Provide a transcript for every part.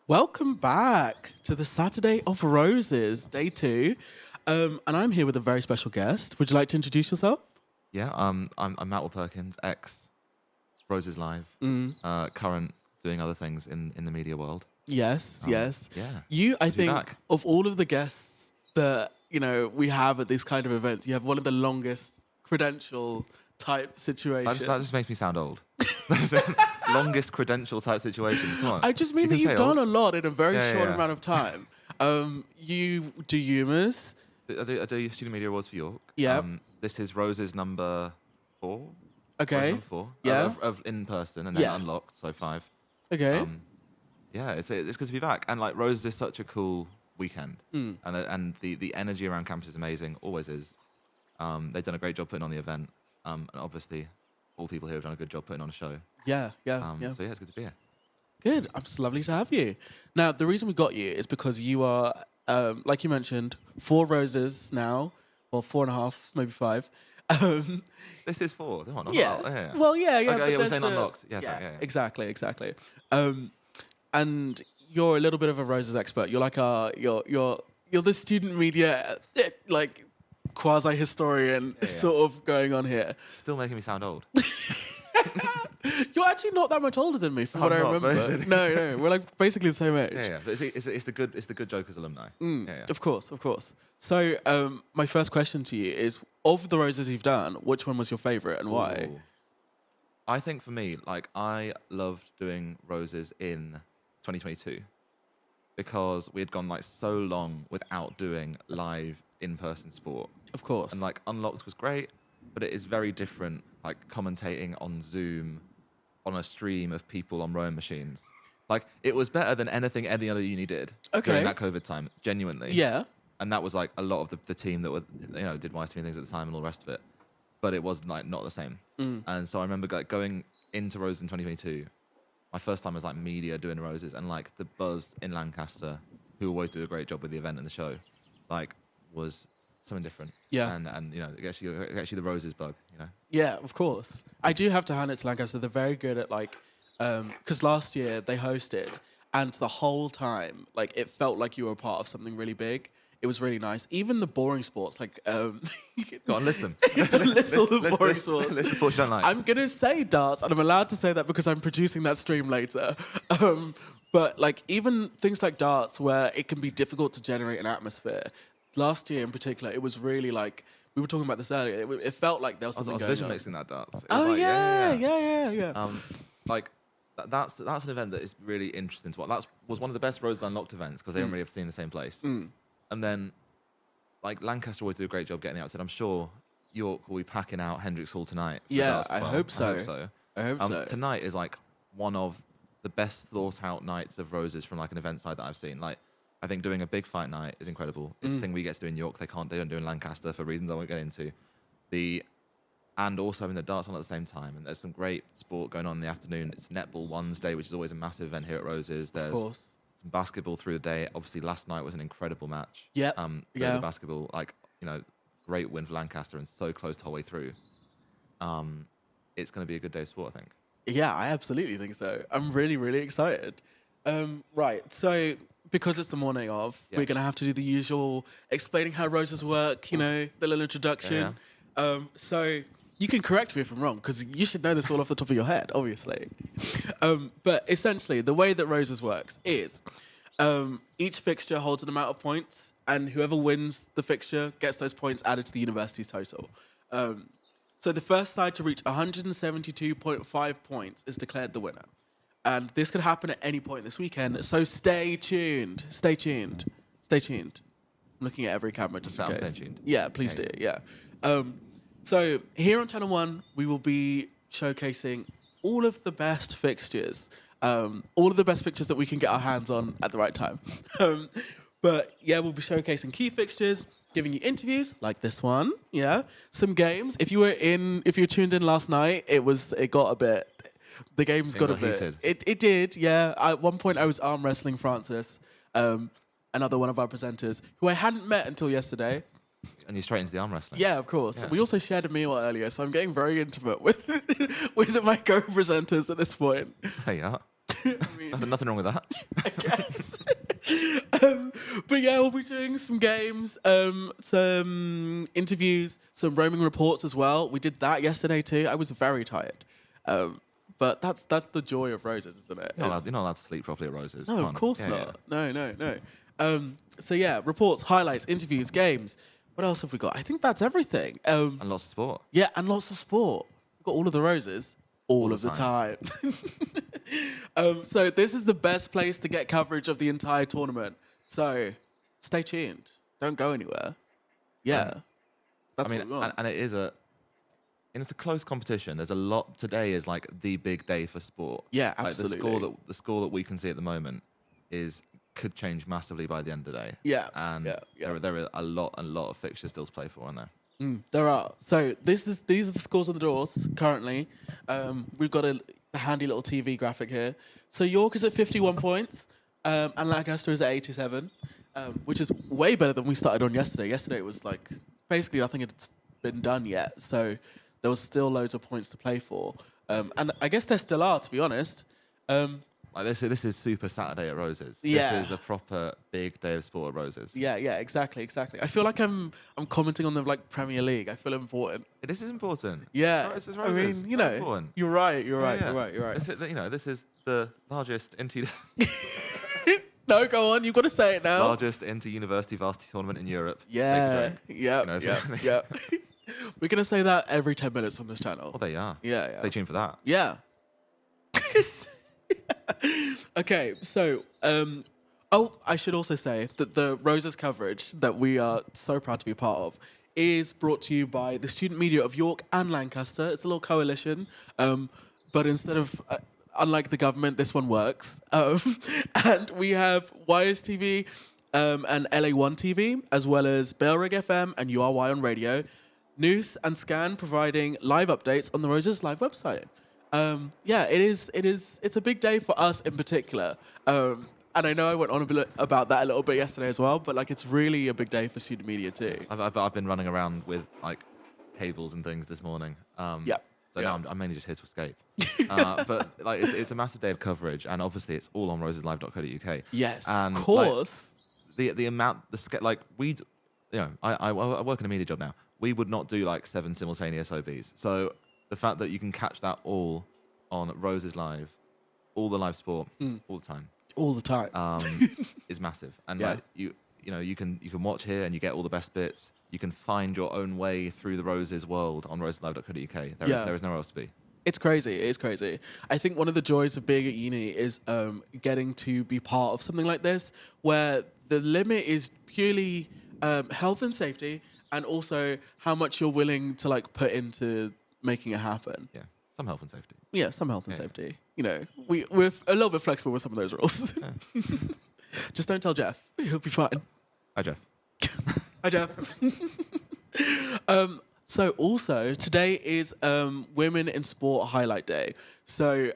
Welcome back to the Saturday of Roses, day two. And I'm here with a very special guest. Would you like to introduce yourself? Yeah, I'm Matt Will Perkins, ex Roses Live, current doing other things in the media world. Yes, yes. Yeah, You, I good to be think, back. of all of the guests that, we have at these kind of events, you have one of the longest credential type situations. That just makes me sound old. Longest credential type situations. Come on. I just mean You that can say you've done old. a lot in a very Yeah, short yeah. amount of time. You do humours. I do student media awards for York. Yeah. This is Roses number 4. Okay. Roses number 4. Yeah. Of in person and then Yeah. unlocked, so 5. Okay. Yeah, it's good to be back. And like Roses is such a cool weekend, and the energy around campus is amazing. Always is. They've done a great job putting on the event, and obviously, all people here have done a good job putting on a show. Yeah, yeah. So yeah, it's good to be here. Good. It's lovely to have you. Now, the reason we got you is because you are, like you mentioned, 4 roses now, or 4.5, maybe 5. This is 4. Come on, not Yeah. out. Yeah. Well, yeah, yeah. Okay, but yeah, we're there's saying the- unlocked. Yeah, sorry, yeah. Exactly, exactly. And you're a little bit of a roses expert. You're like you're the student media like quasi historian Yeah. sort of going on here. Still making me sound old. You're actually not that much older than me, from what I I'm not, remember. basically. No, we're like basically the same age. Yeah. But it's the good Jokers alumni. Yeah. Of course, of course. So, my first question to you is: of the roses you've done, which one was your favourite and why? Ooh. I think for me, like I loved doing Roses in 2022 because we had gone like so long without doing live in-person sport. Of course. And like Unlocked was great, but it is very different, like commentating on Zoom on a stream of people on rowing machines. Like it was better than anything any other uni did Okay. during that COVID time, genuinely. Yeah. And that was like a lot of the team that were, did Wise to Me things at the time and all the rest of it. But it was like not the same. And so I remember like going into Roses in 2022. My first time was like media doing Roses, and like the buzz in Lancaster, who always do a great job with the event and the show, like was something different. Yeah. And it gets you the Roses bug. Yeah, of course. I do have to hand it to Lancaster. They're very good at like, because last year they hosted, and the whole time, like, it felt like you were a part of something really big. It was really nice. Even the boring sports, like, Go on, list them. list all the boring sports. List the sports you don't like. I'm gonna say darts, and I'm allowed to say that because I'm producing that stream later. But like even things like darts, where it can be difficult to generate an atmosphere. Last year in particular, it was really like we were talking about this earlier. It felt like there was I something was going vision on. mixing that darts. It was Oh like, yeah. Like that's an event that is really interesting to watch. That was one of the best Roses Unlocked events because they don't really have to be in the same place. And then, like Lancaster always do a great job getting outside. I'm sure York will be packing out Hendricks Hall tonight. For Yeah, darts as I well. hope so. I hope so. so. Tonight is like one of the best thought out nights of Roses from like an event side that I've seen. Like, I think doing a big fight night is incredible. It's the thing we get to do in York. They don't do in Lancaster for reasons I won't get into. And also having the darts on at the same time. And there's some great sport going on in the afternoon. It's Netball Wednesday, which is always a massive event here at Roses. There's Of course. some basketball through the day. Obviously, last night was an incredible match. Yep. The basketball, like, great win for Lancaster and so close the whole way through. It's going to be a good day of sport, I think. Yeah, I absolutely think so. I'm really, really excited. Right, so because it's the morning of, Yeah. we're going to have to do the usual explaining how roses work, the little introduction. So you can correct me if I'm wrong, because you should know this all off the top of your head, obviously. But essentially, the way that roses works is each fixture holds an amount of points, and whoever wins the fixture gets those points added to the university's total. So the first side to reach 172.5 points is declared the winner. And this could happen at any point this weekend, so stay tuned. Stay tuned. Stay tuned. I'm looking at every camera just in I'm case. staying tuned. Yeah, please Okay. do, yeah. So here on Channel 1, we will be showcasing all of the best fixtures, all of the best fixtures that we can get our hands on at the right time. But yeah, we'll be showcasing key fixtures, giving you interviews like this one, yeah, some games. If you were tuned in last night, the games got a bit heated. It did, yeah. At one point, I was arm wrestling Francis, another one of our presenters, who I hadn't met until yesterday. And you're straight into the arm wrestling. Yeah, of course. Yeah. We also shared a meal earlier, so I'm getting very intimate with with my co-presenters at this point. There you are. I mean, Nothing wrong with that. guess. But yeah, we'll be doing some games, some interviews, some roaming reports as well. We did that yesterday too. I was very tired. But that's the joy of Roses, isn't it? You're not allowed to sleep properly at Roses. No, Come of on. course Yeah, not. yeah. No. So yeah, reports, highlights, interviews, games. What else have we got? I think that's everything. And lots of sport. Yeah, and lots of sport. We've got all of the Roses all the of the time. So this is the best place to get coverage of the entire tournament. So stay tuned. Don't go anywhere. Yeah, that's I mean, what we want. and it's a close competition. There's a lot. Today is like the big day for sport. Yeah, Like absolutely. the score that we can see at the moment could change massively by the end of the day. Yeah, And yeah. there are a lot of fixtures still to play for, aren't there? There are. So these are the scores on the doors currently. We've got a handy little TV graphic here. So York is at 51 points, and Lancaster is at 87, which is way better than we started on yesterday. Yesterday it was like basically nothing had been done yet, so there was still loads of points to play for. And I guess there still are, to be honest. Like this is Super Saturday at Roses. Yeah. This is a proper big day of sport at Roses. Yeah, exactly. I feel like I'm commenting on the like Premier League. I feel important. This is important. Yeah, This is I Roses. mean, Important. you're right. You're right. Yeah. This is the largest No, go on. You've got to say it now. largest inter-university varsity tournament in Europe. Yeah. Take a drink. Yeah. Yeah. We're gonna say that every 10 minutes on this channel. Oh, there you are. Yeah. Stay tuned for that. Yeah. Okay, so I should also say that the Roses coverage that we are so proud to be a part of is brought to you by the student media of York and Lancaster. It's a little coalition, but instead of unlike the government, this one works. And we have Wires TV and LA1 TV, as well as Bellrig FM and URY on radio. Noose and Scan providing live updates on the Roses live website. Yeah, it's a big day for us in particular. And I know I went on a bit about that a little bit yesterday as well, but like it's really a big day for student media too. I've been running around with like cables and things this morning. So now I'm mainly just here to escape. But like it's a massive day of coverage, and obviously it's all on roseslive.co.uk. Yes, and, of course. Like, the amount I work in a media job now. We would not do like 7 simultaneous OBs. So the fact that you can catch that all on Roses Live, all the live sport, all the time, is massive. And like you can watch here and you get all the best bits. You can find your own way through the Roses world on roseslive.co.uk. There is nowhere else to be. It's crazy. It is crazy. I think one of the joys of being at uni is getting to be part of something like this, where the limit is purely health and safety, and also how much you're willing to like put into making it happen. Yeah, some health and safety. Yeah, some health and safety. You know, we're a little bit flexible with some of those rules. Yeah. Just don't tell Jeff. He'll be fine. Hi, Jeff. Hi, Jeff. So also today is Women in Sport Highlight Day. So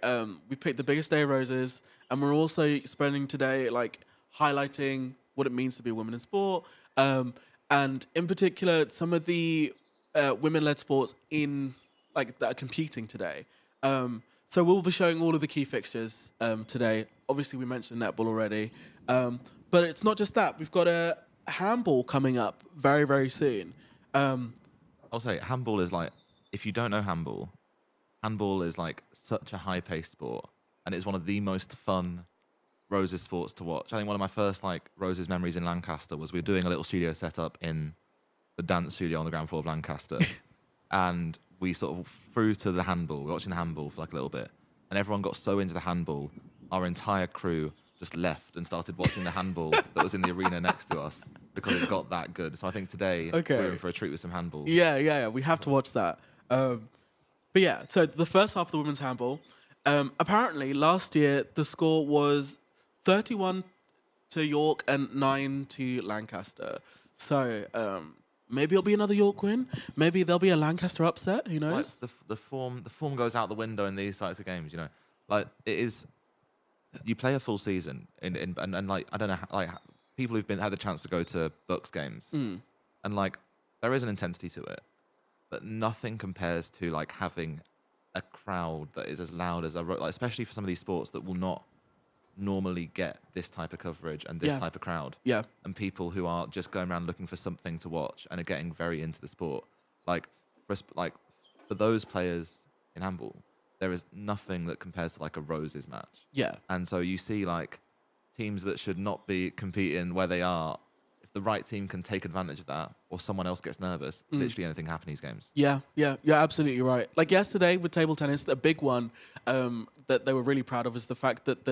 we picked the biggest day of Roses, and we're also spending today like highlighting what it means to be a woman in sport, and in particular some of the women-led sports in like that are competing today. So we'll be showing all of the key fixtures today. Obviously, we mentioned netball already, but it's not just that. We've got a handball coming up very, very soon. I'll say handball is like, if you don't know handball is like such a high-paced sport, and it's one of the most fun Roses sports to watch. I think one of my first like Roses memories in Lancaster was we were doing a little studio setup in the dance studio on the ground floor of Lancaster, and we sort of threw to the handball. We were watching the handball for like a little bit, and everyone got so into the handball, our entire crew just left and started watching the handball that was in the arena next to us because it got that good. So I think today we're in for a treat with some handball. Yeah. We have to watch that. But yeah, so the first half of the women's handball, apparently last year the score was 31 to York and 9 to Lancaster. So maybe it'll be another York win. Maybe there'll be a Lancaster upset. Who knows? Like the form goes out the window in these types of games. You know, like it is. You play a full season, and like I don't know, like people who've had the chance to go to Bucks games, and like there is an intensity to it, but nothing compares to like having a crowd that is as loud as like, especially for some of these sports that will not normally get this type of coverage and this type of crowd. Yeah. And people who are just going around looking for something to watch and are getting very into the sport. Like for those players in handball, there is nothing that compares to like a Roses match. Yeah. And so you see like teams that should not be competing where they are, if the right team can take advantage of that or someone else gets nervous, literally anything happens in these games. Yeah, you're absolutely right. Like yesterday with table tennis, the big one that they were really proud of is the fact that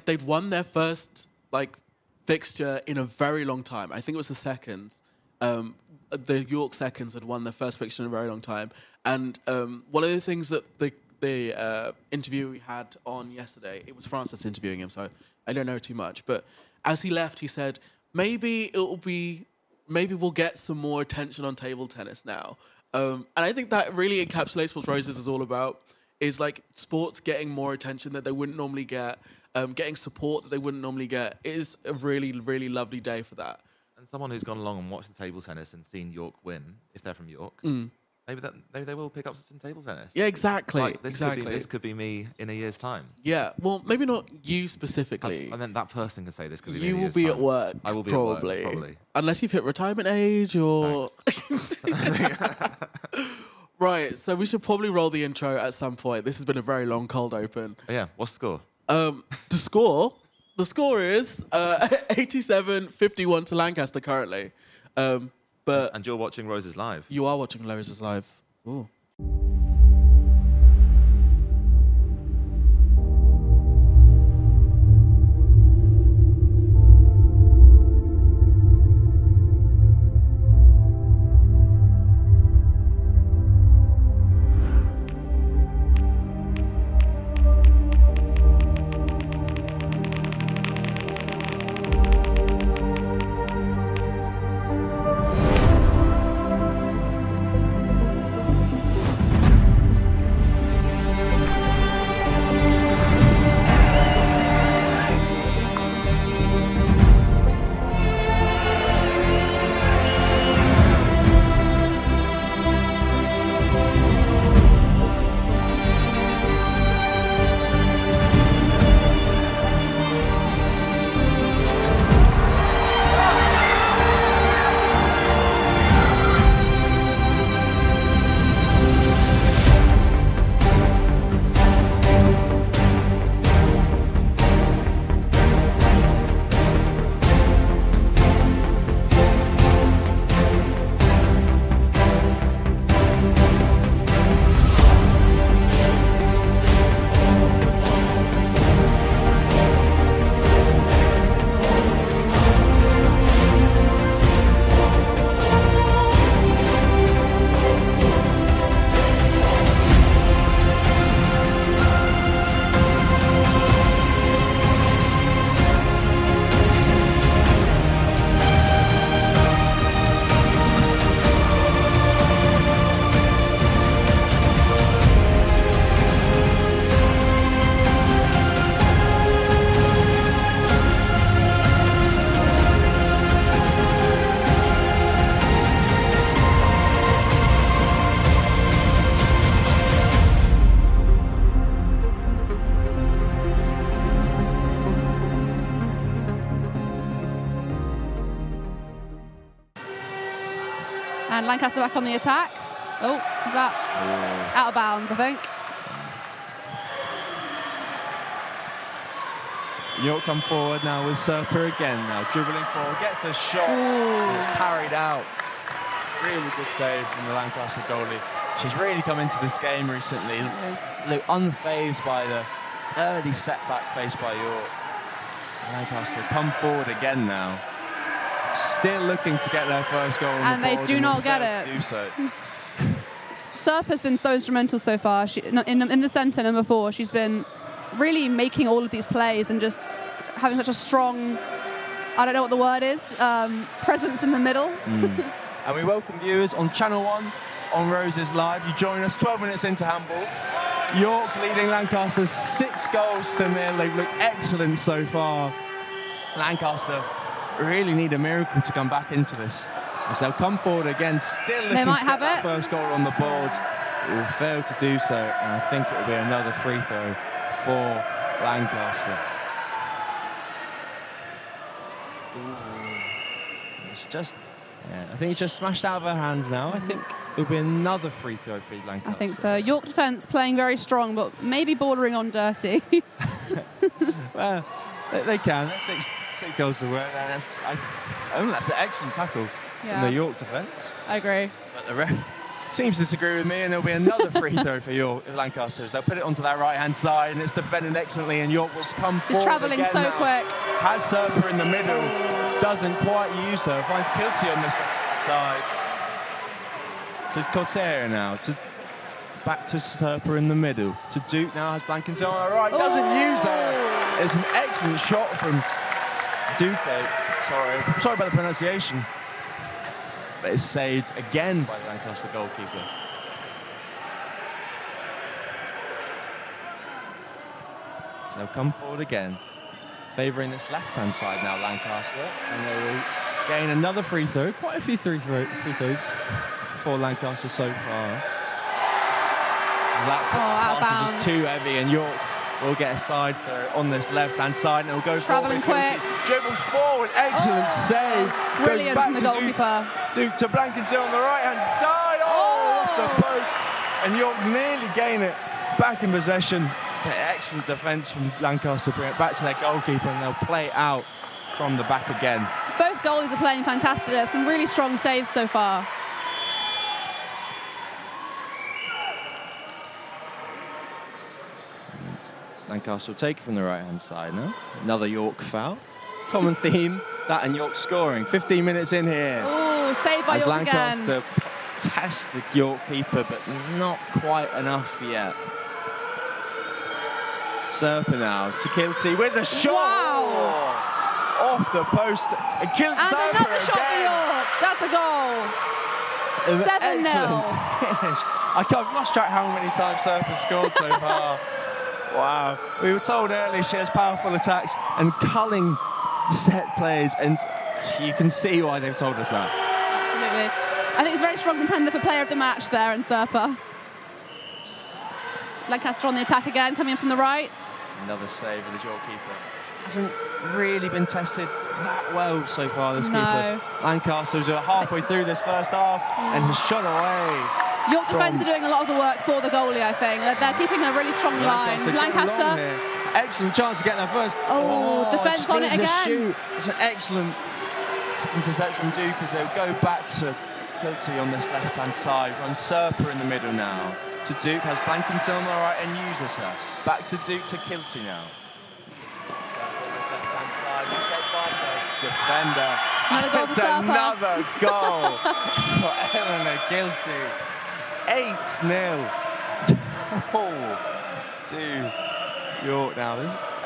they'd won their first like fixture in a very long time. I think it was the seconds. The York Seconds had won their first fixture in a very long time. And one of the things that the interview we had on yesterday, it was Francis interviewing him, so I don't know too much. But as he left, he said, maybe we'll get some more attention on table tennis now. And I think that really encapsulates what Roses is all about, is like sports getting more attention that they wouldn't normally get, getting support that they wouldn't normally get. It is a really, really lovely day for that. And someone who's gone along and watched the table tennis and seen York win, if they're from York, maybe they will pick up some table tennis. Yeah, exactly. Like, this could be me in a year's time. Yeah, well, maybe not you specifically. And then that person can say this could be me you in a will year's be time. at work. I will be probably. at work, probably. Unless you've hit retirement age or... Right, so we should probably roll the intro at some point. This has been a very long cold open. Oh, yeah, what's the score? The score is 87-51 to Lancaster currently. But and you're watching Roses live. You are watching Roses live. Ooh. And Lancaster back on the attack. Oh, is that out of bounds, I think? York come forward now with Serpa again now, dribbling forward, gets the shot, and it's parried out. Really good save from the Lancaster goalie. She's really come into this game recently, unfazed by the early setback faced by York. Lancaster come forward again now, still looking to get their first goal on and the they board, do not get it. Do so. Serpa's been so instrumental so far. She, in the centre, number 4, she's been really making all of these plays and just having such a strong, I don't know what the word is, presence in the middle. And we welcome viewers on Channel 1 on Roses Live. You join us 12 minutes into handball. York leading Lancaster 6 goals to 0. They've looked excellent so far. Lancaster really need a miracle to come back into this, as they'll come forward again, still looking to get that first goal on the board. It will fail to do so, and I think it will be another free throw for Lancaster. It's just, I think it's just smashed out of her hands now. I think it'll be another free throw for Lancaster. I think so. York defence playing very strong, but maybe bordering on dirty. Well, they can. That's six goals to win. And that's an excellent tackle from the York defence. I agree. But the ref seems to disagree with me, and there'll be another free throw for York, Lancaster. They'll put it onto that right-hand side, and it's defended excellently, and York will come forward. She's travelling so quick. Has Serpa in the middle, doesn't quite use her, finds Kilty on this side. To Cortera now, back to Serpa in the middle. To Duke now, has Blankenship on her right, doesn't use her. It's an excellent shot from Duke. Sorry about the pronunciation. But it's saved again by the Lancaster goalkeeper. So they'll come forward again, favouring this left-hand side now, Lancaster, and they will gain another free throw. Quite a few free throws for Lancaster so far. That pass is just too heavy, and York will get a side throw on this left-hand side, and it will go travelling quick. Dribbles forward, excellent save. Brilliant from the goalkeeper. Duke to Blankenship on the right-hand side. Off the post, and York nearly gain it back in possession. Excellent defence from Lancaster, bring it back to their goalkeeper, and they'll play it out from the back again. Both goalies are playing fantastic. There's some really strong saves so far. Lancaster will take it from the right-hand side now. Another York foul. Common theme, that and York scoring. 15 minutes in here. Oh, saved by York Lancaster again. Tests the York keeper, but not quite enough yet. Serpa now to Kilty with a shot. Wow. Off the post. And another shot for York. That's a goal. 7-0. I've lost track how many times Serpa scored so far. Wow. We were told earlier she has powerful attacks and culling set plays, and you can see why they've told us that. Absolutely. I think it's a very strong contender for player of the match there in Serpa. Lancaster on the attack again, coming in from the right. Another save of the York keeper. Hasn't really been tested that well so far, this keeper. Lancaster's halfway through this first half and has shot away. York defence are doing a lot of the work for the goalie, I think. They're keeping a really strong line. Lancaster. Excellent chance of getting there first. Defence on it again. Shoot. It's an excellent interception from Duke as they'll go back to Kilty on this left-hand side. From Serpa in the middle now. To Duke, has Blankenship on the right and uses her. Back to Duke to Kilty now. Serpa on this left-hand side. Defender. Another goal for Serpa. Another goal for Eleanor Kilty. 8-0 to York now.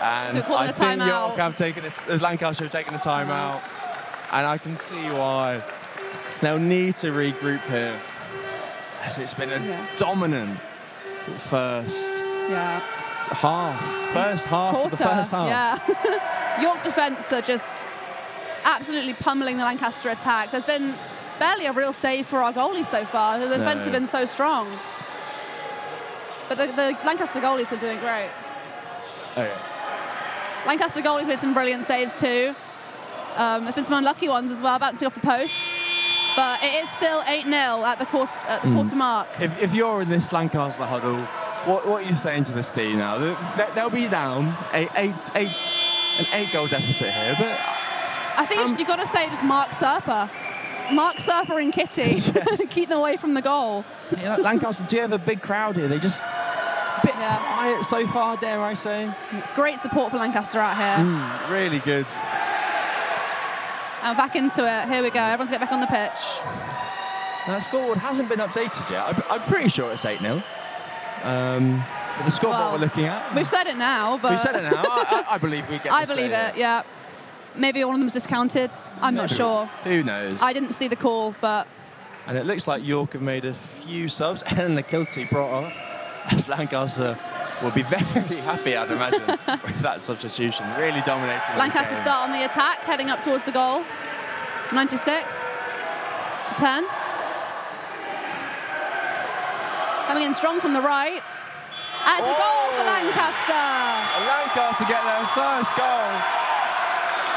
And I think York have taken it, Lancaster have taken a timeout. And I can see why. They'll need to regroup here. As it's been a dominant first half. First half of the first half. Yeah. York defence are just absolutely pummeling the Lancaster attack. There's been barely a real save for our goalies so far. The defence have been so strong. But the Lancaster goalies are doing great. Oh, yeah. Lancaster goalies made some brilliant saves too. There's been some unlucky ones as well, bouncing off the post. But it is still 8-0 at the quarter mark. If you're in this Lancaster huddle, what are you saying to this team now? They'll be down an 8-goal deficit here, but I think you've got to say just Mark Serpa. Mark Serpa and Kitty. Yes. Keep them away from the goal. Yeah, Lancaster do have a big crowd here. They just a bit quiet so far, dare I say. Great support for Lancaster out here. Really good. And back into it. Here we go. Everyone's get back on the pitch. Now, the scoreboard hasn't been updated yet. I'm pretty sure it's 8-0. But the scoreboard we're looking at. We've said it now, but... We've said it now. I believe we get I believe it, yeah. Maybe one of them's discounted. I'm not sure. Who knows? I didn't see the call, but... And it looks like York have made a few subs, and the Kilty brought off. As Lancaster will be very happy, I'd imagine, with that substitution. Really dominating. Lancaster start on the attack, heading up towards the goal. 96 to 10. Coming in strong from the right. And it's a goal for Lancaster. And Lancaster get their first goal.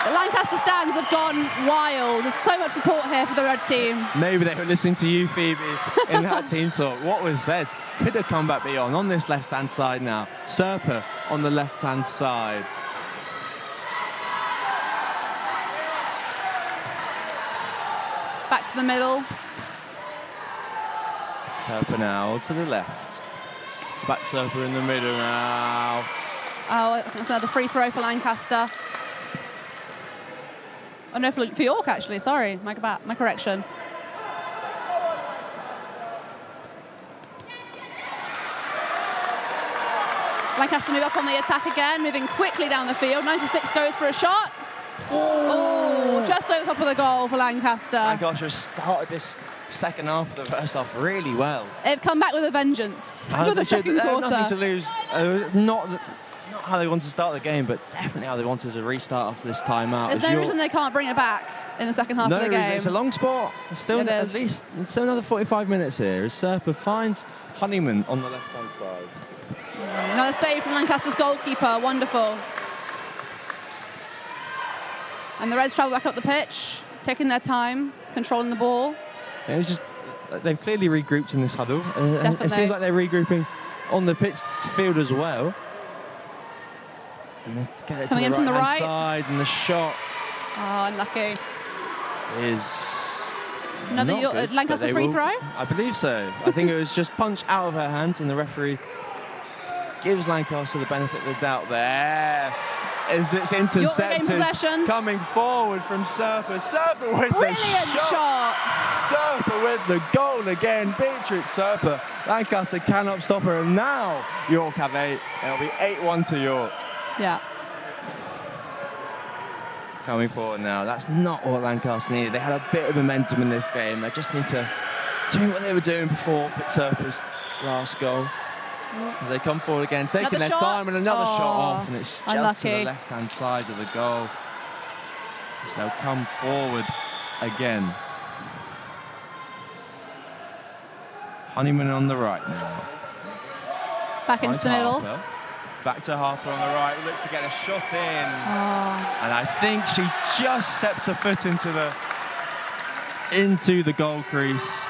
The Lancaster stands have gone wild. There's so much support here for the red team. Maybe they were listening to you, Phoebe, in that team talk. What was said could have come back beyond. On this left-hand side now. Serpa on the left-hand side. Back to the middle. Serpa now to the left. Back Serpa in the middle now. Oh, I think that's another free throw for Lancaster. Oh no, for York actually. Sorry, my correction. Lancaster move up on the attack again, moving quickly down the field. 96 goes for a shot. Oh, just over the top of the goal for Lancaster. Lancaster started this second half of the first half really well. They've come back with a vengeance for the second quarter. Nothing to lose. Not how they wanted to start the game, but definitely how they wanted to restart after this timeout. There's no reason they can't bring it back in the second half of the game. It's a long sport. Still at least another 45 minutes here as Serpa finds Honeyman on the left-hand side. Another save from Lancaster's goalkeeper. Wonderful. And the Reds travel back up the pitch, taking their time, controlling the ball. It was just they've clearly regrouped in this huddle. Definitely. It seems like they're regrouping on the pitch field as well. And they get it Coming to in from the right side, and the shot Oh, unlucky. is Another not good, Lancaster but they free will- throw? I believe so. I think it was just punched out of her hands, and the referee gives Lancaster the benefit of the doubt there. As it's intercepted, possession. coming forward from Serpa. Serpa with Brilliant the shot. Serpa with the goal again. Beatrix Serpa. Lancaster cannot stop her, and now York have 8. It'll be 8-1 to York. Yeah. Coming forward now. That's not what Lancaster needed. They had a bit of momentum in this game. They just need to do what they were doing before Serpa's last goal. As they come forward again, taking Another their shot. time, and another shot Oh, off, and it's just to unlucky. the left-hand side of the goal. As they'll come forward again. Honeyman on the right now. Back into the middle. Harper. Back to Harper on the right. Looks to get a shot in. Oh. And I think she just stepped her foot into the goal crease.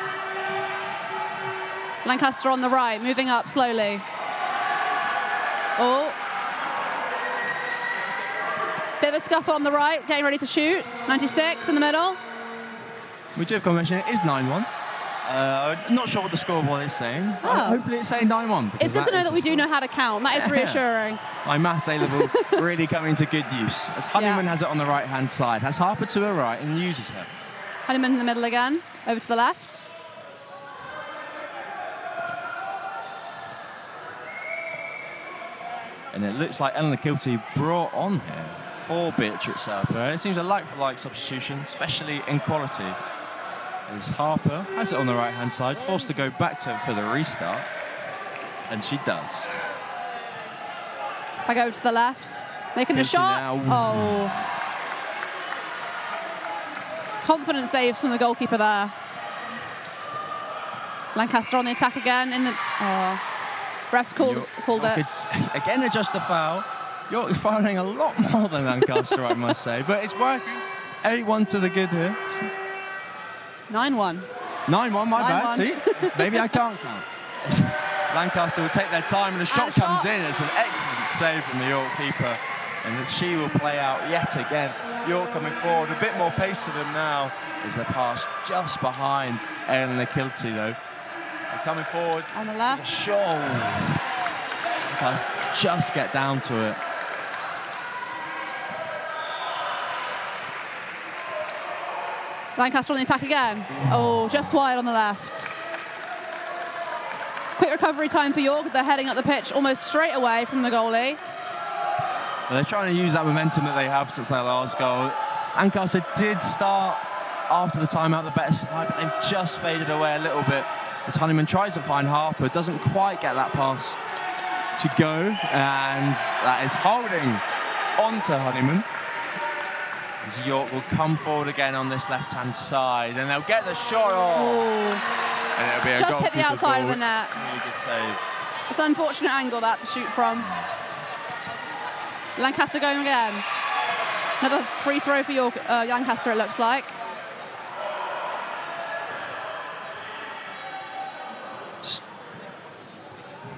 Lancaster on the right, moving up slowly. Oh. Bit of a scuffle on the right, getting ready to shoot. 96 in the middle. We do have confirmation. It is 9-1. I'm not sure what the scoreboard is saying. Oh. Hopefully it's saying 9-1. It's good to know that we do know how to count. That is reassuring. My maths A-level really coming to good use. As Honeyman has it on the right-hand side. Has Harper to her right and uses her. Honeyman in the middle again, over to the left. And it looks like Eleanor Kilty brought on here for Beatrix Serpa. It seems a like-for-like substitution, especially in quality. As Harper has it on the right-hand side, forced to go back to for the restart. And she does. Back over to the left, making a Kilty shot. now. Oh. Confident saves from the goalkeeper there. Lancaster on the attack again. Refs called it. Again, adjust the foul. York is fouling a lot more than Lancaster, I must say. But it's working. 8-1 to the good here. 9-1. 9-1, my bad. 9-1. See? Maybe I can't count. Lancaster will take their time, and the shot comes in. It's an excellent save from the York keeper. And she will play out yet again. York coming forward. A bit more pace to them now as they pass just behind Eleanor Kilty, though. They're coming forward. On the left. Sure. Just get down to it. Lancaster on the attack again. Oh, just wide on the left. Quick recovery time for York. They're heading up the pitch almost straight away from the goalie. Well, they're trying to use that momentum that they have since their last goal. Lancaster did start after the timeout the better side, but they've just faded away a little bit. As Honeyman tries to find Harper, doesn't quite get that pass to go, and that is holding on to Honeyman. As York will come forward again on this left-hand side, and they'll get the shot off. Oh. And it'll be a Just hit the goalkeeper outside of goal. the net. Really good save. It's an unfortunate angle that to shoot from. Lancaster going again. Another free throw for York, Lancaster, it looks like.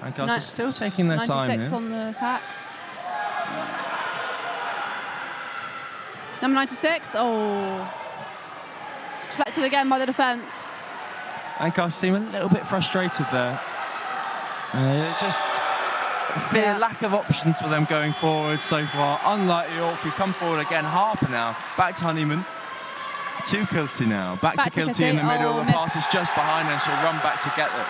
Lancaster still taking their time 96 here. on the attack. Number 96. Oh. It's deflected again by the defence. Lancaster seem a little bit frustrated there. Just lack of options for them going forward so far. Unlike York, who come forward again. Harper now. Back to Honeyman. To Kilty now. Back to Kilty in the middle. The pass is just behind her. She'll run back to get it.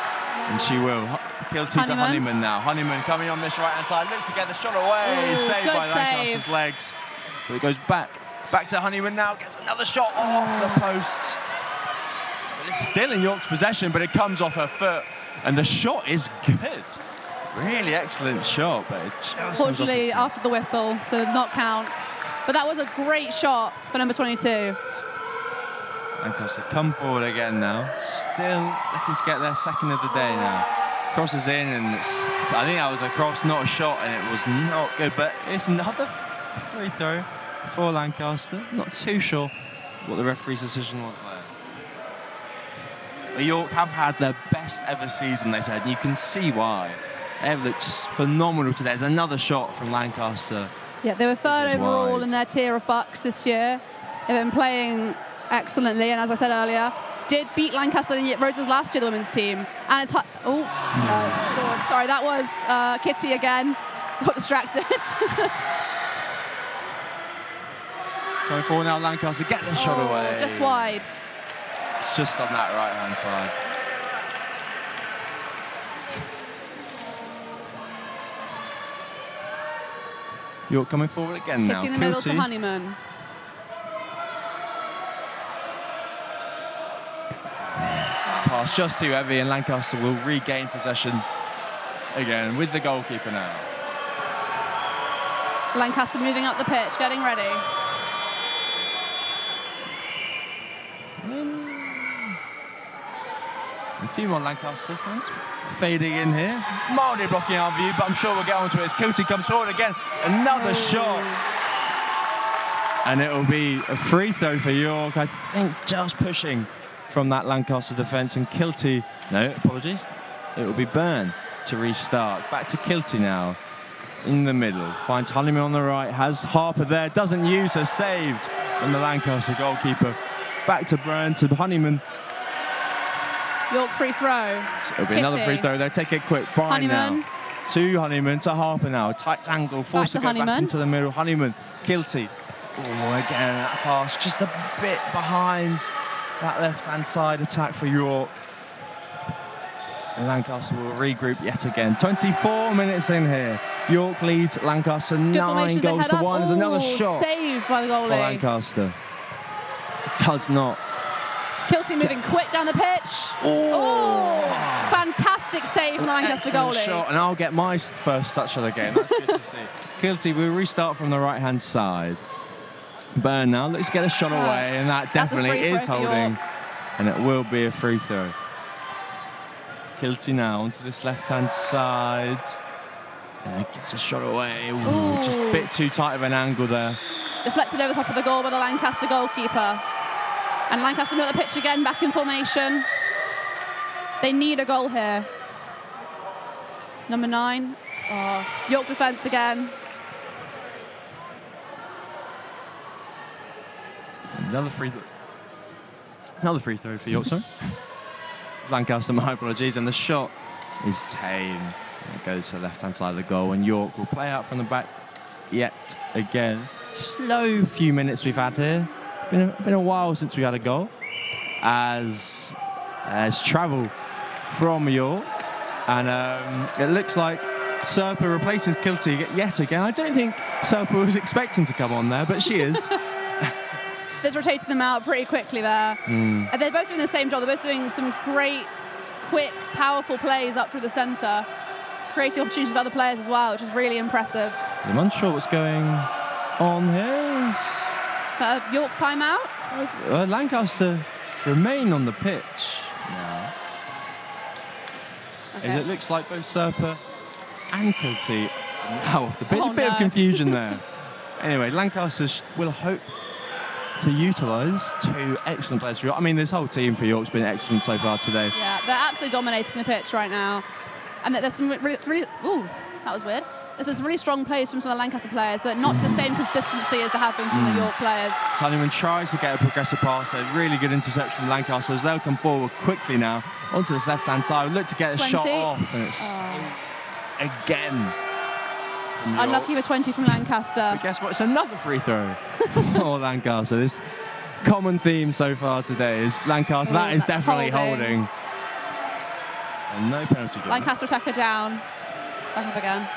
And she will. Kilty to Honeyman now. Honeyman coming on this right-hand side. Looks to get the shot away. Saved by Lancaster's legs. But it goes back. Back to Honeyman now. Gets another shot off the post. But it's still in York's possession, but it comes off her foot. And the shot is good. Really excellent shot, but it just Fortunately, after the whistle, so it does not count. But that was a great shot for number 22. Lancaster come forward again now. Still looking to get their second of the day now. Crosses in, and I think that was a cross, not a shot, and it was not good. But it's another free throw for Lancaster. Not too sure what the referee's decision was there. But York have had their best ever season, they said. You can see why. They've looked phenomenal today. There's another shot from Lancaster. Yeah, they were third overall in their tier of Bucks this year. They've been playing excellently, and as I said earlier, did beat Lancaster and Roses last year, the women's team. And it's sorry, that was Kitty again. Got distracted. Going forward now, Lancaster get the shot away. Just wide. It's just on that right-hand side. York coming forward again now. Kitty in the middle to Honeyman. Pass just too heavy, and Lancaster will regain possession again with the goalkeeper now. Lancaster moving up the pitch, getting ready. A few more Lancaster fans fading in here. Mildly blocking our view, but I'm sure we'll get onto it as Kilty comes forward again. Another shot. And it will be a free throw for York. I think just pushing from that Lancaster defence, and Kilty, no, apologies. It will be Byrne to restart. Back to Kilty now. In the middle. Finds Honeyman on the right. Has Harper there. Doesn't use her. Saved from the Lancaster goalkeeper. Back to Byrne to Honeyman. York free throw. It'll be another free throw. They'll take it quick. Byrne now. To Honeyman, to Harper now. Tight angle. Forced to go back into the middle. Honeyman. Kilty. Oh, again, that pass just a bit behind that left-hand side attack for York. And Lancaster will regroup yet again. 24 minutes in here. York leads Lancaster 9 goals to 1. There's another shot. Saved by the goalie. For Lancaster. Does not. Kilty moving quick down the pitch. Oh, fantastic save from the Lancaster goalie. Shot, and I'll get my first touch of the game. That's good to see. Kilty will restart from the right-hand side. Byrne now looks to get a shot away, and that definitely is holding. And it will be a free throw. Kilty now onto this left-hand side. And it gets a shot away. Ooh, just a bit too tight of an angle there. Deflected over the top of the goal by the Lancaster goalkeeper. And Lancaster moved the pitch again, back in formation. They need a goal here. Number 9. Oh, York defence again. Another free throw for York, sorry. Lancaster, my apologies, and the shot is tame. It goes to the left-hand side of the goal, and York will play out from the back yet again. Slow few minutes we've had here. Been a while since we had a goal. As travel from York, and it looks like Serpa replaces Kilty yet again. I don't think Serpa was expecting to come on there, but she is. They've rotated them out pretty quickly there. And they're both doing the same job. They're both doing some great, quick, powerful plays up through the centre, creating opportunities for other players as well, which is really impressive. I'm unsure what's going on here. York timeout? Lancaster remain on the pitch now. Okay. As it looks like both Serpa and Kilty are now off the pitch. A bit of confusion there. Anyway, Lancaster will hope to utilise 2 excellent players for York. I mean, this whole team for York's been excellent so far today. Yeah, they're absolutely dominating the pitch right now. And there's some really ooh, that was weird. There's some really strong plays from some of the Lancaster players, but not to the same consistency as there have been from the York players. Honeyman tries to get a progressive pass. A really good interception from Lancaster as they'll come forward quickly now onto this left-hand side. Look to get a 20. shot off, and it's again. Unlucky for 20 from Lancaster. But guess what? It's another free throw for Lancaster. This common theme so far today is Lancaster. That is definitely holding. And no penalty given. Lancaster attacker down. Back up again.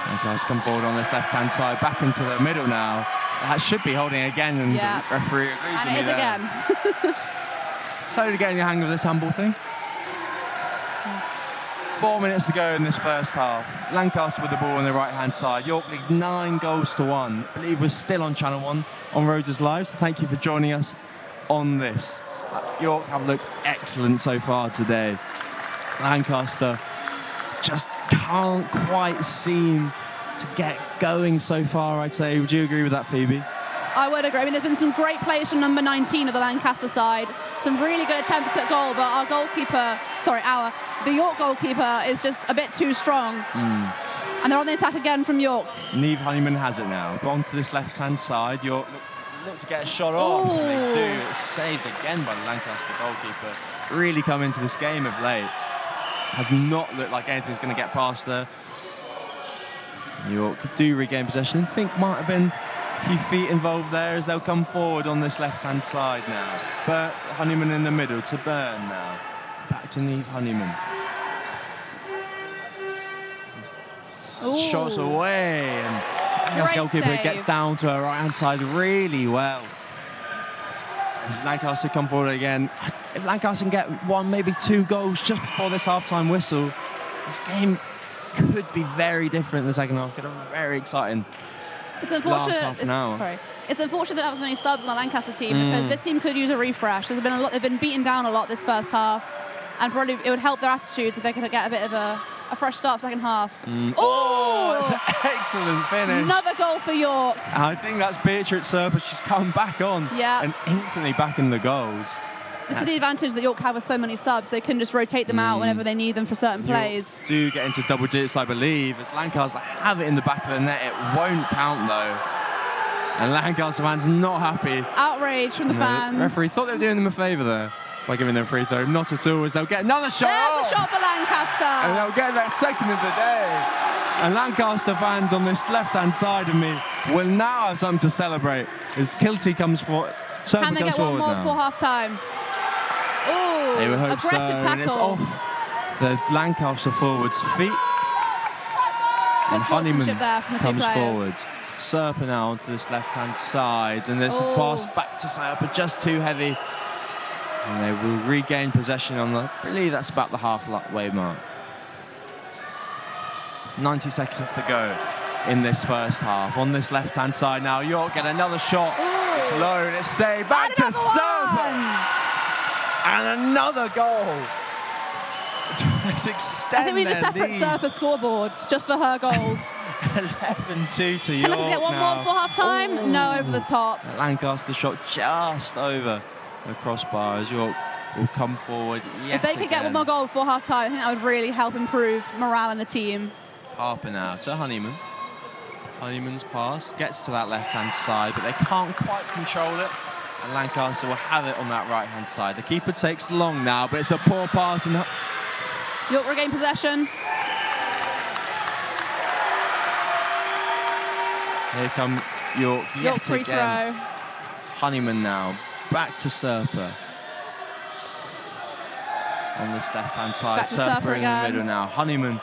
Lancaster come forward on this left-hand side, back into the middle now. That should be holding again, and the referee agrees with me. And it is again. Slowly getting the hang of this handball thing. 4 minutes to go in this first half. Lancaster with the ball on the right-hand side. York lead 9-1. I believe we're still on Channel 1 on Roses Live, so thank you for joining us on this. York have looked excellent so far today. Lancaster just can't quite seem to get going so far, I'd say. Would you agree with that, Phoebe? I would agree. I mean, there's been some great plays from number 19 of the Lancaster side. Some really good attempts at goal, but the York goalkeeper is just a bit too strong. And they're on the attack again from York. Neve Honeyman has it now. But onto this left-hand side. York look to get a shot off. And they do. It's saved again by the Lancaster goalkeeper. Really come into this game of late. Has not looked like anything's going to get past there. York do regain possession. I think might have been a few feet involved there as they'll come forward on this left-hand side now. But Honeyman in the middle to Byrne now. Back to Neve Honeyman. Shots away, and the goalkeeper gets down to her right-hand side really well. Lancaster come forward again. If Lancaster can get 1, maybe 2 goals just before this half-time whistle, this game could be very different in the second half. Could have very exciting. It's unfortunate. Last half an hour. It's unfortunate that there wasn't any subs on the Lancaster team because this team could use a refresh. There's been a lot. They've been beaten down a lot this first half, and probably it would help their attitudes if they could get a bit of a fresh start second half. Oh, it's an excellent finish. Another goal for York. I think that's Beatrice Serpa. She's come back on and instantly back in the goals. This is the advantage that York have with so many subs. They can just rotate them out whenever they need them for certain plays. York do get into double digits, I believe. As Lancaster have it in the back of the net, it won't count though. And Lancaster fans not happy. Outrage from the fans. The referee thought they were doing them a favour there by giving them a free throw. Not at all, as they'll get another shot. There's a shot for Lancaster. And they'll get that second of the day. And Lancaster fans on this left-hand side of me will now have something to celebrate as Kilty comes forward. Can they get one more before half-time? Oh, they would hope aggressive so. tackle. And it's off the Lancaster forwards' feet. Good And Honeyman there from the two comes players. forward. Serpa now onto this left-hand side. And there's a pass back to Serpa, just too heavy. And they will regain possession on I believe that's about the halfway mark. 90 seconds to go in this first half. On this left-hand side now, York get another shot. Ooh. It's low and it's saved. Back to Serpa. And another goal. Let's extend I think we need a separate Serpa scoreboard just for her goals. 11-2 to York. Can they get one more before half-time? No, over the top. Lancaster shot just over the crossbar as York will come forward yet If they could get one more goal before half-time, I think that would really help improve morale in the team. Harper now to Honeyman. Honeyman's pass gets to that left-hand side, but they can't quite control it. And Lancaster will have it on that right-hand side. The keeper takes long now, but it's a poor pass. And York regain possession. Here come York yet free again. throw. Honeyman now, back to Serpa. On this left-hand side, Back to Serpa Serpa in again. the middle now. Honeyman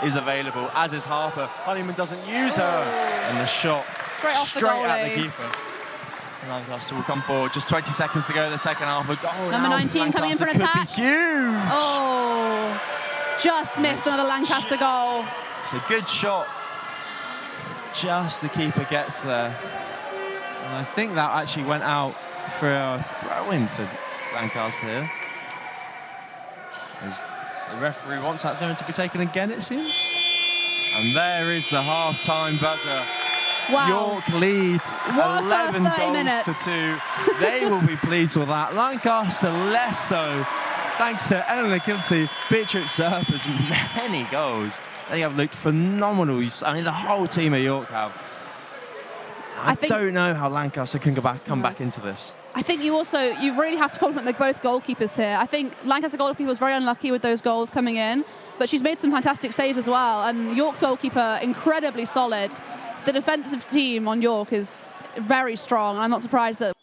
is available, as is Harper. Honeyman doesn't use her. And the shot Straight off the at goalie. the keeper. Lancaster will come forward. Just 20 seconds to go in the second half. A goal Number now 19 coming in for an Lancaster attack. could be huge. Oh, just missed another Lancaster goal. It's a good shot. Just the keeper gets there. And I think that actually went out for a throw-in for Lancaster here. As the referee wants that throw-in to be taken again, it seems. And there is the half-time buzzer. Wow. York leads What a first 11 30 goals minutes. to 2. They will be pleased with that. Lancaster less so. Thanks to Eleanor Kilty, Beatrix Serpers, many goals. They have looked phenomenal. I mean, the whole team at York have. I don't know how Lancaster can come back into this. I think you really have to compliment both goalkeepers here. I think Lancaster goalkeeper was very unlucky with those goals coming in, but she's made some fantastic saves as well. And York goalkeeper, incredibly solid. The defensive team on York is very strong. I'm not surprised that.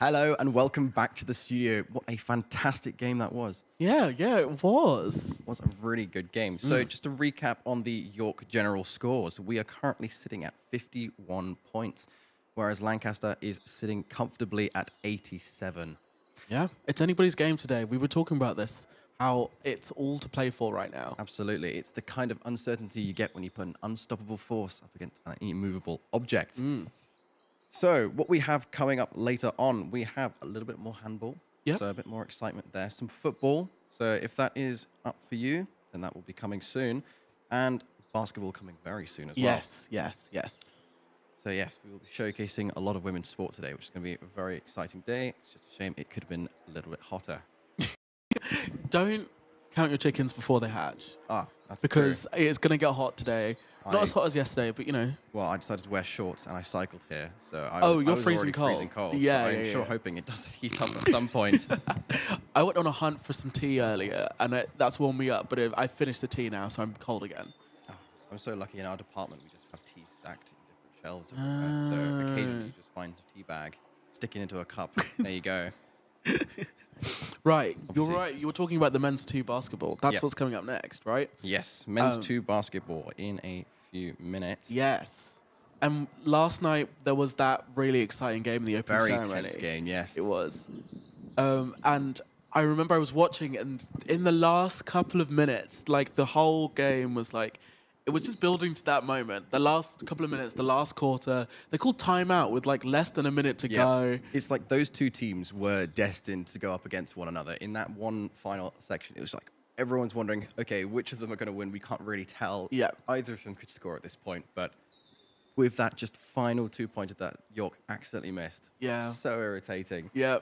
Hello and welcome back to the studio. What a fantastic game that was. Yeah, it was. It was a really good game. So just to recap on the York general scores, we are currently sitting at 51 points, whereas Lancaster is sitting comfortably at 87. Yeah, it's anybody's game today. We were talking about this, how it's all to play for right now. Absolutely. It's the kind of uncertainty you get when you put an unstoppable force up against an immovable object. So what we have coming up later on, we have a little bit more handball. Yep. So a bit more excitement there. Some football. So if that is up for you, then that will be coming soon. And basketball coming very soon as well. Yes. So yes, we will be showcasing a lot of women's sport today, which is going to be a very exciting day. It's just a shame it could have been a little bit hotter. Don't count your chickens before they hatch. That's because true. it's going to get hot today. Not as hot as yesterday, but you know. Well, I decided to wear shorts and I cycled here, so I you're was freezing already cold. freezing cold. Yeah, so yeah, I'm yeah. sure hoping it does heat up at some point. I went on a hunt for some tea earlier, and that's warmed me up. But I finished the tea now, so I'm cold again. I'm so lucky in our department. We just have tea stacked in different shelves everywhere. So occasionally you just find a tea bag, stick it into a cup. There you go. Right, Obviously. you're right. You were talking about the men's 2 basketball. That's Yep. what's coming up next, right? Yes, men's 2 basketball in a few minutes. Yes. And last night there was that really exciting game in the opening Very ceremony. tense game, yes. It was. And I remember I was watching, and in the last couple of minutes, like the whole game was like, it was just building to that moment. The last couple of minutes, the last quarter, they called timeout with like less than a minute to go. It's like those two teams were destined to go up against one another. In that one final section, it was like everyone's wondering, okay, which of them are going to win? We can't really tell. Yeah. Either of them could score at this point, but with that just final 2-pointer that York accidentally missed. Yeah. It's so irritating. Yeah.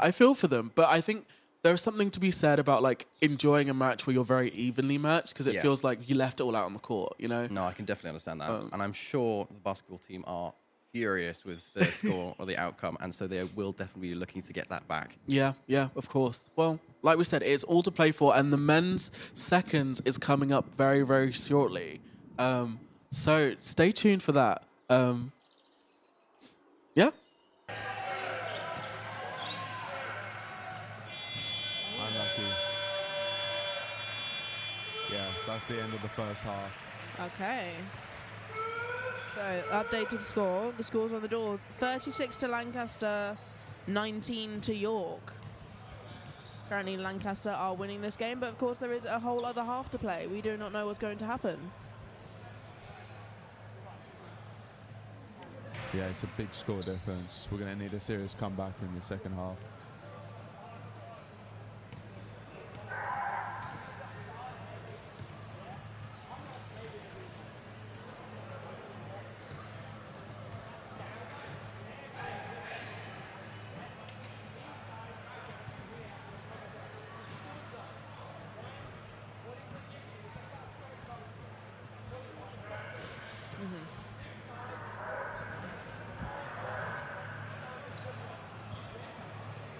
I feel for them, but I think there's something to be said about like enjoying a match where you're very evenly matched, because it feels like you left it all out on the court, you know? No, I can definitely understand that. And I'm sure the basketball team are furious with the score or the outcome, and so they will definitely be looking to get that back. Yeah, of course. Well, like we said, it's all to play for, and the men's seconds is coming up very, very shortly. So stay tuned for that. Yeah. Unlucky. Yeah, that's the end of the first half. Okay. So, updated score. The scores on the doors. 36 to Lancaster, 19 to York. Currently, Lancaster are winning this game, but of course there is a whole other half to play. We do not know what's going to happen. Yeah, it's a big score difference. We're going to need a serious comeback in the second half.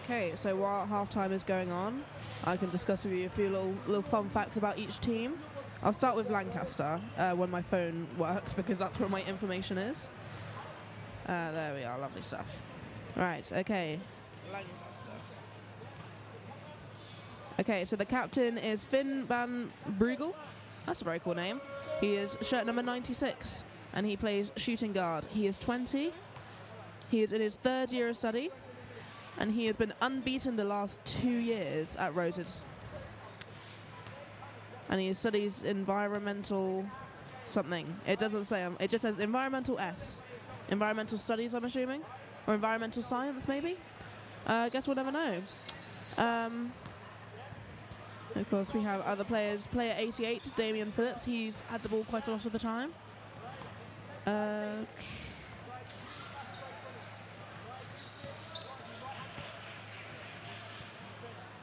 Okay, so while halftime is going on, I can discuss with you a few little fun facts about each team. I'll start with Lancaster when my phone works, because that's where my information is. There we are, lovely stuff. Right, okay. Lancaster. Okay, so the captain is Finn van Breugel. That's a very cool name. He is shirt number 96, and he plays shooting guard. He is 20. He is in his 3rd year of study, and he has been unbeaten the last 2 years at Roses. And he studies environmental something. It doesn't say, it just says environmental S. Environmental studies, I'm assuming? Or environmental science, maybe? I guess we'll never know. Of course, we have other players. Player 88, Damian Phillips. He's had the ball quite a lot of the time.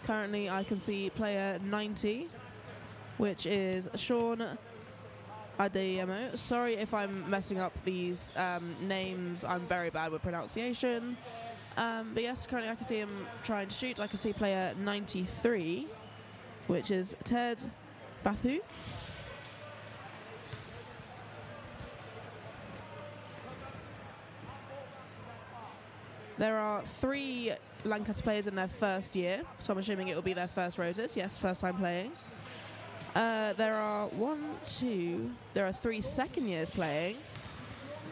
Currently, I can see player 90, which is Sean Adeyemo. Sorry if I'm messing up these names. I'm very bad with pronunciation. But yes, currently I can see him trying to shoot. I can see player 93, which is Ted Bathu. There are 3 Lancaster players in their first year, so I'm assuming it will be their first Roses. Yes, first time playing. There are 3 second years playing,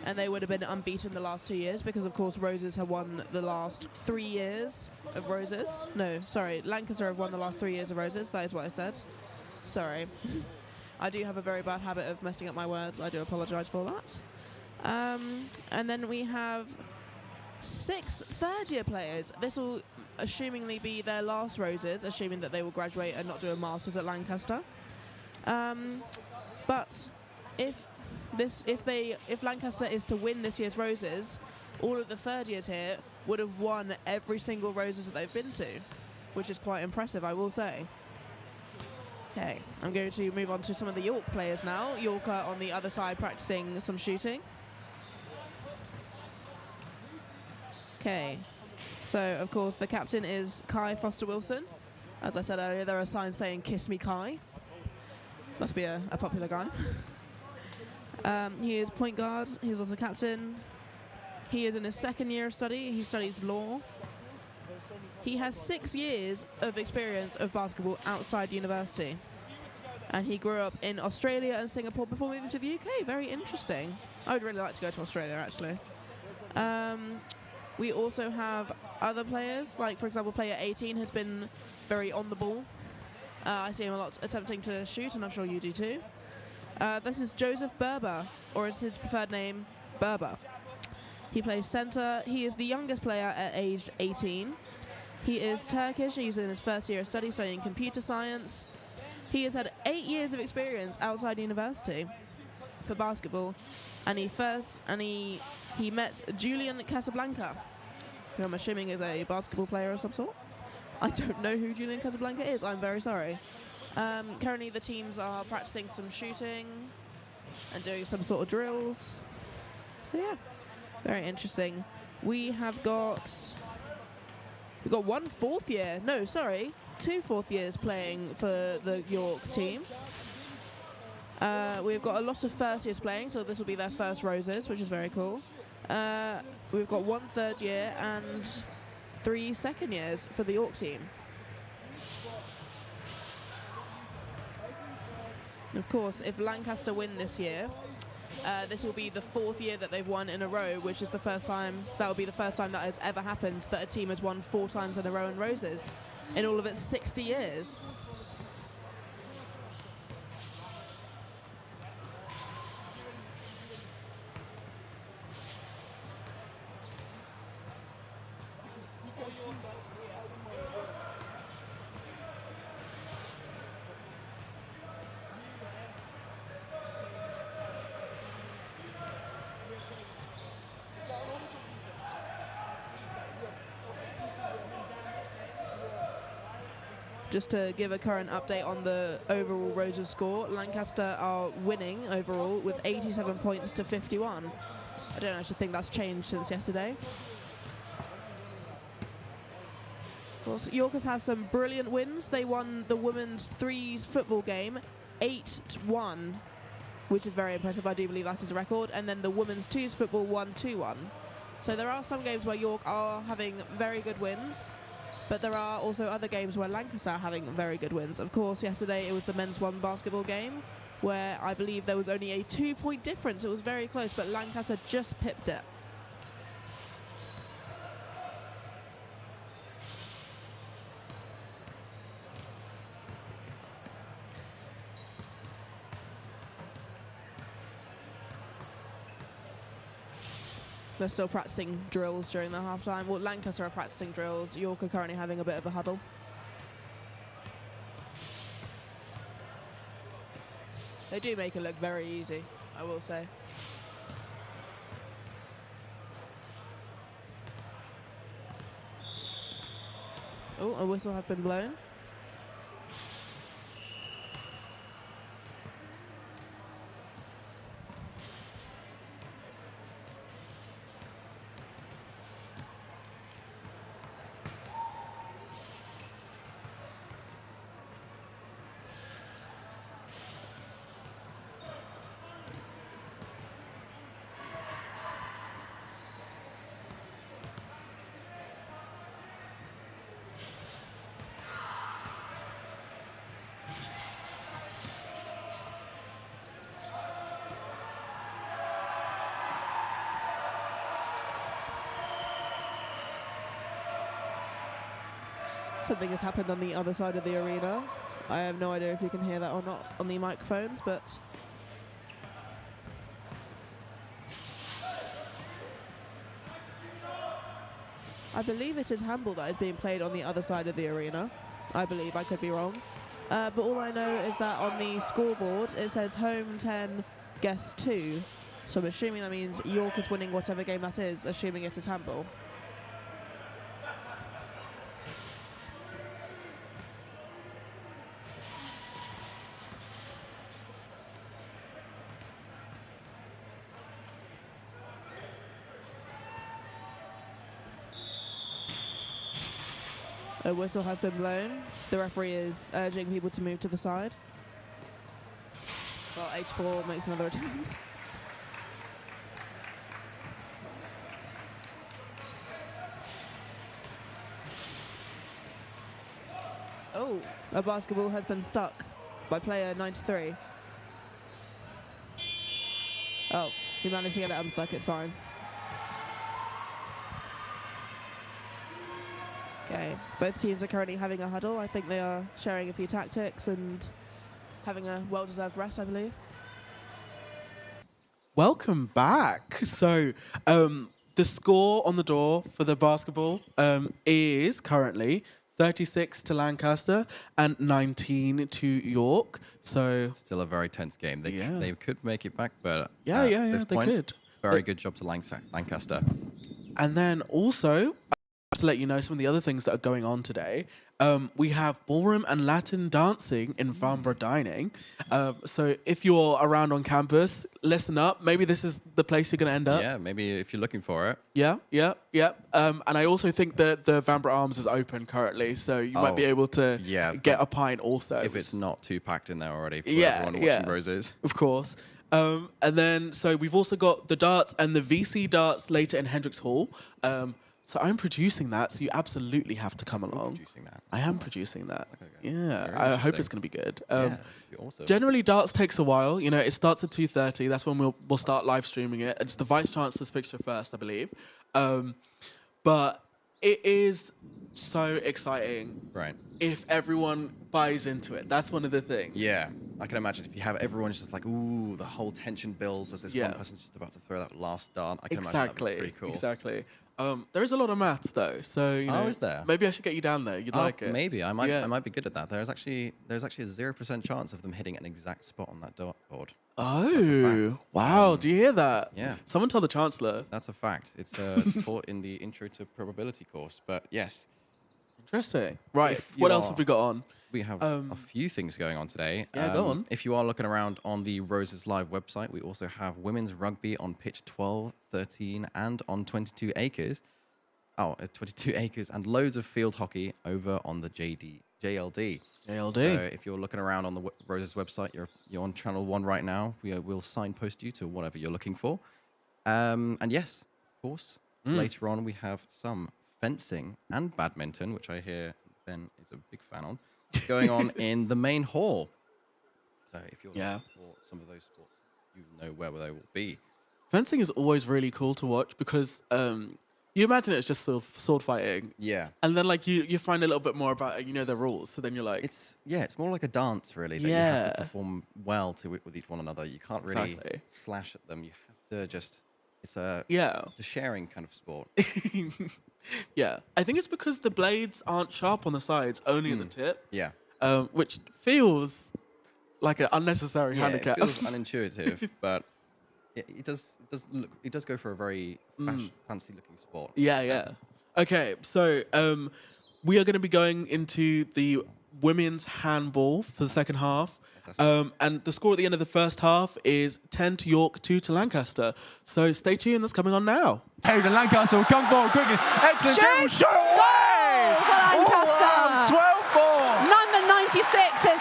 and they would have been unbeaten the last 2 years because, of course, Roses have won the last 3 years of Roses. No, sorry, Lancaster have won the last 3 years of Roses. That is what I said. Sorry. I do have a very bad habit of messing up my words. I do apologise for that. And then we have 6 third-year players. This will assumingly be their last Roses, assuming that they will graduate and not do a Masters at Lancaster. But if Lancaster is to win this year's Roses, all of the third years here would have won every single Roses that they've been to, which is quite impressive, I will say. Okay, I'm going to move on to some of the York players now. York are on the other side practicing some shooting. Okay, so of course the captain is Kai Foster-Wilson. As I said earlier, there are signs saying "Kiss me, Kai." Must be a popular guy. He is point guard. He's also captain. He is in his second year of study. He studies law. He has 6 years of experience of basketball outside university. And he grew up in Australia and Singapore before moving to the UK. Very interesting. I would really like to go to Australia, actually. We also have other players, like, for example, player 18 has been very on the ball. I see him a lot attempting to shoot, and I'm sure you do too. This is Joseph Berber, or is his preferred name Berber. He plays centre. He is the youngest player at age 18. He is Turkish. He's in his first year of study, studying computer science. He has had 8 years of experience outside university for basketball, and he met Julian Casablanca, who I'm assuming is a basketball player of some sort. I don't know who Julian Casablanca is. I'm very sorry. Currently, the teams are practicing some shooting and doing some sort of drills. So yeah, very interesting. We've got 1 4th year. No, sorry, 2 4th years playing for the York team. We've got a lot of first years playing, so this will be their first Roses, which is very cool. We've got 1 3rd year and 3 second years for the York team. And of course, if Lancaster win this year, this will be the 4th year that they've won in a row, which is the first time, that will be the first time that has ever happened that a team has won 4 times in a row in Roses in all of its 60 years. Just to give a current update on the overall Roses score, Lancaster are winning overall with 87 points to 51. I don't actually think that's changed since yesterday. Of course, York has had some brilliant wins. They won the women's threes football game 8-1, which is very impressive. I do believe that is a record. And then the women's twos football won 2-1. So there are some games where York are having very good wins, but there are also other games where Lancaster are having very good wins. Of course, yesterday it was the men's 1 basketball game where I believe there was only a 2-point difference. It was very close, but Lancaster just pipped it. They're still practicing drills during the halftime. Well, Lancaster are practicing drills. York are currently having a bit of a huddle. They do make it look very easy, I will say. Oh, a whistle has been blown. Something has happened on the other side of the arena. I have no idea if you can hear that or not on the microphones, but I believe it is handball that is being played on the other side of the arena. I believe, I could be wrong. But all I know is that on the scoreboard it says home 10, guest 2. So I'm assuming that means York is winning whatever game that is, assuming it is handball. A whistle has been blown. The referee is urging people to move to the side. Well, H4 makes another attempt. Oh, a basketball has been stuck by player 93. Oh, he managed to get it unstuck, it's fine. Okay, both teams are currently having a huddle. I think they are sharing a few tactics and having a well-deserved rest, I believe. Welcome back. So, the score on the door for the basketball is currently 36 to Lancaster and 19 to York. So, Still a very tense game. They Yeah. they could make it back, but yeah, at yeah, this they point, could. very good job to Lancaster. And then also, to let you know some of the other things that are going on today, we have ballroom and Latin dancing in Vanbrugh Dining. So if you're around on campus, listen up. Maybe this is the place you're going to end up. Yeah, maybe if you're looking for it. Yeah. And I also think that the Vanbrugh Arms is open currently, so you might be Oh, able to yeah, get a pint also. If it's not too packed in there already for Yeah, everyone yeah. watching Roses. Of course. And then, so we've also got the darts and the VC darts later in Hendricks Hall. So I'm producing that, so you absolutely have to come along. Producing that. I am producing that. Okay. Yeah, Very I hope interesting. it's going to be good. Yeah, it'd be awesome. Generally, darts takes a while. You know, it starts at 2:30. That's when we'll start live streaming it. It's the Vice Chancellor's fixture first, I believe. But it is so exciting. Right. If everyone buys into it. That's one of the things. Yeah, I can imagine if you have everyone's just like, ooh, the whole tension builds as this Yeah. one person's just about to throw that last dart. I can imagine that'd be pretty cool. Exactly. There is a lot of maths though, so you know, Oh, is there? maybe I should get you down there. You'd like it. Maybe I might. Yeah. I might be good at that. There's actually a 0% chance of them hitting an exact spot on that dartboard. That's a Oh, fact. wow! Do you hear that? yeah. Someone tell the Chancellor. That's a fact. It's taught in the Intro to Probability course. But yes, Interesting. Right. If you What else are- have we got on? we have a few things going on today. Yeah, go on. If you are looking around on the Roses Live website, we also have women's rugby on pitch 12, 13, and on 22 acres. 22 acres and loads of field hockey over on the JLD. JLD. So if you're looking around on the Roses website, you're on channel 1 right now. We'll signpost you to whatever you're looking for. And yes, of course, later on we have some fencing and badminton, which I hear Ben is a big fan of, going on in the main hall. So if you're looking for some of those sports, you know where they will be. Fencing is always really cool to watch because you imagine it's just sort of sword fighting. Yeah. And then like you find a little bit more about it, you know the rules. So then you're like, It's more like a dance really that you have to perform well with each one another. You can't really Exactly. slash at them. You have to just it's a sharing kind of sport. Yeah. I think it's because the blades aren't sharp on the sides, only at the tip. Yeah. Which feels like an unnecessary Yeah, handicap. it feels unintuitive, but it does go for a very fancy looking sport. Yeah. Okay, so we are going to be going into the women's handball for the second half. And the score at the end of the first half is 10 to York, 2 to Lancaster. So stay tuned, that's coming on now. Hayden Lancaster will come forward quickly. Excellent dribble, Shoots! shot away! Goal for Lancaster! 12-4. Number 96 is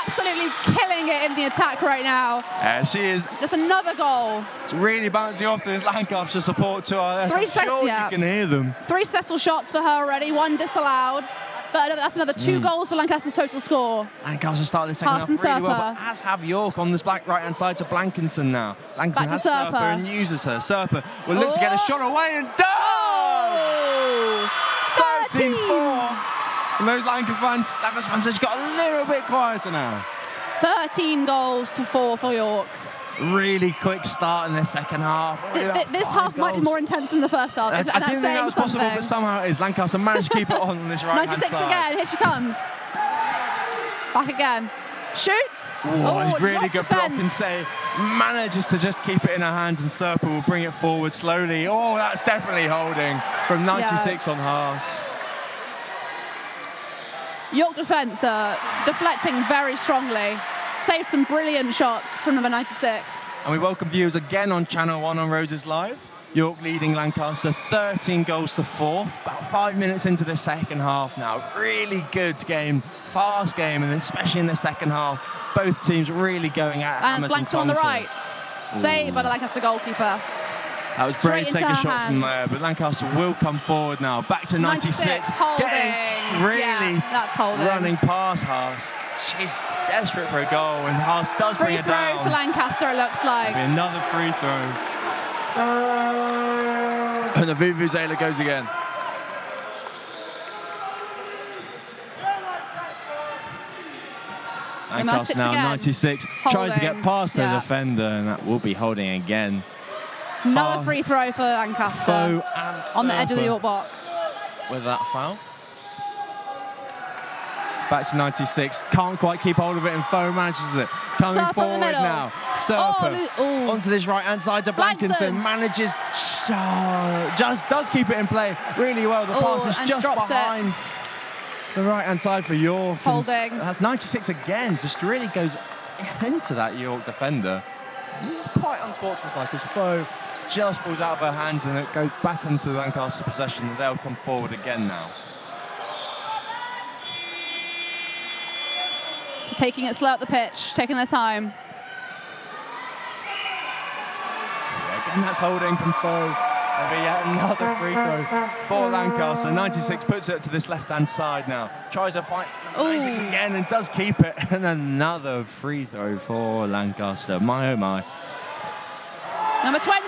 absolutely killing it in the attack right now. Yeah, she is There's another goal. really bouncing off this Lancaster support to our left. 3 I'm sure yeah. you can hear them. 3 successful shots for her already, 1 disallowed. But that's another 2 goals for Lancaster's total score. Lancaster started the second half Pass really and well, Serpa. but as have York on this back right-hand side to Blankinson now. Blankinson Back to has Serpa Serpa. and uses her. Serpa will look to get a Oh. shot away and does! Oh! 13-4. And those Lancaster fans have got a little bit quieter now. 13 goals to 4 for York. Really quick start in the second half. Already about This 5 half might be goals. more intense than the first half. I and didn't that's think that saying was possible, something. but somehow it is. Lancaster managed to keep it on this right-hand 96 side. again, here she comes. Back again. Shoots. Oh, it's really York good block and defence. save. Manages to just keep it in her hands, and Serpa will bring it forward slowly. Oh, that's definitely holding from 96 on Haas. York defence deflecting very strongly. Saved some brilliant shots from number 96. And we welcome viewers again on Channel 1 on Roses Live. York leading Lancaster 13 goals to 4. About 5 minutes into the second half now. Really good game, fast game, and especially in the second half, both teams really going at And hammers and Blanks on the tongs. right. Saved by the Lancaster goalkeeper. That was Straight great to take into a her shot from there, hands. but Lancaster will come forward now. Back to 96. holding. Getting really Yeah, that's holding. running past Haas. She's desperate for a goal, and Haas does bring Free it throw down. for Lancaster, it looks like. Be another free throw. And the Vuvuzela goes again. Lancaster 96 now, again. 96. Tries to get Holding, past the yeah. defender, and that will be holding again. Another free throw for Lancaster. Foe and On the edge of the Serpa York box. with that foul. Back to 96. Can't quite keep hold of it, and Foe manages it. Coming Serpa in the forward middle. now. Serpa Oh. onto this right-hand side to Blankinson. Blankson. Manages, just does keep it in play really well. The pass is and just drops it. behind the right-hand side for York. and Holding. That's 96 again. Just really goes into that York defender. It's quite unsportsmanlike as Foe just falls out of her hands, and it goes back into Lancaster's possession, and they'll come forward again now. So taking it slow up the pitch, taking their time. Again, that's holding from Foe. There'll be yet another free throw for Lancaster. 96 puts it to this left-hand side now. Tries to fight 96 Ooh. again and does keep it. And another free throw for Lancaster. My, oh my. Number 20.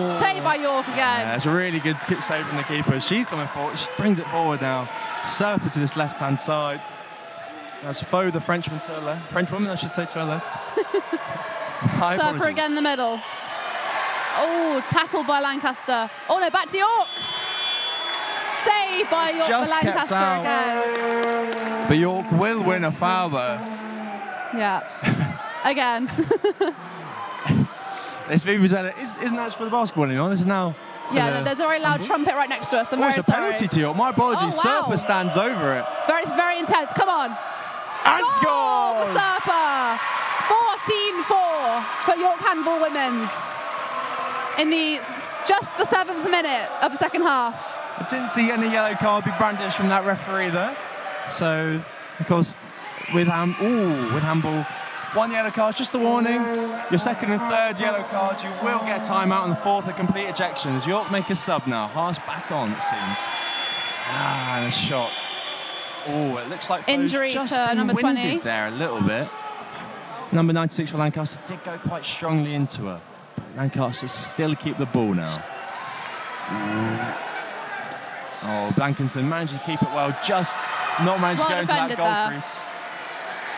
Saved by York again. Yeah, it's a really good save from the keeper. She's coming forward. She brings it forward now. Serpa to this left-hand side. That's Foe, the Frenchman to her left. Frenchwoman, I should say, to her left. My Serpa apologies. again in the middle. Oh, tackled by Lancaster. Oh no, back to York. Saved by York Just for kept Lancaster out. again. But York will win a foul there. Yeah. Again. This Vuvuzela isn't that for the basketball anymore. This is now. For Yeah, the there's a very loud trumpet right next to us. I'm Oh, very it's a sorry. penalty to York. My apologies. Oh, wow. Serpa stands over it. It's very intense. Come on. And Goal scores! for Serpa. 14-4 for York Handball Women's. In just the 7th minute of the second half. I didn't see any yellow card be brandished from that referee there. So, of course, with handball, 1 yellow card, just a warning. Your second and third yellow cards, you will get a timeout, and the fourth a complete ejection. As York make a sub now. Haas back on, it seems. And a shot. Oh, it looks like Foe's Injury just to been number winded 20. there a little bit. Number 96 for Lancaster did go quite strongly into her. Lancaster still keep the ball now. Oh, Blankinson managed to keep it well, just not managed to Well go into that defended goal there. crease.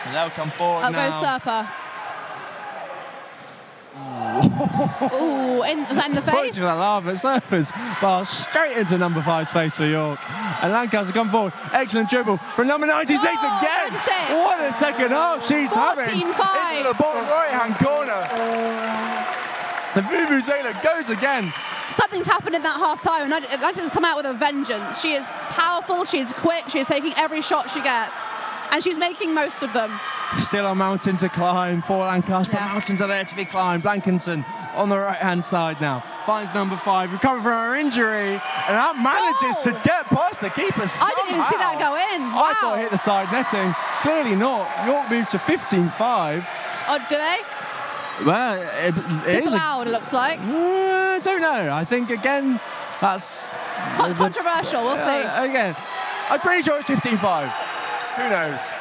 And they'll come forward Up now. goes Serpa. Ooh, was that in the face? To the laugh at Serpers. Pass straight into number 5's face for York. And Lancaster come forward. Excellent dribble from number 96 Oh, again. 96. What a second half she's having. 14-5. Into the bottom right-hand corner. The Vuvuzela goes again. Something's happened in that half time. Atlantic's come out with a vengeance. She is powerful, she is quick, she is taking every shot she gets. And she's making most of them. Still a mountain to climb for Lancaster. Yes. Mountains are there to be climbed. Blankinson on the right-hand side now. Finds number 5, recovering from her injury. And that manages to get past the keeper somehow. I didn't even see that go in. Wow. I thought it hit the side netting. Clearly not. York moved to 15-5. Oh, do they? Well, it is Disallowed, it looks like. I don't know. I think, again, that's... Controversial, we'll see. Again, I'm pretty sure it's 15-5. Who knows?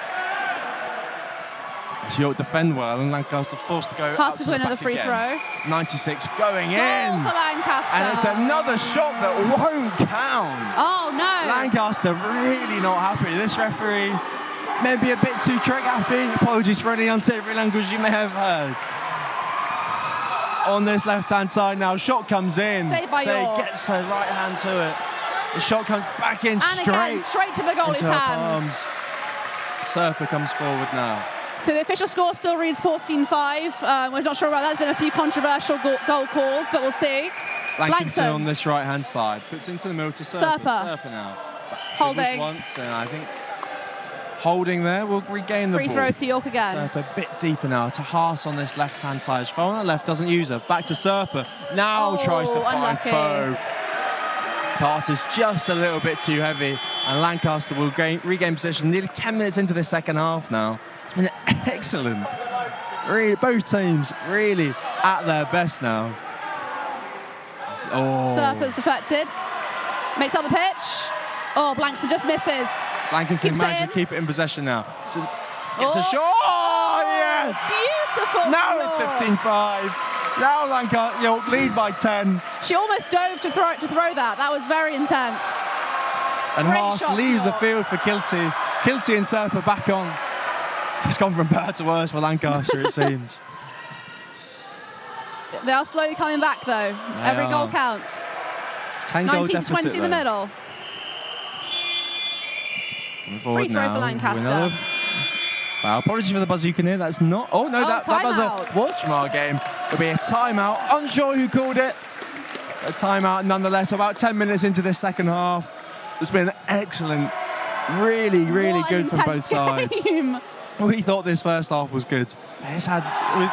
York defend well, and Lancaster forced to go out Pass to to the another back free again. throw. 96 going Goal in. for Lancaster. And it's another shot that won't count. Oh, no. Lancaster really not happy. This referee maybe a bit too trick happy. Apologies for any unsavory language you may have heard. On this left-hand side now, shot comes in. Saved by York. Gets her right hand to it. The shot comes back in And straight. again, straight to the goalie's into her hands. palms. Serpa comes forward now. So the official score still reads 14-5. We're not sure about that. There's been a few controversial goal calls, but we'll see. Blankinson on this right-hand side. Puts into the middle to Serpa. Serpa Now. Holding. Once, and I think holding there will regain the Free ball. throw to York again. Serpa a bit deeper now to Haas on this left-hand side. Foul on the left, doesn't use her. Back to Serpa. Now tries to find unlucky. Foe. Pass is just a little bit too heavy, and Lancaster will regain possession nearly 10 minutes into the second half now. It's been excellent. Really, both teams really at their best now. Oh. Serpa's deflected. Makes up the pitch. Oh, Blankson just misses. Blankinson Keeps manages it to in. keep it in possession now. Gets a Oh. shot. Oh, yes! Beautiful. Now York. it's 15-5. Now Lancaster York lead by 10. She almost dove to throw that. That was very intense. And Great Haas shot, leaves the York. field for Kilty. Kilty and Serpa back on. It's gone from bad to worse for Lancaster, it seems. They are slowly coming back, though. Every are. goal counts. 10-goal 19 to 20 deficit in the there. middle. Coming forward Free throw now for with Lancaster. another foul. Apologies for the buzzer you can hear. That's not... Oh, no, Oh, that buzzer timeout. was from our game. It'll be a timeout. Unsure who called it. A timeout nonetheless. About 10 minutes into this second half. It's been excellent. Really, really What good an from both intense sides. game. We thought this first half was good. It's had with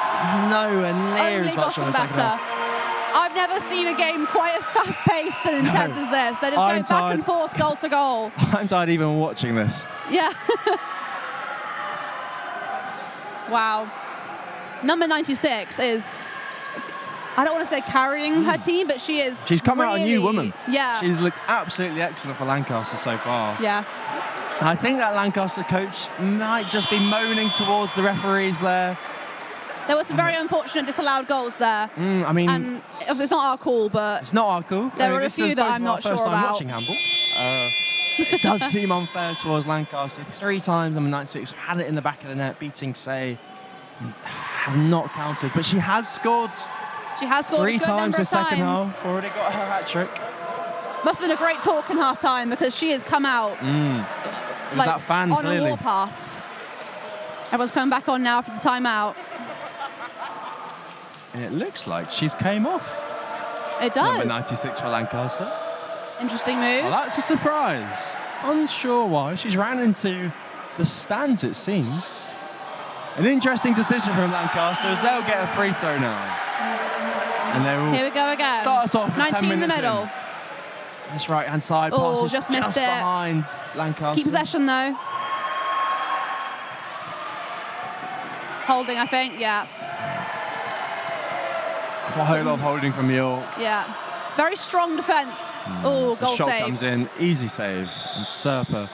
nowhere near Only as much on gotten the second better. half. I've never seen a game quite as fast-paced and intense as this. They're just I'm going back tired. and forth, goal to goal. I'm tired even watching this. Yeah. Wow. Number 96 is, I don't want to say carrying her team, but she is. She's come out a new really- woman. Yeah. She's looked absolutely excellent for Lancaster so far. Yes. I think that Lancaster coach might just be moaning towards the referees there. There were some very unfortunate disallowed goals there. I mean, And obviously it's not our call, but it's not our call. There were a this few is that both I'm of our not first sure time about. watching handball. It does seem unfair towards Lancaster. 3 times number 96 had it in the back of the net, beating Say. Have not counted, but she has scored she has scored 3 a good times number the of second times. half. Already got her hat trick. Must have been a great talk in half time because she has come out It was that fan, on clearly. a warpath. Everyone's coming back on now after the timeout. And it looks like she's came off. It does. Number 96 for Lancaster. Interesting move. Well, that's a surprise. Unsure why. She's ran into the stands, it seems. An interesting decision from Lancaster as they'll get a free throw now. And they will Here we go again. start us off with 19 10 in the minutes middle. in. This right-hand side Oh, pass is just missed it. behind Lancaster. Keep possession though. Holding, I think. Yeah. Quite a lot of holding from York. Yeah. Very strong defence. Oh, The goal shot saved. comes in, easy save, and Serpa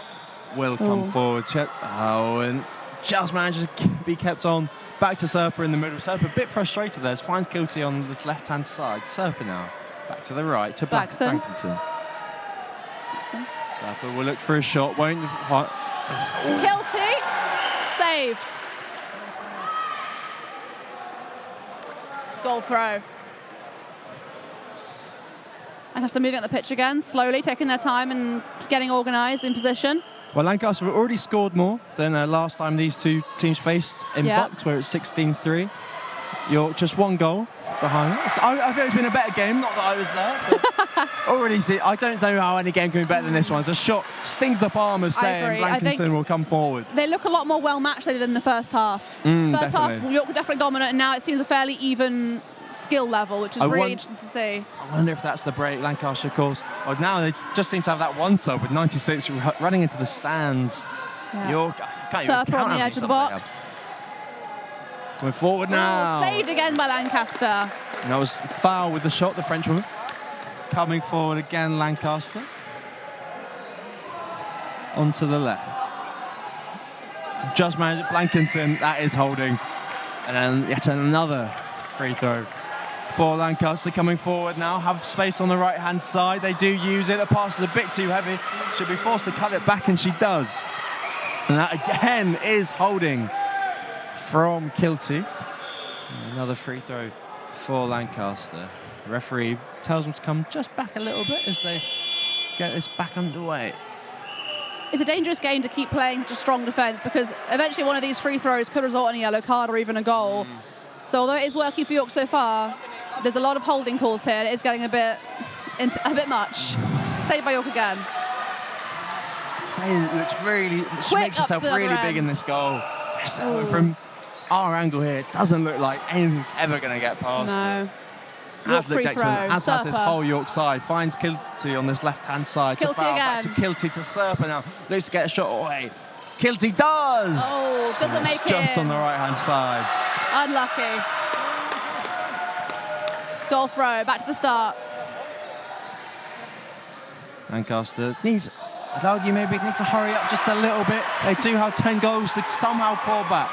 will come Oh. forward. And just manages to be kept on. Back to Serpa in the middle. Serpa a bit frustrated there. Finds Kilty on this left-hand side. Serpa now back to the right to Blackson. Blankinson. Serpa will look for a shot. Won't. Guilty. Saved. Goal throw. Lancaster moving up the pitch again, slowly taking their time and getting organised in position. Well, Lancaster have already scored more than last time these two teams faced in Bucks, where it's 16-3. York just one goal behind. I think it's been a better game, not that I was there. But already see, I don't know how any game can be better than this one. It's a shot, stings the palm of saying Blankinson will come forward. They look a lot more well matched than they did in the first half. First half, York were definitely dominant, and now it seems a fairly even skill level, which is really interesting to see. I wonder if that's the break. Lancaster, of course. Well, now they just seem to have that one sub with 96 running into the stands. Yeah. York, Serper on the edge of the box. Going forward now. Saved again by Lancaster. And that was foul with the shot, the Frenchwoman. Coming forward again, Lancaster. Onto the left. Just managed Blankinson, that is holding. And then yet another free throw for Lancaster. Coming forward now, have space on the right-hand side. They do use it. The pass is a bit too heavy. She'll be forced to cut it back, and she does. And that again is holding from Kilty. Another free throw for Lancaster. The referee tells them to come just back a little bit as they get this back underway. It's a dangerous game to keep playing such a strong defence, because eventually one of these free throws could result in a yellow card or even a goal. So although it is working for York so far, there's a lot of holding calls here. It is getting a bit much. Saved by York again. Say looks really, she Quick makes herself up to the really other big in end. this goal. So from our angle here, it doesn't look like anything's ever going to get past her. No. York Absolute free excellent, throw. as has this Serper. whole York side. Finds Kilty on this left-hand side. Kilty to foul back again. to Kilty to Serper now. Looks to get a shot away. Kilty does! Oh, doesn't make it. Just on the right-hand side. Unlucky. It's goal throw. Back to the start. Lancaster needs, I'd argue maybe it needs to hurry up just a little bit. They do have 10 goals to somehow pour back.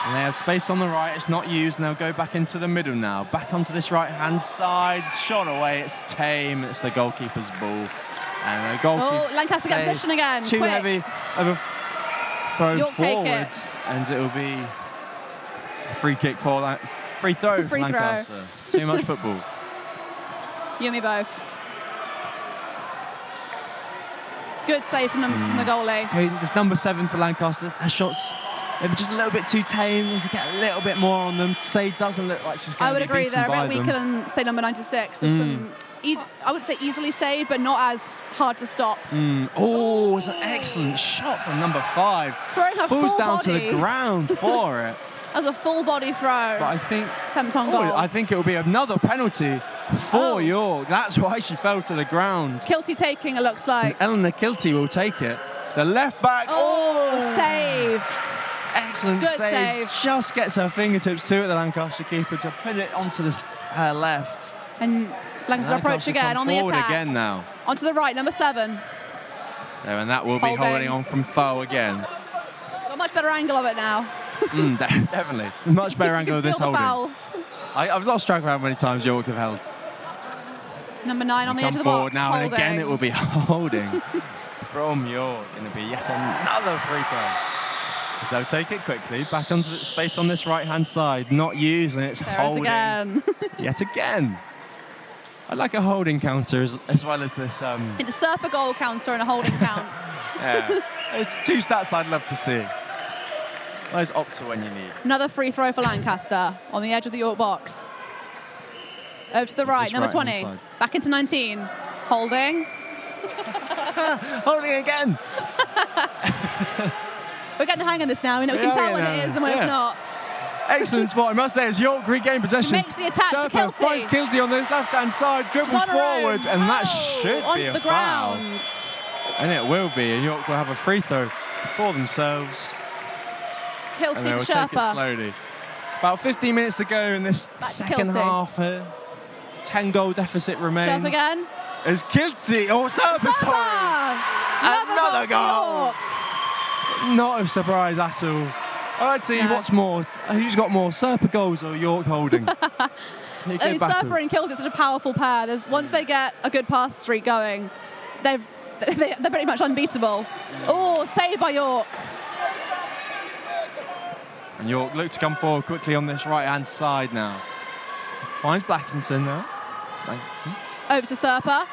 And they have space on the right, it's not used, and they'll go back into the middle now. Back onto this right-hand side, shot away, it's tame, it's the goalkeeper's ball. And the goalkeeper... Oh, Lancaster gets position again, Too quick. heavy of a throw York take it. forwards, and it'll be a free kick for that. Free throw for Free throw. Lancaster. Too much football. You and me both. Good save from the goalie. Okay, this number 7 for Lancaster. Her shots maybe just a little bit too tame. If you get a little bit more on them, Say doesn't look like she's going I to would be agree, beaten they're a by bit them. weaker than, say, number 96. There's some, I would say easily saved, but not as hard to stop. Oh, it's an excellent shot from number 5. Throwing her Falls full down to body. the ground for it. That was a full body throw. But I think, Attempt on goal. I think it will be another penalty for York. That's why she fell to the ground. Kilty taking, it looks like. Eleanor Kilty will take it. The left back. Saved. Excellent Good save. save. Just gets her fingertips to it, the Lancaster keeper, to put it onto this left. And Lancaster approach again come on the forward attack. again now. Onto the right, number 7. There, and that will be holding on from foul again. Got a much better angle of it now. Definitely. Much better angle of this Conceal the holding. fouls. I've lost track of how many times York have held. Number 9 on the edge Come of the forward box. now, holding. and again it will be holding from York. Going to be yet another free throw. So take it quickly, back onto the space on this right-hand side. Not using it, it's There it is holding. again. Yet again. I like a holding counter as well as this. It's a Serper goal counter and a holding count. Yeah, it's 2 stats I'd love to see. Where's Opta when you need? Another free throw for Lancaster on the edge of the York box. Over to the right, This number right-hand 20. side. Back into 19. Holding. Holding again. We're getting the hang of this now. We can tell when it is and when it's not. Excellent spot, I must say, as York regain possession. Makes the attack to Serper Kilty. finds Kilty on this left-hand side, dribbles He's on her own. forward, and that should onto be a the foul. ground. And it will be, and York will have a free throw for themselves. Kilty And they to will take it Sherpa. slowly. About 15 minutes to go in this to second Kilty. half. 10-goal deficit remains. Sherpa again. As Kilty, Serper, sorry. Another goal. Not a surprise at all. I'd see what's more. Who's got more, Serper goals or York holding? I mean, Serper and Kilty are such a powerful pair. Once they get a good pass streak going, they're pretty much unbeatable. Oh, saved by York. And York look to come forward quickly on this right-hand side now. Finds Blackinson now. Blackington. Over to Serpa.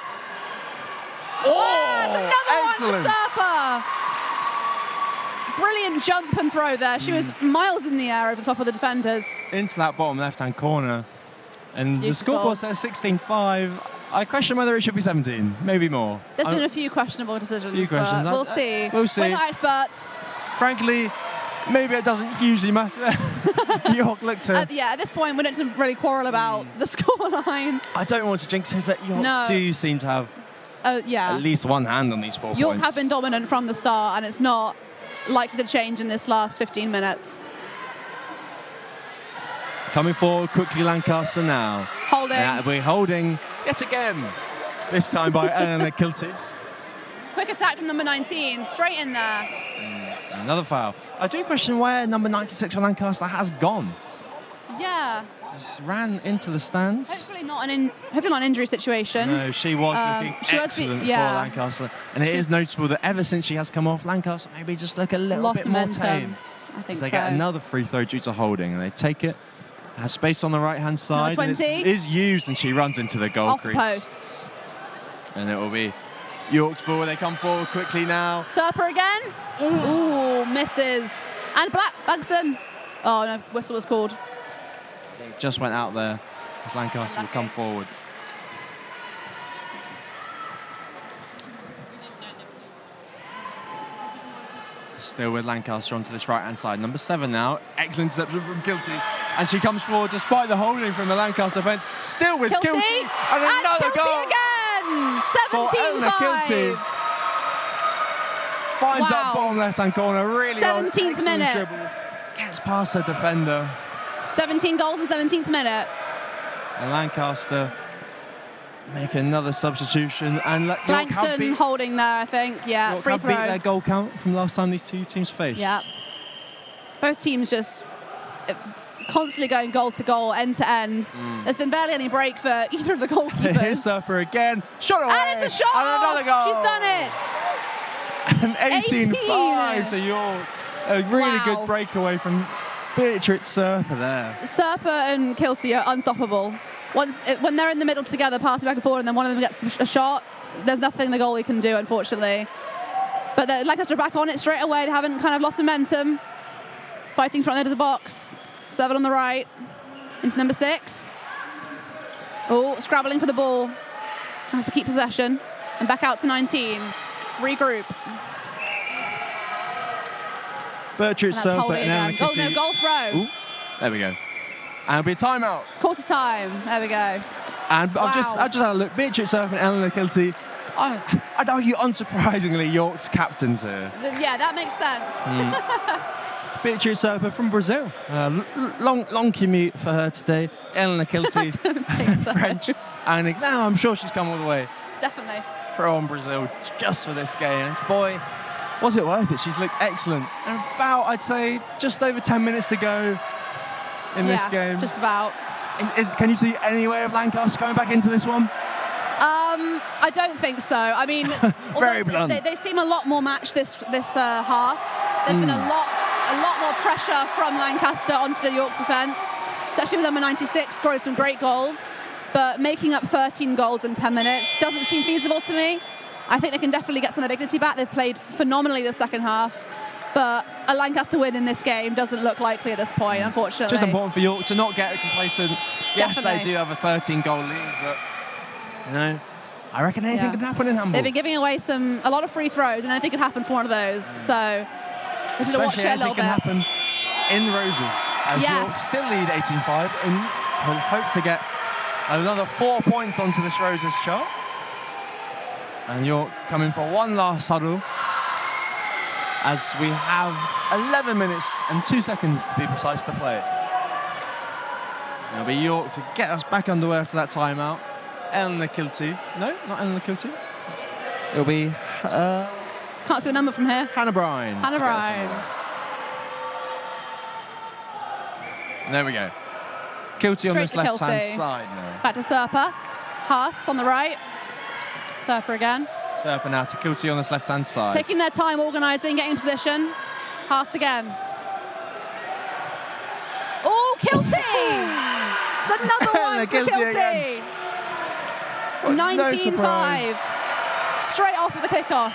Oh, That's another excellent. one for Serpa. Brilliant jump and throw there. She was miles in the air over the top of the defenders. Into that bottom left-hand corner. And Beautiful. the scoreboard says 16-5. I question whether it should be 17, maybe more. There's been a few questionable decisions, few questions. but we'll see. We'll see. We're not experts. Frankly, maybe it doesn't hugely matter. York looked to... At this point, we don't really quarrel about the scoreline. I don't want to jinx it, but York do seem to have at least one hand on these 4 points. York have been dominant from the start, and it's not likely to change in this last 15 minutes. Coming forward quickly, Lancaster now. Holding. We're holding yet again. This time by Eleanor Kilty. Quick attack from number 19, straight in there. Another foul. I do question where number 96 for Lancaster has gone. Yeah. Just ran into the stands. Hopefully not an injury situation. No, she was looking excellent for Lancaster. And it is noticeable that ever since she has come off, Lancaster maybe just look a little bit more tame. I think They get another free throw due to holding, and they take it. Has space on the right-hand side. Number 20. And it is used, and she runs into the goal Off crease. post. And it will be York's ball. They come forward quickly now. Serpa again. Ooh, misses. And Blackson. Oh, no, whistle was called. Just went out there as Lancaster will come forward. Still with Lancaster onto this right-hand side. Number 7 now. Excellent interception from Kilty. And she comes forward despite the holding from the Lancaster defence. Still with Kilty. And another Kilty goal again. for Eleanor Kilty. 17-5. Finds that Wow. bottom left-hand corner. Really 17th excellent minute. dribble. Gets past her defender. 17 goals in 17th minute. And Lancaster make another substitution. And York have Langston beat, holding there, I think. Yeah, York free have throw. beat their goal count from last time these two teams faced. Yeah. Both teams just constantly going goal to goal, end to end. There's been barely any break for either of the goalkeepers. Here's Surfer again. Shot away. And it's a shot. And another goal. She's done it. And 18-5 to York. A really good breakaway from Beatrice Surfer there. Serpa and Kilty are unstoppable. When they're in the middle together, passing back and forward, and then one of them gets a shot, there's nothing the goalie can do, unfortunately. But Lancaster are back on it straight away. They haven't kind of lost momentum. Fighting front end of the box. 7 on the right. Into number 6. Oh, scrabbling for the ball. Has to keep possession. And back out to 19. Regroup. Beatrice Surfer and Eleanor Oh, Kilty. no, goal throw. Ooh, there we go. And it'll be a timeout. Quarter time. There we go. And Wow. I've just had a look. Beatrice Surfer and Eleanor Kilty. I'd argue, unsurprisingly, York's captains here. Yeah, that makes sense. Beatrice Surfer from Brazil. Long commute for her today. Eleanor Kilty, I don't think so. French. And now I'm sure she's come all the way Definitely. from Brazil just for this game. And boy, was it worth it? She's looked excellent. And about, I'd say, just over 10 minutes to go in this game. Just about. Can you see any way of Lancaster coming back into this one? I don't think so. I mean, Very although blunt. they seem a lot more matched this half. There's been a lot more pressure from Lancaster onto the York defence, especially with number 96 scoring some great goals. But making up 13 goals in 10 minutes doesn't seem feasible to me. I think they can definitely get some of their dignity back. They've played phenomenally the second half. But a Lancaster win in this game doesn't look likely at this point, unfortunately. Just important for York to not get complacent. Yes, Definitely. they do have a 13-goal lead, but I reckon anything can happen in Handball. They've been giving away a lot of free throws, and anything could happen for one of those. So we should watch it a little Especially anything can happen in Roses, as York still lead 18-5, and will hope to get another 4 points onto this Roses chart. And York coming for one last huddle, as we have 11 minutes and 2 seconds to be precise to play. It'll be York to get us back underway after that timeout. Eleanor Kilty. No, not Eleanor Kilty. It'll be Can't see the number from here. Hannah Bryan. Hannah to get us Bryan. underway. There we go. Kilty on Straight this to left-hand Kilty. side now. Back to Serpa. Haas on the right. Serpa again. Serpa now to Kilty on this left-hand side. Taking their time organising, getting in position. Haas again. Oh, Kilty! It's another one for Kilty Kilty. again. 19-5. Straight off of the kickoff.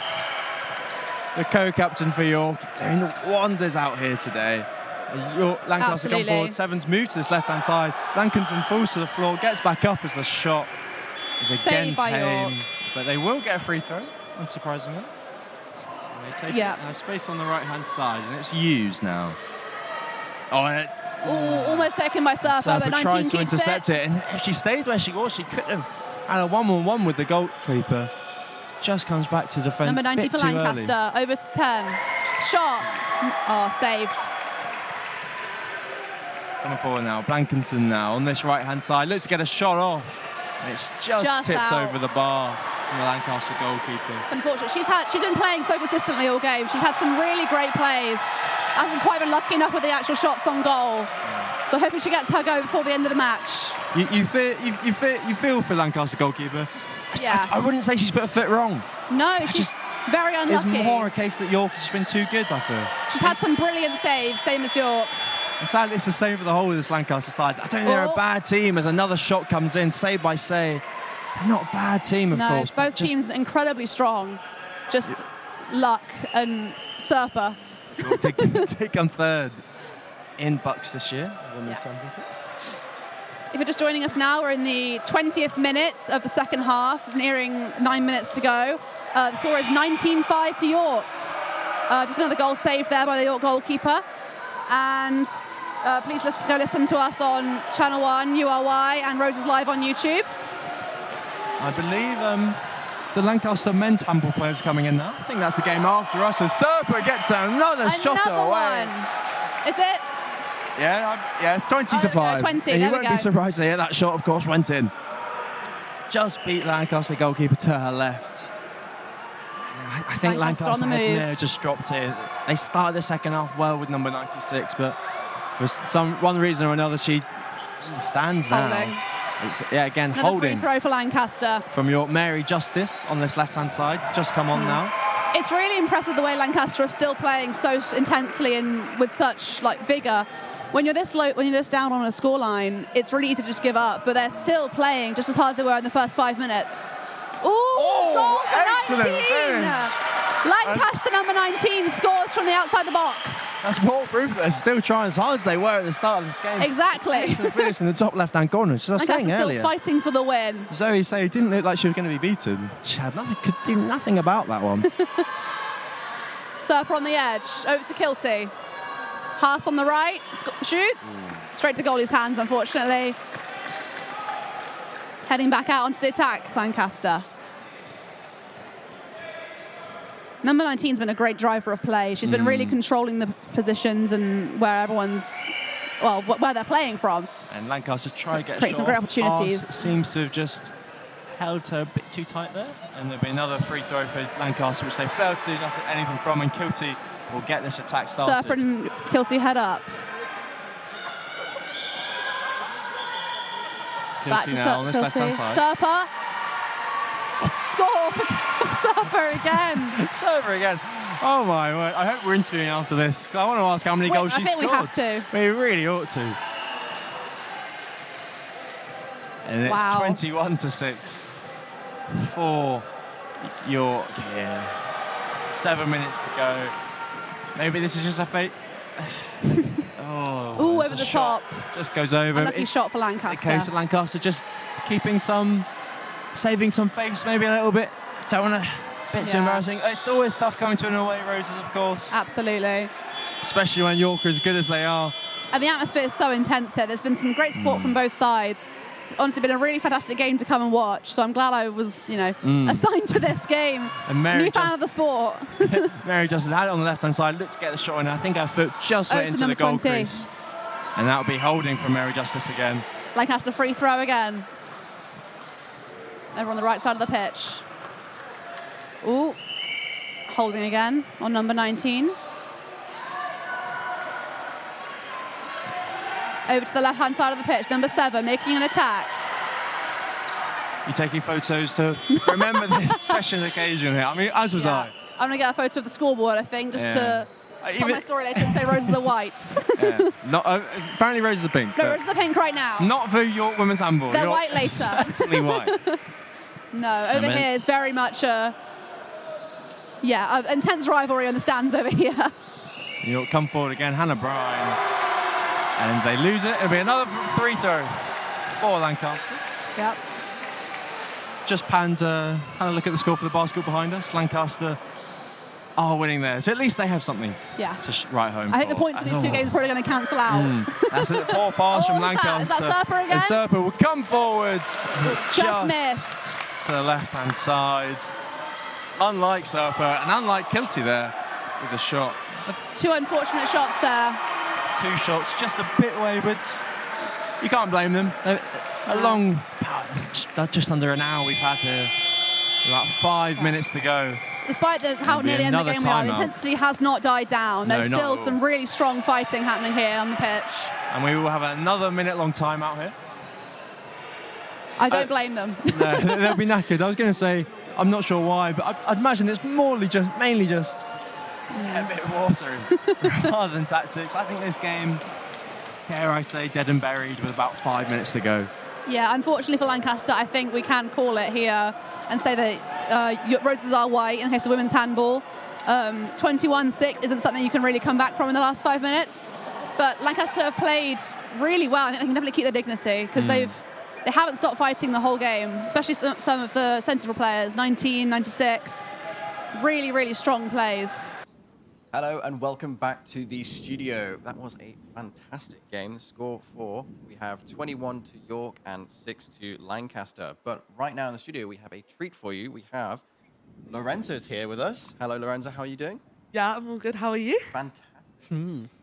The co-captain for York doing wonders out here today. York, Lancaster come forward. Sevens move to this left-hand side. Blankenson falls to the floor, gets back up as the shot is again tame. But they will get a free throw, unsurprisingly. And they take it, space on the right-hand side, and it's used now. Almost taken by Serpa, but 19 tries to keeps intercept it. And if she stayed where she was, she could have had a 1-on-1 with the goalkeeper. Just comes back to defence. Number 90 for Lancaster, over to 10. Shot. Oh, saved. Coming forward now, Blankenson now on this right-hand side. Looks to get a shot off. And it's just tipped out over the bar from the Lancaster goalkeeper. It's unfortunate. She's been playing so consistently all game. She's had some really great plays. Hasn't quite been lucky enough with the actual shots on goal. So hoping she gets her go before the end of the match. You feel for Lancaster goalkeeper. Yes. I wouldn't say she's put a foot wrong. No, she's very unlucky. It's more a case that York has just been too good, I feel. She's had some brilliant saves, same as York. And sadly, it's the same for the whole of this Lancaster side. I don't think they're a bad team as another shot comes in, save by say. They're not a bad team, of course. Both teams incredibly strong. Just luck and Serpa. Take on third in Bucks this year. Yes. If you're just joining us now, we're in the 20th minute of the second half, nearing 9 minutes to go. The score is 19-5 to York. Just another goal saved there by the York goalkeeper. And please go listen to us on Channel 1, URY, and Roses Live on YouTube. I believe the Lancaster men's handball players coming in now. I think that's the game after us as Serpa gets another shot away. One. Is it? Yeah, it's 20-5. 20, and you there we won't go. be surprised to hear that shot, of course, went in. Just beat Lancaster goalkeeper to her left. I think Lancaster heads in there just dropped here. They started the second half well with number 96, but for one reason or another, she stands now. Holding. Again, Another holding. free throw for Lancaster. From York, Mary Justice on this left-hand side, just come on now. It's really impressive the way Lancaster are still playing so intensely and with such vigour. When you're this low, when you're this down on a scoreline, it's really easy to just give up. But they're still playing just as hard as they were in the first 5 minutes. Goal for 19! Lancaster number 19 scores from the outside the box. That's more proof they're still trying as hard as they were at the start of this game. Exactly. Excellent finish in the top left-hand corner. As I was saying earlier, still fighting for the win. Zoe say it didn't look like she was going to be beaten. She had nothing, could do nothing about that one. Serpa on the edge, over to Kilty. Haas on the right, shoots. Straight to the goalie's hands, unfortunately. Heading back out onto the attack, Lancaster. Number 19's been a great driver of play. She's been really controlling the positions and where where they're playing from. And Lancaster try to get a Create some great opportunities. Haas seems to have just held her a bit too tight there. And there'll be another free throw for Lancaster, which they failed to do anything from. And Kilty will get this attack started. Serpa and Kilty head up. Kilty now on this left-hand side. Serpa. Score for Serpa again. Serpa again. Oh my word. I hope we're interviewing after this. I want to ask how many goals she scored. I think we have to. We really ought to. And it's 21-6 for York here. 7 minutes to go. Maybe this is just a fate. Over the top. Just goes over. Unlucky shot for Lancaster. The case of Lancaster just saving some face maybe a little bit. Don't want to, bit too embarrassing. It's always tough coming to an away Roses, of course. Absolutely. Especially when York are as good as they are. And the atmosphere is so intense here. There's been some great support from both sides. It's honestly been a really fantastic game to come and watch. So I'm glad I was, assigned to this game. And Mary New fan of the sport. Mary just had it on the left-hand side, looked to get the shot in. I think her foot just went into the goal crease. And that'll be holding from Mary Justice again. Lancaster free throw again. Over on the right side of the pitch. Holding again on number 19. Over to the left-hand side of the pitch, number 7, making an attack. You're taking photos to remember this special occasion here. I mean, as was I. I'm going to get a photo of the scoreboard, I think, just to put my story later and say roses are white. Apparently roses are pink. No, roses are pink right now. Not for York women's handball. They're white later. Certainly white. No, over here it's very much a intense rivalry on the stands over here. You'll come forward again, Hannah Bryan. And they lose it. It'll be another free throw for Lancaster. Yep. Just pan to have a look at the score for the basketball behind us. Lancaster are winning there. So at least they have something Yes. to write home I think the points of these 2 games are probably going to cancel out. That's a poor pass from Is Lancaster. that Serper again? And Serper will come forwards. Just missed. To the left-hand side. Unlike Serper and unlike Kilty there with the shot. 2 unfortunate shots there. 2 shots, just a bit wayward. You can't blame them. Just under an hour we've had here. About 5 minutes to go. Despite how near the end of the game we are, the intensity has not died down. There's still some really strong fighting happening here on the pitch. And we will have another minute-long timeout here. I don't blame them. No, they'll be knackered. I was going to say, I'm not sure why, but I'd imagine it's mainly just a bit of water rather than tactics. I think this game, dare I say, dead and buried with about 5 minutes to go. Yeah, unfortunately for Lancaster, I think we can call it here and say that roses are white in the case of women's handball. 21-6 isn't something you can really come back from in the last 5 minutes. But Lancaster have played really well. I think they can definitely keep their dignity because they haven't stopped fighting the whole game, especially some of the central players, 19, 96. Really, really strong plays. Hello and welcome back to the studio. That was a fantastic game. Score 4. We have 21 to York and 6 to Lancaster. But right now in the studio, we have a treat for you. We have Lorenzo's here with us. Hello, Lorenzo. How are you doing? Yeah, I'm all good. How are you? Fantastic.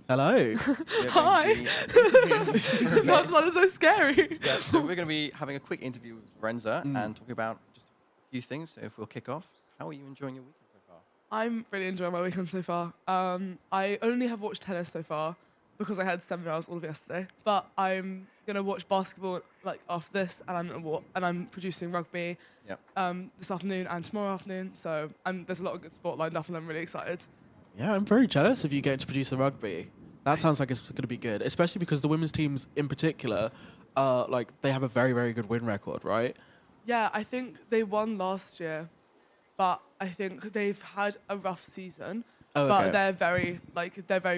Hello. Hi. That is so scary. Yeah, so we're going to be having a quick interview with Lorenzo and talking about just a few things. So if we'll kick off, how are you enjoying your weekend so far? I'm really enjoying my weekend so far. I only have watched tennis so far because I had seminars all of yesterday. But I'm gonna watch basketball like after this, and I'm producing rugby this afternoon and tomorrow afternoon. So there's a lot of good sport lined up, and I'm really excited. Yeah, I'm very jealous of you getting to produce the rugby. That sounds like it's going to be good, especially because the women's teams in particular, they have a very, very good win record, right? Yeah, I think they won last year, but I think they've had a rough season. But they're very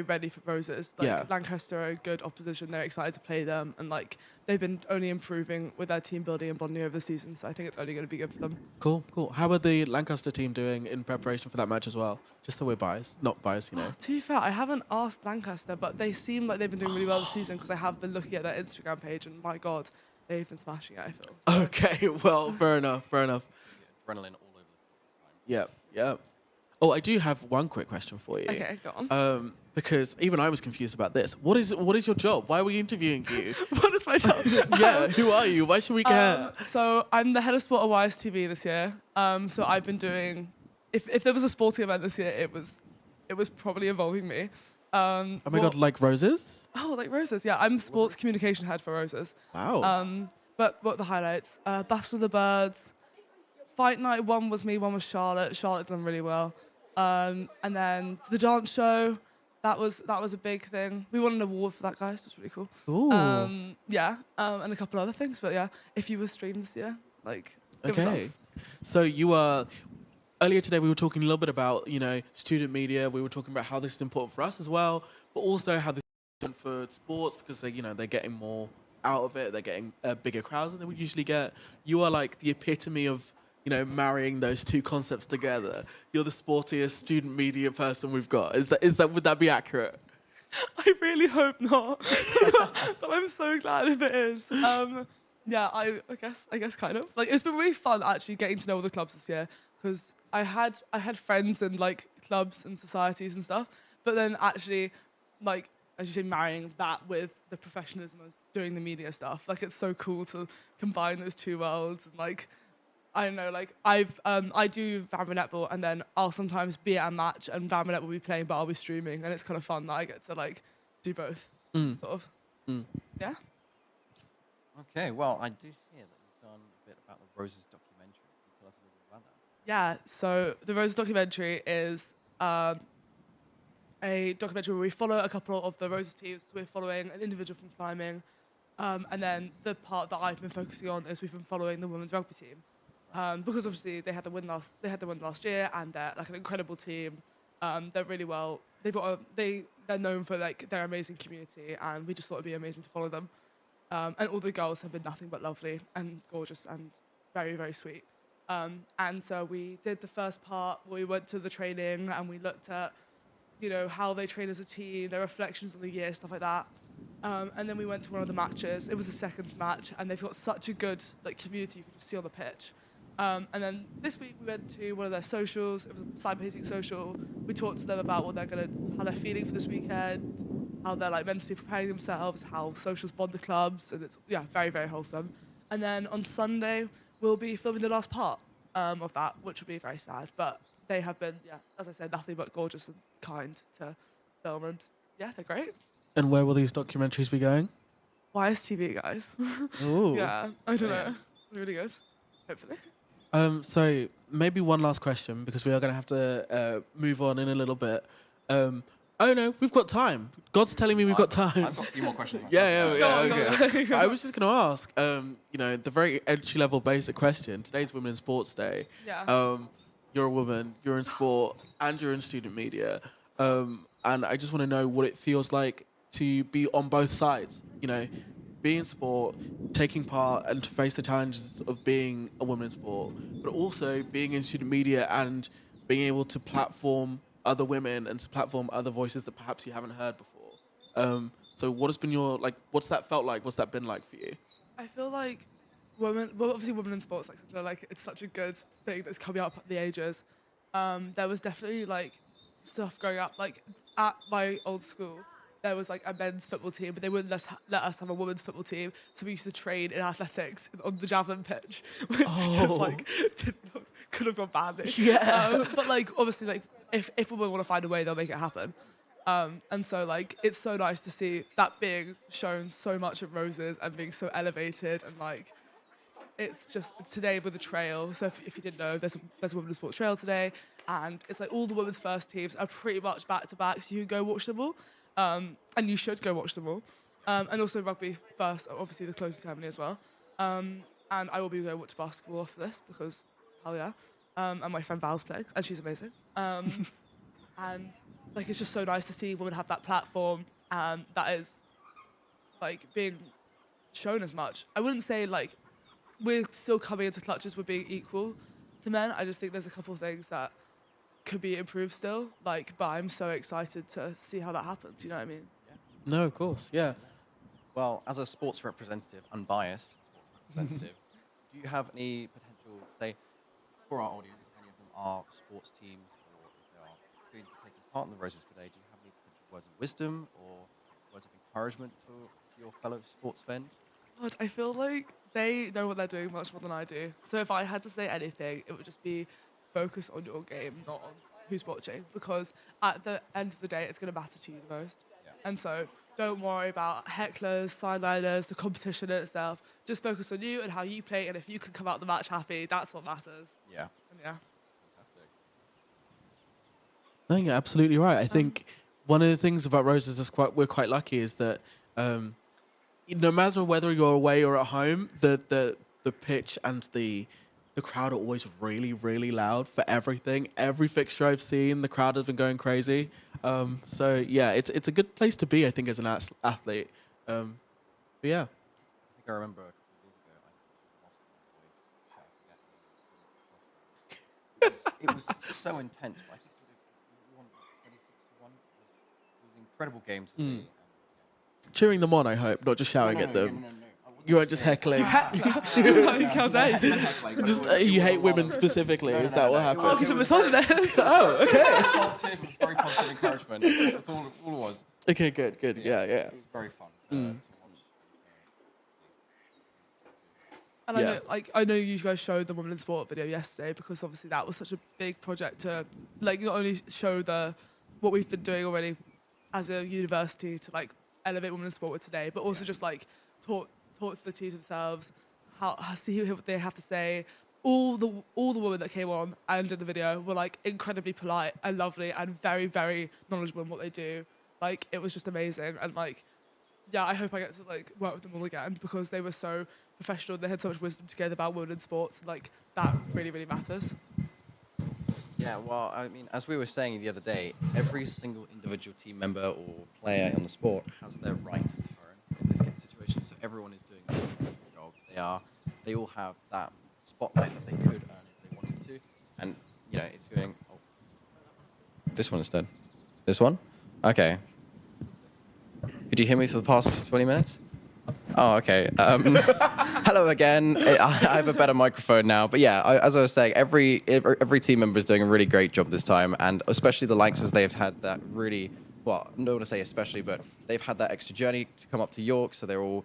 ready for Roses. Lancaster are a good opposition. They're excited to play them, and they've been only improving with their team building and bonding over the season. So I think it's only going to be good for them. Cool. How are the Lancaster team doing in preparation for that match as well? Just so we're not biased, you know. To be fair, I haven't asked Lancaster, but they seem like they've been doing really well this season because I have been looking at their Instagram page, and my God, they've been smashing it. I feel. So. Okay. Well, fair enough. Adrenaline all over the time. Yeah. Oh, I do have one quick question for you. Okay, go on. Because even I was confused about this. What is your job? Why are we interviewing you? What is my job? Yeah, who are you? Why should we care? So I'm the head of sport at YSTV this year. So I've been doing. If there was a sporting event this year, it was probably involving me. Oh my God, like Roses? Oh, like Roses. Yeah, I'm sports communication head for Roses. Wow. But what the highlights? Battle of the Birds. Fight night 1 was me, 1 was Charlotte. Charlotte done really well. And then the dance show, that was a big thing. We won an award for that, guys. It was really cool. Ooh. And a couple other things. But yeah, if you were streamed this year, it was us. So you are. Earlier today, we were talking a little bit about student media. We were talking about how this is important for us as well, but also how this is important for sports because they're getting more out of it. They're getting bigger crowds than they would usually get. You are like the epitome of marrying those two concepts together. You're the sportiest student media person we've got. Would that be accurate? I really hope not. But I'm so glad if it is. I guess kind of. It's been really fun actually getting to know all the clubs this year because I had friends in clubs and societies and stuff, but then actually as you say, marrying that with the professionalism of doing the media stuff. It's so cool to combine those two worlds and I don't know, I do Vanbrugh netball and then I'll sometimes be at a match and Vanbrugh netball will be playing but I'll be streaming and it's kind of fun that I get to do both, sort of. Yeah? Okay, well, I do hear that you've done a bit about the Roses documentary. Can you tell us a little bit about that? Yeah, so the Roses documentary is a documentary where we follow a couple of the Roses teams. We're following an individual from climbing and then the part that I've been focusing on is we've been following the women's rugby team. because obviously they had the win last year, and they're like an incredible team. They're really well. They're known for like their amazing community, and we just thought it'd be amazing to follow them. And all the girls have been nothing but lovely and gorgeous and very, very sweet. And so we did the first part where we went to the training and we looked at, how they train as a team, their reflections on the year, stuff like that. And then we went to one of the matches. It was the second match, and they've got such a good community you can just see on the pitch. And then this week we went to one of their socials. It was a side-pacing social. We talked to them about how they're feeling for this weekend, how they're mentally preparing themselves, how socials bond the clubs, and it's very, very wholesome. And then on Sunday we'll be filming the last part of that, which will be very sad. But they have been, as I said, nothing but gorgeous and kind to film, and they're great. And where will these documentaries be going? YSTV, guys. Ooh. Yeah, I don't know. Really good. Hopefully. So maybe one last question, because we are going to have to move on in a little bit. Oh no, we've got time. God's telling me we've got time. I've got a few more questions. Okay. I was just going to ask, the very entry-level basic question. Today's Women's Sports Day. Yeah. You're a woman, you're in sport, and you're in student media. And I just want to know what it feels like to be on both sides, be in sport, taking part, and to face the challenges of being a woman in sport, but also being in student media and being able to platform other women and to platform other voices that perhaps you haven't heard before. So what has been what's that felt like? What's that been like for you? I feel like obviously women in sports, it's such a good thing that's coming up the ages. There was definitely stuff going up, at my old school. There was a men's football team, but they wouldn't let us have a women's football team. So we used to train in athletics on the javelin pitch, which could have gone badly. Yeah. But obviously, if women want to find a way, they'll make it happen. And so it's so nice to see that being shown so much at Roses and being so elevated, and it's today with the trail. So if you didn't know, there's a women's sports trail today, and it's all the women's first teams are pretty much back to back, so you can go watch them all. And you should go watch them all. And also rugby first, obviously the closing ceremony as well. And I will be going to watch basketball after this, because hell yeah. And my friend Val's playing, and she's amazing. And it's just so nice to see women have that platform, that is being shown as much. I wouldn't say we're still coming into clutches with being equal to men. I just think there's a couple of things that could be improved still, but I'm so excited to see how that happens, you know what I mean? Yeah. No, of course, yeah. Well, as a sports representative, unbiased sports representative, do you have any potential, say, for our audience, if any of them are sports teams, or if they are taking part in the Roses today, do you have any potential words of wisdom or words of encouragement to your fellow sports fans? God, I feel like they know what they're doing much more than I do. So if I had to say anything, it would just be focus on your game, not on who's watching, because at the end of the day, it's going to matter to you the most. Yeah. And so don't worry about hecklers, sideliners, the competition in itself. Just focus on you and how you play, and if you can come out the match happy, that's what matters. Yeah. And yeah. Fantastic. No, you're absolutely right. I think one of the things about Roses is we're quite lucky is that no matter whether you're away or at home, the pitch and the crowd are always really, really loud for everything. Every fixture I've seen, the crowd has been going crazy. So yeah, it's a good place to be, I think, as an athlete. But yeah. I think I remember a couple of years ago, I lost my voice shouting at it was so intense, but I think we won 26-1. It was an incredible game to see. Cheering them on, I hope, not just shouting at them. No. You weren't just heckling. Just you hate women specifically. Is that what happened? Oh, he's a misogynist. Oh, okay. Positive, it was very positive encouragement. That's all it was. Okay, good. Yeah. It was very fun to watch. And I know you guys showed the Women in Sport video yesterday, because obviously that was such a big project to not only show what we've been doing already as a university to elevate women in sport with today, but also just talk to the teams themselves, see what they have to say. All the women that came on and did the video were incredibly polite and lovely and very, very knowledgeable in what they do. It was just amazing, and yeah, I hope I get to like work with them all again because they were so professional. They had so much wisdom together about women in sports. And, like that really, really matters. Yeah, well, I mean, as we were saying the other day, every single individual team member or player in the sport has their right to the throne in this kid's situation. So everyone is doing a really good job. They all have that spotlight that they could earn if they wanted to. And, you know, it's going, oh, this one instead. This one? Okay. Could you hear me for the past 20 minutes? Oh, okay. Hello again. I have a better microphone now. But yeah, as I was saying, every team member is doing a really great job this time. And especially the Lancers, they've had that really, well, I don't want to say especially, but they've had that extra journey to come up to York. So they're all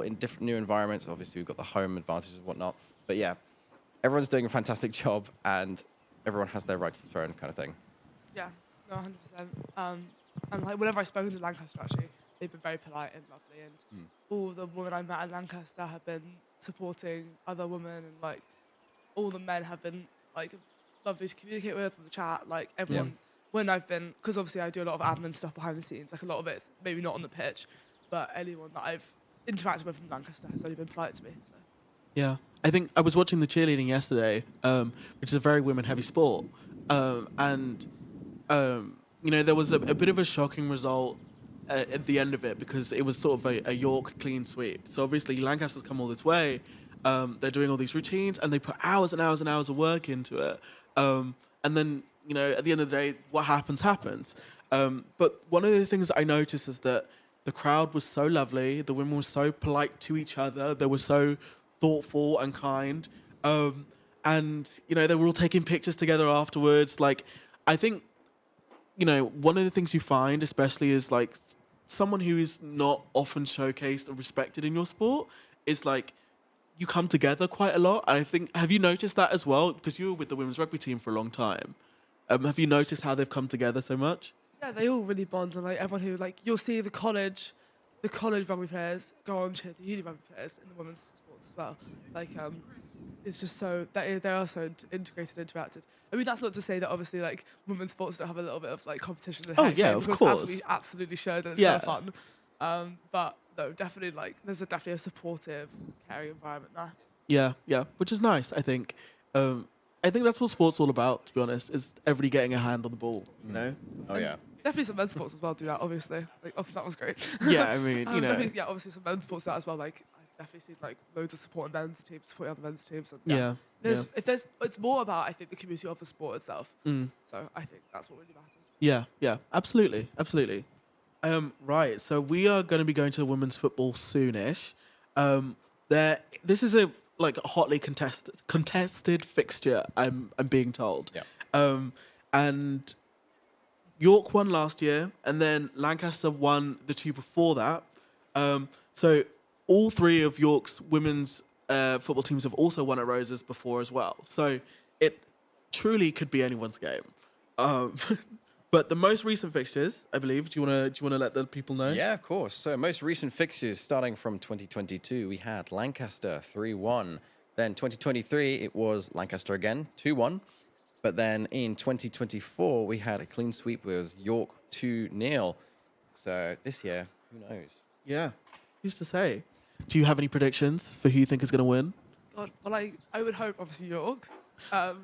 in different new environments. Obviously, we've got the home advantages and whatnot. But yeah, everyone's doing a fantastic job and everyone has their right to the throne kind of thing. Yeah, no, 100%. And like whenever I've spoken to Lancaster, actually, they've been very polite and lovely, and all the women I met at Lancaster have been supporting other women, and like all the men have been like lovely to communicate with, on the chat. Like everyone, when I've been, because obviously I do a lot of admin stuff behind the scenes. Like a lot of it's maybe not on the pitch, but anyone that I've interacted with from Lancaster has only been polite to me. So. Yeah, I think I was watching the cheerleading yesterday, which is a very women-heavy sport, and you know, there was a bit of a shocking result at the end of it because it was sort of a York clean sweep. So obviously Lancaster's come all this way. They're doing all these routines and they put hours and hours and hours of work into it. And then, you know, at the end of the day, what happens. But one of the things that I noticed is that the crowd was so lovely. The women were so polite to each other. They were so thoughtful and kind. And, you know, they were all taking pictures together afterwards. Like, I think, you know, one of the things you find especially is like someone who is not often showcased or respected in your sport is like you come together quite a lot. And I think, have you noticed that as well? Because you were with the women's rugby team for a long time. Have you noticed how they've come together so much? Yeah, they all really bond, and like everyone who like you'll see the college rugby players go on to the uni rugby players in the women's sports as well. Like it's just so they are so integrated, interacted. I mean, that's not to say that obviously like women's sports don't have a little bit of like competition. And Of because course. As we absolutely should, and it's kind of fun. But no, definitely like there's definitely a supportive, caring environment there. Yeah, which is nice. I think that's what sports all about. To be honest, is everybody getting a hand on the ball. You know. Oh yeah. Definitely some men's sports as well do that, obviously. Like, that was great. Yeah, I mean, you know. Yeah, obviously some men's sports do that as well. Like, I've definitely seen like loads of support in men's teams, supporting other men's teams. And, it's more about, I think, the community of the sport itself. So I think that's what really matters. Yeah, absolutely. Right, so we are going to be going to women's football soonish. This is a like hotly contested fixture. I'm being told. Yeah. And York won last year, and then Lancaster won the two before that. So all three of York's women's football teams have also won at Roses before as well. So it truly could be anyone's game. But the most recent fixtures, I believe, do you want to let the people know? Yeah, of course. So most recent fixtures starting from 2022, we had Lancaster 3-1. Then 2023, it was Lancaster again, 2-1. But then in 2024, we had a clean sweep. It was York 2-0. So this year, who knows? Yeah. Who's to say? Do you have any predictions for who you think is going to win? God, well, I would hope, obviously, York.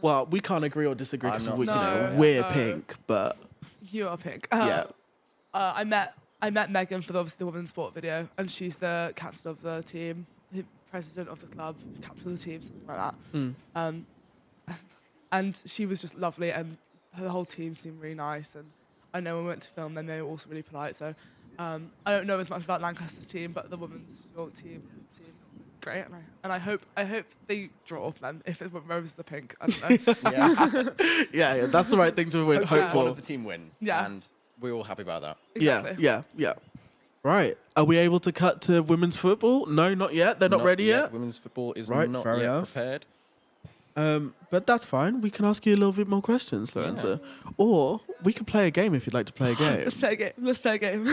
Well, we can't agree or disagree because No, we're pink, but... You are pink. Yeah. I met Megan for obviously the women's sport video, and she's the captain of the team, the president of the club, captain of the team, something like that. And she was just lovely, and the whole team seemed really nice. And I know when we went to film, then they were also really polite. So I don't know as much about Lancaster's team, but the women's York team seemed great. And I hope they draw then if Roses are pink. I don't know. Yeah, that's the right thing to win. Hope One for. of the team wins. Yeah. And we're all happy about that. Exactly. Yeah. Right. Are we able to cut to women's football? No, not yet. They're not ready yet. Women's football is Right, not fair yet enough. prepared. But that's fine. We can ask you a little bit more questions, Lorenzo. Or we can play a game if you'd like to play a game. Let's play a game.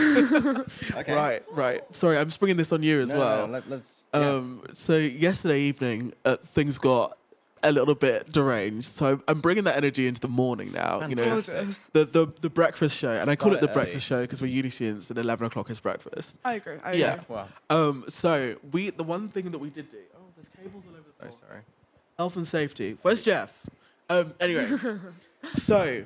Okay. Right. Sorry, I'm springing this on you as well. Let's. So yesterday evening, things got a little bit deranged. So I'm bringing that energy into the morning now. You know, Gorgeous. the breakfast show, and I call it the Start breakfast early. show because we're uni students, and 11 o'clock is breakfast. I agree. Yeah. Wow. So the one thing that we did do. Oh, there's cables all over the So floor. sorry. Health and safety. Where's Jeff? Anyway, so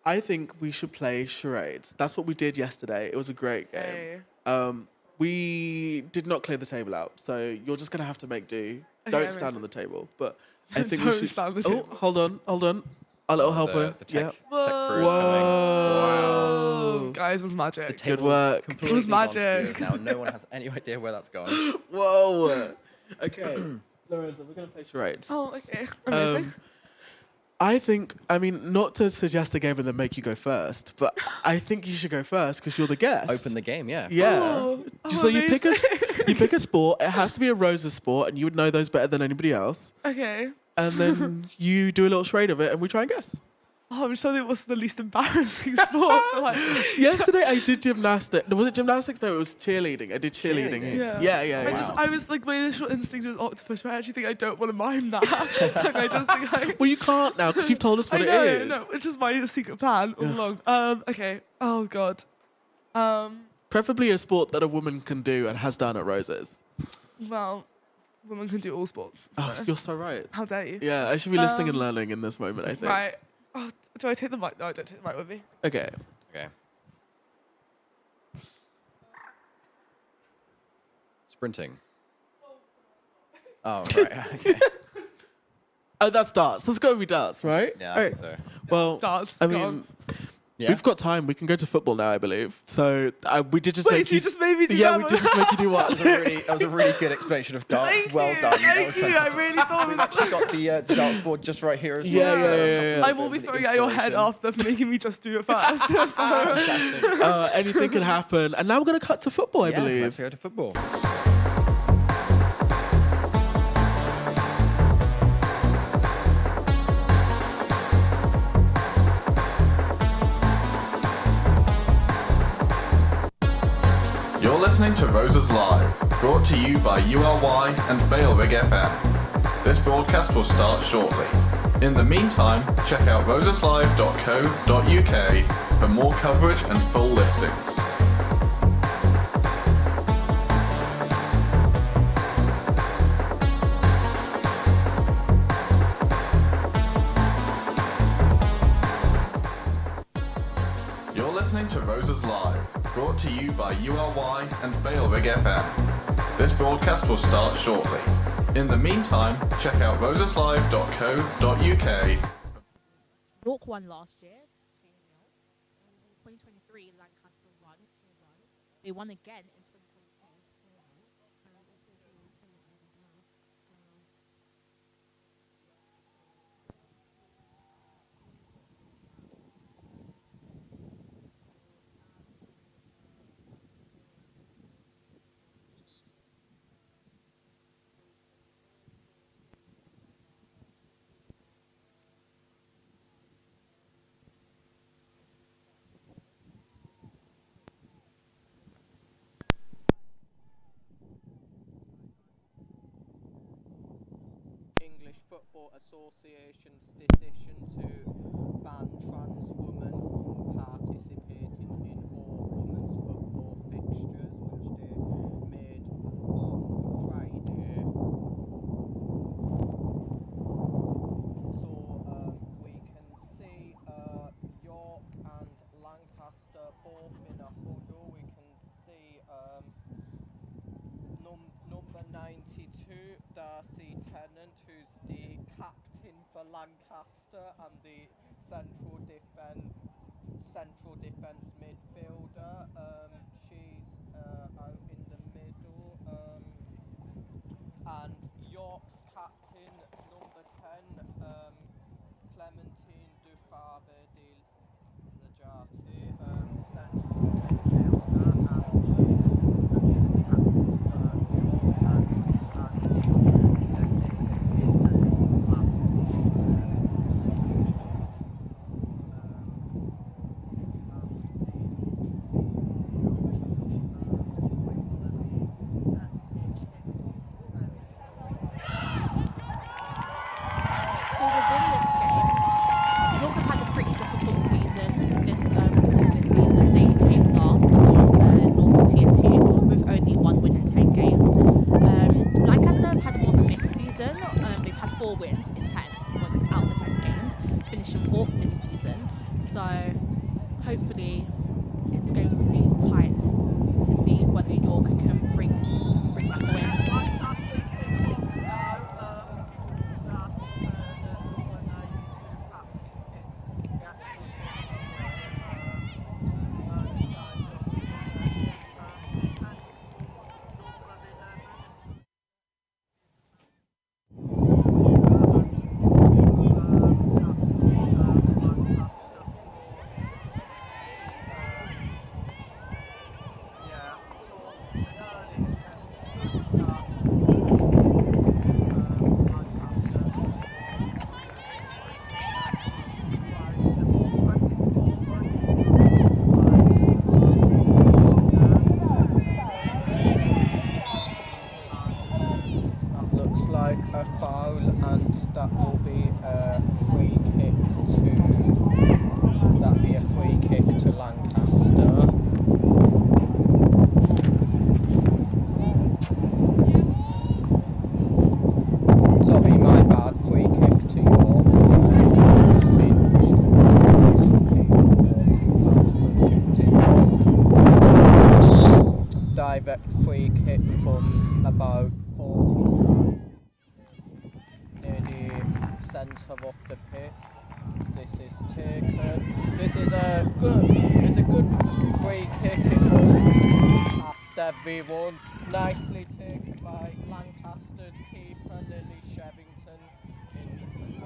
I think we should play charades. That's what we did yesterday. It was a great game. Hey. We did not clear the table out, so you're just gonna have to make do. Don't stand amazing. on the table, but I think we Don't should. stand on the Oh, table. hold on. Our little helper. The tech, Yeah. tech crew is coming. Whoa. Guys, it was magic. The table's work. completely It was gone for magic. years Now no one has any idea where that's gone. Whoa. Okay, Lorenzo, we're gonna play charades. Oh, okay. Amazing. I think, not to suggest a game and then make you go first, but I think you should go first because you're the guest. Open the game, yeah. Yeah. Oh, So you pick a amazing. you pick a sport. It has to be a Rosa sport, and you would know those better than anybody else. Okay. And then you do a little charade of it, and we try and guess. Oh, I'm trying to think what's the least embarrassing sport. to, like, Yesterday I did gymnastics. No, was it gymnastics? No, it was cheerleading. I did cheerleading. Yeah. Yeah. I was like, my initial instinct was octopus, but I actually think I don't want to mime that. Like, I just think I. Well, you can't now because you've told us what I know, it is. no, it's just my secret plan all Yeah. along. Okay. Oh God. Preferably a sport that a woman can do and has done at Roses. Well, women can do all sports. Oh, so you're so right. how dare you? Yeah, I should be listening and learning in this moment, I think. Right. Oh, do I take the mic? No, I don't take the mic with me. Okay. Okay. Sprinting. Oh, right. Okay. Oh, that's darts. Let's go with darts, right? Yeah, I Alright. think so. Well, Darts, I go mean, on. Yeah. we've got time. We can go to football now, I believe. So we did just Wait, make so you just made me do yeah, that we one? did just make you do That what? was a really good explanation of darts. Thank well you, done. That Thank was you. I fantastic. really thought it We've was. actually got the darts board just right here as well. Yeah, so yeah. I will be throwing at your head after making me just do it first. So- Fantastic. Anything can happen. And now we're going to cut to football, I Yeah, believe. let's hear to football. You're listening to Roses Live, brought to you by URY and Bailwig FM. This broadcast will start shortly. In the meantime, check out roseslive.co.uk for more coverage and full listings. You're listening to Roses Live, brought to you by URY and Bailwig FM. This broadcast will start shortly. In the meantime, check out roseslive.co.uk. York won last year, 2-0. 2023, Lancaster won 2-1. They won again in 2022. English Football Association's decision to ban trans women from participating in all women's football fixtures, which they made on Friday. So we can see York and Lancaster both in a huddle. We can see number 92, Darcy Tennant, who's the captain for Lancaster and the central defence midfielder. She's out in the middle. And York's captain, number 10, Clementine Dufave de Lajati, central midfielder, and she's the captain for York and has last season. Division 4th this season. So hopefully it's going to be tight to see whether York can bring back a win. A foul, and that will be a free kick to Lancaster. Sorry, my bad. Free kick to York. It's been obstructed. Direct free kick from about 40 near the centre of the pitch. This is taken. It's a good free kick. It goes past everyone. Nicely taken by Lancaster's keeper Lily Shevington in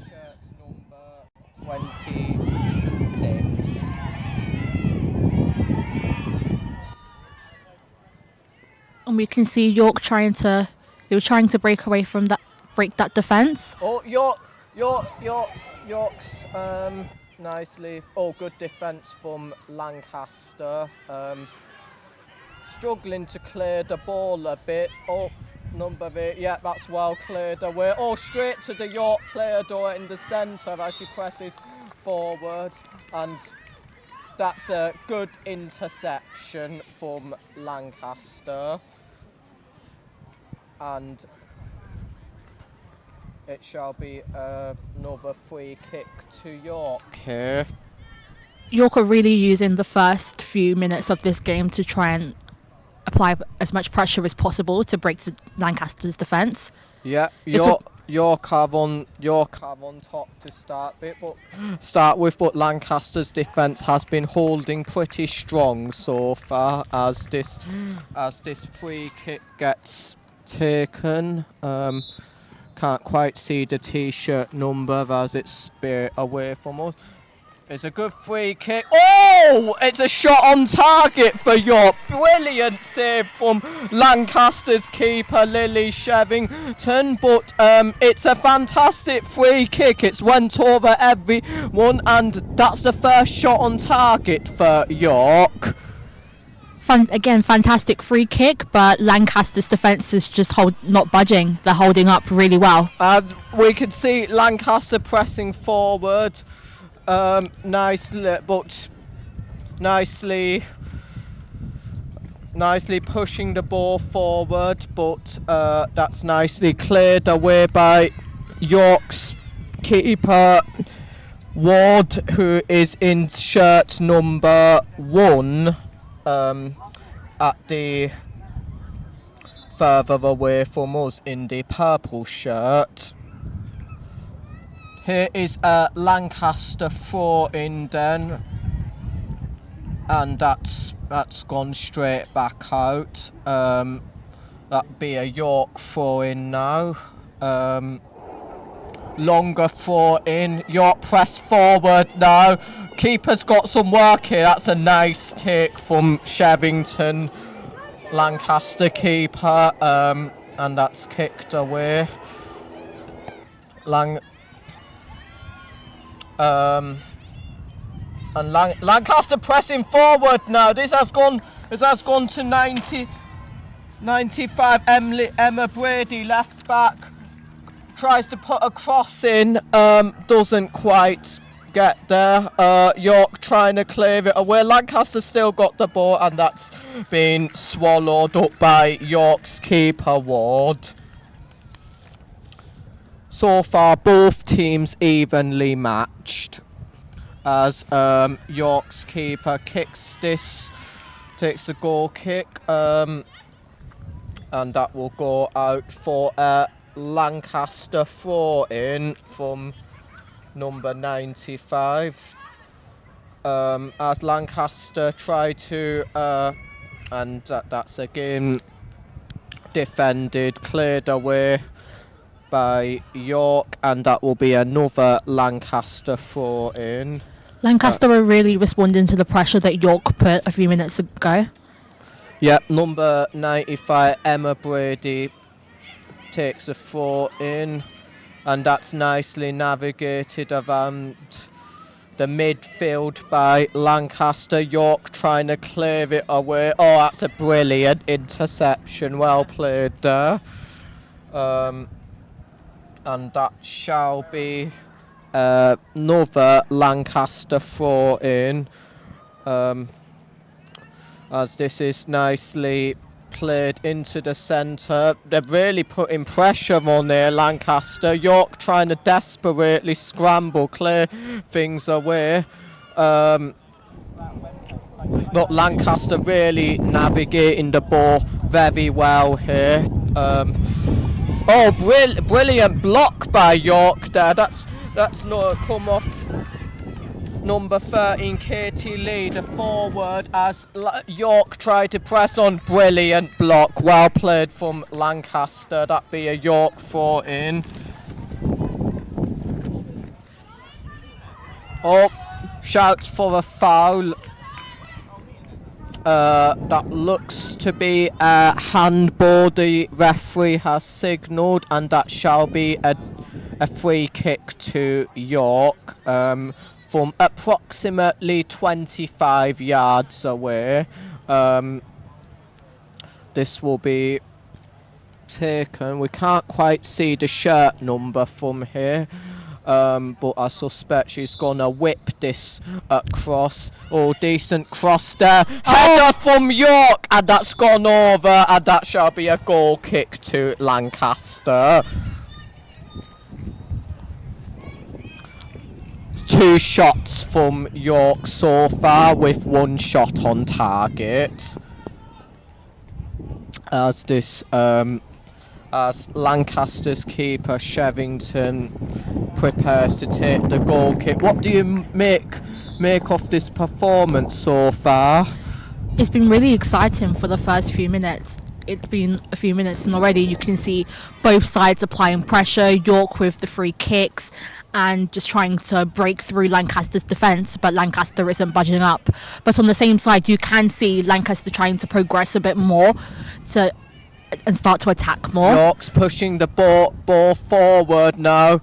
shirt number 26. And we can see York they were trying to break that defence. Oh, York's nicely. Oh, good defence from Lancaster. Struggling to clear the ball a bit. Oh, number 8. Yeah, that's well cleared away. Oh, straight to the York player door in the centre as she presses forward, and that's a good interception from Lancaster. And it shall be another free kick to York here. York are really using the first few minutes of this game to try and apply as much pressure as possible to break Lancaster's defence. Yeah, York have on top to start with, but Lancaster's defence has been holding pretty strong so far as this free kick gets taken. Can't quite see the t-shirt number as it's a bit away from us. It's a good free kick. Oh! It's a shot on target for York. Brilliant save from Lancaster's keeper, Lily Shevington. But it's a fantastic free kick. It's went over everyone, and that's the first shot on target for York. Fantastic free kick, but Lancaster's defence is just not budging. They're holding up really well. And we can see Lancaster pressing forward. Nicely pushing the ball forward, but that's nicely cleared away by York's keeper Ward, who is in shirt number 1 at the further away from us in the purple shirt. Here is a Lancaster throw-in then, and that's gone straight back out. That'd be a York throw-in now. Longer throw-in. York press forward now. Keeper's got some work here. That's a nice take from Shevington, Lancaster keeper, and that's kicked away. Lancaster pressing forward now. This has gone to 95. Emma Brady, left back, tries to put a cross in, doesn't quite get there. York trying to clear it away. Lancaster still got the ball, and that's been swallowed up by York's keeper Ward. so far both teams evenly matched. As York's keeper takes the goal kick, and that will go out for a Lancaster throw-in from number 95. As Lancaster try to, and that's again defended, cleared away by York, and that will be another Lancaster throw-in. Lancaster were really responding to the pressure that York put a few minutes ago. Yep, number 95, Emma Brady, takes a throw in, and that's nicely navigated around the midfield by Lancaster. York trying to clear it away. Oh, that's a brilliant interception. Well played there. And that shall be another Lancaster throw in, as this is nicely played into the centre. They're really putting pressure on there, Lancaster. York trying to desperately scramble, clear things away. But Lancaster really navigating the ball very well here. Brilliant block by York there. That's not come off number 13, Katie Lee, the forward, as York tried to press on. Brilliant block, well played from Lancaster. That be a York throw in. Oh, shouts for a foul. That looks to be a handball the referee has signalled, and that shall be a free kick to York from approximately 25 yards away. This will be taken. We can't quite see the shirt number from here. But I suspect she's gonna whip this across. Oh, decent cross there. Header from York, and that's gone over, and that shall be a goal kick to Lancaster. 2 shots from York so far, with 1 shot on target. As this as Lancaster's keeper Shevington prepares to take the goal kick. What do you make of this performance so far? It's been really exciting for the first few minutes. It's been a few minutes, and already you can see both sides applying pressure. York with the free kicks and just trying to break through Lancaster's defence, but Lancaster isn't budging up. But on the same side, you can see Lancaster trying to progress a bit more and start to attack more. York's pushing the ball forward now,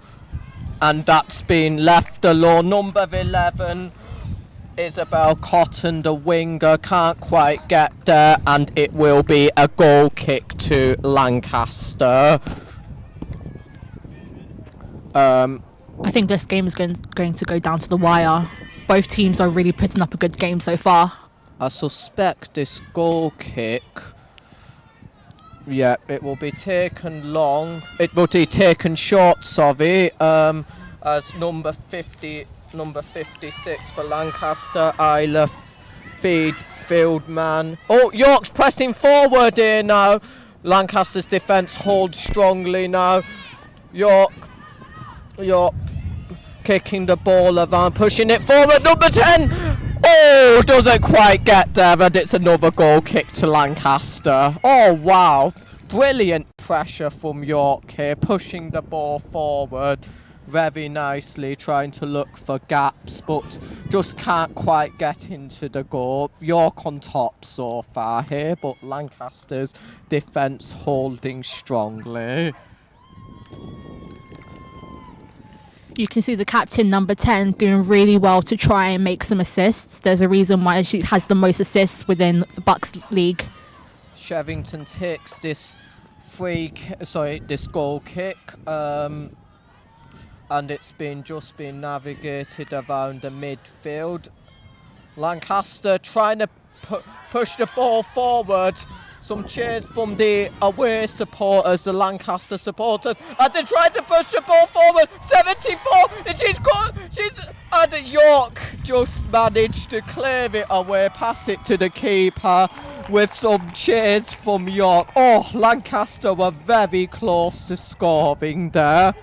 and that's been left alone. Number 11, Isabel Cotton, the winger, can't quite get there, and it will be a goal kick to Lancaster. I think this game is going to go down to the wire. Both teams are really putting up a good game so far. I suspect this goal kick, yeah, it will be taken long. It will be taken short, sorry, as number 56 for Lancaster, Isla Fieldman. Oh, York's pressing forward here now. Lancaster's defence holds strongly now. York kicking the ball around, pushing it forward. Number 10. Oh, doesn't quite get there, and it's another goal kick to Lancaster. Oh, wow. Brilliant pressure from York here, pushing the ball forward very nicely, trying to look for gaps, but just can't quite get into the goal. York on top so far here, but Lancaster's defence holding strongly. You can see the captain, number 10, doing really well to try and make some assists. There's a reason why she has the most assists within the Bucks League. Shevington takes this this goal kick, and it's just been navigated around the midfield. Lancaster trying to push the ball forward. some cheers from the away supporters, the Lancaster supporters, and they tried to push the ball forward. 74, and and York just managed to clear it away, pass it to the keeper with some cheers from York. Oh, Lancaster were very close to scoring there.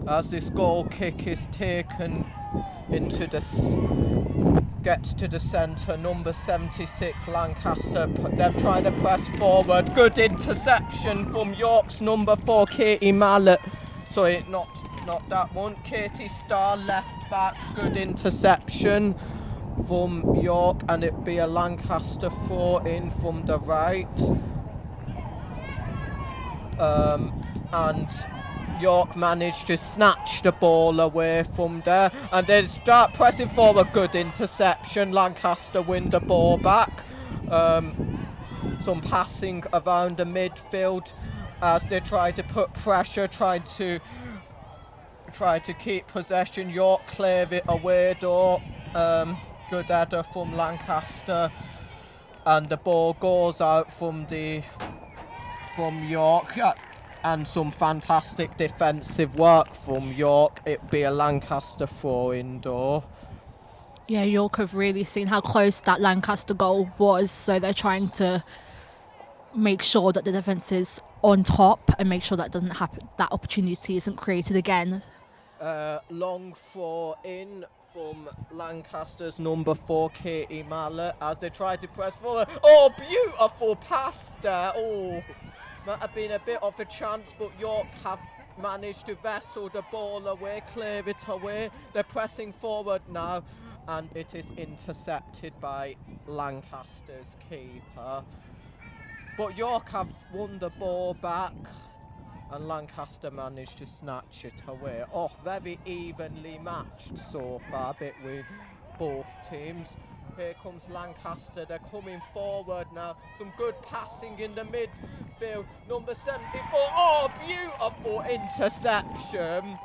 As this goal kick is taken into gets to the centre, number 76 Lancaster, they're trying to press forward. Good interception from York's number 4 Katie Mallet. Sorry, not that one. Katie Starr, left back. Good interception from York, and it'd be a Lancaster throw in from the right. And York managed to snatch the ball away from there, and they start pressing for a good interception. Lancaster win the ball back. Some passing around the midfield as they try to put pressure, try to keep possession. York clear it away though. Good header from Lancaster, and the ball goes out from York. And some fantastic defensive work from York. It'd be a Lancaster throw-in door. Yeah, York have really seen how close that Lancaster goal was, so they're trying to make sure that the defence is on top and make sure that doesn't happen, that opportunity isn't created again. Long throw-in from Lancaster's number 4, Katie Mallet, as they try to press forward. Oh, beautiful pass there. Oh. Might have been a bit of a chance, but York have managed to wrestle the ball away, clear it away. They're pressing forward now, and it is intercepted by Lancaster's keeper. But York have won the ball back, and Lancaster managed to snatch it away. Oh, very evenly matched so far between both teams. Here comes Lancaster, they're coming forward now. Some good passing in the midfield. Number 74, oh, beautiful interception.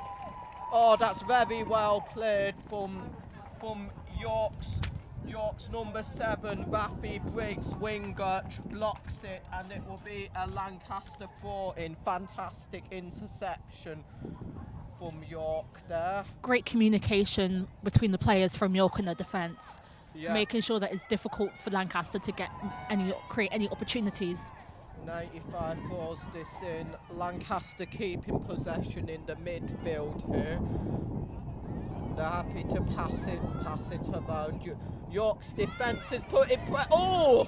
Oh, that's very well played from York's number 7, Rafi Briggs, winger, blocks it, and it will be a Lancaster throw-in. Fantastic interception from York there. Great communication between the players from York and the defence. Yeah. Making sure that it's difficult for Lancaster to create any opportunities. 95 throws this in. Lancaster keeping possession in the midfield here. They're happy to pass it around. York's defence is putting oh!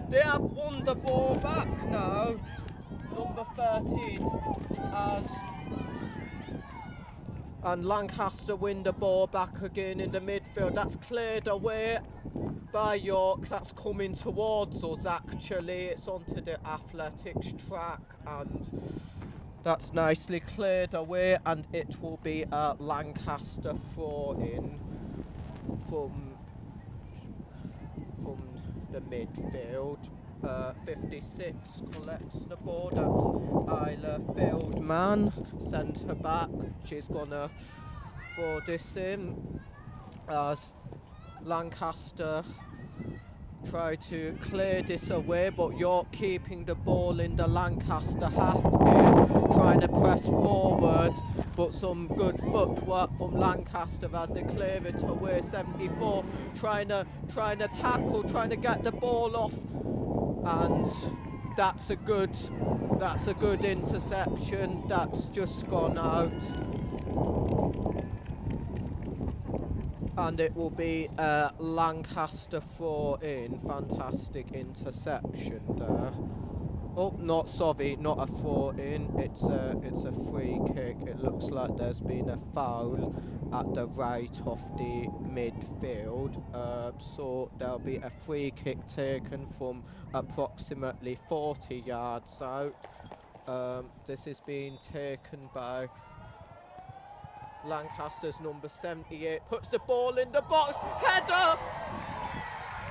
They have won the ball back now. Number 13 and Lancaster win the ball back again in the midfield. That's cleared away by York. That's coming towards us actually. It's onto the athletics track, and that's nicely cleared away, and it will be a Lancaster throw-in from the midfield. 56 collects the ball. That's Isla Fieldman, centre back. She's gonna throw this in as Lancaster try to clear this away, but York keeping the ball in the Lancaster half here, trying to press forward, but some good footwork from Lancaster as they clear it away. 74 trying to tackle, trying to get the ball off, and that's a good interception. That's just gone out, and it will be a Lancaster throw-in. Fantastic interception there. Oh, not a throw-in. It's a free kick. It looks like there's been a foul at the right of the midfield. So there'll be a free kick taken from approximately 40 yards out. This is being taken by Lancaster's number 78, puts the ball in the box, header!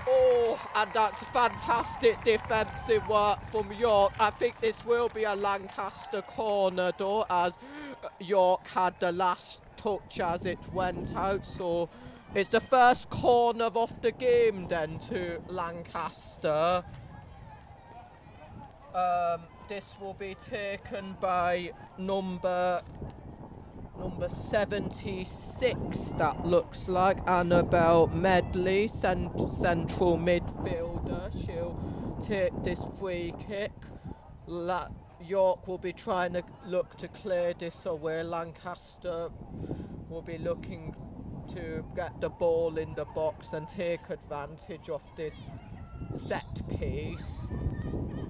Oh, and that's fantastic defensive work from York. I think this will be a Lancaster corner though, as York had the last touch as it went out, so it's the first corner of the game then to Lancaster. This will be taken by number 76, that looks like, Annabelle Medley, central midfielder. She'll take this free kick. York will be trying to look to clear this away. Lancaster will be looking to get the ball in the box and take advantage of this set piece.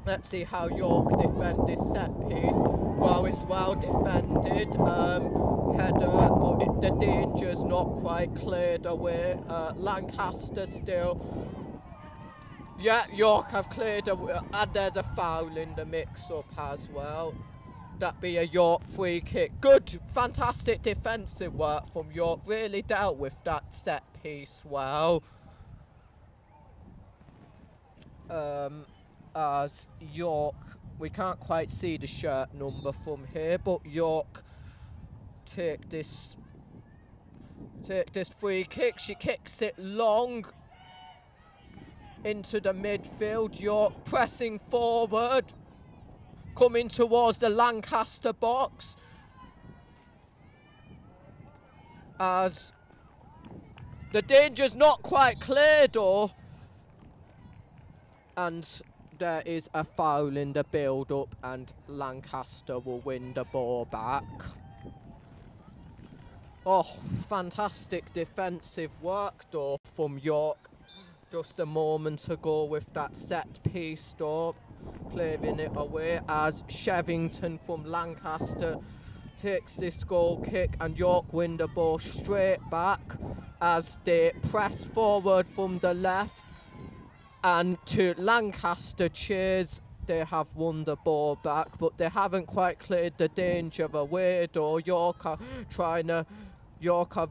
Let's see how York defend this set piece. Well, it's well defended. Header, but the danger's not quite cleared away. Lancaster still. Yeah, York have cleared away, and there's a foul in the mix-up as well. That be a York free kick. Good, fantastic defensive work from York. Really dealt with that set piece well. As York, we can't quite see the shirt number from here, but York take this free kick. She kicks it long into the midfield. York pressing forward, coming towards the Lancaster box as the danger's not quite cleared, and there is a foul in the build-up, and Lancaster will win the ball back. Oh, fantastic defensive work though from York just a moment ago with that set piece though, clearing it away as Shevington from Lancaster takes this goal kick, and York win the ball straight back as they press forward from the left, and to Lancaster cheers. They have won the ball back, but they haven't quite cleared the danger away though. York are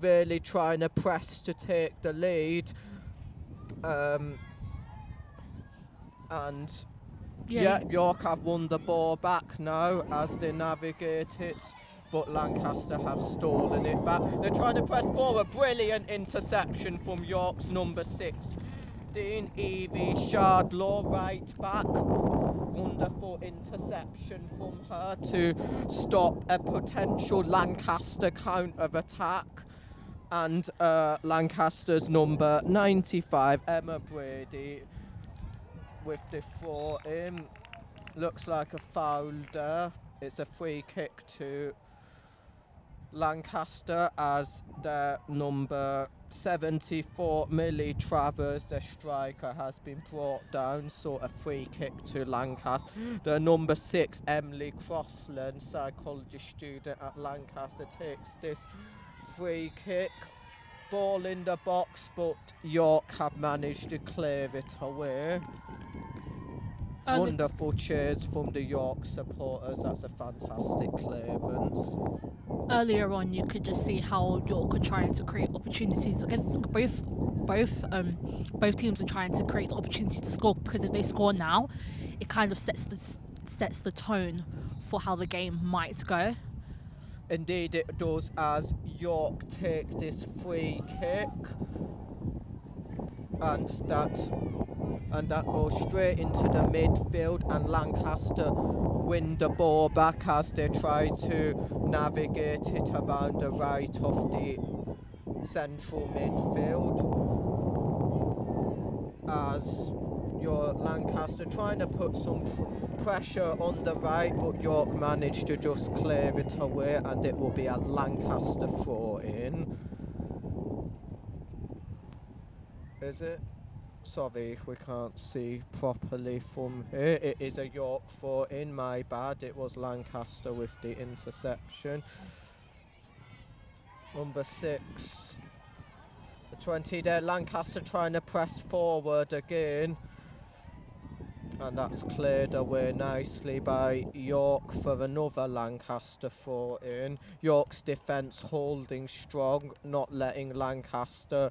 really trying to press to take the lead. And York have won the ball back now as they navigate it, but Lancaster have stolen it back. They're trying to press forward. Brilliant interception from York's number 6, Dean Evie Shardlaw, right back. Wonderful interception from her to stop a potential Lancaster counter-attack. And Lancaster's number 95, Emma Brady, with the throw in. Looks like a foul there. It's a free kick to Lancaster as the number 74, Millie Travers, the striker, has been brought down, so a free kick to Lancaster. The number 6, Emily Crossland, psychology student at Lancaster, takes this free kick. Ball in the box, but York have managed to clear it away. Wonderful cheers from the York supporters. That's a fantastic clearance. Earlier on, you could just see how York are trying to create opportunities. I think both teams are trying to create the opportunity to score, because if they score now, it kind of sets the tone for how the game might go. Indeed it does, as York take this free kick, and that goes straight into the midfield, and Lancaster win the ball back as they try to navigate it around the right of the central midfield, as your Lancaster trying to put some pressure on the right, but York managed to just clear it away, and it will be a Lancaster throw in. Is it? Sorry, we can't see properly from here. It is a York throw in, my bad. It was Lancaster with the interception. Number 6, the 20 there, Lancaster trying to press forward again. And that's cleared away nicely by York for another Lancaster throw in. York's defence holding strong, not letting Lancaster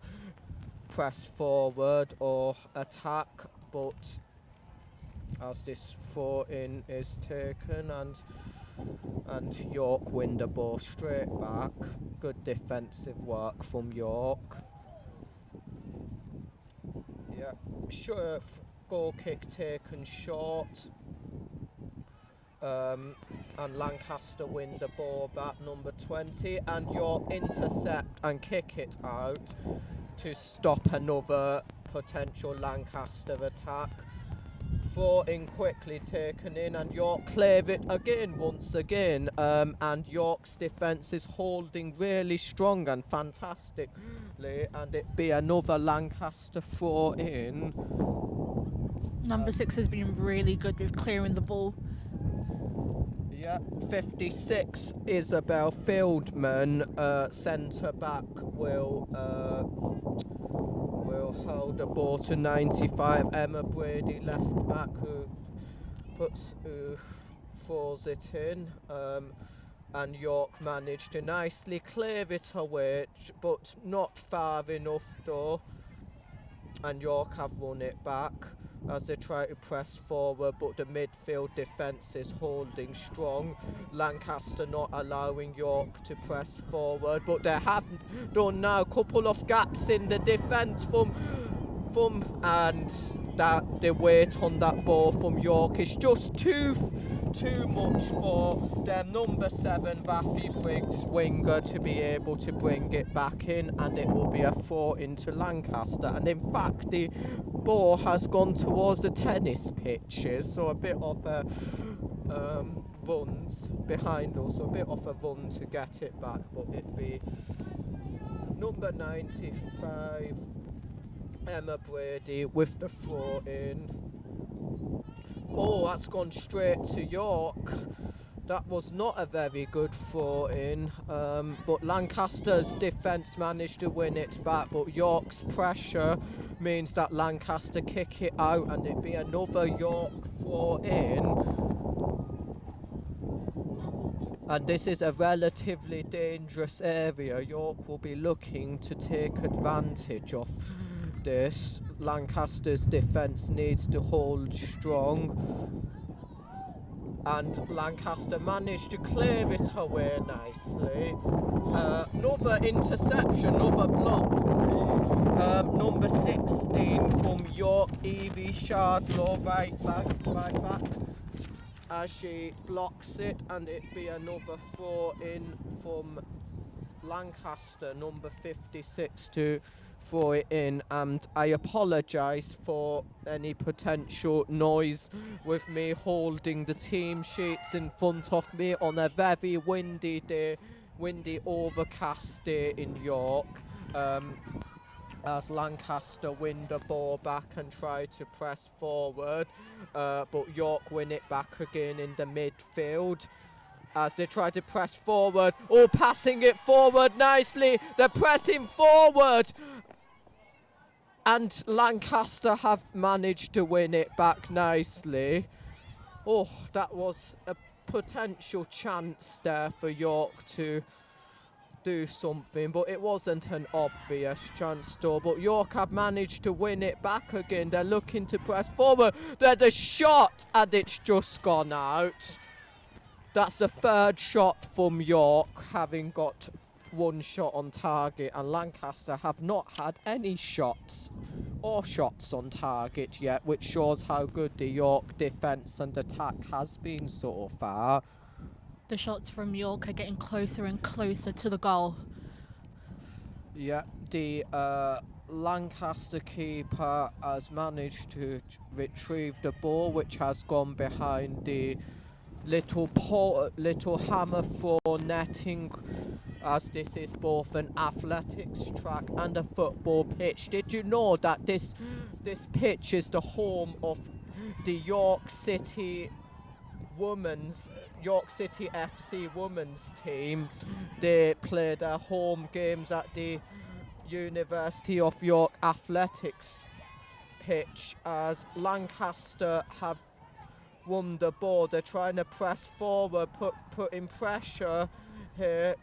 press forward or attack, but as this throw in is taken, and And York win the ball straight back. Good defensive work from York. Yeah, sure, goal kick taken short. And Lancaster win the ball back, number 20, and York intercept and kick it out to stop another potential Lancaster attack. Throw in quickly taken in, and York clear it again once again, and York's defence is holding really strong and fantastically, and it be another Lancaster throw in. Number 6 has been really good with clearing the ball. Yeah, 56 Isabel Fieldman, centre back, will hold the ball to 95. Emma Brady, left back, who throws it in, and York managed to nicely clear it away, but not far enough though. And York have won it back as they try to press forward, but the midfield defence is holding strong. Lancaster not allowing York to press forward, but they have done now. Couple of gaps in the defence from and that the weight on that ball from York is just too much for their number 7 Baffy Briggs winger to be able to bring it back in, and it will be a throw into Lancaster. And in fact, the ball has gone towards the tennis pitches, so a bit of a run behind us, so a bit of a run to get it back, but it'd be number 95 Emma Brady with the throw in. Oh, that's gone straight to York. That was not a very good throw in, but Lancaster's defence managed to win it back, but York's pressure means that Lancaster kick it out, and it'd be another York throw in. And this is a relatively dangerous area. York will be looking to take advantage of this. Lancaster's defence needs to hold strong, and Lancaster managed to clear it away nicely. Another interception, another block. Number 16 from York, Evie Shardlaw, right back, as she blocks it, and it be another throw in from Lancaster, number 56, to throw it in. And I apologise for any potential noise with me holding the team sheets in front of me on a very windy day, overcast day in York, as Lancaster win the ball back and try to press forward, but York win it back again in the midfield as they try to press forward. Oh, passing it forward nicely. They're pressing forward, and Lancaster have managed to win it back nicely. Oh, that was a potential chance there for York to do something, but it wasn't an obvious chance though. But York have managed to win it back again. They're looking to press forward. There's a shot, and it's just gone out. That's the third shot from York, having got one shot on target, and Lancaster have not had any shots on target yet, which shows how good the York defence and attack has been so far. The shots from York are getting closer and closer to the goal. Yeah, the Lancaster keeper has managed to retrieve the ball, which has gone behind the little hammer for netting, as this is both an athletics track and a football pitch. Did you know that this pitch is the home of the York City FC women's team? They play their home games at the University of York athletics pitch, as Lancaster have won the ball. They're trying to press forward, putting pressure here.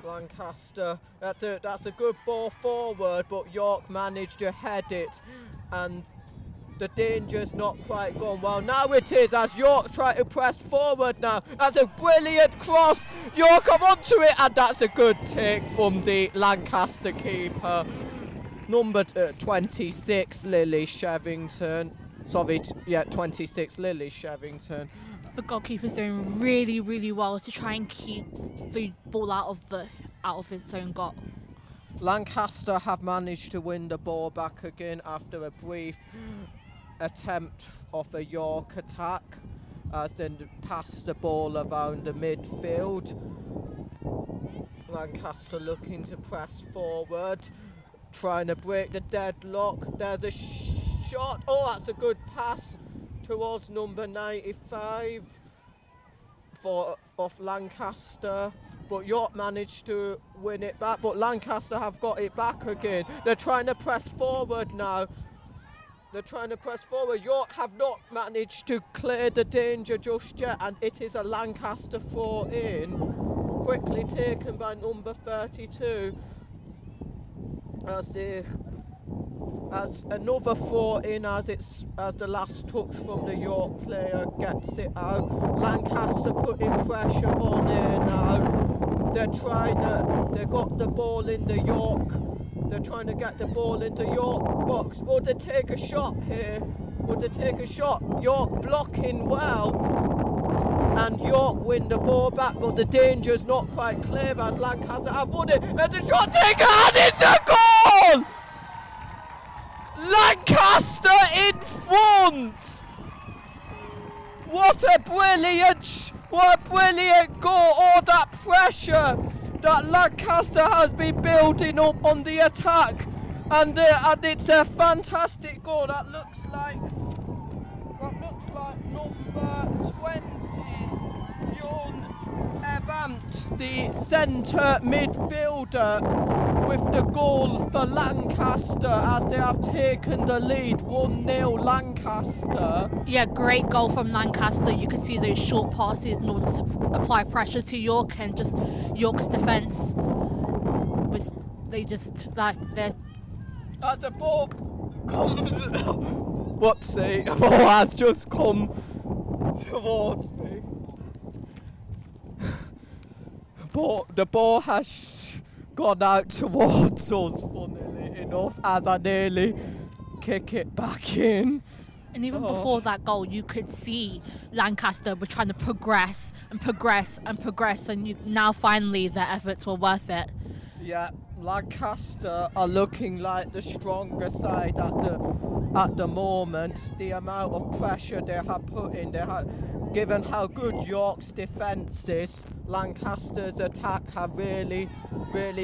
Lancaster, that's a good ball forward, but York managed to head it, and The danger's not quite gone well. Now it is as York try to press forward now. That's a brilliant cross. York come onto it, and that's a good take from the Lancaster keeper. Number 26, Lily Shevington. Sorry, 26, Lily Shevington. The goalkeeper's doing really, really well to try and keep the ball out of its own goal. Lancaster have managed to win the ball back again after a brief attempt of a York attack, as then passed the ball around the midfield. Lancaster looking to press forward, trying to break the deadlock. There's a shot. Oh, that's a good pass towards number 95 of Lancaster. But York managed to win it back, but Lancaster have got it back again. They're trying to press forward now. They're trying to press forward. York have not managed to clear the danger just yet, and it is a Lancaster throw in, quickly taken by number 32. As another throw in, as the last touch from the York player gets it out. Lancaster putting pressure on here now. They got the ball in the York. They're trying to get the ball into York box. Would they take a shot here? Would they take a shot? York blocking well. And York win the ball back, but the danger's not quite clear as Lancaster have won it. There's a shot taken, and it's a goal! Lancaster in front! What a brilliant goal! All that pressure that Lancaster has been building up on the attack, and it's a fantastic goal. That looks like number 20, Fionn Evans, the centre midfielder, with the goal for Lancaster as they have taken the lead 1-0 Lancaster. Yeah, great goal from Lancaster. You could see those short passes in order to apply pressure to York, and just York's defence was as the ball comes, whoopsie, the ball has just come towards me. But the ball has gone out towards us, funnily enough, as I nearly kick it back in. And even before that goal, you could see Lancaster were trying to progress, and now finally their efforts were worth it. Yeah, Lancaster are looking like the stronger side at the moment. The amount of pressure they have put in, given how good York's defence is, Lancaster's attack have really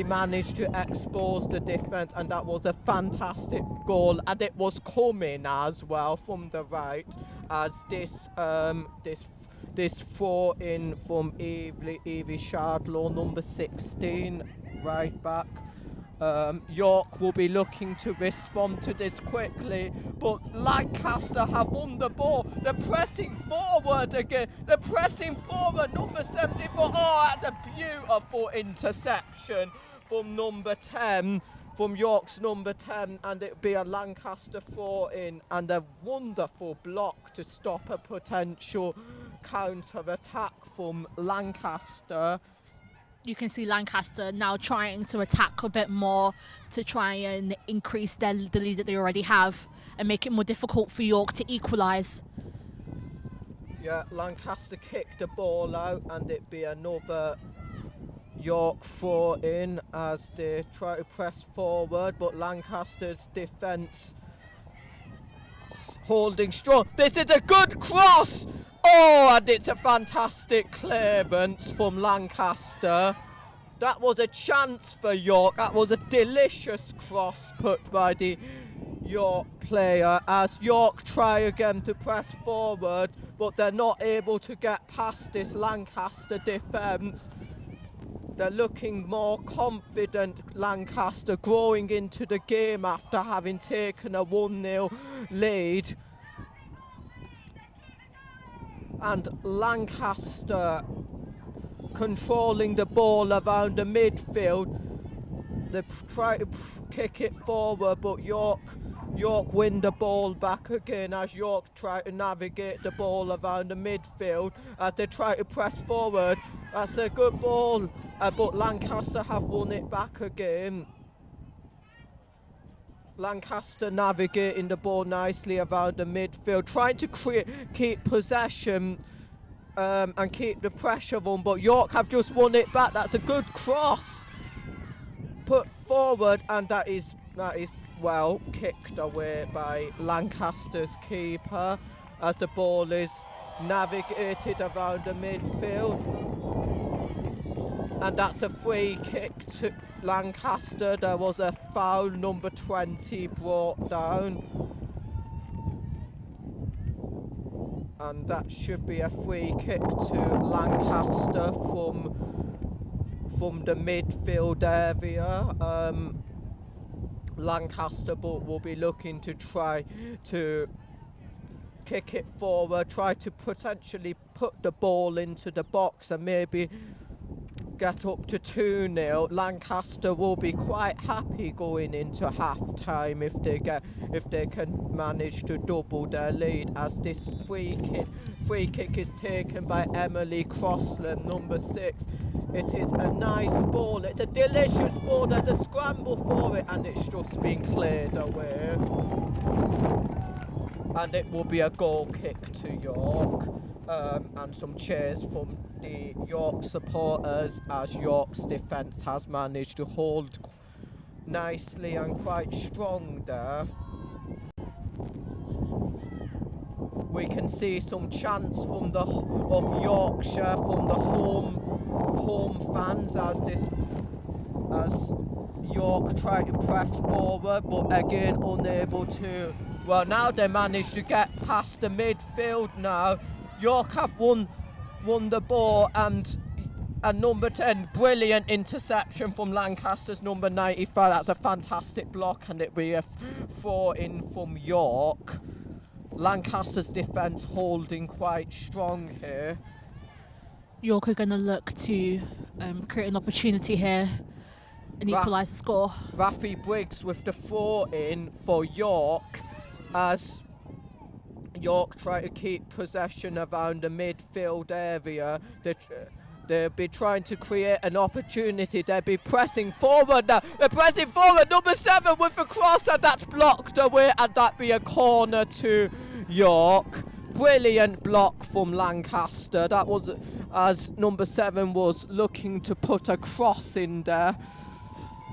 managed to expose the defence, and that was a fantastic goal, and it was coming as well from the right, as this throw in from Evie Shardlaw, number 16, right back. York will be looking to respond to this quickly, but Lancaster have won the ball. They're pressing forward again. They're pressing forward. Number 74. Oh, that's a beautiful interception from number 10, from York's number 10, and it'll be a Lancaster throw in, and a wonderful block to stop a potential counter-attack from Lancaster. You can see Lancaster now trying to attack a bit more to try and increase the lead that they already have and make it more difficult for York to equalise. Yeah, Lancaster kicked the ball out, and it'd be another York throw in as they try to press forward, but Lancaster's defence holding strong. This is a good cross! Oh, and it's a fantastic clearance from Lancaster. That was a chance for York. That was a delicious cross put by the York player, as York try again to press forward, but they're not able to get past this Lancaster defence. They're looking more confident, Lancaster, growing into the game after having taken a 1-0 lead. And Lancaster controlling the ball around the midfield. They try to kick it forward, but York win the ball back again as York try to navigate the ball around the midfield as they try to press forward. That's a good ball, but Lancaster have won it back again. Lancaster navigating the ball nicely around the midfield, trying to keep possession and keep the pressure on, but York have just won it back. That's a good cross put forward, and that is well kicked away by Lancaster's keeper as the ball is navigated around the midfield, and that's a free kick to Lancaster. There was a foul, number 20 brought down, and that should be a free kick to Lancaster from the midfield area. Lancaster will be looking to try to kick it forward, try to potentially put the ball into the box and maybe get up to 2-0. Lancaster will be quite happy going into half-time if they can manage to double their lead, as this free kick is taken by Emily Crossland, number 6. It is a nice ball, it's a delicious ball, there's a scramble for it and it's just been cleared away. And it will be a goal kick to York, and some cheers from the York supporters as York's defence has managed to hold nicely and quite strong there. We can see some chants from of Yorkshire from the home fans as York try to press forward, but again unable to. Well, now they managed to get past the midfield now. York have won the ball, and number 10, brilliant interception from Lancaster's number 95. That's a fantastic block, and it'll be a throw in from York. Lancaster's defence holding quite strong here. York are going to look to create an opportunity here and equalise the score. Rafi Briggs with the throw in for York, as York try to keep possession around the midfield area. They'll be trying to create an opportunity. They'll be pressing forward now. They're pressing forward. Number 7 with a cross, and that's blocked away, and that be a corner to York. Brilliant block from Lancaster. That was as number 7 was looking to put a cross in there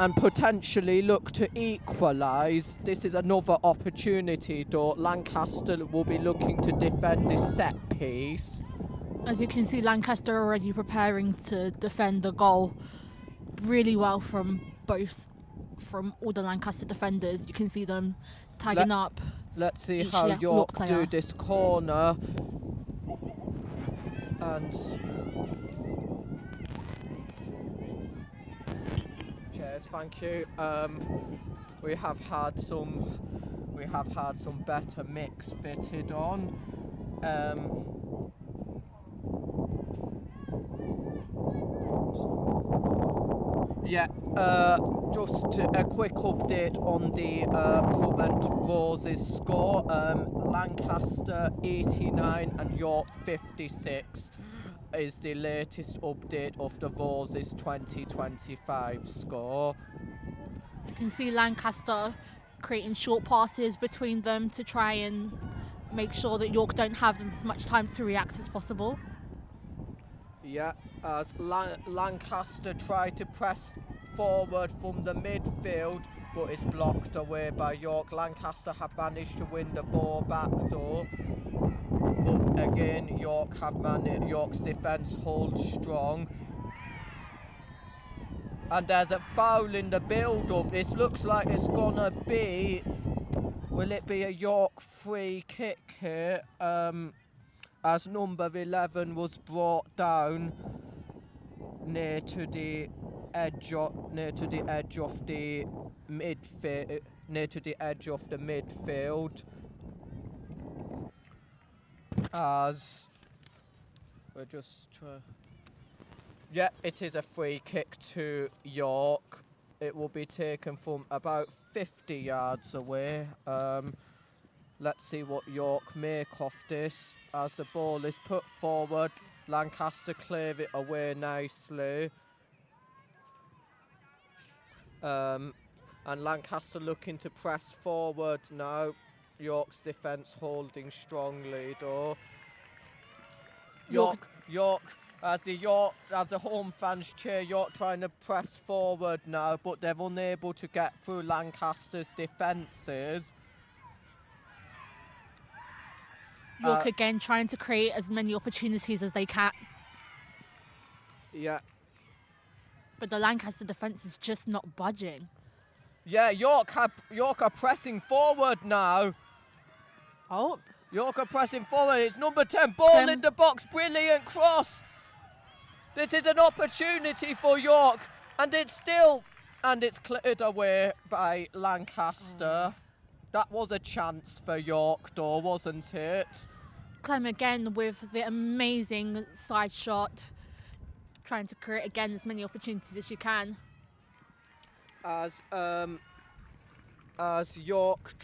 and potentially look to equalise. This is another opportunity though. Lancaster will be looking to defend this set piece. As you can see, Lancaster already preparing to defend the goal really well from all the Lancaster defenders. You can see them tagging up. Let's see how York do this corner. And cheers, thank you. We have had some better mix fitted on. Just a quick update on the current Roses score. Lancaster 89 and York 56 is the latest update of the Roses 2025 score. You can see Lancaster creating short passes between them to try and make sure that York don't have as much time to react as possible. Yeah, as Lancaster try to press forward from the midfield, but it's blocked away by York. Lancaster have managed to win the ball back though, but again York's defence holds strong. And there's a foul in the build-up. This looks like it's gonna be, will it be a York free kick here? As number 11 was brought down near to the edge of the midfield, as we're just it is a free kick to York. it will be taken from about 50 yards away. Let's see what York make of this. As the ball is put forward, Lancaster clear it away nicely. And Lancaster looking to press forward now. York's defence holding strongly though. York, as the home fans cheer, York trying to press forward now, but they're unable to get through Lancaster's defences. York again trying to create as many opportunities as they can. Yeah. But the Lancaster defence is just not budging. Yeah, York are pressing forward now. Oh. York are pressing forward. It's number 10, ball in the box, brilliant cross. This is an opportunity for York, and it's cleared away by Lancaster. That was a chance for York though, wasn't it? Clem again with the amazing side shot, trying to create again as many opportunities as she can. As York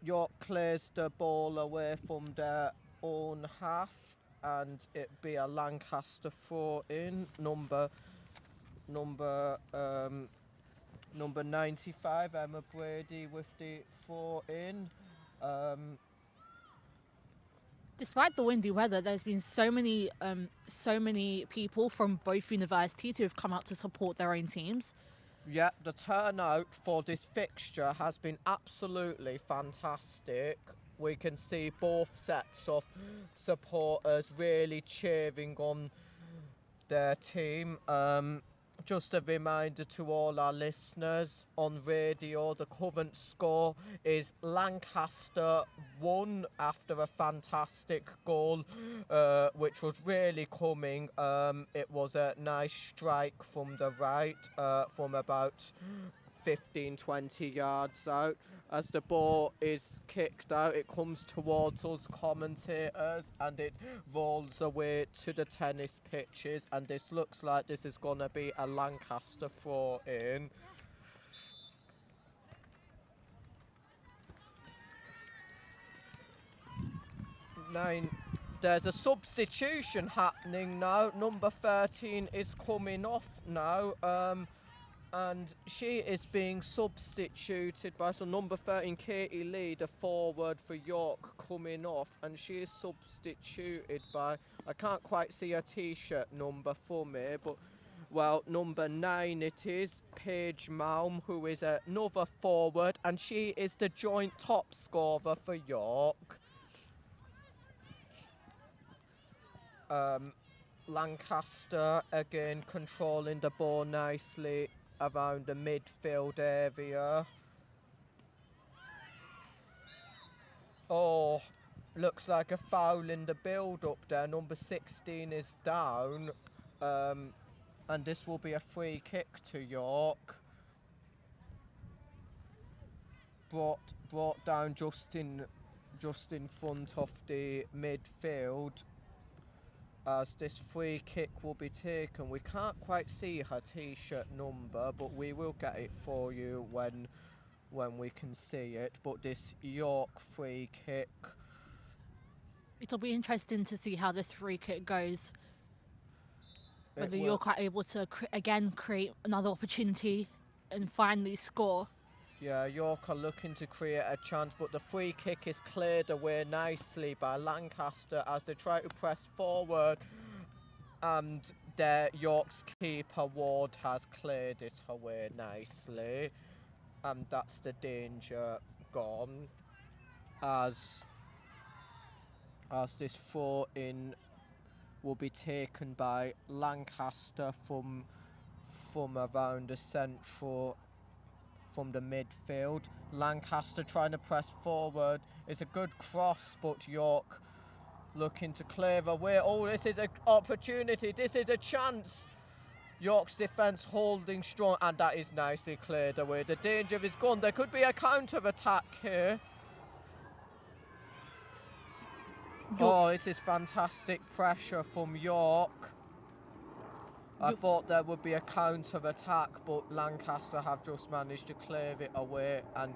York clears the ball away from their own half, and it be a Lancaster throw in. Number 95, Emma Brady with the throw in. Despite the windy weather, there's been so many people from both universities who have come out to support their own teams. Yeah, the turnout for this fixture has been absolutely fantastic. We can see both sets of supporters really cheering on their team. Just a reminder to all our listeners on radio, the current score is Lancaster 1 after a fantastic goal, which was really coming. It was a nice strike from the right, from about 15-20 yards out. As the ball is kicked out, it comes towards us commentators and it rolls away to the tennis pitches, and this looks like this is going to be a Lancaster throw in. There's a substitution happening now. Number 13 is coming off now. And she is being substituted by number 13, Katie Lee, the forward for York, coming off, and she is substituted by, I can't quite see her t-shirt number for me, but well, number 9 it is, Paige Malm, who is another forward, and she is the joint top scorer for York. Lancaster again controlling the ball nicely around the midfield area. Oh, looks like a foul in the build-up there. Number 16 is down, and this will be a free kick to York. Brought down just in front of the midfield. As this free kick will be taken. We can't quite see her t-shirt number, but we will get it for you when we can see it. But this York free kick. It'll be interesting to see how this free kick goes. Whether York are able to again create another opportunity and finally score. Yeah, York are looking to create a chance, but the free kick is cleared away nicely by Lancaster as they try to press forward, and York's keeper Ward has cleared it away nicely, and that's the danger gone as this throw in will be taken by Lancaster from around the central, from the midfield. Lancaster trying to press forward. It's a good cross, but York looking to clear away. Oh, this is an opportunity. This is a chance. York's defence holding strong, and that is nicely cleared away. The danger is gone. There could be a counter-attack here. Oh, this is fantastic pressure from York. I thought there would be a counter-attack, but Lancaster have just managed to clear it away, and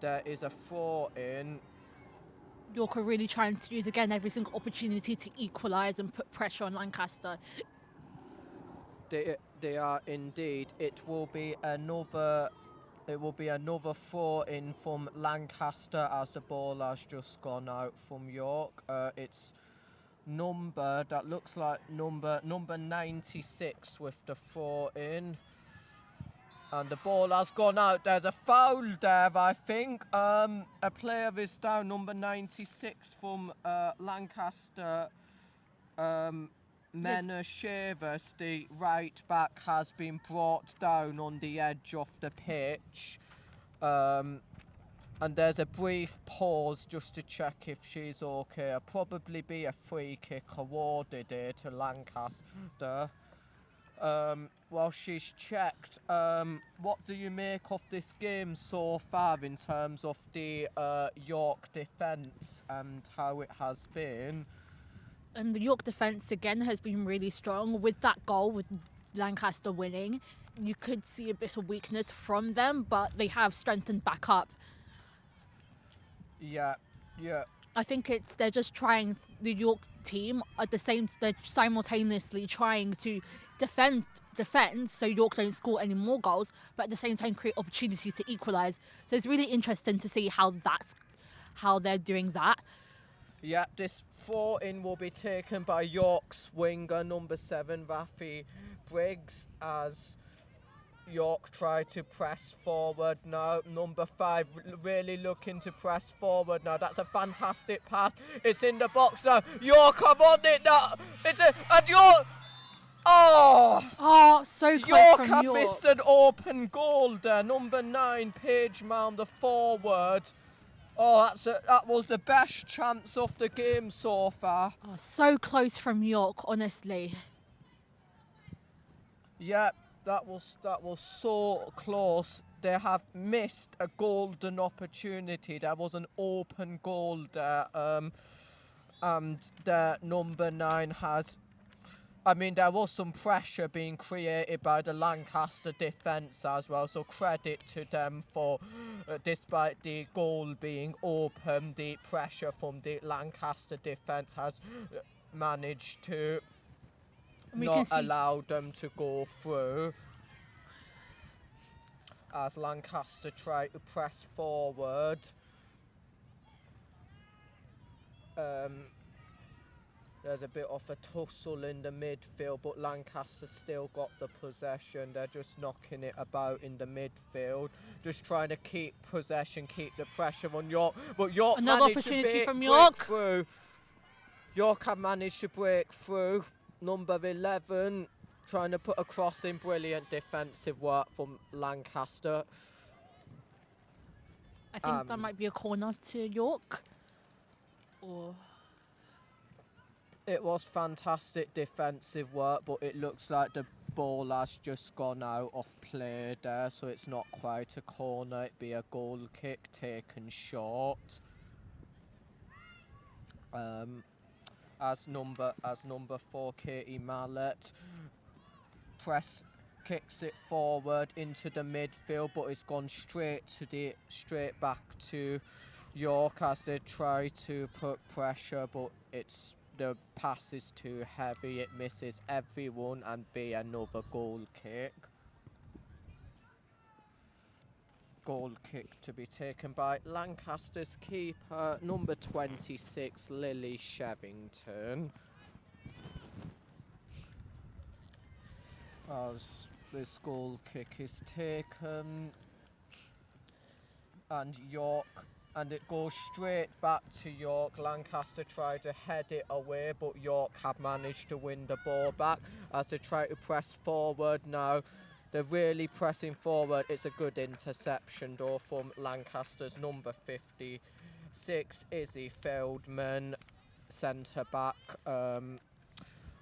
there is a throw-in. York are really trying to use again every single opportunity to equalise and put pressure on Lancaster. They are indeed. It will be another throw-in from Lancaster as the ball has just gone out from York. It's looks like number 96 with the throw-in. And the ball has gone out. There's a foul there, I think. A player is down, number 96 from Lancaster. Mena Shavers, the right back, has been brought down on the edge of the pitch. And there's a brief pause just to check if she's okay. It'll probably be a free kick awarded here to Lancaster. While she's checked, what do you make of this game so far in terms of the York defence and how it has been? The York defence again has been really strong. With that goal, with Lancaster winning, you could see a bit of weakness from them, but they have strengthened back up. Yeah. I think they're just trying, the York team they're simultaneously trying to defend so York don't score any more goals, but at the same time create opportunities to equalise. So it's really interesting to see how they're doing that. Yeah, this throw-in will be taken by York's winger, number 7, Rafi Briggs, as York try to press forward now. Number 5 really looking to press forward now. That's a fantastic pass. It's in the box now. York have on it now. And York... Oh, so close York from have York. missed an open goal there. Number 9, Paige Mound, the forward. Oh, that was the best chance of the game so far. Oh, so close from York, honestly. Yeah, that was so close. They have missed a golden opportunity. There was an open goal there, and their number 9 has. I mean, there was some pressure being created by the Lancaster defence as well, so credit to them for, despite the goal being open, the pressure from the Lancaster defence has managed to not allow them to go through. As Lancaster try to press forward. There's a bit of a tussle in the midfield, but Lancaster still got the possession. They're just knocking it about in the midfield, just trying to keep possession, keep the pressure on York. But York Another managed opportunity to from break York. through. York have managed to break through. Number 11 trying to put a cross in. Brilliant defensive work from Lancaster. I think that might be a corner to York. Or... It was fantastic defensive work, but it looks like the ball has just gone out of play there, so it's not quite a corner. It'd be a goal kick taken short. As number 4, Katie Mallet kicks it forward into the midfield, but it's gone straight back to York as they try to put pressure, but the pass is too heavy, it misses everyone, and be another goal kick. Goal kick to be taken by Lancaster's keeper, number 26, Lily Shevington. As this goal kick is taken, and it goes straight back to York. Lancaster tried to head it away, but York have managed to win the ball back as they try to press forward now. They're really pressing forward. It's a good interception though from Lancaster's number 56, Izzy Feldman, centre back.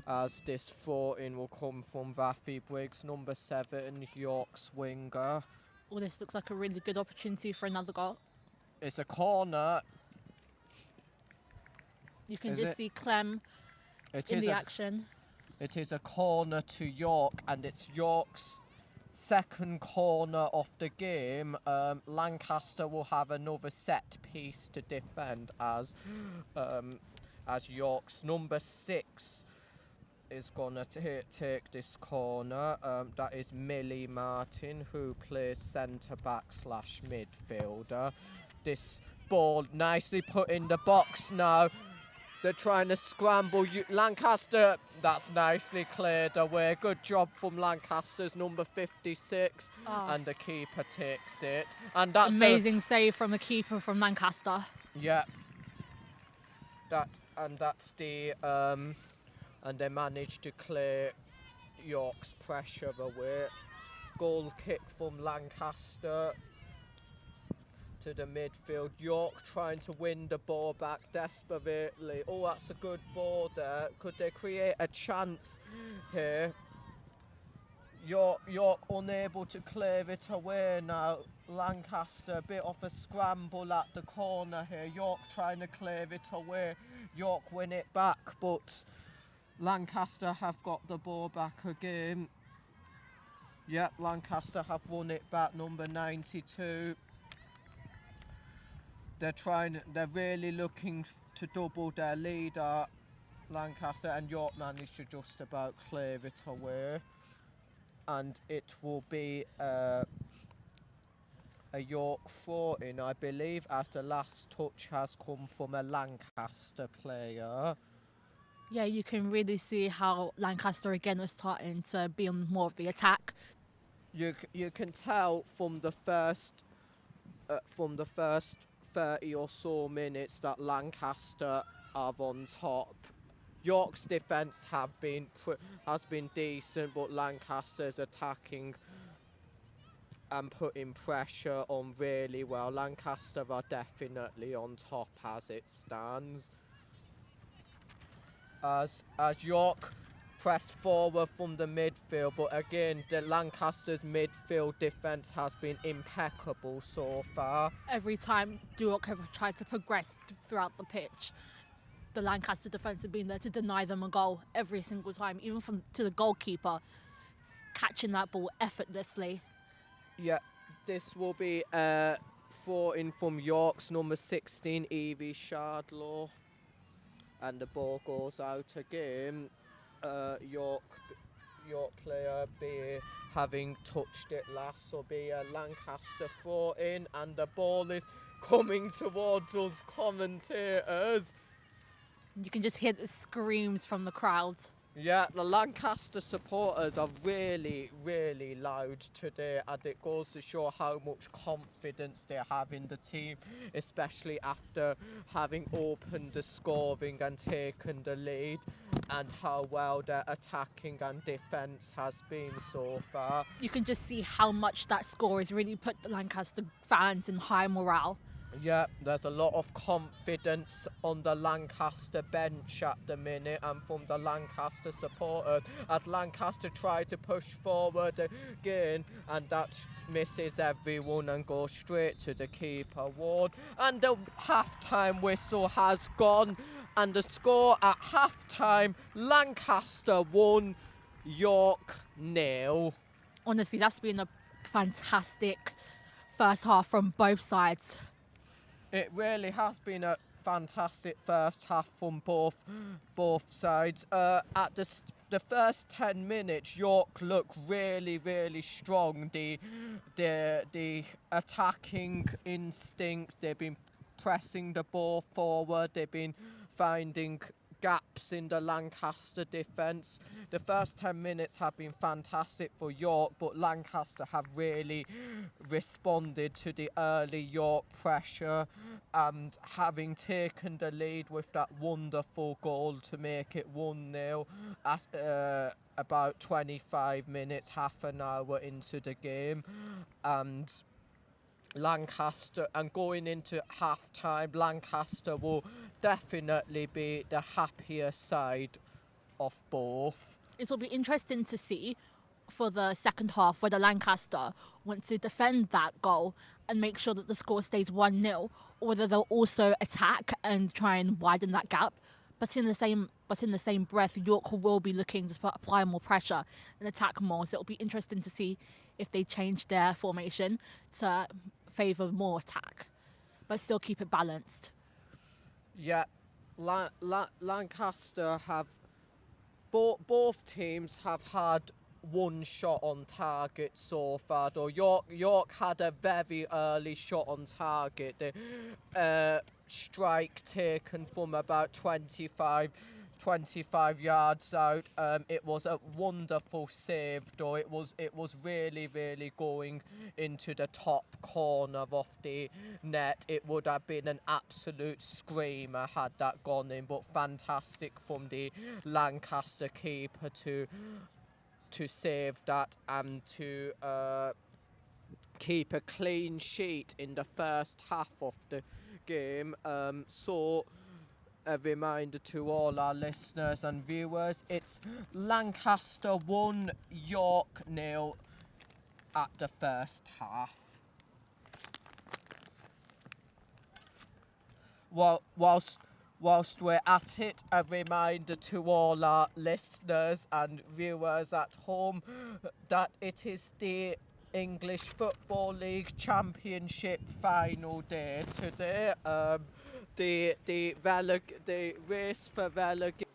As this throw-in will come from Rafi Briggs, number 7, York's winger. Oh, this looks like a really good opportunity for another goal. It's a corner. You can just see Clem in the action. It is a corner to York, and it's York's second corner of the game. Lancaster will have another set piece to defend as York's number 6 is gonna take this corner. That is Millie Martin, who plays centre back / midfielder. This ball nicely put in the box now. They're trying to scramble. Lancaster, that's nicely cleared away. Good job from Lancaster's number 56. And the keeper takes it. And that's amazing save from the keeper from Lancaster. Yeah. That's the and they managed to clear York's pressure away. Goal kick from Lancaster to the midfield. York trying to win the ball back desperately. Oh, that's a good ball there. Could they create a chance here? York unable to clear it away now. Lancaster, a bit of a scramble at the corner here. York trying to clear it away. York win it back, but Lancaster have got the ball back again. Yep, Lancaster have won it back, number 92. They're really looking to double their lead at Lancaster, and York managed to just about clear it away. And it will be a York throw-in, I believe, as the last touch has come from a Lancaster player. Yeah, you can really see how Lancaster again is starting to be on more of the attack. You can tell from the first 30 or so minutes that Lancaster are on top. York's defence has been decent, but Lancaster's attacking and putting pressure on really well. Lancaster are definitely on top as it stands. As York press forward from the midfield, but again, the Lancaster's midfield defence has been impeccable so far. Every time York have tried to progress throughout the pitch, the Lancaster defence have been there to deny them a goal every single time, even to the goalkeeper, catching that ball effortlessly. Yeah, this will be a throw-in from York's number 16, Evie Shardlaw. And the ball goes out again. York player be having touched it last, so be a Lancaster throw-in, and the ball is coming towards us commentators. You can just hear the screams from the crowd. Yeah, the Lancaster supporters are really, really loud today, and it goes to show how much confidence they have in the team, especially after having opened the scoring and taken the lead, and how well their attacking and defence has been so far. You can just see how much that score has really put the Lancaster fans in high morale. Yeah, there's a lot of confidence on the Lancaster bench at the minute and from the Lancaster supporters as Lancaster try to push forward again, and that misses everyone and goes straight to the keeper Ward. And the half-time whistle has gone, and the score at half-time, Lancaster 1, York 0. Honestly, that's been a fantastic first half from both sides. It really has been a fantastic first half from both sides. At the first 10 minutes, York looked really, really strong. The attacking instinct, they've been pressing the ball forward, they've been finding gaps in the Lancaster defence. The first 10 minutes have been fantastic for York, but Lancaster have really responded to the early York pressure, and having taken the lead with that wonderful goal to make it 1-0 at about 25 minutes, half an hour into the game. And Lancaster, and going into half-time, Lancaster will definitely be the happier side of both. It will be interesting to see for the second half whether Lancaster want to defend that goal and make sure that the score stays 1-0, or whether they'll also attack and try and widen that gap. But in the same breath, York will be looking to apply more pressure and attack more. So it'll be interesting to see if they change their formation to favour more attack, but still keep it balanced. Yeah, Lancaster have both teams have had one shot on target so far. Though York had a very early shot on target. The strike taken from about 25 yards out. It was a wonderful save, though. It was really going into the top corner of the net. It would have been an absolute screamer had that gone in, but fantastic from the Lancaster keeper to save that and to keep a clean sheet in the first half of the game. So a reminder to all our listeners and viewers, it's Lancaster 1, York 0 at the first half. Whilst we're at it, a reminder to all our listeners and viewers at home that it is the English Football League Championship final day today. The race for relegation.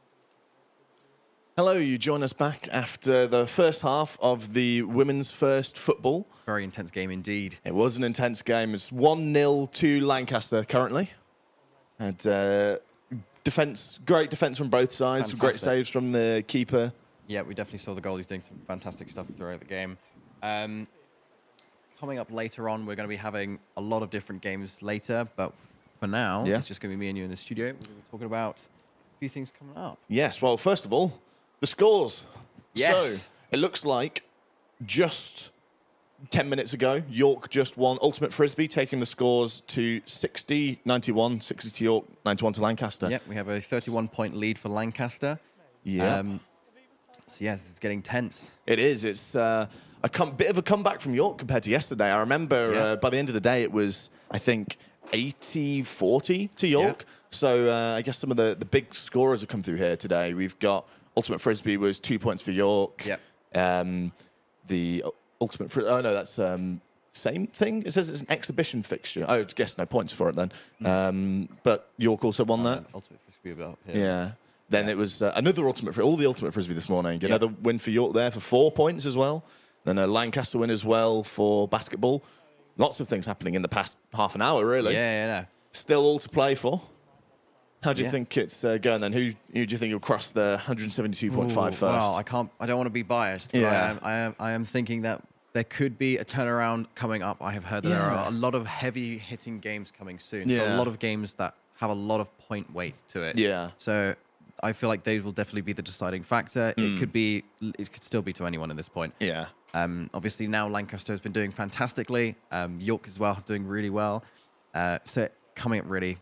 Hello, you join us back after the first half of the women's first football. Very intense game indeed. It was an intense game. It's 1-0 to Lancaster currently. And great defence from both sides. Some great saves from the keeper. Yeah, we definitely saw the goalies doing some fantastic stuff throughout the game. Coming up later on, we're going to be having a lot of different games later, but for now, it's just going to be me and you in the studio. We're going to be talking about a few things coming up. Yes, well, first of all, the scores. Yes. So, it looks like just 10 minutes ago, York just won Ultimate Frisbee, taking the scores to 60-91, 60 to York, 91 to Lancaster. Yep, we have a 31-point lead for Lancaster. Yeah. So, yes, it's getting tense. It is. It's a bit of a comeback from York compared to yesterday. I remember by the end of the day, it was, I think, 80-40 to York. Yeah. So I guess some of the big scorers have come through here today. We've got Ultimate Frisbee was 2 points for York. Yep. The Ultimate Frisbee, oh no, that's same thing. It says it's an exhibition fixture. I guess no points for it then. But York also won that. Ultimate Frisbee up here. Yeah. Then it was another Ultimate Frisbee, all the Ultimate Frisbee this morning. Another win for York there for 4 points as well. Then a Lancaster win as well for basketball. Lots of things happening in the past half an hour, really. Yeah. Still all to play for. How do you think it's going then? Who do you think will cross the 172.5 first? Well, I don't want to be biased, but yeah. I am thinking that there could be a turnaround coming up. I have heard that there are a lot of heavy-hitting games coming soon. So a lot of games that have a lot of point weight to it. Yeah. So I feel like those will definitely be the deciding factor. It could still be to anyone at this point. Yeah. Obviously now Lancaster has been doing fantastically. York as well have doing really well. So coming up really.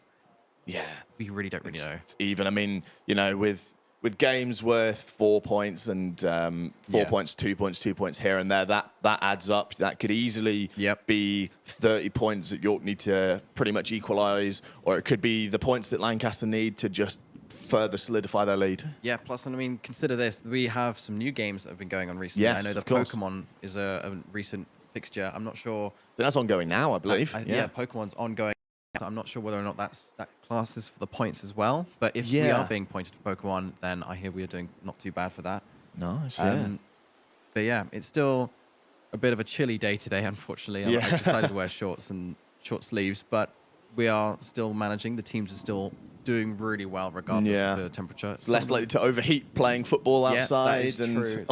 Yeah. We really don't know. It's even. I mean, with games worth 4 points and 4 points, 2 points, 2 points here and there, that adds up. That could easily be 30 points that York need to pretty much equalise, or it could be the points that Lancaster need to just further solidify their lead. Yeah, plus, and I mean, consider this. We have some new games that have been going on recently. Yes, I know that Pokemon is a recent fixture. I'm not sure. That's ongoing now, I believe. Yeah, Pokemon's ongoing. I'm not sure whether or not that classes for the points as well. But if we are being pointed for Pokemon, then I hear we are doing not too bad for that. Nice, But yeah, it's still a bit of a chilly day today, unfortunately. I decided to wear shorts and short sleeves, but we are still managing. The teams are still doing really well regardless of the temperature. It's less likely to overheat playing football outside and true.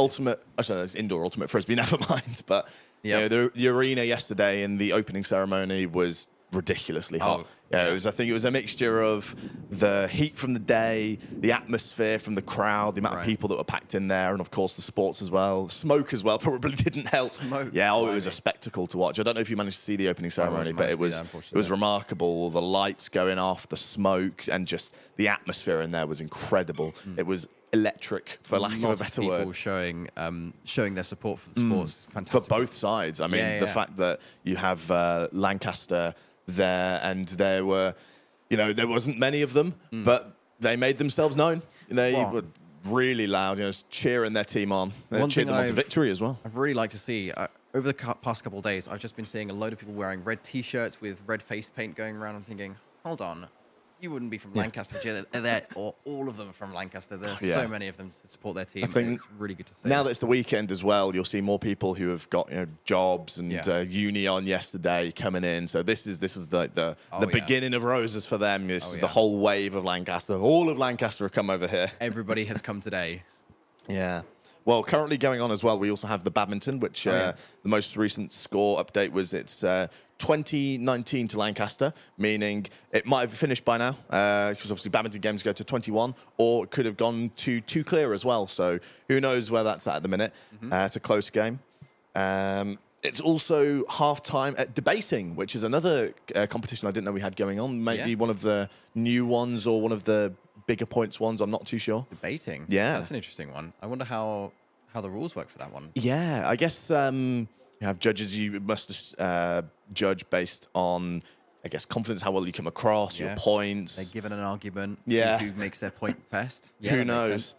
It's indoor ultimate frisbee, never mind. But the arena yesterday in the opening ceremony was ridiculously hot. I think it was a mixture of the heat from the day, the atmosphere from the crowd, the amount of people that were packed in there, and of course the sports as well. The smoke as well probably didn't help. It was a spectacle to watch. I don't know if you managed to see the opening ceremony, but it was remarkable. The lights going off, the smoke, and just the atmosphere in there was incredible. It was electric, for lack of a better word. People showing their support for the sports. Fantastic. For both sides. I mean, the fact that you have Lancaster there, and there were, there wasn't many of them, but they made themselves known. They were really loud, cheering their team on. They cheered them on to victory as well. I've really liked to see, over the past couple of days, I've just been seeing a load of people wearing red T-shirts with red face paint going around. I'm thinking, hold on, you wouldn't be from Lancaster, but they're all of them from Lancaster. There's so many of them to support their team. I think it's really good to see. Now that it's the weekend as well, you'll see more people who have got jobs and uni on yesterday coming in. So this is the beginning of Roses for them. This is the whole wave of Lancaster. All of Lancaster have come over here. Everybody has come today. Yeah. Well, currently going on as well, we also have the badminton, which the most recent score update was it's 2019 to Lancaster, meaning it might have finished by now, because obviously badminton games go to 21, or it could have gone to 2 clear as well. So who knows where that's at the minute. It's a close game. It's also half-time at debating, which is another competition I didn't know we had going on. Maybe one of the new ones or one of the bigger points ones. I'm not too sure. Debating? Yeah. That's an interesting one. I wonder how the rules work for that one. Yeah, I guess you have judges you must judge based on, I guess, confidence, how well you come across, your points. They're given an argument, see who makes their point best. Yeah, who knows?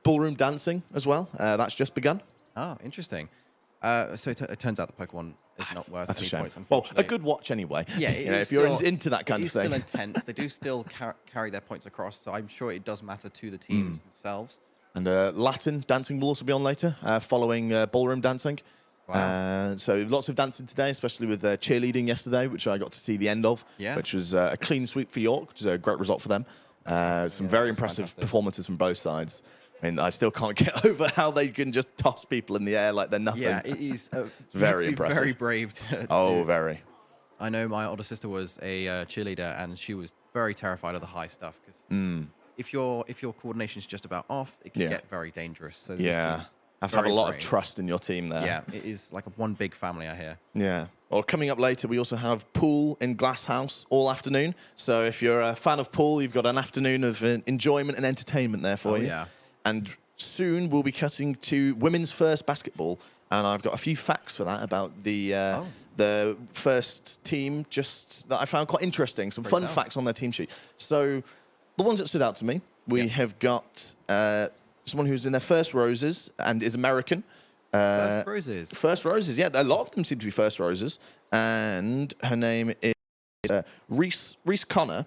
Ballroom dancing as well. That's just begun. Oh, interesting. So it turns out the Pokemon is not worth any points, Well, unfortunately. a good watch anyway. Yeah, if you're into that kind of thing. It's still intense. They do still carry their points across, so I'm sure it does matter to the teams themselves. And Latin dancing will also be on later, following ballroom dancing. Wow. So lots of dancing today, especially with cheerleading yesterday, which I got to see the end of, which was a clean sweep for York, which is a great result for them. Some very impressive performances from both sides. I mean, I still can't get over how they can just toss people in the air like they're nothing. Yeah, it is very impressive. Very brave. Very. I know my older sister was a cheerleader, and she was very terrified of the high stuff because if your coordination is just about off, it can get very dangerous. So these teams have to have a lot of trust in your team there. Yeah, it is like one big family, I hear. Yeah. Well, coming up later, we also have pool in Glasshouse all afternoon. So if you're a fan of pool, you've got an afternoon of enjoyment and entertainment there for you. Yeah. And soon we'll be cutting to women's first basketball, and I've got a few facts for that about the first team, just that I found quite interesting. Some fun facts on their team sheet. So the ones that stood out to me, we have got someone who's in their first Roses and is American. First Roses. First Roses, yeah. A lot of them seem to be first Roses, and her name is Reese Connor.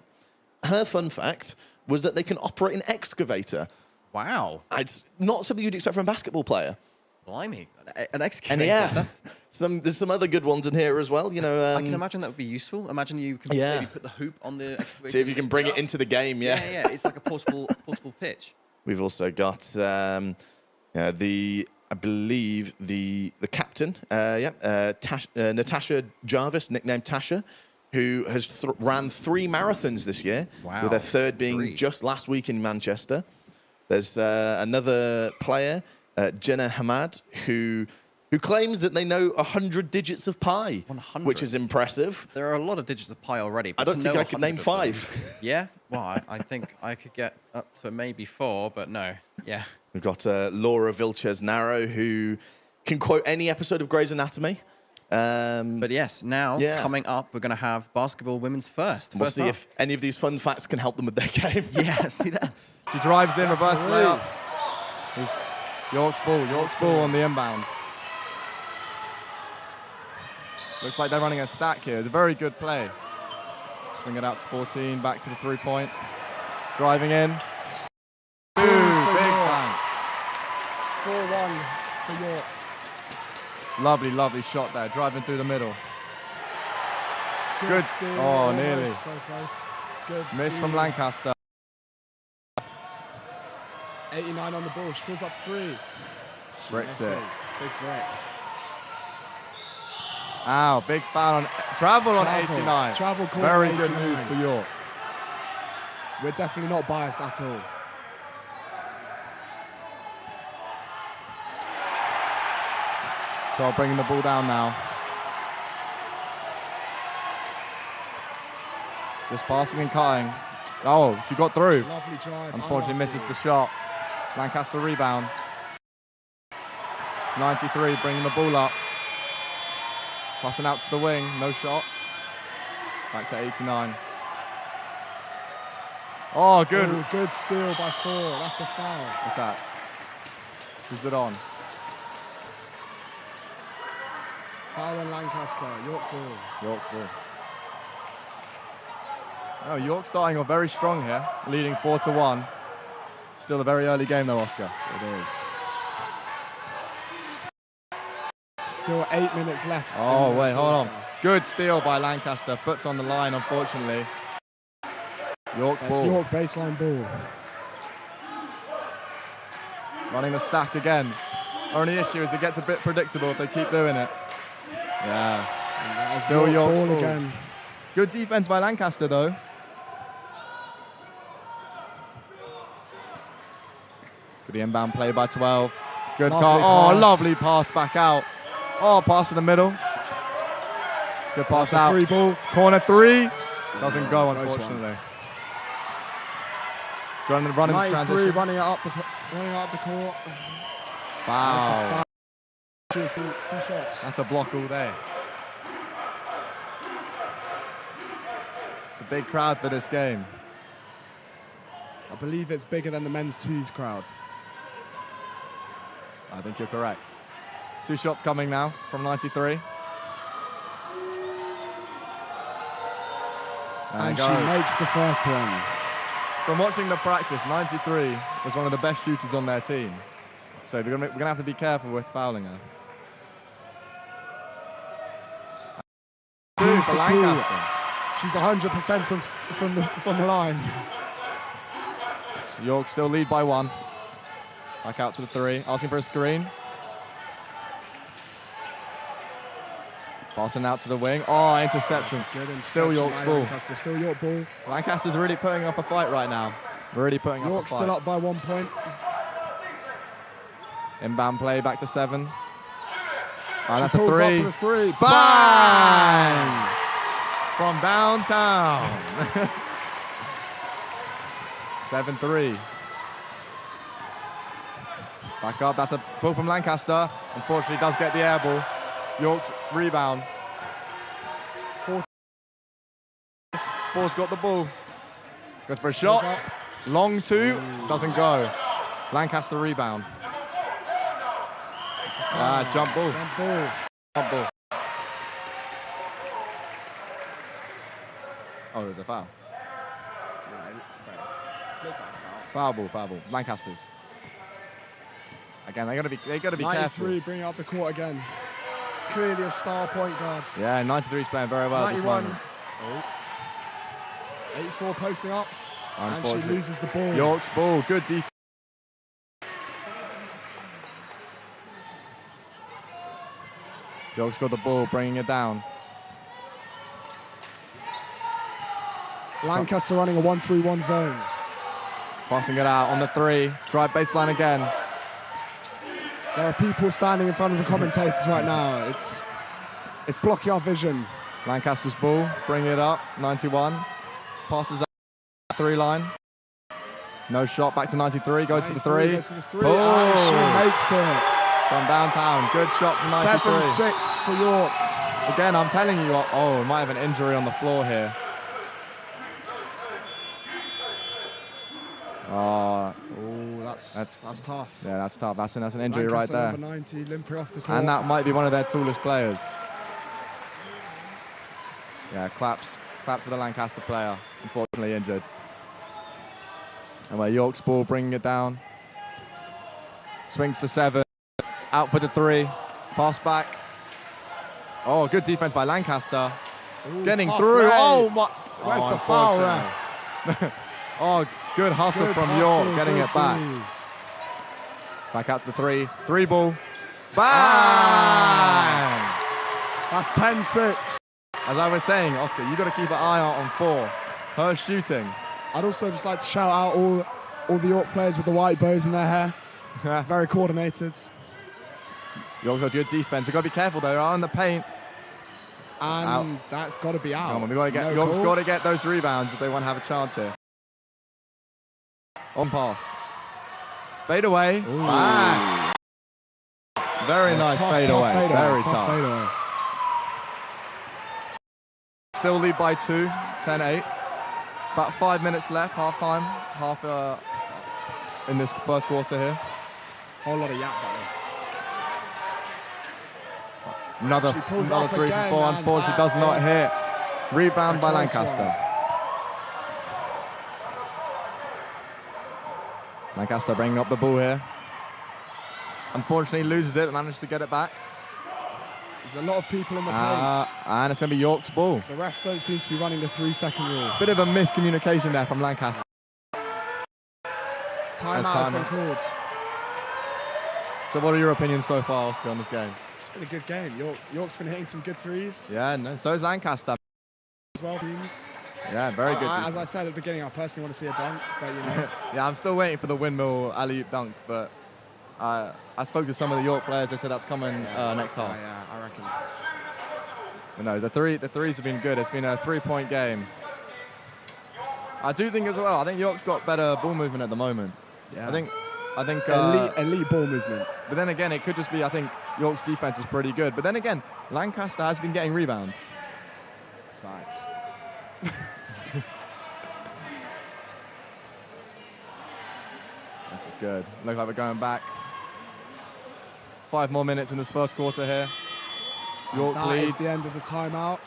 Her fun fact was that they can operate an excavator. Wow. It's not something you'd expect from a basketball player. Blimey, an excavator. And yeah, there's some other good ones in here as well. I can imagine that would be useful. Imagine you can maybe put the hoop on the excavator. See if you can bring it into the game. Yeah. It's like a portable pitch. We've also got I believe the captain, Natasha Jarvis, nicknamed Tasha, who has ran 3 marathons this year. Wow. With her third being just last week in Manchester. There's another player, Jenna Hamad, who claims that they know 100 digits of pi, 100. Which is impressive. There are a lot of digits of pi already. I don't think I could name 5. Yeah? Well, I think I could get up to maybe 4, but no. Yeah. We've got Laura Vilches-Narrow, who can quote any episode of Grey's Anatomy. But yes, now coming up, we're going to have basketball women's first. We'll see if any of these fun facts can help them with their game. Yeah, see that? She drives in, reverse layup. York's ball on the inbound. Looks like they're running a stack here. It's a very good play. Swing it out to 14, back to the 3-point. Driving in. Big bang. It's 4-1 for York. Lovely shot there, driving through the middle. Good steal. Oh, nearly. So close. Good. Miss from Lancaster. 89 on the ball. She pulls up 3. Bricks it. Big break. Ow, big foul on travel on 89. Travel call. Very good news for York. We're definitely not biased at all. So bringing the ball down now. Just passing and cutting. Oh, she got through. Lovely drive. Unfortunately misses the shot. Lancaster rebound. 93 bringing the ball up. Passing out to the wing, no shot. Back to 89. Oh, good. Oh, good steal by 4. That's a foul. What's that? Who's it on? Foul on Lancaster. York ball. York ball. Oh, York starting off very strong here, leading 4-1. Still a very early game though, Oscar. It is. Still 8 minutes left. Oh, wait, hold on. Good steal by Lancaster. Foot's on the line, unfortunately. York That's ball. York baseline ball. Running the stack again. Only issue is it gets a bit predictable if they keep doing it. Yeah. Still York's ball again. Good defense by Lancaster though. Good inbound play by 12. Good call. Oh, lovely pass back out. Oh, pass in the middle. Good pass out. Free ball. Corner 3. Doesn't go, unfortunately. Running the transition. Running it up the court. Wow. Two shots. That's a block all day. It's a big crowd for this game. I believe it's bigger than the men's twos crowd. I think you're correct. 2 shots coming now from 93. And she makes the first one. From watching the practice, 93 was one of the best shooters on their team. So we're going to have to be careful with fouling her. 2 for Lancaster. She's 100% from the line. So York still lead by 1. Back out to the 3, asking for a screen. Passing out to the wing. Oh, interception. Still York's ball. Lancaster, still York ball. Lancaster's really putting up a fight right now. Really putting up a fight. York's still up by 1 point. Inbound play back to 7. And that's She a pulls 3. up for the 3. Bang! From downtown. 7-3. Back up. That's a pull from Lancaster. Unfortunately, does get the air ball. York's rebound. 4's got the ball. Goes for a shot. Long 2. Doesn't go. Lancaster rebound. It's jump ball. Jump ball. Jump ball. Oh, there's a foul. Foul ball. Lancaster's. Again, they gotta be careful. 93, bring it up the court again. Clearly a star point guard. Yeah, 93's playing very well at this 91. moment. 84 posting up. And she loses the ball. York's ball. Good defense. York's got the ball, bringing it down. Lancaster running a 1-3-1 zone. Passing it out on the 3. Drive baseline again. There are people standing in front of the commentators right now. It's blocking our vision. Lancaster's ball, bring it up. 91. Passes out 3 line. No shot, back to 93. Goes for the 3. Goes for the 3. And she makes it. From downtown. Good shot from 93. 7-6 for York. Again, I'm telling you, we might have an injury on the floor here. Oh, that's tough. Yeah, that's tough. That's an injury Lancaster, right there. number 90, limping off the court. And that might be one of their tallest players. Yeah, claps for the Lancaster player. Unfortunately injured. And where York's ball, bringing it down. Swings to 7. Out for the 3. Pass back. Oh, good defense by Lancaster. Ooh, getting through. Ray. Oh my! Where's the foul, ref? Oh, good hustle from York, getting it back. Back out to the 3. 3 ball. Bang! That's 10-6. As I was saying, Oscar, you got to keep an eye out on 4. Her shooting. I'd also just like to shout out all the York players with the white bows in their hair. Very coordinated. York's got good defense. You've got to be careful, though. They're on the paint. And out. That's got to be out. Come on, York's got to get those rebounds if they want to have a chance here. On pass. Fade away. Bang. Very nice fade away. Very tough. Fade away. Still lead by 2. 10-8. About 5 minutes left, half time. In this first quarter here. Whole lot of yak, buddy. Another 3 from 4, unfortunately does not hit. Rebound by Lancaster. Lancaster bringing up the ball here. Unfortunately loses it, managed to get it back. There's a lot of people in the paint. And it's going to be York's ball. The refs don't seem to be running the 3-second rule. Bit of a miscommunication there from Lancaster. Timeout has been called. So what are your opinions so far, Oscar, on this game? It's been a good game. York's been hitting some good threes. Yeah, no, so is Lancaster. As well, teams. Yeah, very good. As I said at the beginning, I personally want to see a dunk, but you know. Yeah, I'm still waiting for the windmill alley-oop dunk, but I spoke to some of the York players. They said that's coming next half. Yeah, I reckon. But no, the threes have been good. It's been a 3-point game. I do think as well. I think York's got better ball movement at the moment. Yeah. I think elite ball movement. But then again, it could just be I think York's defense is pretty good. But then again, Lancaster has been getting rebounds. Facts. This is good. Looks like we're going back. 5 more minutes in this first quarter here. York leads. That is the end of the timeout.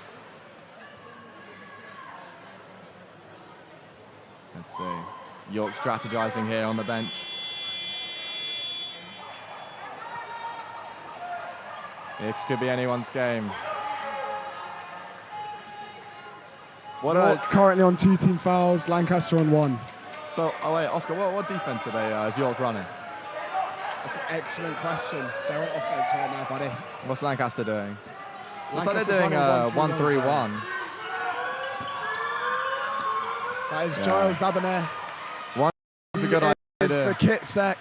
Let's see. York strategizing here on the bench. This could be anyone's game. York currently on 2 team fouls, Lancaster on 1. So, wait, Oscar, what defense are they, is York running? That's an excellent question. They're on offense right now, buddy. What's Lancaster doing? Looks like Lancaster's they're doing a 1-3-1. That is Giles Abernay. That's a good idea. It's the kit sec.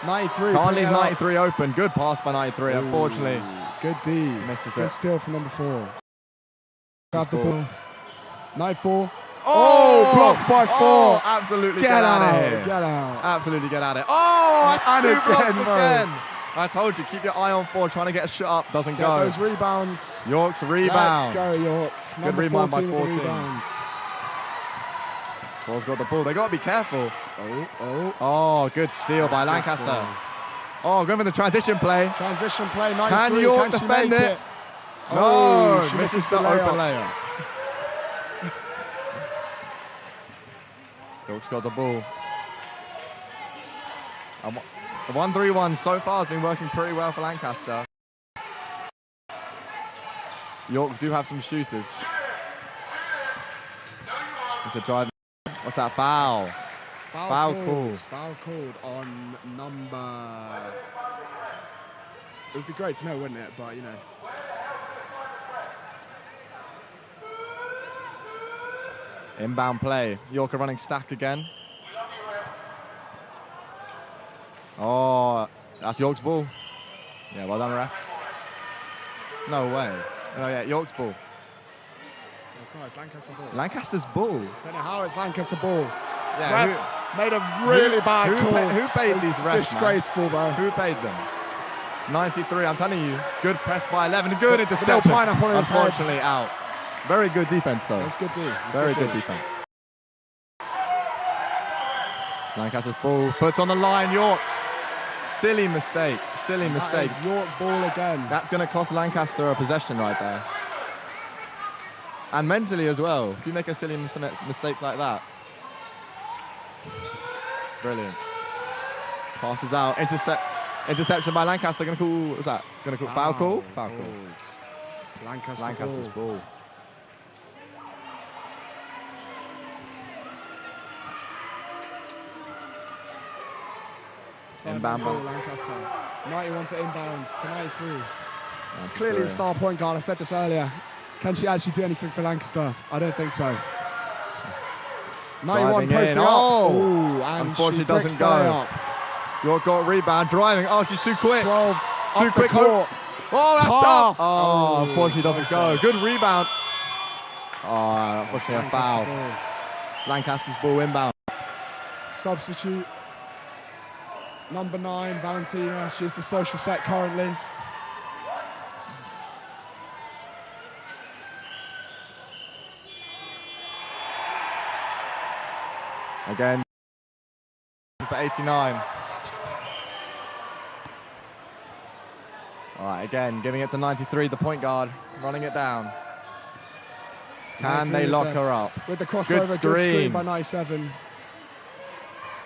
93. Can't leave 93 open. Good pass by 93, unfortunately. Good D. Misses Good it. steal from number 4. Grab the ball. 94. Oh, blocked by 4. Oh, absolutely get out of here. Get out. Absolutely get out of here. Oh, that's and 2 blocks again. I told you, keep your eye on 4, trying to get a shot up. Doesn't Get go. those rebounds. York's rebound. Let's go, York. Good Number rebound by 14 with the 14. rebounds. 4's got the ball. They got to be careful. Oh, good steal by Lancaster. Oh, going for the transition play. Transition play, 93. Can York she defend make it? Oh, No, she misses the open layup. York's got the ball. The 1-3-1 so far has been working pretty well for Lancaster. York do have some shooters. It's a drive. What's that? Foul. Foul called. Foul called on number... It would be great to know, wouldn't it? But, you know. Inbound play. York are running stack again. Oh, that's York's ball. Yeah, well done, ref. No way. Oh, yeah, York's ball. It's not, it's Lancaster ball. Lancaster's ball. Don't know how it's Lancaster ball. Yeah, Ref made a really bad call. Who paid these refs, disgraceful, bro. Who paid them? 93, I'm telling you. Good press by 11. Good interception. Pineapple in his head. Unfortunately, out. Very good defense, though. That's good, dude. Very good defense. Lancaster's ball. Puts on the line, York. Silly mistake. Silly mistake. That is York ball again. That's going to cost Lancaster a possession right there. And mentally as well. If you make a silly mistake like that. Brilliant. Passes out. Interception by Lancaster. Going to call, what's that? Going to call foul call? Foul call. Lancaster's ball. Inbound ball, Lancaster. 91 to inbound to 93. That's Clearly brilliant. the star point guard. I said this earlier. Can she actually do anything for Lancaster? I don't think so. 91 posting up. Oh, and unfortunately she doesn't go. York got rebound, driving. Oh, she's too quick. 12. Too quick. Court. Oh, that's Tough. tough. Oh, unfortunately doesn't go. Good rebound. Oh, unfortunately a foul. Lancaster's ball inbound. Substitute. Number 9, Valentina. She's the social set currently. Again, for 89. All right, again, giving it to 93, the point guard, running it down. Can they lock her up? With the crossover, good screen by 97.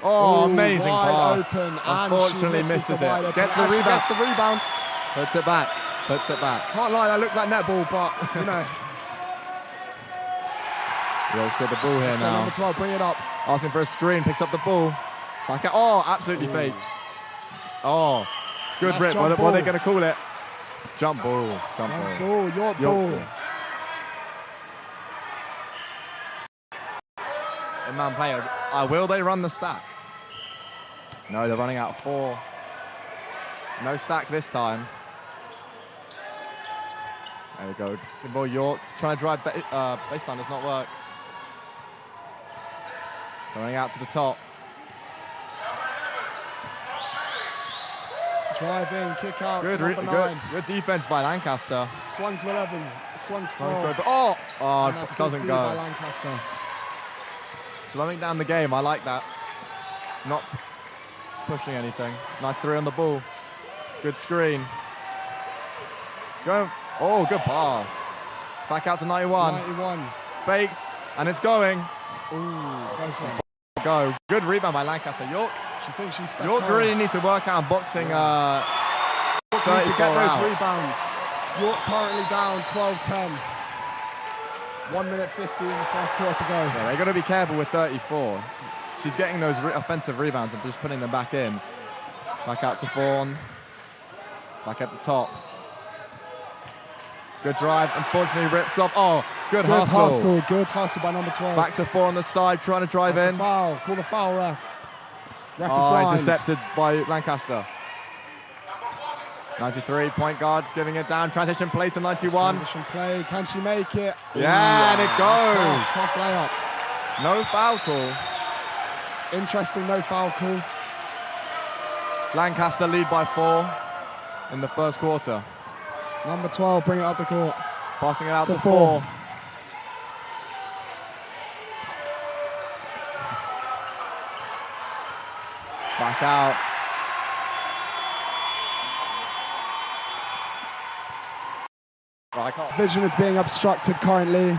Oh, Ooh, amazing wide pass. open, Unfortunately, misses the it. wide open. Gets the She rebound. gets the rebound. Puts it back. Puts it back. Can't lie, that looked like netball, but, you know. York's got the ball here Let's go now. number 12, bring it up. Asking for a screen, picks up the ball. Back out. Oh, absolutely faked. Oh, good Nice rip. jump What are they ball. going to call it? Jump ball. Jump ball. York ball. In-man player. Will they run the stack? No, they're running out of 4. No stack this time. There we go. Good ball, York. Trying to drive baseline does not work. Going out to the top. Drive in, kick out Good, to number 9. good defense by Lancaster. Swung to 11, swung to 12. Oh, And that's it good doesn't D go. by Lancaster. Slowing down the game, I like that. Not pushing anything. 93 on the ball. Good screen. Go. Oh, good pass. Back out to 91. 91. Faked, and it's going. Ooh, close one. Go. Good rebound by Lancaster. York. She thinks she's Steph York Curry. really need to work out boxing. York need to get those out. rebounds. York currently down 12-10. 1 minute 50 in the first quarter to go. Yeah, they're going to be careful with 34. She's getting those offensive rebounds and just putting them back in. Back out to Fawn. Back at the top. Good drive. Unfortunately rips off. Oh, good hustle. Good hustle by number 12. Back to 4 on the side, trying to drive That's in. a foul. Call the foul, ref. Ref is blind. Intercepted by Lancaster. 93, point guard, giving it down. Transition play to 91. Transition play. Can she make it? Yeah, and it goes. Tough layup. No foul call. Interesting no foul call. Lancaster lead by 4 in the first quarter. Number 12, bring it up the court. Passing it out to 4. 4. Back out. Vision is being obstructed currently.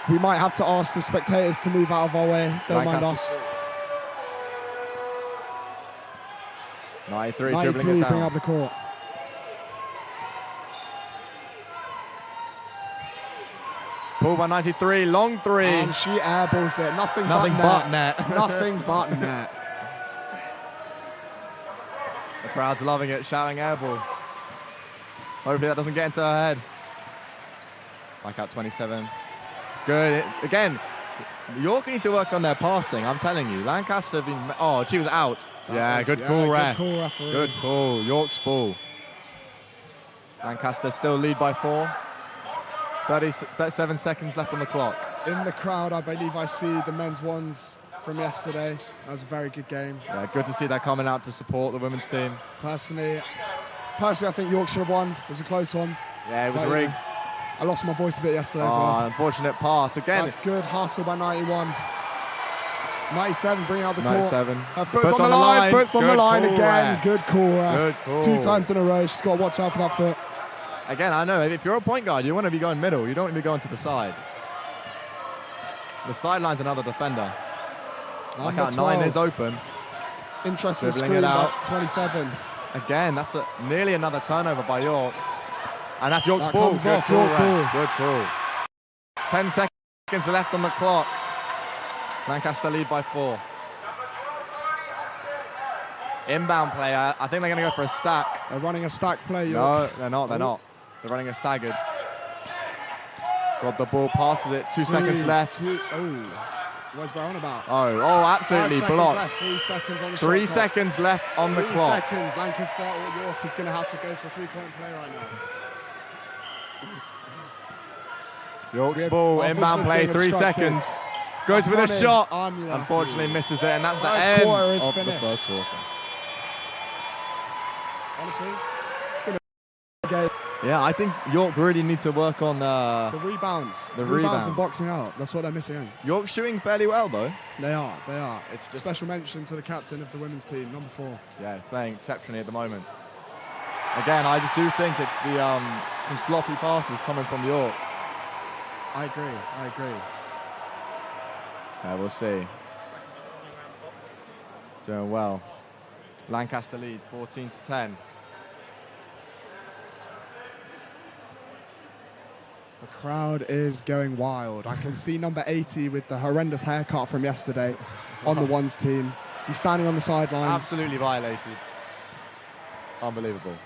We might have to ask the spectators to move out of our way. Don't mind us. 93, 93, dribbling it down. bring up the court. Pull by 93, long 3. And she airballs it. Nothing but net. Nothing but net. The crowd's loving it, shouting airball. Hopefully that doesn't get into her head. Back out 27. Good. Again, York need to work on their passing. I'm telling you. Lancaster have been... Oh, she was out. Good call, ref. Good call, referee. Good call. York's ball. Lancaster still lead by 4. 37 seconds left on the clock. In the crowd, I believe I see the men's ones from yesterday. That was a very good game. Yeah, good to see that coming out to support the women's team. Personally, I think York should have won. It was a close one. Yeah, it was But, rigged. I lost my voice a bit yesterday as well. Unfortunate pass. Again. That's good hustle by 91. 97, bring out the court. 97. Her foot's on the line. Foot's on the line again. Ref. Good call, ref. Good call. 2 times in a row. She's got to watch out for that foot. Again, I know, if you're a point guard, you want to be going middle. You don't want to be going to the side. The sideline's another defender. Like out 9 is open. Interesting Dribbling screen it out. by 27. Again, that's nearly another turnover by York. And that's York's That ball. comes Good off, call, York ref. ball. Good call. 10 seconds left on the clock. Lancaster lead by 4. Inbound player. I think they're going to go for a stack. They're running a stack play, York. No, they're not. They're not. They're running a staggered. Got the ball, passes it. 2 seconds left. What's Brown about? Oh, absolutely 5 seconds blocked. left. 3 seconds on the 3 shot clock. seconds left on the 3 clock. seconds. Lancaster or York is going to have to go for a 3-point play right now. York's ball, inbound play, 3 seconds. Goes with a shot. Unlucky. Unfortunately misses it, and that's the First end quarter is of finished. the first quarter. Honestly, it's been a game. Yeah, I think York really need to work on the rebounds. The rebounds and boxing out. That's what they're missing. York shooting fairly well, though. They are. It's just special mention to the captain of the women's team, number 4. Yeah, playing exceptionally at the moment. Again, I just do think it's the some sloppy passes coming from York. I agree. Yeah, we'll see. Doing well. Lancaster lead 14-10. The crowd is going wild. I can see number 80 with the horrendous haircut from yesterday on the ones team. He's standing on the sidelines. Absolutely violated. Unbelievable.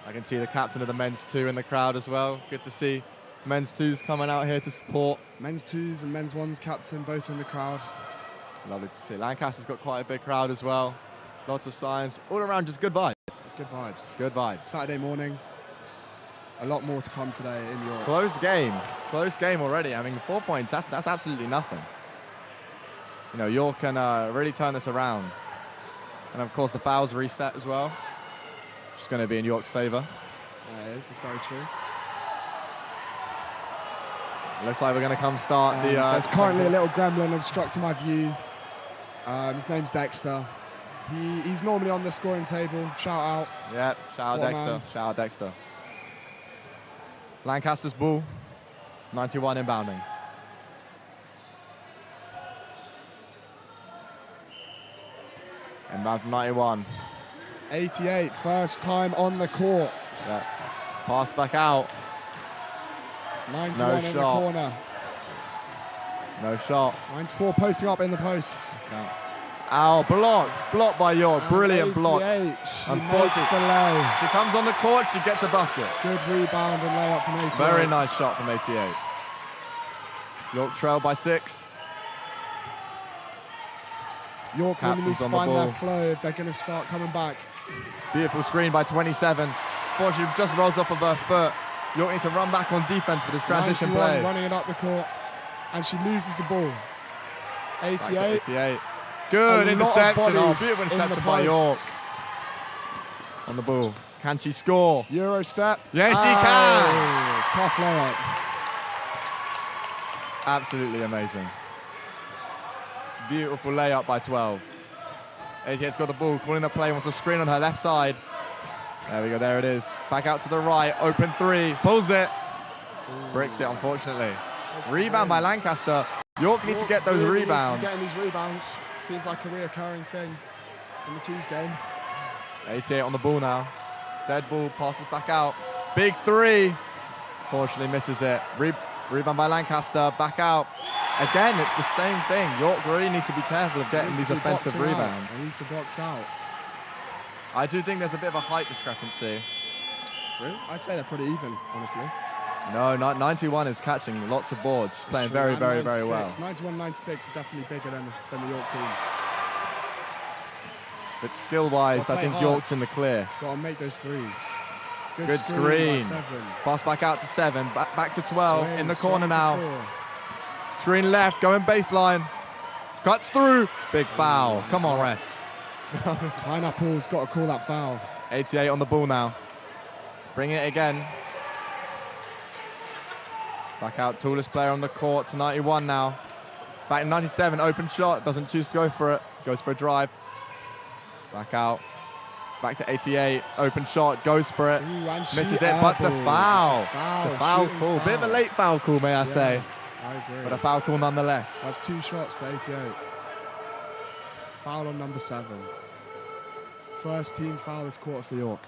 I can see the captain of the men's 2 in the crowd as well. Good to see men's 2s coming out here to support. Men's 2s and men's 1s captain both in the crowd. Lovely to see. Lancaster's got quite a big crowd as well. Lots of signs. All around just good vibes. It's good vibes. Good vibes. Saturday morning. A lot more to come today in York. Close game already. I mean, 4 points, that's absolutely nothing. You know, York can really turn this around. And of course, the fouls reset as well, which is going to be in York's favour. It is, that's very true. Looks like we're going to come start the... There's currently a little gremlin obstructing my view. His name's Dexter. He's normally on the scoring table. Shout out. Yeah, shout out Dexter. Man. Shout out Dexter. Lancaster's ball, 91 inbounding. Inbound from 91. 88, first time on the court. Yeah. Pass back out. 91 in the corner. No shot. 94 posting up in the post. No. Ow, blocked by York. Brilliant block. She makes the lay. She comes on the court, she gets a bucket. Good rebound and layup from 88. Very nice shot from 88. York trail by 6. York really needs to find their flow if they're going to start coming back. Beautiful screen by 27. Fortunately, just rolls off of her foot. York needs to run back on defense for this transition play. Running it up the court, and she loses the ball. 88. Good interception. Beautiful interception by York. On the ball. Can she score? Euro step. Yes, she can. Tough layup. Absolutely amazing. Beautiful layup by 12. 88's got the ball, calling a play, wants a screen on her left side. There we go, there it is. Back out to the right, open 3, pulls it. Bricks it, unfortunately. Rebound by Lancaster. York need to get those rebounds. Getting these rebounds seems like a reoccurring thing from the Tuesday game. 88 on the ball now. Dead ball, passes back out. Big 3. Fortunately misses it. Rebound by Lancaster, back out. Again, it's the same thing. York really need to be careful of getting these offensive rebounds. They need to box out. I do think there's a bit of a height discrepancy. Really? I'd say they're pretty even, honestly. No, 91 is catching lots of boards. She's playing very, very, very well. 91-96 are definitely bigger than the York team. But skill-wise, I think hard. York's in the clear. Got to make those threes. Good screen. 7. Pass back out to 7. Back to 12. Swing, in the corner now. 4. Screen left, going baseline. Cuts through. Big foul. Come on, refs. Pineapple's got to call that foul. 88 on the ball now. Bring it again. Back out, tallest player on the court to 91 now. Back to 97, open shot. Doesn't choose to go for it. Goes for a drive. Back out. Back to 88, open shot, goes for it. Ooh, misses it, but it's a foul. It's a foul call. Bit of a late foul call, may I say. I agree. But a foul call nonetheless. That's 2 shots for 88. Foul on number 7. First team foul this quarter for York.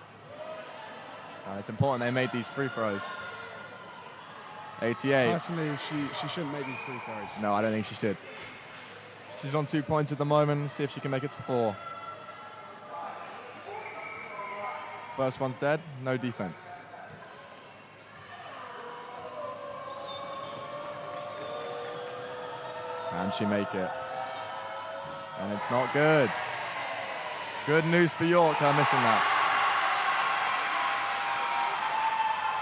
It's important they made these free throws. 88. Personally, she shouldn't make these free throws. No, I don't think she should. She's on 2 points at the moment. See if she can make it to 4. First one's dead. No defense. Can she make it? And it's not good. Good news for York, her missing that.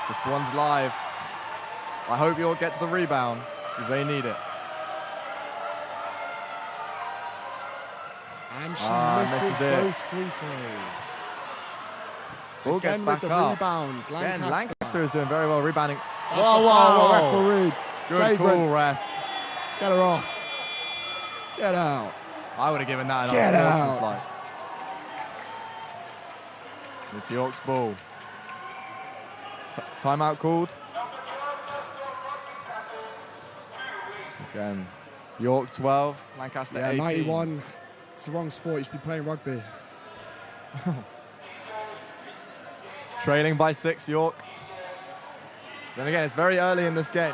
This one's live. I hope York gets the rebound, because they need it. And she misses it. those free throws. Ball gets Again back with the up. rebound. Again, Lancaster is doing very well rebounding. That's a foul, referee. Good Flagrant. call, ref. Get her off. Get out. I would have given that an Get out. like. It's York's ball. Timeout called. Again, York 12, Lancaster 18. 91. It's the wrong sport. You should be playing rugby. Trailing by 6, York. Then again, it's very early in this game.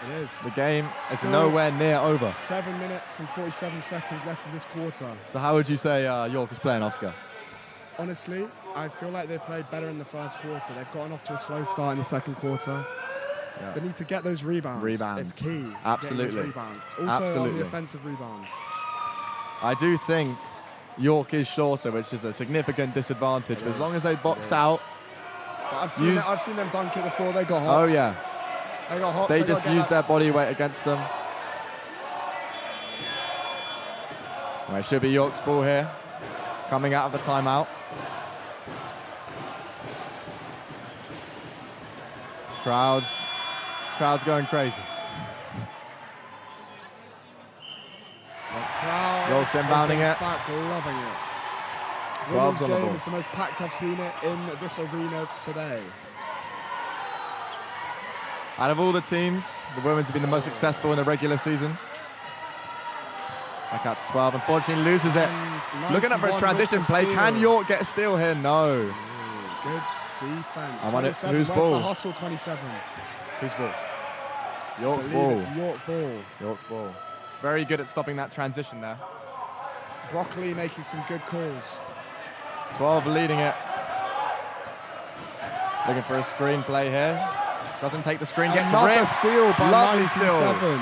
It is. The game is Still nowhere near over. 7 minutes and 47 seconds left of this quarter. So how would you say York is playing, Oscar? Honestly, I feel like they played better in the first quarter. They've gotten off to a slow start in the second quarter. Yeah. They need to get those rebounds. Rebounds. It's key. Absolutely. Getting those rebounds. Also Absolutely. on the offensive rebounds. I do think York is shorter, which is a significant disadvantage. But as long as they box out. But I've seen them dunk it before. They got hops. Oh, yeah. They got hops. They just use their body weight against them. Well, it should be York's ball here. Coming out of the timeout. Crowds going crazy. The crowd York's inbounding is in it. fact loving it. 12's Women's on the game ball. is the most packed I've seen it in this arena today. Out of all the teams, the women's have been the most successful in the regular season. Back out to 12, unfortunately loses it. Looking up for a 91 transition with the play. steal. Can York get a steal here? No. Good defense. I want it. 27. Whose Where's the ball? hustle? 27. Whose ball? I York believe ball. it's York ball. York ball. Very good at stopping that transition there. Broccoli making some good calls. 12 leading it. Looking for a screen play here. Doesn't take the screen, gets Another ripped. steal by Lovely 97. steal.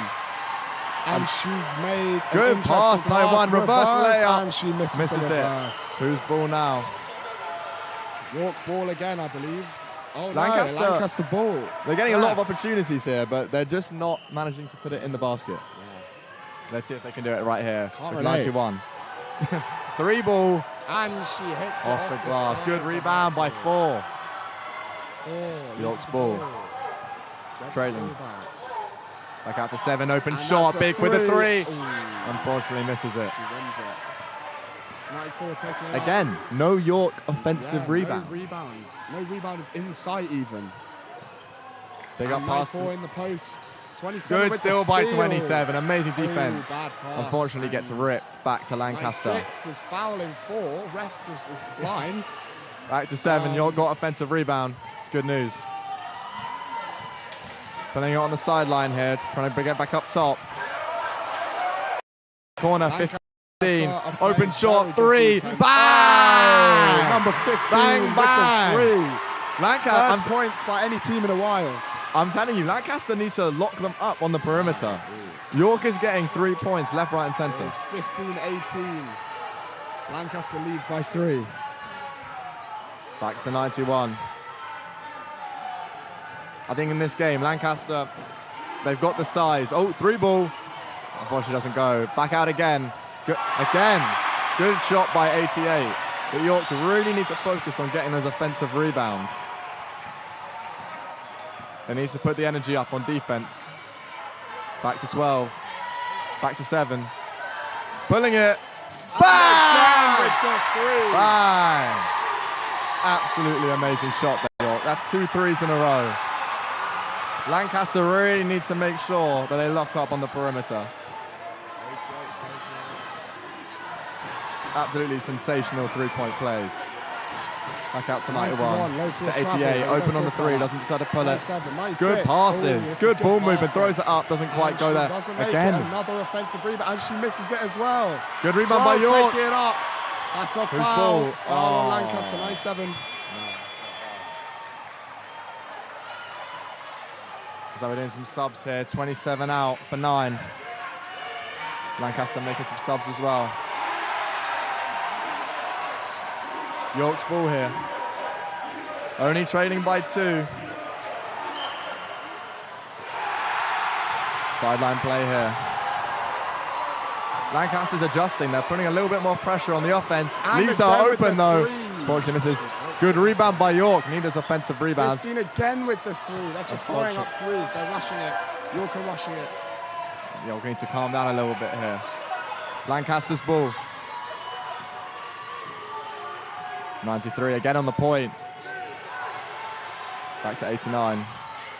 And she's made Good an pass, interesting 91, reverse layup. and she misses the it. reverse. Whose ball now? York ball again, I believe. Oh Lancaster. no, Lancaster ball. They're getting a lot of opportunities here, but they're just not managing to put it in the basket. Let's see if they can do it right here. Can't With relate. 91. 3 ball And she hits it off the glass. side Good of the rebound by 4. York's loses the ball. Gets Trailing. the ball back. Back out to 7, open And shot, that's a big with a 3. Ooh. Unfortunately misses it. She wins it. 94 taking it Again, no York offensive up. rebound. No rebounds. No rebounders in sight even. They got And past 94 in the post. 27 Good with the steal by steal. 27. Amazing Ooh, defense. bad pass. Unfortunately gets And ripped back to Lancaster. 96 is fouling 4. Ref just is blind. Back to 7. York got offensive rebound. It's good news. Putting it on the sideline here, trying to bring it back up top. Corner 15. Open shot 3. Bang! Oh, number 15. Bang, with bang! the 3. Lancaster. First points by any team in a while. I'm telling you, Lancaster needs to lock them up on the perimeter. York is getting 3 points left, right, and centre. It's 15-18. Lancaster leads by 3. Back to 91. I think in this game, Lancaster, they've got the size. Oh, 3 ball. Unfortunately, doesn't go. Back out again. Again. Good shot by 88. But York really need to focus on getting those offensive rebounds. They need to put the energy up on defense. Back to 12. Back to 7. Pulling it. Bang! Bang! Absolutely amazing shot there, York. That's 2 threes in a row. Lancaster really needs to make sure that they lock up on the perimeter. Absolutely sensational 3-point plays. Back out to 91. To 88. Open on the 3. Doesn't try to pull it. 96. Good passes. Good ball movement. Throws it up. Doesn't quite go there. Doesn't make Again. it. Another offensive rebound. And she misses it as well. Good rebound by York. Taking it up. That's a Whose foul. ball? Foul on Oh. Lancaster. 97. So we're doing some subs here. 27 out for 9. Lancaster making some subs as well. York's ball here. Only trailing by 2. Sideline play here. Lancaster's adjusting. They're putting a little bit more pressure on the offense. And Leaves again are with open the though. 3. Fortunately misses. Good rebound by York. Need those offensive rebounds. 15 again with the three. They're just throwing up threes. They're rushing it. York are rushing it. York need to calm down a little bit here. Lancaster's ball. 93 again on the point. Back to 89.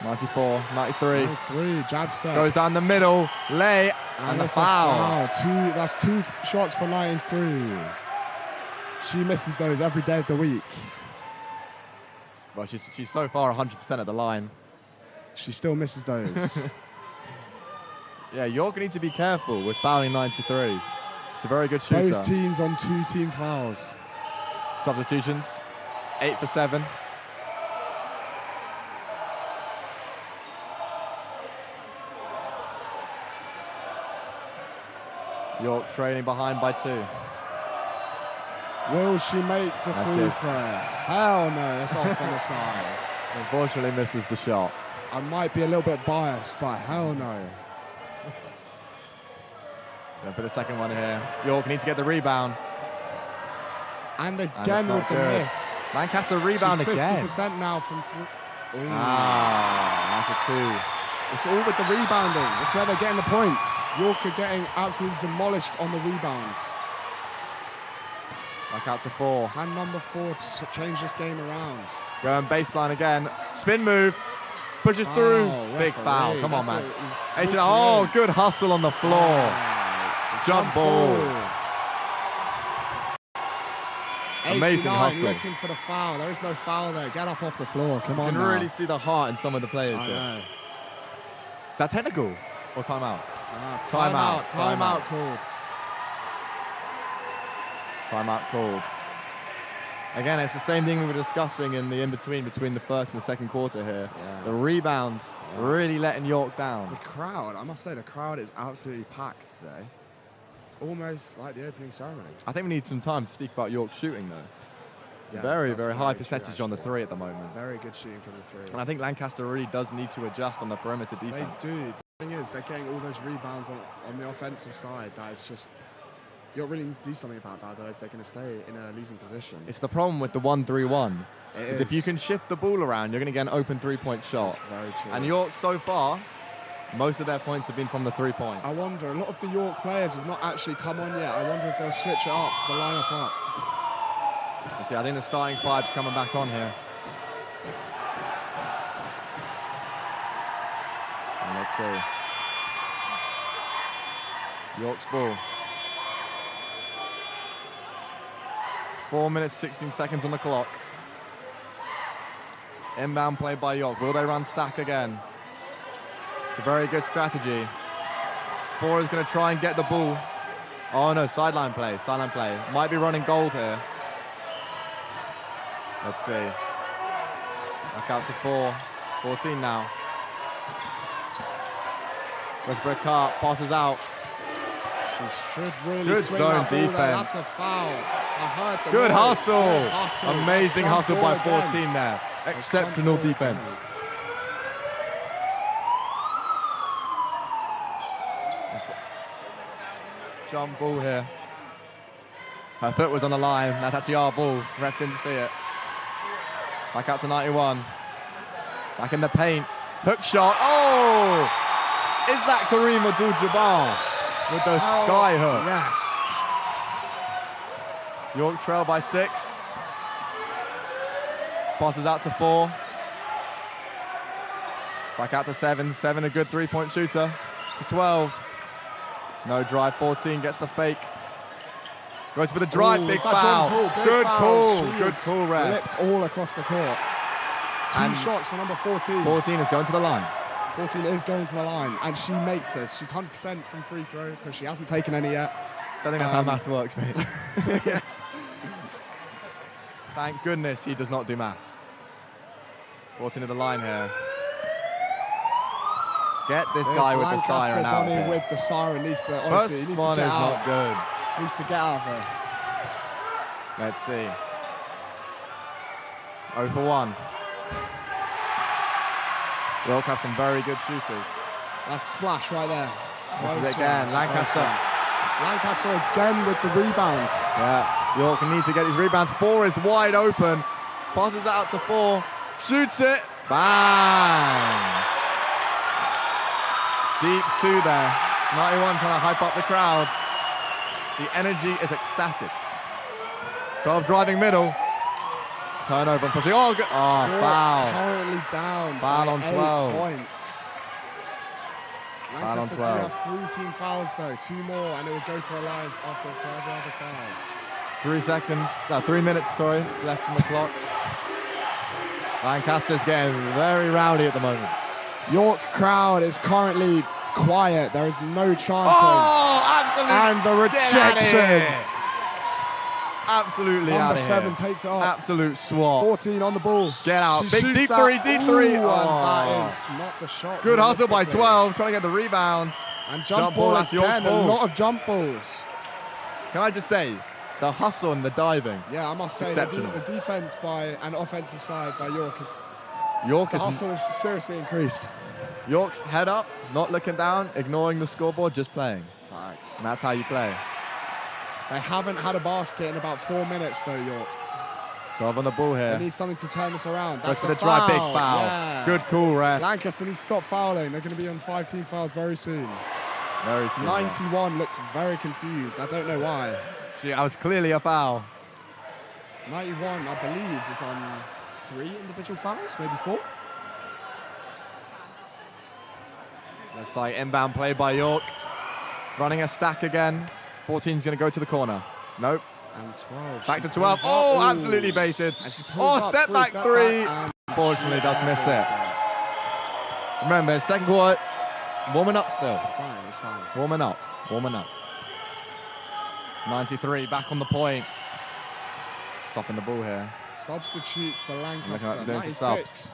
94, 93. 93, jab step. Goes down the middle, lay, and the foul. That's two shots for 93. She misses those every day of the week. Well, she's so far 100% at the line. She still misses those. Yeah, York need to be careful with fouling 93. It's a very good shooter. Both teams on 2 team fouls. Substitutions, 8 for 7. York trailing behind by 2. Will she make the free throw? Hell no, that's off on the side. Unfortunately misses the shot. I might be a little bit biased, but hell no. Going for the second one here. York need to get the rebound. And again with the miss. Lancaster rebound She's again. 50% now from 3. That's a 2. It's all with the rebounding. That's where they're getting the points. York are getting absolutely demolished on the rebounds. Back out to 4. And number 4 to change this game around. Going baseline again. Spin move. Pushes through. Big foul. Come on, man. Oh, good hustle on the floor. Jump ball. Amazing hustle. Looking for the foul. There is no foul there. Get up off the floor. Come on. You can really see the heart in some of the players here. Know. Is that technical or timeout? Timeout called. Timeout called. Again, it's the same thing we were discussing in the in-between between the first and the second quarter here. Yeah. The rebounds really letting York down. The crowd, I must say, the crowd is absolutely packed today. It's almost like the opening ceremony. I think we need some time to speak about York shooting, though. Yeah, very high percentage on the 3 at the moment. Very good shooting from the 3. And I think Lancaster really does need to adjust on the perimeter defense. They do. The thing is, they're getting all those rebounds on the offensive side. That is just... You really need to do something about that, otherwise they're going to stay in a losing position. It's the problem with the 1-3-1. Is if you can shift the ball around, you're going to get an open 3-point shot. That's very true. And York, so far, most of their points have been from the 3-point. I wonder, a lot of the York players have not actually come on yet. I wonder if they'll switch it up, the lineup up. You see, I think the starting 5's coming back on here. And let's see. York's ball. 4 minutes, 16 seconds on the clock. Inbound play by York. Will they run stack again? It's a very good strategy. 4 is going to try and get the ball. Oh no, sideline play, sideline play. Might be running gold here. Let's see. Back out to 4. 14 now. Westbrook Hart passes out. She should really good swing zone that ball defense. There. That's a foul. I heard the good noise. hustle. Good hustle. Amazing hustle by 14 again. there. Exceptional defense. Jump ball here. Her foot was on the line. That's actually our ball. Ref didn't see it. Back out to 91. Back in the paint. Hook shot. Oh! Is that Kareem Abdul-Jabbar with the sky hook? Yes. York trail by 6. Passes out to 4. Back out to 7. 7 a good 3-point shooter. To 12. No drive. 14 gets the fake. Goes for the drive. Ooh, big foul. Good call. Good call, ref. Flipped all across the court. It's 2 shots for number 14. 14 is going to the line. 14 is going to the line, and she makes this. She's 100% from free throw because she hasn't taken any yet. Don't think that's how maths works, mate. Thank goodness he does not do maths. 14 at the line here. Get this guy with the siren out here. With the siren needs to, honestly, First needs one to get is out. not good. Needs to get out of her. Let's see. 0 for 1. York have some very good shooters. That's splash right there. This is it again. Lancaster. Lancaster again with the rebounds. Yeah. York need to get these rebounds. 4 is wide open. Passes it out to 4. Shoots it. Bang. Deep 2 there. 91 trying to hype up the crowd. The energy is ecstatic. 12 driving middle. Turnover and pushing. Oh, good. Oh, foul. Currently down. Foul on 12. 8 points. Foul on Lancaster 12. do have 3 team fouls though. 2 more and it will go to the line after a further other foul. 3 seconds. No, 3 minutes, sorry, left on the clock. Lancaster's getting very rowdy at the moment. York crowd is currently quiet. There is no chanting. Oh, absolutely. And the rejection. Absolutely out Number of 7 here. takes it up. Absolute swat. 14 on the ball. Get out. She Big shoots deep that. 3, deep 3. Ooh, Oh. and that is not the shot. Good hustle by realistically. 12, trying to get the rebound. And jump ball that's York's again. A ball. lot of jump balls. Can I just say, the hustle and the diving. Yeah, I must say exceptional. the defense by and offensive side by York is York the is hustle is seriously increased. York's head up, not looking down, ignoring the scoreboard, just playing. Facts. And that's how you play. They haven't had a basket in about 4 minutes though, York. 12 on the ball here. They need something to turn this around. That's Looking a to try foul. big foul. Yeah. Good call, ref. Lancaster needs to stop fouling. They're going to be on 5 team fouls very soon. Very soon. 91 looks very confused. I don't know why. Gee, that was clearly a foul. 91, I believe, is on 3 individual fouls, maybe 4. Looks like inbound play by York. Running a stack again. 14's going to go to the corner. Nope. And 12. Back to 12. Oh, Ooh. absolutely baited. And she pulls Oh, up, step back 3. and Unfortunately, does yeah, miss it. Remember, second quarter, warming up still. It's fine, it's fine. Warming up, warming up. 93, back on the point. Stopping the ball here. Substitutes for Looking like Lancaster. they're doing for 96.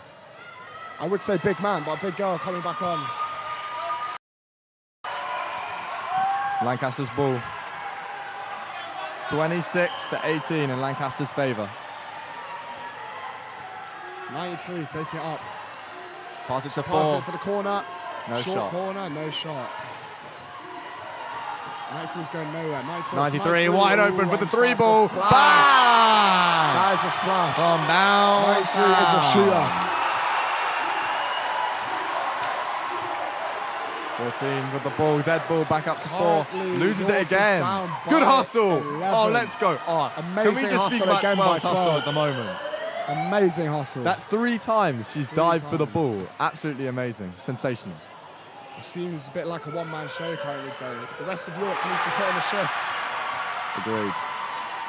I would say big man, but a big girl coming back on. Lancaster's ball. 26-18 in Lancaster's favour. 93, taking it up. Pass it to Pass 4. it to the corner. No Short shot. corner, no shot. 93's going nowhere. 93, wide open for the 3 that's a ball. splash. Bang! That is a splash. From down. 93 is a shooter. 14 with the ball, dead ball, back up to 4. Currently, Loses York it is again. down Good by hustle. 11. Oh, let's go. Oh, can we Amazing just speak hustle about again by 12's hustle 12. at the moment? Amazing hustle. That's 3 times she's 3 dived for the times. ball. Absolutely amazing. Sensational. It seems a bit like a one-man show currently, though. The rest of York need to put in a shift. Agreed.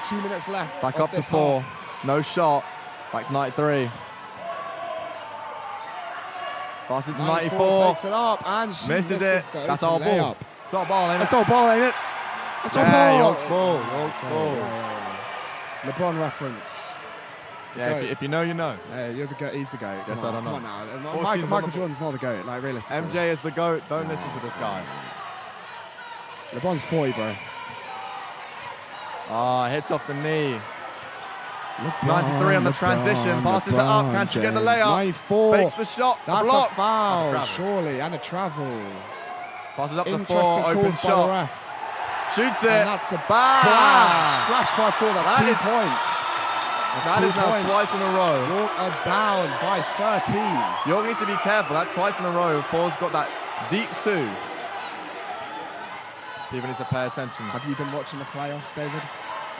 2 minutes left. Back of up to this 4. half. No shot. Back to 93. Pass it to 94. Takes it up and she Misses it. the That's open our ball. layup. It's our ball, ain't it? That's our ball, ain't it? That's our Yeah, ball. York's ball. York's ball. LeBron reference. Yeah, if you know, you know. Hey, you're the goat. He's the goat. Guess Come I on, don't come know. on now. 14's Michael on the Jordan's not the goat, like realistically. MJ is the GOAT. Don't listen to this guy. LeBron's 40, bro. Oh, hits off the knee. 93 on the transition. Passes it up. Can she get the layup? 94. Fakes the shot. That's blocked. a foul, That's a travel. surely, and a travel. Passes up the 4. Interesting Open calls by the shot. ref. Shoots it. And that's a Bang! splash. Splash by 4. That's That 2 is- points. That's That 2 is now points. twice in a row. York are down by 13. York need to be careful. That's twice in a row. Paul's got that deep 2. People need to pay attention. Have you been watching the playoffs, David?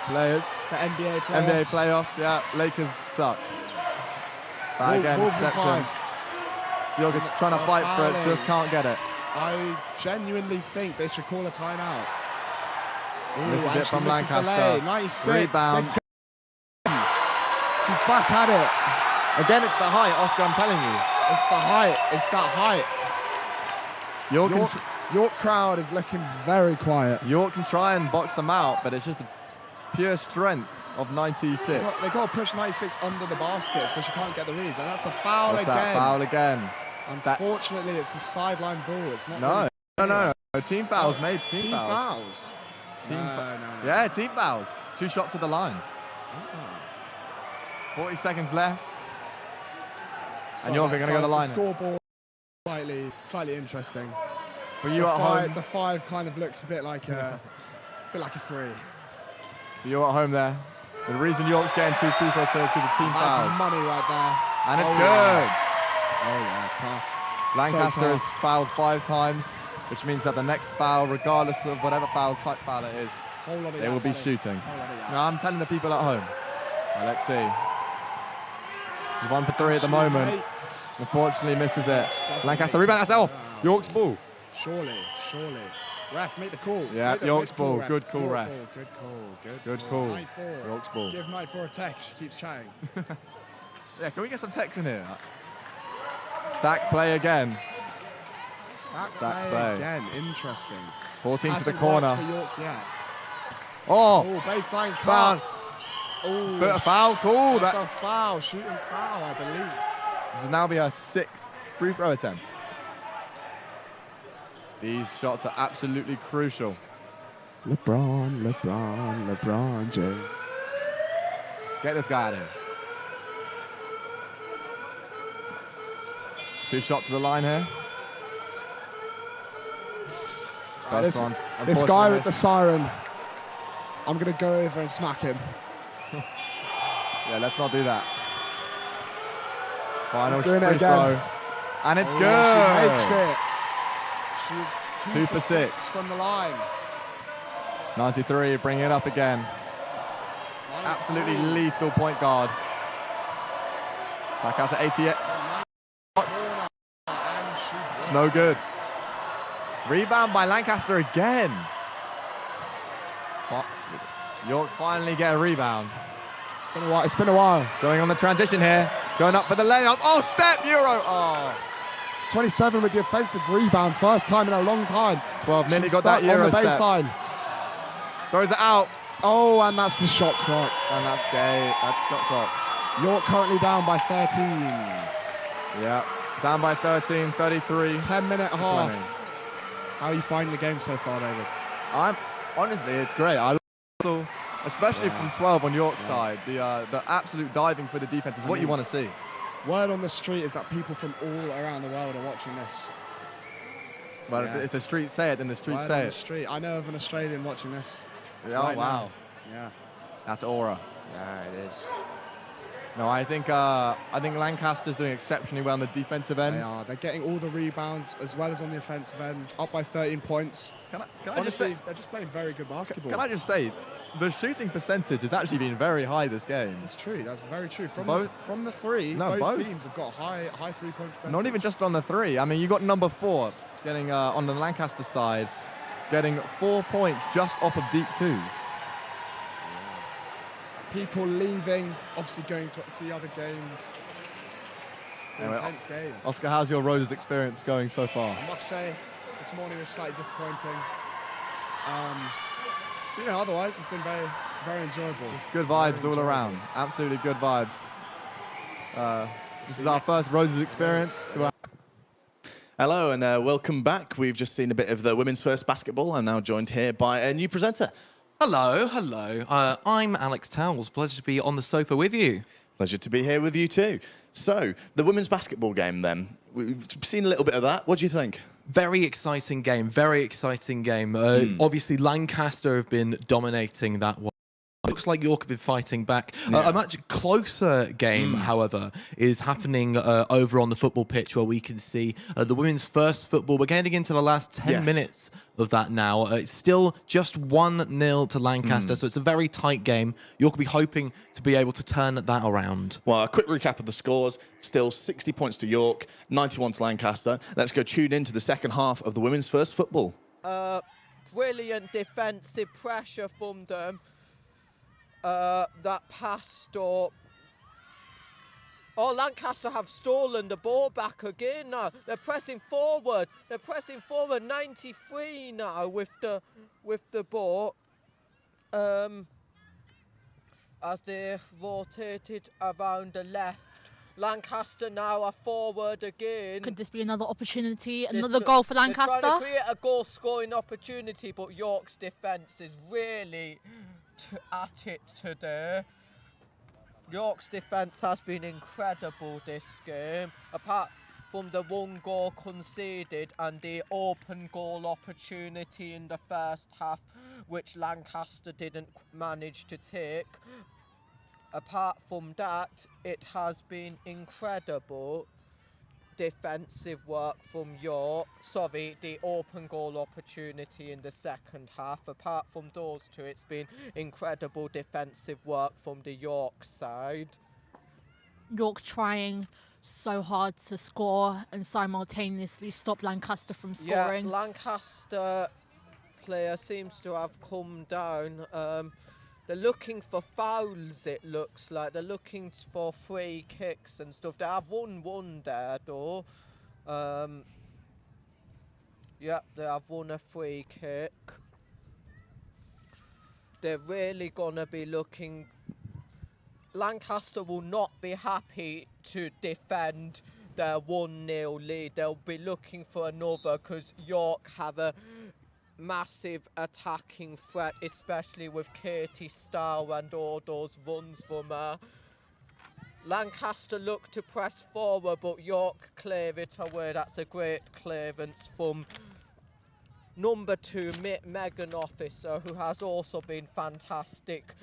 Players. The NBA playoffs? NBA playoffs, yeah. Lakers suck. But again, Wolves in exception. 5. York are trying to fight for it, fouling. just can't get it. I genuinely think they should call a timeout. Ooh, Misses and it she from misses the Lancaster. lay. 96. Rebound. Big gun. She's back at it. Again, it's the height, Oscar, I'm telling you. It's the height. It's that height. York York crowd is looking very quiet. York can try and box them out, but it's just a pure strength of 96. They got to push 96 under the basket so she can't get the reads. And that's a foul What's again. that? Foul again. Unfortunately, it's a sideline ball. It's not. No, really no. Team fouls made. Team fouls. fouls. Team No, fou- no. Yeah, team fouls. 2 shots to the line. 40 seconds left. And York are going to go to the line. The scoreboard slightly interesting. For you the at home. The 5 kind of looks a bit like a 3. For you at home there. The reason York's getting 2 free throws is because the team That's fouls. money right there. And it's Oh, good. Yeah. Oh, yeah, tough. Lancaster So has tough. fouled 5 times, which means that the next foul, regardless of whatever type foul it is, Whole lot of they yak, will be buddy. shooting. Whole lot of yak. Now, I'm telling the people at home. Well, let's see. She's 1 for 3 at the She moment. makes- Unfortunately, misses it. Doesn't Lancaster make rebound. That's off. wow. York's ball. Surely. Ref, make the call. Yeah, Make the York's call, ball. Good call, York ref. ball. Good call. Good call. Night 4. York's ball. Give Night 4 a text. She keeps chatting. Yeah, can we get some text in here? Stack play again. Stack play. play again. Interesting. 14 to the Hasn't corner. worked for York yet. Oh, Baseline foul. cut. Oh, Bit of foul call. That's a foul. Shooting foul, I believe. This will now be her 6th free throw attempt. These shots are absolutely crucial. LeBron James. Get this guy out of here. 2 shots to the line here. First one, This guy with unfortunately the siren, I'm going to go over and smack him. Yeah, let's not do that. Final He's doing it free again. throw. And it's Oh, good. She makes it. She's 2 for 6 from the line. 93, bring it up again. Absolutely lethal point guard. Back out to 88. It's no good. Rebound by Lancaster again. York finally get a rebound. It's been a while. Going on the transition here. Going up for the layup. Oh, step Euro. Oh. 27 with the offensive rebound. First time in a long time. 12 nearly She's got that stuck Euro on the step. baseline. Throws it out. Oh, and that's the shot clock. And that's gay. That's shot clock. York currently down by 13. Yeah. Down by 13, 33. 10-minute half. 20. How are you finding the game so far, David? Honestly, it's great. I love, especially from 12 on York's side. The absolute diving for the defense is what you want to see. Word on the street is that people from all around the world are watching this. Well, Yeah. if the streets say it, then the streets Word say on the it. street. I know of an Australian watching this. Yeah, right oh, wow. now. Yeah. That's aura. Yeah, it is. No, I think Lancaster's doing exceptionally well on the defensive end. They are. They're getting all the rebounds as well as on the offensive end. Up by 13 points. Can I Honestly, just say, they're just playing very good basketball. can I just say, the shooting percentage has actually been very high this game. It's true. That's very true. From the three, No, both both. teams have got high 3-point percentage. Not even just on the 3. I mean, you got number 4 getting on the Lancaster side, getting 4 points just off of deep 2s. People leaving, obviously going to see other games. It's an Anyway, intense game. Oscar, how's your Roses experience going so far? I must say, this morning was slightly disappointing. But, otherwise it's been very, very enjoyable. It's good vibes all around. Absolutely good vibes. This is our first Roses experience. Hello and welcome back. We've just seen a bit of the women's first basketball. I'm now joined here by a new presenter. Hello. I'm Alex Towles. Pleasure to be on the sofa with you. Pleasure to be here with you too. So, the women's basketball game then. We've seen a little bit of that. What do you think? Very exciting game. Obviously, Lancaster have been dominating that one. Looks like York have been fighting back. A much closer game, however, is happening over on the football pitch where we can see the women's first football. We're getting into the last 10 minutes of that now. It's still just 1-0 to Lancaster, so it's a very tight game. York will be hoping to be able to turn that around. Well, a quick recap of the scores. Still 60 points to York, 91 to Lancaster. Let's go tune into the second half of the women's first football. Brilliant defensive pressure from them. That pass up. Oh, Lancaster have stolen the ball back again now. They're pressing forward. 93 now with the ball. As they rotated around the left. Lancaster now are forward again. Could this be another opportunity? Another goal for Lancaster? They're trying to create a goal-scoring opportunity, but York's defence is really at it today. York's defence has been incredible this game, apart from the 1 goal conceded and the open goal opportunity in the first half, which Lancaster didn't manage to take. apart from that, it has been incredible defensive work from York. Sorry, the open goal opportunity in the second half. Apart from those two, it's been incredible defensive work from the York side. York trying so hard to score and simultaneously stop Lancaster from scoring. Yeah, Lancaster player seems to have come down. They're looking for fouls, it looks like. They're looking for free kicks and stuff. They have won one there, though. Yeah, they have won a free kick. They're really going to be looking... Lancaster will not be happy to defend their 1-0 lead. They'll be looking for another because York have a massive attacking threat, especially with Katie Starr and all those runs from her. Lancaster look to press forward, but York clear it away. That's a great clearance from number 2, Megan Officer, who has also been fantastic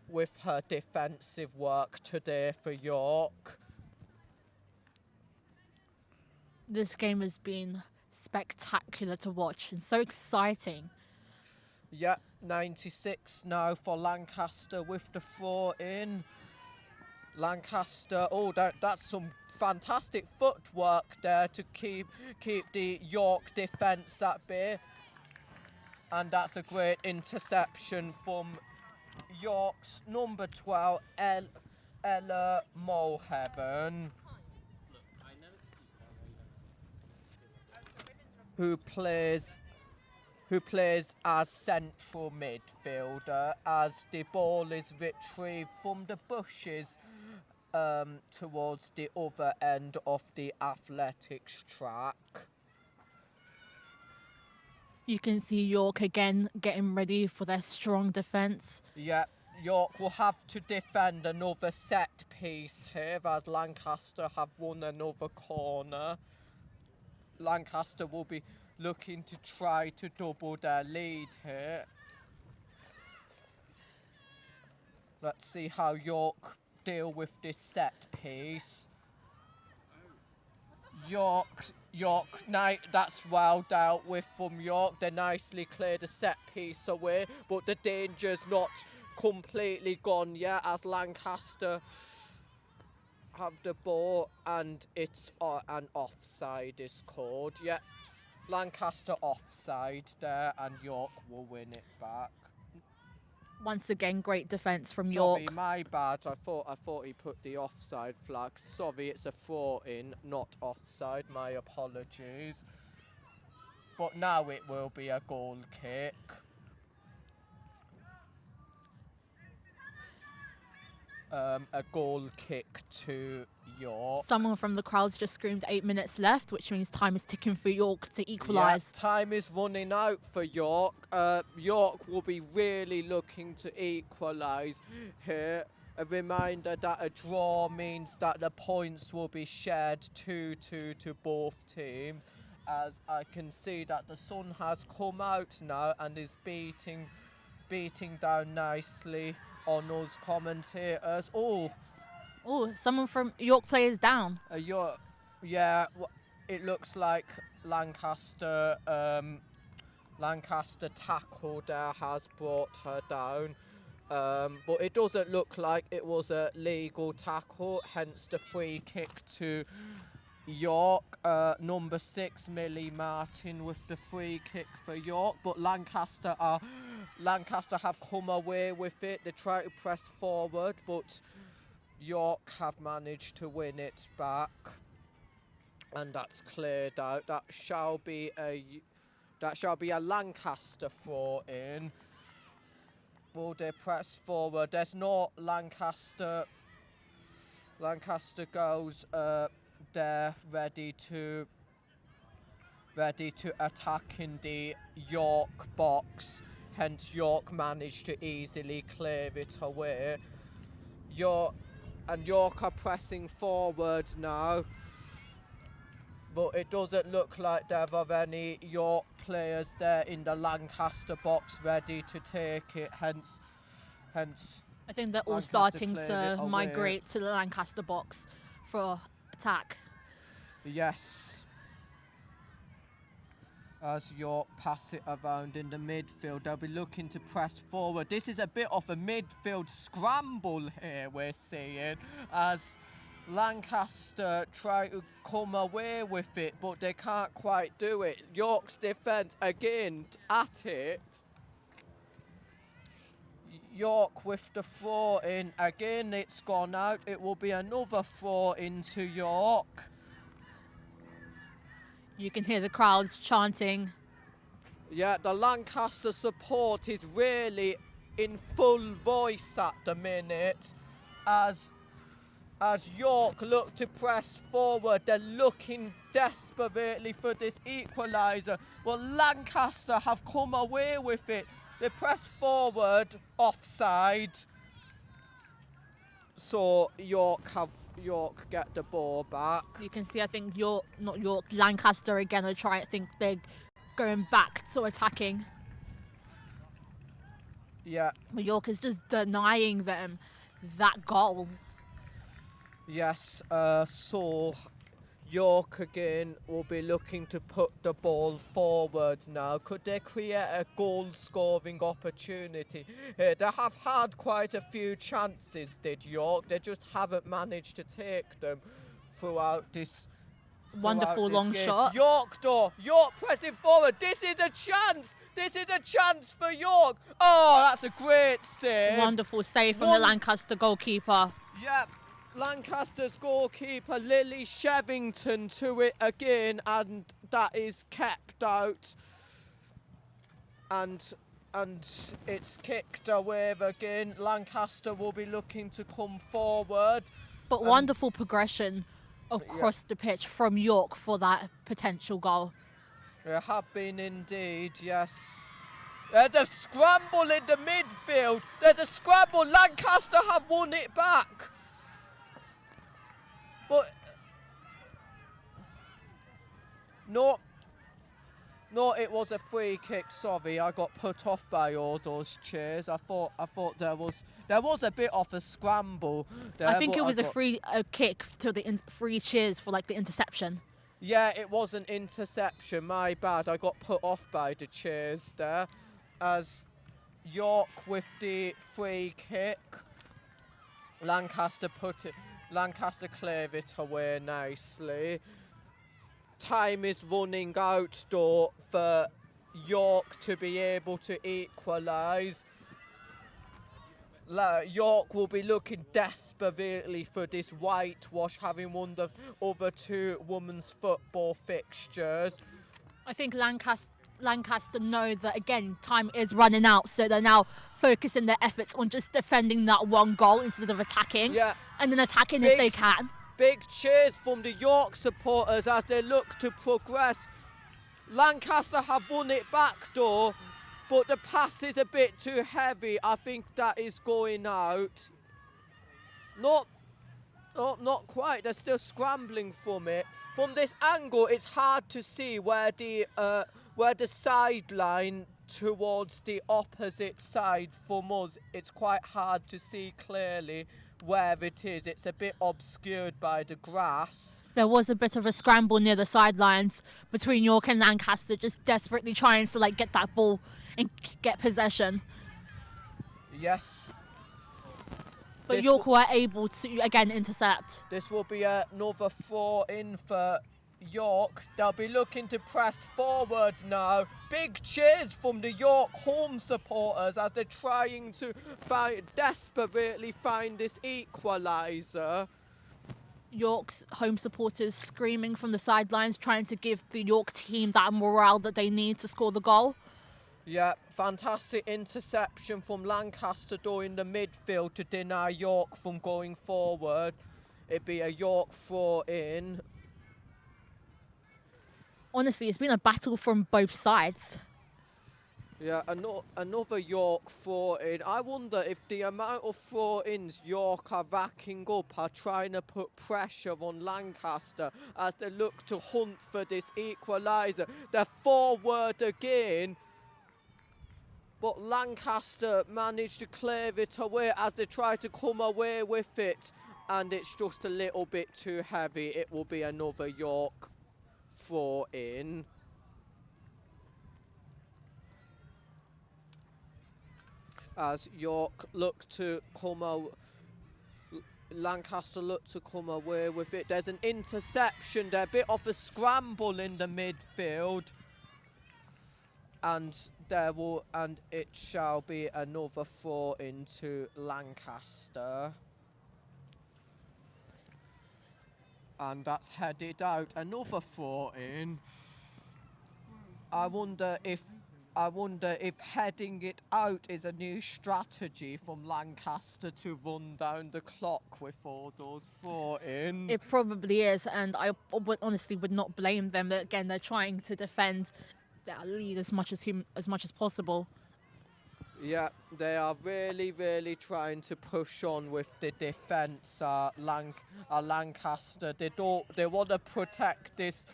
with her defensive work today for York. This game has been spectacular to watch and so exciting. Yep, 96 now for Lancaster with the throw in. Lancaster, that's some fantastic footwork there to keep the York defence at bay. And that's a great interception from York's number 12, Ella Mulheaven, who plays as central midfielder as the ball is retrieved from the bushes towards the other end of the athletics track. You can see York again getting ready for their strong defence. Yeah, York will have to defend another set piece here as Lancaster have won another corner. Lancaster will be looking to try to double their lead here. Let's see how York deal with this set piece. York, that's well dealt with from York. They nicely cleared the set piece away, but the danger's not completely gone yet as Lancaster have the ball and it's an offside is called. Yeah, Lancaster offside there and York will win it back. Once again, great defence from Sorry, York. my bad. I thought he put the offside flag. Sorry, it's a throw in, not offside. My apologies. But now it will be a goal kick. A goal kick to York. Someone from the crowds just screamed 8 minutes left, which means time is ticking for York to equalise. Yeah, time is running out for York. York will be really looking to equalise here. A reminder that a draw means that the points will be shared 2-2 to both teams. As I can see that the sun has come out now and is beating down nicely on us commentators. Oh, someone from York players down. Yeah, it looks like Lancaster tackle there has brought her down. But it doesn't look like it was a legal tackle, hence the free kick to York. Number 6, Millie Martin with the free kick for York, but Lancaster have come away with it. They try to press forward, but York have managed to win it back, and that's cleared out. That shall be a Lancaster throw in. Will they press forward? There's no Lancaster. Lancaster goes there ready to attack in the York box. Hence York managed to easily clear it away. York are pressing forward now, but it doesn't look like there are any York players there in the Lancaster box ready to take it. Hence I think they're all Lancaster starting cleared to it away. migrate to the Lancaster box for attack. Yes. As York pass it around in the midfield, they'll be looking to press forward. This is a bit of a midfield scramble here, we're seeing, as Lancaster try to come away with it, but they can't quite do it. York's defence again at it. York with the throw in. Again, it's gone out. It will be another throw into York. You can hear the crowds chanting. Yeah, the Lancaster support is really in full voice at the minute as York look to press forward. They're looking desperately for this equaliser. Well, Lancaster have come away with it. They press forward, offside. So York get the ball back. You can see, I think Lancaster again are trying. I think they're going back to attacking. Yeah. But York is just denying them that goal. Yes, so York again will be looking to put the ball forward now. Could they create a goal-scoring opportunity? They have had quite a few chances, did York. They just haven't managed to take them throughout this Wonderful long game. shot. York pressing forward. This is a chance. This is a chance for York. Oh, that's a great save. Wonderful save from the Lancaster goalkeeper. Yep. Lancaster's goalkeeper Lily Shevington to it again, and that is kept out, and it's kicked away again. Lancaster will be looking to come forward, but wonderful progression across the pitch from York for that potential goal. There have been indeed, yes. There's a scramble in the midfield. There's a scramble. Lancaster have won it back. But no, it was a free kick. Sorry, I got put off by all those cheers. I thought there was a bit of a scramble there. I think it was a free kick to the free cheers for like the interception. Yeah, it was an interception. My bad. I got put off by the cheers there. As York with the free kick, Lancaster cleared it away nicely. Time is running out though for York to be able to equalise. York will be looking desperately for this whitewash, having won the other two women's football fixtures. I think Lancaster know that, again, time is running out, so they're now focusing their efforts on just defending that one goal instead of attacking. Yeah. And then attacking if they can. Big cheers from the York supporters as they look to progress. Lancaster have won it back though, but the pass is a bit too heavy. I think that is going out. Not quite. They're still scrambling from it. From this angle, it's hard to see where the sideline towards the opposite side from us. It's quite hard to see clearly where it is. It's a bit obscured by the grass. There was a bit of a scramble near the sidelines between York and Lancaster, just desperately trying to get that ball and get possession. Yes. But York were able to, again, intercept. This will be another throw in for York. They'll be looking to press forward now. Big cheers from the York home supporters as they're trying to desperately find this equaliser. York's home supporters screaming from the sidelines, trying to give the York team that morale that they need to score the goal. Yeah, fantastic interception from Lancaster though in the midfield to deny York from going forward. It'd be a York throw in. Honestly, it's been a battle from both sides. Yeah, another York throw-in. I wonder if the amount of throw-ins York are racking up are trying to put pressure on Lancaster as they look to hunt for this equaliser. They're forward again. but Lancaster managed to clear it away as they try to come away with it, and it's just a little bit too heavy. It will be another York throw in. As York look to come out, Lancaster look to come away with it. There's an interception there, a bit of a scramble in the midfield, and it shall be another throw into Lancaster, and that's headed out. Another throw in. I wonder if heading it out is a new strategy from Lancaster to run down the clock with all those throw-ins. It probably is, and I honestly would not blame them. Again, they're trying to defend their lead as much as possible. Yeah, they are really trying to push on with the defence. Lancaster, they want to protect this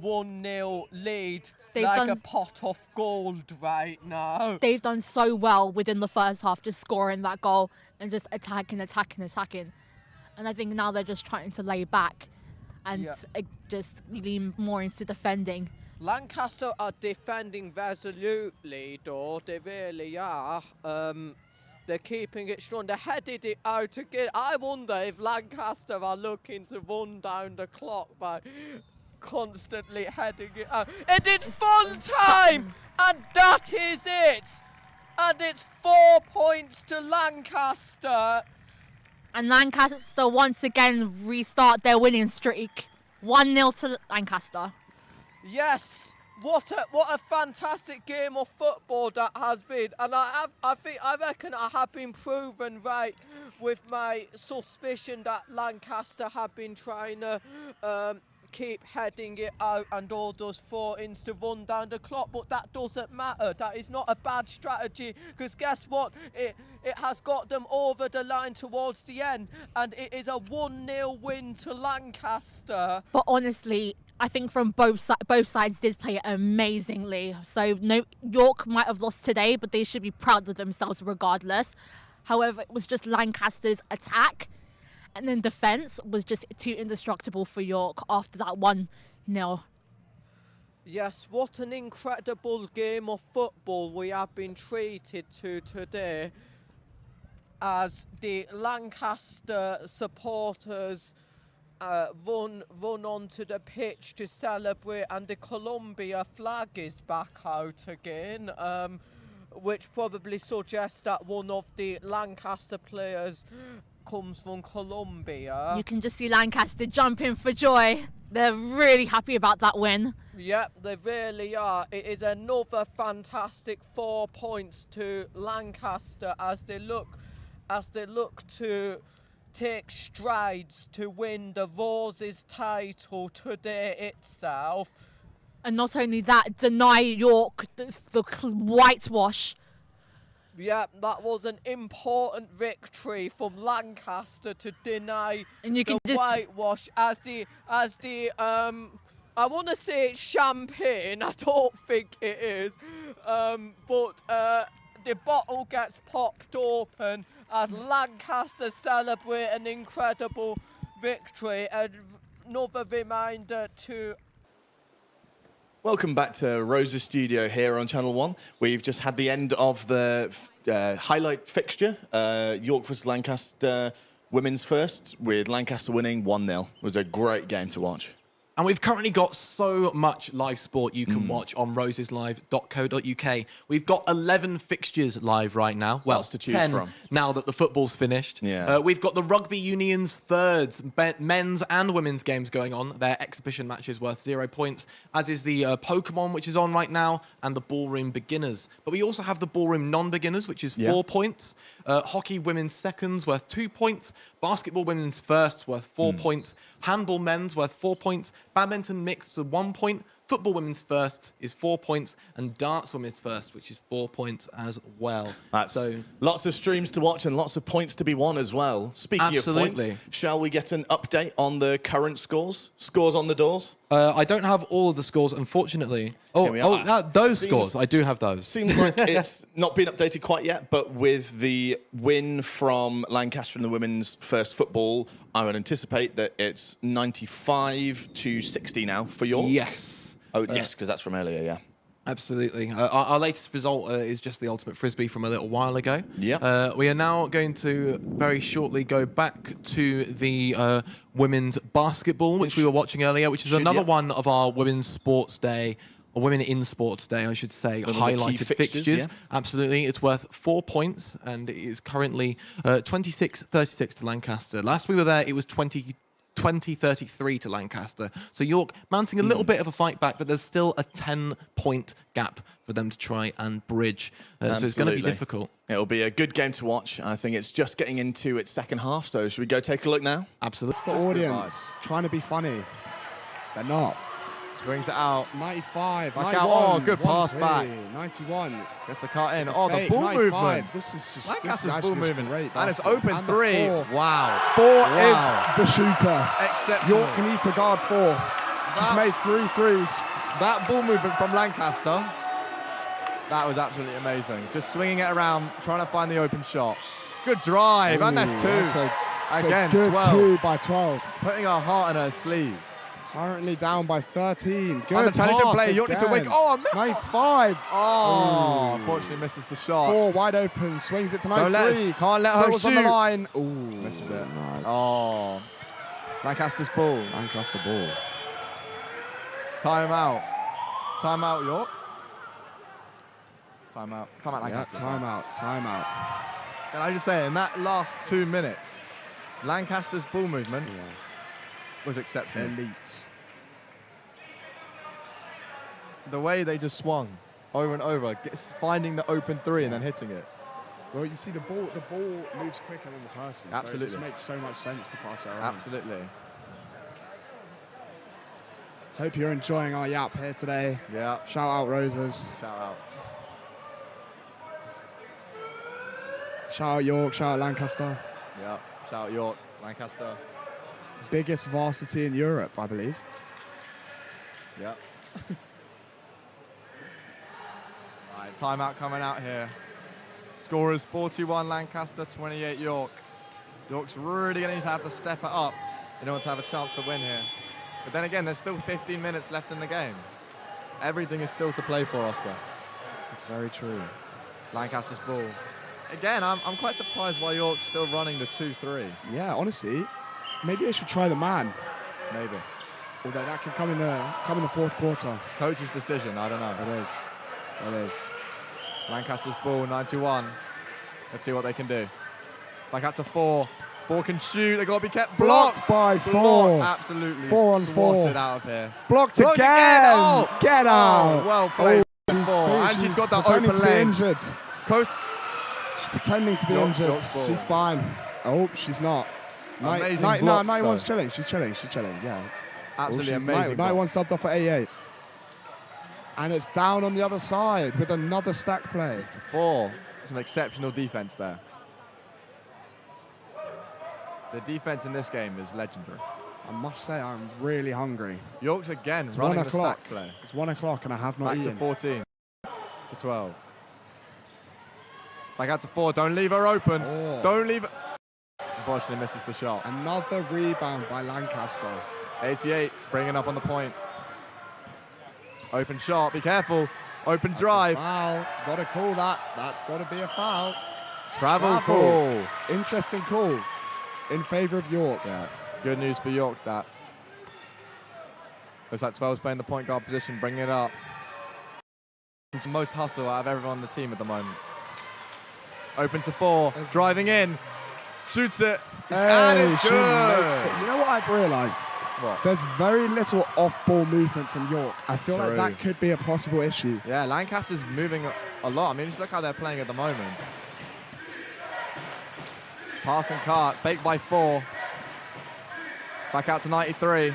1-0 lead like a pot of gold right now. They've done so well within the first half, just scoring that goal and just attacking. And I think now they're just trying to lay back and just lean more into defending. Lancaster are defending resolutely, though. They really are. They're keeping it strong. They headed it out again. I wonder if Lancaster are looking to run down the clock by constantly heading it out. And it's full time! And that is it! And it's 4 points to Lancaster. And Lancaster once again restart their winning streak. 1-0 to Lancaster. Yes, what a fantastic game of football that has been, and I reckon I have been proven right with my suspicion that Lancaster have been trying to keep heading it out and all those throw-ins to run down the clock, but that doesn't matter. That is not a bad strategy, because guess what? It has got them over the line towards the end, and it is a 1-0 win to Lancaster. But honestly, I think from both sides did play amazingly. So York might have lost today, but they should be proud of themselves regardless. However, it was just Lancaster's attack, and then defence was just too indestructible for York after that 1-0. Yes, what an incredible game of football we have been treated to today, as the Lancaster supporters run onto the pitch to celebrate, and the Columbia flag is back out again, which probably suggests that one of the Lancaster players comes from Columbia. You can just see Lancaster jumping for joy. They're really happy about that win. Yep, they really are. It is another fantastic 4 points to Lancaster as they look to take strides to win the Roses title today itself. And not only that, deny York the whitewash. Yeah, that was an important victory from Lancaster to deny the whitewash as the I want to say it's champagne. I don't think it is, but the bottle gets popped open as Lancaster celebrate an incredible victory. Another reminder to. Welcome back to Rose's studio here on Channel 1. We've just had the end of the highlight fixture, York vs Lancaster women's first, with Lancaster winning 1-0. It was a great game to watch. And we've currently got so much live sport you can watch on roseslive.co.uk. We've got 11 fixtures live right now. Well, lots to choose 10 from now that the football's finished. Yeah. We've got the Rugby Union's thirds, men's and women's games going on. Their exhibition matches worth 0 points, as is the Pokemon, which is on right now, and the Ballroom Beginners. But we also have the Ballroom Non-Beginners, which is 4 points. Hockey women's seconds worth 2 points. Basketball women's first worth 4 points. Handball men's worth 4 points. Badminton mixed 1 point. Football women's first is 4 points. And darts women's first, which is 4 points as well. So lots of streams to watch and lots of points to be won as well. Speaking of points, shall we get an update on the current scores? Scores on the doors? I don't have all of the scores, unfortunately. Those scores. I do have those. Seems like it's not been updated quite yet, but with the win from Lancaster in the women's first football, I would anticipate that it's 95-60 now for York. Yes. Oh, yes, because that's from earlier, yeah. Absolutely. Our latest result is just the Ultimate Frisbee from a little while ago. Yeah. We are now going to very shortly go back to the women's basketball, which we were watching earlier, which is another one of our Women's Sports Day, or Women in Sports Day, I should say, highlighted fixtures. Yeah. Absolutely. It's worth 4 points, and it is currently 26-36 to Lancaster. Last we were there, it was 20-33 to Lancaster. So York mounting a little bit of a fight back, but there's still a 10-point gap for them to try and bridge. So it's going to be difficult. It'll be a good game to watch. I think it's just getting into its second half. So should we go take a look now? Absolutely. It's the audience trying to be funny. They're not. Swings it out. 95. Back out. Oh, good pass back. 91. Gets the cut in. The Oh, the fake, ball 95. movement. This is just Lancaster's this is ball actually movement. Great And it's basketball. open And the 3. four. Wow. 4 is the shooter. Exceptional. York need to guard 4. She's made 3 threes. That ball movement from Lancaster, that was absolutely amazing. Just swinging it around, trying to find the open shot. Good drive, and that's 2. Again, good 12. 2 by 12. Putting her heart in her sleeve. Currently down by 13. Good And the challenge to pass play. York need to wake. again. Oh, 95. Oh, unfortunately misses the shot. 4 wide open. Swings it to Don't 93. can't let her Foot's shoot. on the line. Ooh, Misses it. Nice. Oh, Lancaster's ball. Lancaster ball. Timeout. Timeout, York. Timeout. Timeout, Yeah, Lancaster. timeout. Can I just say, in that last 2 minutes, Lancaster's ball movement was exceptional. Elite. The way they just swung over and over, finding the open 3 and then hitting it. Well, you see, the ball moves quicker than the person. Absolutely. So it just makes so much sense to pass it around. Absolutely. Hope you're enjoying our yap here today. Yeah. Shout out Roses. Shout out. Shout out York. Shout out Lancaster. Yeah. Shout out York, Lancaster. Biggest varsity in Europe, I believe. Yeah. Right, timeout coming out here. Score is 41 Lancaster, 28 York. York's really going to need to have to step it up in order to have a chance to win here. But then again, there's still 15 minutes left in the game. Everything is still to play for, Oscar. That's very true. Lancaster's ball. Again, I'm quite surprised why York's still running the 2-3. Yeah, honestly, maybe they should try the man. Maybe. Although that could come in the fourth quarter. Coach's decision, I don't know. It is. It is. Lancaster's ball, 9-1. Let's see what they can do. Back out to 4. 4 can shoot. They got to be kept blocked. By 4. Blocked. Absolutely. 4 on 4. Swatted out of here. Blocked again. Oh, get out. Oh, well played. Oh, And she's got that pretending open to be lane. injured. Coast. She's pretending to be York injured. ball. She's fine. Oh, she's not. Amazing No, blocks, 91's though. chilling. She's chilling. Yeah. Absolutely she's amazing. 91 subbed off at 88. And it's down on the other side with another stack play. 4. Some exceptional defense there. The defense in this game is legendary. I must say, I'm really hungry. York's again It's running 1 the o'clock. stack play. It's 1 o'clock and I have not Back eaten. to 14. To 12. Back out to 4. Don't leave her open. Oh. Don't leave her. Unfortunately misses the shot. Another rebound by Lancaster. 88, bringing up on the point. Open shot, be careful. Open drive. Foul. Got to call that. That's got to be a foul. Travel call. Interesting call in favor of York. Yeah, good news for York that. Looks like 12's playing the point guard position, bringing it up. It's the most hustle out of everyone on the team at the moment. Open to 4, driving in. Shoots it. And it's she good. makes it. You know what I've realised? What? There's very little off-ball movement from York. I feel like True. that could be a possible issue. Yeah, Lancaster's moving a lot. I mean, just look how they're playing at the moment. Pass and cart, fake by 4. Back out to 93.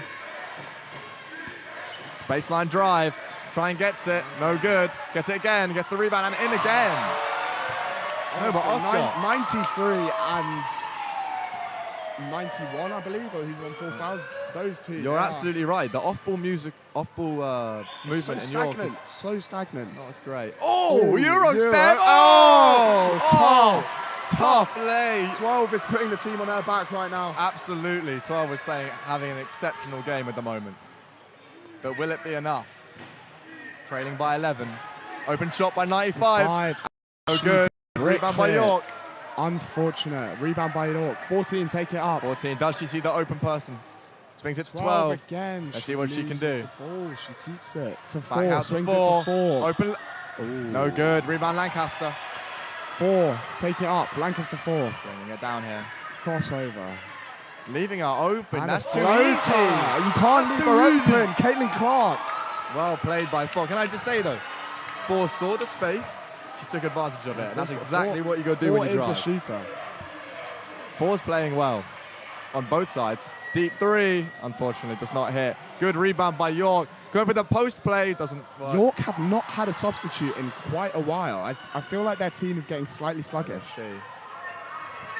Baseline drive, try and gets it, no good. Gets it again, gets the rebound and in again. No, but Oscar. 93 and 91, I believe, or he's on 4 fouls. Those two. You're absolutely right. The off-ball movement in York is so stagnant. not as great. Oh, Euro Euro. step! Tough late. 12 is putting the team on their back right now. Absolutely. 12 is having an exceptional game at the moment. But will it be enough? Trailing by 11. Open shot by 95. No good. Rebound by York. Unfortunate. Rebound by York. 14, take it up. 14. Does she see the open person? Swings it to 12. Again. Let's see what she can do. The ball. She keeps it to Back 4. out Swings to 4. it to 4. Open. No good. Rebound Lancaster. 4. Take it up. Lancaster 4. Bringing it down here. Crossover. Leaving her open. And That's a too floater. easy. You can't leave her easy. open. Caitlin Clark. Well played by 4. Can I just say though, 4 saw the space. She took advantage of it. And that's exactly what you got to do when you drive. 4 is a shooter. 4's playing well on both sides. Deep 3, unfortunately, does not hit. Good rebound by York. Going for the post play, doesn't work. York have not had a substitute in quite a while. I feel like their team is getting slightly sluggish.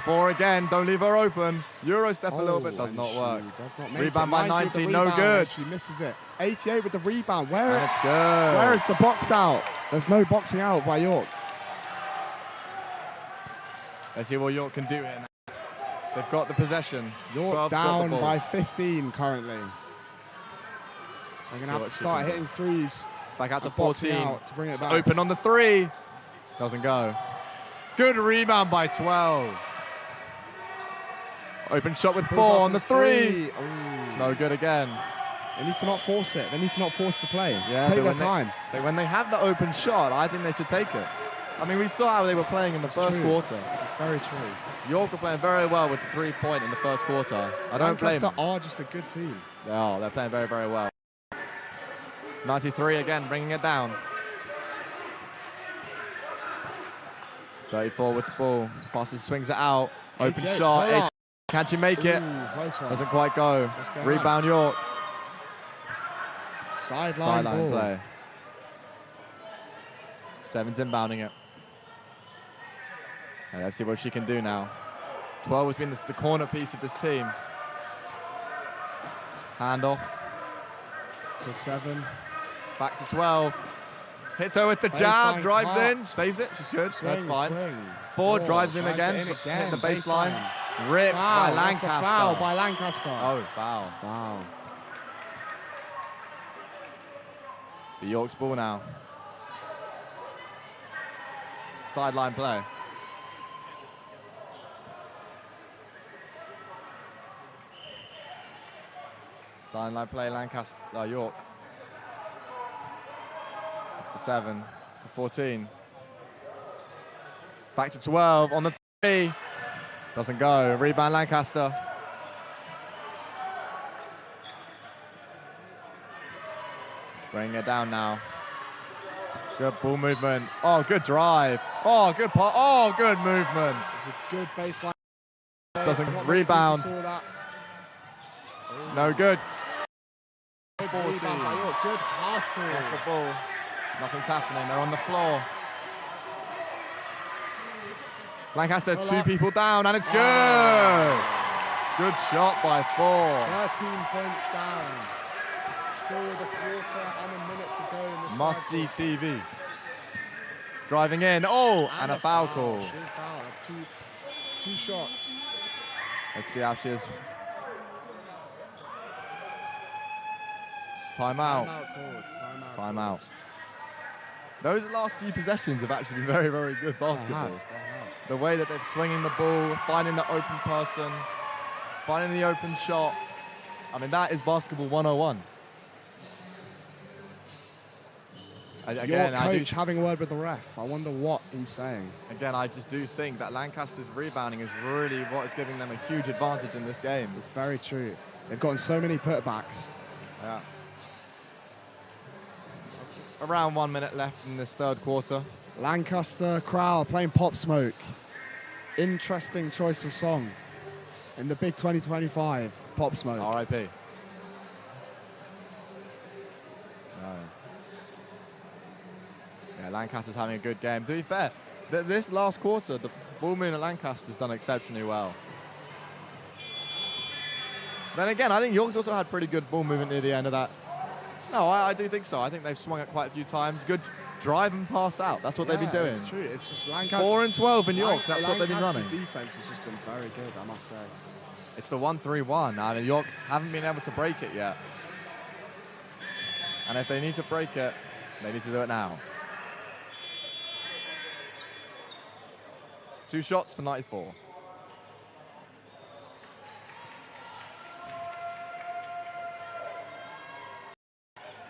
4 again, don't leave her open. Euro step a little bit, does not work. Does not make Rebound it. by 90, no good. She misses it. 88 with the rebound. And it's good. Where is the box out? There's no boxing out by York. Let's see what York can do here now. They've got the possession. York down by 15 currently. They're going to have to start hitting threes. Back out to boxing 14. out to bring it It's back. open on the 3. Doesn't go. Good rebound by 12. Open shot with 4 on the 3. It's no good again. They need to not force it. They need to not force the play. Yeah, take but their time. When they have the open shot, I think they should take it. I mean, we saw how they were playing in the first quarter. It's very true. York were playing very well with the 3-point in the first quarter. I don't blame them. Lancaster are just a good team. They are. They're playing very, very well. 93 again, bringing it down. 34 with the ball. Passes, swings it out. Open 88, shot. Can she make it? Close one. Doesn't quite go. Rebound York. Sideline ball. Play. 7's inbounding it. Okay, let's see what she can do now. 12 has been the corner piece of this team. Handoff. To 7. Back to 12. Hits her with the jab, drives in, saves it. She's good. That's fine. 4 drives in again. Hit the baseline. Ripped by Lancaster. That's a foul by Lancaster. Oh, foul. Foul. The York's ball now. Sideline play. Sideline play, Lancaster, York. It's the 7 to 14. Back to 12 on the 3. Doesn't go. Rebound Lancaster. Bring it down now. Good ball movement. Oh, good drive. Oh, good part. Oh, good movement. It's a good baseline. Doesn't rebound. No good. Good rebound by York. Good hustle. That's the ball. Nothing's happening. They're on the floor. Lancaster, 2 people down, and it's good. Good shot by 4. 13 points down. Still with a quarter and a minute to go in this Must-see TV. Driving in. Oh, and a foul call. Shoot foul. That's two shots. Let's see how she is. It's timeout. Timeout. Those last few possessions have actually been very, very good basketball. They have. The way that they're swinging the ball, finding the open person, finding the open shot. I mean, that is basketball 101. Your coach having a word with the ref. I wonder what he's saying. Again, I just do think that Lancaster's rebounding is really what is giving them a huge advantage in this game. It's very true. They've gotten so many putbacks. Yeah. Around 1 minute left in this third quarter. Lancaster crowd playing Pop Smoke. Interesting choice of song in the big 2025 Pop Smoke. R.I.P. Yeah, Lancaster's having a good game. To be fair, this last quarter, the Bull Moon at Lancaster's done exceptionally well. Then again, I think York's also had pretty good ball movement near the end of that. No, I do think so. I think they've swung it quite a few times. Good drive and pass out. That's what they've been doing. It's true. It's just Lancaster. 4 and 12 in York. That's what they've been running. Lancaster's defense has just been very good, I must say. It's the 1-3-1. Now, York haven't been able to break it yet. And if they need to break it, they need to do it now. 2 shots for 94.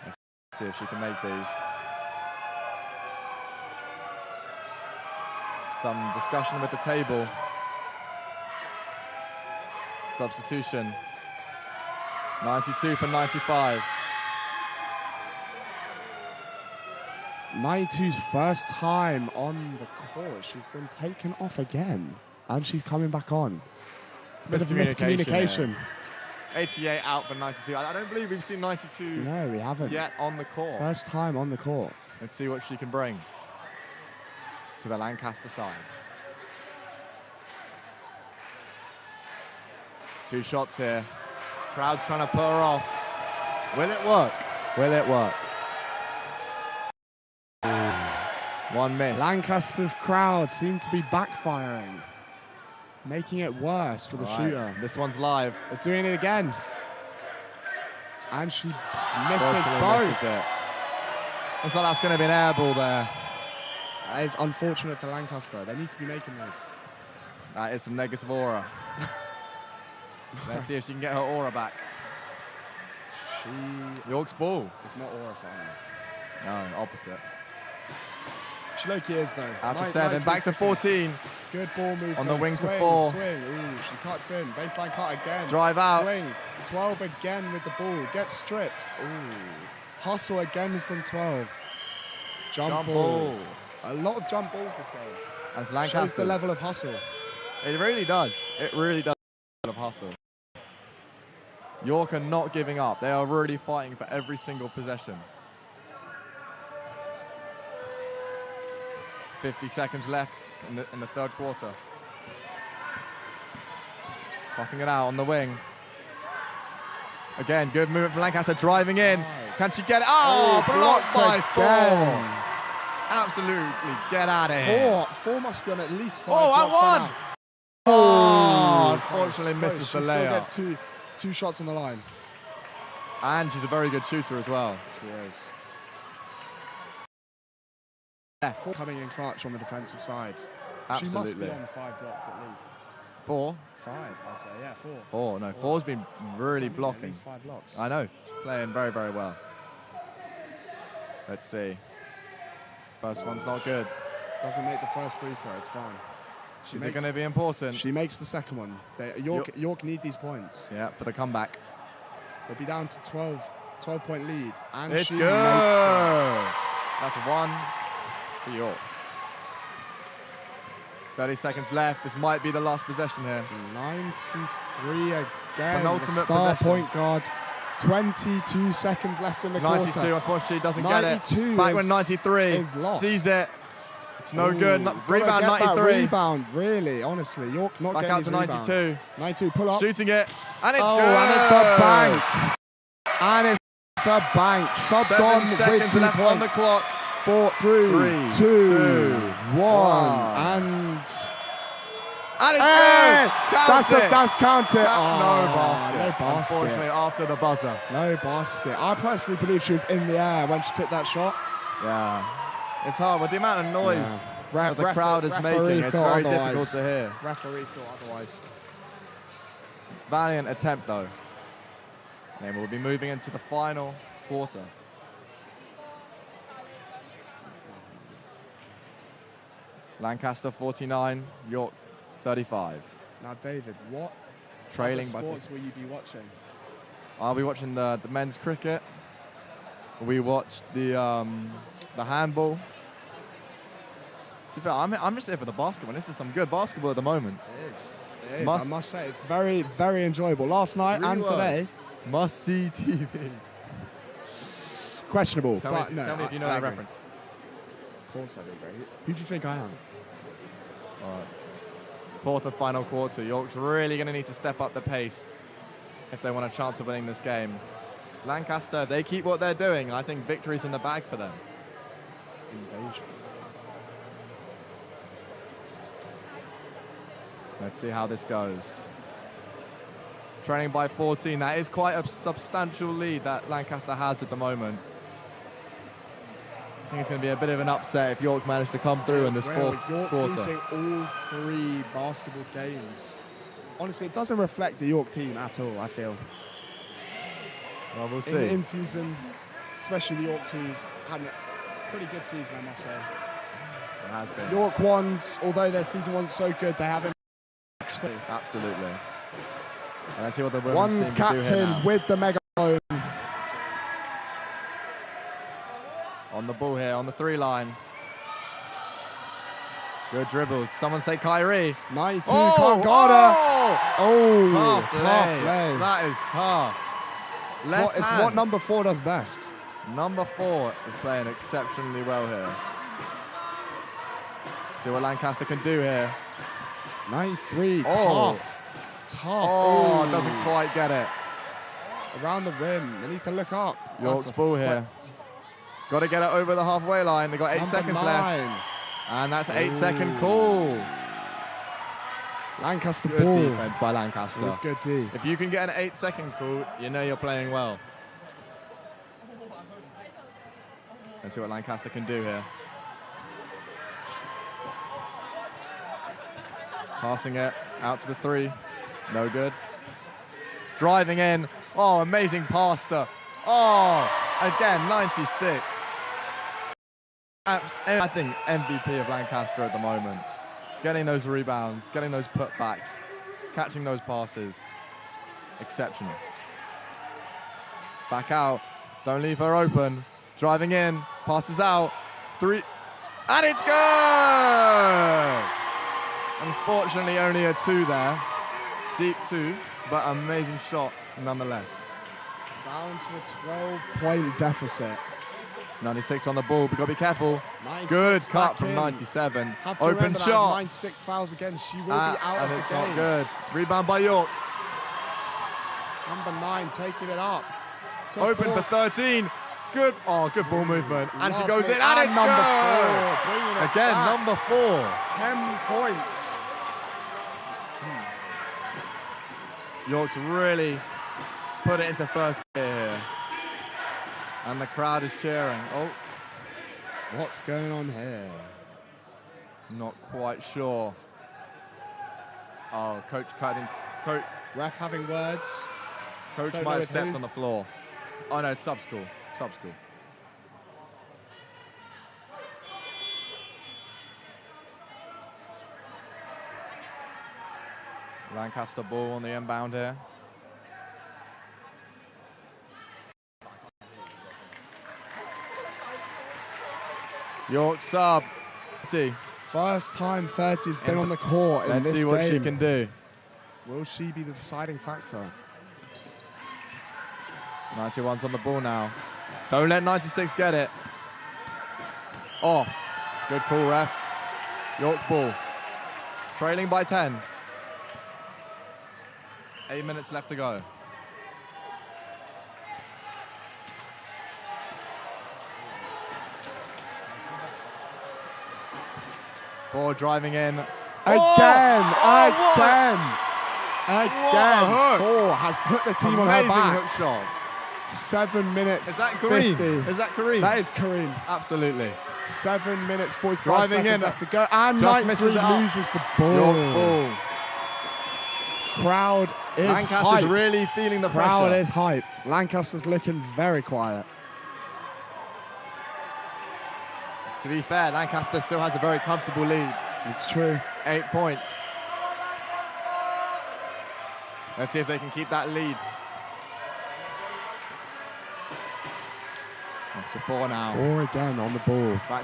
Let's see if she can make these. Some discussion with the table. Substitution. 92 for 95. 92's first time on the court. She's been taken off again. And she's coming back on. Bit of miscommunication. 88 out for 92. I don't believe we've seen 92 No, we haven't. yet on the court. First time on the court. Let's see what she can bring to the Lancaster side. 2 shots here. Crowd's trying to put her off. Will it work? Will it work? 1 miss. Lancaster's crowd seem to be backfiring, making it worse for the shooter. This one's live. They're doing it again. And she misses both. Looks like that's going to be an air ball there. That is unfortunate for Lancaster. They need to be making those. That is some negative aura. Let's see if she can get her aura back. York's ball. It's not aura for her. No, opposite. She low-key is, though. Out to 7, back to 14. Good ball movement. On the wing swing, to 4. Swing. Ooh, she cuts in. Baseline cut again. Drive out. Swing. 12 again with the ball. Gets stripped. Ooh. Hustle again from 12. Jump ball. A lot of jump balls this game. And shows the level of hustle. It really does. It really does. Of hustle. York are not giving up. They are really fighting for every single possession. 50 seconds left in the third quarter. Passing it out on the wing. Again, good movement from Lancaster, driving in. Can she get it? Oh, blocked by 4. Absolutely, get out of here. 4 must be on at least 5. Oh, at 1. Oh, unfortunately misses the layup. She still gets two shots on the line. And she's a very good shooter as well. She is. Yeah, 4 coming in clutch on the defensive side. Absolutely. She must be on 5 blocks at least. 4? 5, I'd say. Yeah, 4. 4. No, 4's been really blocking. At least 5 blocks. I know. She's playing very, very well. Let's see. First one's not good. Doesn't make the first free throw. It's fine. Is it going to be important? She makes the second one. York need these points. Yeah, for the comeback. They'll be down to 12-point lead. And it's she good. Makes it. That's 1 for York. 30 seconds left. This might be the last possession here. 93 again. Penultimate the star possession. point guard. 22 seconds left in the 92, quarter. unfortunately, doesn't get it. Back when 93 is lost. Sees it. It's no good. Rebound get 93. That rebound, really, honestly. York not back getting out to 92. Rebound. 92, pull up. Shooting it. And it's good. And it's a bank. And it's a bank. Subbed on with 2 left points. on the clock. 4, 3, 2, 1. And it's good. That's counted. No basket. No basket. Unfortunately, after the buzzer. No basket. I personally believe she was in the air when she took that shot. Yeah. It's hard with the amount of noise that the crowd is making. It's very difficult to hear. Referee thought otherwise. Valiant attempt, though. And we'll be moving into the final quarter. Lancaster 49, York 35. Now, David, what trailing other sports will you be watching? I'll be watching the men's cricket. We watched the handball. To be fair, I'm just there for the basketball. This is some good basketball at the moment. It is. It is. I must say, it's very, very enjoyable. Last night and today. Must see TV. Questionable. Tell me if you know that reference. Of course I do, bro. Who do you think I am? All right. Fourth and final quarter. York's really going to need to step up the pace. if they want a chance of winning this game. Lancaster, they keep what they're doing. I think victory's in the bag for them. Invasion. Let's see how this goes. Trailing by 14. That is quite a substantial lead that Lancaster has at the moment. I think it's going to be a bit of an upset if York manage to come through in this fourth York quarter. losing all 3 basketball games. Honestly, it doesn't reflect the York team at all, I feel. Well, we'll see. In the in-season, especially the York twos, had a pretty good season, I must say. It has been. York ones, although their season wasn't so good, they haven't. Absolutely. And let's see what the women's One's team can do here captain now. with the megaphone. On the ball here, on the 3 line. Good dribbles. Someone say Kyrie. 92, can't guard her. Oh, tough play. play. That is tough. It's what number 4 does best. Number 4 is playing exceptionally well here. See what Lancaster can do here. 93, Oh. tough. Oh, doesn't quite get it. Around the rim. They need to look up. York's That's a ball here. Got to get it over the halfway line. They've got 8 Number seconds 9. left. And that's an 8-second call. Lancaster Good ball. defense by Lancaster. It was good D. If you can get an 8-second call, you know you're playing well. Let's see what Lancaster can do here. Passing it out to the 3. No good. Driving in. Oh, amazing pass to. Oh, again, 96. I think MVP of Lancaster at the moment. Getting those rebounds, getting those putbacks, catching those passes. Exceptional. Back out. Don't leave her open. Driving in. Passes out. 3. And it's good! Unfortunately, only a 2 there. Deep 2, but amazing shot nonetheless. Down to a 12-point deficit. 96 on the ball, but got to be careful. 96 Good cut back from in. 97. Have to Open remember that shot. 96 fouls again. She will be out of and the it's game. not good. Rebound by York. Number 9 taking it up. To Open 4. for 13. Good. Oh, good ball movement. And she goes Lovely. in. And it's number good. 4. Bringing it Again, back. number 4. 10 points. York's really put it into first gear here. And the crowd is cheering. Oh, what's going on here? Not quite sure. Oh, coach cutting. Coach. Ref having words. Coach Don't might know have with stepped who. on the floor. Oh no, it's sub-school. Sub-school. Lancaster ball on the inbound here. York sub. First time 30's been on the court in Let's this see what game. she can do. Will she be the deciding factor? 91's on the ball now. Don't let 96 get it. Off. Good call, ref. York ball. Trailing by 10. 8 minutes left to go. Four driving in. Again! Oh, again! Again! What a hook. 4 has put the team on her Amazing back. hook shot. 7 minutes. Is that Kareem? 50. Is that Kareem? That is Kareem. Absolutely. 7 minutes, 45 Driving seconds in. left to go. And Just 93 misses it up. loses the ball. York ball. Crowd is Lancaster's hyped. really feeling the Crowd pressure. is hyped. Lancaster's looking very quiet. To be fair, Lancaster still has a very comfortable lead. It's true. 8 points. Let's see if they can keep that lead. Up to 4 now. 4 again on the ball. Back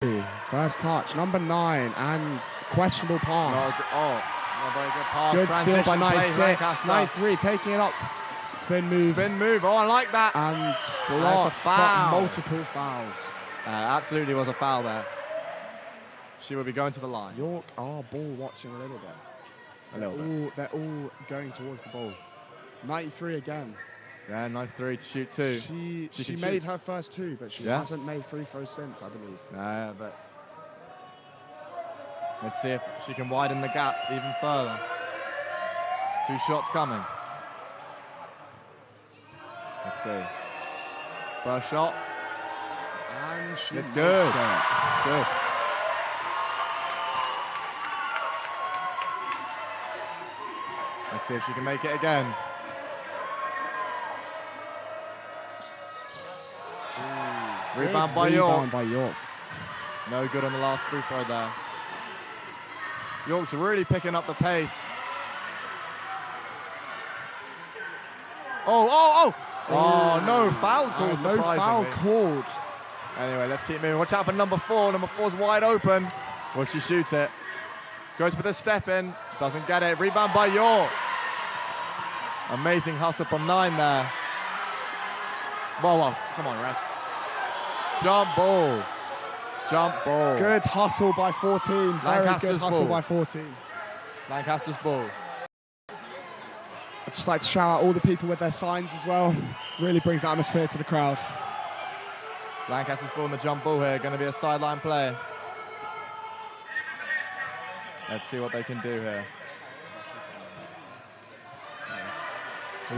To first touch, number 9, and questionable pass. Not very good pass. Good steal by Transition plays 96. Lancaster. 93 taking it up. Spin move. Spin move. Oh, I like that. And That's blocked. a foul. But multiple fouls. Absolutely was a foul there. She will be going to the line. York are ball watching a little bit. A little bit. They're all going towards the ball. 93 again. Yeah, nice 3 to shoot 2. She made her first 2, but she hasn't made free throws since, I believe. Yeah, but let's see if she can widen the gap even further. 2 shots coming. Let's see. First shot. And she it's good. It's good. Let's see if she can make it again. Rebound by York. No good on the last free throw there. York's really picking up the pace. Oh, no foul call, no foul called. Anyway, let's keep moving. Watch out for number 4. Number 4's wide open. Will she shoot it? Goes for the step in. Doesn't get it. Rebound by York. Amazing hustle from 9 there. Well, come on, ref. Jump ball. Good hustle by 14. Very good hustle by 14. Lancaster's ball. I'd just like to shout out all the people with their signs as well. Really brings atmosphere to the crowd. Lancaster's ball on the jump ball here. Going to be a sideline play. Let's see what they can do here.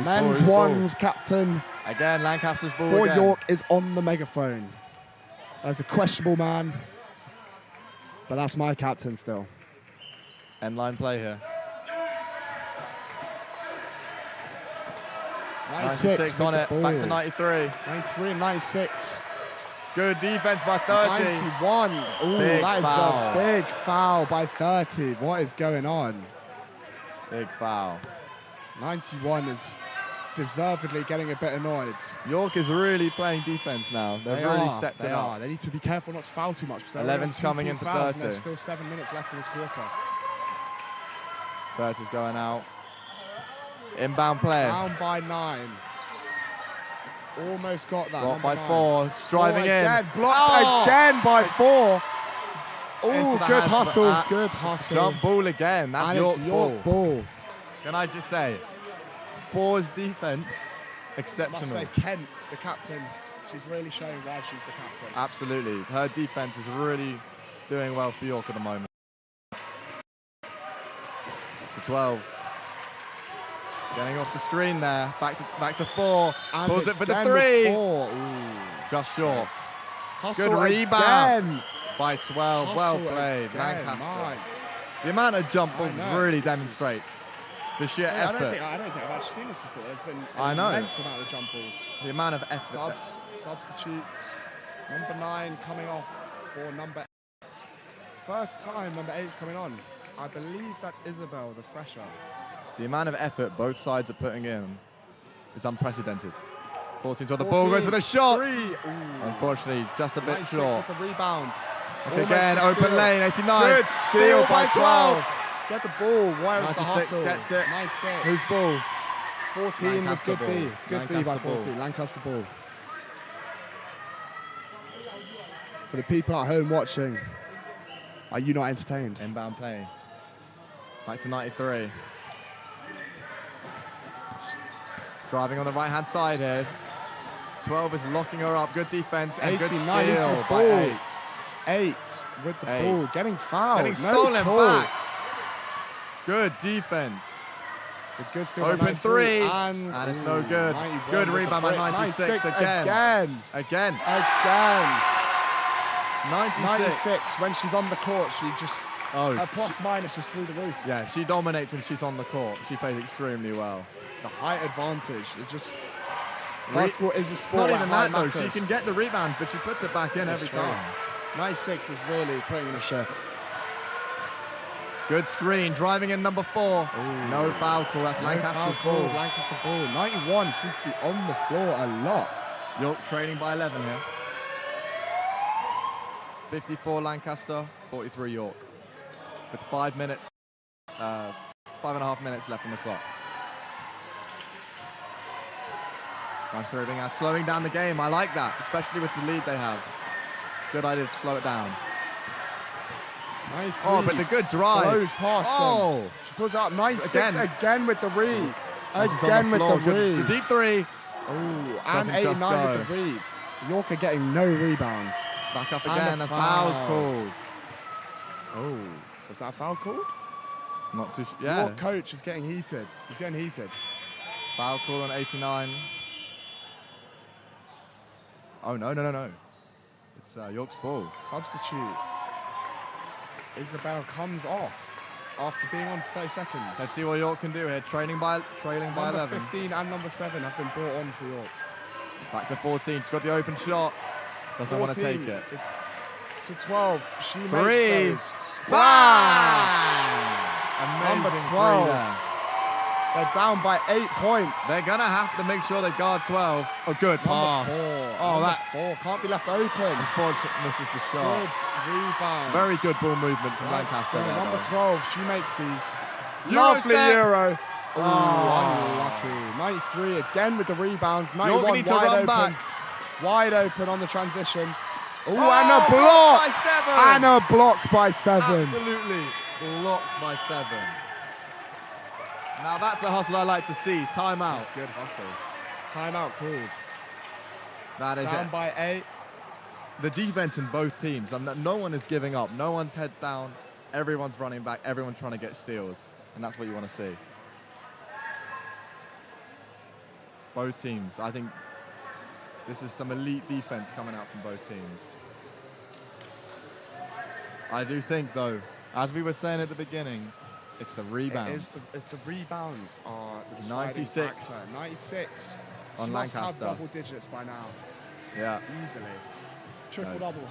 Men's ones captain. Again, Lancaster's ball for again. York is on the megaphone. There's a questionable man, but that's my captain still. End line play here. 96 on it, back to 93. 93 and 96. Good defense by 30. 91. Ooh, that is a big foul by 30. What is going on? Big foul. 91 is deservedly getting a bit annoyed. York is really playing defense now. They've really stepped it up. They need to be careful not to foul too much. 11's coming in for 30. There's still 7 minutes left in this quarter. 30's going out. Inbound play. Down by 9. Almost got that. Blocked by 4. Driving in. Again. Blocked again by 4. Oh, good hustle. Good hustle. Jump ball again. That's York ball. Can I just say, 4's defense, exceptional. I must say, Kent, the captain, she's really showing why she's the captain. Absolutely. Her defense is really doing well for York at the moment. To 12. Getting off the screen there. Back to 4. And pulls it for the 3. Just short. Hustle good rebound again. By 12. Well played, Lancaster. The amount of jump balls really demonstrates the sheer effort. I don't think I've actually seen this before. There's been an immense amount of jump balls. The amount of effort. Substitutes. Number 9 coming off for number 8. First time number 8 is coming on. I believe that's Isabel, the fresher. The amount of effort both sides are putting in is unprecedented. 14's on the ball, goes for the shot. Unfortunately, just a bit short. With the rebound. Again, open lane, 89. Good steal by 12. Get the ball. Where is the 96 hustle? gets it. Nice set. Whose ball? 14 with good D. Ball. It's good D by 14. Lancaster ball. For the people at home watching, are you not entertained? Inbound play. Back to 93. Driving on the right-hand side here. 12 is locking her up. Good defense and good steal by 8. 8 with the ball. Getting fouled. Getting stolen back. Good defense. It's a good steal. Open 3. And it's no good. Good rebound by 96 again. Again. 96. When she's on the court, she just... her plus minus is through the roof. Yeah, she dominates when she's on the court. She plays extremely well. The height advantage is just... Basketball is a sport. It's not even that, though. Matters. She can get the rebound, but she puts it back in every time. 96 is really putting in a shift. Good screen, driving in number 4. No foul call, that's Lancaster's ball. Lancaster ball. 91 seems to be on the floor a lot. York trailing by 11 here. 54 Lancaster, 43 York. With 5 minutes, 5.5 minutes left on the clock. Nice dribbling out, slowing down the game. I like that, especially with the lead they have. It's a good idea to slow it down. Nice but the good drive. Blows past them. She pulls out 96 again with the read. Again with the read. The deep three. Oh, and Doesn't just 89 go. with the read. York are getting no rebounds. Back up And again. a A foul's foul. called. Oh, was that a foul called? Not too. Yeah. York coach is getting heated. He's getting heated. Foul call on 89. Oh, no. It's York's ball. Substitute. Isabel comes off after being on 30 seconds. Let's see what York can do here. Trailing by Number 11. 15 and number 7 have been brought on for York. Back to 14. She's got the open shot. Doesn't want to take 14 it. To 12. She makes Three. those. Splash! Amazing Number three 12. there. They're down by 8 points. They're going to have to make sure they guard 12. A good pass. Number 4. Oh, Number that 4 can't be left open. unfortunately misses the shot. Good rebound. Very good ball movement from That's Lancaster. good. There, Number though. 12, she makes these. Euro Lovely step. Euro. Oh, Oh. unlucky. 93 again with the rebounds. York 91 need to wide run open. back. Wide open on the transition. Oh, and a blocked block. by 7. And a block by 7. Absolutely blocked by 7. Now that's a hustle I like to see. Timeout. That's good hustle. Timeout called. That is Down it. by 8. The defense in both teams. No one is giving up. No one's heads down. Everyone's running back. Everyone's trying to get steals. And that's what you want to see. Both teams. I think this is some elite defense coming out from both teams. I do think, though, as we were saying at the beginning, it's the rebounds. It's the rebounds are the deciding 96. factor. 96. On She must have Lancaster. double digits by now. Yeah. Easily. Triple double.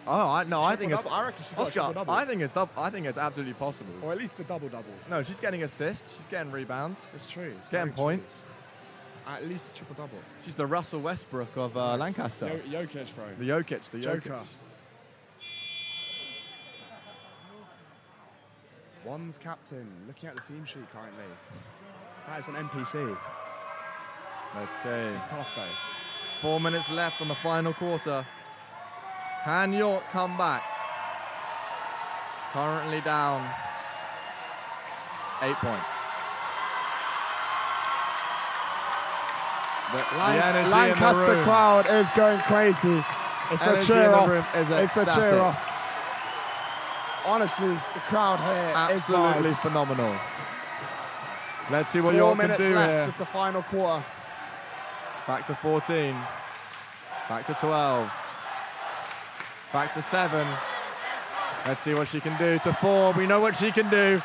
Oh, I think it's. Triple-double. I reckon she's got a Oscar, triple-double. I think it's absolutely possible. Or at least a double double. No, she's getting assists. She's getting rebounds. It's true. She's getting points. At least a triple double. She's the Russell Westbrook of Lancaster. Jokic, bro. The Jokic. Joker. One's captain. Looking at the team sheet currently. That is an NPC. Let's see. It's tough though. 4 minutes left on the final quarter. Can York come back? Currently down 8 points. The energy Lancaster in the room. crowd is going crazy. It's Energy a cheer in the off. room is It's a ecstatic. cheer off. Honestly, the crowd here Absolutely is vibes. phenomenal. Let's see what 4 York can minutes do left here. of the final quarter. Back to 14. Back to 12. Back to 7. Let's see what she can do. To 4. We know what she can do.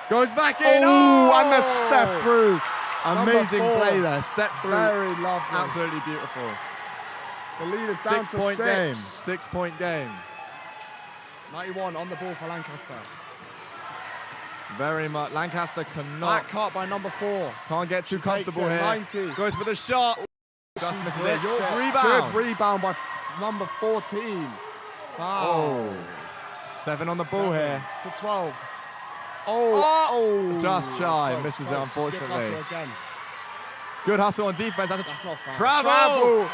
Goes back in. Oh, and the step through. Amazing Number 4. play there. Step through. Very lovely. Absolutely beautiful. The lead is down to 6 point 6. game. 6 point game. 91 on the ball for Lancaster. Very much. Lancaster cannot. Back cut by number 4. Can't get too She takes comfortable it, here. 90. Goes for the shot. Just She misses it. breaks York it. rebound. Good rebound by number 14. Foul. Oh. 7 on the ball 7 here. to 12. Oh. Just shy. Close, Misses it, close. unfortunately. Good hustle again. Good hustle on defense. That's not foul. Travel.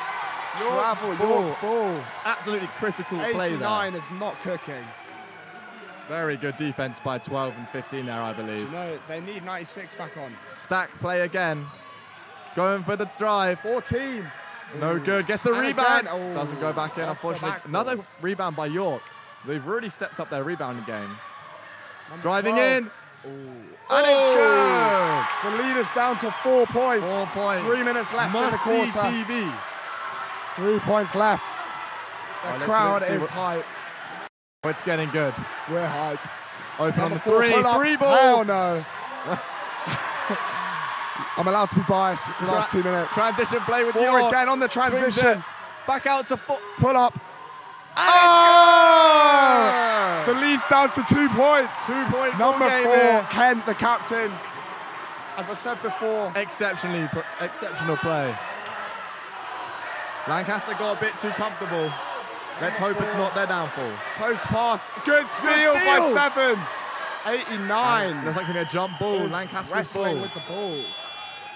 Travel. ball. York ball. Absolutely critical play 89 there. is not cooking. Very good defense by 12 and 15 there, I Do believe. you know, they need 96 back on. Stack play again. Going for the drive. 14. No Ooh. good. Gets the And rebound. again. Oh, Doesn't go back in, off the unfortunately. Another backboards. rebound by York. They've really stepped up their rebounding game. Number Driving 12. in. Ooh. And it's good. The lead is down to 4 points. 4 points. 3 minutes left in the Must quarter. see TV. 3 points left. The let's crowd see is what- hype. Oh, it's getting good. We're hype. Open on Number the 4 three. pull up. 3 ball. Hell no. I'm allowed to be biased. It's the last 2 minutes. Transition play with 4 York. again on the Swings transition. it. Back out to foot. Pull up. And Oh! it's The good. lead's down to 2 points. 2 point Number ball game 4, here. Kent, the captain. As I said before, Exceptional play. Lancaster got a bit too comfortable. Let's hope it's not their downfall. post pass. Good steal by steal. 7. 89. There's like to be a jump ball. Is Lancaster's wrestling ball. with the ball.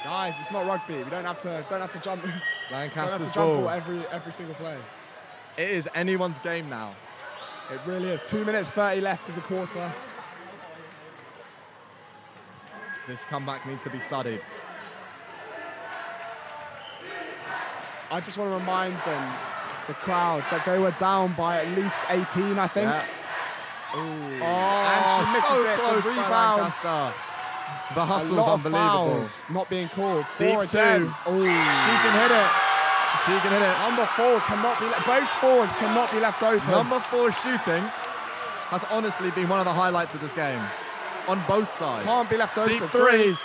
Guys, it's not rugby. We don't have to jump. Lancaster's jump ball. ball every single play. It is anyone's game now. It really is. 2 minutes 30 left of the quarter. This comeback needs to be studied. I just want to remind them, the crowd, that they were down by at least 18, I think. Yeah. And she misses so it. close The by rebound. Lancaster. The hustle's A lot of unbelievable. fouls not being called. Deep 4 two. again. She can hit it. She can hit it. Number 4 cannot be both forwards cannot be left open. Number 4 shooting has honestly been one of the highlights of this game. On both sides. Can't be left open. Deep 3. Ooh,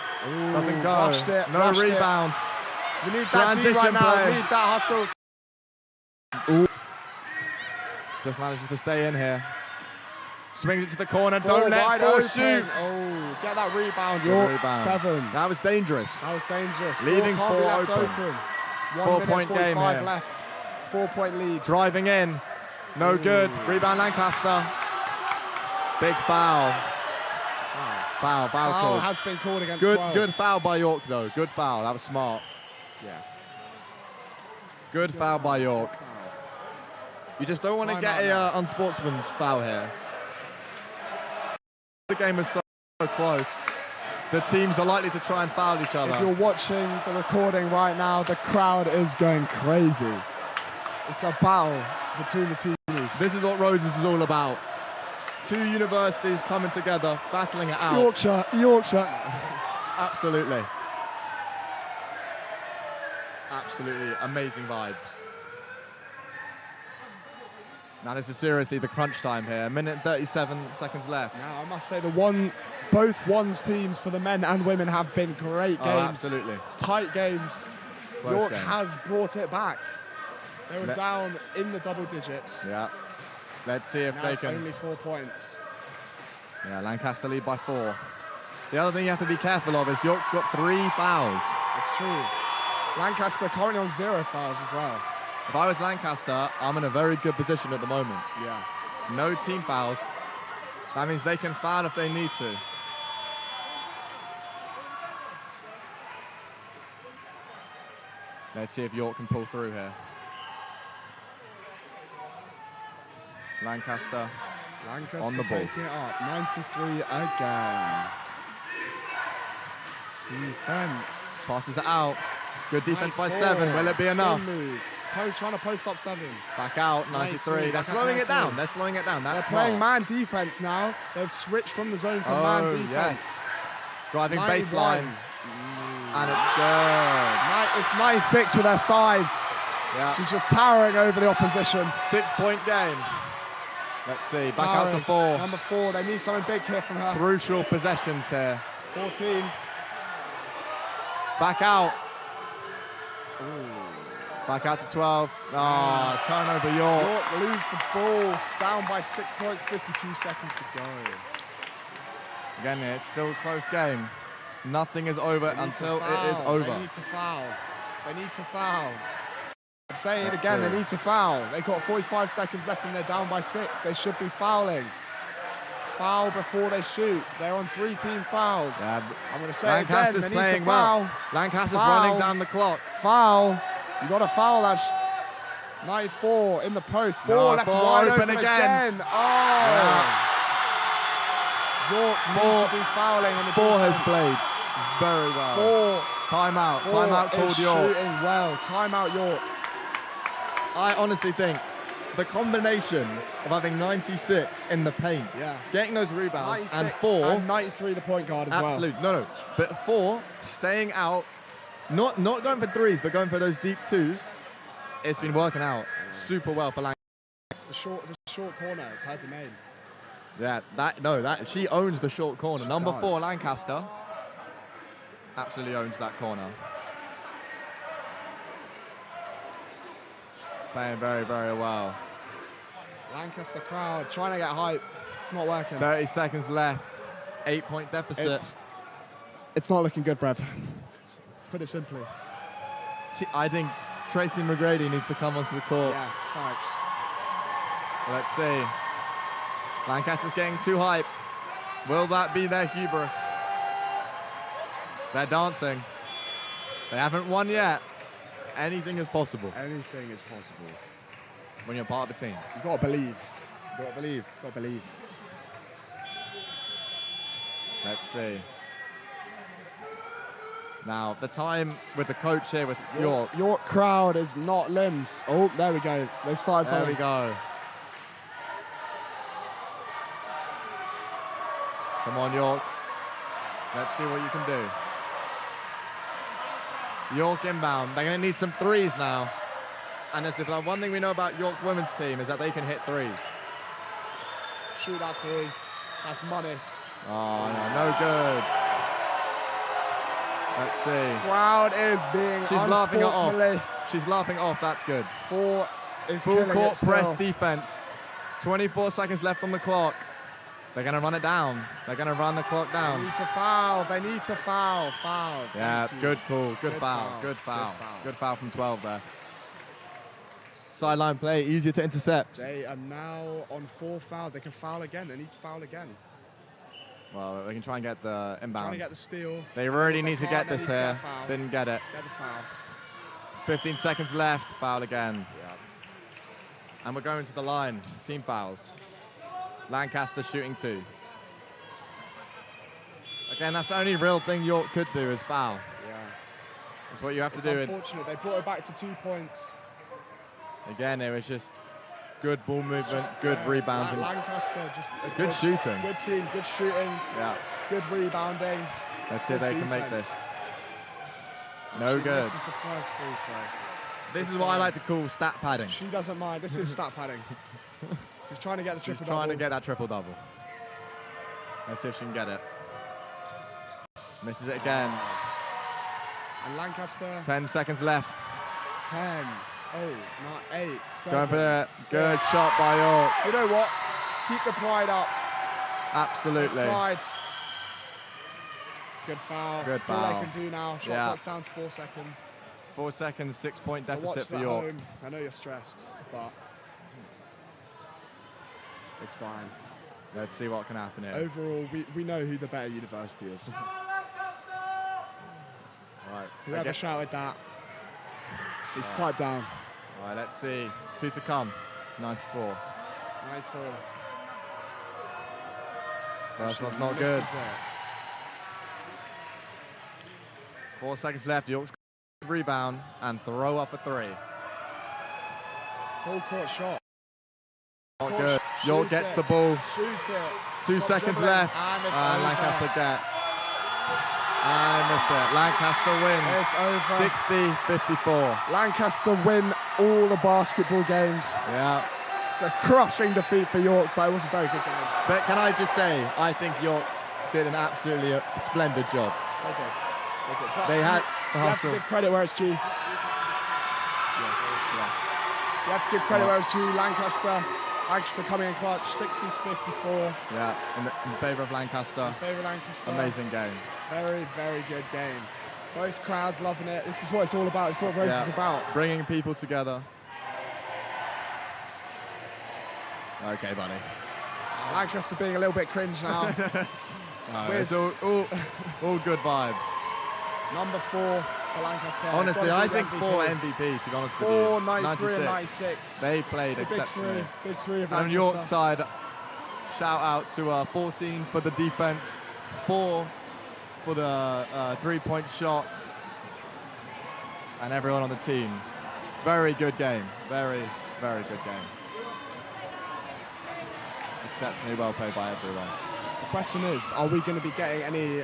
Doesn't go. Rushed it. No rushed rebound. It. We need that D Transition right now. play. We need that hustle. Ooh. Just manages to stay in here. Swings it to the corner. 4 Don't let wide 4 open. shoot. Oh, get that rebound. Good York, rebound. 7. That was dangerous. That was dangerous. Leaving 4 can't be 4 left open. 1 4-point minute game 45 here. left. 4-point lead. Driving in. No good. Rebound Lancaster. Big foul. Foul Foul call. has been called against Good, 12. good foul by York though. Good foul. That was smart. Yeah. Good foul by York. You just don't want to get a unsportsman's foul here. The game is so close. The teams are likely to try and foul each other. If you're watching the recording right now, the crowd is going crazy. It's a battle between the teams. This is what Roses is all about. 2 universities coming together, battling it out. Yorkshire. Absolutely. Absolutely amazing vibes. Now this is seriously the crunch time here. 1 minute and 37 seconds left. Now I must say both ones teams for the men and women have been great games. Oh, absolutely. Tight games. Close York game. has brought it back. They were down in the double digits. Yeah. Let's see if Now they it's can. only 4 points. Yeah, Lancaster lead by 4. The other thing you have to be careful of is York's got 3 fouls. It's true. Lancaster currently on 0 fouls as well. If I was Lancaster, I'm in a very good position at the moment. Yeah. No team fouls. That means they can foul if they need to. Let's see if York can pull through here. Lancaster on the ball. Taking it up. 93 again. Defense. Passes it out. Good defense by 94. 7. Will it be Spin enough? Move. Trying to post up 7. Back out, 93. They're slowing it down. They're slowing it down. That's They're playing smart. man defense now. They've switched from the zone to man defense. Yes. Driving 91. baseline. And it's good. It's 96 with her size. Yeah. She's just towering over the opposition. 6-point game. Let's see. Back out to 4. Number 4. They need something big here from her. Crucial possessions here. 14. Back out. Back out to 12. Turnover York. York lose the ball. Down by 6 points, 52 seconds to go. Again, it's still a close game. Nothing is over until it is over. They need to foul. They need to foul. I'm saying it Let's again, see. they need to foul. They've got 45 seconds left and they're down by 6. They should be fouling. Foul before they shoot. They're on 3 team fouls. Yeah, I'm going to say Lancaster's it again, they need playing to foul. well. Lancaster's Foul. running down the clock. Foul. You got to foul that. 94 in the post. 4 No, left 4 wide open open again. Oh. York needs to be fouling on the 4 has defense. played very well. 4. Timeout. 4 Timeout is called York. shooting well. Timeout York. I honestly think the combination of having 96 in the paint, getting those rebounds, 96 and 4 and 93 the point guard as absolute, no. But 4 staying out, not going for 3s, but going for those deep 2s. It's been working out super well for Lancaster. It's the short corner. It's her domain. Yeah, that she owns the short corner. She Number does. 4, Lancaster, absolutely owns that corner. Playing very, very well. Lancaster crowd trying to get hype. It's not working. 30 seconds left. 8-point deficit. It's not looking good, Brev. To put it simply. I think Tracy McGrady needs to come onto the court. Yeah, thanks. Let's see. Lancaster's getting too hype. Will that be their hubris? They're dancing. They haven't won yet. Anything is possible. Anything is possible. When you're part of a team. You gotta believe. You gotta believe. Gotta believe. Let's see. Now, the time with the coach here with York. York crowd is not limbs. Oh, there we go. They started There something. we go. Come on, York. Let's see what you can do. York inbound. They're going to need some threes now. And as if one thing we know about York women's team is that they can hit threes. Shoot that three. That's money. Oh, no good. Let's see. Crowd is being She's laughing it unsportsmanly. off. She's laughing off. That's good. 4 is Full killing court it still. press defense. 24 seconds left on the clock. They're going to run it down. They're going to run the clock They down. need to foul. They need to foul. Foul. Yeah, Thank you. good call. Good foul. foul. Good foul. Good foul. Good foul from 12 there. Sideline play, easier to intercept. They are now on 4 foul. They can foul again. They need to foul again. Well, they can try and get the inbound. Trying to get the steal. They really They need to can't. get They this need to get here. a foul. Didn't get it. Get the foul. 15 seconds left. Foul again. And we're going to the line. Team fouls. Lancaster shooting 2. Again, that's the only real thing York could do is foul. Yeah. That's what you have to It's do. unfortunate. They brought it back to 2 points. Again, it was just good ball movement, good rebounding. Lancaster, just a Good shooting. Good team, good shooting. Yeah. Good rebounding. Let's see if good they can make defense. this. And No she good. misses the first free throw. This It's is what I fine. like to call stat padding. She doesn't mind. This is stat padding. She's trying to get the She's triple trying to double. get that triple-double. Let's see if she can get it. Misses it again. And Lancaster. 10 seconds left. 10. Oh, not 8. 7. Going for it. 6. Good shot by York. You know what? Keep the pride up. Absolutely. It's pride. It's a good foul. Good That's all foul. they can do now. Shot Yeah. clock's down to 4 seconds. 4 seconds, 6-point But watch deficit for that York. home. I know you're stressed, but it's fine. Let's see what can happen here. Overall, we know who the better university is. Right. Whoever shouted that, he's pipe down. All right, let's see. 2 to come. 94. 94. First She one's not good. misses it. 4 seconds left. York's rebound and throw up a 3. Full court shot. Not Court good. sh- York shoot gets it. the ball. Shoot it. 2 Stop seconds dribbling. left. And it's And over. Lancaster get. And they miss it. Lancaster wins. It's over. 60-54. Lancaster win all the basketball games. Yeah. It's a crushing defeat for York, but it was a very good game. But can I just say, I think York did an absolutely splendid job. They did. They did. But They had the you have to hustle. give credit where it's due. You have to give credit where it's due. Lancaster coming in clutch, 60-54. Yeah, in favour of Lancaster. In favour of Lancaster. Amazing game. Very, very good game. Both crowds loving it. This is what it's all about. It's what Rose is about. Bringing people together. Okay, buddy. Lancaster being a little bit cringe now. It's all good vibes. Number 4 for Lancaster. Honestly, Gotta I be think MVP. 4 MVP, to be honest with 4, you. 93 and 96. They played The big exceptionally. three. Big 3 of And on Lancaster. York side, shout out to 14 for the defense, 4 for the 3-point shots, and everyone on the team. Very good game. Very, very good game. Exceptionally well played by everyone. The question is, are we going to be getting any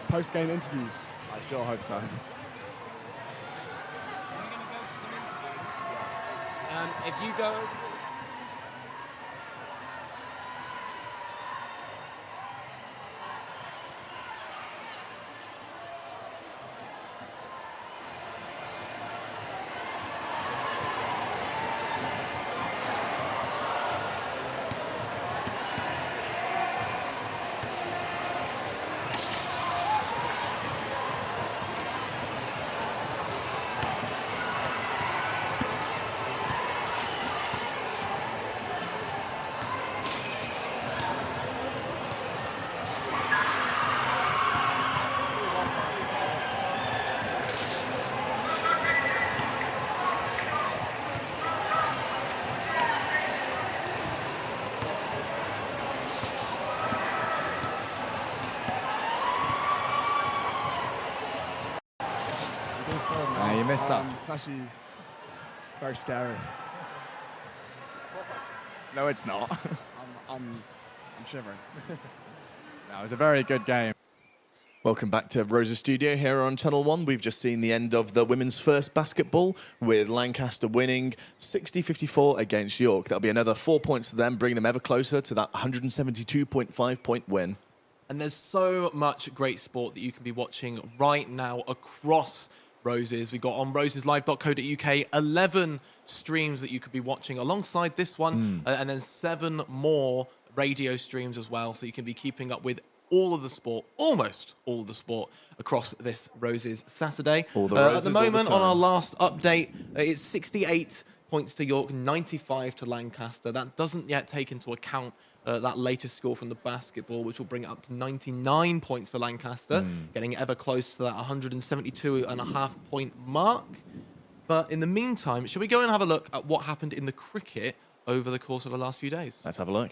post-game interviews? I sure hope so. If you go... missed us. It's actually very scary. No, it's not. I'm shivering. No, it was a very good game. Welcome back to Rose's studio here on Channel 1. We've just seen the end of the women's first basketball with Lancaster winning 60-54 against York. That'll be another 4 points to them, bringing them ever closer to that 172.5 point win. And there's so much great sport that you can be watching right now across Roses. We got on roseslive.co.uk 11 streams that you could be watching alongside this one, and then 7 more radio streams as well, so you can be keeping up with all of the sport, almost all of the sport, across this Roses Saturday. All the roses, at the moment, all the on our time. last update, it's 68 points to York, 95 to Lancaster. That doesn't yet take into account that latest score from the basketball, which will bring it up to 99 points for Lancaster, getting ever close to that 172.5 point mark. But in the meantime, should we go and have a look at what happened in the cricket over the course of the last few days? Let's have a look.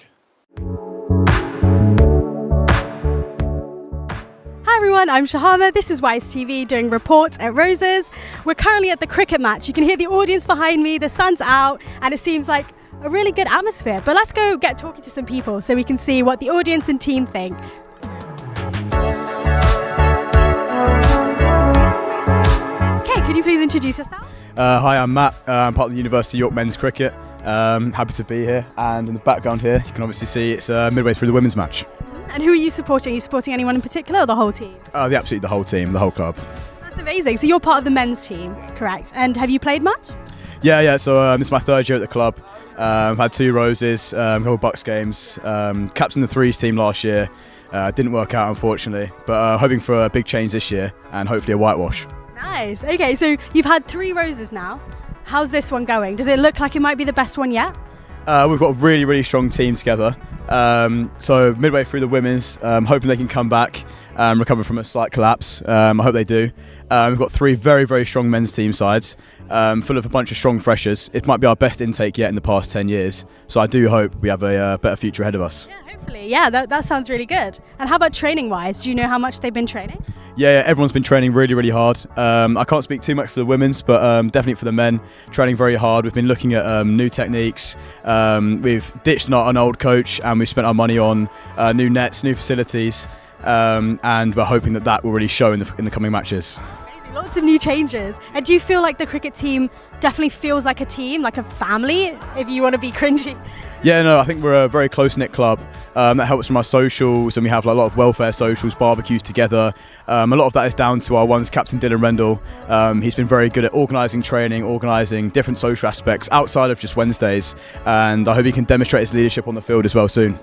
Hi everyone, I'm Shahama. This is Wise TV doing reports at Roses. We're currently at the cricket match. You can hear the audience behind me, the sun's out, and it seems like a really good atmosphere. But let's go get talking to some people so we can see what the audience and team think. Okay, could you please introduce yourself? Hi, I'm Matt. I'm part of the University of York Men's Cricket. Happy to be here. And in the background here, you can obviously see it's midway through the women's match. And who are you supporting? Are you supporting anyone in particular or the whole team? Absolutely the whole team, the whole club. That's amazing. So you're part of the men's team, correct? And have you played much? Yeah. So this is my third year at the club. I've had 2 Roses, a couple of Bucks games. Captained the threes team last year. Didn't work out, unfortunately. But hoping for a big change this year and hopefully a whitewash. Nice. Okay, so you've had 3 Roses now. How's this one going? Does it look like it might be the best one yet? We've got a really, really strong team together. So midway through the women's, hoping they can come back, recover from a slight collapse. I hope they do. We've got 3 very, very strong men's team sides, full of a bunch of strong freshers. It might be our best intake yet in the past 10 years. So I do hope we have a better future ahead of us. Yeah, hopefully. Yeah, that sounds really good. And how about training-wise? Do you know how much they've been training? Yeah, everyone's been training really, really hard. I can't speak too much for the women's, but definitely for the men, training very hard. We've been looking at new techniques. We've ditched an old coach, and we've spent our money on new nets, new facilities, and we're hoping that will really show in the coming matches. Amazing. Lots of new changes. And do you feel like the cricket team definitely feels like a team, like a family, if you want to be cringy? Yeah, no, I think we're a very close-knit club. That helps from our socials, and we have a lot of welfare socials, barbecues together. A lot of that is down to our one's captain, Dylan Rendell. He's been very good at organising training, organising different social aspects outside of just Wednesdays, and I hope he can demonstrate his leadership on the field as well soon.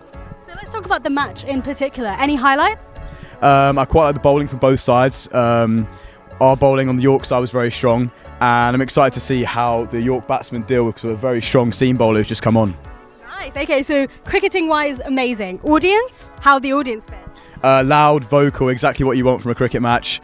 So let's talk about the match in particular. Any highlights? I quite like the bowling from both sides. Our bowling on the York side was very strong, and I'm excited to see how the York batsmen deal with a very strong seam bowler who's just come on. Nice. Okay, so cricketing-wise, amazing. Audience? How the audience been? Loud, vocal, exactly what you want from a cricket match.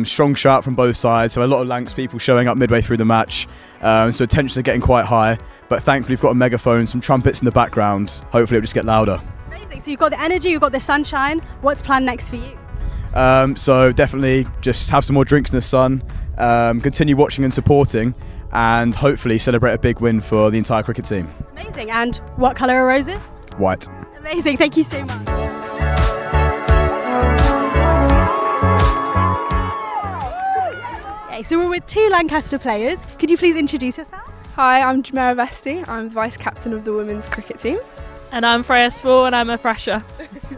Strong shout from both sides, so a lot of Lancs people showing up midway through the match. So tensions are getting quite high, but thankfully we've got a megaphone, some trumpets in the background. Hopefully it'll just get louder. Amazing. So you've got the energy, you've got the sunshine. What's planned next for you? So definitely just have some more drinks in the sun, continue watching and supporting, and hopefully celebrate a big win for the entire cricket team. Amazing. And what colour are roses? White. Amazing. Thank you so much. Okay, so we're with 2 Lancaster players. Could you please introduce yourself? Hi, I'm Jamera Vesti. I'm vice captain of the women's cricket team. And I'm Freya Spall and I'm a fresher.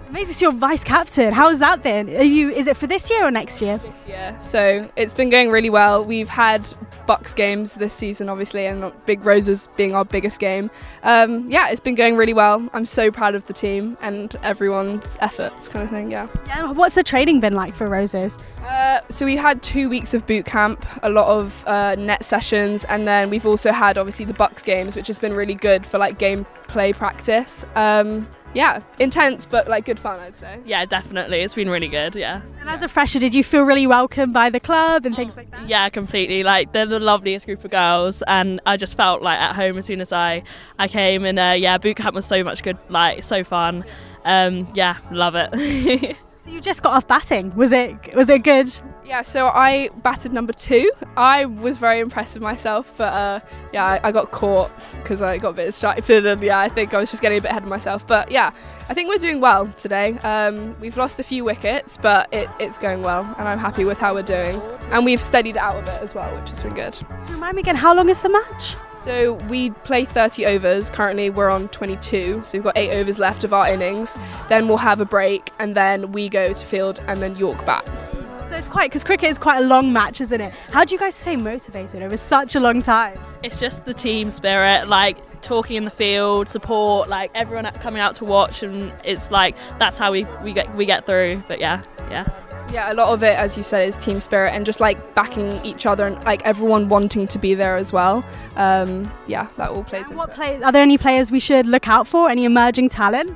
Amazing, so you're vice captain. How has that been? Is it for this year or next year? This year. So it's been going really well. We've had Bucks games this season, obviously, and Big Roses being our biggest game. Yeah, it's been going really well. I'm so proud of the team and everyone's efforts, kind of thing, yeah. Yeah, what's the training been like for Roses? So we had 2 weeks of boot camp, a lot of net sessions, and then we've also had obviously the Bucks games, which has been really good for like gameplay practice. Yeah, intense but like good fun, I'd say. Yeah, definitely. It's been really good, yeah. And as a fresher, did you feel really welcomed by the club and things like that? Yeah, completely. Like they're the loveliest group of girls, and I just felt like at home as soon as I came. And yeah, boot camp was so much good, like so fun. Yeah, love it. So you just got off batting. Was it good? Yeah, so I batted number 2. I was very impressed with myself, but yeah, I got caught because I got a bit distracted, and yeah, I think I was just getting a bit ahead of myself. But yeah, I think we're doing well today. We've lost a few wickets, but it's going well, and I'm happy with how we're doing. And we've steadied it out a bit as well, which has been good. So remind me again, how long is the match? So we play 30 overs. Currently we're on 22, so we've got 8 overs left of our innings. Then we'll have a break, and then we go to field, and then York bat. So it's because cricket is quite a long match, isn't it? How do you guys stay motivated over such a long time? It's just the team spirit, like talking in the field, support, like everyone coming out to watch, and it's like that's how we get through. But yeah. Yeah, a lot of it, as you said, is team spirit and just like backing each other and like everyone wanting to be there as well. Yeah, that all plays into it. Are there any players we should look out for? Any emerging talent?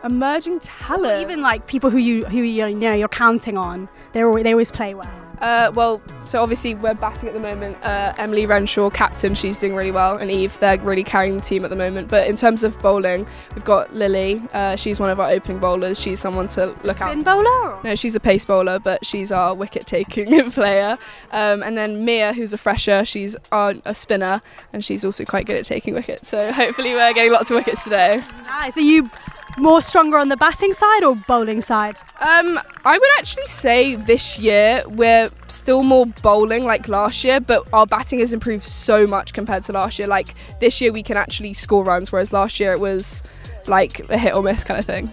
Emerging talent? Or even like people who you know you're counting on. They always play well. Well, so obviously we're batting at the moment. Emily Renshaw, captain, she's doing really well, and Eve, they're really carrying the team at the moment. But in terms of bowling, we've got Lily. She's one of our opening bowlers. She's someone to look out. Spin bowler? Or? No, she's a pace bowler, but she's our wicket-taking player. And then Mia, who's a fresher, she's a spinner, and she's also quite good at taking wickets. So hopefully we're getting lots of wickets today. Nice. Are you more stronger on the batting side or bowling side? I would actually say this year we're still more bowling like last year, but our batting has improved so much compared to last year. Like this year we can actually score runs, whereas last year it was like a hit or miss kind of thing.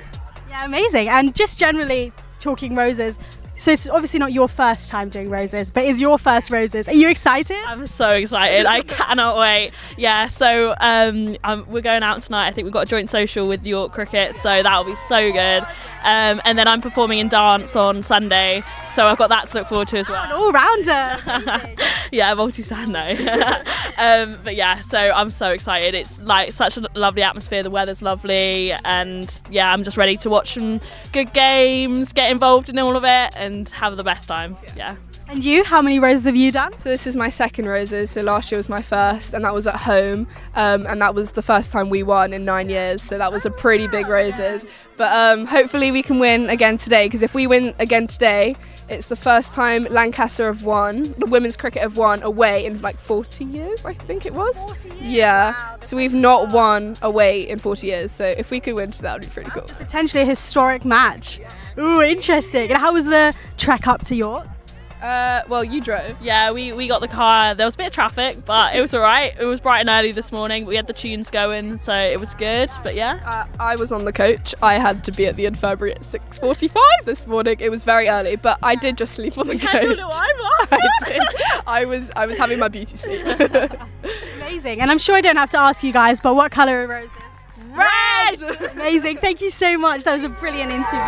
Yeah, amazing. And just generally talking Roses, so it's obviously not your first time doing Roses, but is your first Roses. Are you excited? I'm so excited. I cannot wait. Yeah, so we're going out tonight. I think we've got a joint social with York Cricket, so that'll be so good. And then I'm performing in dance on Sunday, so I've got that to look forward to as well. An all-rounder. Yeah, multi-sad no. But yeah, so I'm so excited. It's like such a lovely atmosphere. The weather's lovely, and yeah, I'm just ready to watch some good games, get involved in all of it, and have the best time. Yeah. And you, how many Roses have you done? So this is my second Roses, so last year was my first, and that was at home, and that was the first time we won in 9 years, so that was a pretty big Roses. But hopefully we can win again today, because if we win again today, it's the first time Lancaster have won, the women's cricket have won away in like 40 years, I think it was. 40 years? Yeah, Wow. so we've not won away in 40 years, so if we could win today, that would be pretty cool. Potentially a historic match. Ooh, interesting. And how was the trek up to York? Well, you drove. Yeah, we got the car. There was a bit of traffic, but it was all right. It was bright and early this morning. We had the tunes going, so it was good. But yeah, I was on the coach. I had to be at the infirmary at 6:45 this morning. It was very early, but I did just sleep on the coach. I don't know why I'm I did. I was having my beauty sleep. Amazing. And I'm sure I don't have to ask you guys, but what colour are Roses? Red! Amazing. Thank you so much. That was a brilliant interview.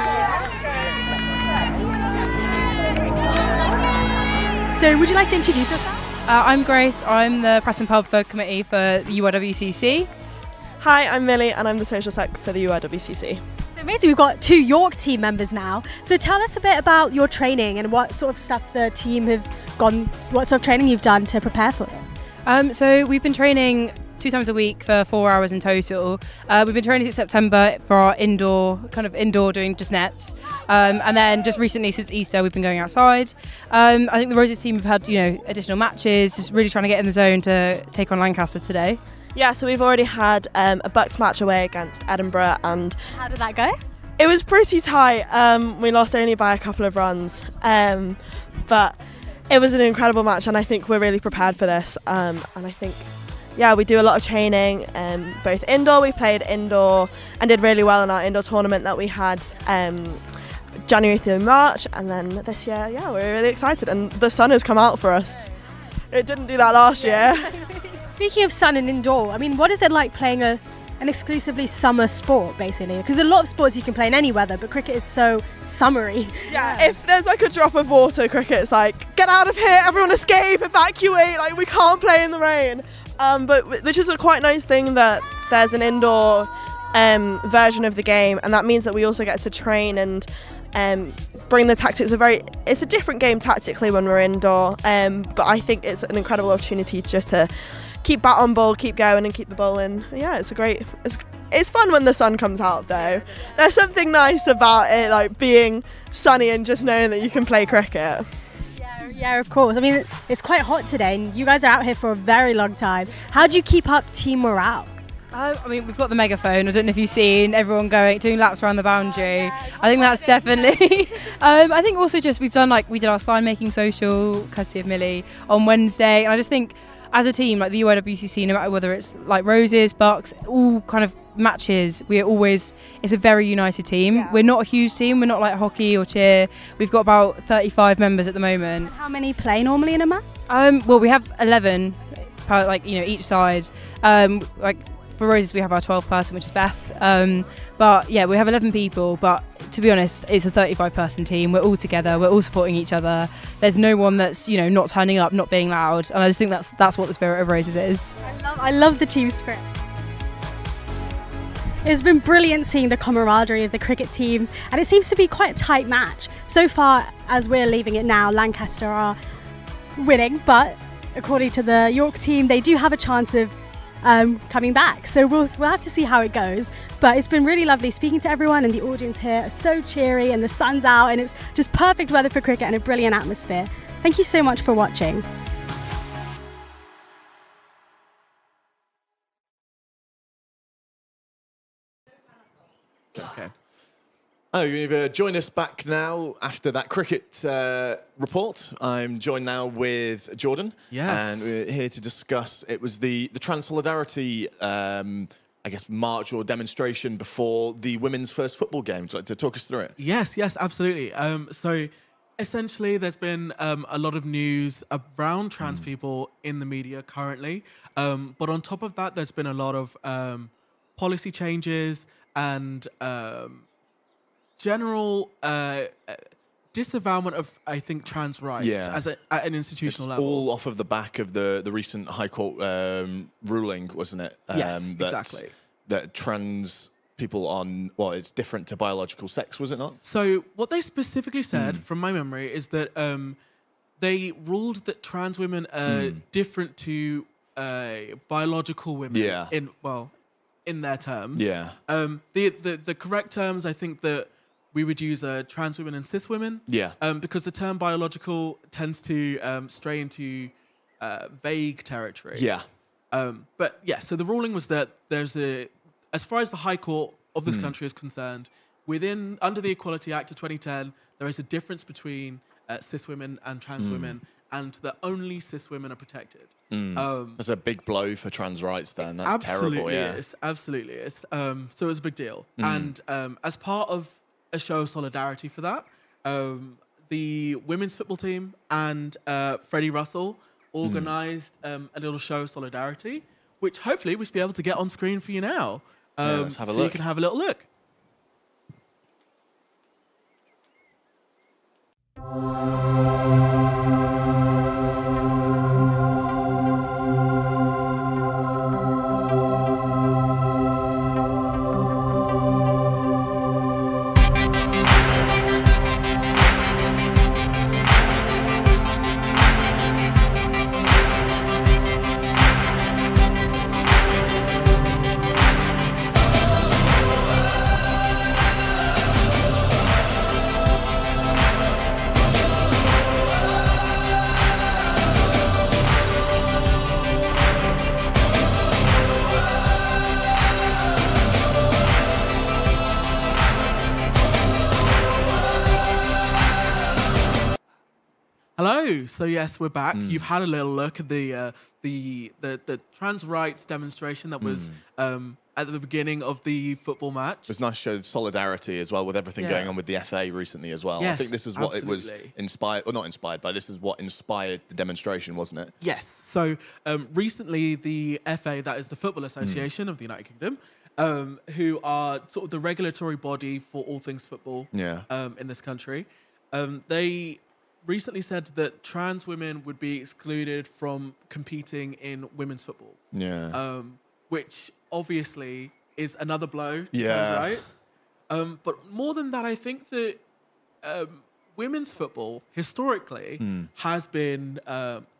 So would you like to introduce yourself? I'm Grace. I'm the Press and Pub Committee for the URWCC. Hi, I'm Millie and I'm the Social Sec for the URWCC. So amazing, we've got 2 York team members now. So tell us a bit about your training and what sort of stuff the team have what sort of training you've done to prepare for this. So we've been training 2 times a week for 4 hours in total. We've been training since September for our indoor doing just nets. And then just recently since Easter we've been going outside. I think the Roses team have had, additional matches, just really trying to get in the zone to take on Lancaster today. Yeah, so we've already had a Bucks match away against Edinburgh, and how did that go? It was pretty tight. We lost only by a couple of runs, but it was an incredible match, and I think we're really prepared for this. And I think, yeah, we do a lot of training, both indoor. We played indoor and did really well in our indoor tournament that we had January through March, and then this year, yeah, we're really excited, and the sun has come out for us. It didn't do that last year. Speaking of sun and indoor, I mean, what is it like playing an exclusively summer sport, basically? Because a lot of sports you can play in any weather, but cricket is so summery. Yeah, if there's like a drop of water, cricket's like, get out of here, everyone escape, evacuate, like we can't play in the rain. But which is a quite nice thing that there's an indoor version of the game, and that means that we also get to train and bring the tactics. It's a different game tactically when we're indoor, but I think it's an incredible opportunity just to keep bat on ball, keep going, and keep the ball in. Yeah, it's It's fun when the sun comes out, though. There's something nice about it, like being sunny and just knowing that you can play cricket. Yeah, of course. I mean, it's quite hot today, and you guys are out here for a very long time. How do you keep up team morale? I mean, we've got the megaphone. I don't know if you've seen everyone doing laps around the boundary. I think that's definitely. I think also just we did our sign making social, courtesy of Millie, on Wednesday, and I just think as a team, like the UIWCC, no matter whether it's like Roses, Bucks, all kind of matches, it's a very united team. Yeah. We're not a huge team. We're not like hockey or cheer. We've got about 35 members at the moment. How many play normally in a match? Well, we have 11, each side. For Roses, we have our 12th person, which is Beth. But yeah, we have 11 people. But to be honest, it's a 35-person team. We're all together. We're all supporting each other. There's no one that's not turning up, not being loud. And I just think that's what the spirit of Roses is. I love the team spirit. It's been brilliant seeing the camaraderie of the cricket teams, and it seems to be quite a tight match. So far, as we're leaving it now, Lancaster are winning, but according to the York team, they do have a chance of coming back. So we'll have to see how it goes. But it's been really lovely speaking to everyone, and the audience here are so cheery, and the sun's out, and it's just perfect weather for cricket and a brilliant atmosphere. Thank you so much for watching. Okay. Oh, you've joined us back now after that cricket report. I'm joined now with Jordan. Yes. And we're here to discuss, it was the Trans Solidarity, march or demonstration before the women's first football game. Would you like to talk us through it? Yes, absolutely. So essentially, there's been a lot of news around trans people in the media currently. But on top of that, there's been a lot of policy changes and general disavowalment of, I think, trans rights at an institutional level. All off of the back of the recent High Court ruling, wasn't it? Yes, exactly. That trans people it's different to biological sex, was it not? So what they specifically said, from my memory, is that they ruled that trans women are different to biological women in their terms. Yeah. The correct terms, I think that we would use trans women and cis women. Yeah. Because the term biological tends to stray into vague territory. Yeah. But yeah, so the ruling was that as far as the High Court of this country is concerned, under the Equality Act of 2010, there is a difference between cis women and trans women, and that only cis women are protected. That's a big blow for trans rights then. That's terrible, yeah. Absolutely is. So it was a big deal. And as part of a show of solidarity for that, the women's football team and Freddie Russell organised a little show of solidarity, which hopefully we should be able to get on screen for you now. Let's have a so look. You can have a little look. Hello. So yes, we're back. You've had a little look at the trans rights demonstration that was at the beginning of the football match. It was nice to show solidarity as well with everything going on with the FA recently as well. Yes, I think this is what it was inspired, or not inspired by. This is what inspired the demonstration, wasn't it? Yes. So recently, the FA, that is the Football Association of the United Kingdom, who are sort of the regulatory body for all things football in this country, they recently said that trans women would be excluded from competing in women's football. Yeah. Which obviously is another blow to trans rights. But more than that, I think that women's football historically has been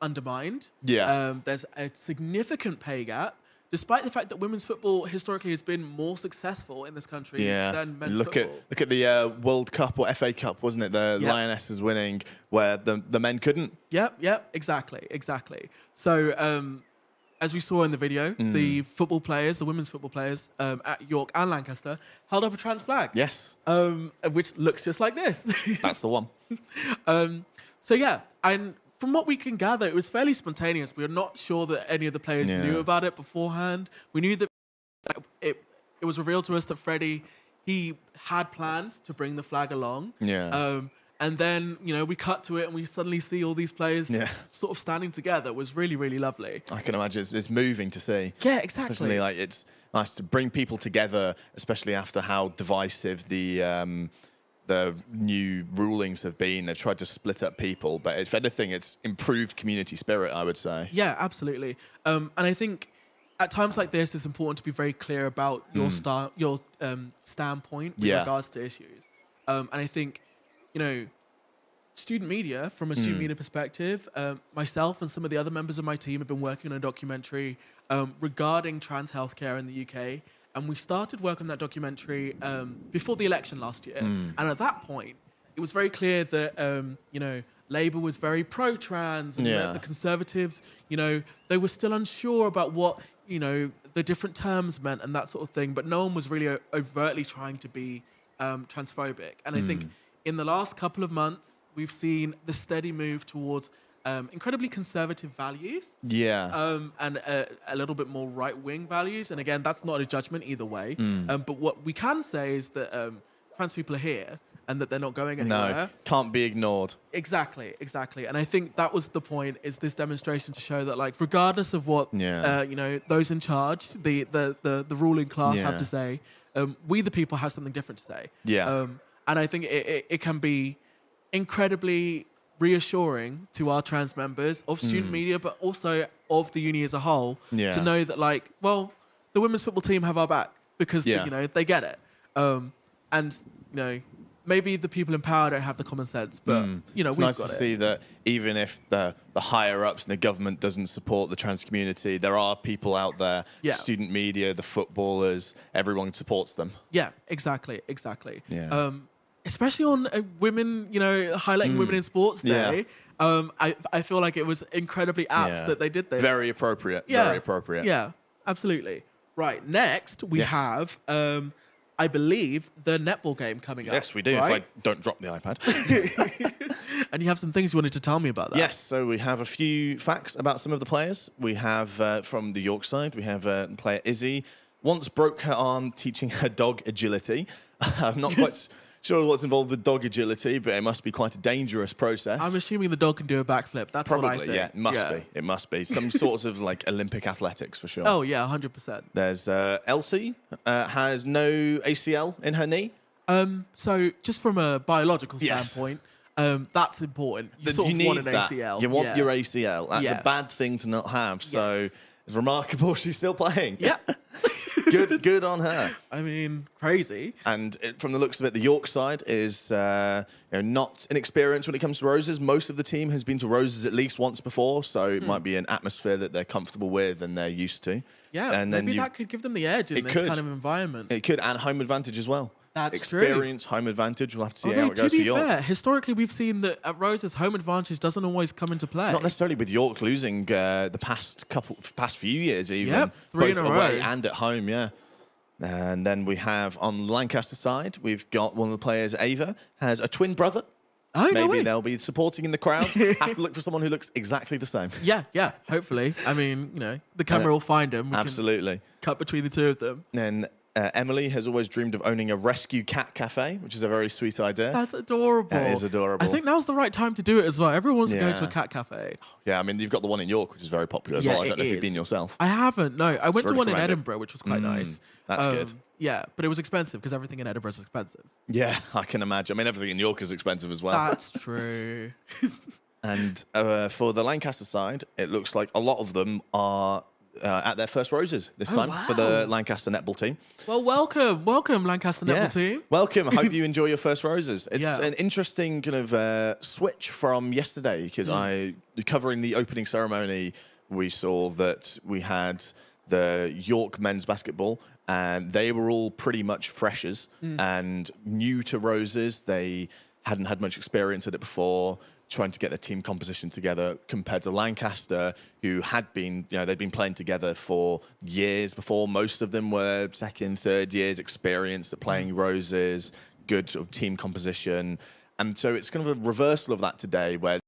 undermined. Yeah. There's a significant pay gap. despite the fact that women's football historically has been more successful in this country than men's football. Look at the World Cup or FA Cup, wasn't it? The Lionesses winning, where the men couldn't. Yep, exactly. So, as we saw in the video, the football players, the women's football players at York and Lancaster, held up a trans flag. Yes. Which looks just like this. That's the one. So yeah, and from what we can gather, it was fairly spontaneous. We are not sure that any of the players knew about it beforehand. We knew that it was revealed to us that Freddie, he had plans to bring the flag along. Yeah. And then, we cut to it and we suddenly see all these players sort of standing together. It was really, really lovely. I can imagine it's moving to see. Yeah, exactly. Especially it's nice to bring people together, especially after how divisive the new rulings have been. They've tried to split up people, but if anything, it's improved community spirit, I would say. Yeah, absolutely. And I think at times like this, it's important to be very clear about your standpoint with regards to issues. And I think, student media, from a student media perspective, myself and some of the other members of my team have been working on a documentary regarding trans healthcare in the UK. And we started work on that documentary before the election last year. And at that point, it was very clear that, Labour was very pro-trans, and the Conservatives, they were still unsure about what, the different terms meant and that sort of thing. But no one was really overtly trying to be transphobic. And I think in the last couple of months, we've seen the steady move towards incredibly conservative values. Yeah. And a little bit more right-wing values. And again, that's not a judgment either way. But what we can say is that trans people are here and that they're not going anywhere. No, can't be ignored. Exactly. And I think that was the point, is this demonstration to show that, regardless of what, those in charge, the ruling class have to say, we the people have something different to say. Yeah. And I think it can be incredibly reassuring to our trans members of student media, but also of the uni as a whole, to know that, the women's football team have our back because, they get it. And, maybe the people in power don't have the common sense, but, it's we've nice got to it. see that even if the higher-ups in the government doesn't support the trans community, there are people out there, student media, the footballers, everyone supports them. Yeah, exactly. Yeah. Especially on women, highlighting women in sports day. I feel like it was incredibly apt that they did this. Very appropriate. Very appropriate. Yeah, absolutely. Right, next we have, I believe, the netball game coming up. Yes, we do, right? if I don't drop the iPad. And you have some things you wanted to tell me about that. Yes, so we have a few facts about some of the players. We have, from the York side, we have player Izzy. Once broke her arm teaching her dog agility. I'm not quite sure what's involved with dog agility, but it must be quite a dangerous process. I'm assuming the dog can do a backflip. That's Probably, what I think. yeah, it must be. It must be. Some sort of Olympic athletics for sure. Oh, yeah, 100%. There's Elsie, has no ACL in her knee. So just from a biological standpoint, that's important. You sort of want an ACL. You want your ACL. That's a bad thing to not have. So it's remarkable she's still playing. Yeah. Good on her. I mean, crazy. And from the looks of it, the York side is not inexperienced when it comes to Roses. Most of the team has been to Roses at least once before, so it might be an atmosphere that they're comfortable with and they're used to. Yeah, and maybe that could give them the edge in this kind of environment. It could, and home advantage as well. That's true. Experience, home advantage. We'll have to see how it goes to for be York. fair, historically we've seen that at Roses, home advantage doesn't always come into play. Not necessarily with York losing the past few years even. Yep, 3 both in a away row. and at home, yeah. And then we have on the Lancaster side, we've got one of the players, Ava, has a twin brother. Oh, no way. Maybe they'll be supporting in the crowd. Have to look for someone who looks exactly the same. Yeah, hopefully. I mean, the camera will find them. We Absolutely. Can cut between the two of them. Then Emily has always dreamed of owning a rescue cat cafe, which is a very sweet idea. That's adorable. That is adorable. I think now's the right time to do it as well. Everyone wants to go to a cat cafe. Yeah, I mean, you've got the one in York, which is very popular as well. I don't know if you've been yourself. I haven't, no. I went to one in recommend it. Edinburgh, which was quite nice. That's good. Yeah, but it was expensive because everything in Edinburgh is expensive. Yeah, I can imagine. I mean, everything in York is expensive as well. That's true. And for the Lancaster side, it looks like a lot of them are at their first Roses this time for the Lancaster netball team. Well, welcome, Lancaster netball team. Welcome. I hope you enjoy your first Roses. It's an interesting kind of switch from yesterday because covering the opening ceremony, we saw that we had the York men's basketball, and they were all pretty much freshers and new to Roses. They hadn't had much experience at it before, trying to get their team composition together, compared to Lancaster, who had been, they'd been playing together for years before. Most of them were second, third years experienced at playing Roses, good sort of team composition. And so it's kind of a reversal of that today, where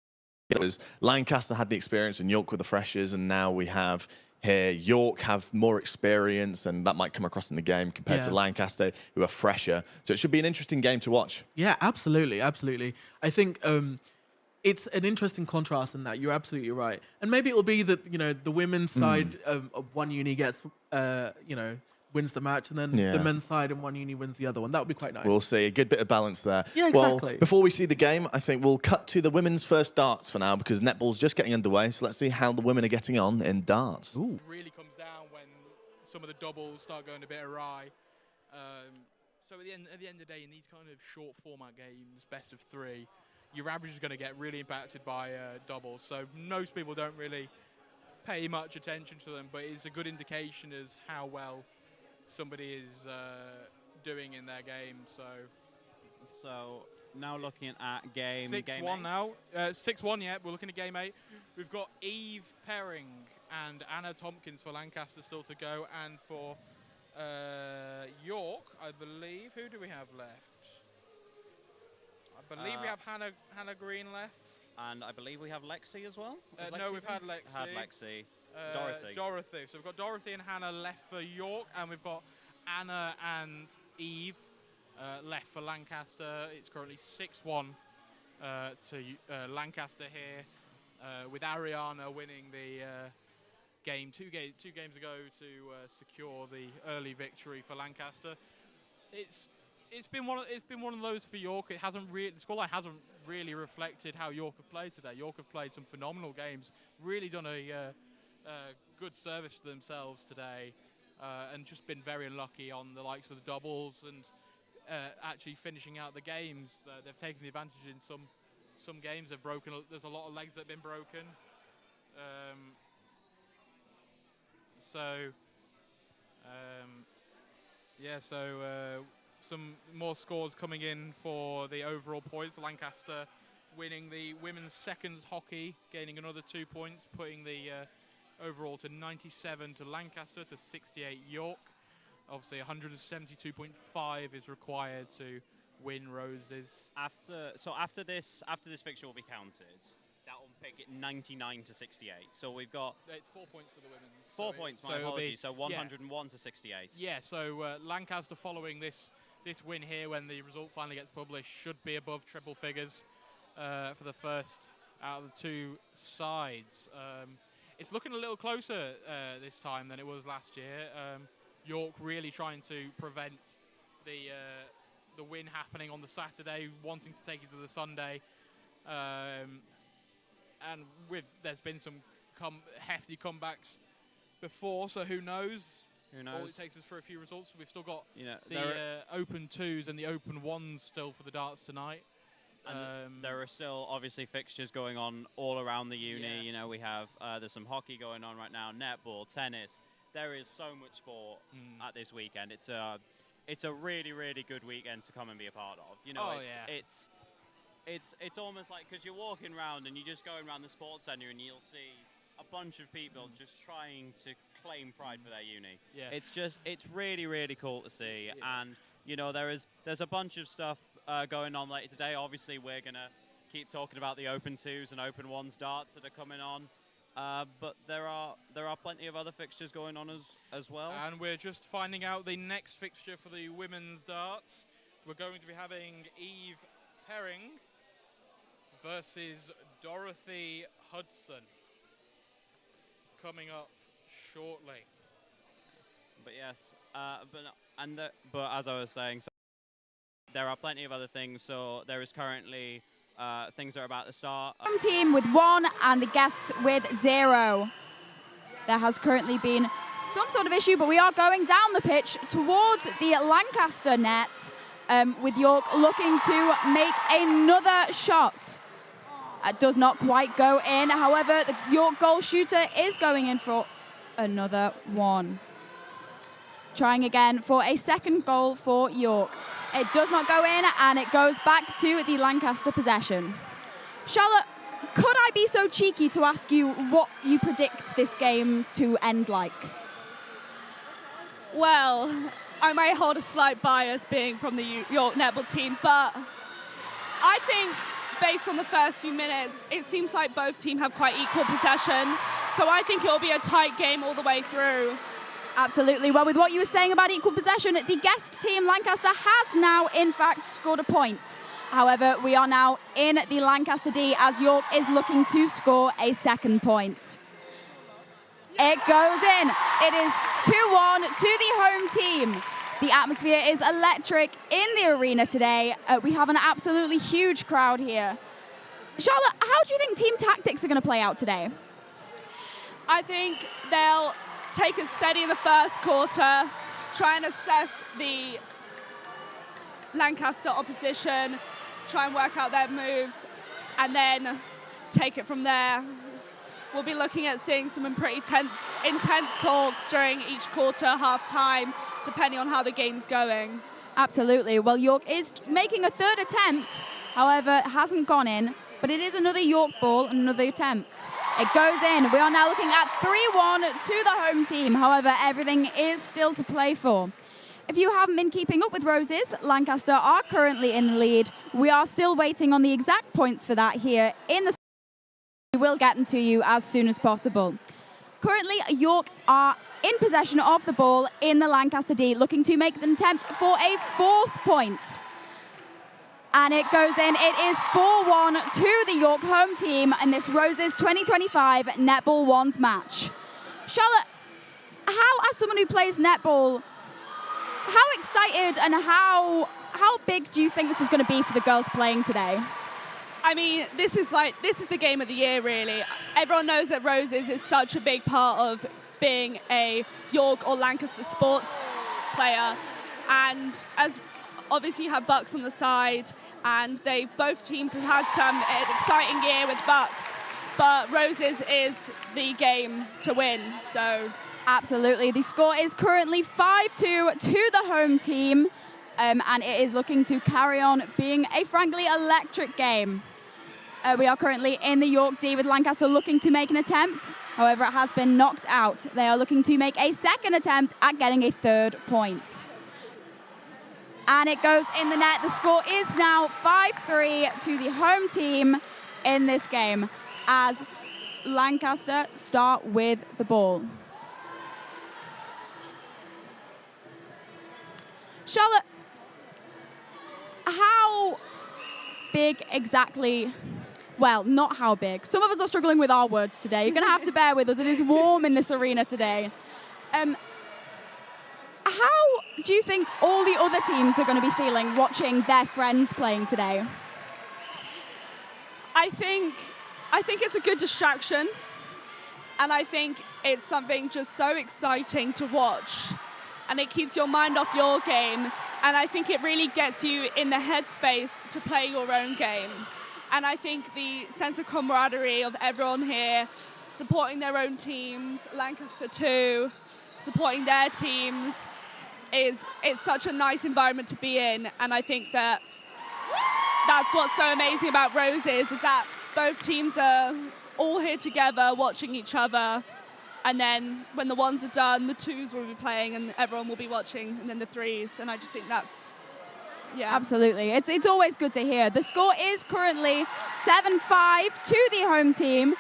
it was Lancaster had the experience and York were the freshers, and now we have here York have more experience, and that might come across in the game compared to Lancaster, who are fresher. So it should be an interesting game to watch. Yeah, absolutely, absolutely. I think it's an interesting contrast in that. You're absolutely right. And maybe it'll be that, the women's side of one uni gets, wins the match, and then the men's side in one uni wins the other one. That would be quite nice. We'll see. A good bit of balance there. Yeah, exactly. Well, before we see the game, I think we'll cut to the women's first darts for now, because netball's just getting underway. So let's see how the women are getting on in darts. It really comes down when some of the doubles start going a bit awry. So at the end of the day, in these kind of short format games, best of three, your average is going to get really impacted by doubles. So most people don't really pay much attention to them, but it's a good indication as how well somebody is doing in their game. So now looking at game 6-1 now. 6-1, yeah. We're looking at game 8. We've got Eve Perring and Anna Tompkins for Lancaster still to go, and for York, I believe. Who do we have left? I believe we have Hannah Green left. And I believe we have Lexi as well. No, we've had Lexi. Dorothy. So we've got Dorothy and Hannah left for York, and we've got Anna and Eve left for Lancaster. It's currently 6-1 to Lancaster here, with Ariana winning the game two games ago to secure the early victory for Lancaster. It's been one of those for York. The scoreline hasn't really reflected how York have played today. York have played some phenomenal games, really done a good service to themselves today, and just been very unlucky on the likes of the doubles and actually finishing out the games. They've taken the advantage in some games. They've broken. There's a lot of legs that have been broken. Some more scores coming in for the overall points. Lancaster winning the women's seconds hockey, gaining another 2 points, putting the overall to 97 to Lancaster to 68 York. Obviously 172.5 is required to win Roses. After this fixture will be counted, that will pick it 99 to 68. So we've got... It's 4 points for the women's. 4 points, my apologies. So 101 to 68. Yeah, so Lancaster following this win here, when the result finally gets published, should be above triple figures for the first out of the two sides. It's looking a little closer this time than it was last year. York really trying to prevent the win happening on the Saturday, wanting to take it to the Sunday. And there's been some hefty comebacks before, so who knows? Who knows? All it takes is for a few results. We've still got the open twos and the open ones still for the darts tonight. And there are still obviously fixtures going on all around the uni. Yeah. We have there's some hockey going on right now, netball, tennis. There is so much sport at this weekend. It's a really, really good weekend to come and be a part of. It's almost like, because you're walking around and you're just going around the sports centre and you'll see a bunch of people just trying to claim pride for their uni. Yeah. It's really, really cool to see. Yeah. And there's a bunch of stuff going on later today. Obviously, we're gonna keep talking about the open twos and open ones darts that are coming on. But there are plenty of other fixtures going on as well. And we're just finding out the next fixture for the women's darts. We're going to be having Eve Perring versus Dorothy Hudson coming up shortly. But yes, but as I was saying, so there are plenty of other things. So there is currently things that are about to start. Home team with 1 and the guests with 0. There has currently been some sort of issue, but we are going down the pitch towards the Lancaster net, with York looking to make another shot. It does not quite go in. However, the York goal shooter is going in for another one. Trying again for a second goal for York. It does not go in, and it goes back to the Lancaster possession. Charlotte, could I be so cheeky to ask you what you predict this game to end like? Well, I may hold a slight bias being from the York netball team, but I think based on the first few minutes, it seems like both teams have quite equal possession. So I think it'll be a tight game all the way through. Absolutely. Well, with what you were saying about equal possession, the guest team, Lancaster, has now, in fact, scored a point. However, we are now in the Lancaster D as York is looking to score a second point. It goes in. It is 2-1 to the home team. The atmosphere is electric in the arena today. We have an absolutely huge crowd here. Charlotte, how do you think team tactics are going to play out today? I think they'll take it steady in the first quarter, try and assess the Lancaster opposition, try and work out their moves, and then take it from there. We'll be looking at seeing some pretty intense talks during each quarter, half-time, depending on how the game's going. Absolutely. Well, York is making a third attempt. However, it hasn't gone in, but it is another York ball, another attempt. It goes in. We are now looking at 3-1 to the home team. However, everything is still to play for. If you haven't been keeping up with Roses, Lancaster are currently in the lead. We are still waiting on the exact points for that here in the... We will get them to you as soon as possible. Currently, York are in possession of the ball in the Lancaster D, looking to make an attempt for a fourth point. And it goes in. It is 4-1 to the York home team in this Roses 2025 Netball Wands match. Charlotte, how, as someone who plays netball, how excited and how big do you think this is going to be for the girls playing today? I mean, this is the game of the year, really. Everyone knows that Roses is such a big part of being a York or Lancaster sports player. And as obviously you have Bucks on the side, and both teams have had some exciting year with Bucks, but Roses is the game to win, so. Absolutely. The score is currently 5-2 to the home team, and it is looking to carry on being a frankly electric game. We are currently in the York D with Lancaster looking to make an attempt. However, it has been knocked out. They are looking to make a second attempt at getting a third point. And it goes in the net. The score is now 5-3 to the home team in this game as Lancaster start with the ball. Charlotte, how big exactly? Well, not how big. Some of us are struggling with our words today. You're going to have to bear with us. It is warm in this arena today. How do you think all the other teams are going to be feeling watching their friends playing today? I think it's a good distraction, and I think it's something just so exciting to watch, and it keeps your mind off your game, and I think it really gets you in the headspace to play your own game. And I think the sense of camaraderie of everyone here supporting their own teams, Lancaster too, supporting their teams, it's such a nice environment to be in. And I think that's what's so amazing about Roses, is that both teams are all here together watching each other. And then when the ones are done, the twos will be playing and everyone will be watching, and then the threes. And I just think that's, yeah. Absolutely. It's always good to hear. The score is currently 7-5 to the home team.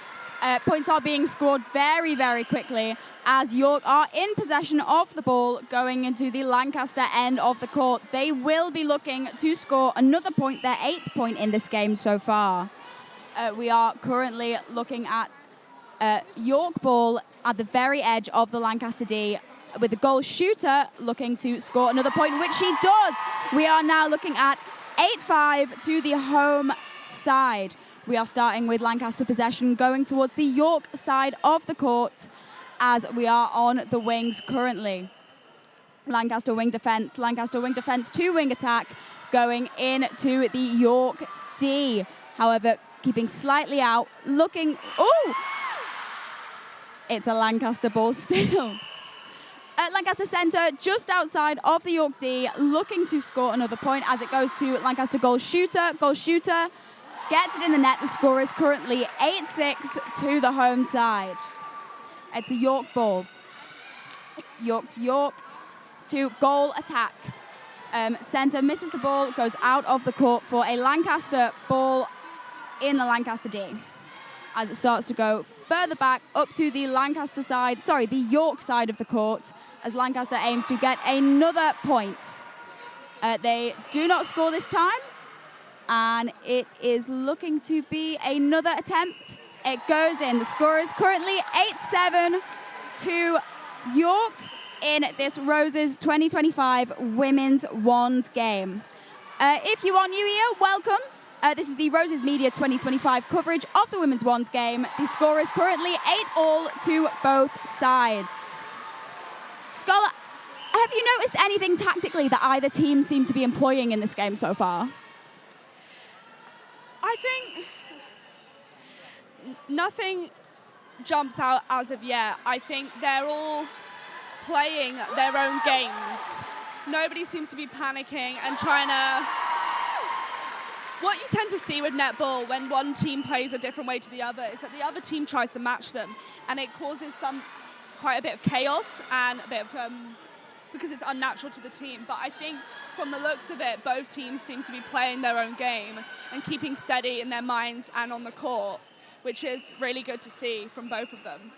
Points are being scored very, very quickly as York are in possession of the ball going into the Lancaster end of the court. They will be looking to score another point, their 8th point in this game so far. We are currently looking at York ball at the very edge of the Lancaster D, with the goal shooter looking to score another point, which he does. We are now looking at 8-5 to the home side. We are starting with Lancaster possession going towards the York side of the court as we are on the wings currently. Lancaster wing defense, 2-wing attack going into the York D. However, keeping slightly out, looking, It's a Lancaster ball still. At Lancaster Centre, just outside of the York D, looking to score another point as it goes to Lancaster goal shooter. Goal shooter gets it in the net. The score is currently 8-6 to the home side. It's a York ball. York to York to goal attack. Centre misses the ball, goes out of the court for a Lancaster ball in the Lancaster D. As it starts to go further back up to the the York side of the court, as Lancaster aims to get another point. They do not score this time, and it is looking to be another attempt. It goes in. The score is currently 8-7 to York in this Roses 2025 Women's Wands game. If you are new here, welcome. This is the Roses Media 2025 coverage of the Women's Wands game. The score is currently 8-all to both sides. Scholar, have you noticed anything tactically that either team seem to be employing in this game so far? I think nothing jumps out as of yet. I think they're all playing their own games. Nobody seems to be panicking and trying to... What you tend to see with netball when one team plays a different way to the other is that the other team tries to match them, and it causes quite a bit of chaos and a bit of because it's unnatural to the team. But I think from the looks of it, both teams seem to be playing their own game and keeping steady in their minds and on the court, which is really good to see from both of them.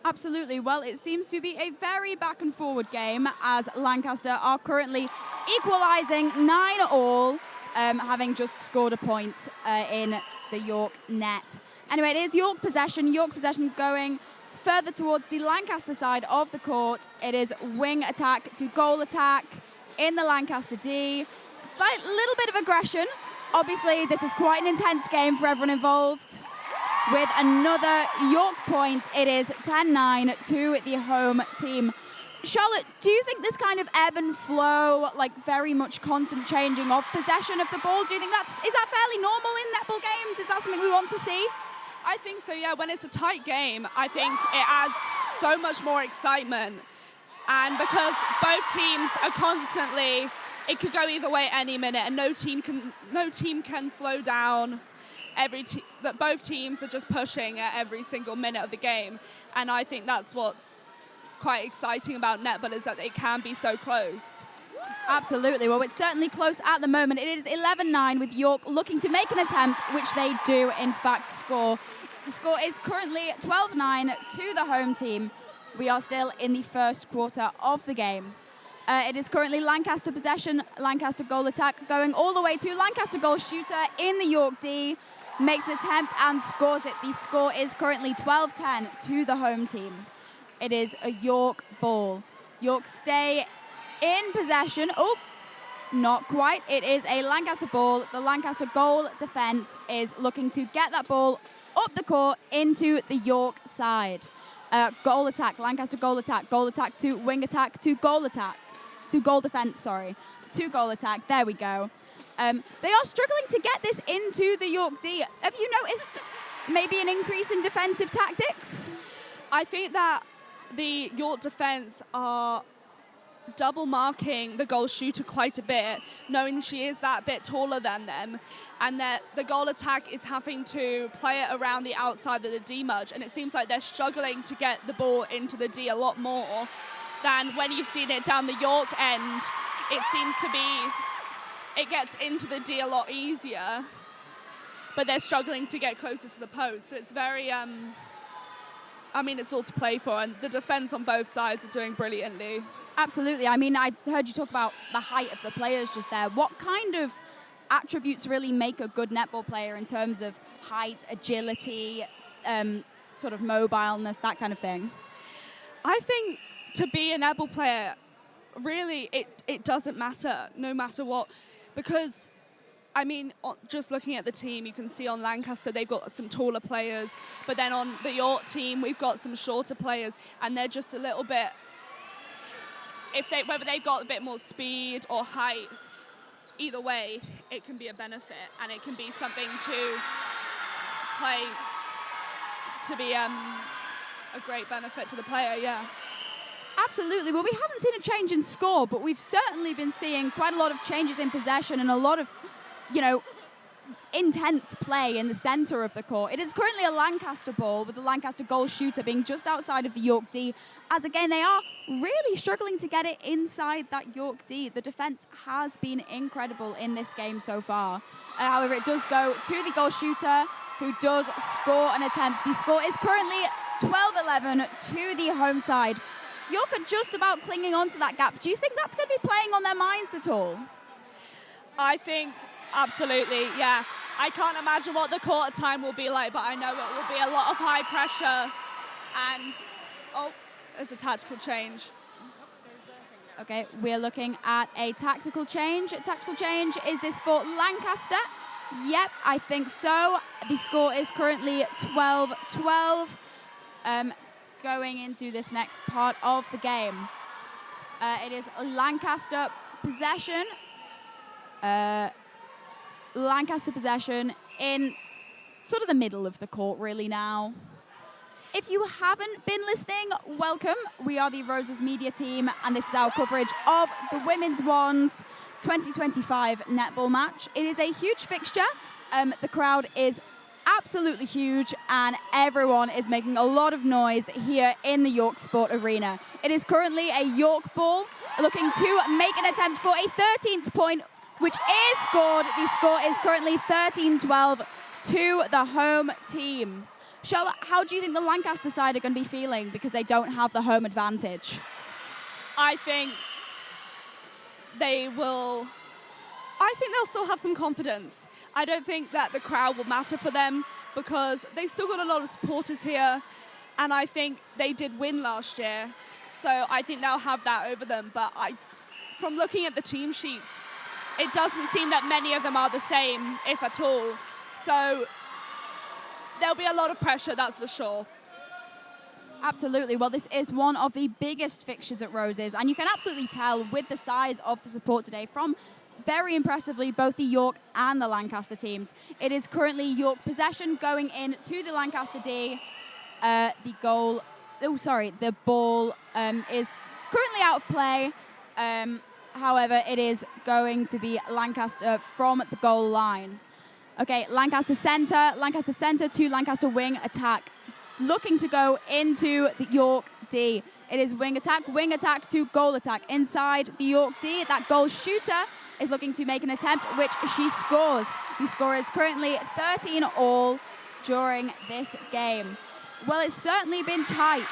Absolutely. Well, it seems to be a very back and forward game as Lancaster are currently equalising 9-all, having just scored a point in the York net. Anyway, it is York possession going further towards the Lancaster side of the court. It is wing attack to goal attack in the Lancaster D. Slight little bit of aggression. Obviously, this is quite an intense game for everyone involved. With another York point, it is 10-9 to the home team. Charlotte, do you think this kind of ebb and flow, like very much constant changing of possession of the ball, do you think is that fairly normal in netball games? Is that something we want to see? I think so, yeah. When it's a tight game, I think it adds so much more excitement. And because both teams are constantly, it could go either way any minute, and no team can slow down. That both teams are just pushing at every single minute of the game. And I think that's what's quite exciting about netball, is that it can be so close. Absolutely. Well, it's certainly close at the moment. It is 11-9 with York looking to make an attempt, which they do, in fact, score. The score is currently 12-9 to the home team. We are still in the first quarter of the game. It is currently Lancaster possession, Lancaster goal attack, going all the way to Lancaster goal shooter in the York D. Makes an attempt and scores it. The score is currently 12-10 to the home team. It is a York ball. York stay in possession. Oh, not quite. It is a Lancaster ball. The Lancaster goal defense is looking to get that ball up the court into the York side. Goal attack, Lancaster goal attack to wing attack to goal attack, to goal defense, sorry, to goal attack. There we go. They are struggling to get this into the York D. Have you noticed maybe an increase in defensive tactics? I think that the York defense are double marking the goal shooter quite a bit, knowing she is that bit taller than them, and that the goal attack is having to play it around the outside of the D much, and it seems like they're struggling to get the ball into the D a lot more than when you've seen it down the York end. It seems to be, it gets into the D a lot easier, but they're struggling to get closer to the post, so it's very it's all to play for, and the defense on both sides are doing brilliantly. Absolutely. I mean, I heard you talk about the height of the players just there. What kind of attributes really make a good netball player in terms of height, agility, sort of mobileness, that kind of thing? I think to be a netball player, really, it doesn't matter, no matter what, because just looking at the team, you can see on Lancaster, they've got some taller players, but then on the York team, we've got some shorter players, and they're just a little bit, whether they've got a bit more speed or height, either way, it can be a benefit, and it can be something to play, to be a great benefit to the player, yeah. Absolutely. Well, we haven't seen a change in score, but we've certainly been seeing quite a lot of changes in possession and a lot of, intense play in the centre of the court. It is currently a Lancaster ball, with the Lancaster goal shooter being just outside of the York D, as again they are really struggling to get it inside that York D. The defence has been incredible in this game so far. However, it does go to the goal shooter, who does score an attempt. The score is currently 12-11 to the home side. York are just about clinging on to that gap. Do you think that's going to be playing on their minds at all? I think absolutely, yeah. I can't imagine what the quarter time will be like, but I know it will be a lot of high pressure. And, there's a tactical change. Okay, we're looking at a tactical change. Tactical change, is this for Lancaster? Yep, I think so. The score is currently 12-12. Going into this next part of the game. It is Lancaster possession. Lancaster possession in sort of the middle of the court really now. If you haven't been listening, welcome. We are the Roses media team, and this is our coverage of the Women's Wands 2025 netball match. It is a huge fixture. The crowd is absolutely huge, and everyone is making a lot of noise here in the York Sport Arena. It is currently a York ball looking to make an attempt for a 13th point, which is scored. The score is currently 13-12 to the home team. Charlotte, how do you think the Lancaster side are going to be feeling because they don't have the home advantage? I think they'll still have some confidence. I don't think that the crowd will matter for them because they've still got a lot of supporters here, and I think they did win last year, so I think they'll have that over them. But from looking at the team sheets, it doesn't seem that many of them are the same, if at all. So there'll be a lot of pressure, that's for sure. Absolutely. Well, this is one of the biggest fixtures at Roses, and you can absolutely tell with the size of the support today from very impressively both the York and the Lancaster teams. It is currently York possession going in to the Lancaster D. The ball is currently out of play. However, it is going to be Lancaster from the goal line. Okay, Lancaster center to Lancaster wing attack. Looking to go into the York D. It is wing attack to goal attack. Inside the York D, that goal shooter is looking to make an attempt, which she scores. The score is currently 13-all during this game. Well, it's certainly been tight.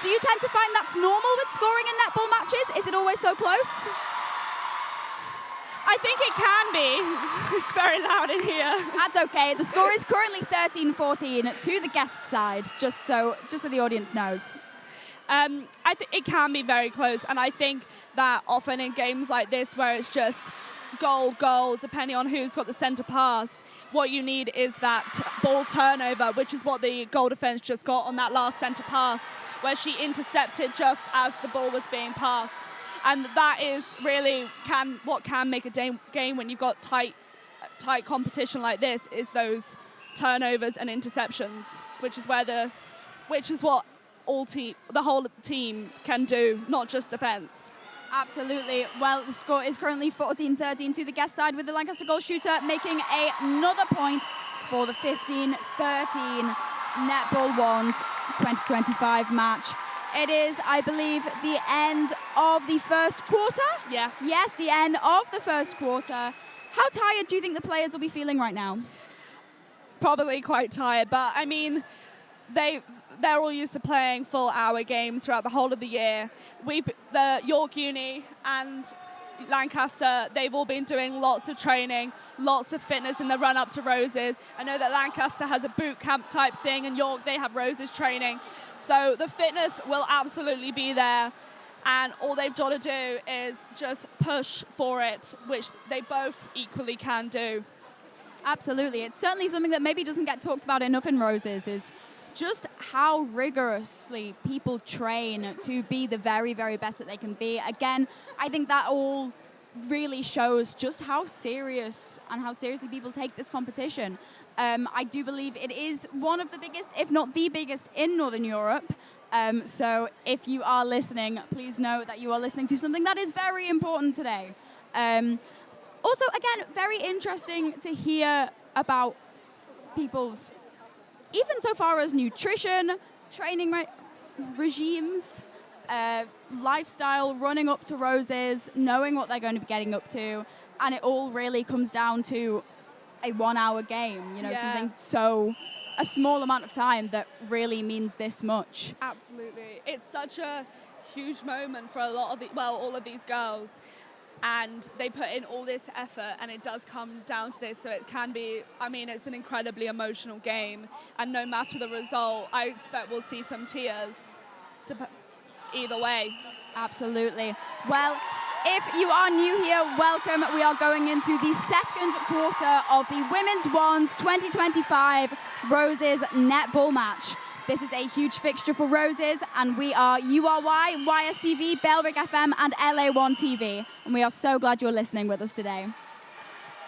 Do you tend to find that's normal with scoring in netball matches? Is it always so close? I think it can be. It's very loud in here. That's okay. The score is currently 13-14 to the guest side, just so the audience knows. I think it can be very close, and I think that often in games like this where it's just goal, depending on who's got the centre pass, what you need is that ball turnover, which is what the goal defence just got on that last centre pass, where she intercepted just as the ball was being passed. And that is really what can make a game when you've got tight competition like this, is those turnovers and interceptions, which is what the whole team can do, not just defence. Absolutely. Well, the score is currently 14-13 to the guest side, with the Lancaster goal shooter making another point for the 15-13 Netball Wands 2025 match. It is, I believe, the end of the first quarter. Yes. Yes, the end of the first quarter. How tired do you think the players will be feeling right now? Probably quite tired, but I mean, they're all used to playing full-hour games throughout the whole of the year. The York Uni and Lancaster, they've all been doing lots of training, lots of fitness in the run-up to Roses. I know that Lancaster has a boot camp type thing, and York, they have Roses training. So the fitness will absolutely be there, and all they've got to do is just push for it, which they both equally can do. Absolutely. It's certainly something that maybe doesn't get talked about enough in Roses, is just how rigorously people train to be the very, very best that they can be. Again, I think that all really shows just how serious and how seriously people take this competition. I do believe it is one of the biggest, if not the biggest, in Northern Europe. So if you are listening, please know that you are listening to something that is very important today. Also, again, very interesting to hear about people's, even so far as nutrition, training regimes, lifestyle, running up to Roses, knowing what they're going to be getting up to, and it all really comes down to a 1 hour game, something so, a small amount of time that really means this much. Absolutely. It's such a huge moment for all of these girls, and they put in all this effort, and it does come down to this, so it can be, it's an incredibly emotional game, and no matter the result, I expect we'll see some tears either way. Absolutely. Well, if you are new here, welcome. We are going into the second quarter of the Women's Wands 2025 Roses netball match. This is a huge fixture for Roses, and we are URY, YSTV, Belrick FM, and LA1 TV. And we are so glad you're listening with us today.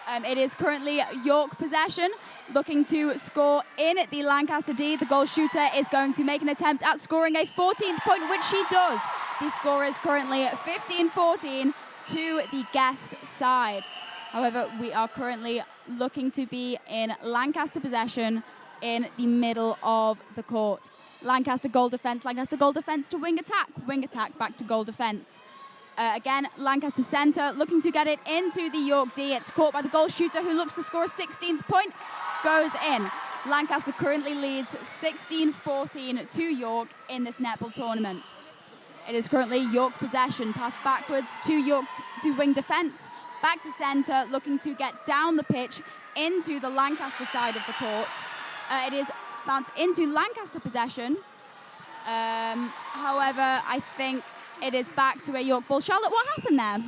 It is currently York possession, looking to score in the Lancaster D. The goal shooter is going to make an attempt at scoring a 14th point, which she does. The score is currently 15-14 to the guest side. However, we are currently looking to be in Lancaster possession in the middle of the court. Lancaster goal defense to wing attack back to goal defense. Again, Lancaster centre looking to get it into the York D. It's caught by the goal shooter who looks to score a 16th point, goes in. Lancaster currently leads 16-14 to York in this netball tournament. It is currently York possession, pass backwards to York to wing defence, back to centre, looking to get down the pitch into the Lancaster side of the court. It is bounced into Lancaster possession. However, I think it is back to a York ball. Charlotte, what happened there?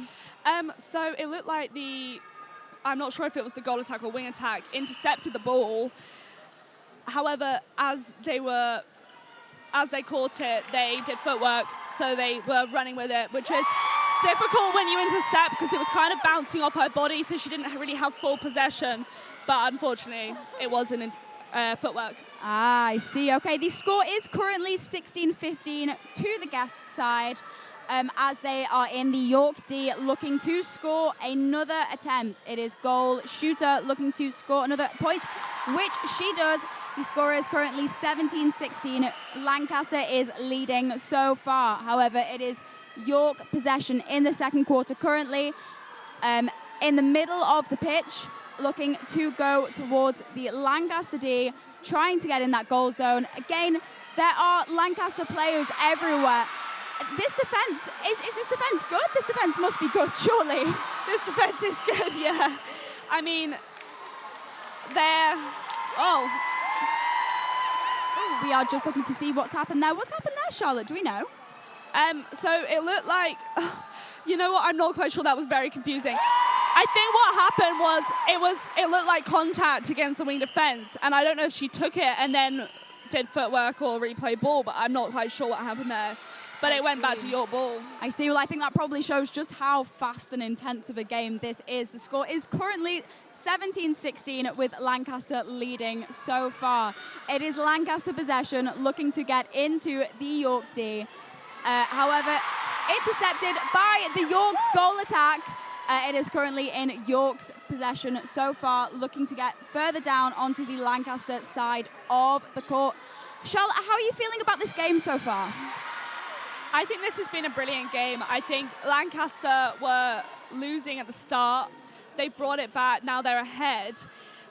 So it looked like I'm not sure if it was the goal attack or wing attack, intercepted the ball. However, as they caught it, they did footwork, so they were running with it, which is difficult when you intercept because it was kind of bouncing off her body, so she didn't really have full possession. But unfortunately, it wasn't footwork. I see. Okay, the score is currently 16-15 to the guest side, as they are in the York D looking to score another attempt. It is goal shooter looking to score another point, which she does. The score is currently 17-16. Lancaster is leading so far. However, it is York possession in the second quarter currently, in the middle of the pitch, looking to go towards the Lancaster D, trying to get in that goal zone. Again, there are Lancaster players everywhere. This defense, is this defense good? This defense must be good, surely. This defense is good, yeah. We are just looking to see what's happened there. What's happened there, Charlotte? Do we know? So it looked like, you know what, I'm not quite sure. That was very confusing. I think what happened was it looked like contact against the wing defense, and I don't know if she took it and then did footwork or replay ball, but I'm not quite sure what happened there. But it went back to York ball. I see. Well, I think that probably shows just how fast and intense of a game this is. The score is currently 17-16 with Lancaster leading so far. It is Lancaster possession looking to get into the York D. However, intercepted by the York goal attack. It is currently in York's possession so far, looking to get further down onto the Lancaster side of the court. Charlotte, how are you feeling about this game so far? I think this has been a brilliant game. I think Lancaster were losing at the start. They brought it back. Now they're ahead.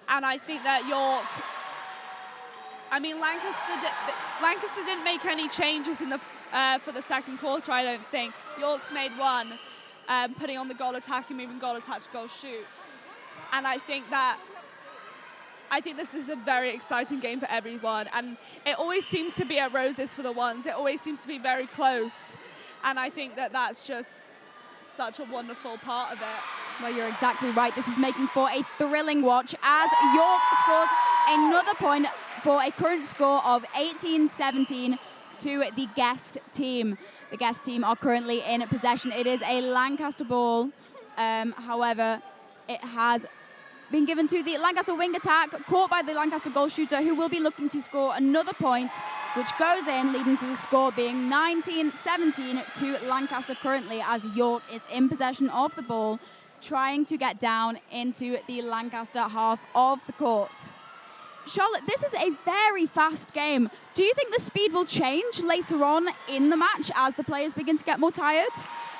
And I think that York... Lancaster didn't make any changes in for the second quarter, I don't think. York's made one, putting on the goal attack and moving goal attack to goal shoot. And I think this is a very exciting game for everyone. And it always seems to be at Roses for the ones. It always seems to be very close. And I think that that's just such a wonderful part of it. Well, you're exactly right. This is making for a thrilling watch as York scores another point for a current score of 18-17 to the guest team. The guest team are currently in possession. It is a Lancaster ball. However, it has been given to the Lancaster wing attack, caught by the Lancaster goal shooter, who will be looking to score another point, which goes in, leading to the score being 19-17 to Lancaster currently, as York is in possession of the ball, trying to get down into the Lancaster half of the court. Charlotte, this is a very fast game. Do you think the speed will change later on in the match as the players begin to get more tired?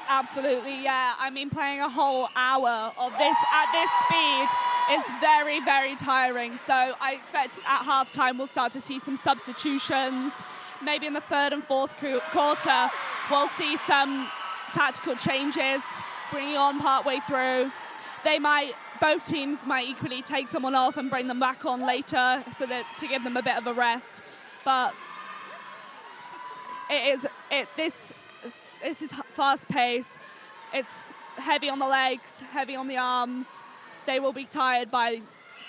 Absolutely, yeah. I mean, playing a whole hour of this at this speed is very, very tiring. So I expect at halftime we'll start to see some substitutions. Maybe in the third and fourth quarter, we'll see some tactical changes, bringing on partway through. Both teams might equally take someone off and bring them back on later, so that to give them a bit of a rest. But this is fast paced. It's heavy on the legs, heavy on the arms. They will be tired by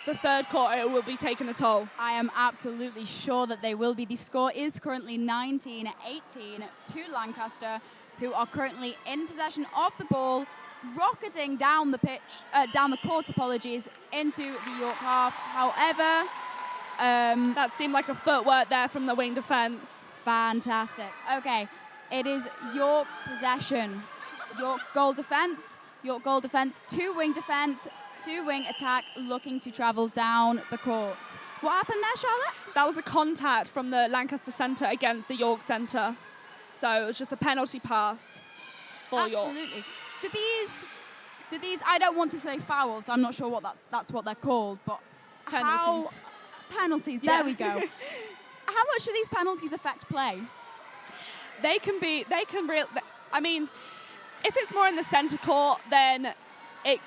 the third quarter. It will be taking a toll. I am absolutely sure that they will be. The score is currently 19-18 to Lancaster, who are currently in possession of the ball, rocketing down the court, into the York half. However, that seemed like a footwork there from the wing defence. Fantastic. Okay, it is York possession. York goal defence, two wing defence, two wing attack, looking to travel down the court. What happened there, Charlotte? That was a contact from the Lancaster centre against the York centre. So it was just a penalty pass for York. Absolutely. Do these? I don't want to say fouls. I'm not sure what that's what they're called, but penalties. Penalties. Yeah. There we go. How much do these penalties affect play? I mean, if it's more in the centre court, then it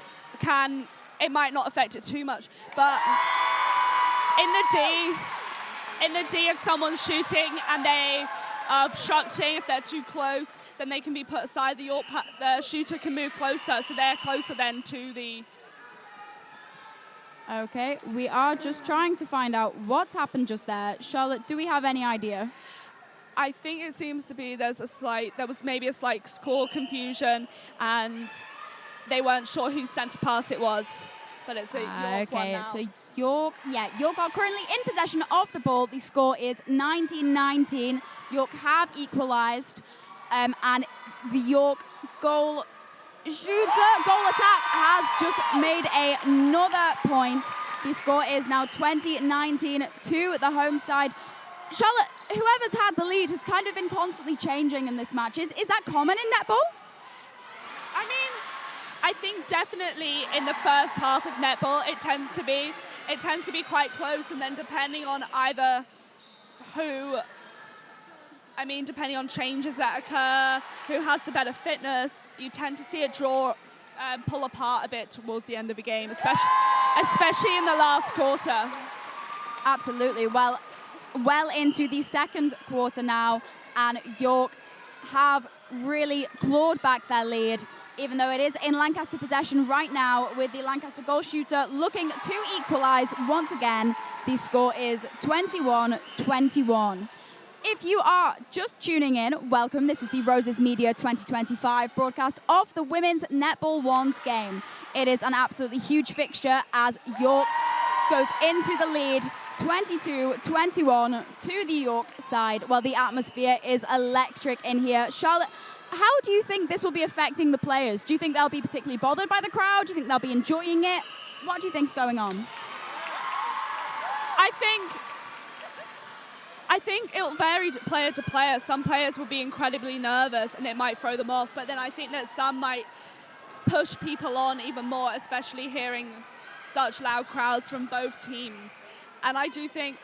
might not affect it too much. But in the D, if someone's shooting and they obstructing, if they're too close, then they can be put aside. The shooter can move closer, so they're closer then to the... Okay, we are just trying to find out what's happened just there. Charlotte, do we have any idea? I think it seems to be there was maybe a slight score confusion, and they weren't sure whose centre pass it was. But it's a York one now. It's a York. Yeah, York are currently in possession of the ball. The score is 19-19. York have equalised, and the York goal attack has just made another point. The score is now 20-19 to the home side. Charlotte, whoever's had the lead has kind of been constantly changing in this match. Is that common in netball? I mean, I think definitely in the first half of netball it tends to be quite close, and then depending on depending on changes that occur, who has the better fitness, you tend to see it pull apart a bit towards the end of a game, especially in the last quarter. Absolutely. Well into the second quarter now, and York have really clawed back their lead, even though it is in Lancaster possession right now, with the Lancaster goal shooter looking to equalise once again. The score is 21-21. If you are just tuning in, welcome. This is the Roses Media 2025 broadcast of the Women's Netball Wands game. It is an absolutely huge fixture as York goes into the lead 22-21 to the York side. Well, the atmosphere is electric in here. Charlotte, how do you think this will be affecting the players? Do you think they'll be particularly bothered by the crowd? Do you think they'll be enjoying it? What do you think's going on? I think it'll vary player to player. Some players will be incredibly nervous and it might throw them off, but then I think that some might push people on even more, especially hearing such loud crowds from both teams. And I do think,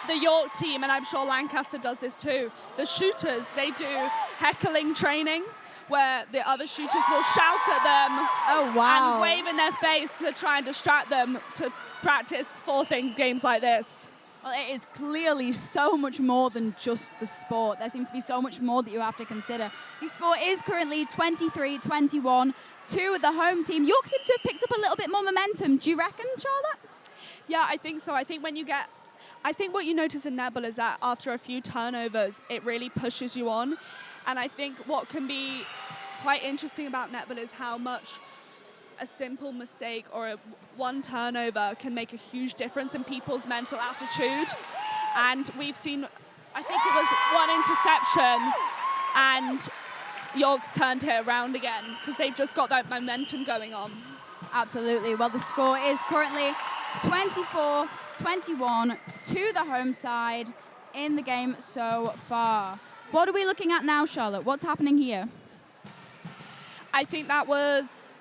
the York team, and I'm sure Lancaster does this too, the shooters, they do heckling training where the other shooters will shout at them and wave in their face to try and distract them to practice for games like this. Well, it is clearly so much more than just the sport. There seems to be so much more that you have to consider. The score is currently 23-21 to the home team. York seem to have picked up a little bit more momentum. Do you reckon, Charlotte? Yeah, I think so. I think what you notice in netball is that after a few turnovers, it really pushes you on. And I think what can be quite interesting about netball is how much a simple mistake or one turnover can make a huge difference in people's mental attitude. And we've seen, I think it was one interception, and York's turned it around again because they've just got that momentum going on. Absolutely. Well, the score is currently 24-21 to the home side in the game so far. What are we looking at now, Charlotte? What's happening here? I think that was...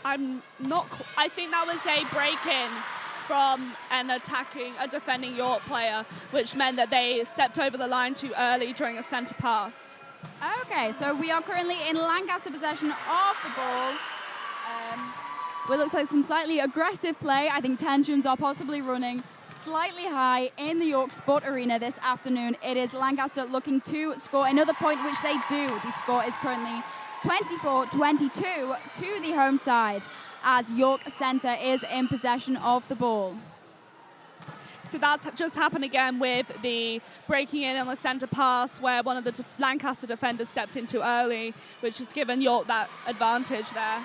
I think that was a break-in from a defending York player, which meant that they stepped over the line too early during a centre pass. Okay, so we are currently in Lancaster possession of the ball. It looks like some slightly aggressive play. I think tensions are possibly running slightly high in the York Sport Arena this afternoon. It is Lancaster looking to score another point, which they do. The score is currently 24-22 to the home side as York Centre is in possession of the ball. So that's just happened again with the breaking in on the centre pass where one of the Lancaster defenders stepped in too early, which has given York that advantage there.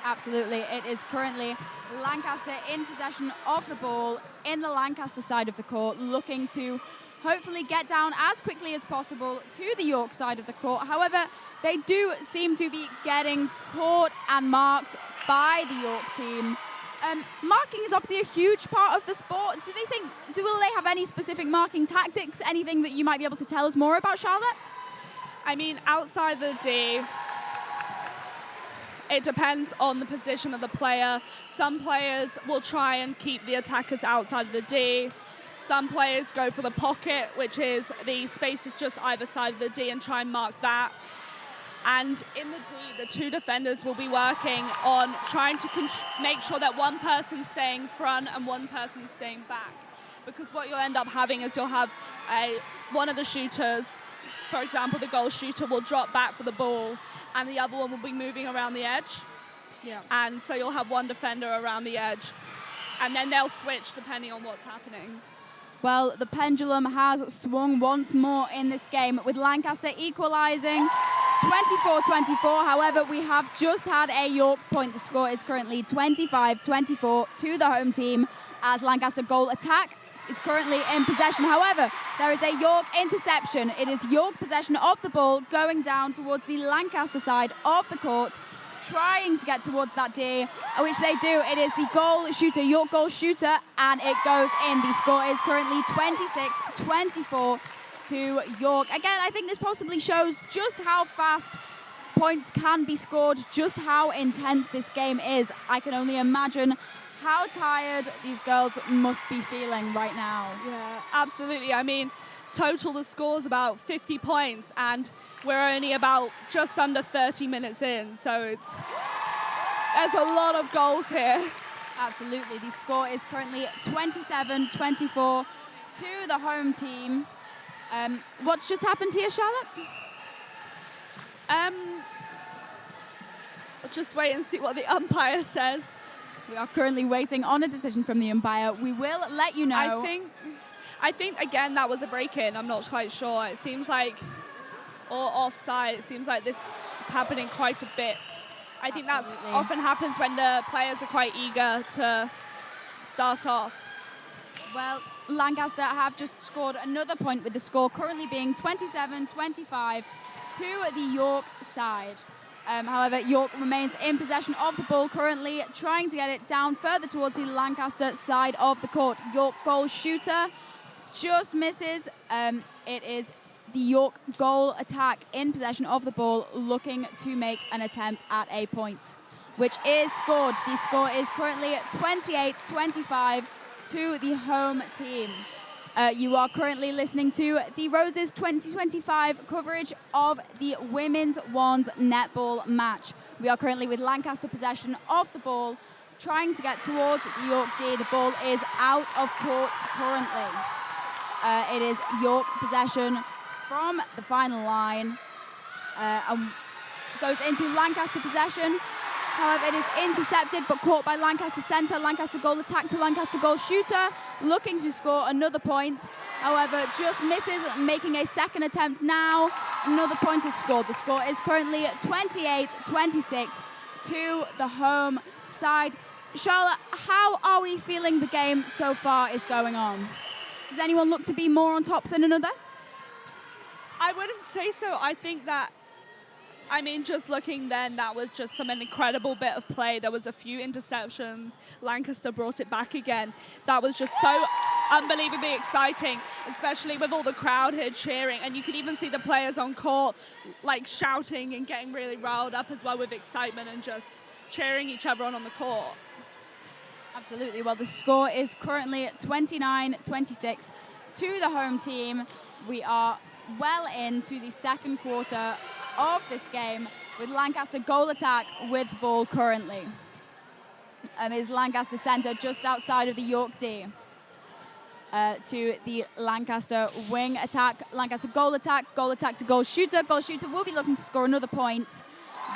Absolutely. It is currently Lancaster in possession of the ball in the Lancaster side of the court, looking to hopefully get down as quickly as possible to the York side of the court. However, they do seem to be getting caught and marked by the York team. Marking is obviously a huge part of the sport. Will they have any specific marking tactics? Anything that you might be able to tell us more about, Charlotte? I mean, outside the D, it depends on the position of the player. Some players will try and keep the attackers outside of the D. Some players go for the pocket, which is the spaces just either side of the D, and try and mark that. And in the D, the two defenders will be working on trying to make sure that one person's staying front and one person's staying back. Because what you'll end up having is you'll have one of the shooters, for example, the goal shooter will drop back for the ball and the other one will be moving around the edge. Yeah. And so you'll have one defender around the edge. And then they'll switch depending on what's happening. Well, the pendulum has swung once more in this game with Lancaster equalising 24-24. However, we have just had a York point. The score is currently 25-24 to the home team as Lancaster goal attack is currently in possession. However, there is a York interception. It is York possession of the ball going down towards the Lancaster side of the court, trying to get towards that D, which they do. It is the goal shooter, York goal shooter, and it goes in. The score is currently 26-24 to York. Again, I think this possibly shows just how fast points can be scored, just how intense this game is. I can only imagine how tired these girls must be feeling right now. Yeah, absolutely. I mean, total the score's about 50 points and we're only about just under 30 minutes in, so there's a lot of goals here. Absolutely. The score is currently 27-24 to the home team. What's just happened here, Charlotte? I'll just wait and see what the umpire says. We are currently waiting on a decision from the umpire. We will let you know. I think again that was a break-in. I'm not quite sure. It seems like, or offside. It seems like this is happening quite a bit. I think that's often happens when the players are quite eager to start off. Well, Lancaster have just scored another point with the score currently being 27-25 to the York side. However, York remains in possession of the ball currently, trying to get it down further towards the Lancaster side of the court. York goal shooter just misses. It is the York goal attack in possession of the ball, looking to make an attempt at a point, which is scored. The score is currently 28-25 to the home team. You are currently listening to the Roses 2025 coverage of the Women's Wands netball match. We are currently with Lancaster possession of the ball, trying to get towards the York D. The ball is out of court currently. It is York possession from the final line and goes into Lancaster possession. However, it is intercepted but caught by Lancaster centre. Lancaster goal attack to Lancaster goal shooter, looking to score another point. However, just misses, making a second attempt now. another point is scored. The score is currently 28-26 to the home side. Charlotte, how are we feeling the game so far is going on? Does anyone look to be more on top than another? I wouldn't say so. I think that, just looking then, that was just some incredible bit of play. There was a few interceptions. Lancaster brought it back again. That was just so unbelievably exciting, especially with all the crowd here cheering. And you could even see the players on court like shouting and getting really riled up as well with excitement and just cheering each other on the court. Absolutely. Well, the score is currently 29-26 to the home team. We are well into the second quarter of this game with Lancaster goal attack with ball currently. Is Lancaster centre just outside of the York D. To the Lancaster wing attack. Lancaster goal attack to goal shooter. Goal shooter will be looking to score another point,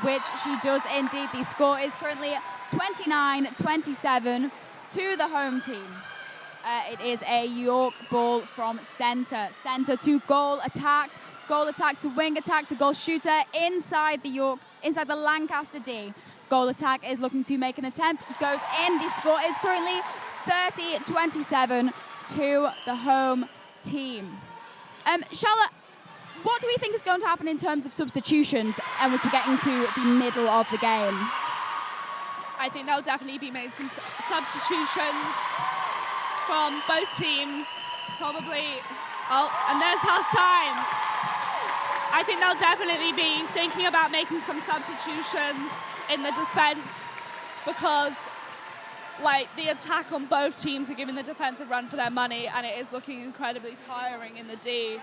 which she does indeed. The score is currently 29-27 to the home team. It is a York ball from centre. Centre to goal attack to wing attack to goal shooter inside the Lancaster D. Goal attack is looking to make an attempt, goes in. The score is currently 30-27 to the home team. Charlotte, what do we think is going to happen in terms of substitutions as we're getting to the middle of the game? I think there'll definitely be made some substitutions from both teams, probably. Oh, and there's half time. I think they'll definitely be thinking about making some substitutions in the defense because, the attack on both teams are giving the defense a run for their money, and it is looking incredibly tiring in the D.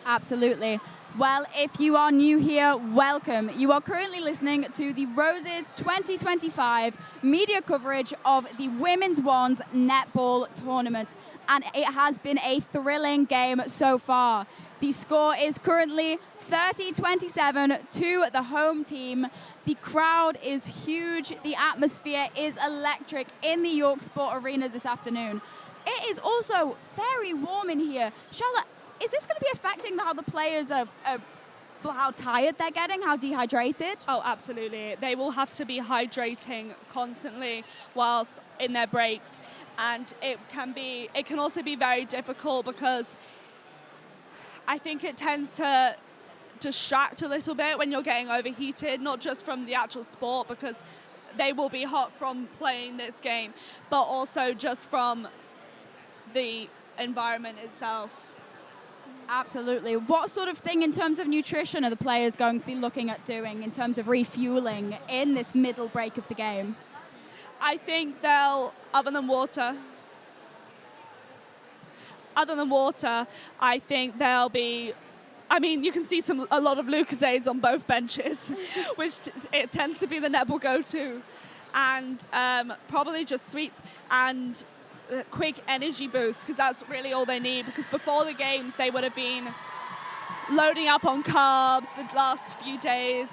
Absolutely. Well, if you are new here, welcome. You are currently listening to the Roses 2025 media coverage of the Women's Wands Netball Tournament, and it has been a thrilling game so far. The score is currently 30-27 to the home team. The crowd is huge. The atmosphere is electric in the York Sport Arena this afternoon. It is also very warm in here. Charlotte, is this going to be affecting how the players are how tired they're getting, how dehydrated? Oh, absolutely. They will have to be hydrating constantly whilst in their breaks. And it can also be very difficult because I think it tends to distract a little bit when you're getting overheated, not just from the actual sport because they will be hot from playing this game, but also just from the environment itself. Absolutely. What sort of thing in terms of nutrition are the players going to be looking at doing in terms of refueling in this middle break of the game? I think other than water, I think they'll be, you can see a lot of Lucozades on both benches, which it tends to be the netball go-to, and probably just sweets and quick energy boost because that's really all they need, because before the games they would have been loading up on carbs the last few days,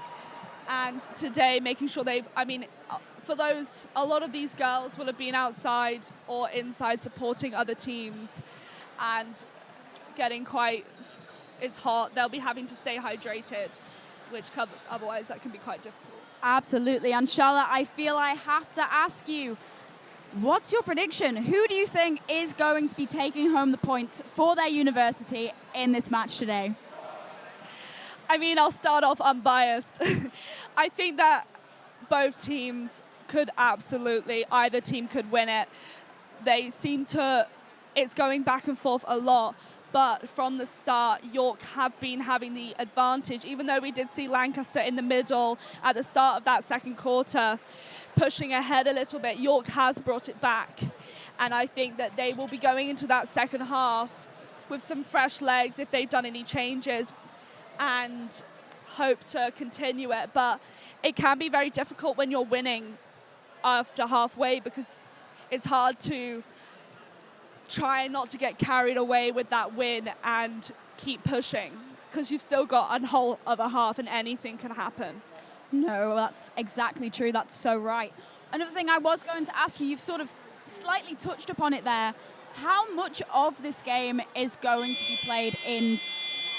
and today making sure a lot of these girls will have been outside or inside supporting other teams and getting it's hot. They'll be having to stay hydrated, which otherwise that can be quite difficult. Absolutely. And Charlotte, I feel I have to ask you, what's your prediction? Who do you think is going to be taking home the points for their university in this match today? I'll start off unbiased. I think that both teams could either team could win it. It's going back and forth a lot, but from the start, York have been having the advantage, even though we did see Lancaster in the middle at the start of that second quarter, pushing ahead a little bit. York has brought it back, and I think that they will be going into that second half with some fresh legs if they've done any changes and hope to continue it. But it can be very difficult when you're winning after halfway because it's hard to try not to get carried away with that win and keep pushing because you've still got a whole other half and anything can happen. No, that's exactly true. That's so right. Another thing I was going to ask you, you've sort of slightly touched upon it there. How much of this game is going to be played in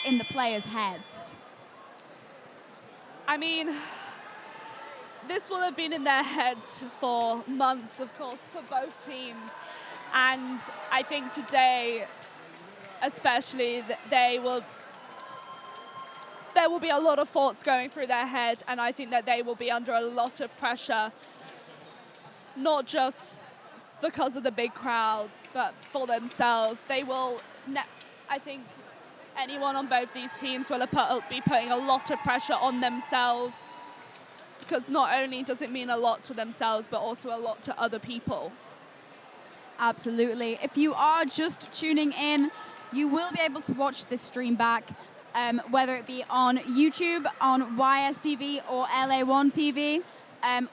in the players' heads? I mean, this will have been in their heads for months, of course, for both teams. And I think today, especially, there will be a lot of thoughts going through their head, and I think that they will be under a lot of pressure, not just because of the big crowds, but for themselves. They will, I think anyone on both these teams will be putting a lot of pressure on themselves, because not only does it mean a lot to themselves, but also a lot to other people. Absolutely. If you are just tuning in, you will be able to watch this stream back, whether it be on YouTube, on YSTV or LA1 TV,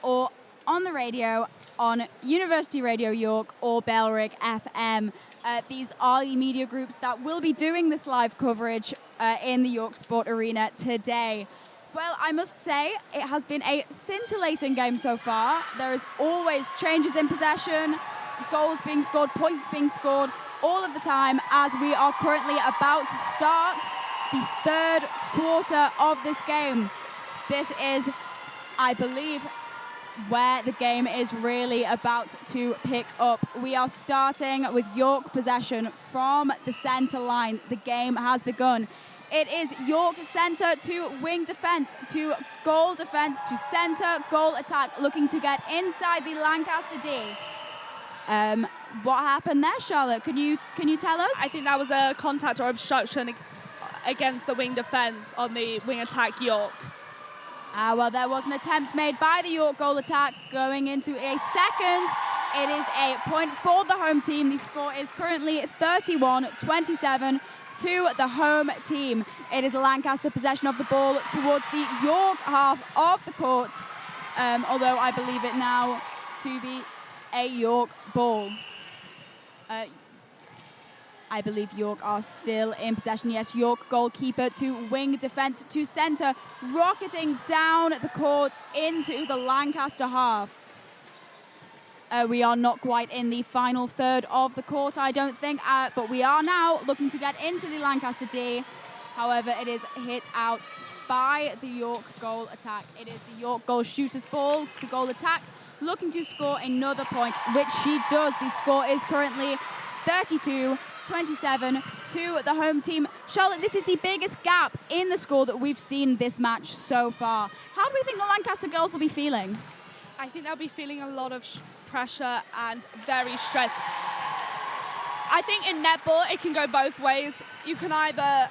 or on the radio, on University Radio York or Bellrig FM. These are the media groups that will be doing this live coverage in the York Sport Arena today. Well, I must say, it has been a scintillating game so far. There is always changes in possession, goals being scored, points being scored all of the time, as we are currently about to start the third quarter of this game. This is, I believe, where the game is really about to pick up. We are starting with York possession from the centre line. The game has begun. It is York centre to wing defence, to goal defence, to centre, goal attack, looking to get inside the Lancaster D. What happened there, Charlotte? Can you tell us? I think that was a contact or obstruction against the wing defence on the wing attack York. Well, there was an attempt made by the York goal attack going into a second. It is a point for the home team. The score is currently 31-27 to the home team. It is Lancaster possession of the ball towards the York half of the court, although I believe it now to be a York ball. I believe York are still in possession. Yes, York goalkeeper to wing defence to centre, rocketing down the court into the Lancaster half. We are not quite in the final third of the court, I don't think, but we are now looking to get into the Lancaster D. However, it is hit out by the York goal attack. It is the York goal shooter's ball to goal attack, looking to score another point, which she does. The score is currently 32-27 to the home team. Charlotte, this is the biggest gap in the score that we've seen this match so far. How do we think the Lancaster girls will be feeling? I think they'll be feeling a lot of pressure and very stress. I think in netball it can go both ways. It can either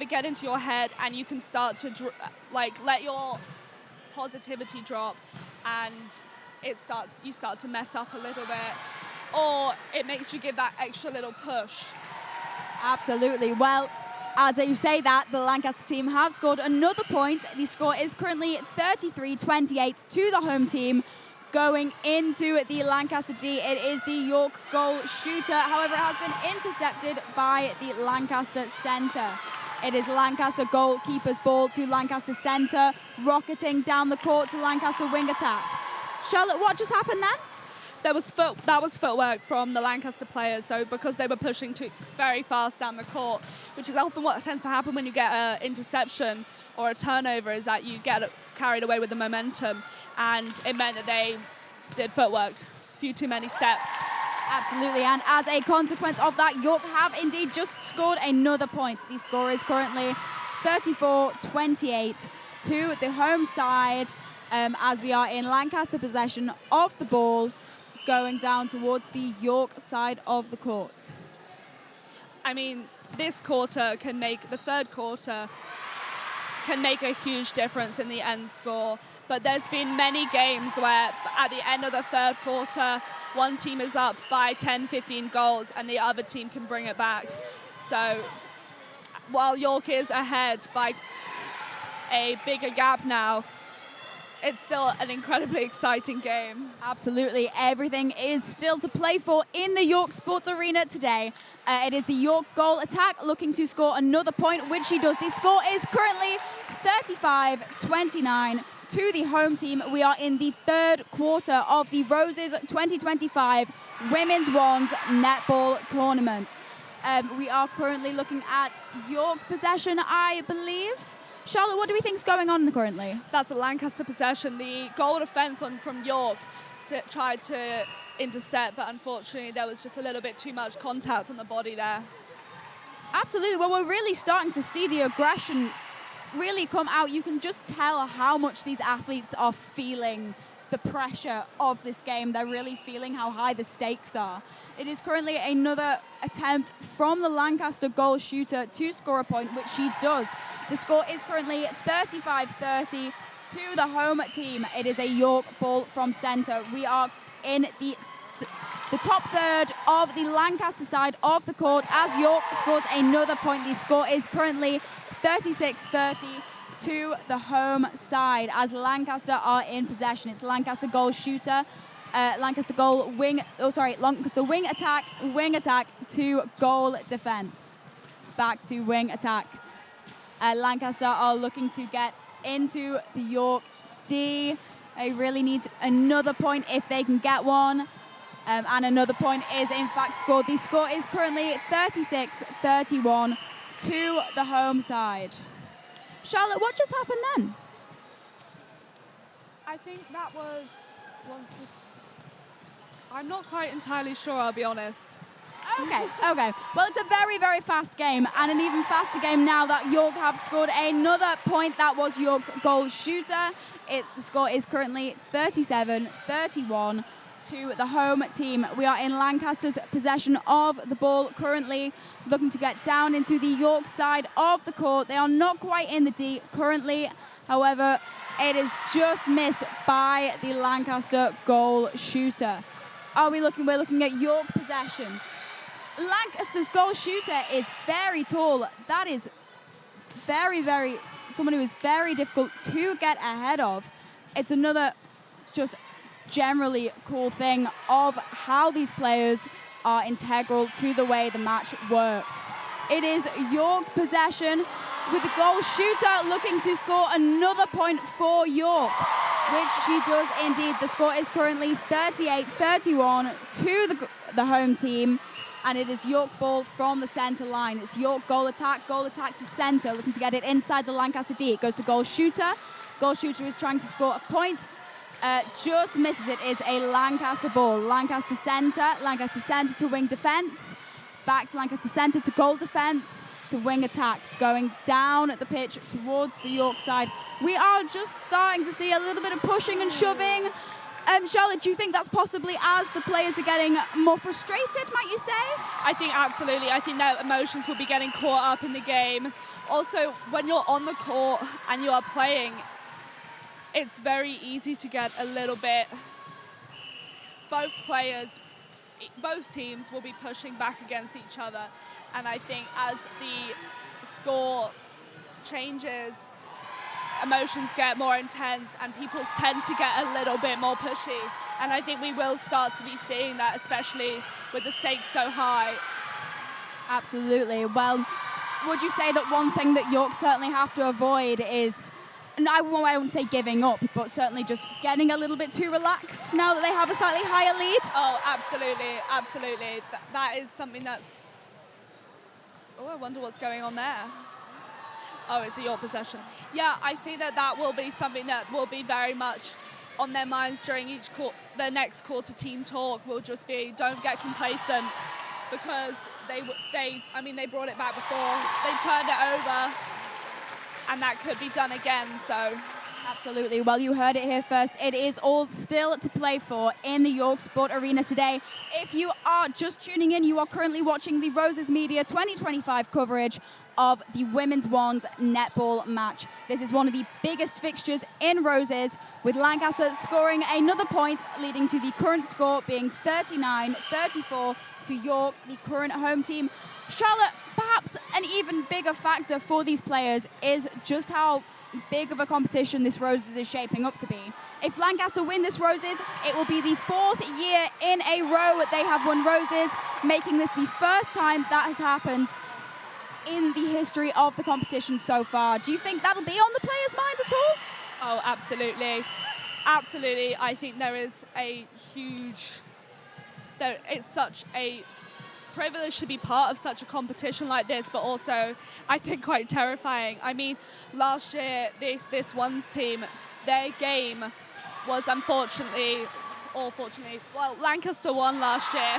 get into your head and you can start to let your positivity drop, and you start to mess up a little bit, or it makes you give that extra little push. Absolutely. Well, as you say that, the Lancaster team have scored another point. The score is currently 33-28 to the home team. Going into the Lancaster D, it is the York goal shooter. However, it has been intercepted by the Lancaster centre. It is Lancaster goalkeeper's ball to Lancaster centre, rocketing down the court to Lancaster wing attack. Charlotte, what just happened then? That was footwork from the Lancaster players, so because they were pushing very fast down the court, which is often what tends to happen when you get an interception or a turnover, is that you get carried away with the momentum, and it meant that they did footwork, a few too many steps. Absolutely, and as a consequence of that, York have indeed just scored another point. The score is currently 34-28 to the home side, as we are in Lancaster possession of the ball, going down towards the York side of the court. I mean, this quarter the third quarter can make a huge difference in the end score, but there's been many games where at the end of the third quarter, one team is up by 10, 15 goals and the other team can bring it back. So while York is ahead by a bigger gap now, it's still an incredibly exciting game. Absolutely. Everything is still to play for in the York Sports Arena today. It is the York goal attack looking to score another point, which she does. The score is currently 35-29 to the home team. We are in the third quarter of the Roses 2025 Women's Wands Netball Tournament. We are currently looking at York possession, I believe. Charlotte, what do we think is going on currently? That's a Lancaster possession. The goal defence from York tried to intercept, but unfortunately there was just a little bit too much contact on the body there. Absolutely. Well, we're really starting to see the aggression really come out. You can just tell how much these athletes are feeling the pressure of this game. They're really feeling how high the stakes are. It is currently another attempt from the Lancaster goal shooter to score a point, which she does. The score is currently 35-30 to the home team. It is a York ball from centre. We are in the top third of the Lancaster side of the court as York scores another point. The score is currently 36-30 to the home side as Lancaster are in possession. It's Lancaster goal shooter, Lancaster wing attack to goal defence. Back to wing attack. Lancaster are looking to get into the York D. They really need another point if they can get one. And another point is in fact scored. The score is currently 36-31 to the home side. Charlotte, what just happened then? I think that was I'm not quite entirely sure, I'll be honest. Okay. Well, it's a very, very fast game, and an even faster game now that York have scored another point. That was York's goal shooter. The score is currently 37-31 to the home team. We are in Lancaster's possession of the ball, currently looking to get down into the York side of the court. They are not quite in the D currently. However, it is just missed by the Lancaster goal shooter. We're looking at York possession. Lancaster's goal shooter is very tall. That is someone who is very difficult to get ahead of. It's another just generally cool thing of how these players are integral to the way the match works. It is York possession with the goal shooter looking to score another point for York, which she does indeed. The score is currently 38-31 to the home team, and it is York ball from the centre line. It's York goal attack to centre, looking to get it inside the Lancaster D. It goes to goal shooter. Goal shooter is trying to score a point. Just misses it. Is a Lancaster ball. Lancaster centre to wing defence. Back to Lancaster centre to goal defence to wing attack. Going down the pitch towards the York side. We are just starting to see a little bit of pushing and shoving. Charlotte, do you think that's possibly as the players are getting more frustrated, might you say? I think absolutely. I think their emotions will be getting caught up in the game. Also, when you're on the court and you are playing, it's very easy to get a little bit. Both teams will be pushing back against each other. And I think as the score changes, emotions get more intense and people tend to get a little bit more pushy. And I think we will start to be seeing that, especially with the stakes so high. Absolutely. Well, would you say that one thing that York certainly have to avoid is, and I won't say giving up, but certainly just getting a little bit too relaxed now that they have a slightly higher lead? Oh, absolutely. That is something that's... Oh, I wonder what's going on there. Oh, it's a York possession. Yeah, I think that will be something that will be very much on their minds during their next quarter team talk. Will just be, don't get complacent, because they brought it back before. They turned it over, and that could be done again, so... Absolutely. Well, you heard it here first. It is all still to play for in the York Sport Arena today. If you are just tuning in, you are currently watching the Roses Media 2025 coverage of the Women's Wands netball match. This is one of the biggest fixtures in Roses, with Lancaster scoring another point, leading to the current score being 39-34 to York, the current home team. Charlotte, perhaps an even bigger factor for these players is just how big of a competition this Roses is shaping up to be. If Lancaster win this Roses, it will be the 4th year in a row they have won Roses, making this the first time that has happened in the history of the competition so far. Do you think that'll be on the players' mind at all? Oh, absolutely. I think there is a huge... It's such a privileged to be part of such a competition like this, but also I think quite terrifying. I mean, last year this one's team, their game was unfortunately, or fortunately, well, Lancaster won last year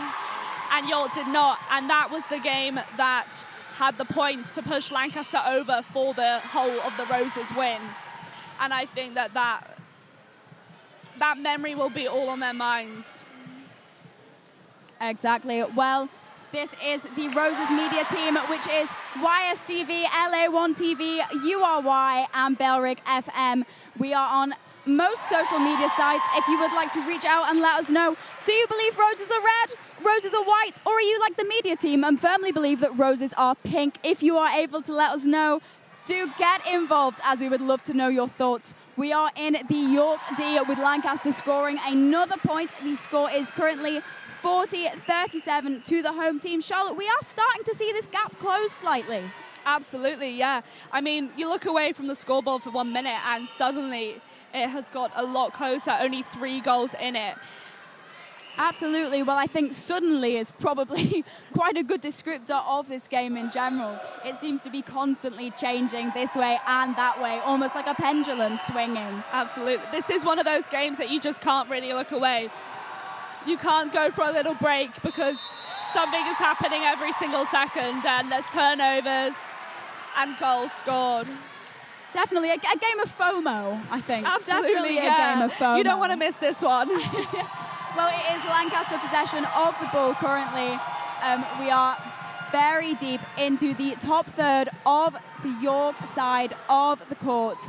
and York did not, and that was the game that had the points to push Lancaster over for the whole of the Roses win. And I think that memory will be all on their minds. Exactly. Well, this is the Roses media team, which is YSTV, LA1 TV, URY, and Bellrig FM. We are on most social media sites. If you would like to reach out and let us know, do you believe roses are red, roses are white, or are you like the media team and firmly believe that roses are pink? If you are able to let us know, do get involved, as we would love to know your thoughts. We are in the York D with Lancaster scoring another point. The score is currently 40-37 to the home team. Charlotte, we are starting to see this gap close slightly. Absolutely, yeah. I mean, you look away from the scoreboard for 1 minute and suddenly it has got a lot closer, only 3 goals in it. Absolutely. Well, I think suddenly is probably quite a good descriptor of this game in general. It seems to be constantly changing this way and that way, almost like a pendulum swinging. Absolutely. This is one of those games that you just can't really look away. You can't go for a little break because something is happening every single second, and there's turnovers and goals scored. Definitely a game of FOMO, I think. Absolutely, Definitely a game of FOMO. You don't want to miss this one. Well, it is Lancaster possession of the ball currently. We are very deep into the top third of the York side of the court.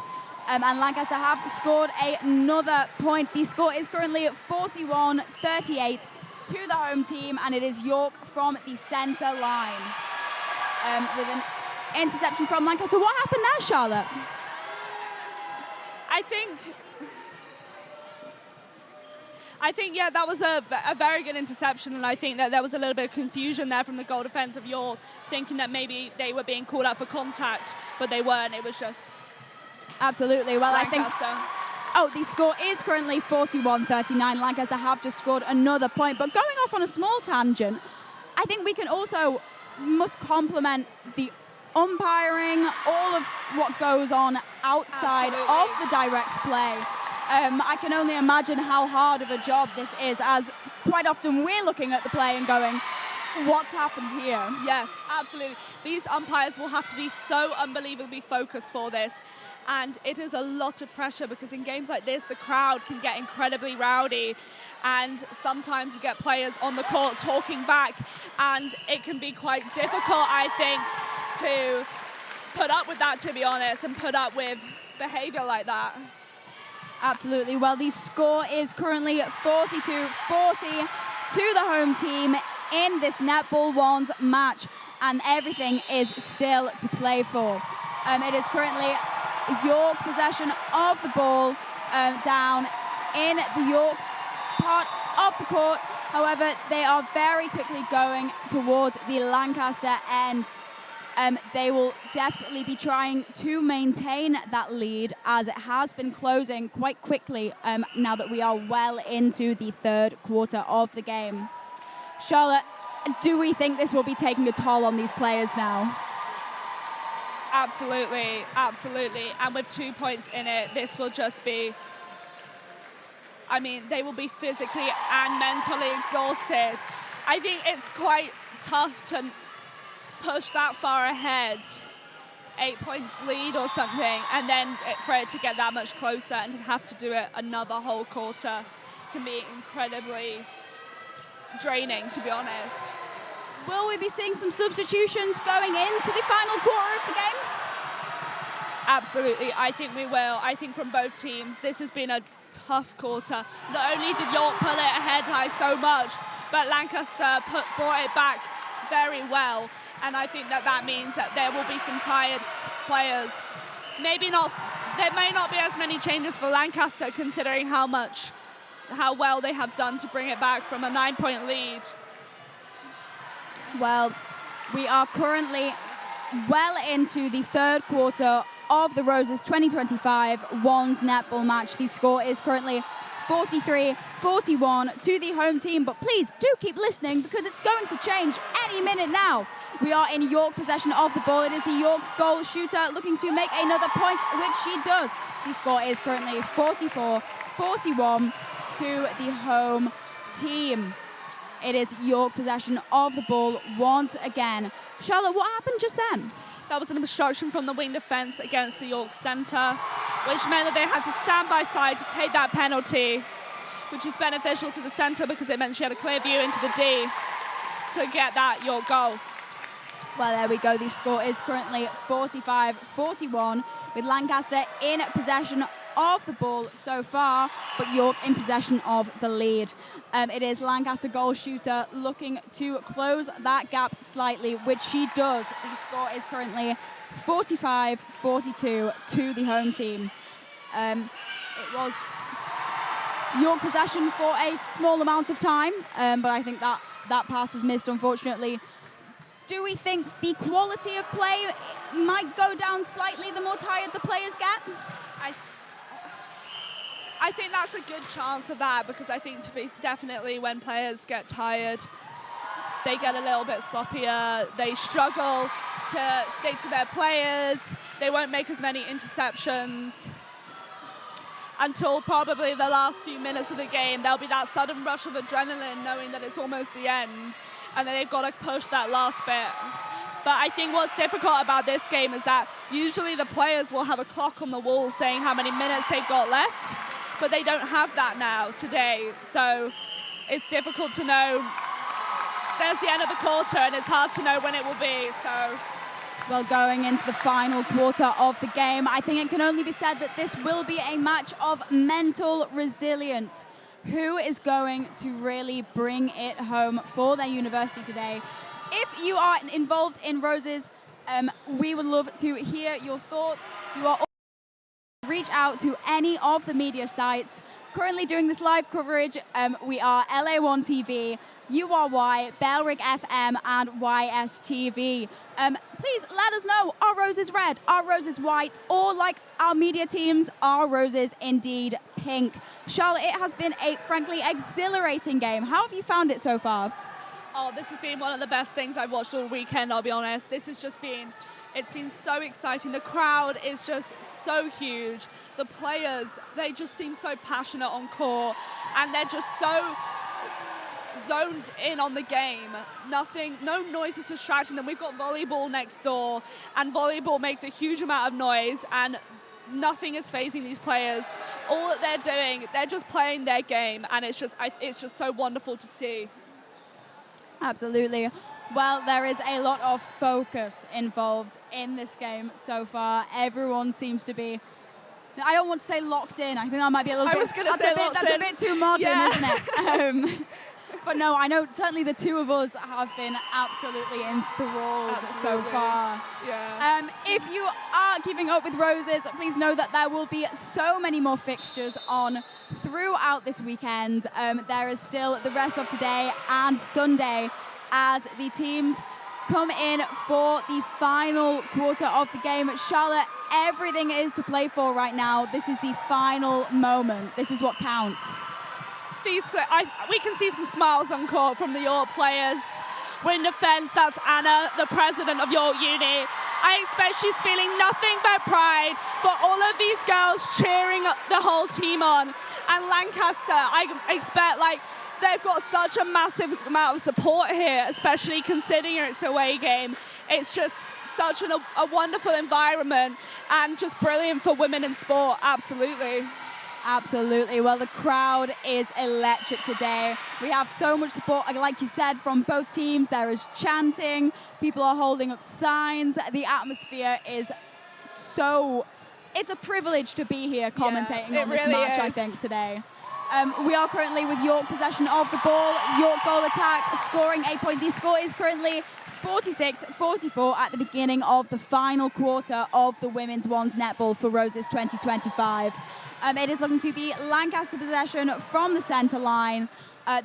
And Lancaster have scored another point. The score is currently 41-38 to the home team, and it is York from the centre line. With an interception from Lancaster. What happened there, Charlotte? I think, yeah, that was a very good interception, and I think that there was a little bit of confusion there from the goal defence of York, thinking that maybe they were being called out for contact, but they weren't. It was just... Absolutely. Well, Lancaster. I think... the score is currently 41-39. Lancaster have just scored another point, but going off on a small tangent, I think we can also must compliment the umpiring, all of what goes on outside of the direct play. I can only imagine how hard of a job this is, as quite often we're looking at the play and going, what's happened here? Yes, absolutely. These umpires will have to be so unbelievably focused for this. And it is a lot of pressure because in games like this, the crowd can get incredibly rowdy. And sometimes you get players on the court talking back. And it can be quite difficult, I think, to put up with that, to be honest, and put up with behavior like that. Absolutely. Well, the score is currently 42-40 to the home team in this Netball Wands match, and everything is still to play for. It is currently York possession of the ball down in the York part of the court. However, they are very quickly going towards the Lancaster end. They will desperately be trying to maintain that lead, as it has been closing quite quickly now that we are well into the third quarter of the game. Charlotte, do we think this will be taking a toll on these players now? Absolutely, absolutely. And with 2 points in it, this will just be... I mean, they will be physically and mentally exhausted. I think it's quite tough to push that far ahead, 8 points lead or something, and then for it to get that much closer and to have to do it another whole quarter can be incredibly draining, to be honest. Will we be seeing some substitutions going into the final quarter of the game? Absolutely, I think we will. I think from both teams, this has been a tough quarter. Not only did York pull it ahead by so much, but Lancaster brought it back very well. And I think that means that there will be some tired players. Maybe not, there may not be as many changes for Lancaster, considering how well they have done to bring it back from a 9-point lead. Well, we are currently well into the third quarter of the Roses 2025 Wands netball match. The score is currently 43-41 to the home team. But please do keep listening because it's going to change any minute now. We are in York possession of the ball. It is the York goal shooter looking to make another point, which she does. The score is currently 44-41 to the home team. It is York possession of the ball once again. Charlotte, what happened just then? That was an obstruction from the wing defence against the York centre, which meant that they had to stand by side to take that penalty, which was beneficial to the centre because it meant she had a clear view into the D to get that York goal. Well, there we go. The score is currently 45-41 with Lancaster in possession of the ball so far, but York in possession of the lead. It is Lancaster goal shooter looking to close that gap slightly, which she does. The score is currently 45-42 to the home team. It was York possession for a small amount of time, but I think that pass was missed, unfortunately. Do we think the quality of play might go down slightly the more tired the players get? I think that's a good chance of that because I think definitely when players get tired, they get a little bit sloppier. They struggle to stick to their players. They won't make as many interceptions until probably the last few minutes of the game. There'll be that sudden rush of adrenaline knowing that it's almost the end and then they've got to push that last bit. But I think what's difficult about this game is that usually the players will have a clock on the wall saying how many minutes they've got left, but they don't have that now today. So it's difficult to know. There's the end of the quarter and it's hard to know when it will be. So, well, going into the final quarter of the game, I think it can only be said that this will be a match of mental resilience. Who is going to really bring it home for their university today? If you are involved in Roses, we would love to hear your thoughts. You are reach out to any of the media sites currently doing this live coverage. We are LA1 TV, URY, Bellrig FM, and YSTV. Please let us know, are roses red, are roses white, or like our media teams, are roses indeed pink? Charlotte, it has been a frankly exhilarating game. How have you found it so far? Oh, this has been one of the best things I've watched all weekend, I'll be honest. This has just been, it's been so exciting. The crowd is just so huge. The players, they just seem so passionate on court, and they're just so zoned in on the game. No noise is distracting them. We've got volleyball next door, and volleyball makes a huge amount of noise, and nothing is phasing these players. All that they're doing, they're just playing their game, and it's just so wonderful to see. Absolutely. Well, there is a lot of focus involved in this game so far. Everyone seems to be, I don't want to say locked in. I think that might be a little bit, that's a bit too modern, yeah. Isn't it? But no, I know certainly the two of us have been absolutely enthralled so far. Yeah. If you are keeping up with Roses, please know that there will be so many more fixtures on throughout this weekend. There is still the rest of today and Sunday as the teams come in for the final quarter of the game. Charlotte, everything is to play for right now. This is the final moment. This is what counts. We can see some smiles on court from the York players. Win defence, that's Anna, the president of York Uni. I expect she's feeling nothing but pride for all of these girls cheering the whole team on. And Lancaster, I expect they've got such a massive amount of support here, especially considering it's a away game. It's just such a wonderful environment and just brilliant for women in sport, absolutely. Absolutely. Well, the crowd is electric today. We have so much support, like you said, from both teams. There is chanting. People are holding up signs. The atmosphere is it's a privilege to be here commentating on this match, I think, today. We are currently with York possession of the ball. York goal attack, scoring a point. The score is currently 46-44 at the beginning of the final quarter of the Women's Wands Netball for Roses 2025. It is looking to be Lancaster possession from the centre line.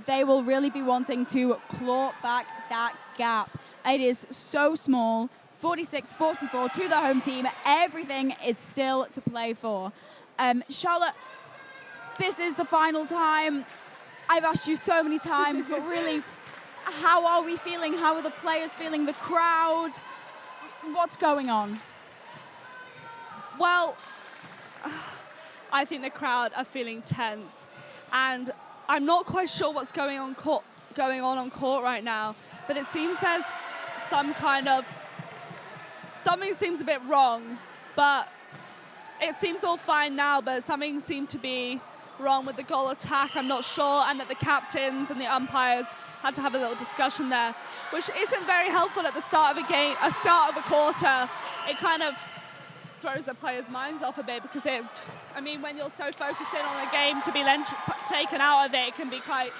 They will really be wanting to claw back that gap. It is so small, 46-44 to the home team. Everything is still to play for. Charlotte, this is the final time. I've asked you so many times, but really, how are we feeling? How are the players feeling? The crowd? What's going on? Well, I think the crowd are feeling tense, and I'm not quite sure what's going on court right now, but it seems there's something seems a bit wrong, but it seems all fine now, but something seemed to be wrong with the goal attack, I'm not sure, and that the captains and the umpires had to have a little discussion there, which isn't very helpful at the start of a game, start of a quarter. It kind of throws the players' minds off a bit, because when you're so focused in on a game, to be then taken out of it can be quite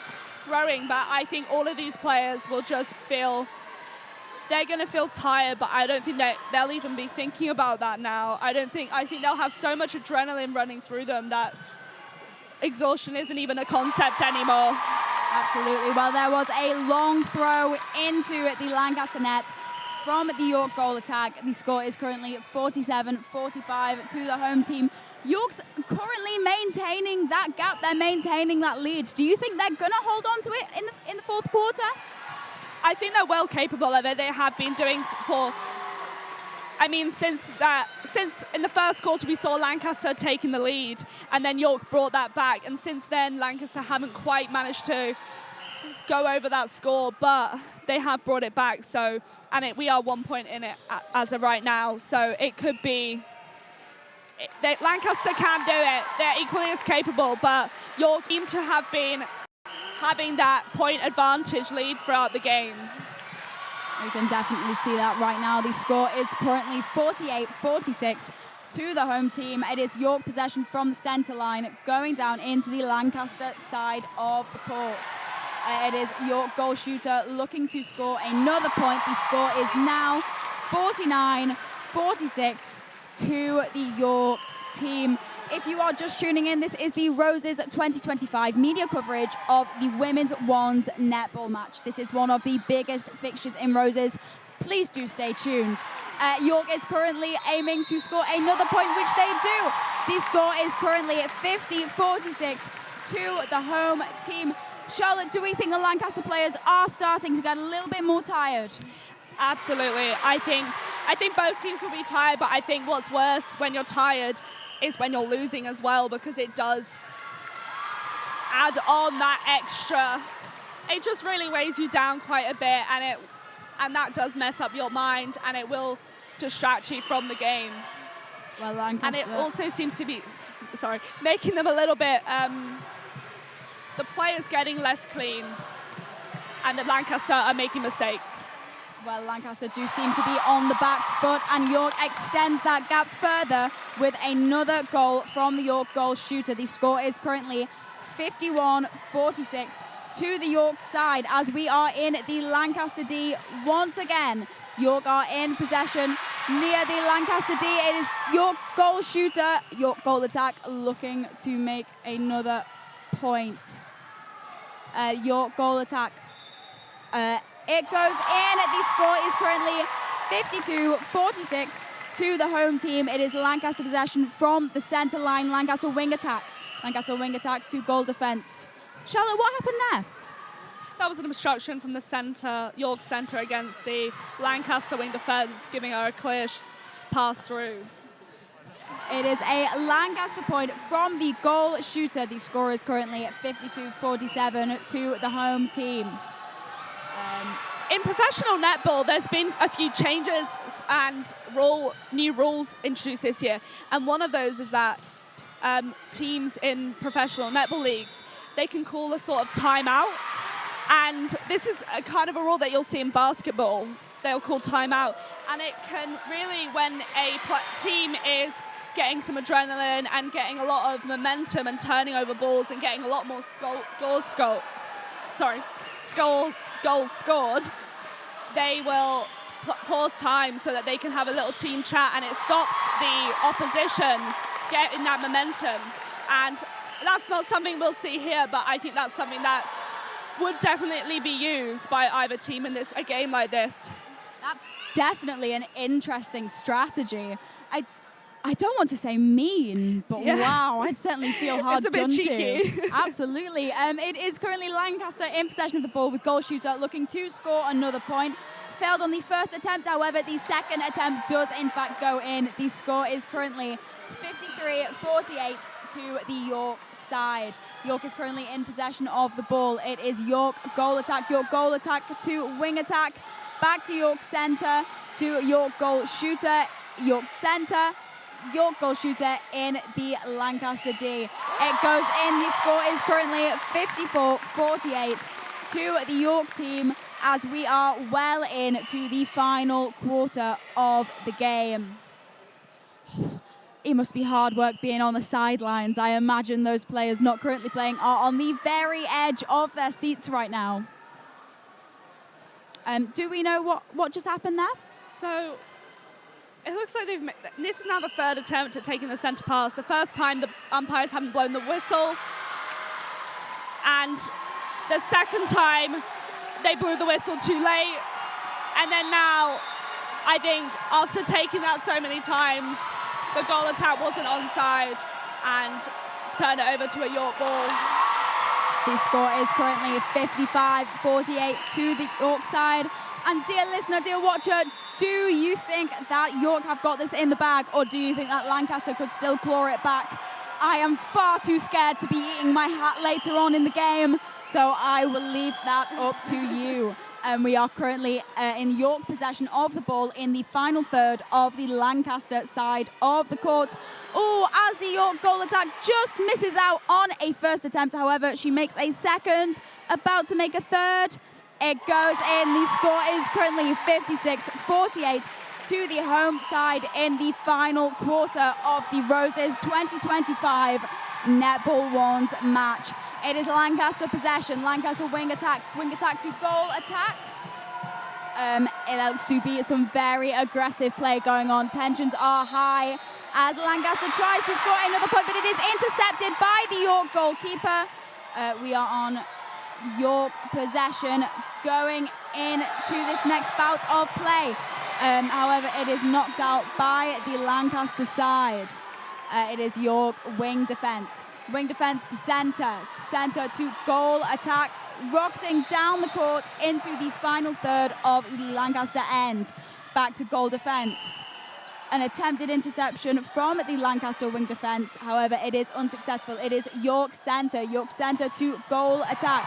throwing, but I think all of these players will just they're going to feel tired, but I don't think they'll even be thinking about that now. I think they'll have so much adrenaline running through them that exhaustion isn't even a concept anymore. Absolutely. Well, there was a long throw into the Lancaster net from the York goal attack. The score is currently 47-45 to the home team. York's currently maintaining that gap. They're maintaining that lead. Do you think they're going to hold on to it in the fourth quarter? I think they're well capable of it. They have been doing since in the first quarter we saw Lancaster taking the lead, and then York brought that back, and since then Lancaster haven't quite managed to go over that score, but they have brought it back. So, we are 1 point in it as of right now. So it could be Lancaster can do it. They're equally as capable, but York seem to have been having that point advantage lead throughout the game. You can definitely see that right now. The score is currently 48-46 to the home team. It is York possession from the centre line going down into the Lancaster side of the court. It is York goal shooter looking to score another point. The score is now 49-46 to the York team. If you are just tuning in, this is the Roses 2025 media coverage of the Women's Wands netball match. This is one of the biggest fixtures in Roses. Please do stay tuned. York is currently aiming to score another point, which they do. The score is currently 50-46 to the home team. Charlotte, do we think the Lancaster players are starting to get a little bit more tired? Absolutely. I think both teams will be tired, but I think what's worse when you're tired is when you're losing as well, because it does add on that extra. It just really weighs you down quite a bit, and that does mess up your mind, and it will distract you from the game. Well, Lancaster. And it also seems to be, making them a little bit, the players getting less clean, and the Lancaster are making mistakes. Well, Lancaster do seem to be on the back foot, and York extends that gap further with another goal from the York goal shooter. The score is currently 51-46 to the York side as we are in the Lancaster D once again. York are in possession near the Lancaster D. It is York goal shooter, York goal attack looking to make another point. York goal attack. It goes in. The score is currently 52-46 to the home team. It is Lancaster possession from the centre line. Lancaster wing attack. Lancaster wing attack to goal defence. Charlotte, what happened there? That was an obstruction from the centre, York centre, against the Lancaster wing defence, giving her a clear pass through. It is a Lancaster point from the goal shooter. The score is currently at 52-47 to the home team. In professional netball, there's been a few changes and new rules introduced this year. And one of those is that teams in professional netball leagues, they can call a sort of timeout. And this is a kind of a rule that you'll see in basketball. They'll call timeout. And it can really, when a team is getting some adrenaline and getting a lot of momentum and turning over balls and getting a lot more goals scored, they will pause time so that they can have a little team chat, and it stops the opposition getting that momentum. And that's not something we'll see here, but I think that's something that would definitely be used by either team in a game like this. That's definitely an interesting strategy. I don't want to say mean, but wow, I'd certainly feel hard It's a bit done cheeky. to. Absolutely. It is currently Lancaster in possession of the ball with goal shooter looking to score another point. Failed on the first attempt, however, the second attempt does in fact go in. The score is currently 53-48 to the York side. York is currently in possession of the ball. It is York goal attack to wing attack, back to York centre, to York goal shooter, York centre, York goal shooter in the Lancaster D. It goes in. The score is currently 54-48 to the York team as we are well into the final quarter of the game. It must be hard work being on the sidelines. I imagine those players not currently playing are on the very edge of their seats right now. Do we know what just happened there? So it looks like they've made, this is now the third attempt at taking the centre pass. The first time the umpires haven't blown the whistle. And the second time they blew the whistle too late. And then now, I think after taking that so many times, the goal attack wasn't onside and turned it over to a York ball. The score is currently 55-48 to the York side. And dear listener, dear watcher, do you think that York have got this in the bag, or do you think that Lancaster could still claw it back? I am far too scared to be eating my hat later on in the game, so I will leave that up to you. And we are currently in York possession of the ball in the final third of the Lancaster side of the court. Oh, as the York goal attack just misses out on a first attempt. However, she makes a second, about to make a third. It goes in. The score is currently 56-48 to the home side in the final quarter of the Roses 2025 Netball Wands match. It is Lancaster possession, Lancaster wing attack to goal attack. It looks to be some very aggressive play going on. Tensions are high as Lancaster tries to score another point, but it is intercepted by the York goalkeeper. We are on York possession going into this next bout of play. However, it is knocked out by the Lancaster side. It is York wing defence. Wing defence to centre. Centre to goal attack. Rocketing down the court into the final third of the Lancaster end. Back to goal defence. An attempted interception from the Lancaster wing defence. However, it is unsuccessful. It is York centre. York centre to goal attack.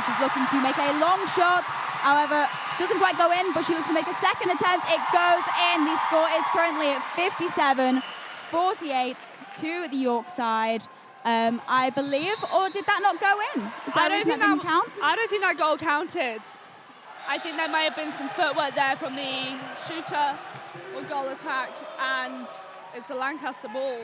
She's looking to make a long shot. However, doesn't quite go in, but she looks to make a second attempt. It goes in. The score is currently 57-48 to the York side. I believe, or did that not go in? Is that a reason that didn't count? I don't think that goal counted. I think there may have been some footwork there from the shooter or goal attack, and it's a Lancaster ball.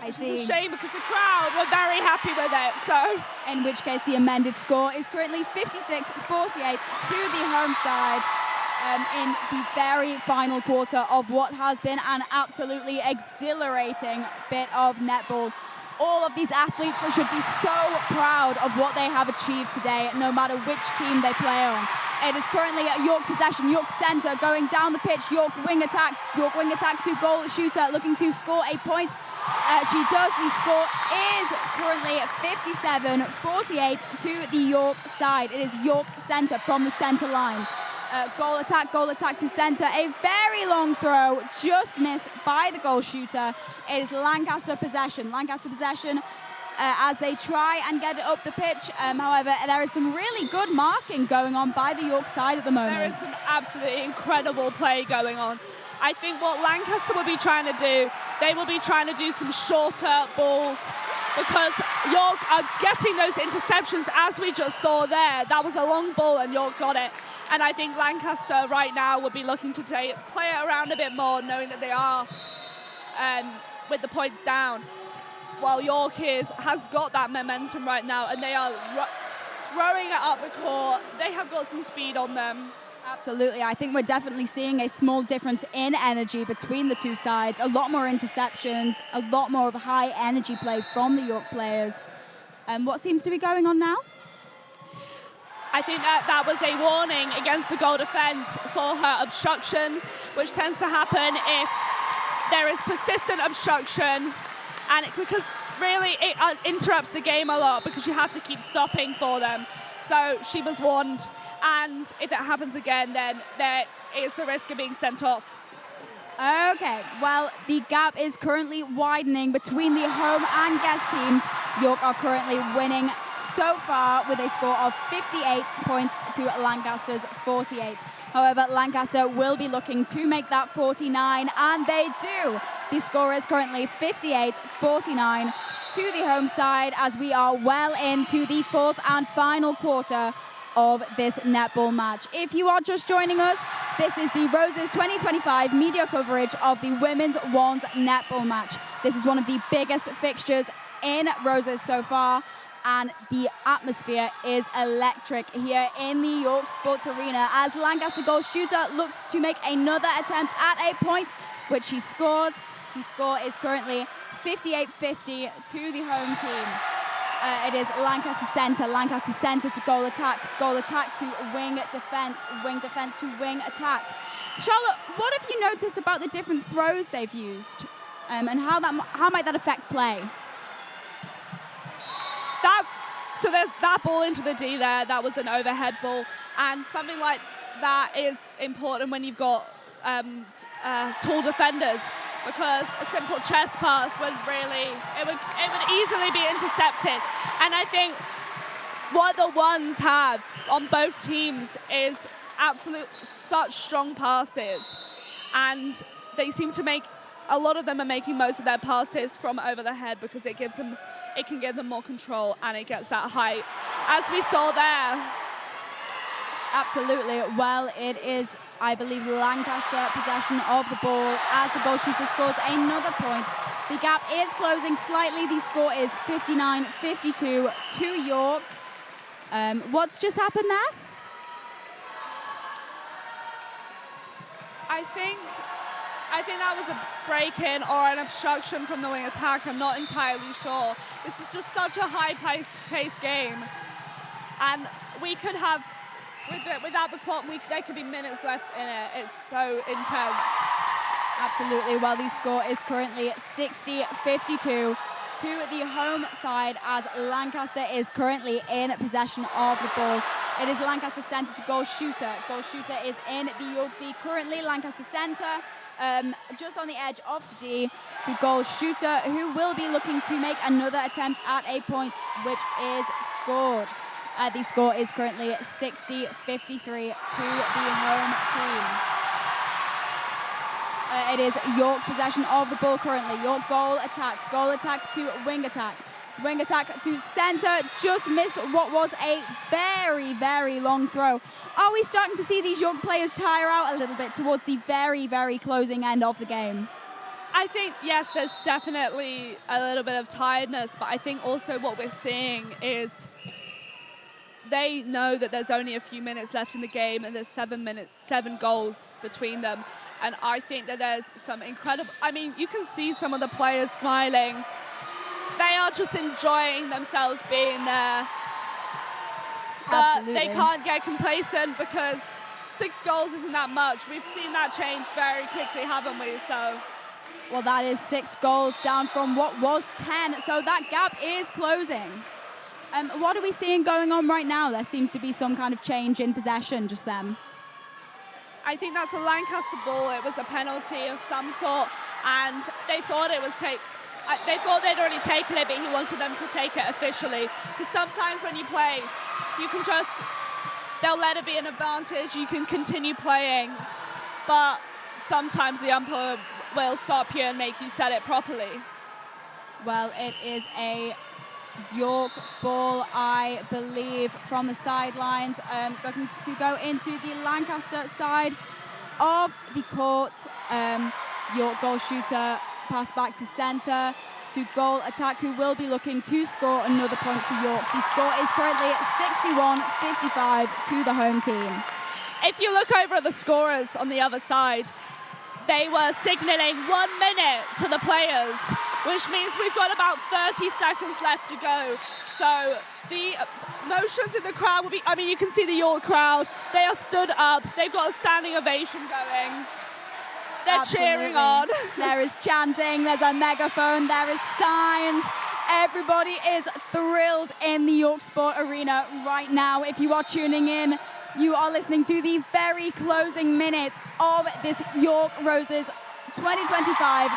It's a shame because the crowd were very happy with it. So, in which case, the amended score is currently 56-48 to the home side in the very final quarter of what has been an absolutely exhilarating bit of netball. All of these athletes should be so proud of what they have achieved today, no matter which team they play on. It is currently a York possession, York centre going down the pitch, York wing attack to goal shooter looking to score a point. She does. The score is currently 57-48 to the York side. It is York centre from the centre line. Goal attack to centre. A very long throw, just missed by the goal shooter. It is Lancaster possession. As they try and get it up the pitch. However, there is some really good marking going on by the York side at the moment. There is some absolutely incredible play going on. I think what Lancaster will be trying to do, they will be trying to do some shorter balls because York are getting those interceptions as we just saw there. That was a long ball and York got it. And I think Lancaster right now would be looking to play it around a bit more, knowing that they are with the points down. While York has got that momentum right now and they are throwing it up the court. They have got some speed on them. Absolutely. I think we're definitely seeing a small difference in energy between the two sides. A lot more interceptions, a lot more of a high energy play from the York players. What seems to be going on now? I think that was a warning against the goal defence for her obstruction, which tends to happen if there is persistent obstruction, and because really it interrupts the game a lot because you have to keep stopping for them. So she was warned, and if it happens again, then there is the risk of being sent off. Okay, well, the gap is currently widening between the home and guest teams. York are currently winning so far with a score of 58 points to Lancaster's 48. However, Lancaster will be looking to make that 49, and they do. The score is currently 58-49 to the home side as we are well into the fourth and final quarter of this netball match. If you are just joining us, this is the Roses 2025 media coverage of the Women's Wands netball match. This is one of the biggest fixtures in Roses so far, and the atmosphere is electric here in the York Sports Arena as Lancaster goal shooter looks to make another attempt at a point, which he scores. The score is currently 58-50 to the home team. It is Lancaster Centre to goal attack to wing defence to wing attack. Charlotte, what have you noticed about the different throws they've used, and how might that affect play? So there's that ball into the D there. That was an overhead ball, and something like that is important when you've got tall defenders, because a simple chest pass would really, it would easily be intercepted. And I think what the ones have on both teams is such strong passes, and they seem to make, a lot of them are making most of their passes from over the head because it can give them more control and it gets that height, as we saw there. Absolutely. Well, it is, I believe, Lancaster possession of the ball as the goal shooter scores another point. The gap is closing slightly. The score is 59-52 to York. What's just happened there? I think that was a break-in or an obstruction from the wing attack. I'm not entirely sure. This is just such a high-paced game, and we could have, without the clock, there could be minutes left in it. It's so intense. Absolutely. Well, the score is currently 60-52 to the home side as Lancaster is currently in possession of the ball. It is Lancaster Centre to goal shooter. Goal shooter is in the York D currently. Lancaster Centre just on the edge of the D to goal shooter, who will be looking to make another attempt at a point, which is scored. The score is currently 60-53 to the home team. It is York possession of the ball currently. York goal attack to wing attack to centre, just missed what was a very, very long throw. Are we starting to see these York players tire out a little bit towards the very, very closing end of the game? I think, yes, there's definitely a little bit of tiredness, but I think also what we're seeing is they know that there's only a few minutes left in the game and there's 7 goals between them. And I think that there's some incredible, I mean, you can see some of the players smiling. They are just enjoying themselves being there. But Absolutely. They can't get complacent because 6 goals isn't that much. We've seen that change very quickly, haven't we? So, well, that is 6 goals down from what was 10. So that gap is closing. What are we seeing going on right now? There seems to be some kind of change in possession just then. I think that's a Lancaster ball. It was a penalty of some sort, and they thought it was they thought they'd already taken it, but he wanted them to take it officially. Because sometimes when you play, you can they'll let it be an advantage. You can continue playing, but sometimes the umpire will stop you and make you set it properly. Well, it is a York ball, I believe, from the sidelines, going to go into the Lancaster side of the court. York goal shooter, pass back to centre to goal attack, who will be looking to score another point for York. The score is currently 61-55 to the home team. If you look over at the scorers on the other side, they were signalling 1 minute to the players, which means we've got about 30 seconds left to go. So the motions in the crowd will be, I mean, you can see the York crowd. They are stood up. They've got a standing ovation going. They're cheering on. There is chanting, there's a megaphone, there is signs. Everybody is thrilled in the York Sport Arena right now. If you are tuning in, you are listening to the very closing minute of this York Roses 2025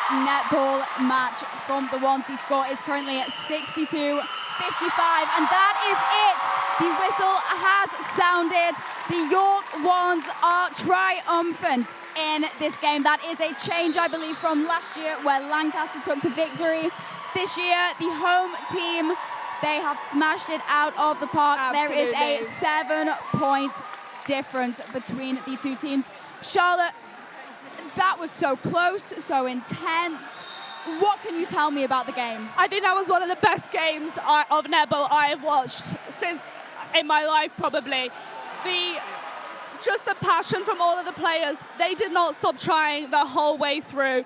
netball match from the ones. The score is currently at 62-55, and that is it. The whistle has sounded. The York Ones are triumphant in this game. That is a change, I believe, from last year where Lancaster took the victory. This year, the home team, they have smashed it out of the park. Absolutely. There is a 7-point difference between the two teams. Charlotte, that was so close, so intense. What can you tell me about the game? I think that was one of the best games of netball I have watched in my life, probably. Just the passion from all of the players. They did not stop trying the whole way through.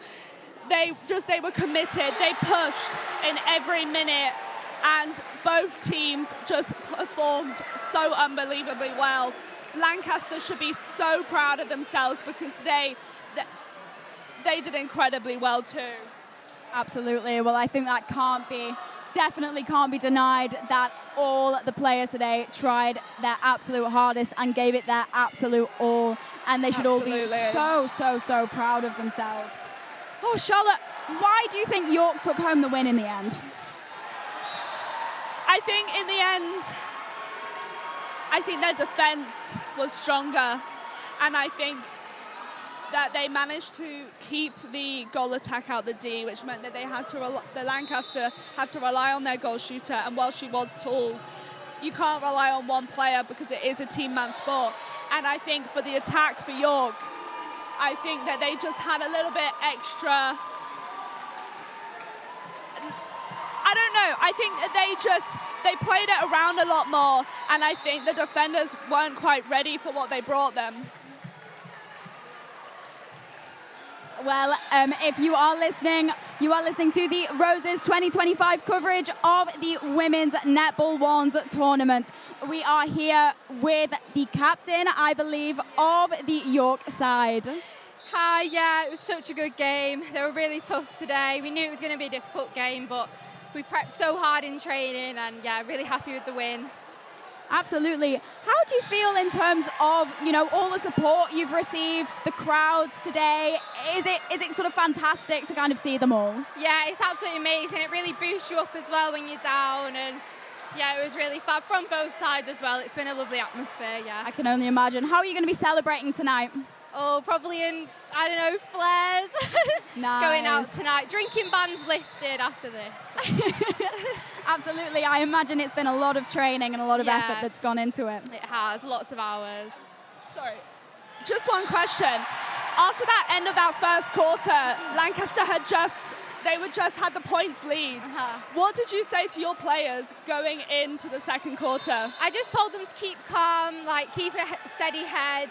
They were committed. They pushed in every minute, and both teams just performed so unbelievably well. Lancaster should be so proud of themselves because they did incredibly well too. Absolutely. Well, I think that definitely can't be denied, that all the players today tried their absolute hardest and gave it their absolute all, and they should all be so proud of themselves. Oh, Charlotte, why do you think York took home the win in the end? I think in the end, I think their defense was stronger, and I think that they managed to keep the goal attack out the D, which meant that the Lancaster had to rely on their goal shooter, and while she was tall, you can't rely on one player because it is a team-man sport. And I think for the attack for York, I think that they just had a little bit extra. I don't know. I think that they played it around a lot more, and I think the defenders weren't quite ready for what they brought them. Well, if you are listening to the Roses 2025 coverage of the Women's Netball Wands tournament. We are here with the captain, I believe, of the York side. Hi, yeah, it was such a good game. They were really tough today. We knew it was going to be a difficult game, but we prepped so hard in training, and yeah, really happy with the win. Absolutely. How do you feel in terms of, all the support you've received, the crowds today? Is it sort of fantastic to kind of see them all? Yeah, it's absolutely amazing. It really boosts you up as well when you're down, and yeah, it was really fab from both sides as well. It's been a lovely atmosphere, yeah. I can only imagine. How are you going to be celebrating tonight? Oh, probably in, I don't know, flares. Nice. Going out tonight. Drinking bans lifted after this. Absolutely. I imagine it's been a lot of training and a lot of effort that's gone into it. It has, lots of hours. Sorry, just one question. After that end of that first quarter, Lancaster had just had the points lead. What did you say to your players going into the second quarter? I just told them to keep calm, keep a steady head.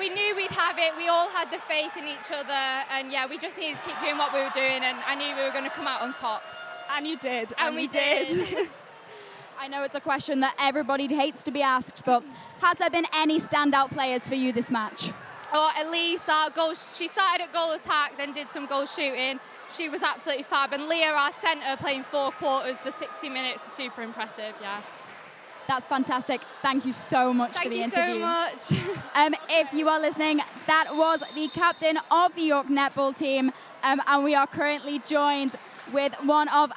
We knew we'd have it. We all had the faith in each other, and yeah, we just needed to keep doing what we were doing, and I knew we were going to come out on top. And you did. And we did. I know it's a question that everybody hates to be asked, but has there been any standout players for you this match? Oh, Elise, our goal, she started at goal attack, then did some goal shooting. She was absolutely fab. And Leah, our centre, playing 4 quarters for 60 minutes was super impressive, yeah. That's fantastic. Thank you so much for the interview. Thank you so much. If you are listening, that was the captain of the York netball team, and we are currently joined with one of...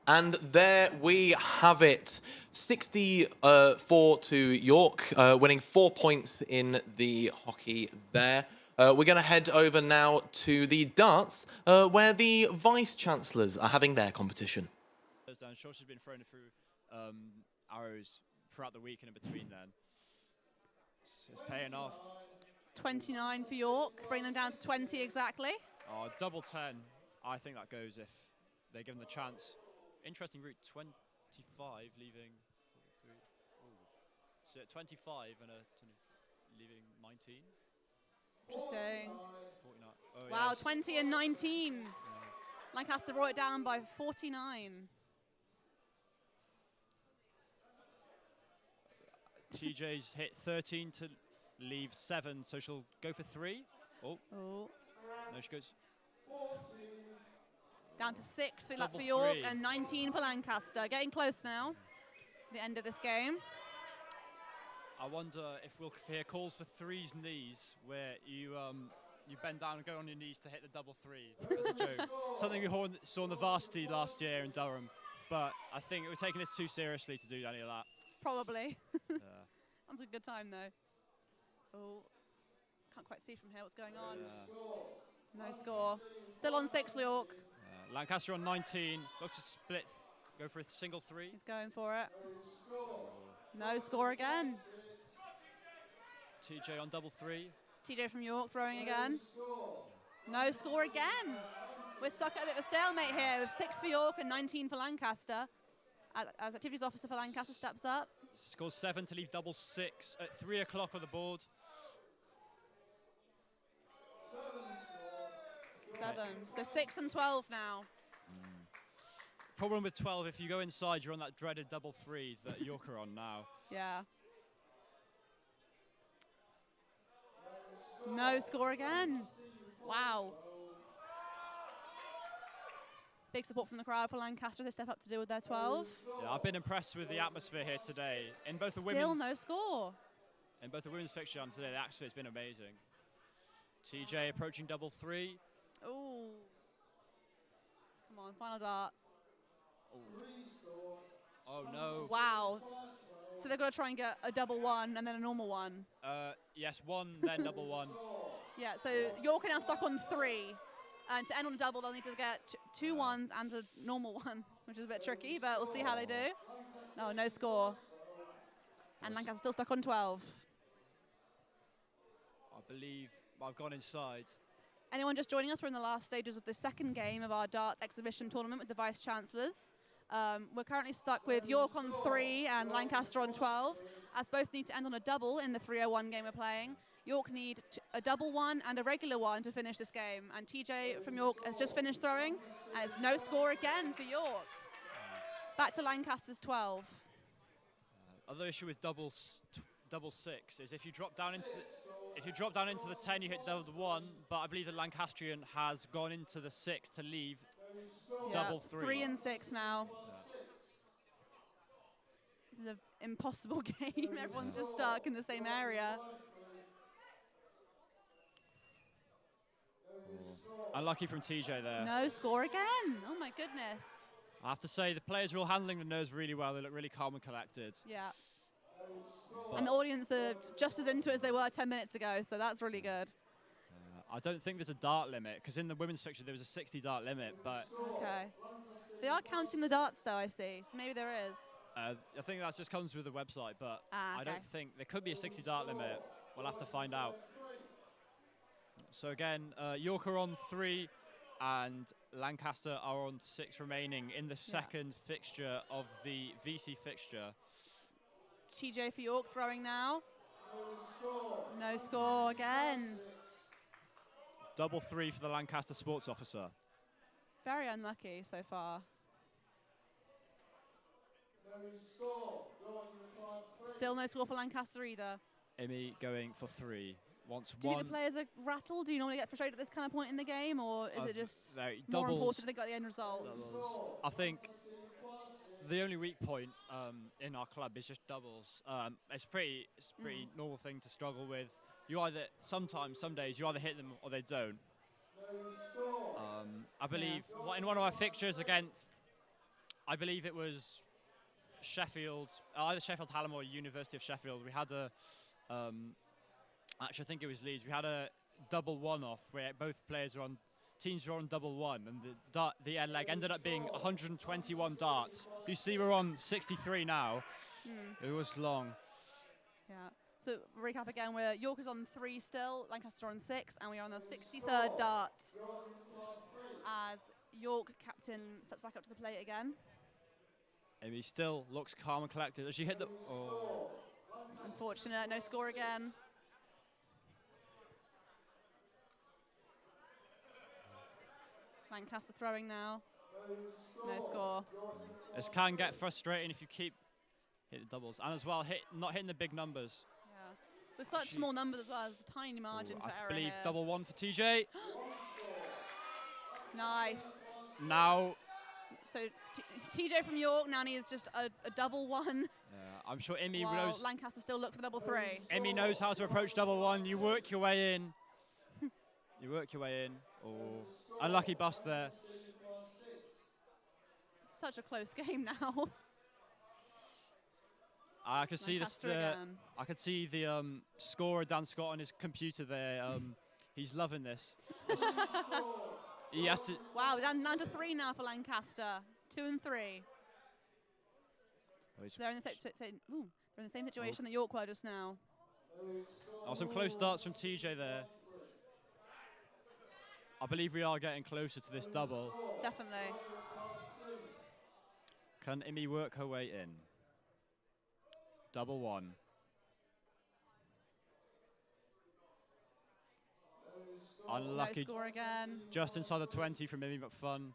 And there we have it. 64 to York, winning 4 points in the hockey there. We're going to head over now to the darts, where the vice-chancellors are having their competition. I'm sure she's been thrown through arrows throughout the week and in between then. It's paying off. 29 for York, bring them down to 20 exactly. Oh, double 10. I think that goes if they give them the chance. Interesting route, 25, leaving 3. So 25 and leaving 19. Interesting. 49. Oh, wow, yes. 20 and 19. Yeah. Lancaster brought it down by 49. TJ's hit 13 to leave 7, so she'll go for 3. Oh. Oh. No, she goes. Down to 6 for Double York three. and 19 for Lancaster. Getting close now. The end of this game. I wonder if we'll hear calls for threes knees, where you bend down and go on your knees to hit the double three as a joke. Something we saw in the varsity last year in Durham, but I think we're taking this too seriously to do any of that. Probably. Yeah. That was a good time though. Oh, can't quite see from here what's going on. No score. Still on 6, York. Lancaster on 19. Look to split. Go for a single three. He's going for it. No score again. TJ on double three. TJ from York throwing again. No score again. We're stuck at a bit of a stalemate here with 6 for York and 19 for Lancaster. As activities officer for Lancaster steps up. Scores 7 to leave double 6 at 3 o'clock on the board. 7. So 6 and 12 now. Problem with 12, if you go inside, you're on that dreaded double three that York are on now. Yeah. No score again. Wow. Big support from the crowd for Lancaster as they step up to deal with their 12. Yeah, I've been impressed with the atmosphere here today. In both the Still women's no score. In both the women's fixture and today, the atmosphere's been amazing. TJ approaching double three. Ooh. Come on, final dart. Oh no. Wow. So they've got to try and get a double one and then a normal one. Yes, one, then double one. Yeah, so York are now stuck on 3. And to end on a double, they'll need to get 2 ones and a normal one, which is a bit tricky, but we'll see how they do. No, no score. And Lancaster's still stuck on 12. I believe I've gone inside. Anyone just joining us, we're in the last stages of the second game of our darts exhibition tournament with the Vice Chancellors. We're currently stuck with York on 3 and Lancaster on 12, as both need to end on a double in the 301 game we're playing. York need a double one and a regular one to finish this game. And TJ from York has just finished throwing, and it's no score again for York. Back to Lancaster's 12. Other issue with double 6 is if you drop down into the 10, you hit double 1. But I believe the Lancastrian has gone into the 6 to leave double 3. 3 and 6 now. This is an impossible game. Everyone's just stuck in the same area. Unlucky from TJ there. No score again. Oh my goodness. I have to say the players are all handling the nerves really well. They look really calm and collected. Yeah. And the audience are just as into it as they were 10 minutes ago, so that's really good. I don't think there's a dart limit, because in the women's fixture there was a 60 dart limit, but... Okay. They are counting the darts, though, I see, so maybe there is. I think that just comes with the website, but okay. I don't think there could be a 60 dart limit. We'll have to find out. So again, York are on 3 and Lancaster are on 6 remaining in the second fixture of the VC fixture. TJ for York throwing now. No score again. Double 3 for the Lancaster sports officer. Very unlucky so far. Still no score for Lancaster either. Emmy going for 3. Wants Do you think the players are rattled? Do you normally get frustrated at this kind of point in the game, or is it just more important to think about the end result? I think the only weak point in our club is just doubles. It's pretty normal thing to struggle with. You either some days you either hit them or they don't. I believe in one of our fixtures against, I believe it was Sheffield, either Sheffield Hallam or University of Sheffield. We had a actually, I think it was Leeds. We had a double one-off where both teams were on double one, and the end leg ended up being 121 darts. You see, we're on 63 now. It was long. Yeah. So recap again: where York is on 3 still, Lancaster on 6, and we are on the 63rd dart. As York captain steps back up to the plate again. Amy still looks calm and collected as she hit the. Oh. Unfortunate, no score again. Lancaster throwing now. No score. This can get frustrating if you keep hitting the doubles, and as well not hitting the big numbers. Yeah. With such small numbers as well, there's a tiny margin for I error believe here. double one for TJ. Nice. Now, So TJ from York now needs just a double one. I'm sure Imi While knows. Lancaster still look for the double three. Imi knows how to approach double one. You work your way in. You work your way in. Oh, unlucky bust there. Such a close game now. I could see Lancaster this. again. I could see the scorer Dan Scott on his computer there. He's loving this. He has to. Wow, we're down to 3 now for Lancaster. 2 and 3. So they're in the same situation that York were just now. Oh, some close starts from TJ there. I believe we are getting closer to this double. Definitely. Can Imi work her way in? Double one. Unlucky. No score again. Just inside the 20 from Imi McFun.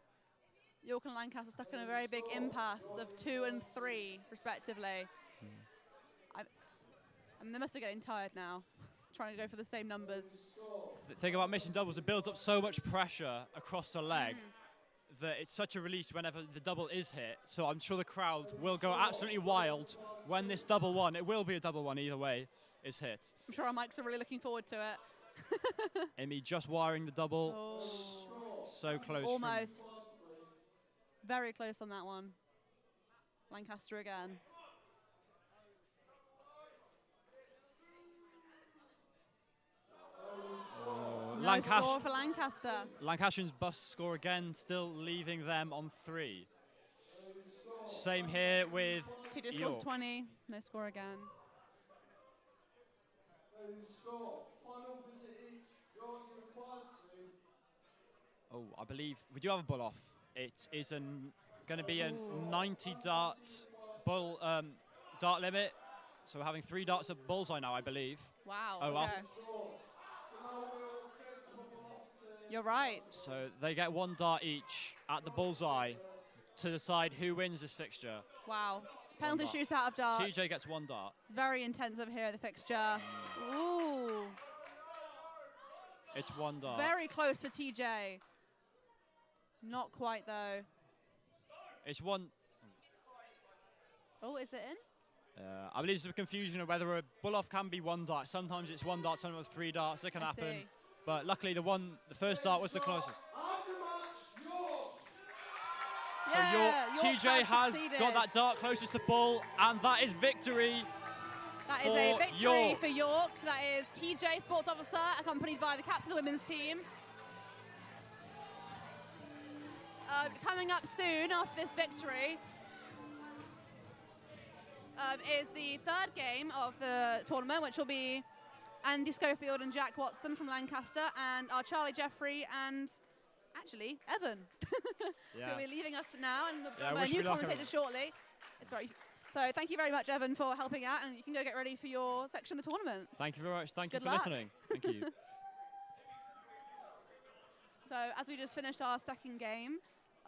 York and Lancaster stuck in a very big impasse of 2 and 3, respectively. I mean, they must be getting tired now, trying to go for the same numbers. The thing about missing doubles, it builds up so much pressure across the leg that it's such a release whenever the double is hit. So I'm sure the crowd will go absolutely wild when this double one, it will be a double one either way, is hit. I'm sure our mics are really looking forward to it. Amy just wiring the double. Oh. So close. Almost. Very close on that one. Lancaster again. No score for Lancaster. Lancastrians bust score again, still leaving them on 3. Same here with TJ scores York. 20. No score again. Oh, I believe we do have a bull off. It is going to be a 90 dart bull dart limit. So we're having 3 darts at bullseye now, I believe. Wow. Oh, okay. You're right. So they get 1 dart each at the bullseye to decide who wins this fixture. Wow. Penalty shootout of darts. TJ gets 1 dart. Very intensive here at the fixture. Ooh. It's 1 dart. Very close for TJ. Not quite, though. It's 1. Oh, is it in? I believe there's a confusion of whether a bull off can be 1 dart. Sometimes it's 1 dart, sometimes 3 darts. It can I happen. see. But luckily, the first dart was the closest. Yeah, so York, TJ has got that dart closest to bull, and that is victory. That is a victory for York. That is TJ, sports officer, accompanied by the captain of the women's team. Coming up soon after this victory is the 3rd game of the tournament, which will be Andy Schofield and Jack Watson from Lancaster, and our Charlie Jeffrey and actually Evan, who will be leaving us now, and a new commentator shortly. Sorry. So thank you very much, Evan, for helping out, and you can go get ready for your section of the tournament. Thank you very much. Thank you for luck. listening. Thank you. So as we just finished our 2nd game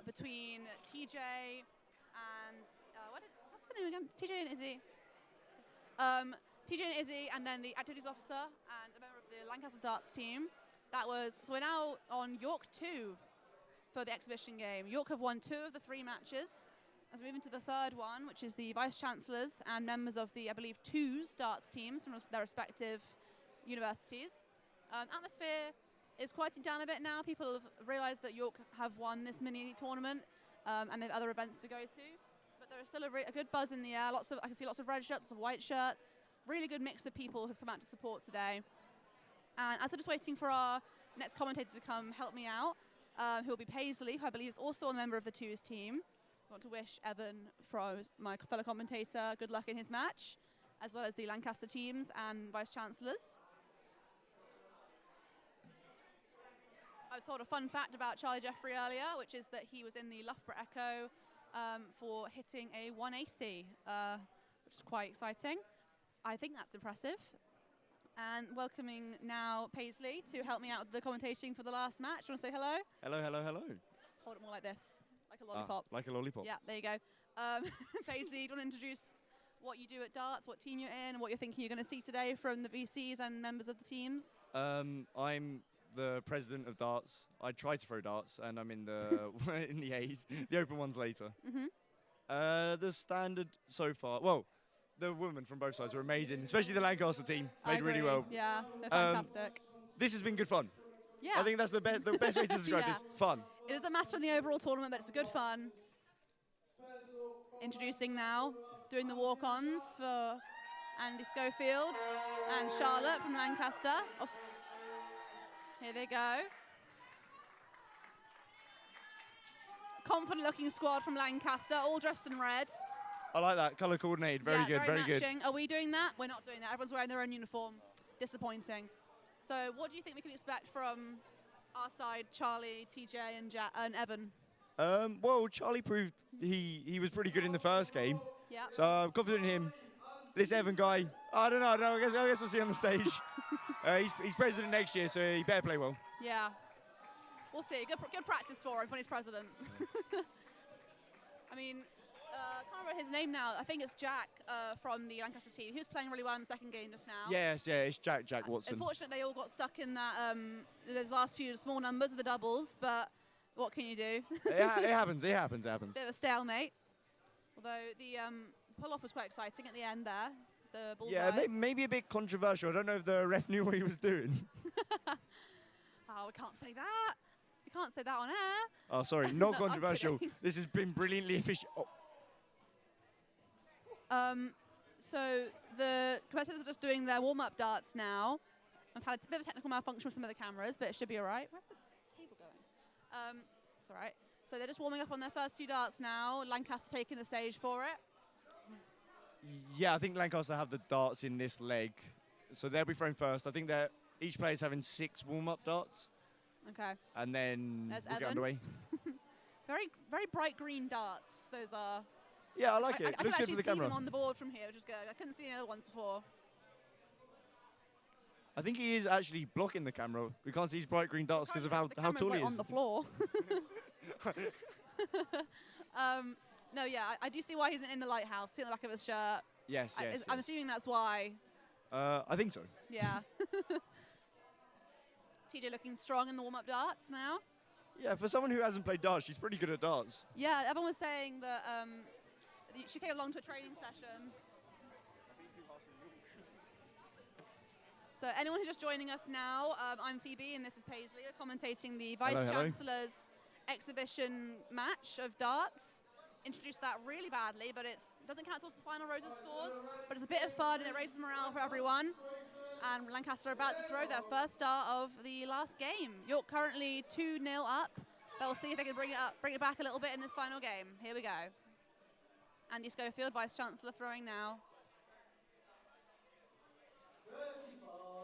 between TJ and what's the name again? TJ and Izzy. TJ and Izzy, and then the activities officer and a member of the Lancaster Darts team. So we're now on York 2 for the exhibition game. York have won 2 of the 3 matches. As we move into the 3rd one, which is the vice chancellors and members of the, I believe, 2 darts teams from their respective universities. Atmosphere is quieting down a bit now. People have realised that York have won this mini tournament, and they have other events to go to. But there is still a good buzz in the air. I can see lots of red shirts, lots of white shirts. Really good mix of people who've come out to support today. And as I'm just waiting for our next commentator to come help me out, who will be Paisley, who I believe is also a member of the 2s team. I want to wish Evan, my fellow commentator, good luck in his match, as well as the Lancaster teams and vice chancellors. I was told a fun fact about Charlie Jeffrey earlier, which is that he was in the Loughborough Echo for hitting a 180, which is quite exciting. I think that's impressive. And welcoming now Paisley to help me out with the commentating for the last match. Do you want to say hello? Hello, hello, hello. Hold it more like this, like a lollipop. Like a lollipop. Yeah, there you go. Paisley, do you want to introduce what you do at darts, what team you're in, what you're thinking you're going to see today from the VCs and members of the teams? I'm the president of darts. I try to throw darts, and I'm in the in the A's. The open ones later. The standard so far. Well, the women from both sides were amazing, especially the Lancaster team. Played really well. Yeah, they're fantastic. This has been good fun. Yeah. I think that's the best way to describe Yeah. this. Fun. It doesn't matter in the overall tournament, but it's a good fun. Introducing now, doing the walk-ons for Andy Schofield and Charlotte from Lancaster. Here they go. Confident-looking squad from Lancaster, all dressed in red. I like that. Colour coordinated. Very good. Very good. Matching. Are we doing that? We're not doing that. Everyone's wearing their own uniform. Disappointing. So what do you think we can expect from our side, Charlie, TJ, and Evan? Well, Charlie proved he was pretty good in the first game. Yeah. So I'm confident in him. This Evan guy, I don't know. I guess we'll see on the stage. He's president next year, so he better play well. Yeah. We'll see. Good practice for him when he's president. I mean, I can't remember his name now. I think it's Jack from the Lancaster team. He was playing really well in the second game just now. Yes, yeah, it's Jack Watson. Unfortunately, they all got stuck in that those last few small numbers of the doubles, but what can you do? it happens. It happens. Bit of a stalemate. Although the pull-off was quite exciting at the end there. The bullseyes. Yeah, maybe a bit controversial. I don't know if the ref knew what he was doing. Oh, we can't say that. We can't say that on air. Oh, sorry, not controversial. This has been brilliantly efficient. Oh. So the competitors are just doing their warm-up darts now. I've had a bit of a technical malfunction with some of the cameras, but it should be all right. Where's the table going? It's all right. So they're just warming up on their first few darts now. Lancaster taking the stage for it. Yeah, I think Lancaster have the darts in this leg, so they'll be thrown first. I think that each player's having 6 warm-up darts. Okay. And then There's we'll get Evan. underway. Very, very bright green darts. Those are. Yeah, I like it. I Looks can good actually for the see camera. them on the board from here, which is good. I couldn't see any other ones before. I think he is actually blocking the camera. We can't see his bright green darts because of how tall he is. On the floor. No, yeah, I do see why he's in the lighthouse. See on the back of his shirt. Yes, yes. I'm assuming that's why. I think so. Yeah. TJ looking strong in the warm-up darts now. Yeah, for someone who hasn't played darts, she's pretty good at darts. Yeah, everyone was saying that she came along to a training session. So anyone who's just joining us now, I'm Phoebe and this is Paisley. We're commentating the Vice Chancellor's exhibition match of darts. Introduced that really badly, but it doesn't count towards the final Roses scores, but it's a bit of fun and it raises morale for everyone. And Lancaster are about to throw their first star of the last game. York currently 2-0 up. They'll see if they can bring it back a little bit in this final game. Here we go. Andy Schofield, Vice Chancellor, throwing now.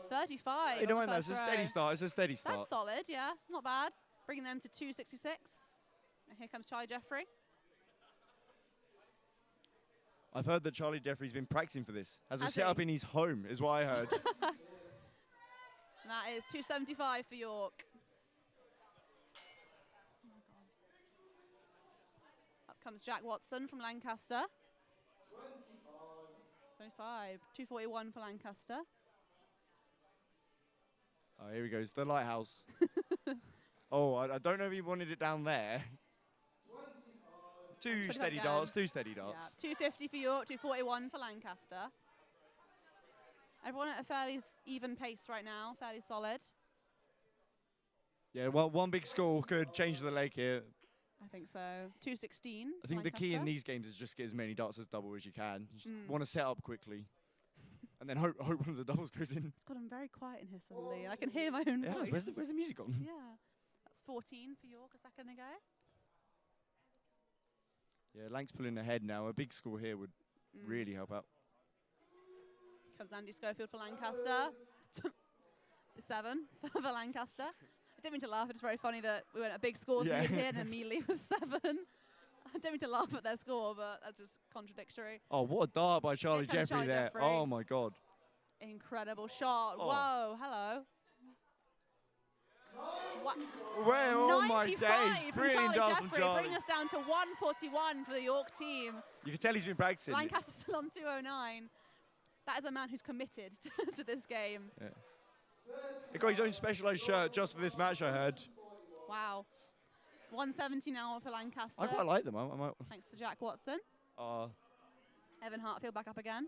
35. Hey, don't mind that. It's a steady start. It's a steady start. That's solid, yeah. Not bad. Bringing them to 266. And here comes Charlie Jeffrey. I've heard that Charlie Jeffrey's been practicing for this. Has a Has setup he? in his home, is what I heard. And that is 275 for York. Up comes Jack Watson from Lancaster. 25. 241 for Lancaster. Oh, here he goes. The lighthouse. Oh, I don't know if he wanted it down there. 2 steady darts. 2 steady darts. Yeah. 250 for York, 241 for Lancaster. Everyone at a fairly even pace right now, fairly solid. Yeah, well, one big score could change the leg here. I think so. 216. I think the key in these games is just get as many darts as double as you can. You just want to set up quickly. And then hope one of the doubles goes in. It's gotten very quiet in here suddenly. I can hear my own voice. Where's the music on? Yeah. That's 14 for York a second ago. Yeah, Lank's pulling ahead now. A big score here would really help out. Comes Andy Schofield for Lancaster. 7 for Lancaster. I didn't mean to laugh. It's very funny that we went a big score here and immediately was 7. I don't mean to laugh at their score, but that's just contradictory. Oh, what a dart by Charlie Here comes Jeffrey Charlie there. Jeffrey. Oh, my God. Incredible shot. Oh. Whoa, hello. Well, oh my 95 days. from Brilliant Charlie dance from Jeffrey, Charlie. bringing us down to 141 for the York team. You can tell he's been practicing. Lancaster still on 209. That is a man who's committed to this game. Yeah. He got his own specialised shirt just for this match, I heard. Wow. 170 now for Lancaster. I quite like them. I might. Thanks to Jack Watson. Evan Hartfield back up again.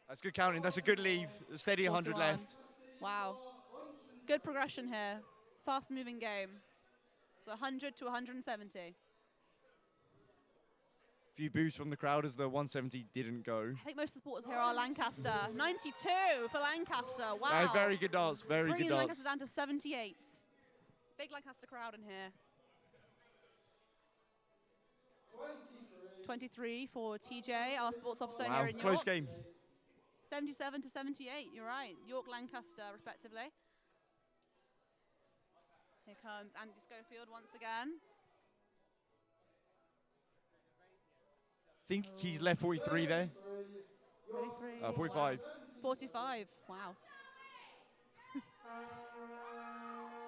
That's good counting. That's a good leave. A steady 100 41. left. Wow. Good progression here. Fast moving game. So 100 to 170. Few boos from the crowd as the 170 didn't go. I think most of the supporters here are Lancaster. 92 for Lancaster. Wow. Very good dance. Very Bringing good dance. Lancaster down to 78. Big Lancaster crowd in here. 23 for TJ, our sports officer here in York. Close game. 77 to 78, you're right. York, Lancaster, respectively. Here comes Andy Schofield once again. Think he's left 43 there. 43. 45. 45, wow.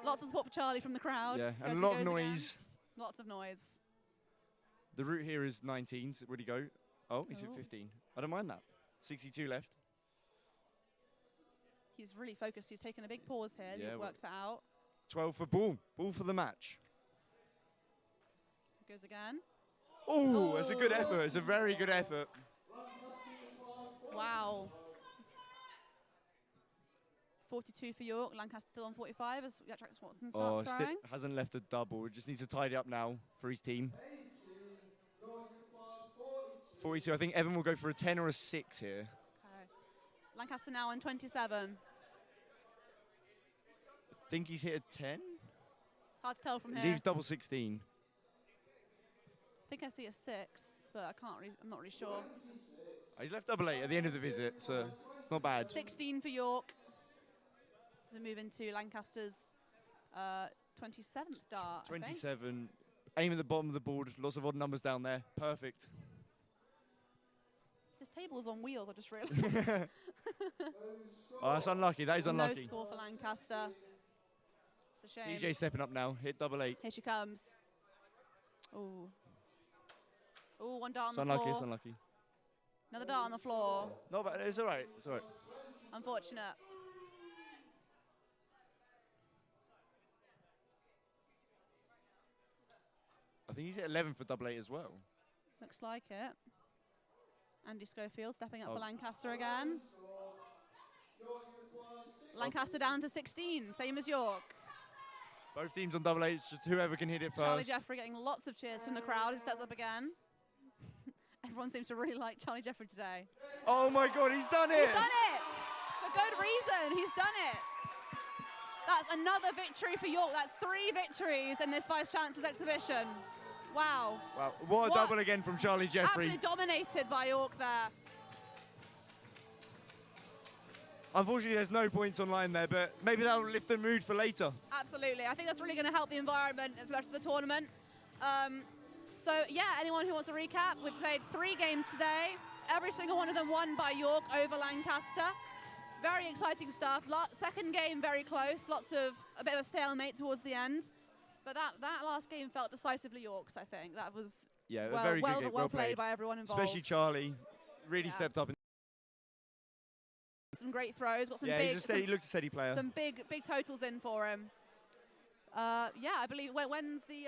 Lots of support for Charlie from the crowd. Yeah, and As a he lot of goes again. noise. Lots of noise. The route here is 19. So would he go? Oh, he's at 15. I don't mind that. 62 left. He's really focused. He's taken a big pause here. Yeah, He works it out. 12 for ball. Ball for the match. Goes again. Oh, it's a good effort. It's a very good effort. Wow. 42 for York. Lancaster still on 45 as Jack Watson starts throwing. Hasn't left a double. Just needs to tidy up now for his team. 42. I think Evan will go for a 10 or a 6 here. Okay. Lancaster now on 27. I think he's hit a 10. Hard to tell from here. Leaves double 16. I think I see a 6, but I'm not really sure. He's left double 8 at the end of the visit, so it's not bad. 16 for York. As we move into Lancaster's 27th dart, 27. Aim at the bottom of the board. Lots of odd numbers down there. Perfect. His table's on wheels, I just realised. Oh, that's unlucky. That is unlucky. No score for Lancaster. It's a shame. TJ stepping up now. Hit double 8. Here she comes. Oh. Oh, one dart on It's the unlucky. floor. It's unlucky. Another dart on the floor. No, but it's all right. It's all right. Unfortunate. I think he's at 11 for double 8 as well. Looks like it. Andy Schofield stepping up Oh. for Lancaster again. Lancaster down to 16, same as York. Both teams on double 8. It's just whoever can hit it first. Charlie Jeffrey getting lots of cheers from the crowd. He steps up again. Everyone seems to really like Charlie Jeffrey today. Oh my God, he's done it! He's done it! For good reason, he's done it. That's another victory for York. That's 3 victories in this Vice Chancellor's exhibition. Wow. Wow, what a double again from Charlie Jeffrey. Absolutely dominated by York there. Unfortunately, there's no points online there, but maybe that'll lift the mood for later. Absolutely. I think that's really going to help the environment for the rest of the tournament. So, yeah, anyone who wants to recap, we've played 3 games today. Every single one of them won by York over Lancaster. Very exciting stuff. Second game, very close. A bit of a stalemate towards the end. But that last game felt decisively York's, I think. That was A very good game. well played by everyone involved. Especially Charlie. Really stepped up. Some great throws. Got some he looks a steady player. Some big totals in for him. Yeah, I believe. When's the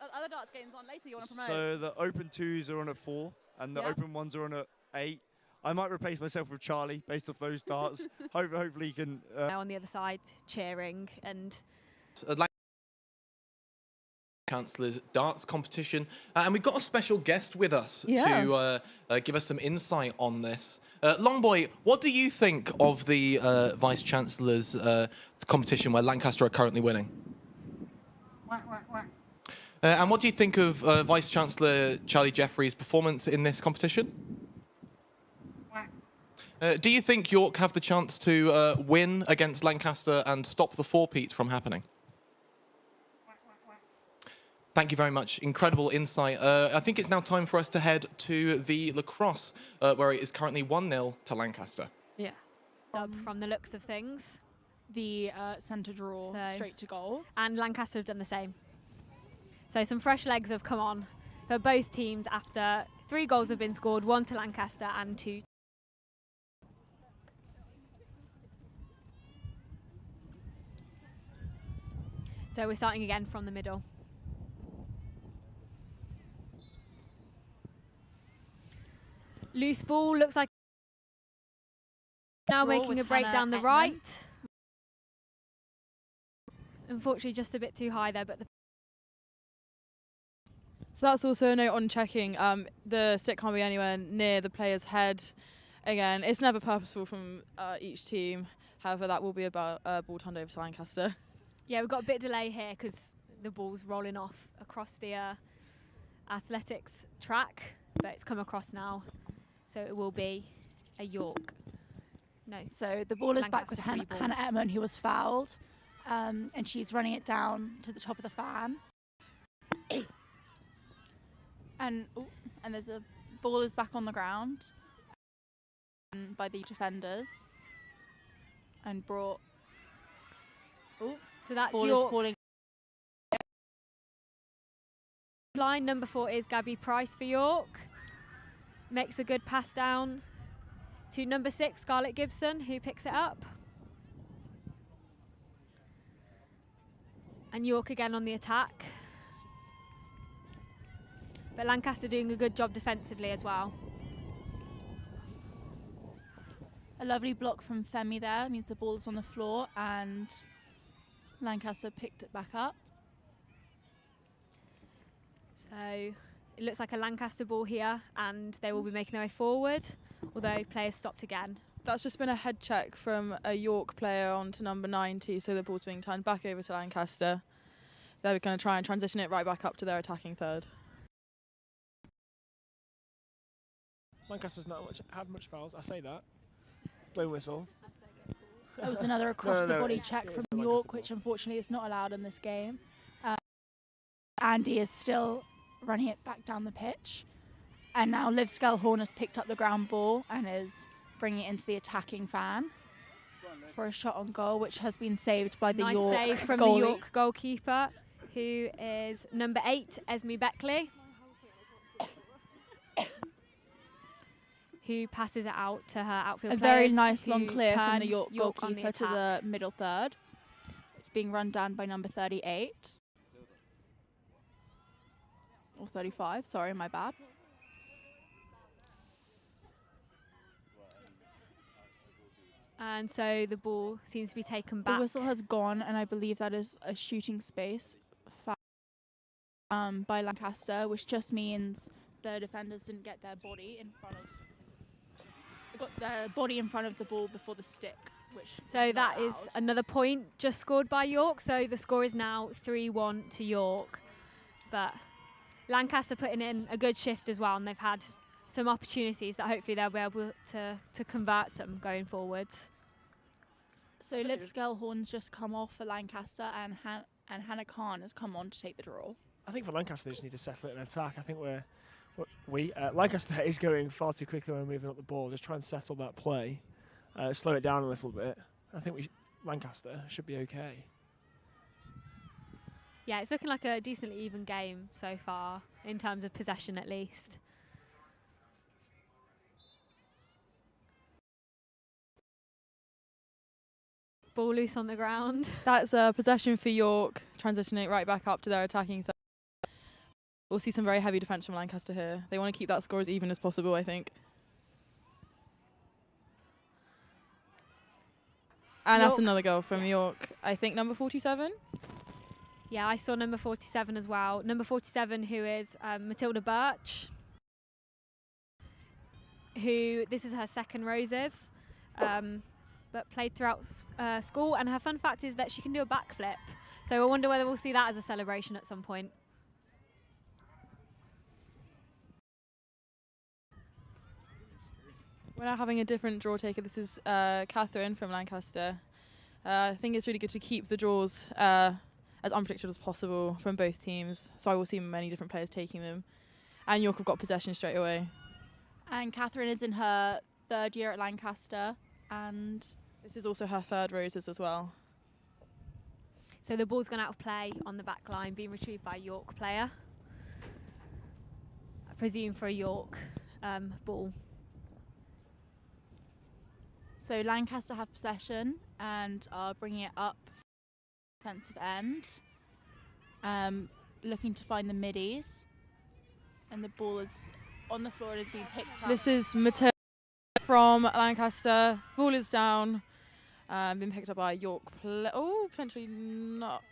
other darts games on later? You want to promote? So the open 2s are on at 4, and the open 1s are on at 8. I might replace myself with Charlie based off those darts. Hopefully he can. Now on the other side, cheering and. Chancellor's darts competition, and we've got a special guest with us to give us some insight on this. Longboy, what do you think of the Vice Chancellor's competition where Lancaster are currently winning? And what do you think of Vice Chancellor Charlie Jeffrey's performance in this competition? Do you think York have the chance to win against Lancaster and stop the four-peat from happening? Thank you very much. Incredible insight. I think it's now time for us to head to the lacrosse, where it is currently 1-0 to Lancaster. Yeah. Dub from the looks of things. the centre draw straight to goal. And Lancaster have done the same. So some fresh legs have come on for both teams after 3 goals have been scored, 1 to Lancaster and 2. So we're starting again from the middle. Loose ball, looks like now making a break down the right. Unfortunately just a bit too high there, but so that's also a note on checking. The stick can't be anywhere near the player's head. Again, it's never purposeful from each team. However, that will be about ball turned over to Lancaster. Yeah, we've got a bit of delay here because the ball's rolling off across the athletics track, but it's come across now. So it will be a York. No. So the ball is back with Lancaster free ball. Hannah Edmond, who was fouled, and she's running it down to the top of the fan. And there's a ball is back on the ground by the defenders and brought. So that's ball York's is falling. line. Number 4 is Gabby Price for York. Makes a good pass down to number 6, Scarlett Gibson, who picks it up. And York again on the attack. But Lancaster doing a good job defensively as well. A lovely block from Femi there, means the ball's on the floor and Lancaster picked it back up. So it looks like a Lancaster ball here and they will be making their way forward, although players stopped again. That's just been a head check from a York player onto number 90, so the ball's being turned back over to Lancaster. They're going to try and transition it right back up to their attacking third. Lancaster's not had much fouls, I say that. Blown whistle. That was another across-the-body check from York, which unfortunately is not allowed in this game. Andy is still running it back down the pitch. And now Liv Skellhorn has picked up the ground ball and is bringing it into the attacking fan for a shot on goal, which has been saved by the York Nice save from goalie. the York goalkeeper, who is number 8, Esme Beckley, who passes it out to her outfield A players. very nice who long clear from turn the York on goalkeeper to the middle third. It's being run down by number 38. Or 35, sorry, my bad. And so the ball seems to be taken The back. whistle has gone, and I believe that is a shooting space by Lancaster, which just means the defenders didn't get their body in front of. Got their body in front of the ball before the stick, which. So that is another point just scored by York. So the score is now 3-1 to York. But Lancaster putting in a good shift as well, and they've had some opportunities that hopefully they'll be able to convert some going forwards. So Liv Skellhorn's just come off for Lancaster, and Hannah Khan has come on to take the draw. I think for Lancaster, they just need to settle it in attack. I think Lancaster is going far too quickly when moving up the ball. Just try and settle that play, slow it down a little bit. I think Lancaster should be okay. Yeah, it's looking like a decently even game so far, in terms of possession at least. Ball loose on the ground. That's a possession for York, transitioning it right back up to their attacking third. We'll see some very heavy defence from Lancaster here. They want to keep that score as even as possible, I think. And that's another goal from York. I think number 47. Yeah, I saw number 47 as well. Number 47, who is Matilda Birch, who this is her second Roses, but played throughout school. And her fun fact is that she can do a backflip. So I wonder whether we'll see that as a celebration at some point. We're now having a different draw taker. This is Catherine from Lancaster. I think it's really good to keep the draws as unpredictable as possible from both teams. So I will see many different players taking them. And York have got possession straight away. And Catherine is in her third year at Lancaster, and This is also her third roses as well. So the ball's gone out of play on the back line, being retrieved by a York player. I presume for a York ball. So Lancaster have possession and are bringing it up defensive end, looking to find the middies, and the ball is on the floor and is being picked up. This is Matilda from Lancaster. Ball is down. Been picked up by a York player. Oh, potentially not.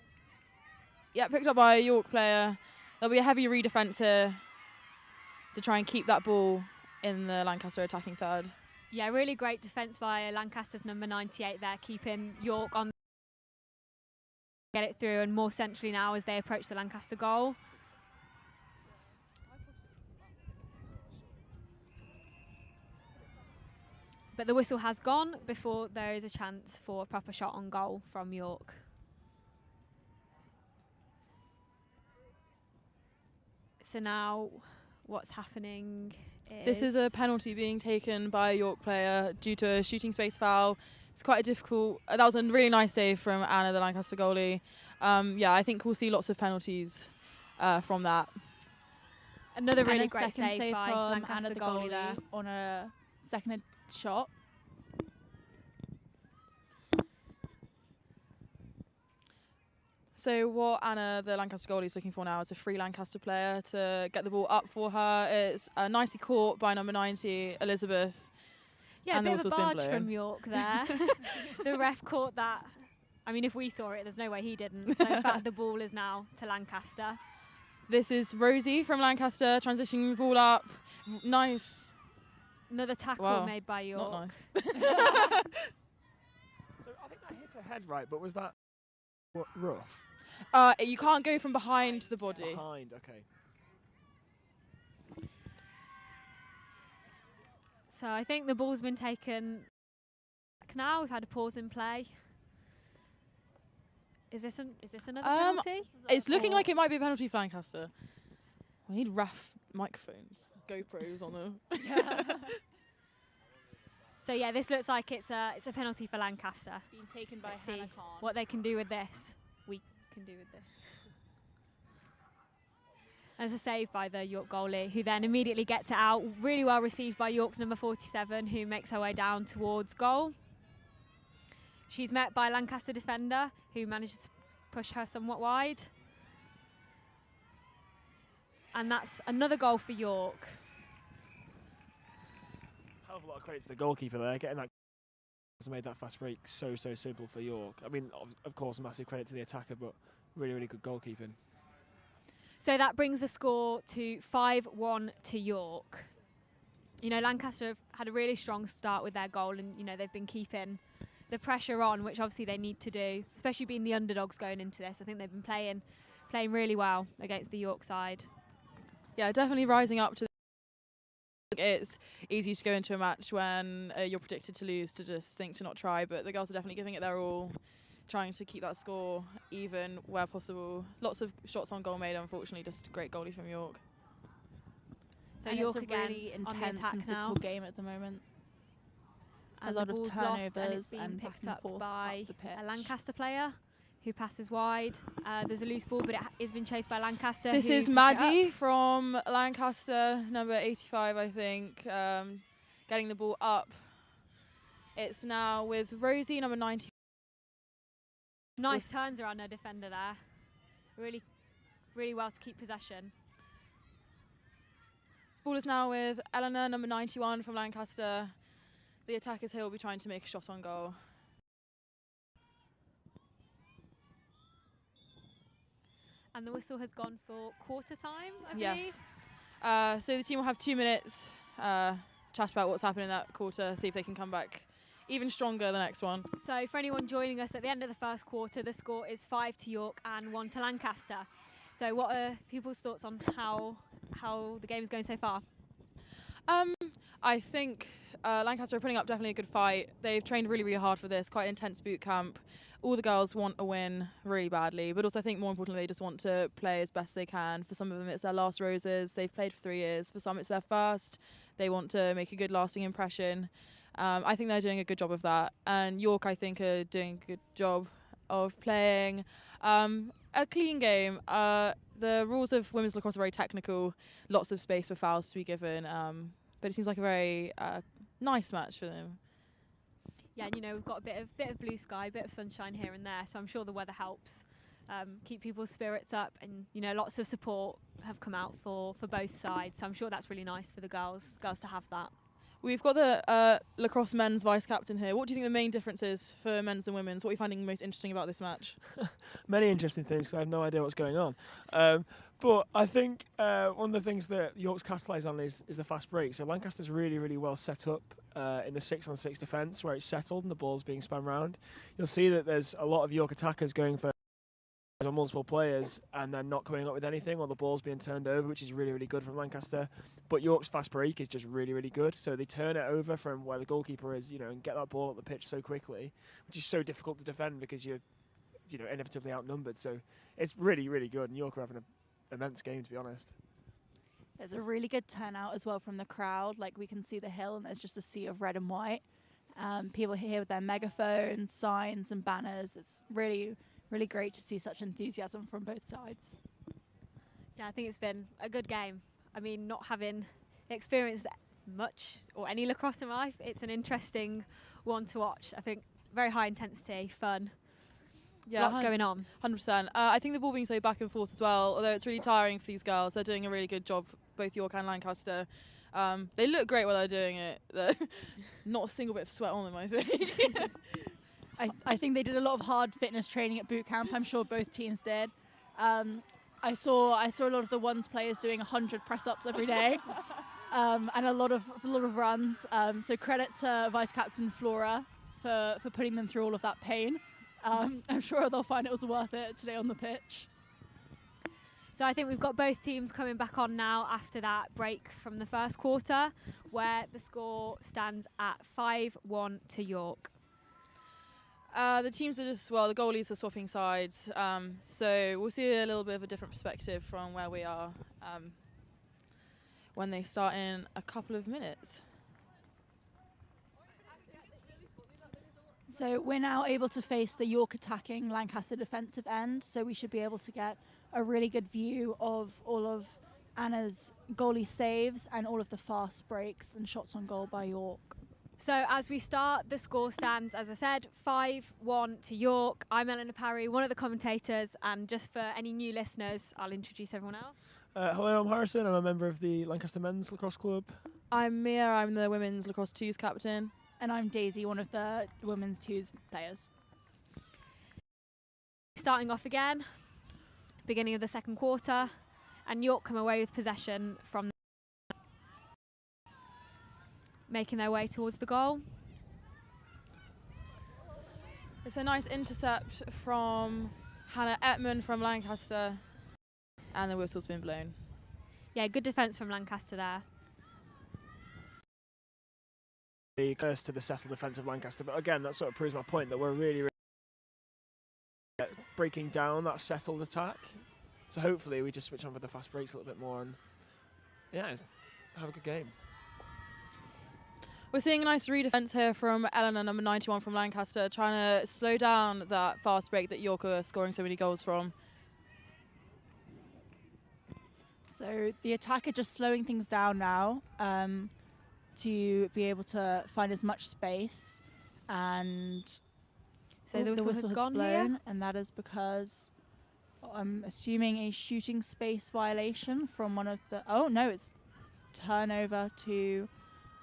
Yeah, picked up by a York player. There'll be a heavy redefense here to try and keep that ball in the Lancaster attacking third. Yeah, really great defence by Lancaster's number 98 there, keeping York on. Get it through, and more centrally now as they approach the Lancaster goal. But the whistle has gone before there is a chance for a proper shot on goal from York. So now what's happening is... This is a penalty being taken by a York player due to a shooting space foul. It's quite a difficult... that was a really nice save from Anna, the Lancaster goalie. Yeah, I think we'll see lots of penalties from that. Another really and great save by from Lancaster Anna, the goalie there on a second shot. So what Anna, the Lancaster goalie, is looking for now is a free Lancaster player to get the ball up for her. It's nicely caught by number 90, Elizabeth. Yeah, and a bit of a barge from York there. The ref caught that. I mean, if we saw it, there's no way he didn't. So in fact, the ball is now to Lancaster. This is Rosie from Lancaster, transitioning the ball up. Nice. Another tackle Wow. made by York. So Not nice. I think that hit her head right, but was that rough? You can't go from behind the body. Behind, okay. So I think the ball's been taken back now. We've had a pause in play. Is this another penalty? It's looking like it might be a penalty for Lancaster. We need ref microphones, GoPros on them. So yeah, this looks like it's a penalty for Lancaster. Being taken by Let's Hannah see Khan. what they can do with this. We can do with this. There's a save by the York goalie, who then immediately gets it out. Really well received by York's number 47, who makes her way down towards goal. She's met by a Lancaster defender, who manages to push her somewhat wide. And that's another goal for York. Hell of a lot of credit to the goalkeeper there. Getting that has made that fast break so simple for York. I mean, of course, massive credit to the attacker, but really good goalkeeping. So that brings the score to 5-1 to York. You know, Lancaster have had a really strong start with their goal, and you know they've been keeping the pressure on, which obviously they need to do, especially being the underdogs going into this. I think they've been playing really well against the York side. Yeah, definitely rising up to. It's easy to go into a match when you're predicted to lose to just think to not try, but the girls are definitely giving it their all, trying to keep that score even where possible. Lots of shots on goal made, unfortunately, just great goalie from York. So and York it's a again really on the intense attack and physical now. game at the moment. And a lot the of ball's lost, and it's turnovers being and picked back up and forth by up the pitch. a Lancaster player who passes wide. There's a loose ball, but it has been chased by Lancaster. This who is picks it Maddie up. from Lancaster, number 85, I think, getting the ball up. It's now with Rosie, number 90. Nice turns around her defender there. Really well to keep possession. Ball is now with Eleanor, number 91 from Lancaster. The attackers here will be trying to make a shot on goal. And the whistle has gone for quarter time, I believe. Yes. So the team will have 2 minutes, chat about what's happened in that quarter, see if they can come back even stronger the next one. So for anyone joining us at the end of the first quarter, the score is 5 to York and 1 to Lancaster. So what are people's thoughts on how the game is going so far? I think Lancaster are putting up definitely a good fight. They've trained really hard for this, quite an intense boot camp. All the girls want a win really badly, but also I think more importantly they just want to play as best they can. For some of them it's their last roses, they've played for 3 years. For some it's their first, they want to make a good lasting impression. I think they're doing a good job of that. And York, I think, are doing a good job of playing a clean game. The rules of women's lacrosse are very technical, lots of space for fouls to be given, but it seems like a very nice match for them. Yeah, and we've got a bit of blue sky, a bit of sunshine here and there, so I'm sure the weather helps keep people's spirits up, and lots of support have come out for both sides, so I'm sure that's really nice for the girls to have that. We've got the lacrosse men's vice captain here. What do you think the main difference is for men's and women's? What are you finding most interesting about this match? Many interesting things, because I have no idea what's going on. But I think one of the things that York's capitalise on is the fast break. So Lancaster's really, really well set up in the 6-on-6 defence, where it's settled and the ball's being spun round. You'll see that there's a lot of York attackers going for multiple players and then not coming up with anything, or the ball's being turned over, which is really, really good from Lancaster. But York's fast break is just really, really good. So they turn it over from where the goalkeeper is, and get that ball at the pitch so quickly, which is so difficult to defend because you're, inevitably outnumbered. So it's really, really good. And York are having an immense game, to be honest. There's a really good turnout as well from the crowd. Like, we can see the hill and there's just a sea of red and white. People here with their megaphones, signs and banners. It's really, really great to see such enthusiasm from both sides. Yeah, I think it's been a good game. I mean, not having experienced much or any lacrosse in my life, it's an interesting one to watch. I think very high intensity, fun. Yeah, lots going on. 100%. I think the ball being so back and forth as well, although it's really tiring for these girls. They're doing a really good job, both York and Lancaster. They look great while they're doing it. Not a single bit of sweat on them, I think. I think they did a lot of hard fitness training at boot camp. I'm sure both teams did. I saw a lot of the ones players doing 100 press-ups every day, and a lot of runs. So credit to Vice Captain Flora for putting them through all of that pain. I'm sure they'll find it was worth it today on the pitch. So I think we've got both teams coming back on now after that break from the first quarter, where the score stands at 5-1 to York. The teams are the goalies are swapping sides, so we'll see a little bit of a different perspective from where we are when they start in a couple of minutes. So we're now able to face the York attacking Lancaster defensive end, so we should be able to get a really good view of all of Anna's goalie saves and all of the fast breaks and shots on goal by York. So as we start, the score stands, as I said, 5-1 to York. I'm Eleanor Parry, one of the commentators, and just for any new listeners, I'll introduce everyone else. Hello, I'm Harrison. I'm a member of the Lancaster Men's Lacrosse Club. I'm Mia. I'm the Women's Lacrosse 2's captain. And I'm Daisy, one of the Women's 2's players. Starting off again, beginning of the second quarter, and York come away with possession from making their way towards the goal. It's a nice intercept from Hannah Ettman from Lancaster, and the whistle's been blown. Yeah, good defence from Lancaster there. The curse to the settled defence of Lancaster, but again, that sort of proves my point that we're really, really breaking down that settled attack. So hopefully we just switch on for the fast breaks a little bit more and have a good game. We're seeing a nice redefence here from Eleanor, number 91 from Lancaster, trying to slow down that fast break that York are scoring so many goals from. So the attack are just slowing things down now to be able to find as much space, and so the whistle has gone blown, here? and that is because I'm assuming a shooting space violation from one of the. Oh no, it's turnover to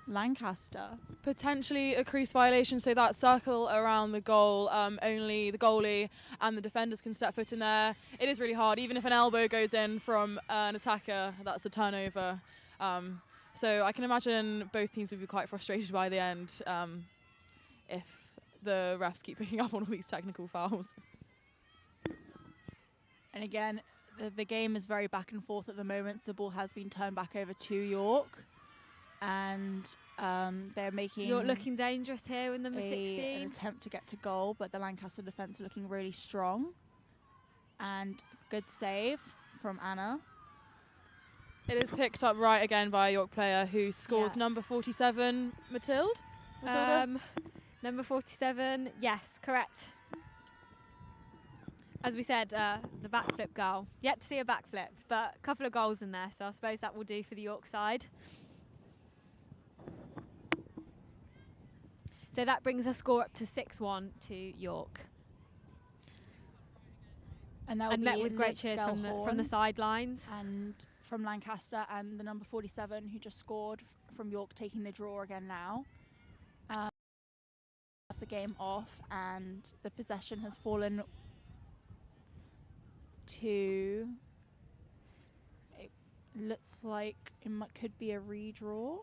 Lancaster. Potentially a crease violation, so that circle around the goal, only the goalie and the defenders can step foot in there. It is really hard, even if an elbow goes in from an attacker, that's a turnover. So I can imagine both teams would be quite frustrated by the end if the refs keep picking up on all these technical fouls. And again, the game is very back and forth at the moment, so the ball has been turned back over to York. And they're making... You're looking dangerous here with number 16. An attempt to get to goal, but the Lancaster defence are looking really strong. And good save from Anna. It is picked up right again by a York player who scores number 47, Mathilde. Number 47, yes, correct. As we said, the backflip goal. Yet to see a backflip, but a couple of goals in there, so I suppose that will do for the York side. So that brings a score up to 6-1 to York. And that will met be with great Liv cheers from the sidelines. And from Lancaster, and the number 47 who just scored from York, taking the draw again now. The game off, and the possession has fallen to, it looks like it could be a redraw.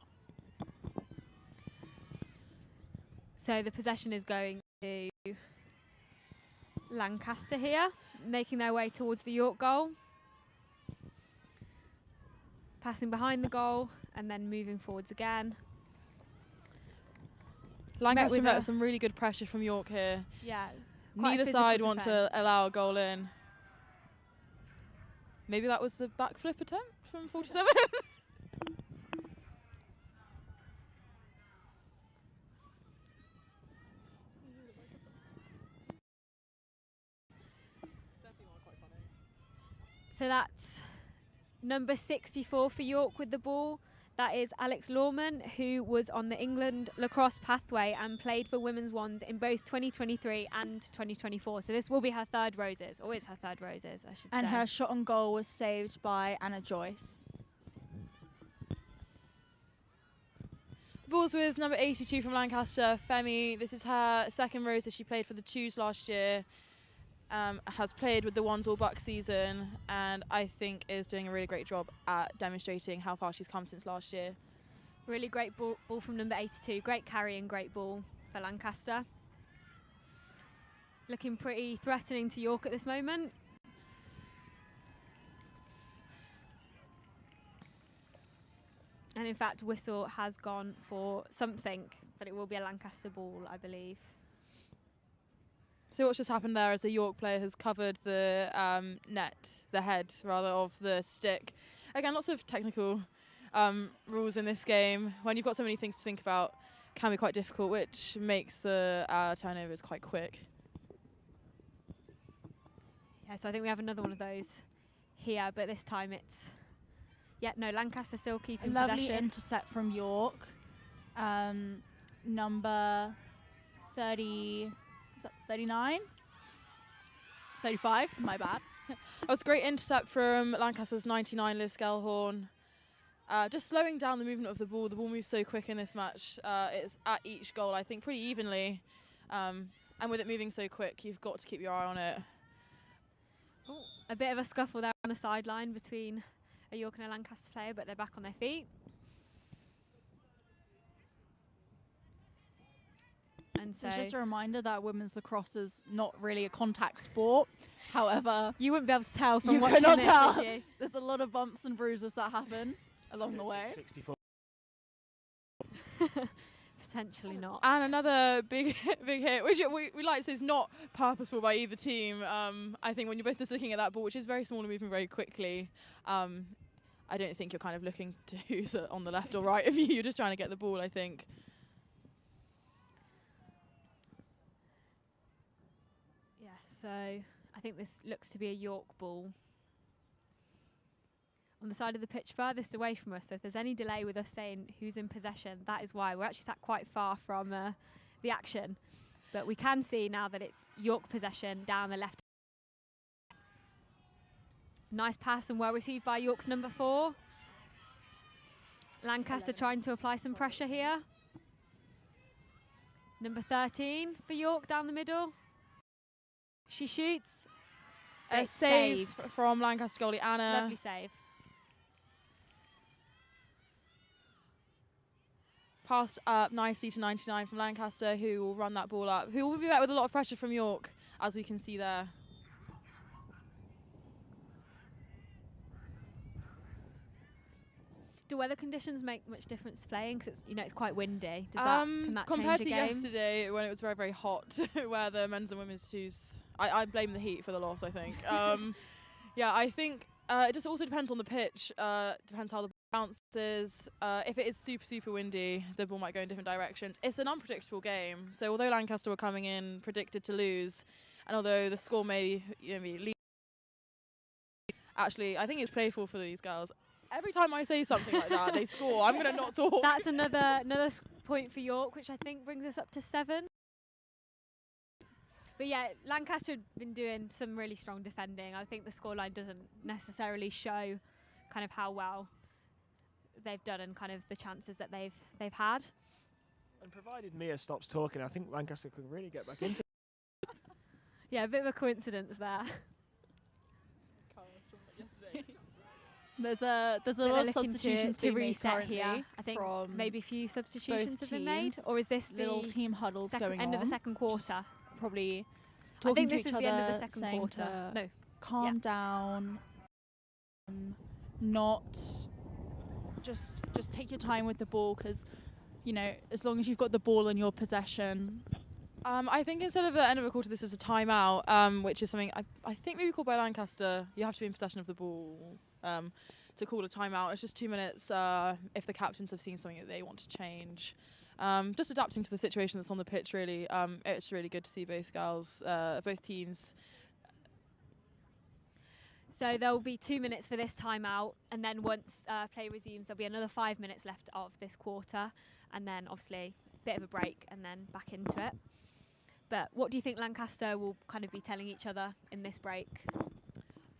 So the possession is going to Lancaster here, making their way towards the York goal. Passing behind the goal and then moving forwards again. Lancaster met with some really good pressure from York here. Yeah. Neither side want to allow a goal in. Maybe that was the backflip attempt from 47. So that's number 64 for York with the ball. That is Alex Lawman, who was on the England lacrosse pathway and played for women's ones in both 2023 and 2024. So this will be her third Roses, or is her third Roses, I should say. And her shot on goal was saved by Anna Joyce. The ball's with number 82 from Lancaster, Femi. This is her second Roses. She played for the Twos last year. Has played with the Ones all Bucks season, and I think is doing a really great job at demonstrating how far she's come since last year. Really great ball from number 82. Great carry and great ball for Lancaster. Looking pretty threatening to York at this moment. And in fact, whistle has gone for something, but it will be a Lancaster ball, I believe. So what's just happened there is a York player has covered the the head rather, of the stick. Again, lots of technical rules in this game. When you've got so many things to think about, can be quite difficult, which makes the turnovers quite quick. Yeah, so I think we have another one of those here, but this time it's... Yeah, no, Lancaster still keeping possession. Lovely intercept from York. Number 30... Is that 39? 35, my bad. That was a great intercept from Lancaster's 99, Liv Skelhorn. Just slowing down the movement of the ball. The ball moves so quick in this match. It's at each goal, I think, pretty evenly. And with it moving so quick, you've got to keep your eye on it. Ooh, a bit of a scuffle there on the sideline between a York and a Lancaster player, but they're back on their feet. And so it's just a reminder that women's lacrosse is not really a contact sport. However, you wouldn't be able to tell from you watching cannot this, tell. would you? There's a lot of bumps and bruises that happen along the way. 64. Potentially not. And another big hit, which we like to say is not purposeful by either team. I think when you're both just looking at that ball, which is very small and moving very quickly, I don't think you're kind of looking to who's on the left or right of you. You're just trying to get the ball, I think. So I think this looks to be a York ball. On the side of the pitch furthest away from us, so if there's any delay with us saying who's in possession, that is why. We're actually sat quite far from the action. But we can see now that it's York possession down the left. Nice pass and well received by York's number 4. Lancaster trying to apply some pressure here. Number 13 for York down the middle. She shoots. A save from Lancaster goalie Anna. Lovely save. Passed up nicely to 99 from Lancaster, who will run that ball up. Who will be met with a lot of pressure from York, as we can see there. Do weather conditions make much difference to playing? Because it's quite windy. Does can that compared change to a game? yesterday when it was very, very hot, where the men's and women's twos, I blame the heat for the loss, I think. Yeah, I think it just also depends on the pitch. Depends how the bounces. If it is super windy, the ball might go in different directions. It's an unpredictable game. So although Lancaster were coming in predicted to lose, and although the score may lead, actually I think it's playful for these girls. Every time I say something like that, they score. I'm gonna not talk. That's another point for York, which I think brings us up to 7. But yeah, Lancaster have been doing some really strong defending. I think the scoreline doesn't necessarily show kind of how well they've done and kind of the chances that they've had. And provided Mia stops talking, I think Lancaster could really get back into it. Yeah, a bit of a coincidence there. There's a lot of substitutions to being made reset currently here. I think from maybe a few substitutions have been made, teams. or is this little the team huddles going end on? of the second quarter? Just probably I talking think to this each is other, the end of the second saying quarter. to No, calm down, not just take your time with the ball, because as long as you've got the ball in your possession. I think instead of the end of a quarter, this is a timeout, which is something I think maybe called by Lancaster. You have to be in possession of the ball to call a timeout. It's just 2 minutes if the captains have seen something that they want to change. Just adapting to the situation that's on the pitch, really. It's really good to see both teams. So there will be 2 minutes for this timeout, and then once play resumes, there'll be another 5 minutes left of this quarter, and then obviously a bit of a break, and then back into it. But what do you think Lancaster will kind of be telling each other in this break?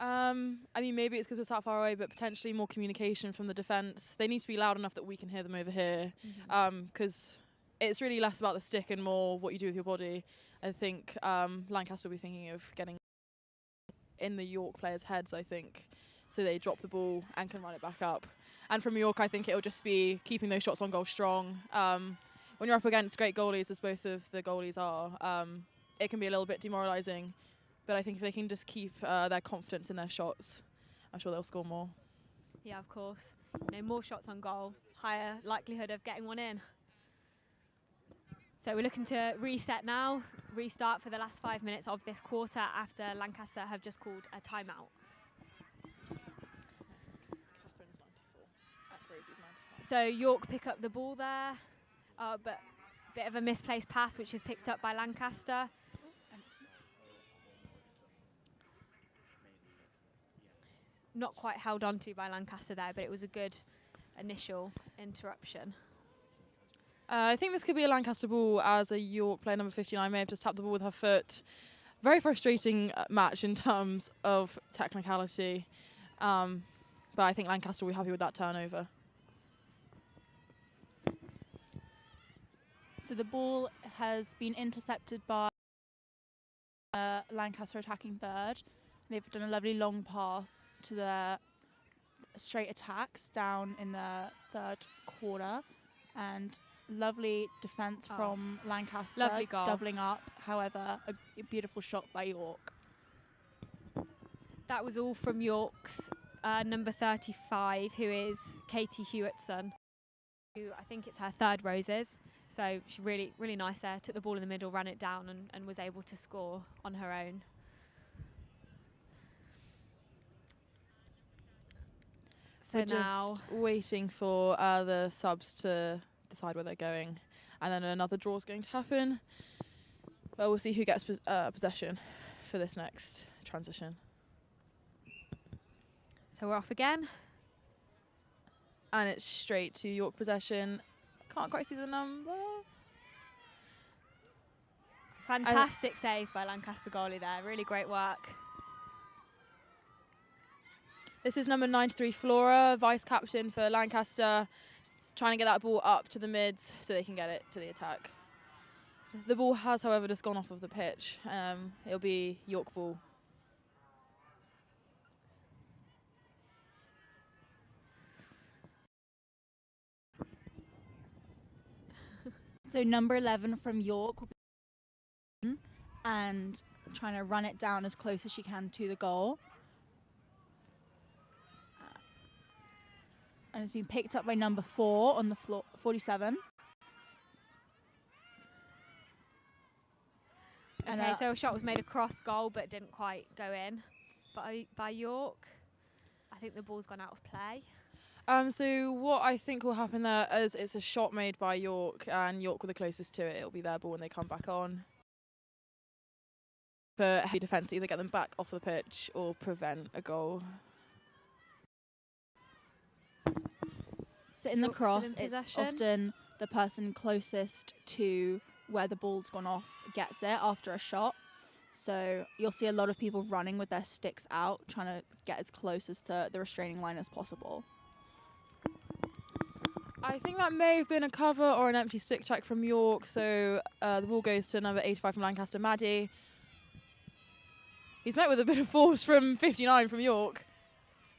I mean, maybe it's because we're sat far away, but potentially more communication from the defence. They need to be loud enough that we can hear them over here, because it's really less about the stick and more what you do with your body. I think Lancaster will be thinking of getting in the York players' heads, I think, so they drop the ball and can run it back up. And from York, I think it'll just be keeping those shots on goal strong. When you're up against great goalies, as both of the goalies are, it can be a little bit demoralising. But I think if they can just keep their confidence in their shots, I'm sure they'll score more. Yeah, of course. More shots on goal, higher likelihood of getting one in. So we're looking to reset now, restart for the last 5 minutes of this quarter after Lancaster have just called a timeout. So York pick up the ball there, but a bit of a misplaced pass, which is picked up by Lancaster. Not quite held on to by Lancaster there, but it was a good initial interruption. I think this could be a Lancaster ball, as a York player, number 59, may have just tapped the ball with her foot. Very frustrating match in terms of technicality, but I think Lancaster will be happy with that turnover. So the ball has been intercepted by Lancaster attacking third. They've done a lovely long pass to the straight attacks down in the third quarter, and lovely defence from Lancaster, lovely goal. doubling up. However, a beautiful shot by York. That was all from York's number 35, who is Katie Hewitt's son, who I think it's her third roses. So she really nice there, took the ball in the middle, ran it down and was able to score on her own. So we're now just waiting for the subs to decide where they're going, and then another draw is going to happen. But we'll see who gets possession for this next transition. So we're off again. And it's straight to York possession. Can't quite see the number. Fantastic save by Lancaster goalie there. Really great work. This is number 93, Flora, vice captain for Lancaster, trying to get that ball up to the mids so they can get it to the attack. The ball has, however, just gone off of the pitch. It'll be York ball. So number 11 from York will be and trying to run it down as close as she can to the goal. And it's been picked up by number 4 on the floor, 47. Okay, so a shot was made across goal but didn't quite go in by York. I think the ball's gone out of play. So what I think will happen there is it's a shot made by York, and York were the closest to it. It'll be their ball when they come back on. For heavy defence to either get them back off the pitch or prevent a goal. So in the York still in cross, it's possession. often the person closest to where the ball's gone off gets it after a shot. So you'll see a lot of people running with their sticks out, trying to get as close as to the restraining line as possible. I think that may have been a cover or an empty stick check from York. So the ball goes to number 85 from Lancaster, Maddie. He's met with a bit of force from 59 from York.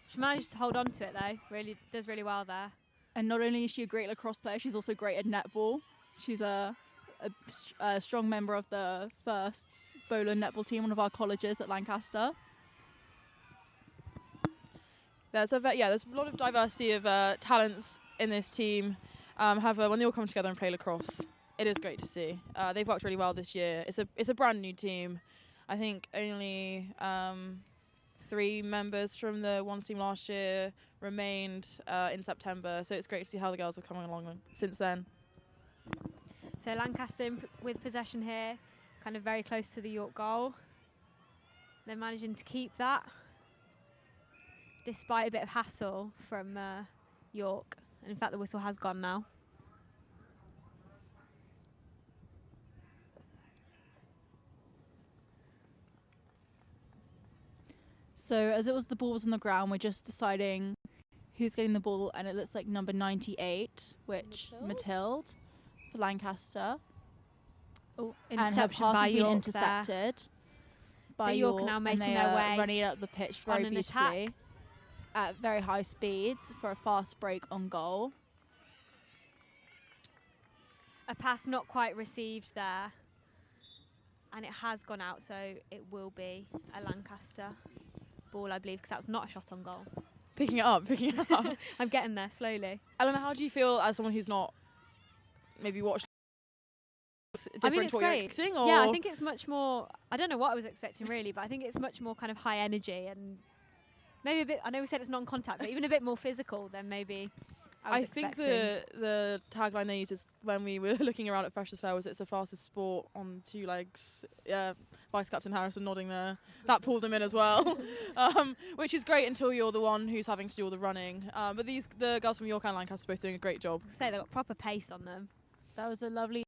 She managed to hold on to it though. Really does really well there. And not only is she a great lacrosse player, she's also great at netball. She's a strong member of the first bowler netball team, one of our colleges at Lancaster. There's a lot of diversity of talents in this team. However, when they all come together and play lacrosse, it is great to see. They've worked really well this year. It's a brand new team. I think only 3 members from the ones team last year remained in September, so it's great to see how the girls have come along since then. So Lancaster with possession here, kind of very close to the York goal. They're managing to keep that, despite a bit of hassle from York. And in fact, the whistle has gone now. So as it was the ball was on the ground, we're just deciding who's getting the ball, and it looks like number 98, which Mathilde for Lancaster. Oh, and her Interception pass by has been York intercepted by So York now and making they their are way running it up the pitch on very an beautifully attack. at very high speeds for a fast break on goal. A pass not quite received there. And it has gone out, so it will be a Lancaster ball, I believe, because that was not a shot on goal. Picking it up. I'm getting there slowly. Eleanor, how do you feel as someone who's not maybe watched different it's to what great. you're expecting? Or? Yeah, I think it's much more, I don't know what I was expecting really, but I think it's much more kind of high energy and maybe a bit, I know we said it's non-contact, but even a bit more physical than maybe I was think expecting. the tagline they used is when we were looking around at Freshers Fair was it's the fastest sport on 2 legs. Yeah, Vice Captain Harrison nodding there. That pulled them in as well, which is great until you're the one who's having to do all the running. But the girls from York and Lancaster are both doing a great job. Say they've got proper pace on them. That was a lovely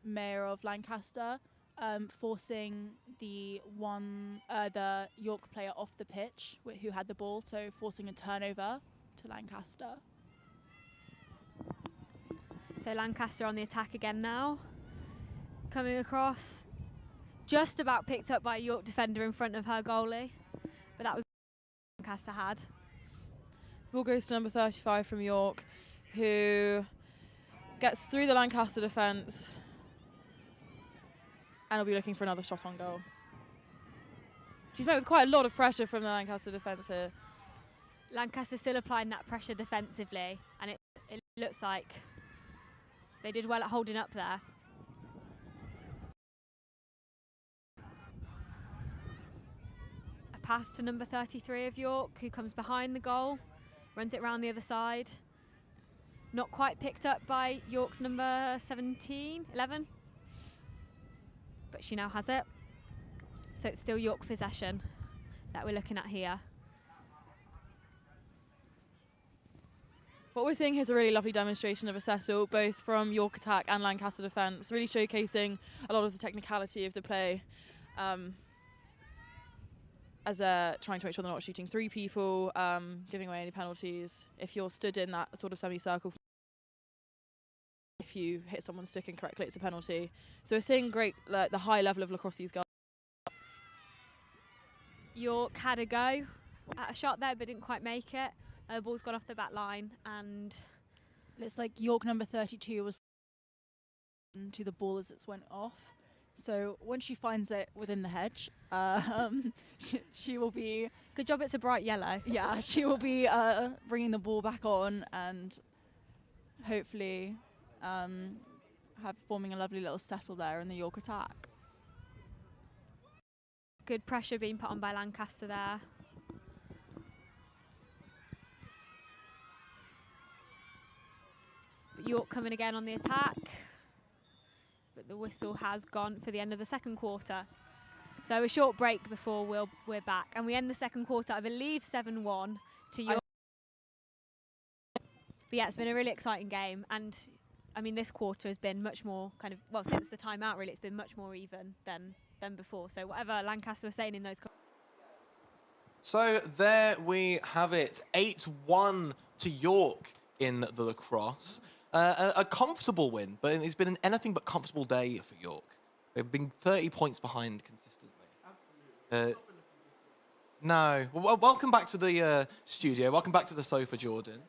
Mayor of Lancaster forcing the York player off the pitch who had the ball, so forcing a turnover to Lancaster. So Lancaster on the attack again now. Coming across. Just about picked up by a York defender in front of her goalie. But that was Lancaster had. Ball goes to number 35 from York, who gets through the Lancaster defence and will be looking for another shot on goal. She's met with quite a lot of pressure from the Lancaster defence here. Lancaster still applying that pressure defensively, and it looks like they did well at holding up there. A pass to number 33 of York, who comes behind the goal, runs it round the other side. Not quite picked up by York's number 11, but she now has it. So it's still York possession that we're looking at here. What we're seeing here is a really lovely demonstration of a settle, both from York attack and Lancaster defence, really showcasing a lot of the technicality of the play, as trying to make sure they're not shooting 3 people, giving away any penalties. If you're stood in that sort of semicircle, if you hit someone's stick incorrectly, it's a penalty. So we're seeing great, the high level of lacrosse these guys. York had a go at a shot there, but didn't quite make it. The ball's gone off the back line, and looks like York number 32 was to the ball as it went off. So when she finds it within the hedge, she will be... Good job it's a bright yellow. Yeah, she will be bringing the ball back on and hopefully forming a lovely little settle there in the York attack. Good pressure being put on by Lancaster there. But York coming again on the attack. But the whistle has gone for the end of the second quarter. So a short break before we're back. And we end the second quarter, I believe, 7-1 to York. But yeah, it's been a really exciting game. And I mean, this quarter has been much more kind of, well, since the timeout, really, it's been much more even than before. So whatever Lancaster was saying in those. So there we have it, 8-1 to York in the lacrosse. A comfortable win, but it's been an anything but comfortable day for York. They've been 30 points behind consistently. No. Well, welcome back to the studio. Welcome back to the sofa, Jordan.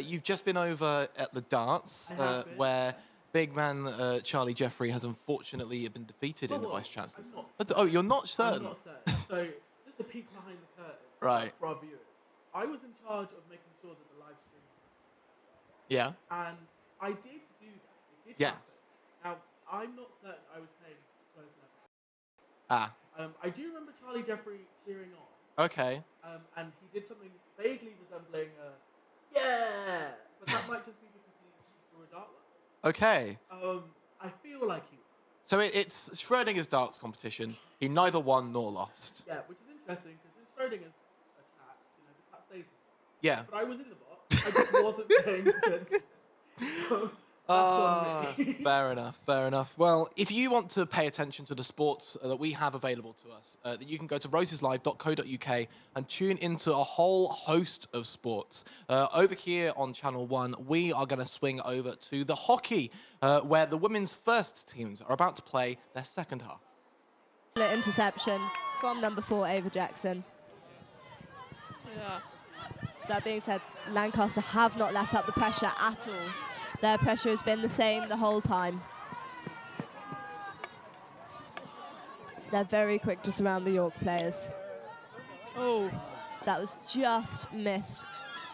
You've just been over at the darts, where big man Charlie Jeffrey has unfortunately been defeated in the Vice Chancellor's. Oh, you're not certain? I'm not certain. So, just a peek behind the curtain right. for our viewers. I was in charge of making sure that the live stream. Yeah. And I did do that. It did yes. happen. Now, I'm not certain I was paying close enough. Ah. I do remember Charlie Jeffrey cheering on. Okay. And he did something vaguely resembling a yeah, but that might just be because he threw a dart. Okay. I feel like he. So it's Schrodinger's darts competition. He neither won nor lost. Yeah, which is interesting because in Schrodinger's a cat, the cat stays in the box. Yeah. But I was in the box. I just wasn't paying attention. That's on me. Fair enough, fair enough. Well, if you want to pay attention to the sports that we have available to us, you can go to roseslive.co.uk and tune into a whole host of sports. Over here on Channel 1, we are going to swing over to the hockey, where the women's first teams are about to play their second half. Interception from number 4, Ava Jackson. Yeah. That being said, Lancaster have not let up the pressure at all. Their pressure has been the same the whole time. They're very quick to surround the York players. Oh. That was just missed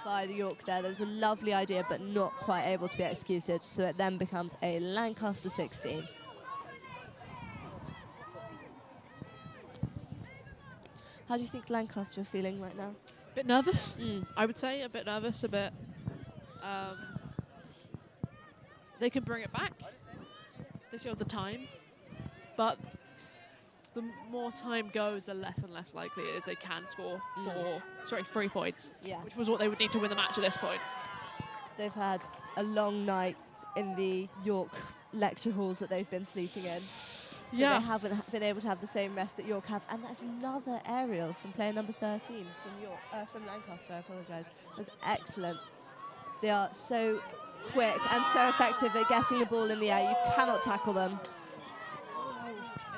by the York there. There was a lovely idea, but not quite able to be executed. So it then becomes a Lancaster 16. How do you think Lancaster are feeling right now? A bit nervous, I would say. A bit nervous, a bit. They can bring it back. They still have the time. But the more time goes, the less and less likely it is they can score 3 points. Yeah. Which was what they would need to win the match at this point. They've had a long night in the York lecture halls that they've been sleeping in. So they haven't been able to have the same rest that York have. And that's another aerial from player number 13 from Lancaster, I apologise. That's excellent. They are so quick and so effective at getting the ball in the air. You cannot tackle them.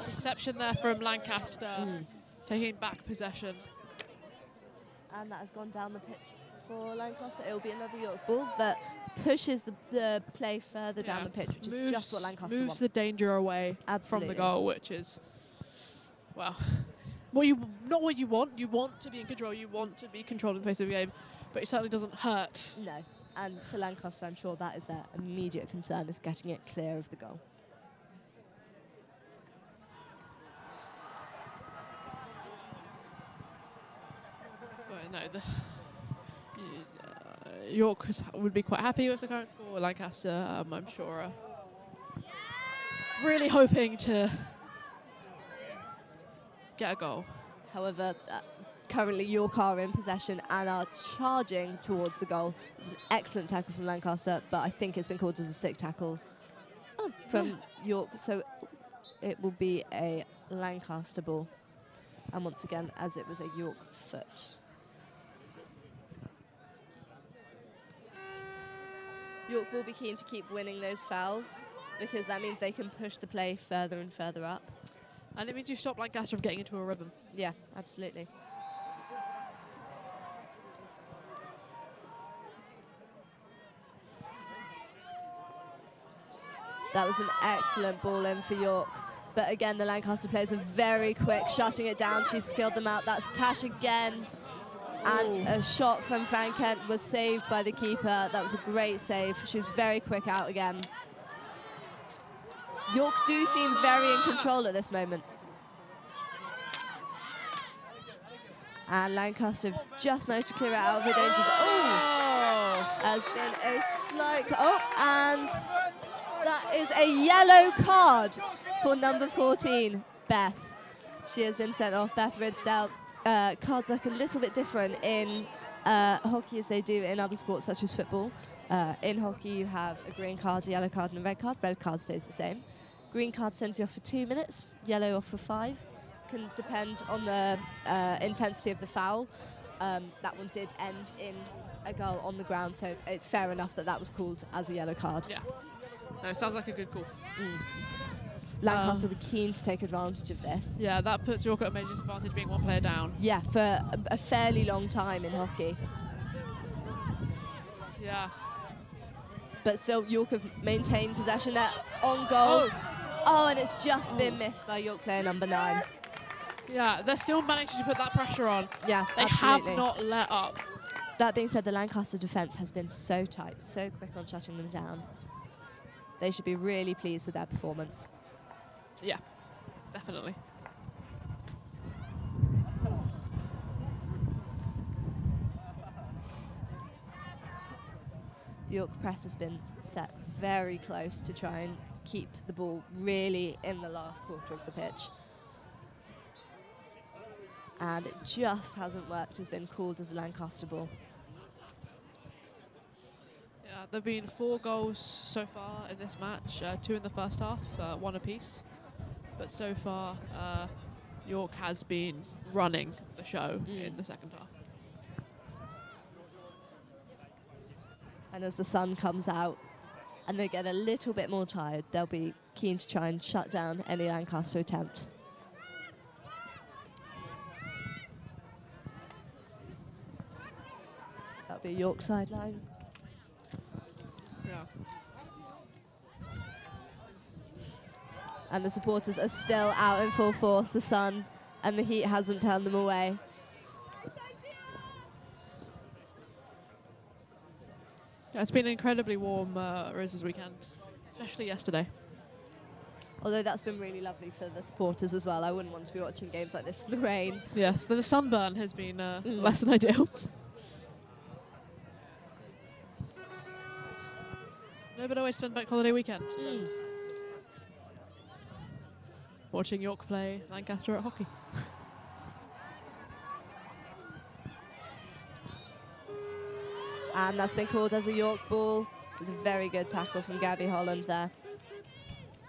Deception there from Lancaster, taking back possession. And that has gone down the pitch for Lancaster. It will be another York ball that pushes the play further down the pitch, which is just what Lancaster moves wants. the danger away from the goal, which is, well, not what you want. You want to be in control. You want to be controlled in the face of the game, but it certainly doesn't hurt. No. And for Lancaster, I'm sure that is their immediate concern, is getting it clear of the goal. Well, no, York would be quite happy with the current score. Lancaster, I'm sure, really hoping to get a goal. However, currently York are in possession and are charging towards the goal. It's an excellent tackle from Lancaster, but I think it's been called as a stick tackle from York. So it will be a Lancaster ball. And once again, as it was a York foot. York will be keen to keep winning those fouls because that means they can push the play further and further up. And it means you stop Lancaster from getting into a rhythm. Yeah, absolutely. That was an excellent ball in for York. But again, the Lancaster players are very quick, shutting it down. She's skilled them out. That's Tash again. And a shot from Fran Kent was saved by the keeper. That was a great save. She was very quick out again. York do seem very in control at this moment. And Lancaster have just managed to clear it out of the dangers. Oh! Has been a slight... Oh, And that is a yellow card for number 14, Beth. She has been sent off. Beth Ridsdale. Cards work a little bit different in hockey as they do in other sports such as football. In hockey, you have a green card, a yellow card, and a red card. Red card stays the same. Green card sends you off for 2 minutes, yellow off for 5. Can depend on the intensity of the foul. That one did end in a goal on the ground, so it's fair enough that that was called as a yellow card. Yeah. No, sounds like a good call. Lancaster will be keen to take advantage of this. Yeah, that puts York at a major disadvantage being 1 player down. Yeah, for a fairly long time in hockey. Yeah. But still, York have maintained possession there on goal. Oh, and it's just been missed by York player number 9. Yeah, they're still managing to put that pressure on. Yeah, they absolutely. have not let up. That being said, the Lancaster defence has been so tight, so quick on shutting them down. They should be really pleased with their performance. Yeah, definitely. The York press has been set very close to try and keep the ball really in the last quarter of the pitch. And it just hasn't worked. Has been called as a Lancaster ball. Yeah, there have been 4 goals so far in this match, 2 in the first half, 1 apiece. But so far, York has been running the show in the second half. And as the sun comes out and they get a little bit more tired, they'll be keen to try and shut down any Lancaster attempt. That'll be York sideline. Yeah. And the supporters are still out in full force. The sun and the heat hasn't turned them away. Yeah, it's been an incredibly warm Roses weekend, especially yesterday. Although that's been really lovely for the supporters as well. I wouldn't want to be watching games like this in the rain. Yes, the sunburn has been less than ideal. No better way to spend bank holiday weekend. Watching York play Lancaster at hockey. And that's been called as a York ball. It was a very good tackle from Gabby Holland there.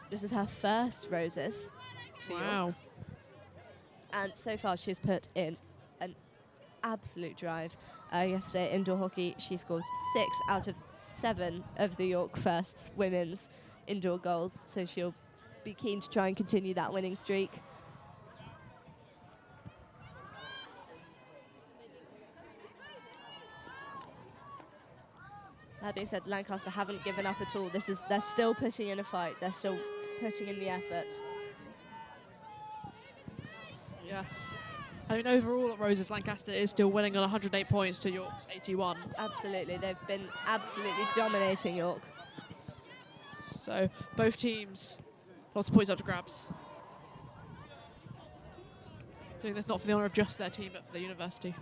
This is her first Roses for York. And so far she's put in an absolute drive. Yesterday, indoor hockey, she scored 6 out of 7 of the York First's women's indoor goals. So she'll be keen to try and continue that winning streak. That being said, Lancaster haven't given up at all. They're still putting in a fight. They're still putting in the effort. Yes. I mean, overall at Roses, Lancaster is still winning on 108 points to York's 81. Absolutely. They've been absolutely dominating York. So both teams, lots of points up to grabs. Doing this not for the honour of just their team, but for the university.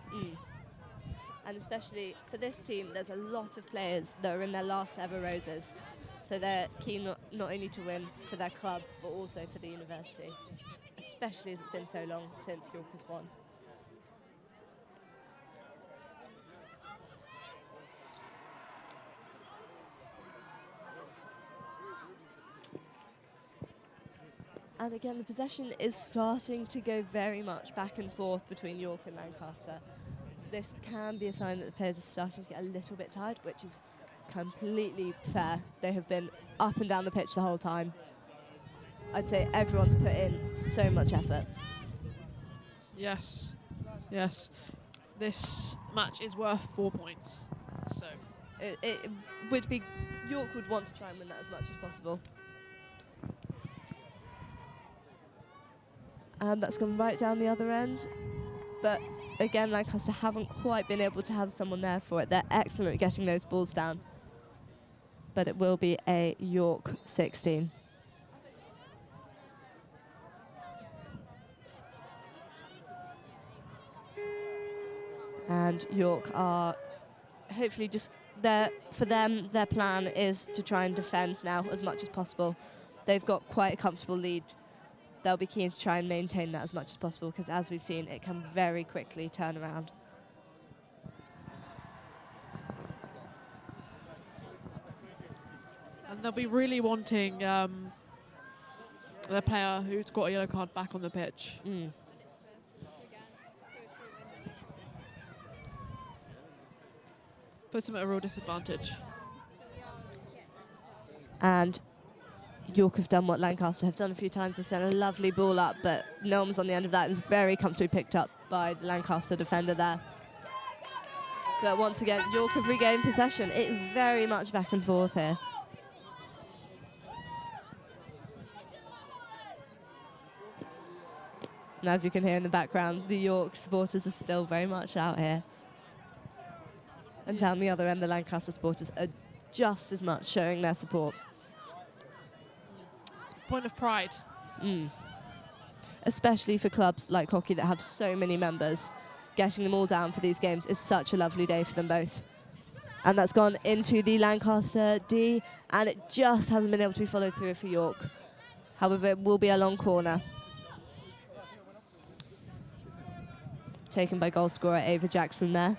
And especially for this team, there's a lot of players that are in their last ever Roses. So they're keen not only to win for their club, but also for the university, especially as it's been so long since York has won. And again, the possession is starting to go very much back and forth between York and Lancaster. This can be a sign that the players are starting to get a little bit tired, which is completely fair. They have been up and down the pitch the whole time. I'd say everyone's put in so much effort. Yes, yes. This match is worth 4 points. So it would be, York would want to try and win that as much as possible. And that's gone right down the other end. But again, Lancaster haven't quite been able to have someone there for it. They're excellent at getting those balls down. But it will be a York 16. And York are hopefully just for them, their plan is to try and defend now as much as possible. They've got quite a comfortable lead. They'll be keen to try and maintain that as much as possible because, as we've seen, it can very quickly turn around. And they'll be really wanting their player who's got a yellow card back on the pitch. Puts them at a real disadvantage. And York have done what Lancaster have done a few times. They sent a lovely ball up, but no one was on the end of that. It was very comfortably picked up by the Lancaster defender there. But once again, York have regained possession. It is very much back and forth here. And as you can hear in the background, the York supporters are still very much out here. And down the other end, the Lancaster supporters are just as much showing their support. It's a point of pride. Especially for clubs like hockey that have so many members. Getting them all down for these games is such a lovely day for them both. And that's gone into the Lancaster D, and it just hasn't been able to be followed through for York. However, it will be a long corner. Taken by goal scorer Ava Jackson there.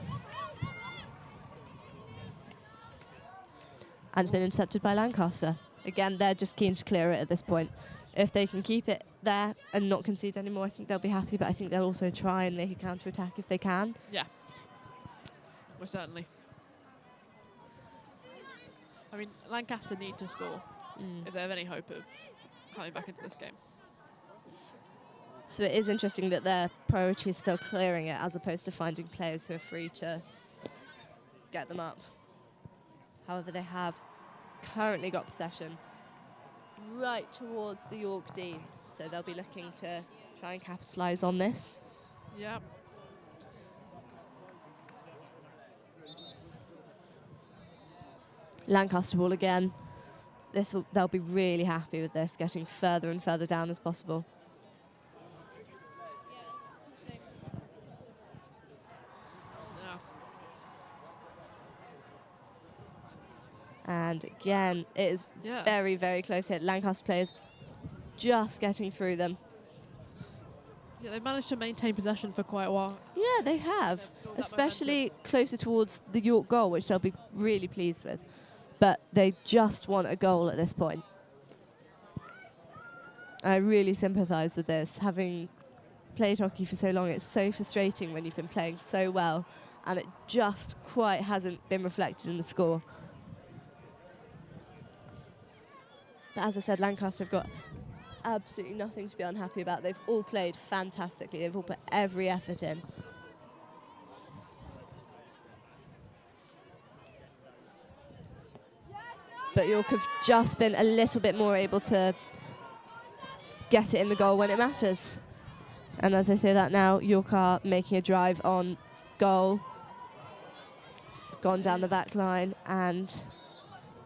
And it's been intercepted by Lancaster. Again, they're just keen to clear it at this point. If they can keep it there and not concede anymore, I think they'll be happy, but I think they'll also try and make a counter-attack if they can. Yeah. Well, certainly. I mean, Lancaster need to score if they have any hope of coming back into this game. So it is interesting that their priority is still clearing it as opposed to finding players who are free to get them up. However, they have currently got possession right towards the York D. So they'll be looking to try and capitalise on this. Yep. Lancaster ball again. They'll be really happy with this, getting further and further down as possible. And again, it is very, very close hit. Lancaster players just getting through them. Yeah, they've managed to maintain possession for quite a while. Yeah, they have, especially closer towards the York goal, which they'll be really pleased with. But they just want a goal at this point. I really sympathise with this. Having played hockey for so long, it's so frustrating when you've been playing so well and it just quite hasn't been reflected in the score. But as I said, Lancaster have got absolutely nothing to be unhappy about. They've all played fantastically. They've all put every effort in. But York have just been a little bit more able to get it in the goal when it matters. And as I say that now, York are making a drive on goal. Gone down the back line, and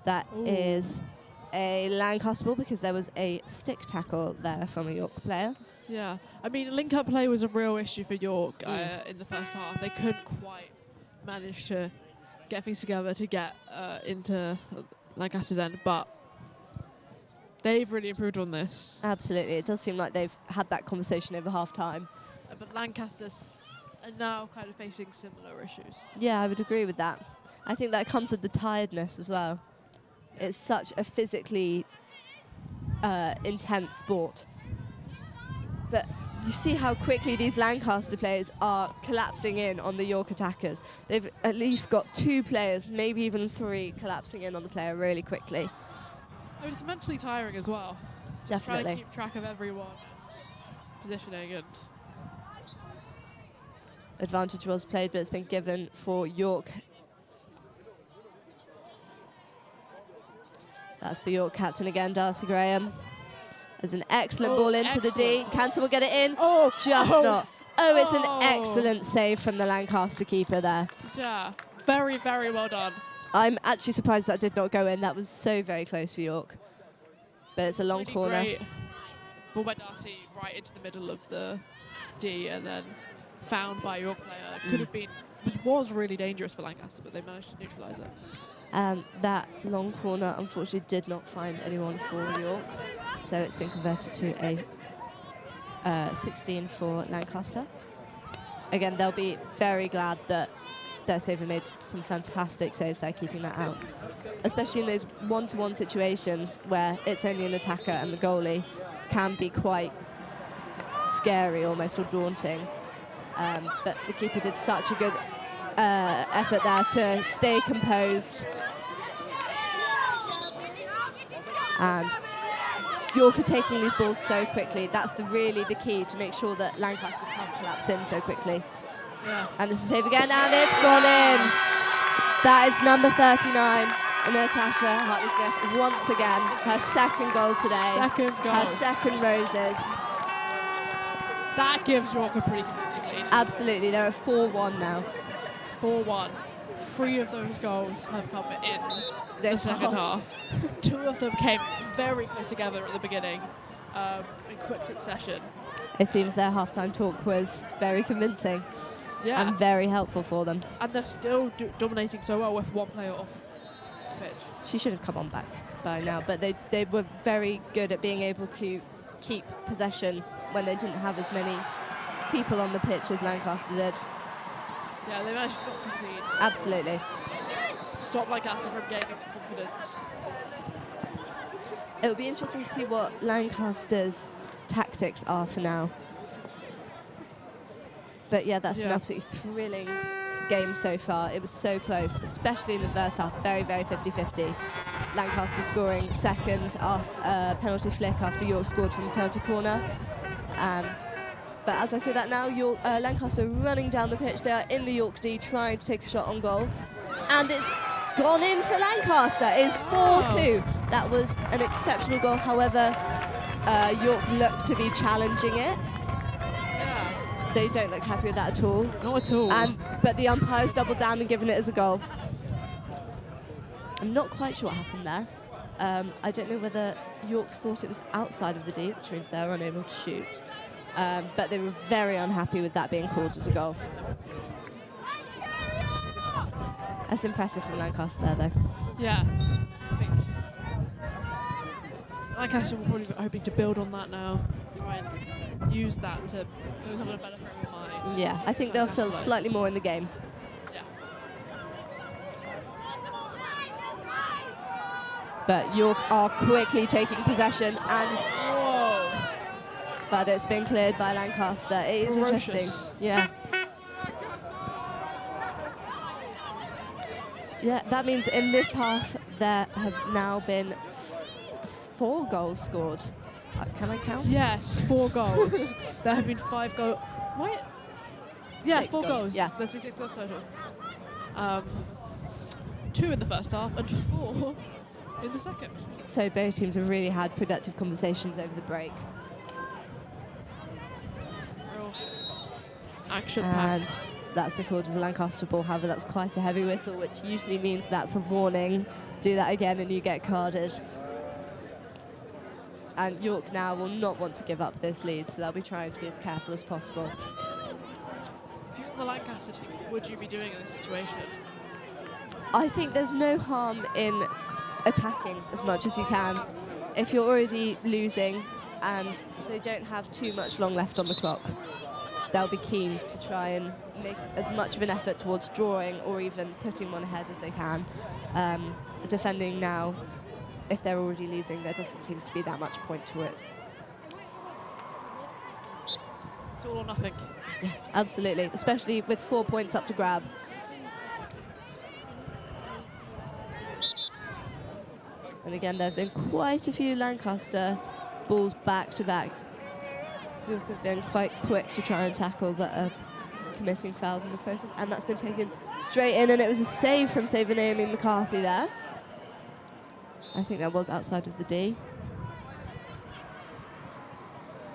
that is a Lancaster ball because there was a stick tackle there from a York player. Yeah, I mean, link-up play was a real issue for York in the first half. They couldn't quite manage to get things together to get into Lancaster's end, but they've really improved on this. Absolutely, it does seem like they've had that conversation over half-time. But Lancaster's are now kind of facing similar issues. Yeah, I would agree with that. I think that comes with the tiredness as well. It's such a physically intense sport. But you see how quickly these Lancaster players are collapsing in on the York attackers. They've at least got 2 players, maybe even 3, collapsing in on the player really quickly. Oh, it's mentally tiring as well. Definitely. Trying to keep track of everyone, positioning, and advantage was played, but it's been given for York. That's the York captain again, Darcy Graham. There's an excellent ball into the D. Can someone get it in? Oh, just not. Oh, it's an excellent save from the Lancaster keeper there. Yeah, very, very well done. I'm actually surprised that did not go in. That was so very close for York. But it's a long Really corner. Great. Ball by Darcy right into the middle of the D and then found by York player. Could have been was really dangerous for Lancaster, but they managed to neutralise it. That long corner unfortunately did not find anyone for York, so it's been converted to a 16 for Lancaster. Again, they'll be very glad that their saver made some fantastic saves there, keeping that out. Especially in those one-to-one situations where it's only an attacker and the goalie, can be quite scary almost, or daunting. But the keeper did such a good effort there to stay composed. And York are taking these balls so quickly. That's really the key, to make sure that Lancaster can't collapse in so quickly. Yeah. And this is a save again, and it's gone in. That is number 39, Natasha Hartley-Smith, once again. Her second goal today. Second goal. Her second Roses. That gives York a pretty convincing lead. Absolutely, they're at 4-1 now. 4-1. 3 of those goals have come in the second half. 2 of them came very close together at the beginning, in quick succession. It seems their halftime talk was very convincing. Yeah. And very helpful for them. And they're still dominating so well with one player off the pitch. She should have come on back by now, but they were very good at being able to keep possession when they didn't have as many people on the pitch as Lancaster did. Yeah, they managed to not concede. Absolutely. Stop Lancaster from gaining confidence. It'll be interesting to see what Lancaster's tactics are for now. But yeah, that's an absolutely thrilling game so far. It was so close, especially in the first half. Very, very 50-50. Lancaster scoring second off a penalty flick after York scored from a penalty corner. But as I say that now, Lancaster running down the pitch. They are in the York D, trying to take a shot on goal. And it's gone in for Lancaster. It's 4-2. That was an exceptional goal. However, York looked to be challenging it. They don't look happy with that at all. Not at all. But the umpire's doubled down and given it as a goal. I'm not quite sure what happened there. I don't know whether York thought it was outside of the D, which means they're unable to shoot. But they were very unhappy with that being called as a goal. That's impressive from Lancaster there, though. Yeah. I think Lancaster will probably be hoping to build on that now. Try and use that to have a better frame of mind. Yeah, I think they'll feel slightly more in the game. Yeah. But York are quickly taking possession, and whoa! But it's been cleared by Lancaster. It is Ferocious. interesting. Yeah. Yeah, that means in this half there have now been 4 goals scored. Can I count? Yes, 4 goals. There have been 5 goals. What? Yeah, 6 4 goals. Yeah. There's been 6 goals total. 2 in the first half and 4 in the second. So both teams have really had productive conversations over the break. Real action-packed. And that's been called as a Lancaster ball. However, that's quite a heavy whistle, which usually means that's a warning. Do that again and you get carded. And York now will not want to give up this lead, so they'll be trying to be as careful as possible. If you're on the Lancaster team, what would you be doing in this situation? I think there's no harm in attacking as much as you can. If you're already losing and they don't have too much long left on the clock, they'll be keen to try and make as much of an effort towards drawing or even putting one ahead as they can. The defending now, if they're already losing, there doesn't seem to be that much point to it. It's all or nothing. Yeah, absolutely, especially with 4 points up to grab. And again, there have been quite a few Lancaster balls back to back. York have been quite quick to try and tackle, but committing fouls in the process. And that's been taken straight in, and it was a save from saver Naomi McCarthy there. I think that was outside of the D.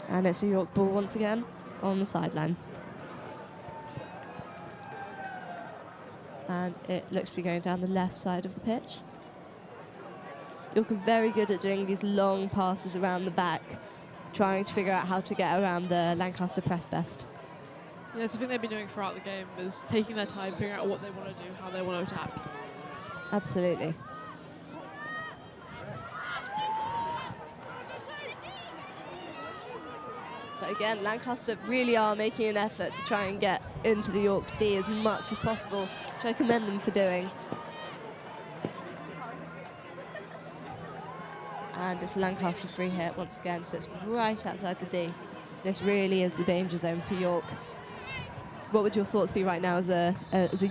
And it's a York ball once again on the sideline. And it looks to be going down the left side of the pitch. York are very good at doing these long passes around the back, trying to figure out how to get around the Lancaster press best. Yes, I think they've been doing throughout the game is taking their time, figuring out what they want to do, how they want to attack. Absolutely. But again, Lancaster really are making an effort to try and get into the York D as much as possible, which I commend them for doing. And it's a Lancaster free hit once again, so it's right outside the D. This really is the danger zone for York. What would your thoughts be right now as a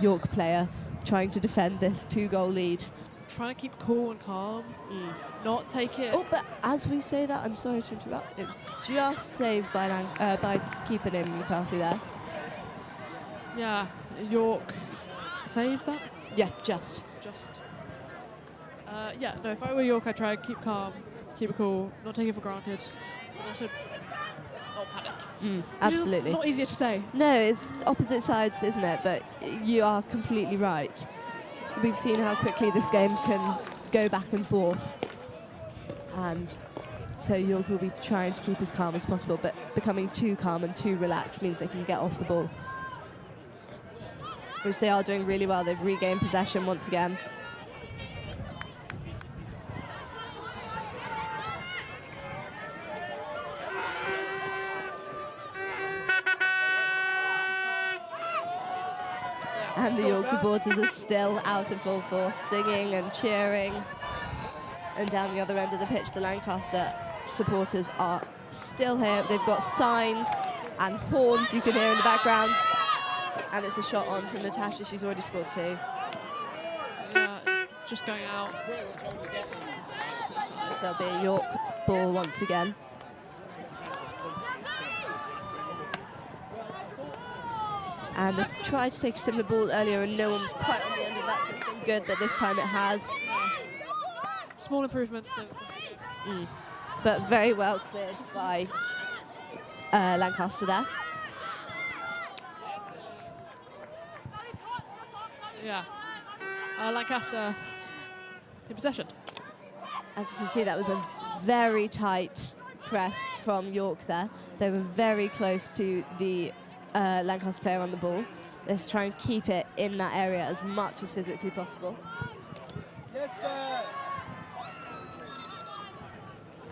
York player trying to defend this 2-goal lead? Trying to keep cool and calm, not take it. Oh, but as we say that, I'm sorry to interrupt. It was just saved by keeper named McCarthy there. Yeah, York saved that? Yeah, just. Yeah, no, if I were York, I'd try and keep calm, keep it cool, not take it for granted, but also not panic. Absolutely. Not easier to say. No, it's opposite sides, isn't it? But you are completely right. We've seen how quickly this game can go back and forth. And so York will be trying to keep as calm as possible, but becoming too calm and too relaxed means they can get off the ball. Which they are doing really well. They've regained possession once again. And the York supporters are still out in full force, singing and cheering. And down the other end of the pitch, the Lancaster supporters are still here. They've got signs and horns you can hear in the background. And it's a shot on from Natasha. She's already scored 2. Yeah, just going out. So it'll be a York ball once again. And they tried to take a similar ball earlier and no one was quite on the end of that, so it's been good that this time it has. Small improvements. But very well cleared by Lancaster there. Yeah. Lancaster in possession. As you can see, that was a very tight press from York there. They were very close to the Lancaster player on the ball. Let's try and keep it in that area as much as physically possible.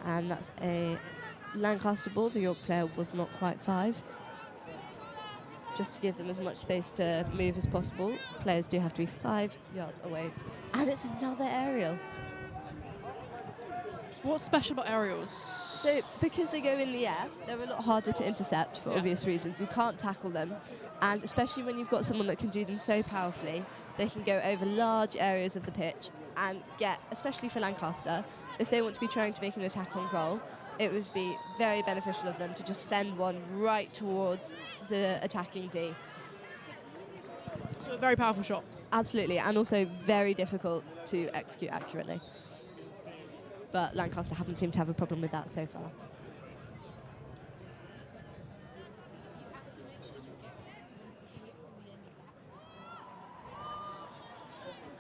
And that's a Lancaster ball. The York player was not quite 5. Just to give them as much space to move as possible, players do have to be 5 yards away. And it's another aerial. What's special about aerials? So, because they go in the air, they're a lot harder to intercept for obvious reasons. You can't tackle them. And especially when you've got someone that can do them so powerfully, they can go over large areas of the pitch and get, especially for Lancaster, if they want to be trying to make an attack on goal, it would be very beneficial of them to just send one right towards the attacking D. So a very powerful shot. Absolutely, and also very difficult to execute accurately. But Lancaster haven't seemed to have a problem with that so far.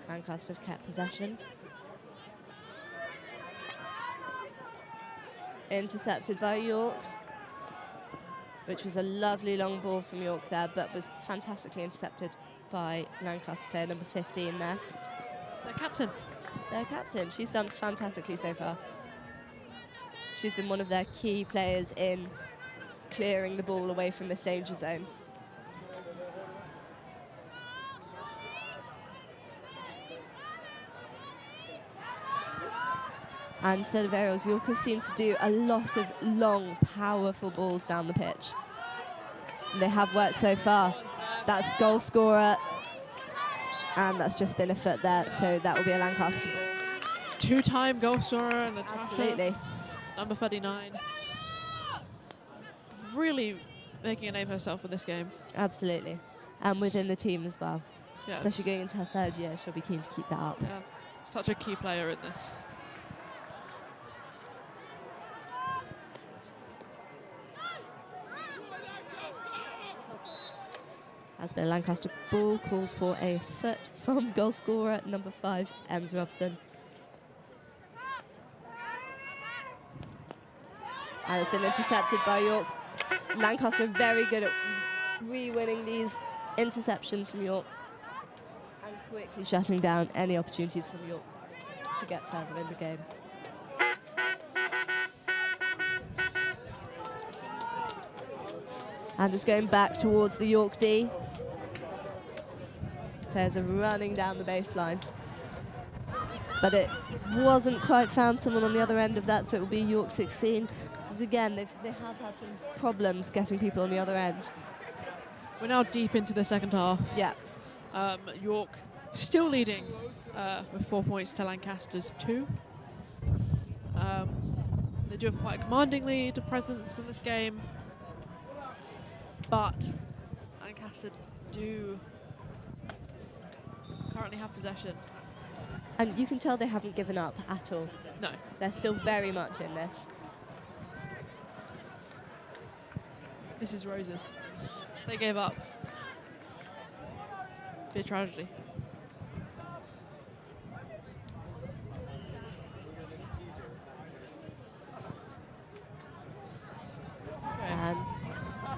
Lancaster have kept possession. Intercepted by York, which was a lovely long ball from York there, but was fantastically intercepted by Lancaster player number 15 there. Their captain. Their captain. She's done fantastically so far. She's been one of their key players in clearing the ball away from this danger zone. And instead of aerials, York have seemed to do a lot of long, powerful balls down the pitch. And they have worked so far. That's goal scorer, and that's just been a foot there, so that will be a Lancaster ball. 2-time goal scorer and Natasha. Absolutely. Number 39. Really making a name for herself in this game. Absolutely. And within the team as well. Yeah, especially going into her 3rd year, she'll be keen to keep that up. Yeah, such a key player in this. Has been a Lancaster ball, called for a foot from goal scorer number 5, Ems Robson. And it's been intercepted by York. Lancaster are very good at re-winning these interceptions from York and quickly shutting down any opportunities from York to get further in the game. And just going back towards the York D. Players are running down the baseline. But it wasn't quite found someone on the other end of that, so it will be York 16. Because again, they have had some problems getting people on the other end. We're now deep into the second half. Yeah. York still leading with 4 points to Lancaster's 2. They do have quite a commanding lead, a presence in this game. But Lancaster do currently have possession. And you can tell they haven't given up at all. No. They're still very much in this. This is Roses. They gave up. Be a tragedy. And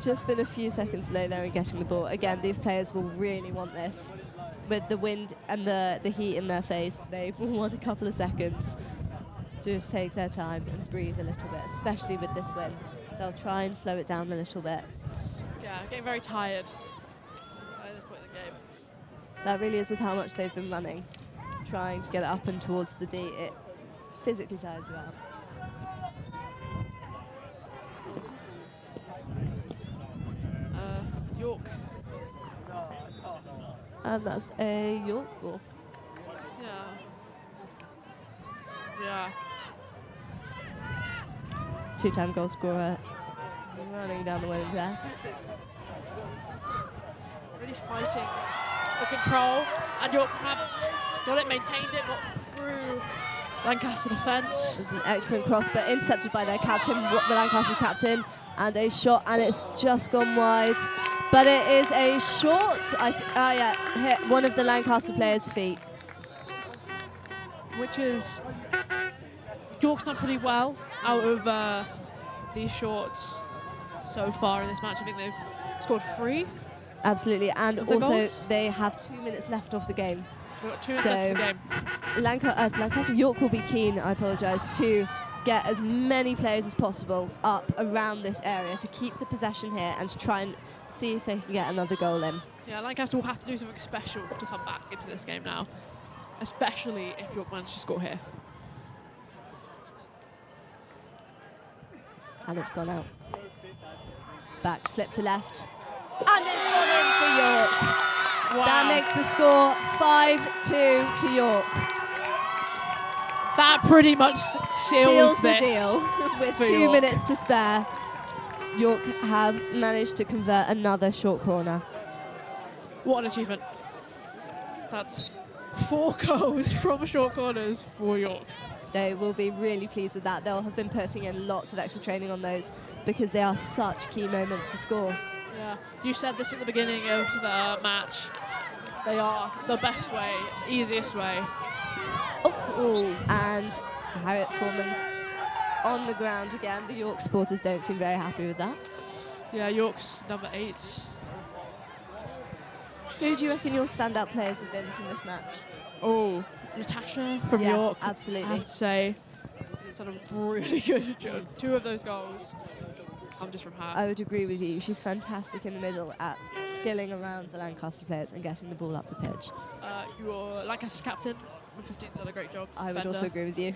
just been a few seconds delayed there in getting the ball. Again, these players will really want this. With the wind and the heat in their face, they will want a couple of seconds to just take their time and breathe a little bit, especially with this wind. They'll try and slow it down a little bit. Yeah, getting very tired at this point in the game. That really is with how much they've been running, trying to get it up and towards the D. It physically tires you out. York. And that's a York ball. Yeah. Yeah. Two-time goal scorer running down the wing there. Really fighting for control. And York have got it, maintained it, got through Lancaster defence. It's an excellent cross, but intercepted by their captain, the Lancaster captain. And a shot, and it's just gone wide. But it is a short, hit one of the Lancaster players' feet. Which is, York's done pretty well out of these shorts so far in this match. I think they've scored 3. Absolutely, and Of the also goals? they have 2 minutes left of the game. We've got 2 minutes left of the game. Lancaster York will be keen, I apologise, to get as many players as possible up around this area to keep the possession here and to try and see if they can get another goal in. Yeah, Lancaster will have to do something special to come back into this game now, especially if York managed to score here. And it's gone out. Back, slip to left. And it's gone in for York. Wow. That makes the score 5-2 to York. That pretty much seals the this deal. With for 2 York. minutes to spare, York have managed to convert another short corner. What an achievement. That's 4 goals from short corners for York. They will be really pleased with that. They'll have been putting in lots of extra training on those because they are such key moments to score. Yeah, you said this at the beginning of the match. They are the best way, easiest way. Oh. And Harriet Foreman's on the ground again. The York supporters don't seem very happy with that. Yeah, York's number 8. Who do you reckon your standout players have been from this match? Oh, Natasha from Yeah, York. absolutely. I have to say, it's done a really good job. 2 of those goals come just from her. I would agree with you. She's fantastic in the middle at skilling around the Lancaster players and getting the ball up the pitch. Your Lancaster's captain, number 15, done a great job. I would defender. also agree with you.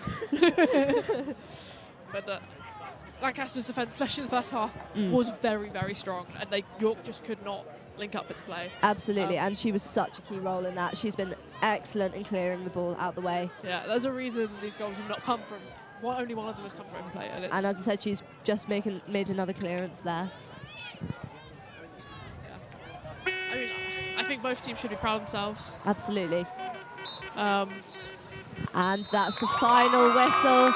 But Lancaster's defence, especially in the first half, Mm. was very, very strong. And York just could not link up its play. Absolutely, and she was such a key role in that. She's been excellent in clearing the ball out the way. Yeah, there's a reason these goals have not come from. Only one of them has come from open play. And And as I said, she's just made another clearance there. I mean, I think both teams should be proud of themselves. Absolutely. Um, And that's the final whistle.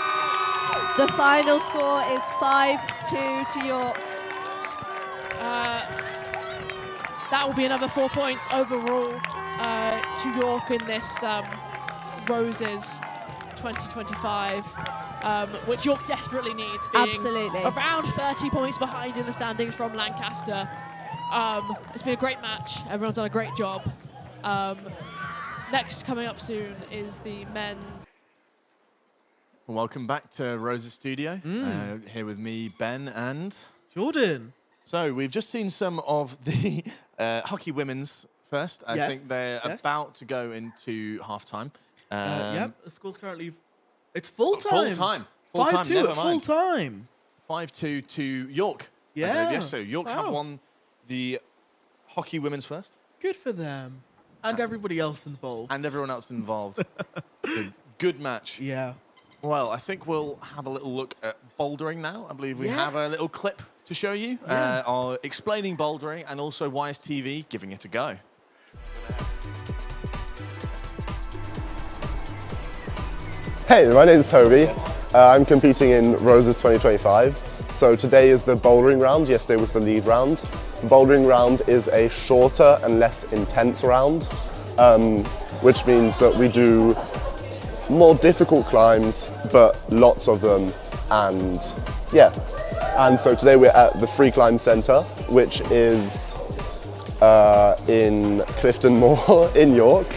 The final score is 5-2 to York. that will be another 4 points overall to York in this Roses 2025, which York desperately needs, being Absolutely. around 30 points behind in the standings from Lancaster. It's been a great match. Everyone's done a great job. Next, coming up soon, is the men's. Welcome back to Rosa's studio. Here with me, Ben and Jordan. So we've just seen some of the hockey women's first. I think they're about to go into half-time. Yep, the score's currently... It's full-time. Full-time. 5-2 at full-time. 5-2 to York. Yeah. Yes, so York have won the hockey women's first. Good for them. And everybody else involved. And everyone else involved. Good match. Yeah. Well, I think we'll have a little look at bouldering now. I believe we have a little clip to show you explaining bouldering and also YSTV giving it a go. Hey, my name is Toby. I'm competing in Rosa's 2025. So today is the bouldering round. Yesterday was the lead round. The bouldering round is a shorter and less intense round, which means that we do more difficult climbs, but lots of them, and yeah. And so today we're at the Free Climb Centre, which is in Clifton Moor in York,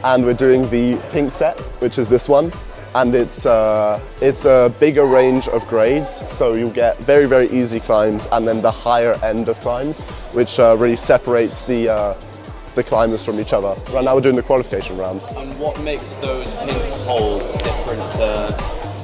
and we're doing the pink set, which is this one. And it's a bigger range of grades, so you'll get very, very easy climbs and then the higher end of climbs, which really separates the climbers from each other. Right now we're doing the qualification round. And what makes those pink holds different to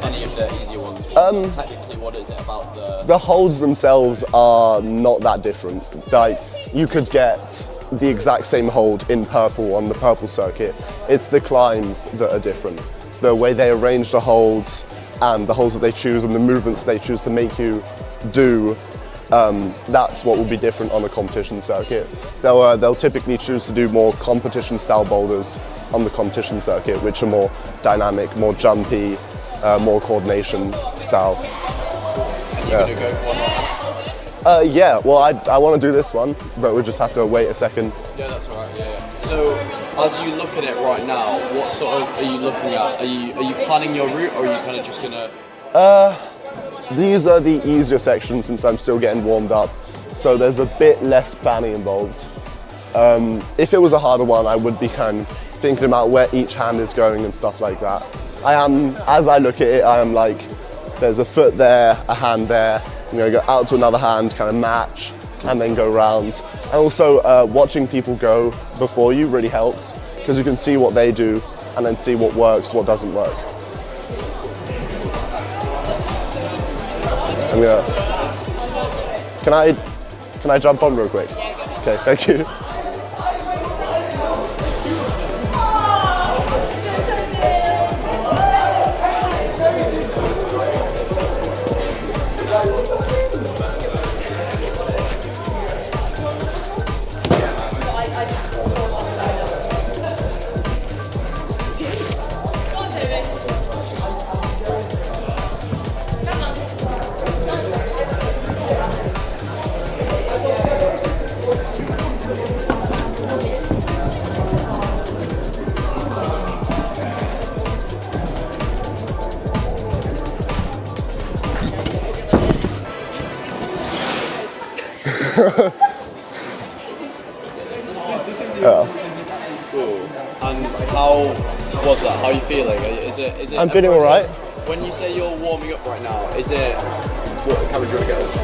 any of the easier ones? Technically, what is it about the holds themselves are not that different. Like, you could get the exact same hold in purple on the purple circuit. It's the climbs that are different. The way they arrange the holds and the holds that they choose and the movements they choose to make you do, that's what will be different on a competition circuit. They'll typically choose to do more competition style boulders on the competition circuit, which are more dynamic, more jumpy, more coordination style. Yeah, well I want to do this one, but we'll just have to wait a second. Yeah, that's all right, yeah. So, as you look at it right now, what sort of are you looking at? Are you planning your route, or are you kind of just gonna? These are the easier sections since I'm still getting warmed up, so there's a bit less planning involved. If it was a harder one, I would be kind of thinking about where each hand is going and stuff like that. As I look at it, I am like, there's a foot there, a hand there. I'm gonna go out to another hand, kind of match, and then go round. And also watching people go before you really helps, because you can see what they do and then see what works, what doesn't work. I'm gonna, can I jump on real quick? Okay, thank you. Cool. And how was that? How are you feeling? Is it? I'm feeling all right. When you say you're warming up right now, is it? How would you get this?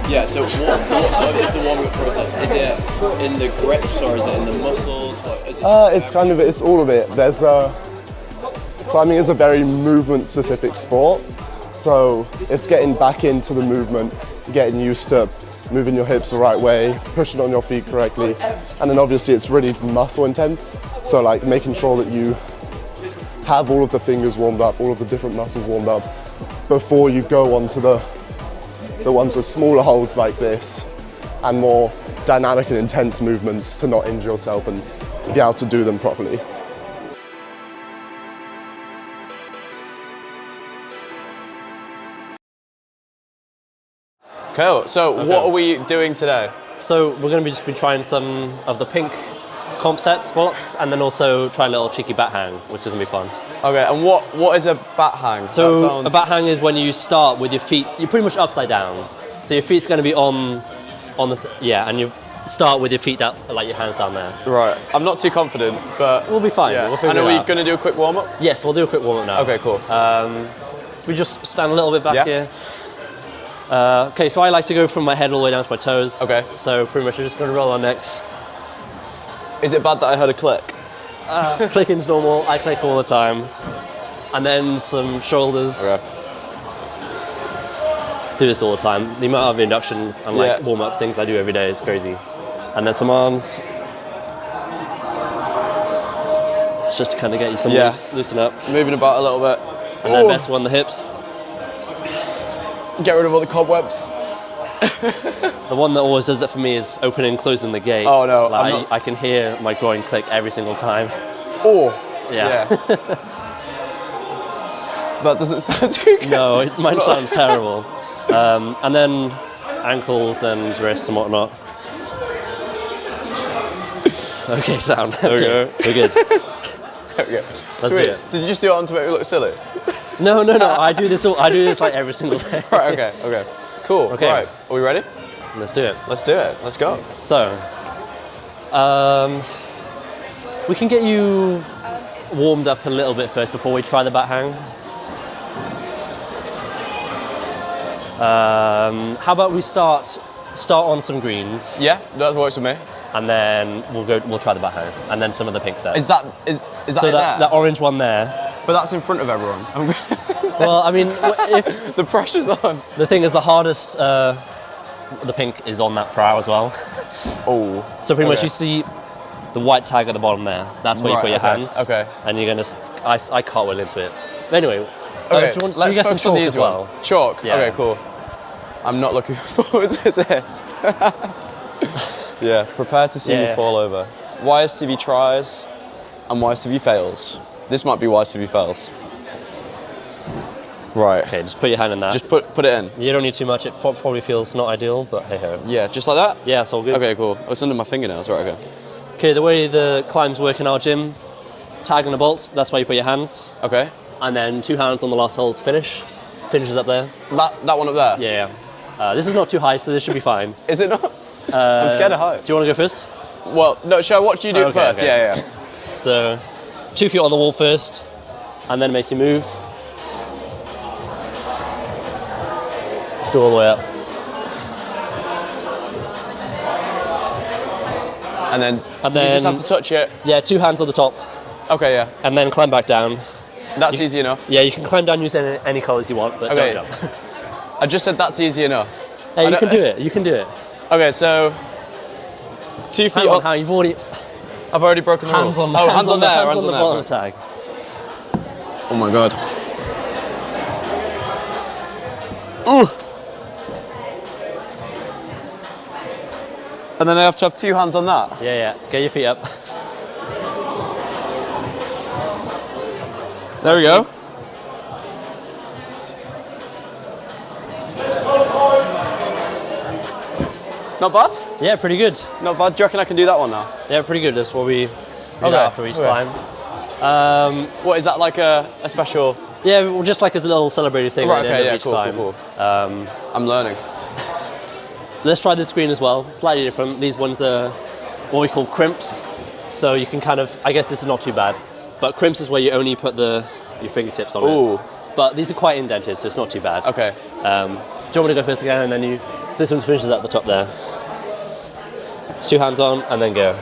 Yeah. So what sort of is the warming up process? Is it in the grips or is it in the muscles? It's all of it. There's climbing is a very movement specific sport, so it's getting back into the movement, getting used to moving your hips the right way, pushing on your feet correctly, and then obviously it's really muscle intense, so like making sure that you have all of the fingers warmed up, all of the different muscles warmed up before you go on to the ones with smaller holds like this and more dynamic and intense movements to not injure yourself and be able to do them properly. Cool. So what are we doing today? So we're going to just be trying some of the pink comp sets blocks and then also try a little cheeky bat hang, which is going to be fun. Okay, and what is a bat hang? So a bat hang is when you start with your feet, you're pretty much upside down. So your feet's going to be on On the and you start with your feet down, like your hands down there. Right. I'm not too confident, but we'll be fine. Yeah. We'll figure and it are we out. going to do a quick warm up? Yes, we'll do a quick warm up now. Okay, cool. We just stand a little bit back here. Okay, so I like to go from my head all the way down to my toes. Okay. So pretty much we're just going to roll our necks. Is it bad that I heard a click? Clicking's normal. I click all the time. And then some shoulders. Okay. Do this all the time. The amount of inductions and like warm up things I do every day is crazy. And then some arms. It's just to kind of get you some loosen up. Moving about a little bit. And then best one, the hips. Get rid of all the cobwebs. The one that always does it for me is opening and closing the gate. Oh no, like, I can hear my groin click every single time. Oh. Yeah. That doesn't sound too good. No, mine sounds terrible. And then ankles and wrists and whatnot. Okay, sound. Okay. We're good. Okay. Let's Sweet. do it. Did you just do it on to make me look silly? No. I do this like every single day. Right. Okay. Cool. Okay. Right. Are we ready? Let's do it. Let's do it. Let's go. So, we can get you warmed up a little bit first before we try the bat hang. How about we start on some greens? Yeah, that works with me. And then we'll try the bat hang, and then some of the pink sets. Is that so it there? that orange one there? But that's in front of everyone. Well, I mean, if the pressure's on. The thing is, the hardest, the pink is on that prow as well. Oh. So pretty much you see the white tag at the bottom there. That's where you put your hands. Okay. And you're gonna, I cartwheel into it. But anyway, Okay. do you want Let's to get some focus on chalk the as easy well? one. Chalk. Yeah. Okay. Cool. I'm not looking forward to this. Yeah. Prepare to see me fall over. YSTV tries, and YSTV fails. This might be YSTV fails. Right. Okay, just put your hand in that. Just put it in. You don't need too much. It probably feels not ideal, but hey ho. Yeah, just like that? Yeah, it's all good. Okay, cool. Oh, it's under my fingernails. Right, okay. Okay, the way the climbs work in our gym, tag and a bolt, that's where you put your hands. Okay. And then 2 hands on the last hold to finish. Finishes up there. That one up there? Yeah. This is not too high, so this should be fine. Is it not? I'm scared of heights. Do you want to go first? Well, no, shall I watch you do it first? Okay. Yeah. So, 2 feet on the wall first, and then make your move. Let's go all the way up. And then you just have to touch it? Yeah, 2 hands on the top. Okay, yeah. And then climb back down. That's easy enough? Yeah, you can climb down using any colours you want, but don't jump. I just said that's easy enough. Hey, you can do it. You can do it. Okay, so 2 feet on. How you've already? I've already broken the rules. Hands on hands on there. Hands on the bottom of the tag. Oh my god. Ooh. And then I have to have 2 hands on that. Yeah. Get your feet up. There we go. Not bad? Yeah, pretty good. Not bad. Do you reckon I can do that one now? Yeah, pretty good. That's what we do after each climb. What, is that like a special? Yeah, well, just like as a little celebrated thing at the end of each climb. Cool. I'm learning. Let's try the screen as well. Slightly different. These ones are what we call crimps. So you can kind of, I guess this is not too bad, but crimps is where you only put your fingertips on it. But these are quite indented, so it's not too bad. Okay. Do you want me to go first again, and then so this one finishes at the top there. It's 2 hands on, and then go.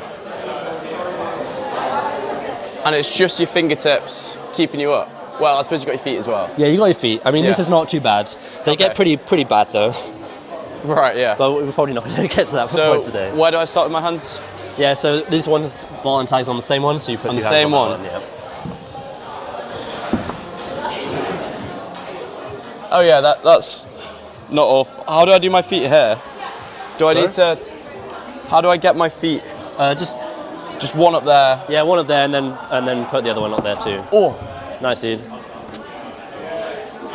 And it's just your fingertips keeping you up? Well, I suppose you've got your feet as well. Yeah, you got your feet. I mean, this is not too bad. They get pretty bad though. Right, yeah. But we're probably not going to get to that point today. Where do I start with my hands? Yeah, so these ones, ball and tags on the same one, so you put 2 hands on the same one. Yeah. Oh yeah, that's not off. How do I do my feet here? Do I need to? How do I get my feet? Just one up there. Yeah, one up there, and then put the other one up there too. Oh, nice, dude.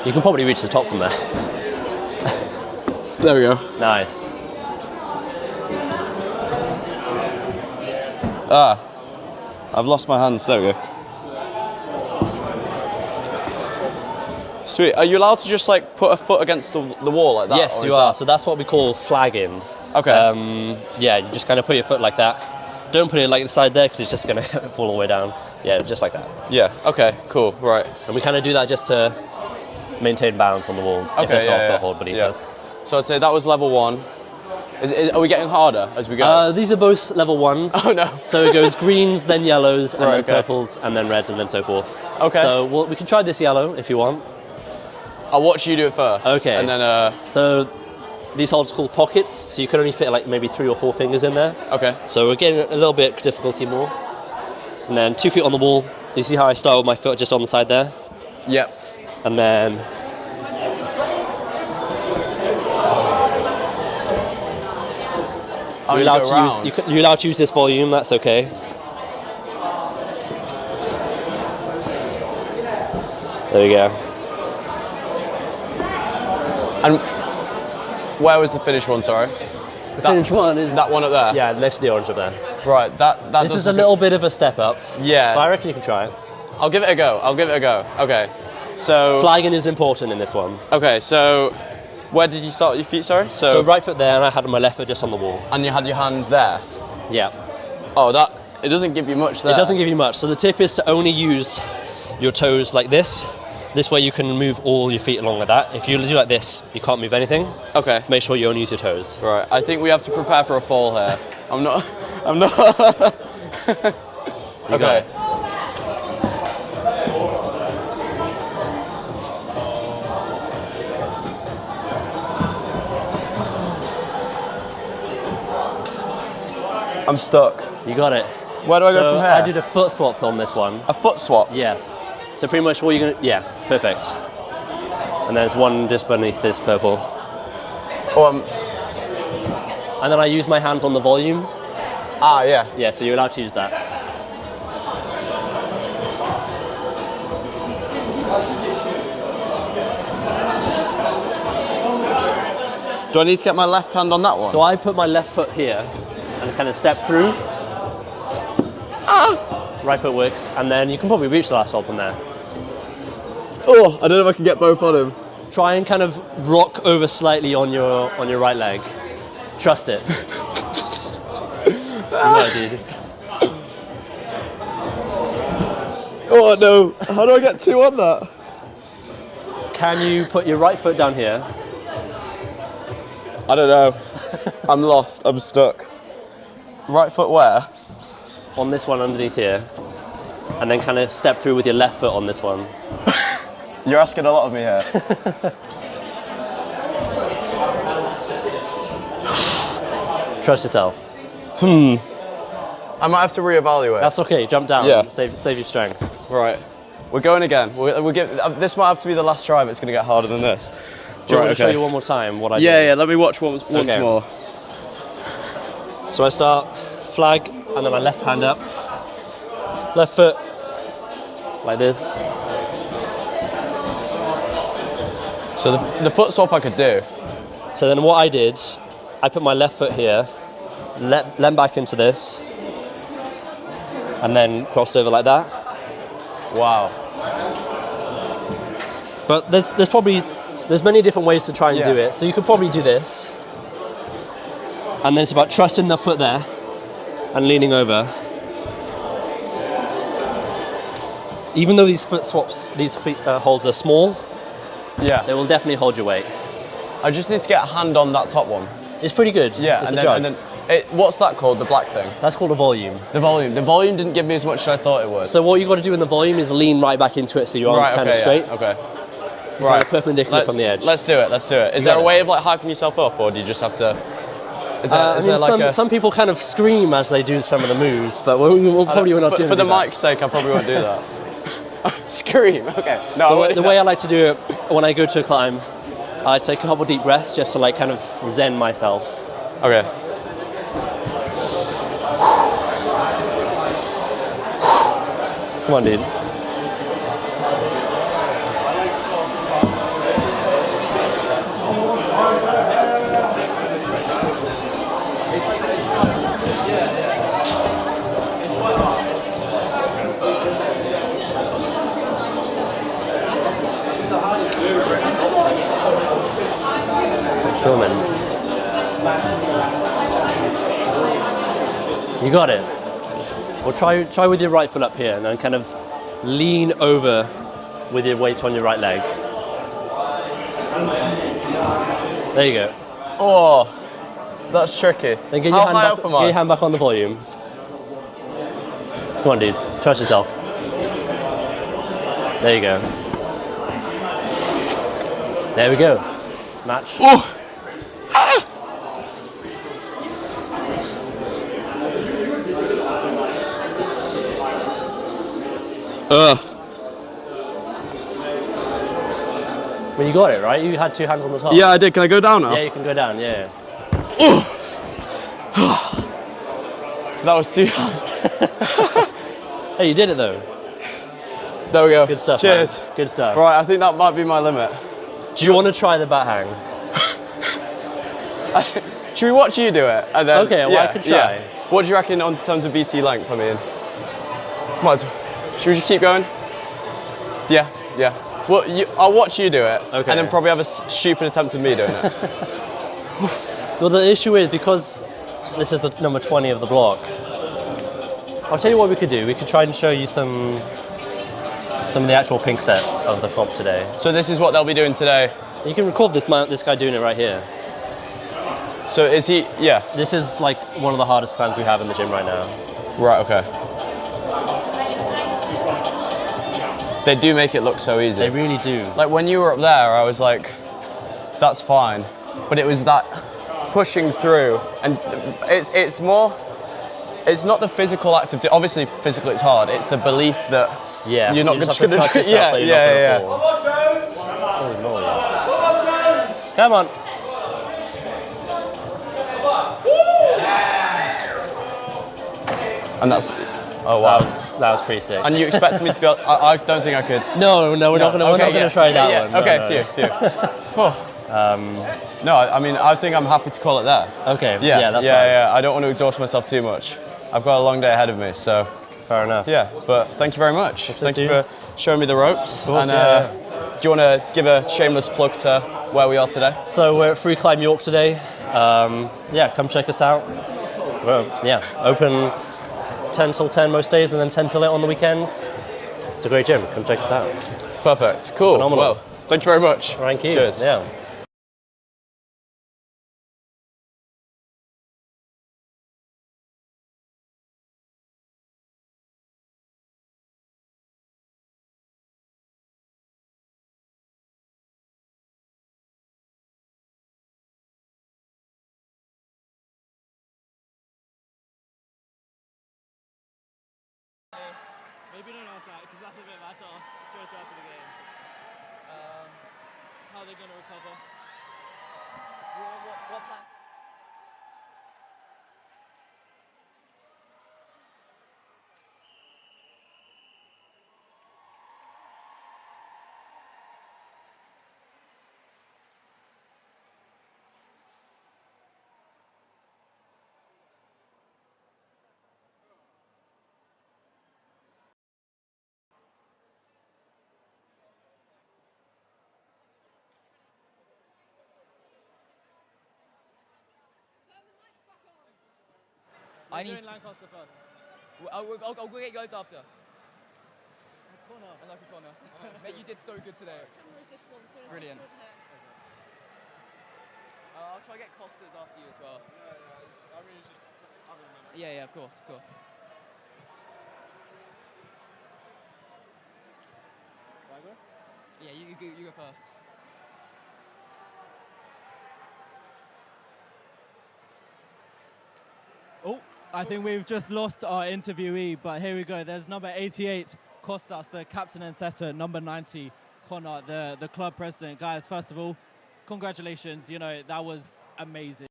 You can probably reach the top from there. There we go. Nice. I've lost my hands. There we go. Sweet. Are you allowed to just like put a foot against the wall like that? Yes, you are. So that's what we call flagging. Okay. Yeah, you just kind of put your foot like that. Don't put it like the side there because it's just going to fall all the way down. Yeah, just like that. Yeah, okay, cool, right. And we kind of do that just to maintain balance on the wall if there's not a foothold beneath us. So I'd say that was level 1. Are we getting harder as we go? These are both level 1s. Oh no. So it goes greens, then yellows, and Right, then okay. purples, and then reds, and then so forth. Okay. So we can try this yellow if you want. I'll watch you do it first. Okay. And then So these holds called pockets, so you can only fit like maybe 3 or 4 fingers in there. Okay. So we're getting a little bit difficulty more. And then 2 feet on the wall. You see how I start with my foot just on the side there? Yep. And then Oh, you're allowed to use this volume, that's okay. There you go. And where was the finished one, sorry? The finished one is... That one up there? Yeah, next to the orange up there. Right, that This is a little bit of a step up. Yeah. But I reckon you can try it. I'll give it a go, Okay. So... Flagging is important in this one. Okay, so... Where did you start your feet, sorry? So right foot there, and I had my left foot just on the wall. And you had your hand there? Yeah. Oh, it doesn't give you much there. It doesn't give you much. So the tip is to only use your toes like this. This way you can move all your feet along like that. If you do like this, you can't move anything. Okay. So make sure you only use your toes. Right, I think we have to prepare for a fall here. I'm not... Okay. I'm stuck. You got it. Where do I go from here? I did a foot swap on this one. A foot swap? Yes. So pretty much what you're going to... Yeah, perfect. And there's one just beneath this purple. And then I use my hands on the volume. Ah, yeah. Yeah, so you're allowed to use that. Do I need to get my left hand on that one? So I put my left foot here and kind of step through. Right foot works, and then you can probably reach the last hole from there. Oh, I don't know if I can get both on him. Try and kind of rock over slightly on your right leg. Trust it. You know, dude. Oh no, how do I get 2 on that? Can you put your right foot down here? I don't know. I'm lost, I'm stuck. Right foot where? On this one underneath here. And then kind of step through with your left foot on this one. You're asking a lot of me here. Trust yourself. I might have to reevaluate. That's okay, jump down. Yeah. Save your strength. Right. We're going again. This might have to be the last try, but it's going to get harder than this. Do you want me to show you one more time what I do? Yeah, let me watch once more. So I start flag, and then my left hand up. Left foot, like this. So the foot swap I could do. So then what I did, I put my left foot here, leant back into this, and then crossed over like that. Wow. But there's many different ways to try and do it. So you could probably do this. And then it's about trusting the foot there and leaning over. Even though these foot swaps, these feet holds are small, they will definitely hold your weight. I just need to get a hand on that top one. It's pretty good. Yeah, it's and then what's that called, the black thing? That's called a volume. The volume. The volume didn't give me as much as I thought it would. So what you've got to do in the volume is lean right back into it so your arm's kind of straight. Yeah, okay. Right, perpendicular from the edge. Let's do it. Is there a way of like hyping yourself up, or do you just have to? Some people kind of scream as they do some of the moves, but we'll probably not do that. For the mic's sake, I probably won't do that. Scream. Okay. No. The way I like to do it when I go to a climb, I take a couple deep breaths just to like kind of zen myself. Okay. Come on, dude. Filming. You got it. Well, try with your right foot up here and then kind of lean over with your weight on your right leg. There you go. Oh, that's tricky. Then get How high up am I? Get your hand back on the volume. Come on, dude. Trust yourself. There you go. There we go. Match. Oh! Ah! Well, you got it, right? You had two hands on the top. Yeah, I did. Can I go down now? Yeah, you can go down, yeah. That was too hard. Hey, you did it though. There we go. Good stuff. Cheers. Man. Good stuff. Right, I think that might be my limit. Do you want to try the bat hang? Should we watch you do it? And then, Okay, well, I could try. Yeah. What do you reckon on terms of VT length? I mean, might as well. Should we just keep going? Yeah, yeah. Well, I'll watch you do it, Okay. and then probably have a stupid attempt of me doing it. Well, the issue is because this is the number 20 of the block. I'll tell you what we could do. We could try and show you some of the actual pink set of the comp today. So this is what they'll be doing today. You can record this guy doing it right here. So is he? Yeah. This is like one of the hardest climbs we have in the gym right now. Right. Okay. They do make it look so easy. They really do. Like when you were up there, I was like, that's fine. But it was that pushing through, and it's more, it's not the physical act of obviously physically it's hard. It's the belief that you're not just going to do it. Yeah. Holy moly. Come on. And that's, oh wow. That was pretty sick. And you expected me to be able, I don't think I could. No, we're not going to try that one. Okay, phew. No, I mean, I think I'm happy to call it there. Okay, that's fine. Yeah, I don't want to exhaust myself too much. I've got a long day ahead of me, so. Fair enough. Yeah, but thank you very much. Thank you for showing me the ropes. Of course, and do you want to give a shameless plug to where we are today? So we're at Free Climb York today. Come check us out. Open 10 till 10 most days and then 10 till 8 on the weekends. It's a great gym. Come check us out. Perfect. Cool. Phenomenal. Well, thank you very much. Thank you. Cheers. Yeah. Maybe don't ask that because that's a bit mad to ask straight after the game. How are they going to recover? What plan? I need. Lancaster first. I'll go get you guys after. That's corner. Unlucky corner. Mate, you did so good today. Brilliant. I'll try to get Costas after you as well. I mean, it's just other than that. Yeah, of course. Shall I go? Yeah, you go first. Oh, I think we've just lost our interviewee, but here we go. There's number 88, Costas, the captain and setter, number 90, Connor, the club president. Guys, first of all, congratulations. That was amazing.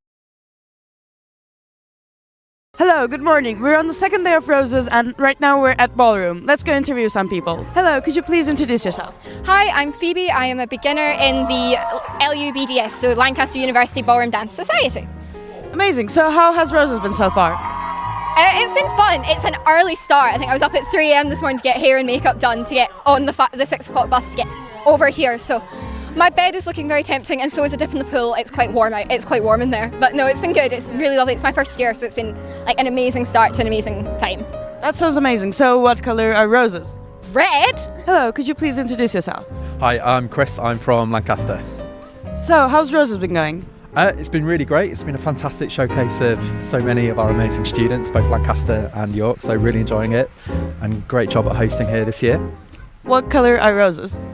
Hello, good morning. We're on the second day of Roses and right now we're at Ballroom. Let's go interview some people. Hello, could you please introduce yourself? Hi, I'm Phoebe. I am a beginner in the LUBDS, so Lancaster University Ballroom Dance Society. Amazing. So how has Roses been so far? It's been fun. It's an early start. I think I was up at 3 a.m. this morning to get hair and makeup done to get on the 6 o'clock bus to get over here. So My bed is looking very tempting, and so is a dip in the pool. It's quite warm out. It's quite warm in there. But no, it's been good. It's really lovely. It's my first year, so it's been like an amazing start to an amazing time. That sounds amazing. So what color are roses? Red. Hello, could you please introduce yourself? Hi, I'm Chris. I'm from Lancaster. So, how's Roses been going? It's been really great. It's been a fantastic showcase of so many of our amazing students, both Lancaster and York, so really enjoying it, and great job at hosting here this year. What color are roses?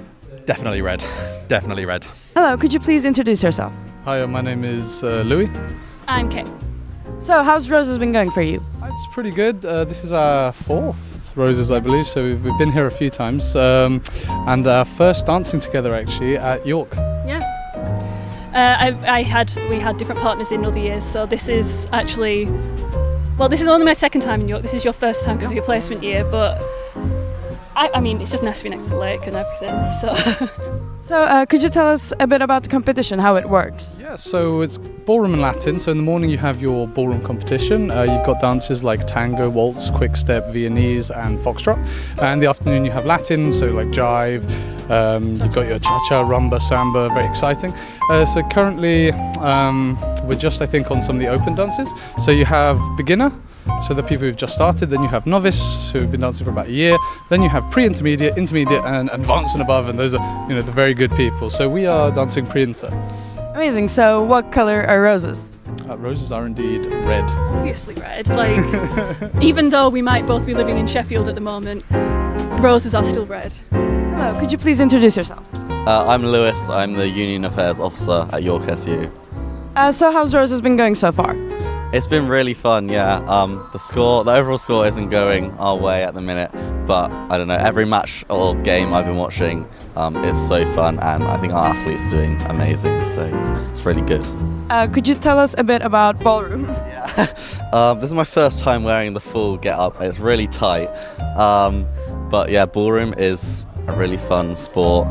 Definitely red. Definitely red. Hello, could you please introduce yourself? Hi, my name is Louis. I'm Kate. So, how's Roses been going for you? It's pretty good. This is our 4th Roses, I believe, so we've been here a few times, and our first dancing together actually at York. Yeah. We had different partners in other years, so this is actually, well, this is only my second time in York. This is your first time because of your placement year, but I mean, it's just nice to be next to the lake and everything, so. So, could you tell us a bit about the competition, how it works? Yeah, so it's ballroom and Latin. So in the morning you have your ballroom competition. You've got dances like tango, waltz, quick step, Viennese and foxtrot. And in the afternoon you have Latin, so like jive. You've got your cha-cha, rumba, samba, very exciting. So currently we're just, I think, on some of the open dances. So you have beginner, so the people who've just started, then you have novice who've been dancing for about a year, then you have pre-intermediate, intermediate and advanced and above, and those are, you know, the very good people. So we are dancing pre-inter. Amazing. So what color are roses? Roses are indeed red. Obviously red. Like, even though we might both be living in Sheffield at the moment, roses are still red. Hello, could you please introduce yourself? I'm Lewis. I'm the Union Affairs Officer at York SU. So how's Roses been going so far? It's been really fun, yeah. The overall score isn't going our way at the minute, but I don't know, every match or game I've been watching is so fun, and I think our athletes are doing amazing, so it's really good. Could you tell us a bit about ballroom? This is my first time wearing the full get-up. It's really tight, but yeah, ballroom is a really fun sport.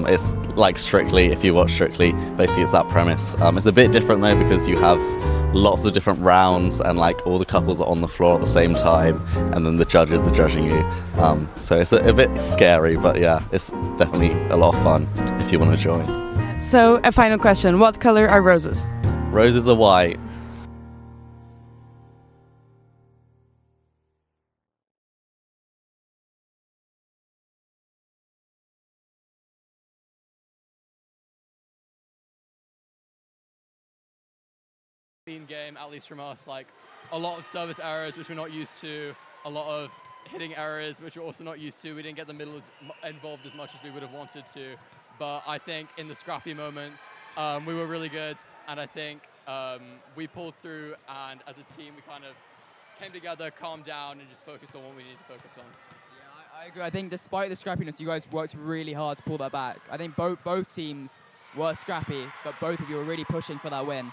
It's like Strictly, if you watch Strictly, basically it's that premise. It's a bit different though because you have lots of different rounds and like all the couples are on the floor at the same time and then the judges are judging you. So it's a bit scary, but yeah, it's definitely a lot of fun if you want to join. So a final question, what color are roses? Roses are white. Game, at least from us, like a lot of service errors which we're not used to, a lot of hitting errors which we're also not used to. We didn't get the middle involved as much as we would have wanted to, but I think in the scrappy moments we were really good, and I think we pulled through, and as a team we kind of came together, calmed down, and just focused on what we needed to focus on. Yeah, I agree. I think despite the scrappiness, you guys worked really hard to pull that back. I think both teams were scrappy, but both of you were really pushing for that win.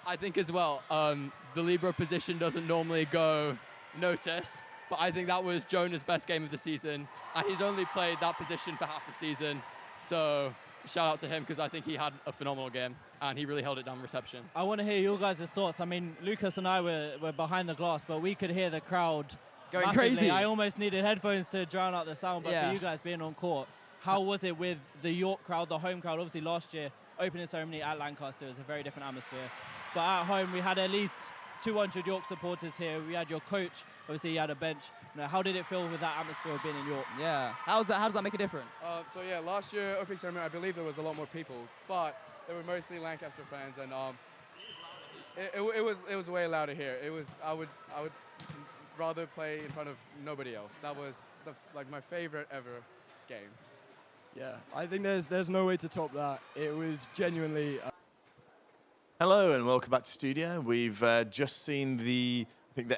I think as well, the libero position doesn't normally go noticed, but I think that was Jonah's best game of the season, and he's only played that position for half the season, so shout out to him because I think he had a phenomenal game, and he really held it down reception. I want to hear your guys' thoughts. I mean, Lucas and I were behind the glass, but we could hear the crowd going massively. crazy. I almost needed headphones to drown out the sound, but for you guys being on court, how was it with the York crowd, the home crowd? Obviously last year, opening ceremony at Lancaster was a very different atmosphere. But at home, we had at least 200 York supporters here. We had your coach. Obviously, he had a bench. You know, how did it feel with that atmosphere of being in York? Yeah. How does that make a difference? So yeah, last year opening ceremony, I believe there was a lot more people, but they were mostly Lancaster fans, and it was way louder here. I would rather play in front of nobody else. That was like my favorite ever game. Yeah, I think there's no way to top that. It was genuinely. Hello and welcome back to studio. We've just seen the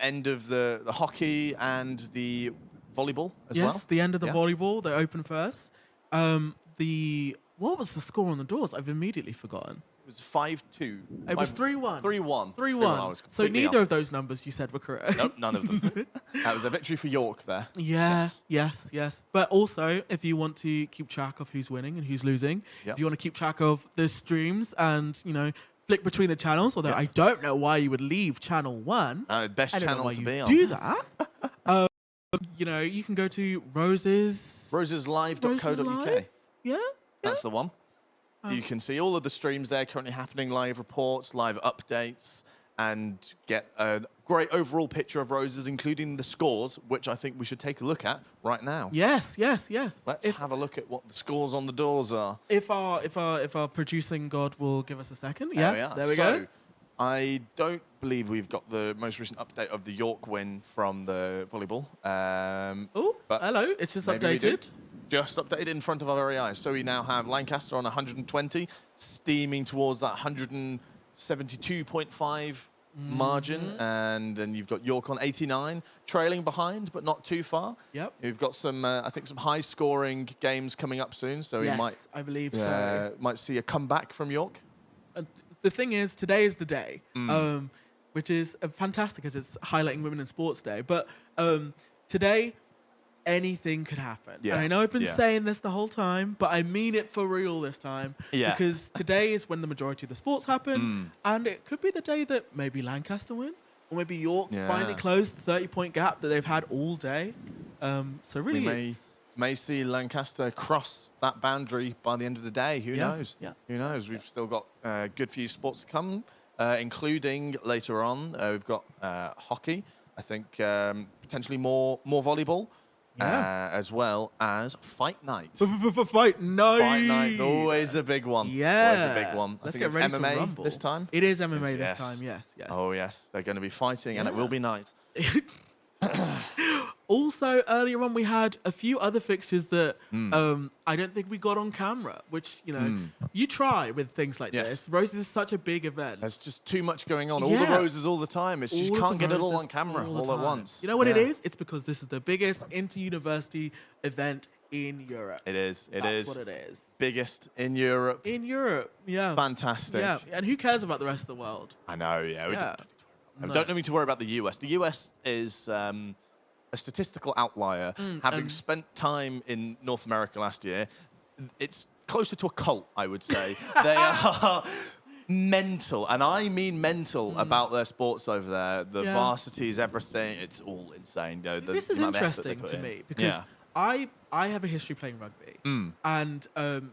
end of the hockey and the volleyball as well. Yes, the end of the volleyball. They opened first. What was the score on the doors? I've immediately forgotten. It was 5-2. It was 3-1. 3-1. 3-1. So neither of those numbers you said were correct. Nope, none of them. That was a victory for York there. Yeah, yes. But also, if you want to keep track of who's winning and who's losing, if you want to keep track of the streams and, you know, flick between the channels, although I don't know why you would leave channel 1. Best I don't know channel why to you be on. do that. You know, you can go to Roses. Roseslive.co.uk. Yeah? That's the one. You can see all of the streams there currently happening, live reports, live updates, and get a great overall picture of Roses, including the scores, which I think we should take a look at right now. Yes. Let's have a look at what the scores on the doors are. If our producing god will give us a second. There we Yeah, are. there we go. I don't believe we've got the most recent update of the York win from the volleyball. But hello, it's just maybe we do. updated. Just updated in front of our very eyes. So we now have Lancaster on 120, steaming towards that 172.5 margin, and then you've got York on 89, trailing behind, but not too far. Yep. You've got some, I think, some high-scoring games coming up soon, so Yes, you might, I believe so. Might see a comeback from York. The thing is, today is the day, which is fantastic as it's highlighting Women in Sports Day. But today, anything could happen. Yeah. And I know I've been Yeah. saying this the whole time, but I mean it for real this time. Yeah. Because today is when the majority of the sports happen, and it could be the day that maybe Lancaster win, or maybe York finally close the 30-point gap that they've had all day. So really, we may see Lancaster cross that boundary by the end of the day. Who knows? Yeah. Who knows? We've still got a good few sports to come, including later on, we've got hockey. I think potentially more volleyball. As well as fight night. Fight night. Fight night's always a big one. Yeah. Always a big one. Let's I get think it's ready to MMA rumble. this time. It is MMA this time, yes. Oh, yes. They're going to be fighting, and it will be night. Also, earlier on, we had a few other fixtures that I don't think we got on camera, which, you know, you try with things like this. Roses is such a big event. There's just too much going on. All the Roses all the time. It's just, you can't get it all on camera all at once. You know what it is? It's because this is the biggest inter-university event in Europe. It is. That's what it is. Biggest in Europe. In Europe, yeah. Fantastic. Yeah, and who cares about the rest of the world? I know, yeah. No. Don't need to worry about the US. The US is a statistical outlier. Having spent time in North America last year, it's closer to a cult, I would say. They are mental, and I mean mental, about their sports over there. The varsities, everything, it's all insane. You know, This is interesting to me because I have a history playing rugby, and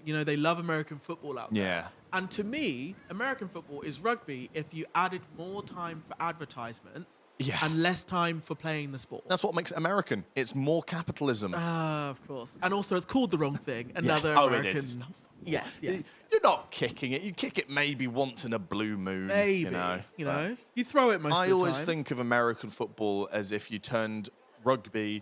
you know, they love American football out there. Yeah. And to me, American football is rugby if you added more time for advertisements and less time for playing the sport. That's what makes it American. It's more capitalism. Of course. And also, it's called the wrong thing. Another Oh, American. it is. It's not. Yes. You're not kicking it. You kick it maybe once in a blue moon. Maybe. You know, you throw it most of the time. I always think of American football as if you turned rugby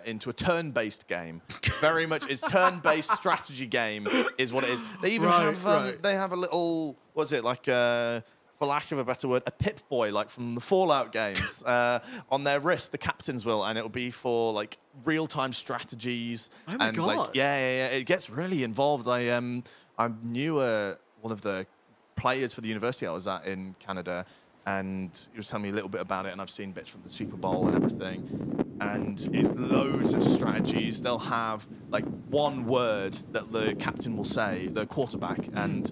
into a turn-based game. Very much, it's turn-based strategy game is what it is. They even have they have a little, what's it, like for lack of a better word, a Pip-Boy, like from the Fallout games, on their wrist, the captains will, and it'll be for like real-time strategies. Oh my God. Like, yeah, it gets really involved. I knew one of the players for the university I was at in Canada, and he was telling me a little bit about it, and I've seen bits from the Super Bowl and everything. And it's loads of strategies. They'll have like one word that the captain will say, the quarterback, and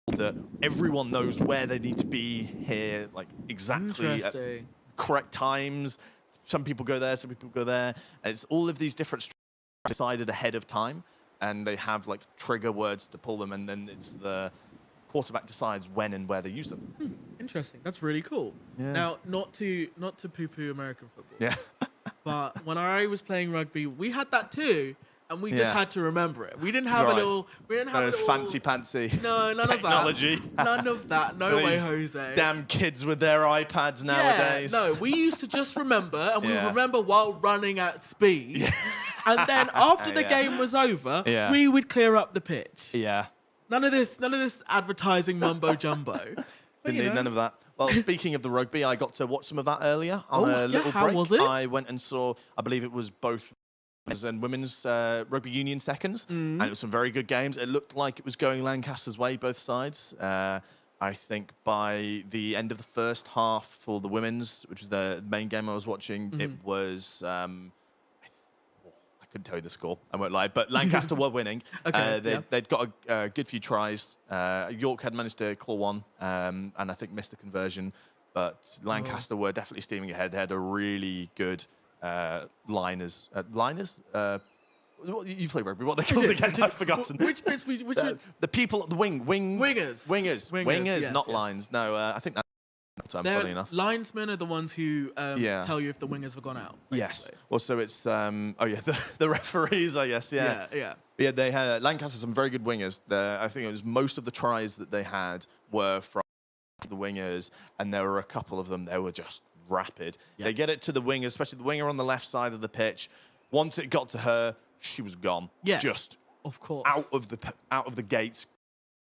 that everyone knows where they need to be here, like exactly at correct times. Some people go there, some people go there. And it's all of these different strategies decided ahead of time, and they have like trigger words to pull them, and then it's the quarterback decides when and where they use them. Interesting. That's really cool. Yeah. Now, not to poo-poo American football. Yeah. But when I was playing rugby, we had that too, and we just had to remember it. We didn't have a little. We didn't have a little fancy pantsy. No, none technology. of that. None of that. No way, Jose. Damn kids with their iPads nowadays. No, we used to just remember, and we would remember while running at speed. And then after the game was over, we would clear up the pitch. Yeah. None of this advertising mumbo jumbo. Didn't need none of that. Well, speaking of the rugby, I got to watch some of that earlier on a little break. How was it? I went and saw, I believe it was both men's and women's rugby union seconds, and it was some very good games. It looked like it was going Lancaster's way, both sides. I think by the end of the first half for the women's, which is the main game I was watching, it was... I couldn't tell you the score, I won't lie, but Lancaster were winning. They'd got a good few tries. York had managed to claw one, and I think missed the conversion, but Lancaster were definitely steaming ahead. They had a really good liners. You play rugby. What are they called again? I've forgotten. Which bits? The people at the wingers. Yes, not yes. lines. No, I think that's funny enough. Linesmen are the ones who tell you if the wingers have gone out. Yes. Well, so it's the referees, I guess. Yeah. Yeah. They had Lancaster some very good wingers. I think it was most of the tries that they had were from the wingers, and there were a couple of them. They were just rapid. They get it to the wingers, especially the winger on the left side of the pitch. Once it got to her, she was gone. Yeah. Just of course out of the gates.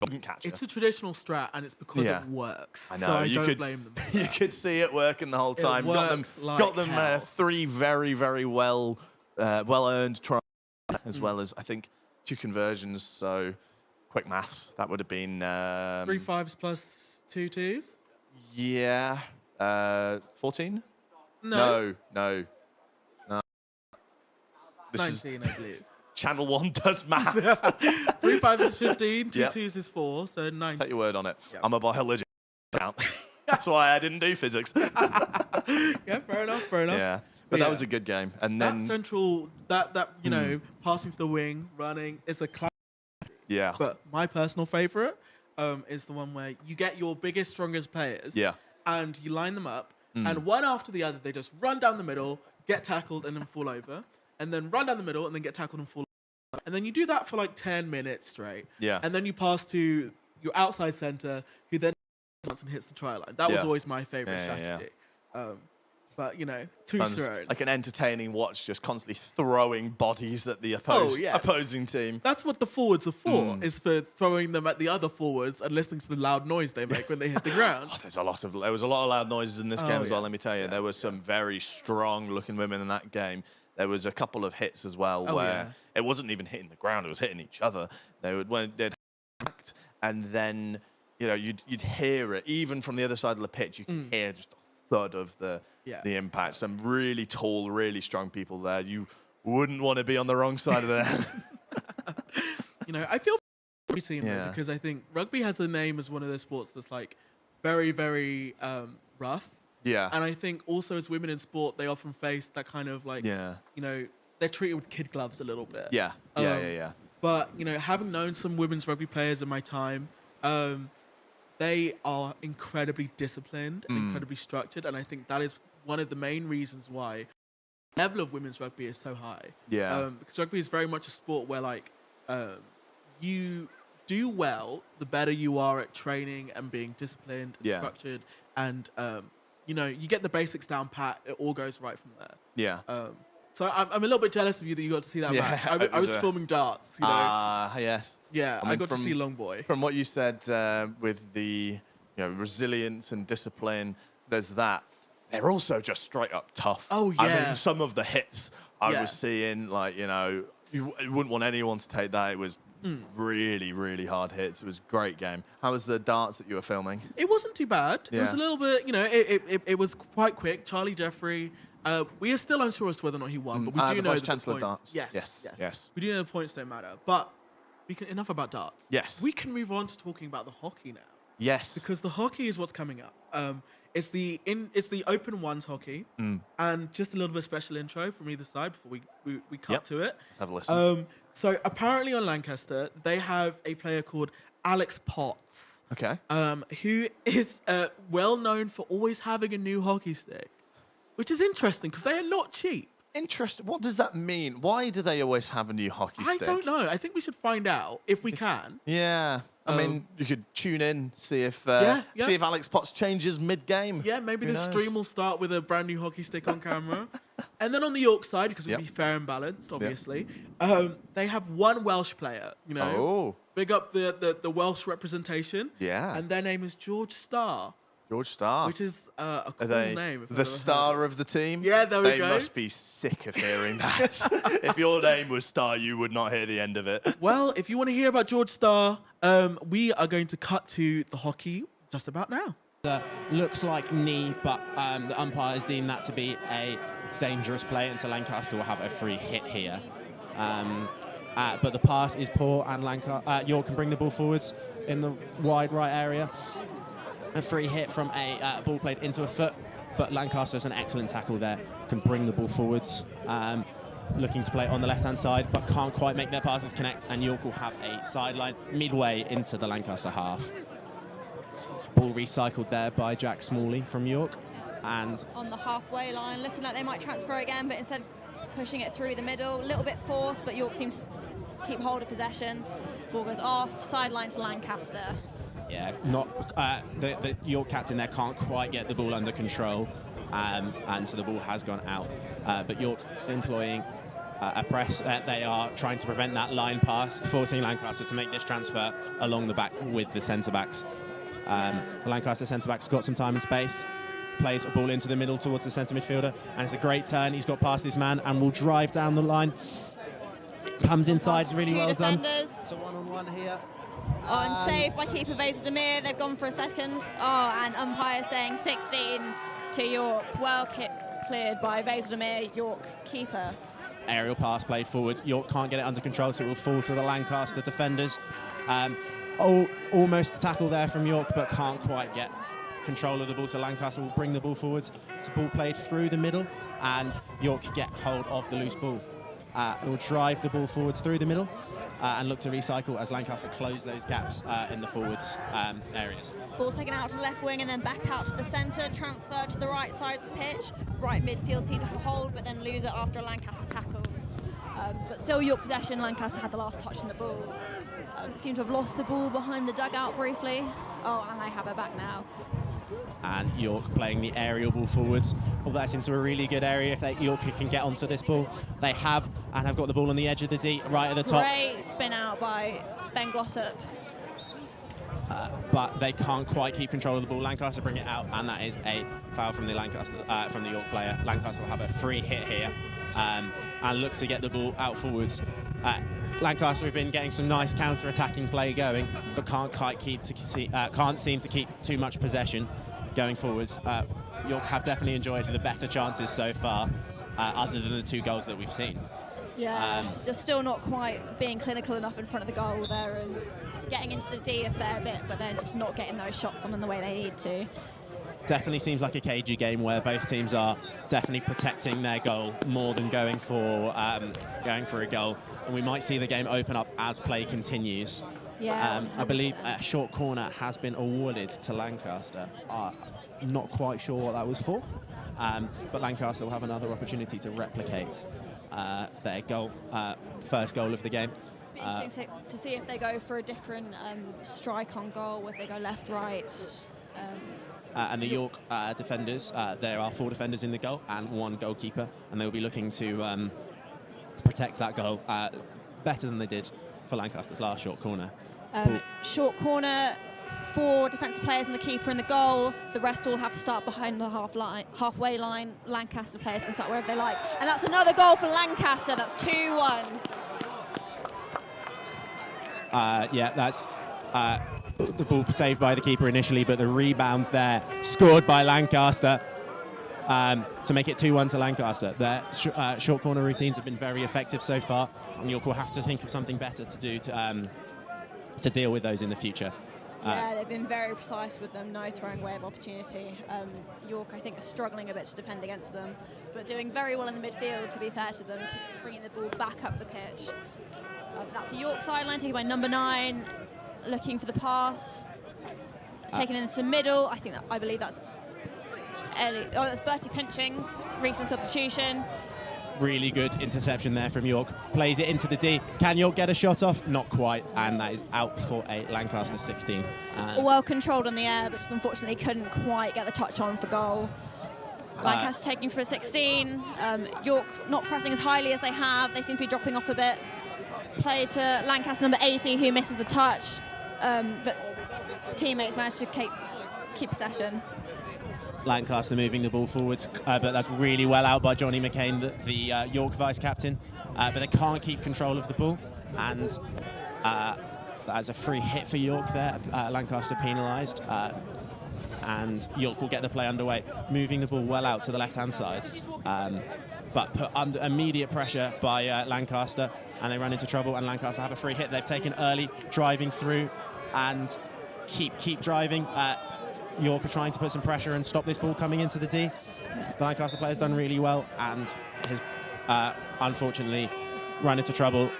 Couldn't catch her. It's a traditional strat, and it's because it works. I know. So I don't blame them. You could see it working the whole time. Got them 3 very, very well earned tries, as well as I think 2 conversions. So quick maths. That would have been 3 5s plus 2 2s. Yeah. 14? No. This 19, I believe. Channel 1 does maths. 3 5s is 15, 2 2s is 4, so 19. Take your word on it. Yep. I'm a biologist. That's why I didn't do physics. Yeah, fair enough. Yeah, but that was a good game. And then that central, that you know, passing to the wing, running, it's a classic. Yeah. But my personal favorite is the one where you get your biggest, strongest players. Yeah. And you line them up, and one after the other, they just run down the middle, get tackled, and then fall over. And then run down the middle and then get tackled and fall over. And then you do that for like 10 minutes straight. Yeah. And then you pass to your outside centre, who then and hits the try line. That was always my favourite strategy. But, you know, to each their own. Like an entertaining watch, just constantly throwing bodies at the opposing team. That's what the forwards are for, is for throwing them at the other forwards and listening to the loud noise they make when they hit the ground. There was a lot of loud noises in this game as well, let me tell you. There were some very strong-looking women in that game. There was a couple of hits as well where it wasn't even hitting the ground; it was hitting each other. They'd act, and then you'd hear it even from the other side of the pitch. You could hear just a thud of the impact. Some really tall, really strong people there. You wouldn't want to be on the wrong side of there. I feel for every team though, because I think rugby has a name as one of those sports that's like very, very rough. Yeah. And I think also as women in sport, they often face that kind of like, they're treated with kid gloves a little bit. Yeah. Yeah. But, having known some women's rugby players in my time, they are incredibly disciplined and incredibly structured. And I think that is one of the main reasons why the level of women's rugby is so high. Yeah. Because rugby is very much a sport where like, you do well, the better you are at training and being disciplined and structured. And, you get the basics down pat, it all goes right from there. Yeah. So I'm a little bit jealous of you that you got to see that match. I was filming darts, yes. Yeah, I got to see Long Boy. From what you said with the resilience and discipline, there's that. They're also just straight up tough. Oh, yeah. I mean, some of the hits I was seeing, like, you wouldn't want anyone to take that. It was really, really hard hits. It was a great game. How was the darts that you were filming? It wasn't too bad. It was a little bit, it was quite quick. Charlie Jeffrey, we are still unsure as to whether or not he won, but we do know that the points. Darts. Yes. We do know the points don't matter. But enough about darts. Yes. We can move on to talking about the hockey now. Yes. Because the hockey is what's coming up. It's the open ones hockey, and just a little bit of special intro from either side before we cut to it. Let's have a listen. So apparently on Lancaster they have a player called Alex Potts. Okay. Who is well known for always having a new hockey stick, which is interesting because they are not cheap. Interesting. What does that mean? Why do they always have a new hockey stick? I don't know. I think we should find out if we can. Yeah. I mean, you could tune in, see if Alex Potts changes mid-game. Yeah, maybe the stream will start with a brand new hockey stick on camera. And then on the York side, because we'll be fair and balanced, obviously, they have one Welsh player, Big up the Welsh representation. Yeah. And their name is George Starr. George Starr. Which is a cool name. The star of the team? Yeah, there we go. They must be sick of hearing that. If your name was Starr, you would not hear the end of it. Well, if you want to hear about George Starr, we are going to cut to the hockey just about now. Looks like knee, but the umpires deem that to be a dangerous play, and so Lancaster will have a free hit here. But the pass is poor, and York can bring the ball forwards in the wide right area. A free hit from a ball played into a foot, but Lancaster's an excellent tackle there, can bring the ball forwards. looking to play on the left-hand side, but can't quite make their passes connect, and York will have a sideline midway into the Lancaster half. Ball recycled there by Jack Smalley from York, and on the halfway line, looking like they might transfer again, but instead pushing it through the middle, a little bit forced, but York seems to keep hold of possession. Ball goes off, sideline to Lancaster. yeah, not the York captain there can't quite get the ball under control, and so the ball has gone out. But York employing a press, they are trying to prevent that line pass, forcing Lancaster to make this transfer along the back with the centre-backs. The Lancaster centre-back's got some time and space, plays a ball into the middle towards the centre midfielder, and it's a great turn. He's got past his man and will drive down the line. Comes inside, really well done. It's a one-on-one here. Oh, and saved by keeper Vaisal Demir. They've gone for a second. Oh, and umpire saying 16 to York. Well cleared by Vaisal Demir, York keeper. Aerial pass played forward. York can't get it under control, so it will fall to the Lancaster defenders. Almost a tackle there from York, but can't quite get control of the ball, so Lancaster will bring the ball forwards. It's a ball played through the middle, and York get hold of the loose ball. It will drive the ball forwards through the middle and look to recycle as Lancaster close those gaps in the forwards areas. Ball taken out to the left wing and then back out to the centre, transfer to the right side of the pitch. Right midfield seemed to hold, but then lose it after a Lancaster tackle. But still York possession. Lancaster had the last touch on the ball. Seemed to have lost the ball behind the dugout briefly. Oh, and they have it back now. And York playing the aerial ball forwards. Well, that's into a really good area if York can get onto this ball. They have, and have got the ball on the edge of the D, right at the top. Great spin out by Ben Glossop. But they can't quite keep control of the ball. Lancaster bring it out, and that is a foul from the from the York player. Lancaster will have a free hit here, and looks to get the ball out forwards. Lancaster have been getting some nice counter-attacking play going, but can't seem to keep too much possession going forwards. York have definitely enjoyed the better chances so far, other than the 2 goals that we've seen. Yeah, just still not quite being clinical enough in front of the goal there, and getting into the D a fair bit, but then just not getting those shots on in the way they need to. Definitely seems like a cagey game where both teams are definitely protecting their goal more than going for a goal, and we might see the game open up as play continues. Yeah, I believe a short corner has been awarded to Lancaster. Not quite sure what that was for, but Lancaster will have another opportunity to replicate their goal, first goal of the game. Be interesting to see if they go for a different strike on goal, whether they go left, right. And the York defenders, there are 4 defenders in the goal and 1 goalkeeper, and they'll be looking to protect that goal better than they did for Lancaster's last short corner. Short corner, 4 defensive players and the keeper in the goal. The rest all have to start behind the halfway line. Lancaster players can start wherever they like. And that's another goal for Lancaster. That's 2-1. Yeah, that's the ball saved by the keeper initially, but the rebounds there scored by Lancaster to make it 2-1 to Lancaster. Their short corner routines have been very effective so far, and York will have to think of something better to do to deal with those in the future. Yeah, they've been very precise with them, no throwing away of opportunity. York, I think, are struggling a bit to defend against them, but doing very well in the midfield, to be fair to them, bringing the ball back up the pitch. That's a York sideline taken by number 9, looking for the pass. Taken into the middle. I believe that's Ellie. Oh, that's Bertie pinching. Recent substitution. Really good interception there from York. Plays it into the D. Can York get a shot off? Not quite, and that is out for a Lancaster 16. Well controlled on the air, but just unfortunately couldn't quite get the touch on for goal. Lancaster taking for a 16. York not pressing as highly as they have. They seem to be dropping off a bit. Play to Lancaster number 80, who misses the touch, but teammates managed to keep possession. Lancaster moving the ball forwards, but that's really well out by Johnny McCain, the York vice-captain, but they can't keep control of the ball, and that's a free hit for York there. Lancaster penalised, and York will get the play underway, moving the ball well out to the left-hand side, but put under immediate pressure by Lancaster, and they run into trouble, and Lancaster have a free hit. They've taken early, driving through, and keep driving. York are trying to put some pressure and stop this ball coming into the D. The Lancaster player's done really well, and has unfortunately run into trouble.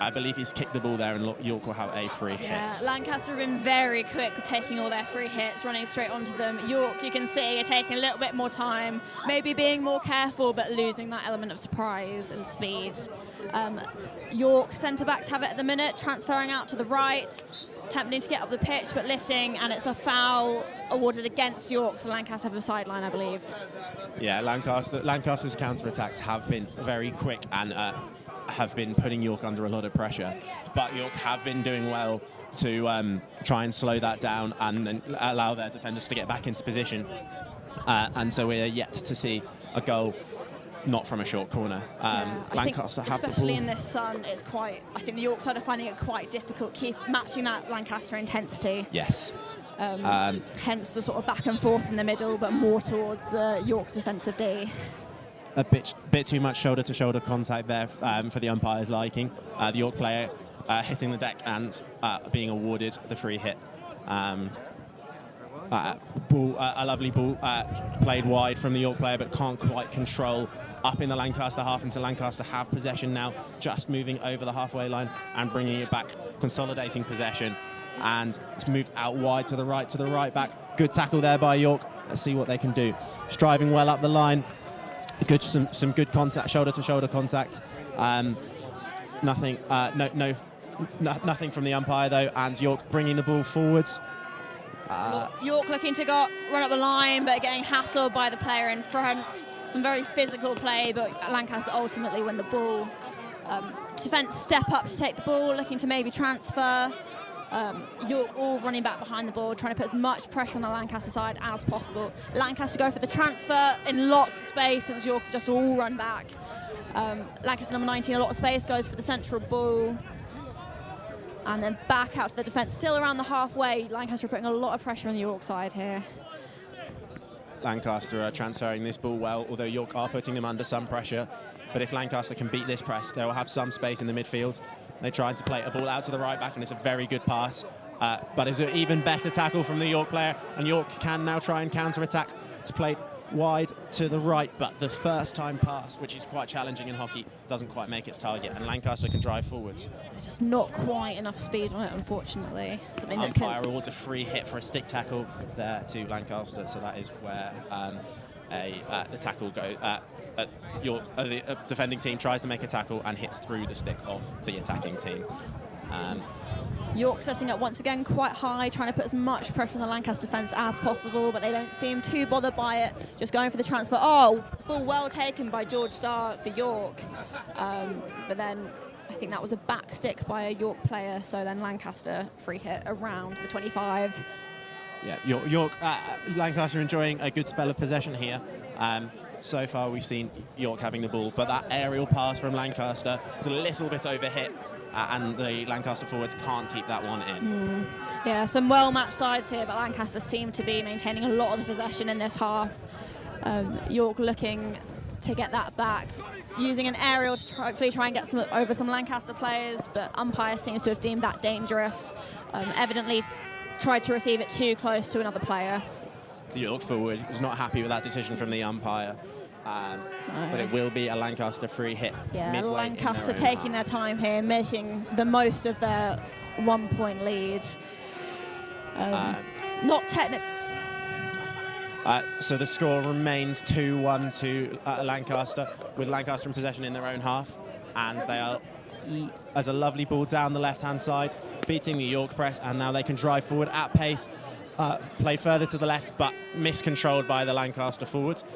I believe he's kicked the ball there, and York will have a free hit. Lancaster have been very quick with taking all their free hits, running straight onto them. York, you can see, are taking a little bit more time, maybe being more careful, but losing that element of surprise and speed. York centre-backs have it at the minute, transferring out to the right, attempting to get up the pitch, but lifting, and it's a foul awarded against York, so Lancaster have a sideline, I believe. Yeah, Lancaster's counter-attacks have been very quick and have been putting York under a lot of pressure, but York have been doing well to try and slow that down and then allow their defenders to get back into position. And so we're yet to see a goal not from a short corner. Lancaster have the ball. Especially in this sun, it's quite, I think the York side are finding it quite difficult keep matching that Lancaster intensity. Yes. Hence the sort of back and forth in the middle, but more towards the York defensive D. A bit too much shoulder-to-shoulder contact there for the umpire's liking. The York player hitting the deck and being awarded the free hit. A lovely ball played wide from the York player, but can't quite control up in the Lancaster half, and so Lancaster have possession now, just moving over the halfway line and bringing it back, consolidating possession, and it's moved out wide to the right back. Good tackle there by York. Let's see what they can do. Striving well up the line. Some good contact, shoulder-to-shoulder contact. Nothing from the umpire though, and York bringing the ball forwards. York looking to run up the line, but getting hassled by the player in front. Some very physical play, but Lancaster ultimately win the ball. Defence step up to take the ball, looking to maybe transfer. York all running back behind the ball, trying to put as much pressure on the Lancaster side as possible. Lancaster go for the transfer in lots of space, and York just all run back. Lancaster number 19, a lot of space, goes for the central ball. And then back out to the defence, still around the halfway. Lancaster are putting a lot of pressure on the York side here. Lancaster are transferring this ball well, although York are putting them under some pressure. But if Lancaster can beat this press, they will have some space in the midfield. They tried to play a ball out to the right back, and it's a very good pass. But it's an even better tackle from the York player, and York can now try and counter-attack. It's played wide to the right, but the first-time pass, which is quite challenging in hockey, doesn't quite make its target, and Lancaster can drive forwards. There's just not quite enough speed on it, unfortunately. Something umpire awards a free hit for a stick tackle there to Lancaster, so that is where the tackle goes. The defending team tries to make a tackle and hits through the stick of the attacking team. York setting up once again quite high, trying to put as much pressure on the Lancaster defence as possible, but they don't seem too bothered by it, just going for the transfer. Oh, ball well taken by George Starr for York. But then I think that was a back stick by a York player, so then Lancaster free hit around the 25. Yeah, Lancaster enjoying a good spell of possession here. So far we've seen York having the ball, but that aerial pass from Lancaster is a little bit overhit, and the Lancaster forwards can't keep that one in. Yeah, some well-matched sides here, but Lancaster seem to be maintaining a lot of the possession in this half. York looking to get that back, using an aerial to hopefully try and get over some Lancaster players, but umpire seems to have deemed that dangerous. Evidently tried to receive it too close to another player. The York forward is not happy with that decision from the umpire, but it will be a Lancaster free hit. Yeah, Lancaster taking their time here, making the most of their 1 point lead. Not technical. So the score remains 2-1 to Lancaster, with Lancaster in possession in their own half, and they are, as a lovely ball down the left-hand side, beating the York press, and now they can drive forward at pace. Played further to the left, but miscontrolled by the Lancaster forwards.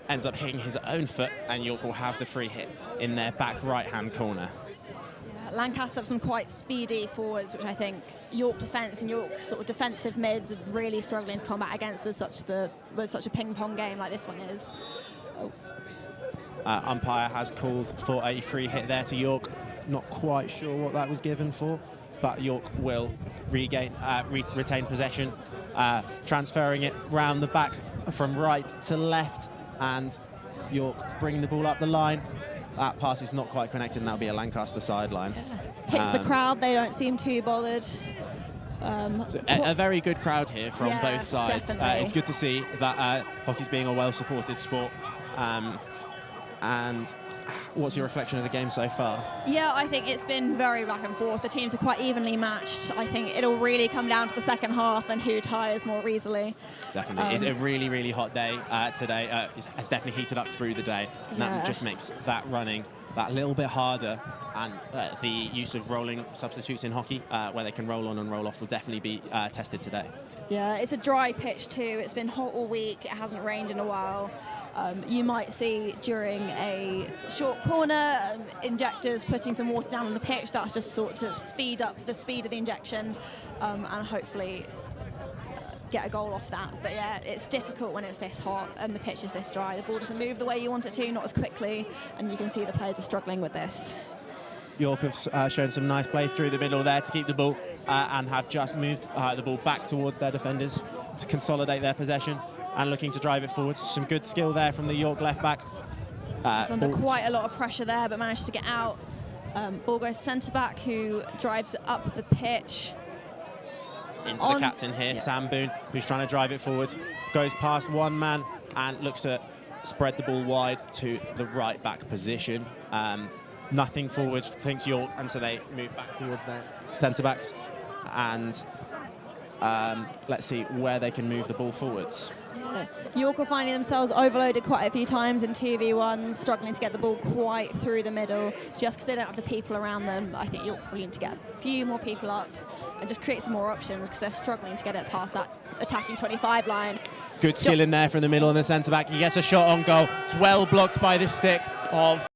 Ends up hitting his own foot, and York will have the free hit in their back right-hand corner. Yeah, Lancaster have some quite speedy forwards, which I think York defence and York sort of defensive mids are really struggling to combat against with such a ping-pong game like this one is. Umpire has called for a free hit there to York. Not quite sure what that was given for, but York will retain possession, transferring it round the back from right to left, and York bringing the ball up the line. That pass is not quite connected, and that'll be a Lancaster sideline. Hits the crowd, they don't seem too bothered. So a very good crowd here from both sides. It's good to see that hockey's being a well-supported sport, and what's your reflection of the game so far? Yeah, I think it's been very back and forth. The teams are quite evenly matched. I think it'll really come down to the second half and who tires more easily. Definitely. It's a really, really hot day today. It's definitely heated up through the day. And that just makes that running that little bit harder. And the use of rolling substitutes in hockey, where they can roll on and roll off, will definitely be tested today. Yeah, it's a dry pitch too. It's been hot all week. It hasn't rained in a while. You might see during a short corner injectors putting some water down on the pitch. That's just sort of speed up the speed of the injection and hopefully get a goal off that. But yeah, it's difficult when it's this hot and the pitch is this dry. The ball doesn't move the way you want it to, not as quickly, and you can see the players are struggling with this. York have shown some nice play through the middle there to keep the ball and have just moved the ball back towards their defenders to consolidate their possession and looking to drive it forward. Some good skill there from the York left back. It's under quite a lot of pressure there, but managed to get out. Ball goes centre back, who drives it up the pitch. Into the captain here, Sam Boone, who's trying to drive it forward. Goes past one man and looks to spread the ball wide to the right back position. Nothing forward, thinks York, and so they move back towards their centre backs. And let's see where they can move the ball forwards. Yeah. York are finding themselves overloaded quite a few times in 2v1s, struggling to get the ball quite through the middle, just because they don't have the people around them. I think York will need to get a few more people up and just create some more options, because they're struggling to get it past that attacking 25 line. Good skill in there from the middle and the centre back. He gets a shot on goal. It's well blocked by the stick of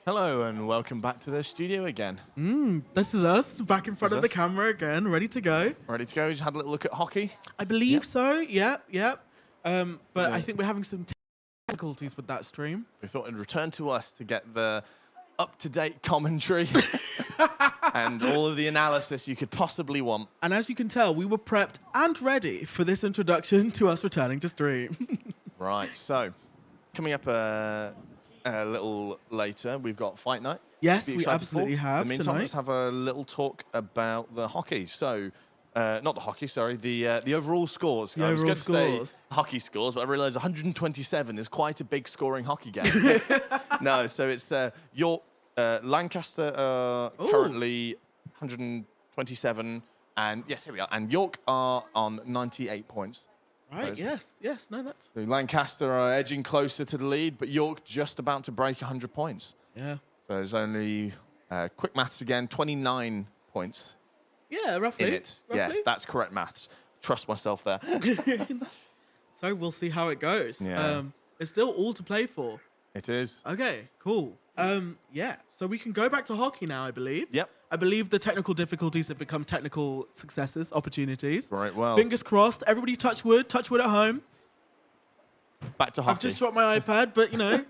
Hello and welcome back to the studio again. This is us, back in front of the camera again, ready to go. Ready to go? Just had a little look at hockey? I believe so, yep. But I think we're having some difficulties with that stream. We thought it'd return to us to get the up-to-date commentary and all of the analysis you could possibly want. And as you can tell, we were prepped and ready for this introduction to us returning to stream. Right, so coming up a little later, we've got Fight Night. Yes, we absolutely have In the meantime, tonight. let's have a little talk about the hockey. So, not the hockey, sorry, the overall scores. The I was overall going to scores. say hockey scores, but I realised 127 is quite a big scoring hockey game. No, so it's York, Lancaster currently 127, and yes, here we are. And York are on 98 points. Right, yes, no, that's... So Lancaster are edging closer to the lead, but York just about to break 100 points. Yeah. So there's only, quick maths again, 29 points. Yeah, roughly. In it. Yes, that's correct maths. Trust myself there. So we'll see how it goes. Yeah. It's still all to play for. It is. Okay, cool. Yeah, so we can go back to hockey now, I believe. Yep. I believe the technical difficulties have become technical successes, opportunities. Right, well. Fingers crossed. Everybody touch wood at home. Back to hockey. I've just dropped my iPad, but, you know.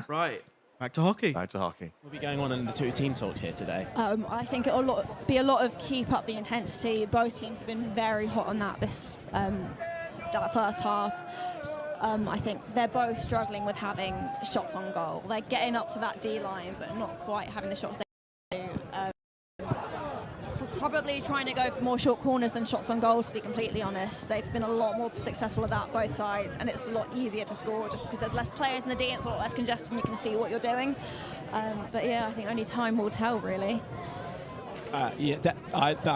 Right, back to hockey. Back to hockey. What will be going on in the two team talks here today? I think it'll be a lot of keep up the intensity. Both teams have been very hot on that that first half. I think they're both struggling with having shots on goal. They're getting up to that D line, but not quite having the shots they do. Probably trying to go for more short corners than shots on goal, to be completely honest. They've been a lot more successful at that, both sides, and it's a lot easier to score just because there's less players in the D and it's a lot less congested and you can see what you're doing. But yeah, I think only time will tell, really. I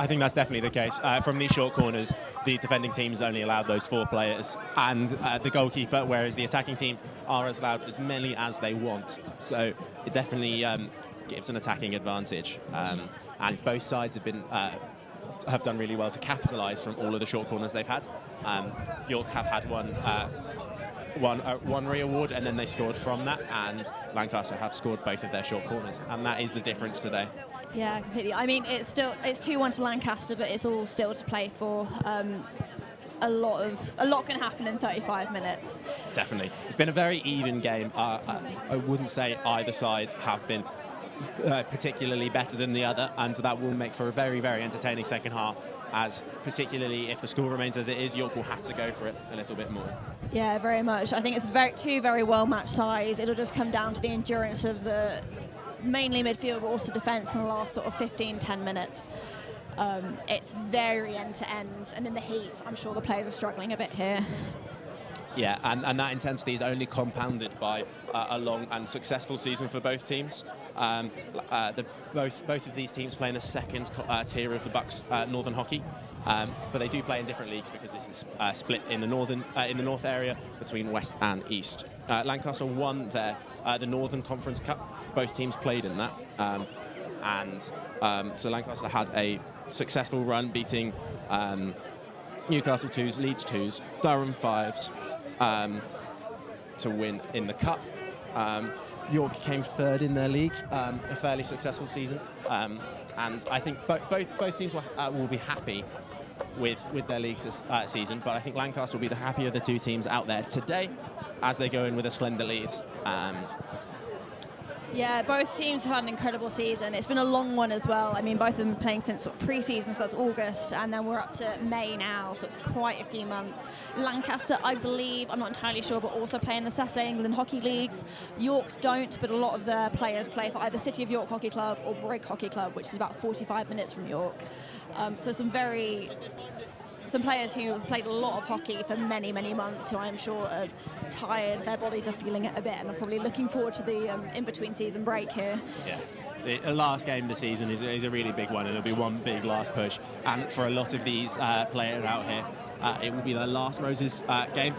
think that's definitely the case. From these short corners, the defending team's only allowed those 4 players and the goalkeeper, whereas the attacking team are allowed as many as they want. So it definitely gives an attacking advantage. And both sides have done really well to capitalise from all of the short corners they've had. York have had one re-award, and then they scored from that, and Lancaster have scored both of their short corners, and that is the difference today. Yeah, completely. I mean, it's 2-1 to Lancaster, but it's all still to play for. A lot can happen in 35 minutes. Definitely. It's been a very even game. I wouldn't say either side have been particularly better than the other, and that will make for a very, very entertaining second half, as particularly if the score remains as it is, York will have to go for it a little bit more. Yeah, very much. I think it's two very well-matched sides. It'll just come down to the endurance of the mainly midfield, but also defence in the last sort of 15-10 minutes. It's very end-to-end, and in the heat, I'm sure the players are struggling a bit here. Yeah, and that intensity is only compounded by a long and successful season for both teams. Both of these teams play in the second tier of the Bucks Northern Hockey, but they do play in different leagues because this is split in the North area between West and East. Lancaster won the Northern Conference Cup. Both teams played in that, so Lancaster had a successful run, beating Newcastle 2s, Leeds 2s, Durham 5s, to win in the cup. York came third in their league, a fairly successful season, and I think both teams will be happy with their league season, but I think Lancaster will be the happier of the two teams out there today, as they go in with a splendid lead. Yeah, both teams have had an incredible season. It's been a long one as well. I mean, both of them playing since pre-season, so that's August, and then we're up to May now, so it's quite a few months. Lancaster, I believe, I'm not entirely sure, but also play in the Saturday England Hockey Leagues. York don't, but a lot of their players play for either City of York Hockey Club or Brig Hockey Club, which is about 45 minutes from York. So some players who have played a lot of hockey for many, many months, who I'm sure are tired, their bodies are feeling it a bit, and are probably looking forward to the in-between season break here. Yeah, the last game of the season is a really big one, and it'll be one big last push. And for a lot of these players out here, it will be their last Roses game,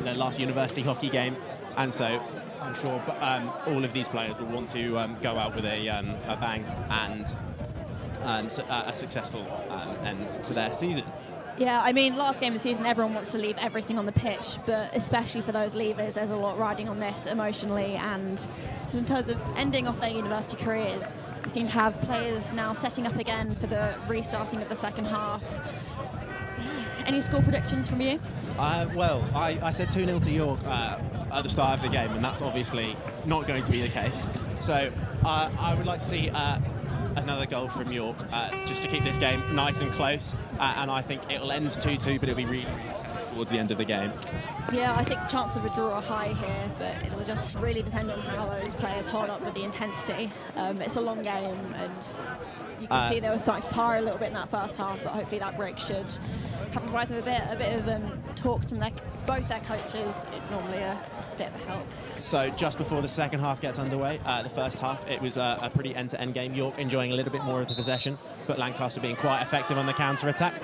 their last university hockey game, and so I'm sure all of these players will want to go out with a bang and a successful end to their season. Yeah, I mean, last game of the season, everyone wants to leave everything on the pitch, but especially for those leavers, there's a lot riding on this emotionally, and just in terms of ending off their university careers, we seem to have players now setting up again for the restarting of the second half. Any score predictions from you? Well, I said 2-0 to York at the start of the game, and that's obviously not going to be the case. So I would like to see another goal from York, just to keep this game nice and close, and I think it'll end 2-2, but it'll be really intense towards the end of the game. Yeah, I think chance of a draw are high here, but it'll just really depend on how those players hold up with the intensity. It's a long game, and you can see they were starting to tire a little bit in that first half, but hopefully that break should have provided them a bit of talks from both their coaches. It's normally a bit of a help. So just before the second half gets underway, the first half, it was a pretty end-to-end game. York enjoying a little bit more of the possession, but Lancaster being quite effective on the counter-attack.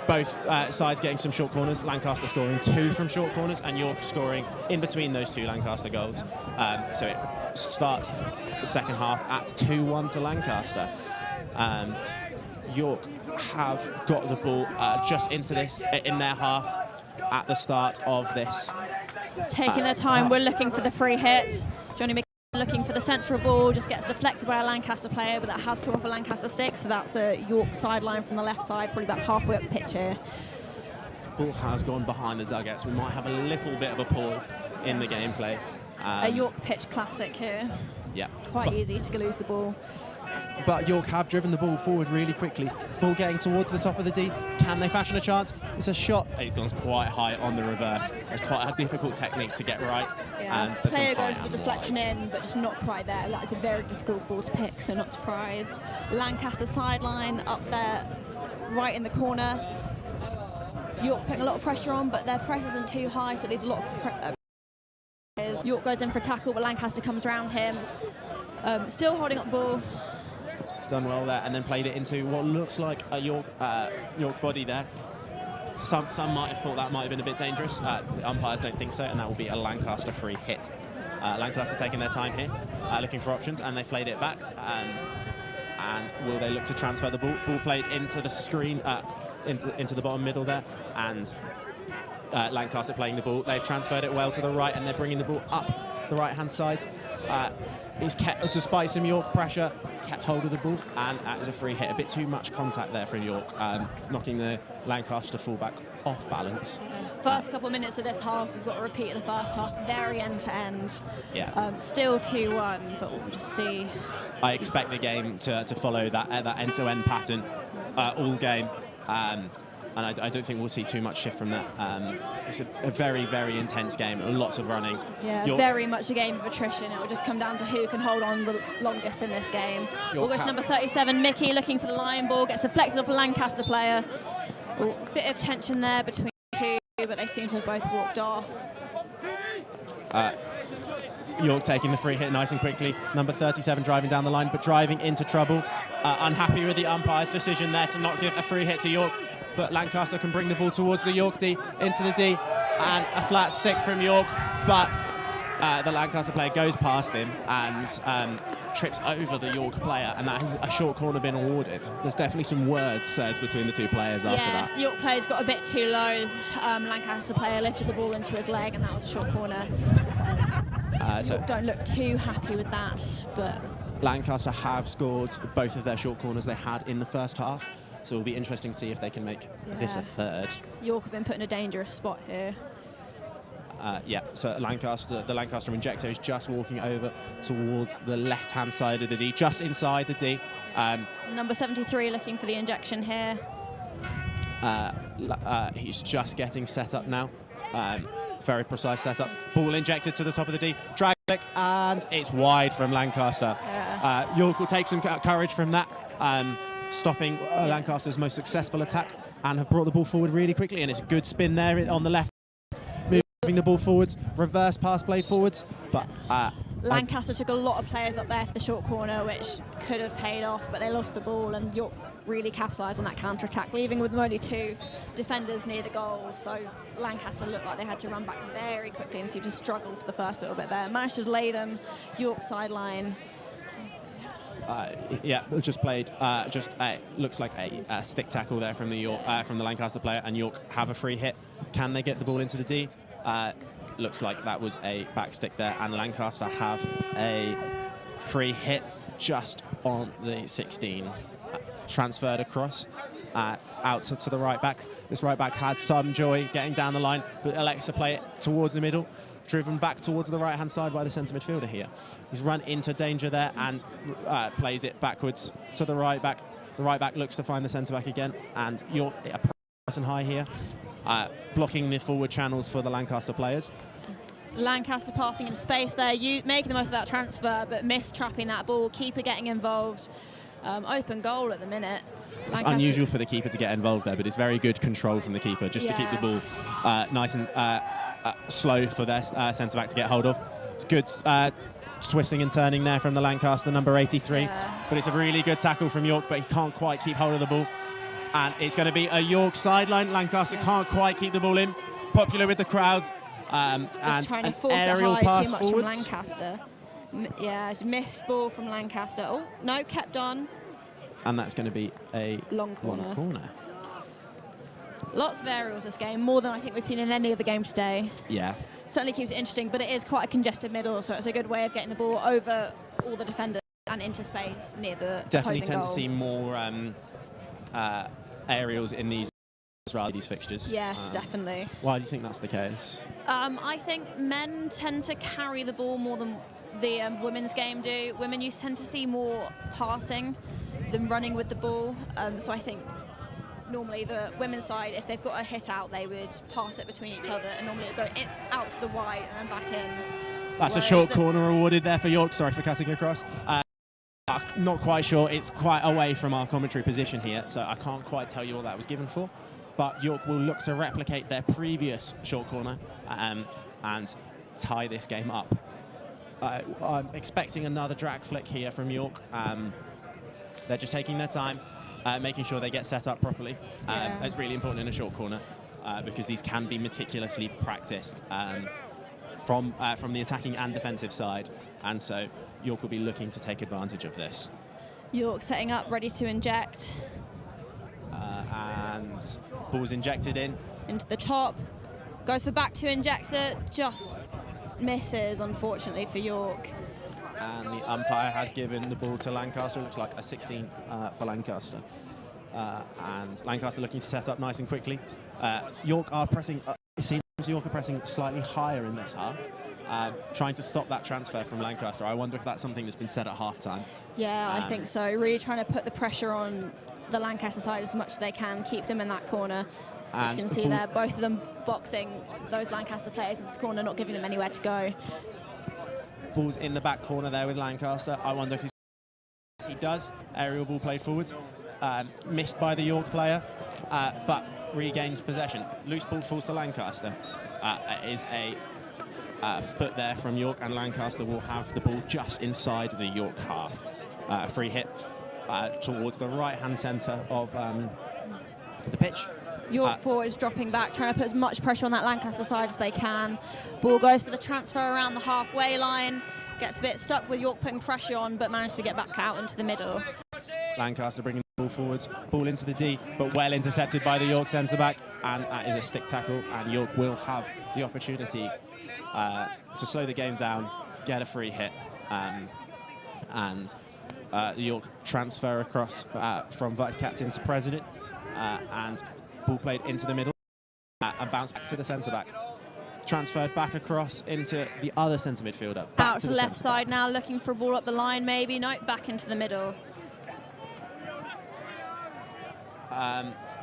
Both sides getting some short corners, Lancaster scoring 2 from short corners, and York scoring in between those 2 Lancaster goals. So it starts the second half at 2-1 to Lancaster. York have got the ball just into this, in their half, at the start of this. Taking their time, we're looking for the free hit. Johnny McKenna looking for the central ball, just gets deflected by a Lancaster player, but that has come off a Lancaster stick, so that's a York sideline from the left side, probably about halfway up the pitch here. Ball has gone behind the dugouts. We might have a little bit of a pause in the gameplay. A York pitch classic here. Yeah. Quite easy to lose the ball. But York have driven the ball forward really quickly. Ball getting towards the top of the D. Can they fashion a chance? It's a shot. It goes quite high on the reverse. It's quite a difficult technique to get right. Yeah, and player goes for the deflection in, but just not quite there. That is a very difficult ball to pick, so not surprised. Lancaster sideline up there, right in the corner. York putting a lot of pressure on, but their press isn't too high, so it leaves a lot of York goes in for a tackle, but Lancaster comes around him. Still holding up the ball. Done well there, and then played it into what looks like a York body there. Some might have thought that might have been a bit dangerous. The umpires don't think so, and that will be a Lancaster free hit. Lancaster taking their time here, looking for options, and they've played it back. And will they look to transfer the ball? Ball played into the screen, into the bottom middle there, and Lancaster playing the ball. They've transferred it well to the right, and they're bringing the ball up the right-hand side. He's kept, despite some York pressure, kept hold of the ball, and that is a free hit. A bit too much contact there from York, knocking the Lancaster fullback off balance. First couple of minutes of this half, we've got a repeat of the first half, very end-to-end. Yeah. Still 2-1, but we'll just see. I expect the game to follow that end-to-end pattern all game. And I don't think we'll see too much shift from that. It's a very, very intense game, lots of running. Yeah, very much a game of attrition. It will just come down to who can hold on the longest in this game. We'll go to number 37, Mickey, looking for the lion ball, gets deflected off a Lancaster player. Ooh, bit of tension there between two, but they seem to have both walked off. York taking the free hit nice and quickly. Number 37 driving down the line, but driving into trouble. Unhappy with the umpire's decision there to not give a free hit to York. But Lancaster can bring the ball towards the York D, into the D, and a flat stick from York, but the Lancaster player goes past him and trips over the York player, and that has a short corner been awarded. There's definitely some words said between the two players after that. Yes, the York player's got a bit too low. Lancaster player lifted the ball into his leg, and that was a short corner. York don't look too happy with that, but Lancaster have scored both of their short corners they had in the first half. So it'll be interesting to see if they can make this a third. York have been put in a dangerous spot here. So the Lancaster injector is just walking over towards the left-hand side of the D, just inside the D. Number 73 looking for the injection here. He's just getting set up now. Very precise setup. Ball injected to the top of the D. Drag flick, and it's wide from Lancaster. York will take some courage from that. Stopping Lancaster's most successful attack, and have brought the ball forward really quickly, and it's a good spin there on the left, moving the ball forwards, reverse pass played forwards, but Lancaster took a lot of players up there for the short corner, which could have paid off, but they lost the ball, and York really capitalised on that counter-attack, leaving with only two defenders near the goal. So Lancaster looked like they had to run back very quickly and seemed to struggle for the first little bit there. Managed to lay them York sideline. Just played. Looks like a stick tackle there from the York, from the Lancaster player, and York have a free hit. Can they get the ball into the D? Looks like that was a back stick there, and Lancaster have a free hit just on the 16. Transferred across out to the right back. This right back had some joy getting down the line, but elects to play it towards the middle. Driven back towards the right-hand side by the centre midfielder here. He's run into danger there and plays it backwards to the right back. The right back looks to find the centre back again, and York a person high here, blocking the forward channels for the Lancaster players. Lancaster passing into space there, making the most of that transfer, but missed trapping that ball. Keeper getting involved. Open goal at the minute. It's unusual for the keeper to get involved there, but it's very good control from the keeper just to keep the ball nice and slow for their centre-back to get hold of. Good twisting and turning there from the Lancaster, number 83. But it's a really good tackle from York, but he can't quite keep hold of the ball. And it's going to be a York sideline. Lancaster can't quite keep the ball in. Popular with the crowds. And trying to force it high too much from Lancaster. Missed ball from Lancaster. Oh, no, kept on. And that's going to be a long corner. Lots of aerials this game, more than I think we've seen in any other game today. Yeah. Certainly keeps it interesting, but it is quite a congested middle, so it's a good way of getting the ball over all the defenders and into space near the Definitely opposing tend goal. to see more aerials in these fixtures. Yes, definitely. Why do you think that's the case? I think men tend to carry the ball more than the women's game do. Women used to tend to see more passing than running with the ball, so I think normally the women's side, if they've got a hit out, they would pass it between each other, and normally it would go out to the wide and then back in. That's a short corner awarded there for York. Sorry for cutting across. Not quite sure. It's quite away from our commentary position here, so I can't quite tell you what that was given for. But York will look to replicate their previous short corner and tie this game up. I'm expecting another drag flick here from York. They're just taking their time, making sure they get set up properly. It's really important in a short corner because these can be meticulously practiced from the attacking and defensive side. And so York will be looking to take advantage of this. York setting up, ready to inject. And and ball's injected in. Into the top, goes for back to injector, just misses, unfortunately, for York. And the umpire has given the ball to Lancaster. It looks like a 16 for Lancaster. And Lancaster looking to set up nice and quickly. York are pressing, it seems York are pressing slightly higher in this half, trying to stop that transfer from Lancaster. I wonder if that's something that's been said at half-time. Yeah, I think so. Really trying to put the pressure on the Lancaster side as much as they can, keep them in that corner. As you can see there, both of them boxing those Lancaster players into the corner, not giving them anywhere to go. Ball's in the back corner there with Lancaster. I wonder if he does. Aerial ball played forward. Missed by the York player, but regains possession. Loose ball falls to Lancaster. It is a foot there from York, and Lancaster will have the ball just inside the York half. Free hit towards the right-hand centre of the pitch. York forwards dropping back, trying to put as much pressure on that Lancaster side as they can. Ball goes for the transfer around the halfway line. Gets a bit stuck with York putting pressure on, but managed to get back out into the middle. Lancaster bringing the ball forwards, ball into the D, but well intercepted by the York centre-back, and that is a stick tackle, and York will have the opportunity to slow the game down, get a free hit, and the York transfer across from vice-captain to president, and ball played into the middle, and bounced back to the centre-back. Transferred back across into the other centre midfielder. Out to the left side now, looking for a ball up the line maybe. No, back into the middle.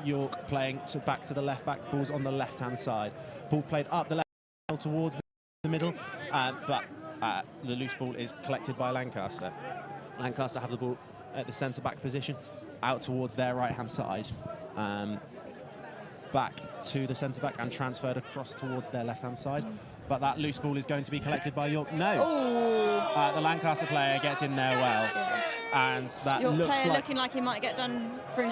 York playing back to the left back, ball's on the left-hand side. Ball played up the left towards the middle, but the loose ball is collected by Lancaster. Lancaster have the ball at the centre-back position, out towards their right-hand side. Back to the centre-back and transferred across towards their left-hand side. But that loose ball is going to be collected by York. No! The Lancaster player gets in there well. Yeah. And that York looks player like... looking like he might get done for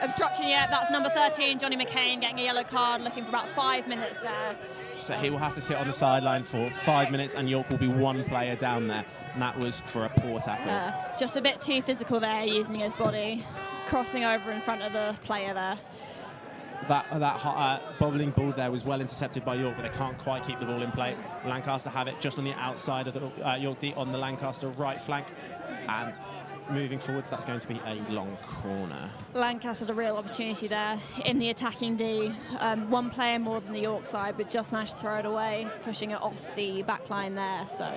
obstruction. Yeah, that's number 13, Johnny McCain, getting a yellow card, looking for about 5 minutes there. So he will have to sit on the sideline for 5 minutes, and York will be one player down there. And that was for a poor tackle. Just a bit too physical there, using his body, crossing over in front of the player there. That bobbling ball there was well intercepted by York, but they can't quite keep the ball in play. Lancaster have it just on the outside of the York D on the Lancaster right flank, and moving forwards, that's going to be a long corner. Lancaster had a real opportunity there in the attacking D. One player more than the York side, but just managed to throw it away, pushing it off the back line there. So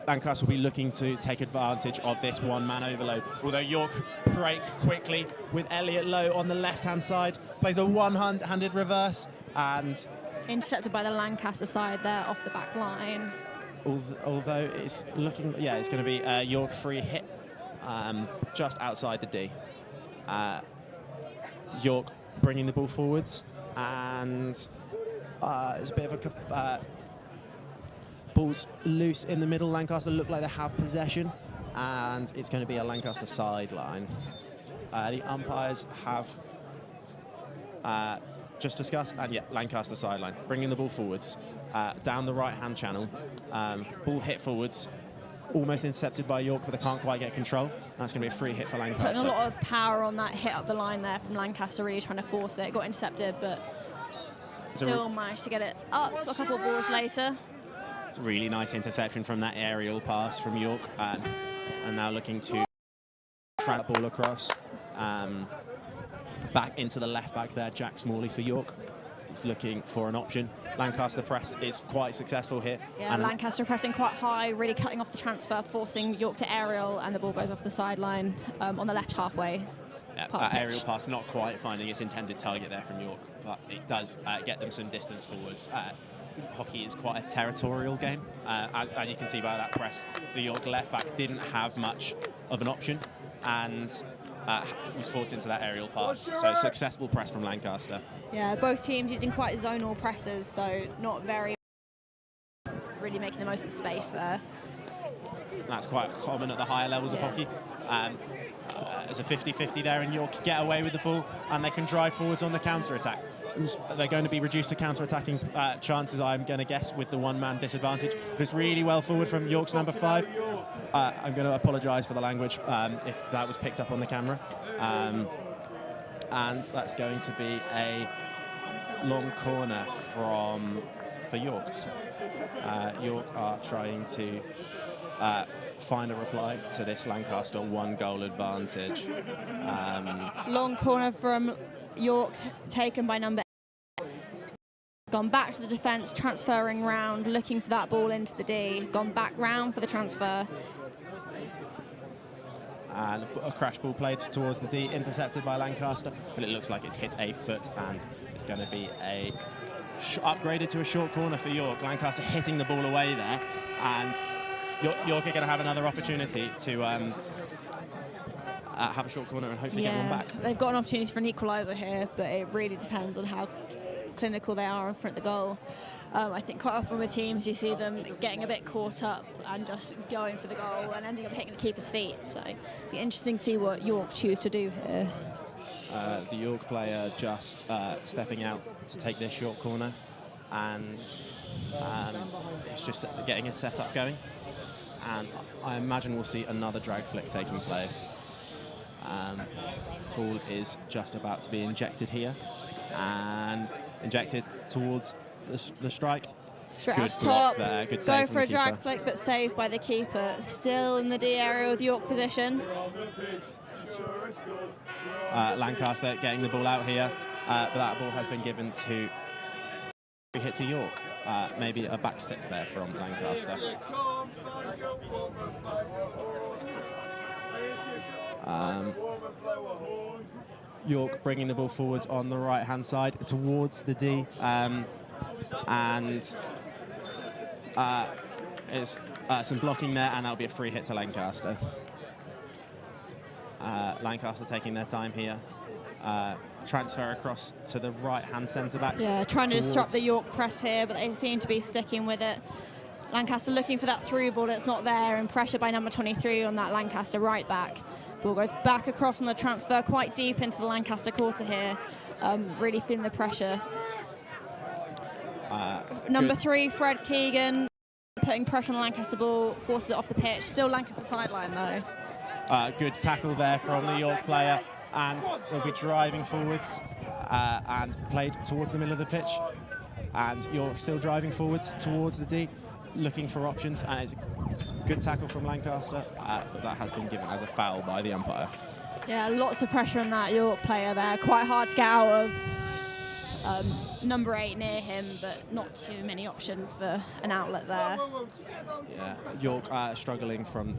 Lancaster will be looking to take advantage of this one-man overload. Although York break quickly with Elliot Lowe on the left-hand side, plays a one-handed reverse, and intercepted by the Lancaster side there off the back line. Although it's looking, yeah, it's going to be a York free hit just outside the D. York bringing the ball forwards, and it's a bit of a ball's loose in the middle. Lancaster look like they have possession, and it's going to be a Lancaster sideline. The umpires have just discussed, and yeah, Lancaster sideline. Bringing the ball forwards, down the right-hand channel. Ball hit forwards, almost intercepted by York, but they can't quite get control. That's going to be a free hit for Lancaster. Putting a lot of power on that hit up the line there from Lancaster, really trying to force it. Got intercepted, but still managed to get it up a couple of balls later. It's a really nice interception from that aerial pass from York, and now looking to trap ball across. Back into the left back there, Jack Smalley for York. He's looking for an option. Lancaster press is quite successful here. Yeah, and Lancaster pressing quite high, really cutting off the transfer, forcing York to aerial, and the ball goes off the sideline on the left halfway. Yeah, that aerial pass not quite finding its intended target there from York, but it does get them some distance forwards. Hockey is quite a territorial game. As you can see by that press, the York left back didn't have much of an option, and was forced into that aerial pass. So successful press from Lancaster. Yeah, both teams using quite zonal presses, so not very really making the most of the space there. That's quite common at the higher levels of hockey. There's a 50-50 there, and York get away with the ball, and they can drive forwards on the counter-attack. They're going to be reduced to counter-attacking chances, I'm going to guess, with the one-man disadvantage. But it's really well forward from York's number 5. I'm going to apologise for the language if that was picked up on the camera. and that's going to be a long corner for York. York are trying to find a reply to this Lancaster 1-goal advantage. Long corner from York taken by number 8. Gone back to the defence, transferring round, looking for that ball into the D. Gone back round for the transfer. And a crash ball played towards the D, intercepted by Lancaster, but it looks like it's hit a foot, and it's going to be a upgraded to a short corner for York. Lancaster hitting the ball away there, and York are going to have another opportunity to have a short corner and hopefully get one back. They've got an opportunity for an equaliser here, but it really depends on how clinical they are in front of the goal. I think quite often with teams you see them getting a bit caught up and just going for the goal and ending up hitting the keeper's feet. So it'll be interesting to see what York choose to do here. The York player just stepping out to take this short corner, and it's just getting a setup going. And I imagine we'll see another drag flick taking place. Ball is just about to be injected here, and injected towards the strike. Straight Good out top, there. Good go save for from a the drag keeper. flick, but saved by the keeper. Still in the D area with York position. Lancaster getting the ball out here, but that ball has been given to hit to York. Maybe a back stick there from Lancaster. York bringing the ball forward on the right-hand side towards the D, and it's some blocking there, and that'll be a free hit to Lancaster. Lancaster taking their time here. Transfer across to the right-hand centre-back. Yeah, trying to disrupt the York press here, but they seem to be sticking with it. Lancaster looking for that through ball that's not there, and pressure by number 23 on that Lancaster right back. Ball goes back across on the transfer, quite deep into the Lancaster quarter here. Really feeling the pressure. Number 3, Fred Keegan, putting pressure on the Lancaster ball, forces it off the pitch. Still Lancaster sideline though. Good tackle there from the York player, and they'll be driving forwards and played towards the middle of the pitch. And York still driving forwards towards the D, looking for options, and it's a good tackle from Lancaster, but that has been given as a foul by the umpire. Yeah, lots of pressure on that York player there. Quite hard to get out of. Number 8 near him, but not too many options for an outlet there. Yeah, York struggling from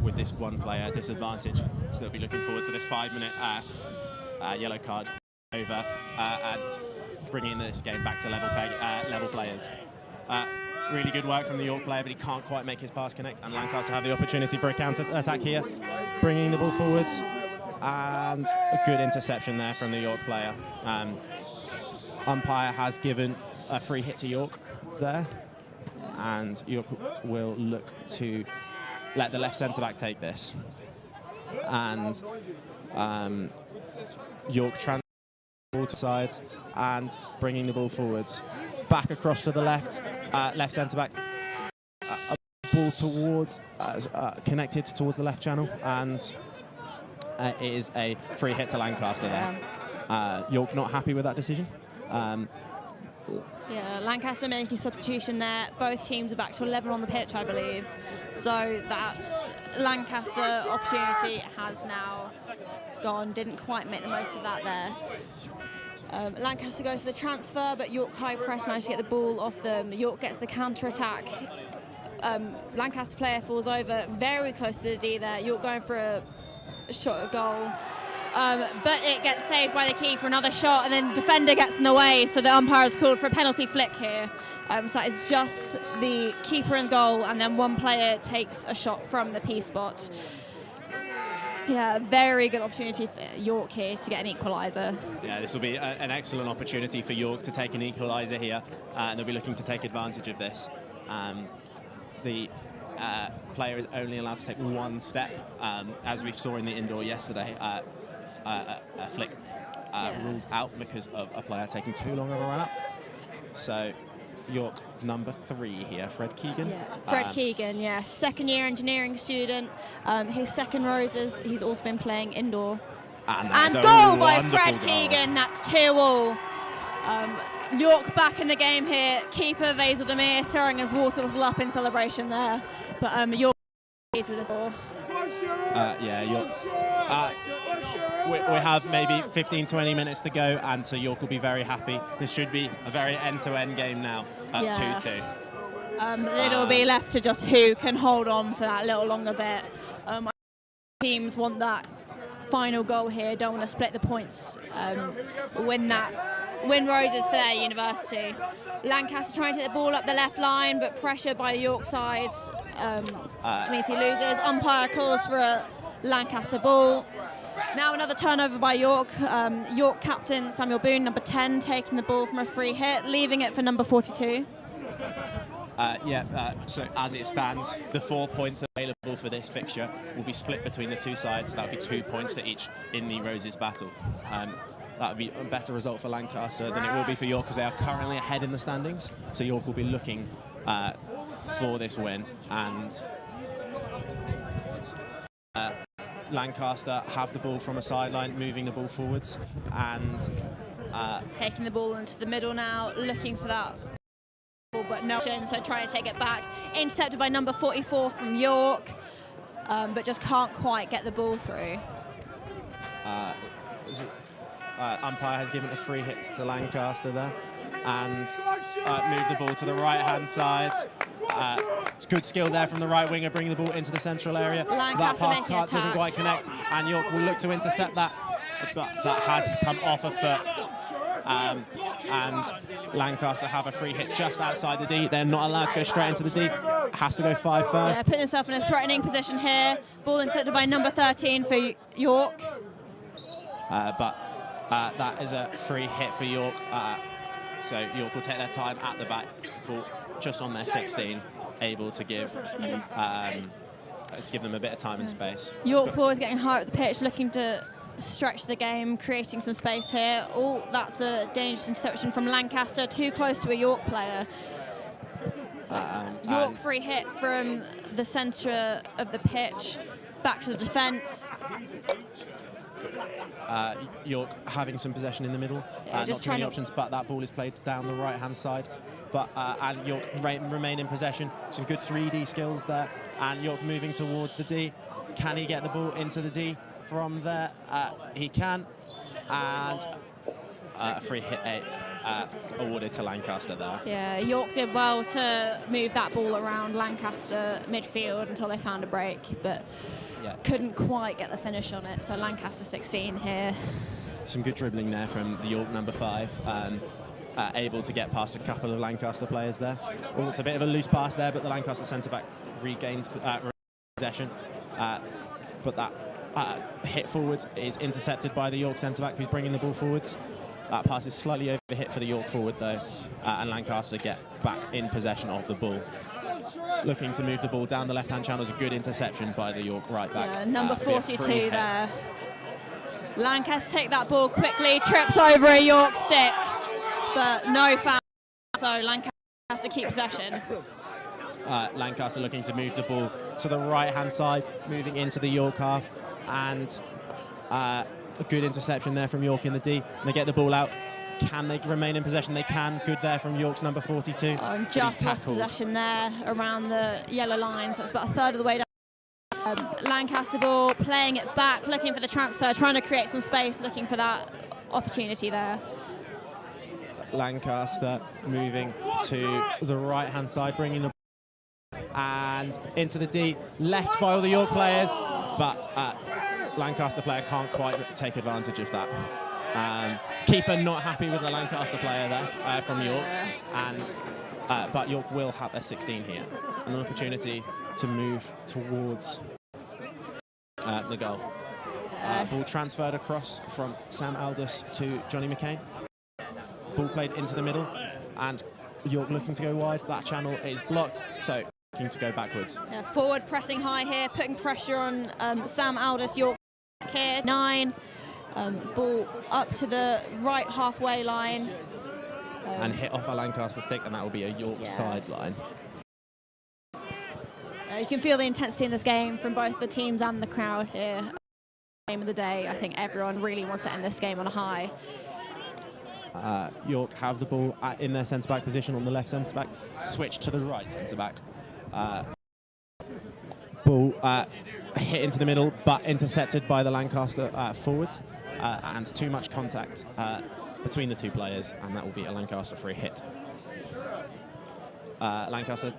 with this one player disadvantage, so they'll be looking forward to this 5-minute yellow card over and bringing this game back to level players. Really good work from the York player, but he can't quite make his pass connect, and Lancaster have the opportunity for a counter-attack here, bringing the ball forwards, and a good interception there from the York player. Umpire has given a free hit to York there, and York will look to let the left centre-back take this. And York transfers the ball to sides and bringing the ball forwards. Back across to the left centre-back. A ball towards, connected towards the left channel, and it is a free hit to Lancaster there. York not happy with that decision. Yeah, Lancaster making substitution there. Both teams are back to 11 on the pitch, I believe. So that Lancaster opportunity has now gone. Didn't quite make the most of that there. Lancaster goes for the transfer, but York high press managed to get the ball off them. York gets the counter-attack. Lancaster player falls over very close to the D there. York going for a shot at goal. But it gets saved by the keeper, another shot, and then defender gets in the way, so the umpire has called for a penalty flick here. So that is just the keeper in goal, and then one player takes a shot from the P spot. Yeah, very good opportunity for York here to get an equaliser. Yeah, this will be an excellent opportunity for York to take an equaliser here, and they'll be looking to take advantage of this. The player is only allowed to take one step, as we saw in the indoor yesterday. A flick ruled out because of a player taking too long of a run-up. So York number 3 here, Fred Keegan. Yeah, Fred Keegan, yeah, second-year engineering student. His second Roses, he's also been playing indoor And goal by Fred Keegan. That's 2-2. York back in the game here. Keeper Vasil Demir throwing his water whistle up in celebration there. But York is with us all. York. We have maybe 15-20 minutes to go, and so York will be very happy. This should be a very end-to-end game now at 2-2. It'll be left to just who can hold on for that little longer bit. Teams want that final goal here, don't want to split the points, win roses for their university. Lancaster trying to get the ball up the left line, but pressure by the York side means he loses. Umpire calls for a Lancaster ball. Now another turnover by York. York captain Samuel Boone, number 10, taking the ball from a free hit, leaving it for number 42. So as it stands, the 4 points available for this fixture will be split between the two sides. That would be 2 points to each in the Roses battle. That would be a better result for Lancaster than it will be for York, because they are currently ahead in the standings. So York will be looking for this win, and Lancaster have the ball from a sideline, moving the ball forwards, and taking the ball into the middle now, looking for that. But no, so trying to take it back. Intercepted by number 44 from York, but just can't quite get the ball through. Umpire has given a free hit to Lancaster there, and moved the ball to the right-hand side. Good skill there from the right winger, bringing the ball into the central area. Lancaster that pass doesn't quite connect, and York will look to intercept that, but that has come off a foot. And Lancaster have a free hit just outside the D. They're not allowed to go straight into the D. Has to go 5 first. Yeah, putting himself in a threatening position here. Ball intercepted by number 13 for York. But that is a free hit for York. So York will take their time at the back, ball just on their 16, able to give them a bit of time and space. York forwards getting high up the pitch, looking to stretch the game, creating some space here. Oh, that's a dangerous interception from Lancaster, too close to a York player. York free hit from the centre of the pitch, back to the defence. York having some possession in the middle, just not too many options, but that ball is played down the right-hand side. But and York remain in possession. Some good 3D skills there, and York moving towards the D. Can he get the ball into the D from there? He can, and a free hit awarded to Lancaster there. Yeah, York did well to move that ball around Lancaster midfield until they found a break, but couldn't quite get the finish on it. So Lancaster 16 here. Some good dribbling there from the York number 5. Able to get past a couple of Lancaster players there. Oh, it's a bit of a loose pass there, but the Lancaster centre-back regains possession. But that hit forward is intercepted by the York centre-back, who's bringing the ball forwards. That pass is slightly overhit for the York forward, though, and Lancaster get back in possession of the ball. Looking to move the ball down the left-hand channel is a good interception by the York right-back. Yeah, number 42 there. Lancaster take that ball quickly, trips over a York stick, but no foul, so Lancaster keep possession. Lancaster looking to move the ball to the right-hand side, moving into the York half, and a good interception there from York in the D. And they get the ball out. Can they remain in possession? They can. Good there from York's number 42. And just lost possession there around the yellow lines. That's about a third of the way down. Lancaster ball, playing it back, looking for the transfer, trying to create some space, looking for that opportunity there. Lancaster moving to the right-hand side, bringing the and into the D, left by all the York players, but Lancaster player can't quite take advantage of that. Keeper not happy with the Lancaster player there from York, and but York will have a 16 here, an opportunity to move towards the goal. Ball transferred across from Sam Aldous to Johnny McCain. Ball played into the middle, and York looking to go wide. That channel is blocked, so looking to go backwards. Yeah, forward pressing high here, putting pressure on Sam Aldous. York here, 9. Ball up to the right halfway line. And hit off a Lancaster stick, and that will be a York sideline. You can feel the intensity in this game from both the teams and the crowd here. game of the day. I think everyone really wants to end this game on a high. York have the ball in their centre-back position on the left centre-back, switch to the right centre-back. Ball hit into the middle, but intercepted by the Lancaster forwards, and too much contact between the two players, and that will be a Lancaster free hit. Lancaster,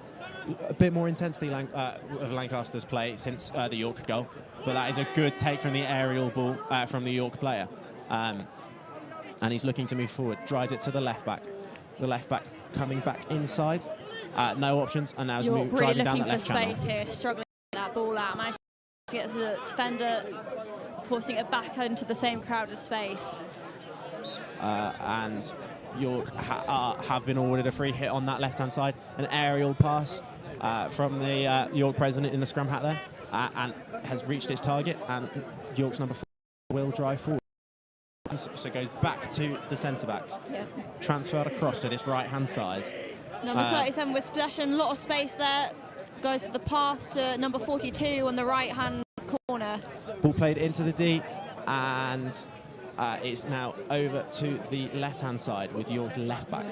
a bit more intensity of Lancaster's play since the York goal, but that is a good take from the aerial ball from the York player. And he's looking to move forward, drives it to the left back. The left back coming back inside, no options, and now is York driving really down looking that for left channel. space here, struggling to get that ball out, managed to get the defender, forcing it back into the same crowded space. And York have been awarded a free hit on that left-hand side, an aerial pass from the York president in the scrum hat there, and has reached its target, and York's number 4 will drive forward. So it goes back to the centre-backs, transferred across to this right-hand side. Number 37 with possession, a lot of space there, goes for the pass to number 42 on the right-hand corner. Ball played into the D, and it's now over to the left-hand side with York's left back.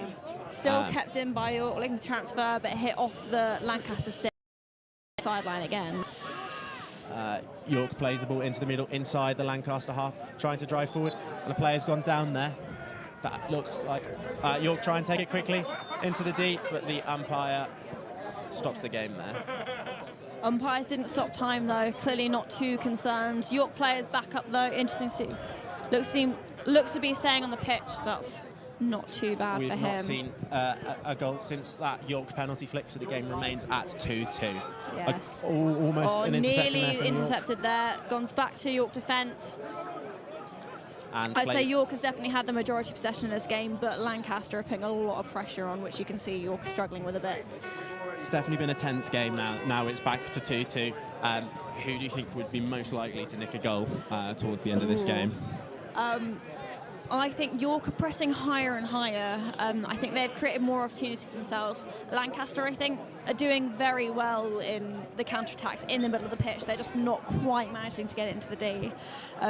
Still kept in by York, looking to transfer, but hit off the Lancaster sideline again. York plays the ball into the middle, inside the Lancaster half, trying to drive forward, and the player's gone down there. That looks like York try and take it quickly into the D, but the umpire stops the game there. Umpires didn't stop time though, clearly not too concerned. York players back up though, interesting to see. Looks to be staying on the pitch, that's not too bad We've for him. not seen a goal since that York penalty flick, so the game remains at 2-2. Yes. Almost an interception nearly there from intercepted there, gone back to York defence. And I'd say York has definitely had the majority possession in this game, but Lancaster are putting a lot of pressure on, which you can see York is struggling with a bit. It's definitely been a tense game now. Now it's back to 2-2. Who do you think would be most likely to nick a goal towards the end of this game? I think York are pressing higher and higher. I think they've created more opportunities for themselves. Lancaster, I think, are doing very well in the counter-attacks in the middle of the pitch. They're just not quite managing to get it into the D.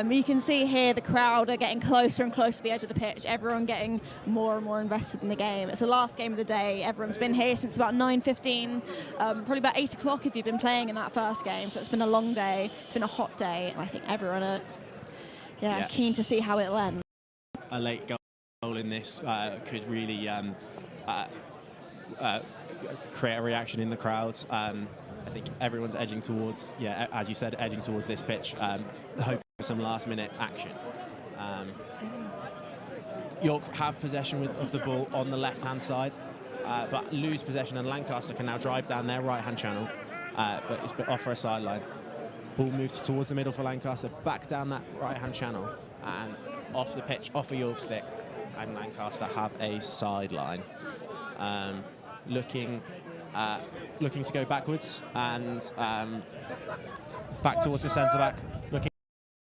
You can see here the crowd are getting closer and closer to the edge of the pitch, everyone getting more and more invested in the game. It's the last game of the day. Everyone's been here since about 9:15, probably about 8 o'clock if you've been playing in that first game. So it's been a long day, it's been a hot day, and I think everyone are keen to see how it'll end. A late goal in this could really create a reaction in the crowds. I think everyone's edging towards, as you said, edging towards this pitch, hoping for some last-minute action. York have possession of the ball on the left-hand side, but lose possession, and Lancaster can now drive down their right-hand channel, but it's off for a sideline. Ball moved towards the middle for Lancaster, back down that right-hand channel, and off the pitch, off a York stick, and Lancaster have a sideline. Looking to go backwards and back towards the centre-back, looking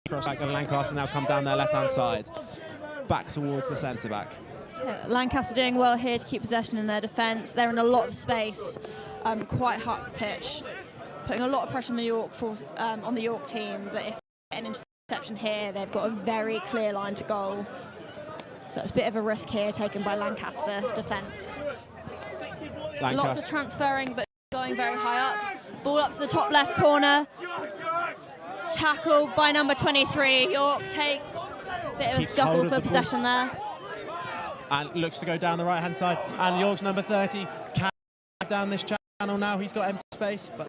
across back, and Lancaster now come down their left-hand side, back towards the centre-back. Lancaster doing well here to keep possession in their defence. They're in a lot of space, quite high up the pitch, putting a lot of pressure on the York team, but if they get an interception here, they've got a very clear line to goal. So it's a bit of a risk here taken by Lancaster's defence. Lots of transferring, but going very high up. Ball up to the top left corner. Tackle by number 23. York take a bit of a scuffle for possession there. And looks to go down the right-hand side. And York's number 30 can down this channel now. He's got empty space, but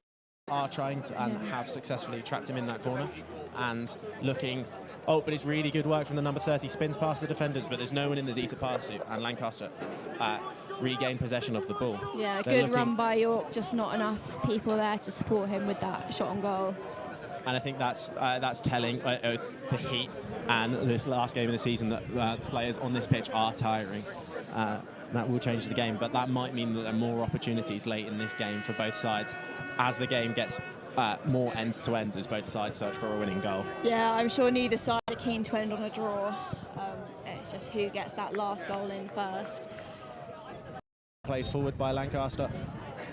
are trying to and have successfully trapped him in that corner. And looking, but it's really good work from the number 30. Spins past the defenders, but there's no one in the D to pass to. And Lancaster regain possession of the ball. Yeah, good run by York, just not enough people there to support him with that shot on goal. And I think that's telling the heat and this last game of the season that players on this pitch are tiring. That will change the game, but that might mean that there are more opportunities late in this game for both sides as the game gets more end-to-end as both sides search for a winning goal. Yeah, I'm sure neither side are keen to end on a draw. It's just who gets that last goal in first. Played forward by Lancaster,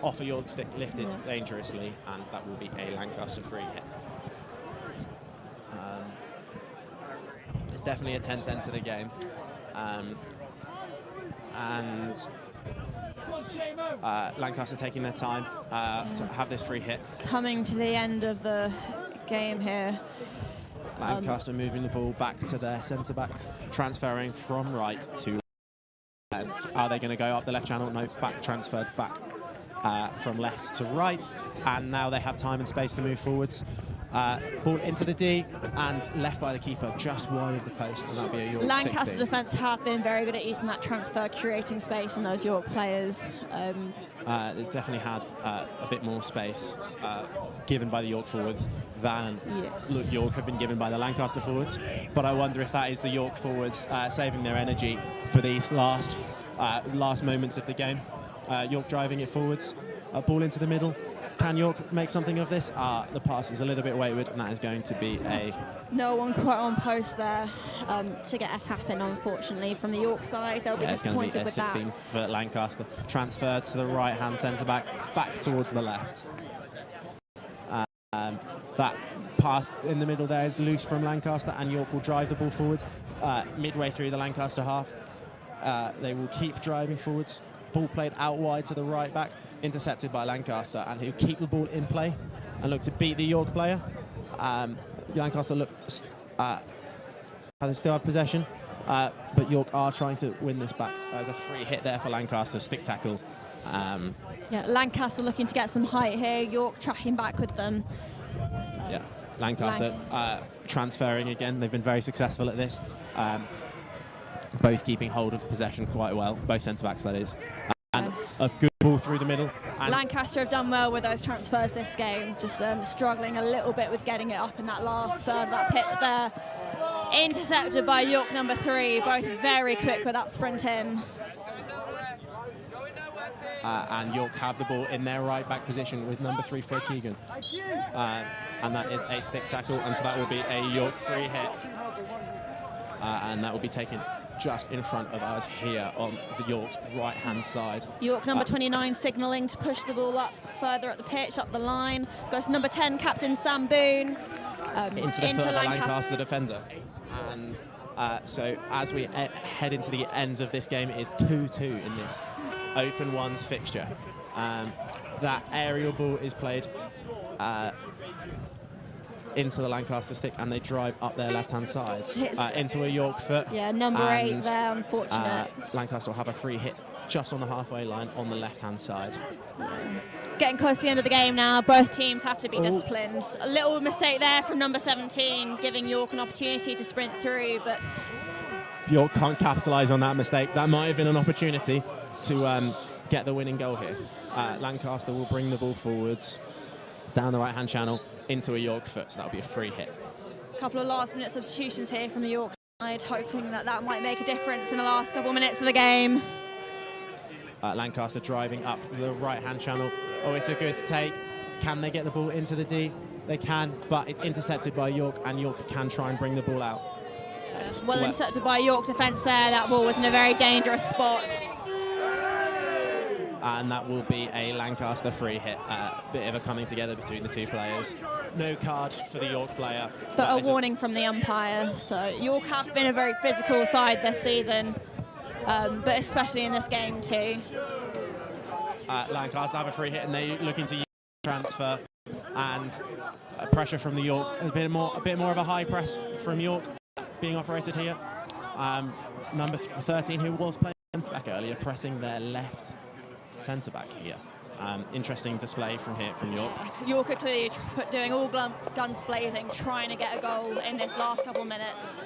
off a York stick, lifted dangerously, and that will be a Lancaster free hit. It's definitely a tense end to the game. Lancaster taking their time to have this free hit. Coming to the end of the game here. Lancaster moving the ball back to their centre backs, transferring from right to left. Are they going to go up the left channel? No, back transferred back from left to right, and now they have time and space to move forwards. Ball into the D and left by the keeper, just wide of the post, and that'll be a York Lancaster 16. defence have been very good at using that transfer, creating space in those York players. It's definitely had a bit more space given by the York forwards than York have been given by the Lancaster forwards. But I wonder if that is the York forwards saving their energy for these last moments of the game. York driving it forwards, ball into the middle. Can York make something of this? The pass is a little bit wayward, and that is going to be a... No one quite on post there to get a tap in, unfortunately, from the York side. They'll be disappointed with that. It's going to be a 16 for Lancaster. Transferred to the right-hand centre-back, back towards the left. That pass in the middle there is loose from Lancaster, and York will drive the ball forwards. Midway through the Lancaster half, they will keep driving forwards. Ball played out wide to the right back, intercepted by Lancaster, and who keep the ball in play and look to beat the York player. Lancaster they still have possession, but York are trying to win this back. There's a free hit there for Lancaster, stick tackle. Lancaster looking to get some height here. York tracking back with them. Lancaster transferring again. They've been very successful at this. Both keeping hold of possession quite well, both centre-backs that is. And a good ball through the middle. And Lancaster have done well with those transfers this game, just struggling a little bit with getting it up in that last third of that pitch there. Intercepted by York number 3, both very quick with that sprint in. And York have the ball in their right back position with number 3, Fred Keegan. And that is a stick tackle, and so that will be a York free hit. And that will be taken just in front of us here on the York's right-hand side. York number 29 signalling to push the ball up further up the pitch, up the line. Goes to number 10, Captain Sam Boone. Into the foot of Lancaster, the defender. And so as we head into the ends of this game, it is 2-2 in this open ones fixture. That aerial ball is played into the Lancaster stick, and they drive up their left-hand side into a York foot. Yeah, number 8 there, unfortunate. Lancaster will have a free hit just on the halfway line on the left-hand side. Getting close to the end of the game now. Both teams have to be disciplined. A little mistake there from number 17, giving York an opportunity to sprint through, but York can't capitalise on that mistake. That might have been an opportunity to get the winning goal here. Lancaster will bring the ball forwards down the right-hand channel into a York foot, so that'll be a free hit. a couple of last-minute substitutions here from the York side, hoping that that might make a difference in the last couple of minutes of the game. Lancaster driving up the right-hand channel. Oh, it's a good take. Can they get the ball into the D? They can, but it's intercepted by York, and York can try and bring the ball out. Well intercepted by York defence there. That ball was in a very dangerous spot. And that will be a Lancaster free hit. A bit of a coming together between the two players. No card for the York player. But a warning from the umpire. So York have been a very physical side this season, but especially in this game too. Lancaster have a free hit, and they're looking to use transfer. And pressure from the York. A bit more of a high press from York being operated here. Number 13, who was playing centre-back earlier, pressing their left centre-back here. Interesting display from York. York are clearly doing all guns blazing, trying to get a goal in this last couple of minutes.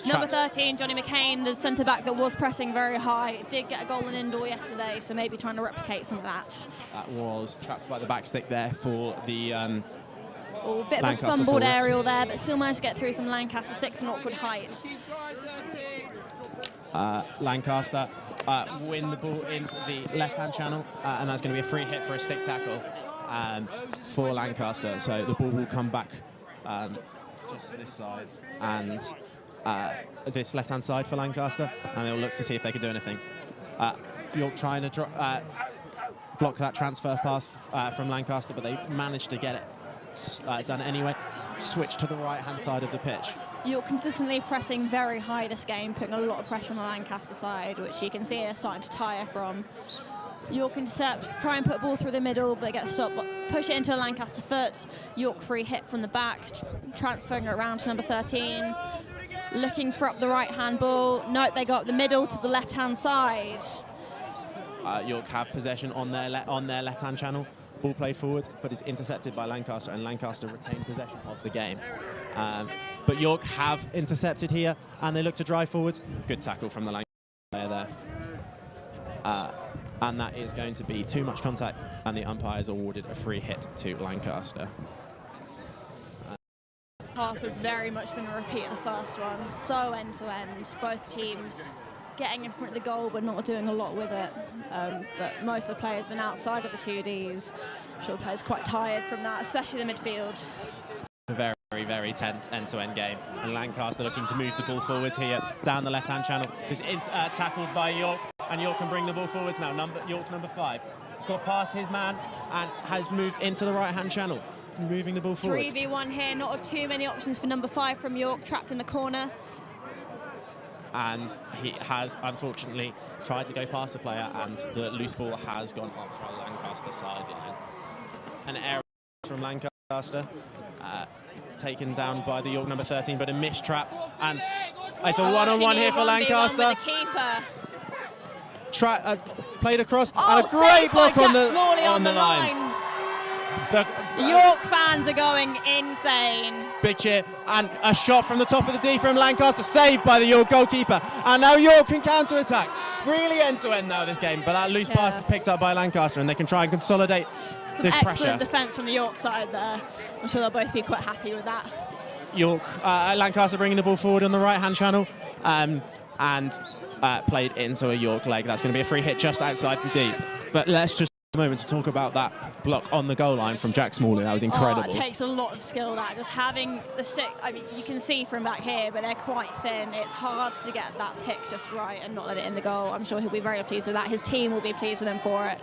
Number 13, Johnny McCain, the centre-back that was pressing very high, did get a goal in indoor yesterday, so maybe trying to replicate some of that. That was trapped by the back stick there for the bit of a fumbled aerial there, but still managed to get through some Lancaster sticks and awkward height. Lancaster win the ball in the left-hand channel, and that's going to be a free hit for a stick tackle for Lancaster. So the ball will come back just to this side and this left-hand side for Lancaster, and they'll look to see if they can do anything. York trying to block that transfer pass from Lancaster, but they managed to get it York's done anyway. Switch to the right-hand side of the pitch. You're consistently pressing very high this game, putting a lot of pressure on the Lancaster side, which you can see they're starting to tire from. York intercept, try and put a ball through the middle, but get stopped. Push it into a Lancaster foot. York free hit from the back, transferring it around to number 13. Looking for up the right-hand ball. Note they got the middle to the left-hand side. York have possession on their left-hand channel. Ball played forward, but is intercepted by Lancaster, and Lancaster retain possession of the game. But York have intercepted here, and they look to drive forward. Good tackle from the Lancaster player there. And that is going to be too much contact, and the umpires awarded a free hit to Lancaster. Half has very much been a repeat of the first one, so end-to-end. Both teams getting in front of the goal but not doing a lot with it. But most of the players have been outside of the 2Ds. I'm sure the players are quite tired from that, especially the midfield. A very, very tense end-to-end game. And Lancaster looking to move the ball forwards here down the left-hand channel. Is tackled by York, and York can bring the ball forwards now. York's number 5. He's got past his man and has moved into the right-hand channel, moving the ball forwards. 3v1 here, not too many options for number 5 from York, trapped in the corner. And he has, unfortunately, tried to go past the player, and the loose ball has gone off from Lancaster's sideline. An error from Lancaster, taken down by the York number 13, but a missed trap. And it's a one-on-one here for Lancaster. Played across, and a great block on the line. York fans are going insane. Big cheer, and a shot from the top of the D from Lancaster, saved by the York goalkeeper. And now York can counter-attack. Really end-to-end now this game, but that loose pass is picked up by Lancaster, and they can try and consolidate this pressure. Excellent defence from the York side there. I'm sure they'll both be quite happy with that. York, Lancaster bringing the ball forward on the right-hand channel, and played into a York leg. That's going to be a free hit just outside the D. But let's just take a moment to talk about that block on the goal line from Jack Smalling. That was incredible. It takes a lot of skill, that. Just having the stick, I mean, you can see from back here, but they're quite thin. It's hard to get that pick just right and not let it in the goal. I'm sure he'll be very pleased with that. His team will be pleased with him for it.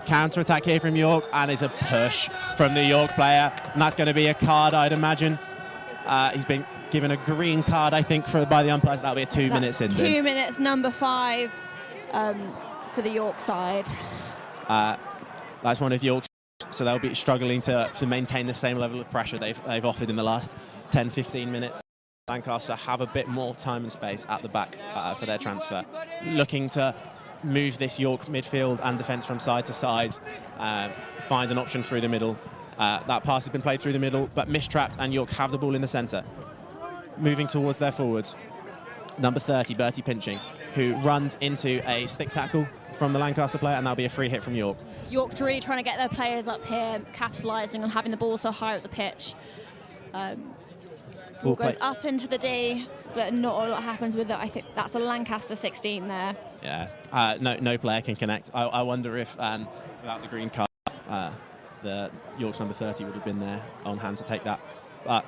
Counter-attack here from York, and it's a push from the York player, and that's going to be a card, I'd imagine. He's been given a green card, I think, by the umpires. That'll be a 2 minutes in. 2 minutes, number 5 for the York side. That's one of York's, so they'll be struggling to maintain the same level of pressure they've offered in the last 10-15 minutes. Lancaster have a bit more time and space at the back for their transfer, looking to move this York midfield and defence from side to side, find an option through the middle. That pass has been played through the middle, but mistrapped, and York have the ball in the centre. Moving towards their forwards, number 30, Bertie Pinching, who runs into a stick tackle from the Lancaster player, and that'll be a free hit from York. York's really trying to get their players up here, capitalising on having the ball so high up the pitch. Ball goes up into the D, but not a lot happens with it. I think that's a Lancaster 16 there. Yeah, no player can connect. I wonder if, without the green card, the York's number 30 would have been there on hand to take that. But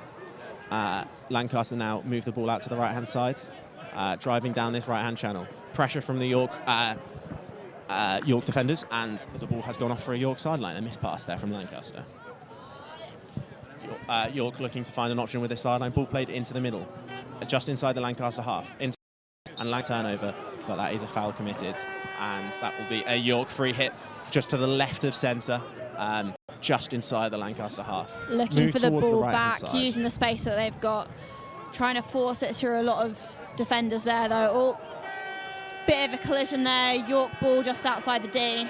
Lancaster now move the ball out to the right-hand side, driving down this right-hand channel. Pressure from the York defenders, and the ball has gone off for a York sideline. A missed pass there from Lancaster. York looking to find an option with this sideline. Ball played into the middle, just inside the Lancaster half. And turnover, but that is a foul committed, and that will be a York free hit just to the left of centre, just inside the Lancaster half. Looking for the ball back, using the space that they've got, trying to force it through a lot of defenders there though. Oh, bit of a collision there. York ball just outside the D.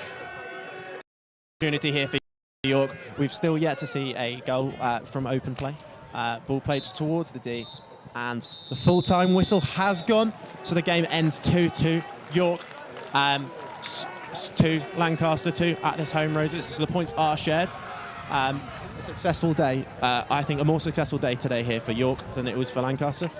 Opportunity here for York. We've still yet to see a goal from open play. Ball played towards the D, and the full-time whistle has gone, so the game ends 2-2. York 2, Lancaster 2 at this home Roses, so the points are shared. A successful day, I think a more successful day today here for York than it was for Lancaster,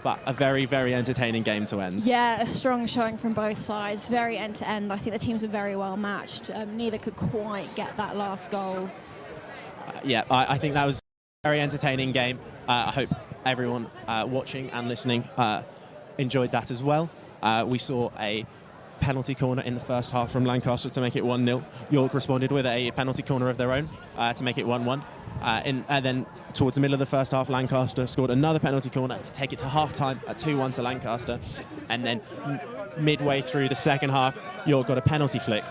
but a very, very entertaining game to end. Yeah, a strong showing from both sides, very end-to-end. I think the teams were very well matched. Neither could quite get that last goal. I think that was a very entertaining game. I hope everyone watching and listening enjoyed that as well. We saw a penalty corner in the first half from Lancaster to make it 1-0. York responded with a penalty corner of their own to make it 1-1. Then towards the middle of the first half, Lancaster scored another penalty corner to take it to half-time at 2-1 to Lancaster. And then midway through the second half, York got a penalty flick,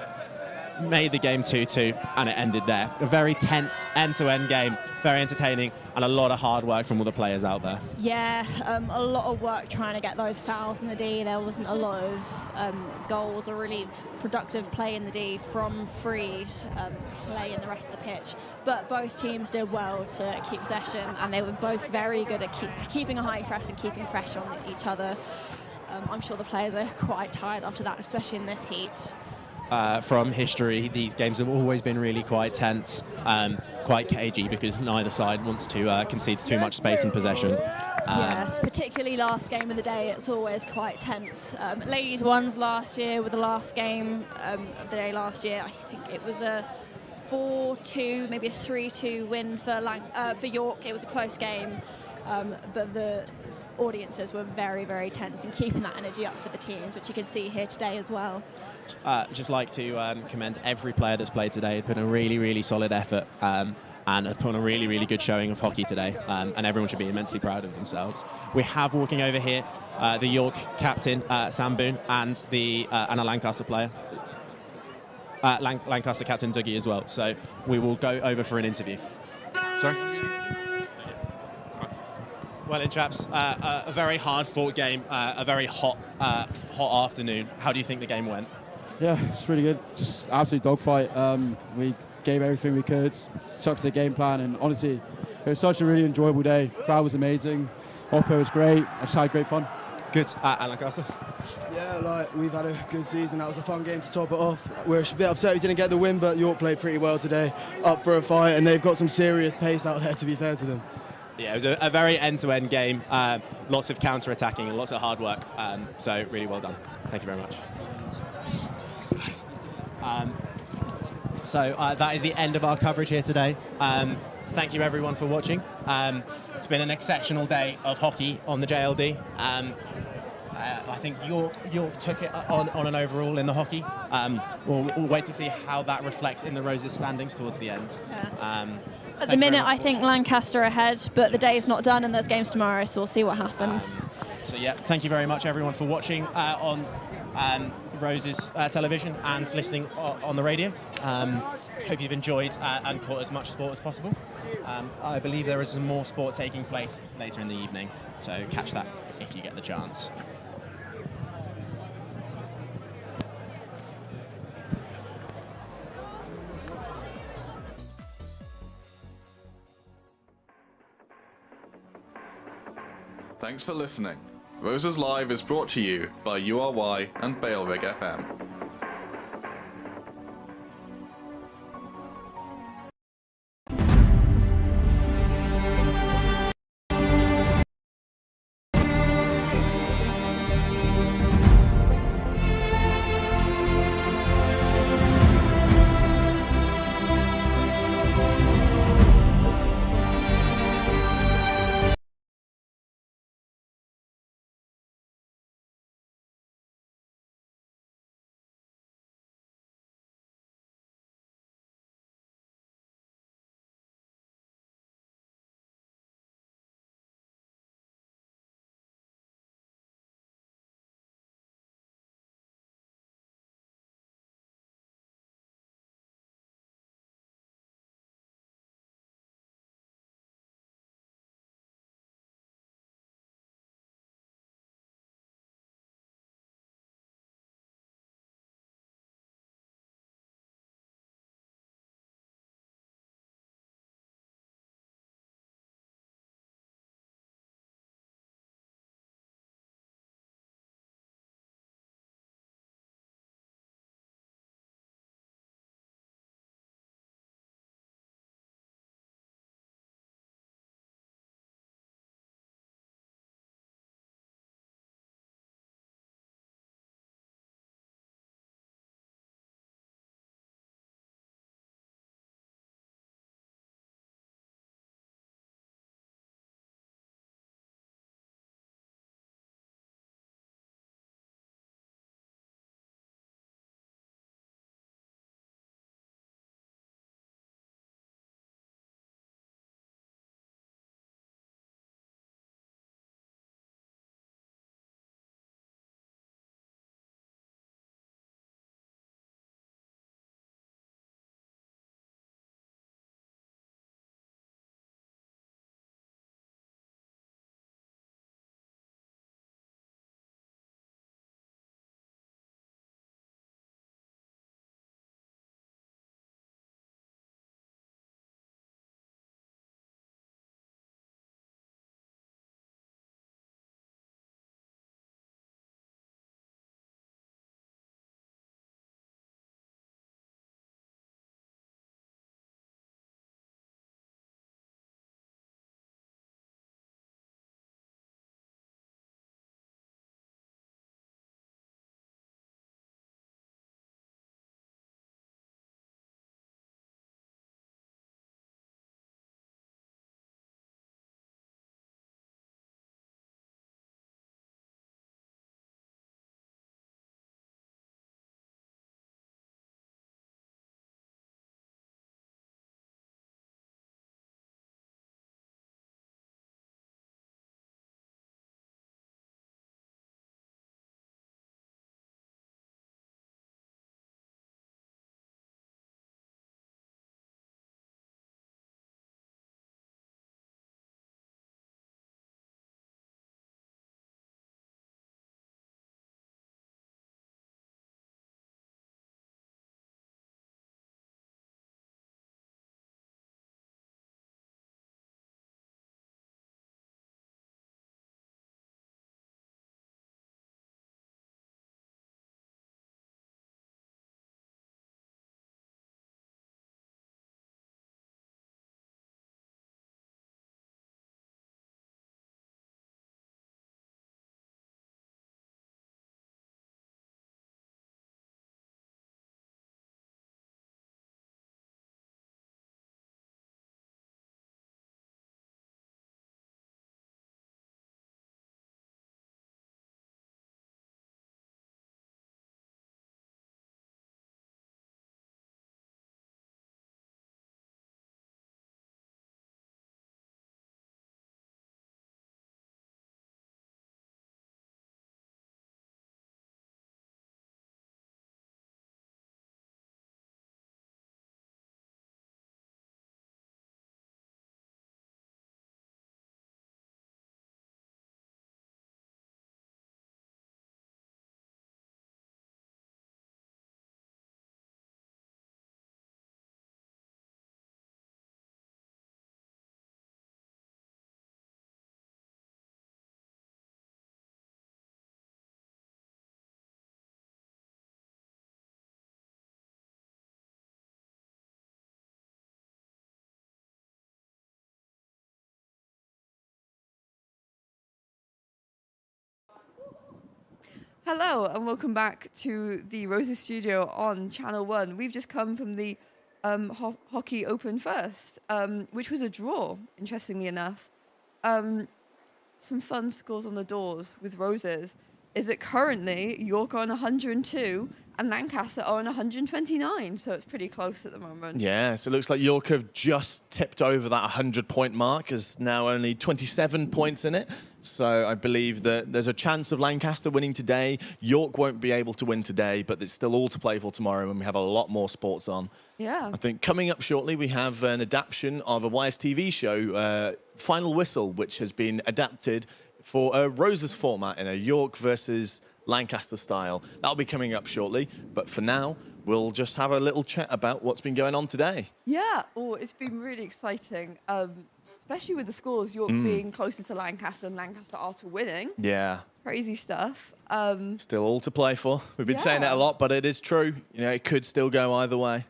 made the game 2-2, and it ended there. A very tense end-to-end game, very entertaining, and a lot of hard work from all the players out there. Yeah, a lot of work trying to get those fouls in the D. There wasn't a lot of goals or really productive play in the D from free play in the rest of the pitch. But both teams did well to keep possession, and they were both very good at keeping a high press and keeping pressure on each other. I'm sure the players are quite tired after that, especially in this heat. From history, these games have always been really quite tense, quite cagey, because neither side wants to concede too much space and possession. Yes, particularly last game of the day, it's always quite tense. Ladies won last year with the last game of the day last year. I think it was a 4-2, maybe a 3-2 win for York. It was a close game, but the audiences were very, very tense and keeping that energy up for the teams, which you can see here today as well. Just like to commend every player that's played today. It's been a really, really solid effort and have put on a really, really good showing of hockey today, and everyone should be immensely proud of themselves. We have walking over here the York captain, Sam Boone, and a Lancaster player, Lancaster captain Dougie as well. So we will go over for an interview. Sorry? Well, in chaps, a very hard-fought game, a very hot afternoon. How do you think the game went? Yeah, it's really good. Just absolute dogfight. We gave everything we could, stuck to the game plan, and honestly, it was such a really enjoyable day. Crowd was amazing. Oppo was great. I just had great fun. Good. Lancaster? Yeah, we've had a good season. That was a fun game to top it off. We're a bit upset we didn't get the win, but York played pretty well today, up for a fight, and they've got some serious pace out there, to be fair to them. Yeah, it was a very end-to-end game. Lots of counter-attacking and lots of hard work. So really well done. Thank you very much. So that is the end of our coverage here today. Thank you everyone for watching. It's been an exceptional day of hockey on the JLD. I think York took it on an overall in the hockey. We'll wait to see how that reflects in the Roses standings towards the end. At the minute, I think Lancaster ahead, but the day is not done and there's games tomorrow, so we'll see what happens. So yeah, thank you very much everyone for watching on Roses television and listening on the radio. Hope you've enjoyed and caught as much sport as possible. I believe there is some more sport taking place later in the evening, so catch that if you get the chance. Thanks for listening. Roses Live is brought to you by URY and Bailrig FM. Hello and welcome back to the Roses studio on Channel 1. We've just come from the Hockey Open First, which was a draw, interestingly enough. Some fun scores on the doors with Roses is that currently York are on 102 and Lancaster are on 129, so it's pretty close at the moment. Yeah, so it looks like York have just tipped over that 100-point mark. There's now only 27 points in it. So I believe that there's a chance of Lancaster winning today. York won't be able to win today, but it's still all to play for tomorrow, and we have a lot more sports on. Yeah. I think coming up shortly, we have an adaptation of a YSTV show, Final Whistle, which has been adapted for a Roses format in a York versus Lancaster style. That'll be coming up shortly, but for now, we'll just have a little chat about what's been going on today. Yeah, it's been really exciting, especially with the scores, York being closer to Lancaster and Lancaster after winning. Yeah. Crazy stuff. Still all to play for. We've been saying it a lot, but it is true. You know, it could still go either way.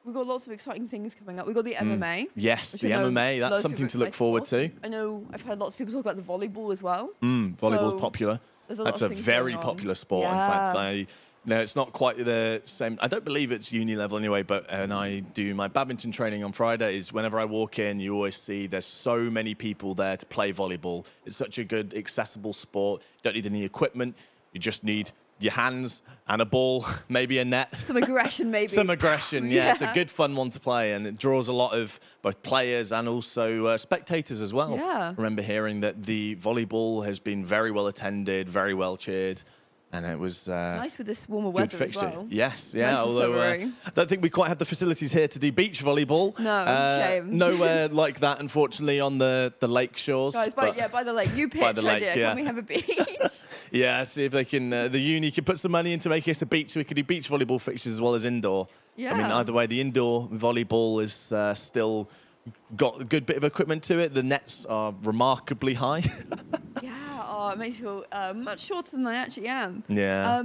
We've got lots of exciting things coming up. We've got the MMA. Yes, the MMA. That's something to look forward to. I know I've heard lots of people talk about the volleyball as well. Volleyball's popular. That's a very popular sport. Yeah. In fact, no, it's not quite the same. I don't believe it's uni level anyway, but when I do my badminton training on Fridays, whenever I walk in, you always see there's so many people there to play volleyball. It's such a good, accessible sport. You don't need any equipment. You just need your hands and a ball, maybe a net. Some aggression, maybe. Some aggression, yeah. It's a good, fun one to play, and it draws a lot of both players and also spectators as well. Yeah. I remember hearing that the volleyball has been very well attended, very well cheered, and it was nice with this warmer good weather fixture. as well. Yes, yeah. Nice and although summery. I don't think we quite have the facilities here to do beach volleyball. No, shame. Nowhere like that, unfortunately, on the lake shores. Guys, by the lake. New pitch By the lake, idea. yeah. Can we have a beach? Yeah, see if they can. The uni can put some money into making us a beach, so we could do beach volleyball fixtures as well as indoor. Yeah. I mean, either way, the indoor volleyball is still got a good bit of equipment to it. The nets are remarkably high. Yeah, it makes you feel much shorter than I actually am. Yeah.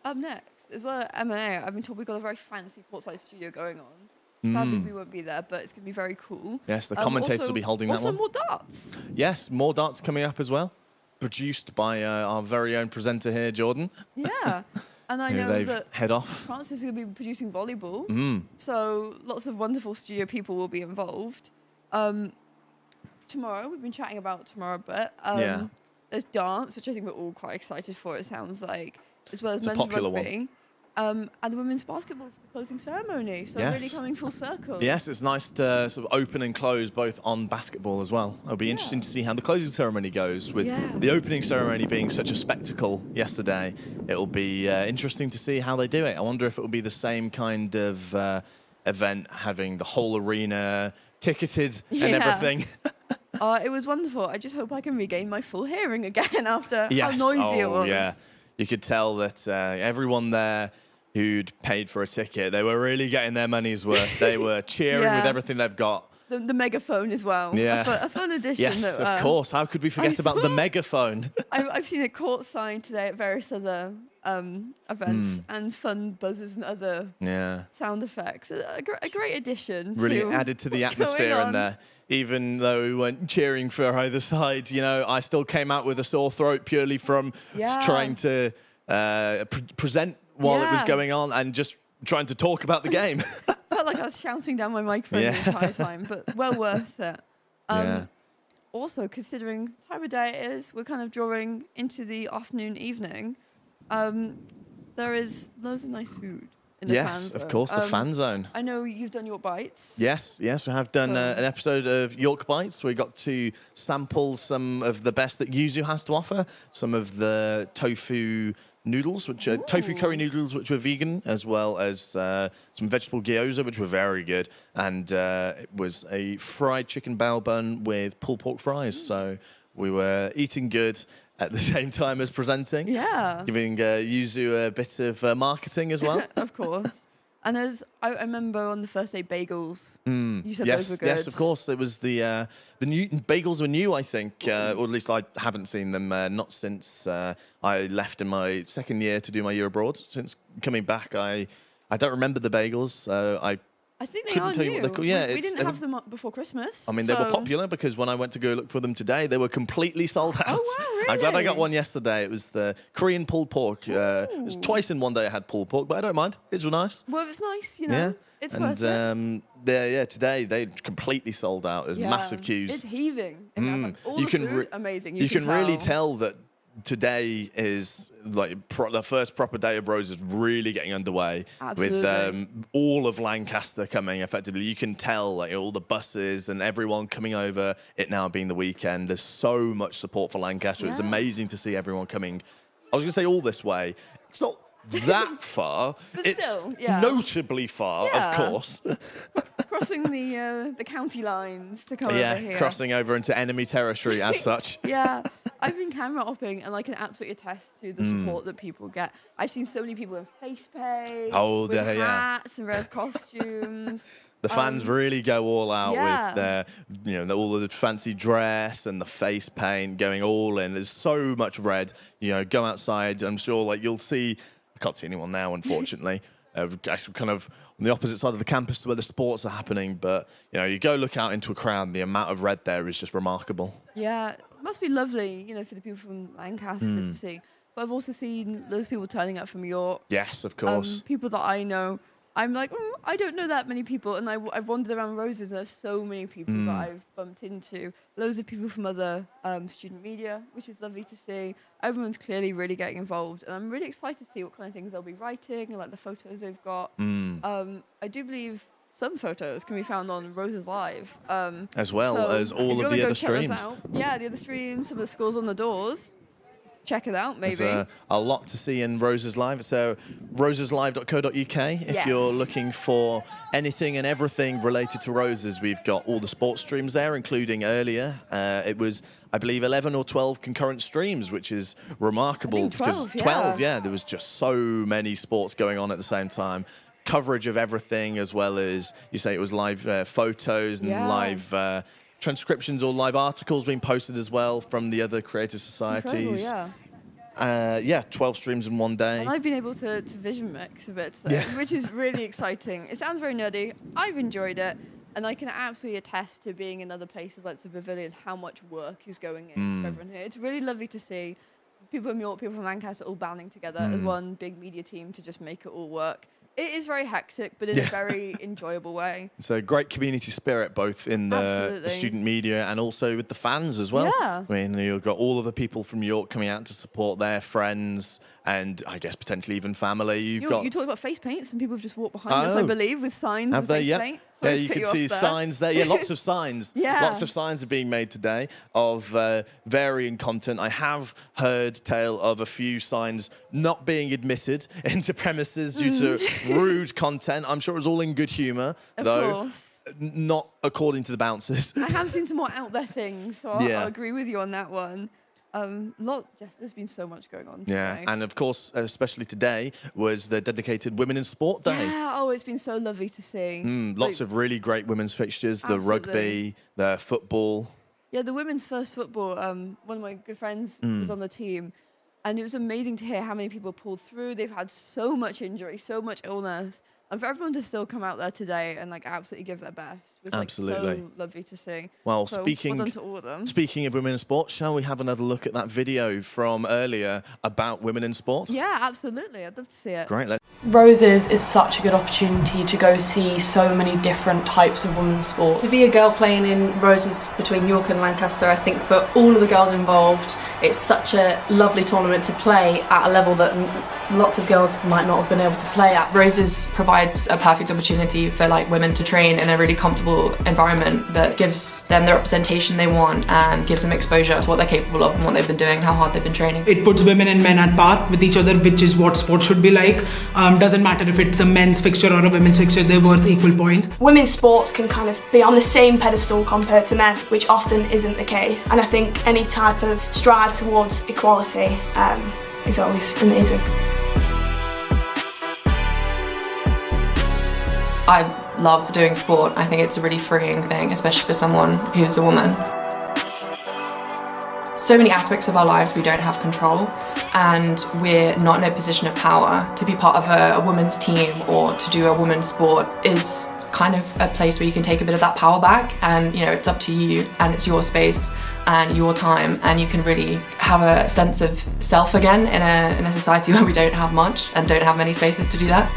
Up next, as well as MMA, I've been told we've got a very fancy courtside studio going on. Sadly, we won't be there, but it's going to be very cool. Yes, the commentators will be holding that one. Also, more darts. Yes, more darts coming up as well. Produced by our very own presenter here, Jordan. Yeah. And I Who know they've that head off. Francis is going to be producing volleyball. So lots of wonderful studio people will be involved. Tomorrow, we've been chatting about tomorrow a bit. Yeah. There's dance, which I think we're all quite excited for, it sounds like, as well as It's a men's popular rugby. And the women's basketball for the closing ceremony. So really Yes. coming full circle. Yes, it's nice to sort of open and close both on basketball as well. It'll be interesting to see how the closing ceremony goes. With the opening ceremony being such a spectacle yesterday, it'll be interesting to see how they do it. I wonder if it will be the same kind of event, having the whole arena ticketed and everything. It was wonderful. I just hope I can regain my full hearing again after Yes. how noisy it was. Yeah. You could tell that everyone there who'd paid for a ticket, they were really getting their money's worth. They were cheering with everything they've got. The megaphone as well. Yeah. A fun addition. Yes, that, of course. How could we forget about the megaphone? I've seen it courtside today at various other events and fun buzzers and other sound effects. A great addition. Really to added to the what's going atmosphere in on. there. Even though we weren't cheering for either side, you know, I still came out with a sore throat purely from trying to present while it was going on and just trying to talk about the game. Felt like I was shouting down my microphone the entire time, but well worth it. Also, considering the time of day it is, we're kind of drawing into the afternoon, evening. There is loads of nice food in the fan zone. Of course, the fan zone. I know you've done York Bites. Yes, we have done an episode of York Bites. We got to sample some of the best that Yuzu has to offer, some of the tofu noodles, which are tofu curry noodles, which were vegan, as well as some vegetable gyoza, which were very good. And it was a fried chicken bao bun with pulled pork fries. So we were eating good at the same time as presenting. Yeah. Giving Yuzu a bit of marketing as well. Of course. And I remember on the first day, bagels. You said those were good. Yes, of course. It was the new bagels were new, I think, or at least I haven't seen them. Not since I left in my second year to do my year abroad. Since coming back, I don't remember the bagels. I I think they couldn't are tell you new. what they're called. Yeah, we didn't have them up before Christmas. I mean, they were popular because when I went to go look for them today, they were completely sold out. Oh, wow, really? I'm glad I got one yesterday. It was the Korean pulled pork. It was twice in one day I had pulled pork, but I don't mind. It was nice. Well, it's nice, Yeah. It's and worth it. today they completely sold out. There's massive queues. It's heaving. In that all You the can food, amazing. You can really tell that today is like the first proper day of Roses really getting underway. Absolutely. With all of Lancaster coming effectively. You can tell like all the buses and everyone coming over, it now being the weekend. There's so much support for Lancaster. It's amazing to see everyone coming. I was going to say all this way. It's not that far. But it's still, notably far, of course. Crossing the county lines to come over here. Crossing over into enemy territory as such. Yeah, I've been camera opping and I can absolutely attest to the support that people get. I've seen so many people in face paint, with hats and red costumes. The fans really go all out with their, all of the fancy dress and the face paint going all in. There's so much red. Go outside. I'm sure, like you'll see. I can't see anyone now, unfortunately. Kind of on the opposite side of the campus to where the sports are happening. But you go look out into a crowd. The amount of red there is just remarkable. Yeah, it must be lovely, for the people from Lancaster to see. But I've also seen loads of people turning up from York. Yes, of course. People that I know. I'm like, I don't know that many people, and I've wandered around Roses, and there's so many people that I've bumped into. Loads of people from other student media, which is lovely to see. Everyone's clearly really getting involved, and I'm really excited to see what kind of things they'll be writing, and like the photos they've got. I do believe some photos can be found on Roses Live. As well as all of the other streams. Yeah, the other streams, some of the schools on the doors. Check it out, maybe. There's a lot to see in Roses Live. So roseslive.co.uk if you're looking for anything and everything related to Roses. We've got all the sports streams there, including earlier. It was, I believe, 11 or 12 concurrent streams, which is remarkable. 12, because 12, there was just so many sports going on at the same time. Coverage of everything, as well as, you say, it was live photos and live transcriptions or live articles being posted as well from the other creative societies. Incredible, 12 streams in one day. And I've been able to vision mix a bit, which is really exciting. It sounds very nerdy. I've enjoyed it. And I can absolutely attest to being in other places like the Pavilion, how much work is going in for everyone here. It's really lovely to see people from York, people from Lancaster all banding together as one big media team to just make it all work. It is very hectic, but in a very enjoyable way. It's a great community spirit, both in the student media and also with the fans as well. Yeah. I mean, you've got all of the people from York coming out to support their friends and I guess potentially even family. You talked about face paint. Some people have just walked behind us, I believe, with signs of face paint. Yeah, you can see signs there. Yeah, lots of signs. Lots of signs are being made today of varying content. I have heard tale of a few signs not being admitted into premises due to rude content. I'm sure it was all in good humour, though. Course. Not according to the bouncers. I have seen some more out there things, so I'll agree with you on that one. There's been so much going on today. Yeah, and of course, especially today, was the dedicated Women in Sport Day. Yeah, it's been so lovely to see. Lots of really great women's fixtures, the rugby, the football. Yeah, the women's first football, one of my good friends was on the team, and it was amazing to hear how many people pulled through. They've had so much injury, so much illness. And for everyone to still come out there today and absolutely give their best was so lovely to see. Well, well done to all of them. Speaking of women in sport, shall we have another look at that video from earlier about women in sport? Yeah, absolutely. I'd love to see it. Great. Roses is such a good opportunity to go see so many different types of women's sport. To be a girl playing in Roses between York and Lancaster, I think for all of the girls involved, it's such a lovely tournament to play at a level that lots of girls might not have been able to play at. Roses provides a perfect opportunity for women to train in a really comfortable environment that gives them the representation they want and gives them exposure to what they're capable of and what they've been doing, how hard they've been training. It puts women and men at par with each other, which is what sport should be like. Doesn't matter if it's a men's fixture or a women's fixture, they're worth equal points. Women's sports can kind of be on the same pedestal compared to men, which often isn't the case. And I think any type of strive towards equality is always amazing. I love doing sport. I think it's a really freeing thing, especially for someone who's a woman. So many aspects of our lives we don't have control, and we're not in a position of power. To be part of a women's team or to do a women's sport is kind of a place where you can take a bit of that power back, and you know, it's up to you and it's your space and your time, and you can really have a sense of self again in a society where we don't have much and don't have many spaces to do that.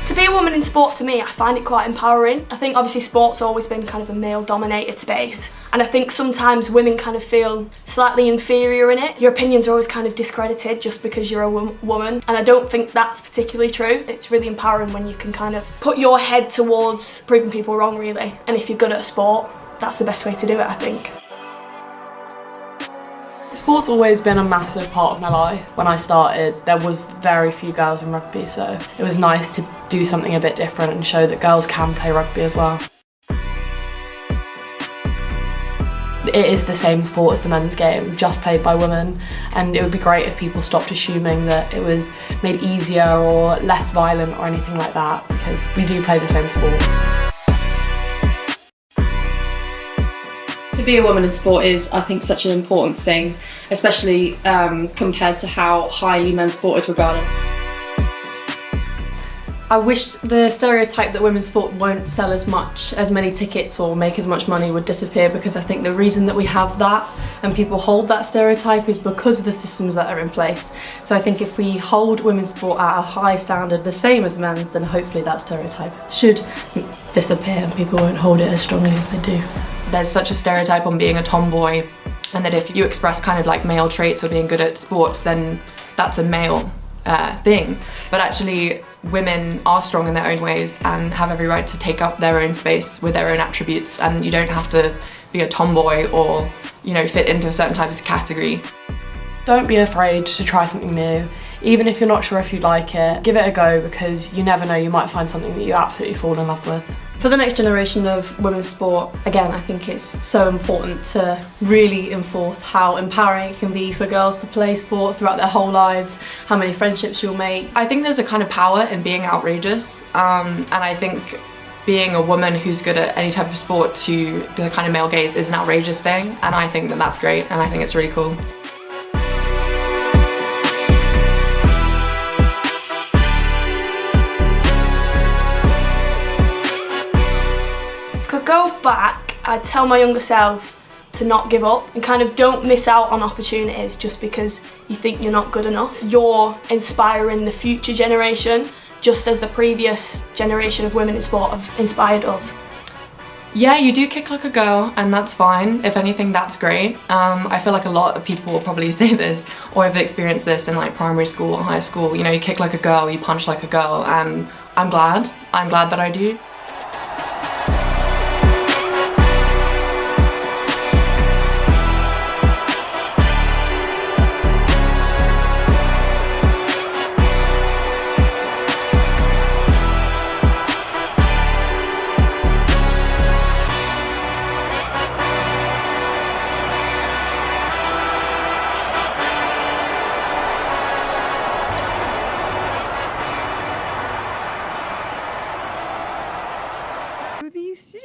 To be a woman in sport, to me, I find it quite empowering. I think obviously sport's always been kind of a male-dominated space, and I think sometimes women kind of feel slightly inferior in it. Your opinions are always kind of discredited just because you're a woman, and I don't think that's particularly true. It's really empowering when you can kind of put your head towards proving people wrong, really, and if you're good at a sport, that's the best way to do it, I think. Sport's always been a massive part of my life. When I started, there was very few girls in rugby, so it was nice to do something a bit different and show that girls can play rugby as well. It is the same sport as the men's game, just played by women, and it would be great if people stopped assuming that it was made easier or less violent or anything like that, because we do play the same sport. To be a woman in sport is, I think, such an important thing, especially compared to how highly men's sport is regarded. I wish the stereotype that women's sport won't sell as many tickets or make as much money would disappear, because I think the reason that we have that and people hold that stereotype is because of the systems that are in place. So I think if we hold women's sport at a high standard, the same as men's, then hopefully that stereotype should disappear and people won't hold it as strongly as they do. There's such a stereotype on being a tomboy, and that if you express kind of like male traits or being good at sports, then that's a male thing. But actually, women are strong in their own ways and have every right to take up their own space with their own attributes, and you don't have to be a tomboy or, you know, fit into a certain type of category. Don't be afraid to try something new. Even if you're not sure if you like it, give it a go, because you never know, you might find something that you absolutely fall in love with. For the next generation of women's sport, again, I think it's so important to really enforce how empowering it can be for girls to play sport throughout their whole lives, how many friendships you'll make. I think there's a kind of power in being outrageous, and I think being a woman who's good at any type of sport to the kind of male gaze is an outrageous thing, and I think that that's great, and I think it's really cool. Could go back, I'd tell my younger self to not give up and kind of don't miss out on opportunities just because you think you're not good enough. You're inspiring the future generation, just as the previous generation of women in sport have inspired us. Yeah, you do kick like a girl, and that's fine. If anything, that's great. I feel like a lot of people will probably say this or have experienced this in like primary school or high school. You know, you kick like a girl, you punch like a girl, and I'm glad that I do.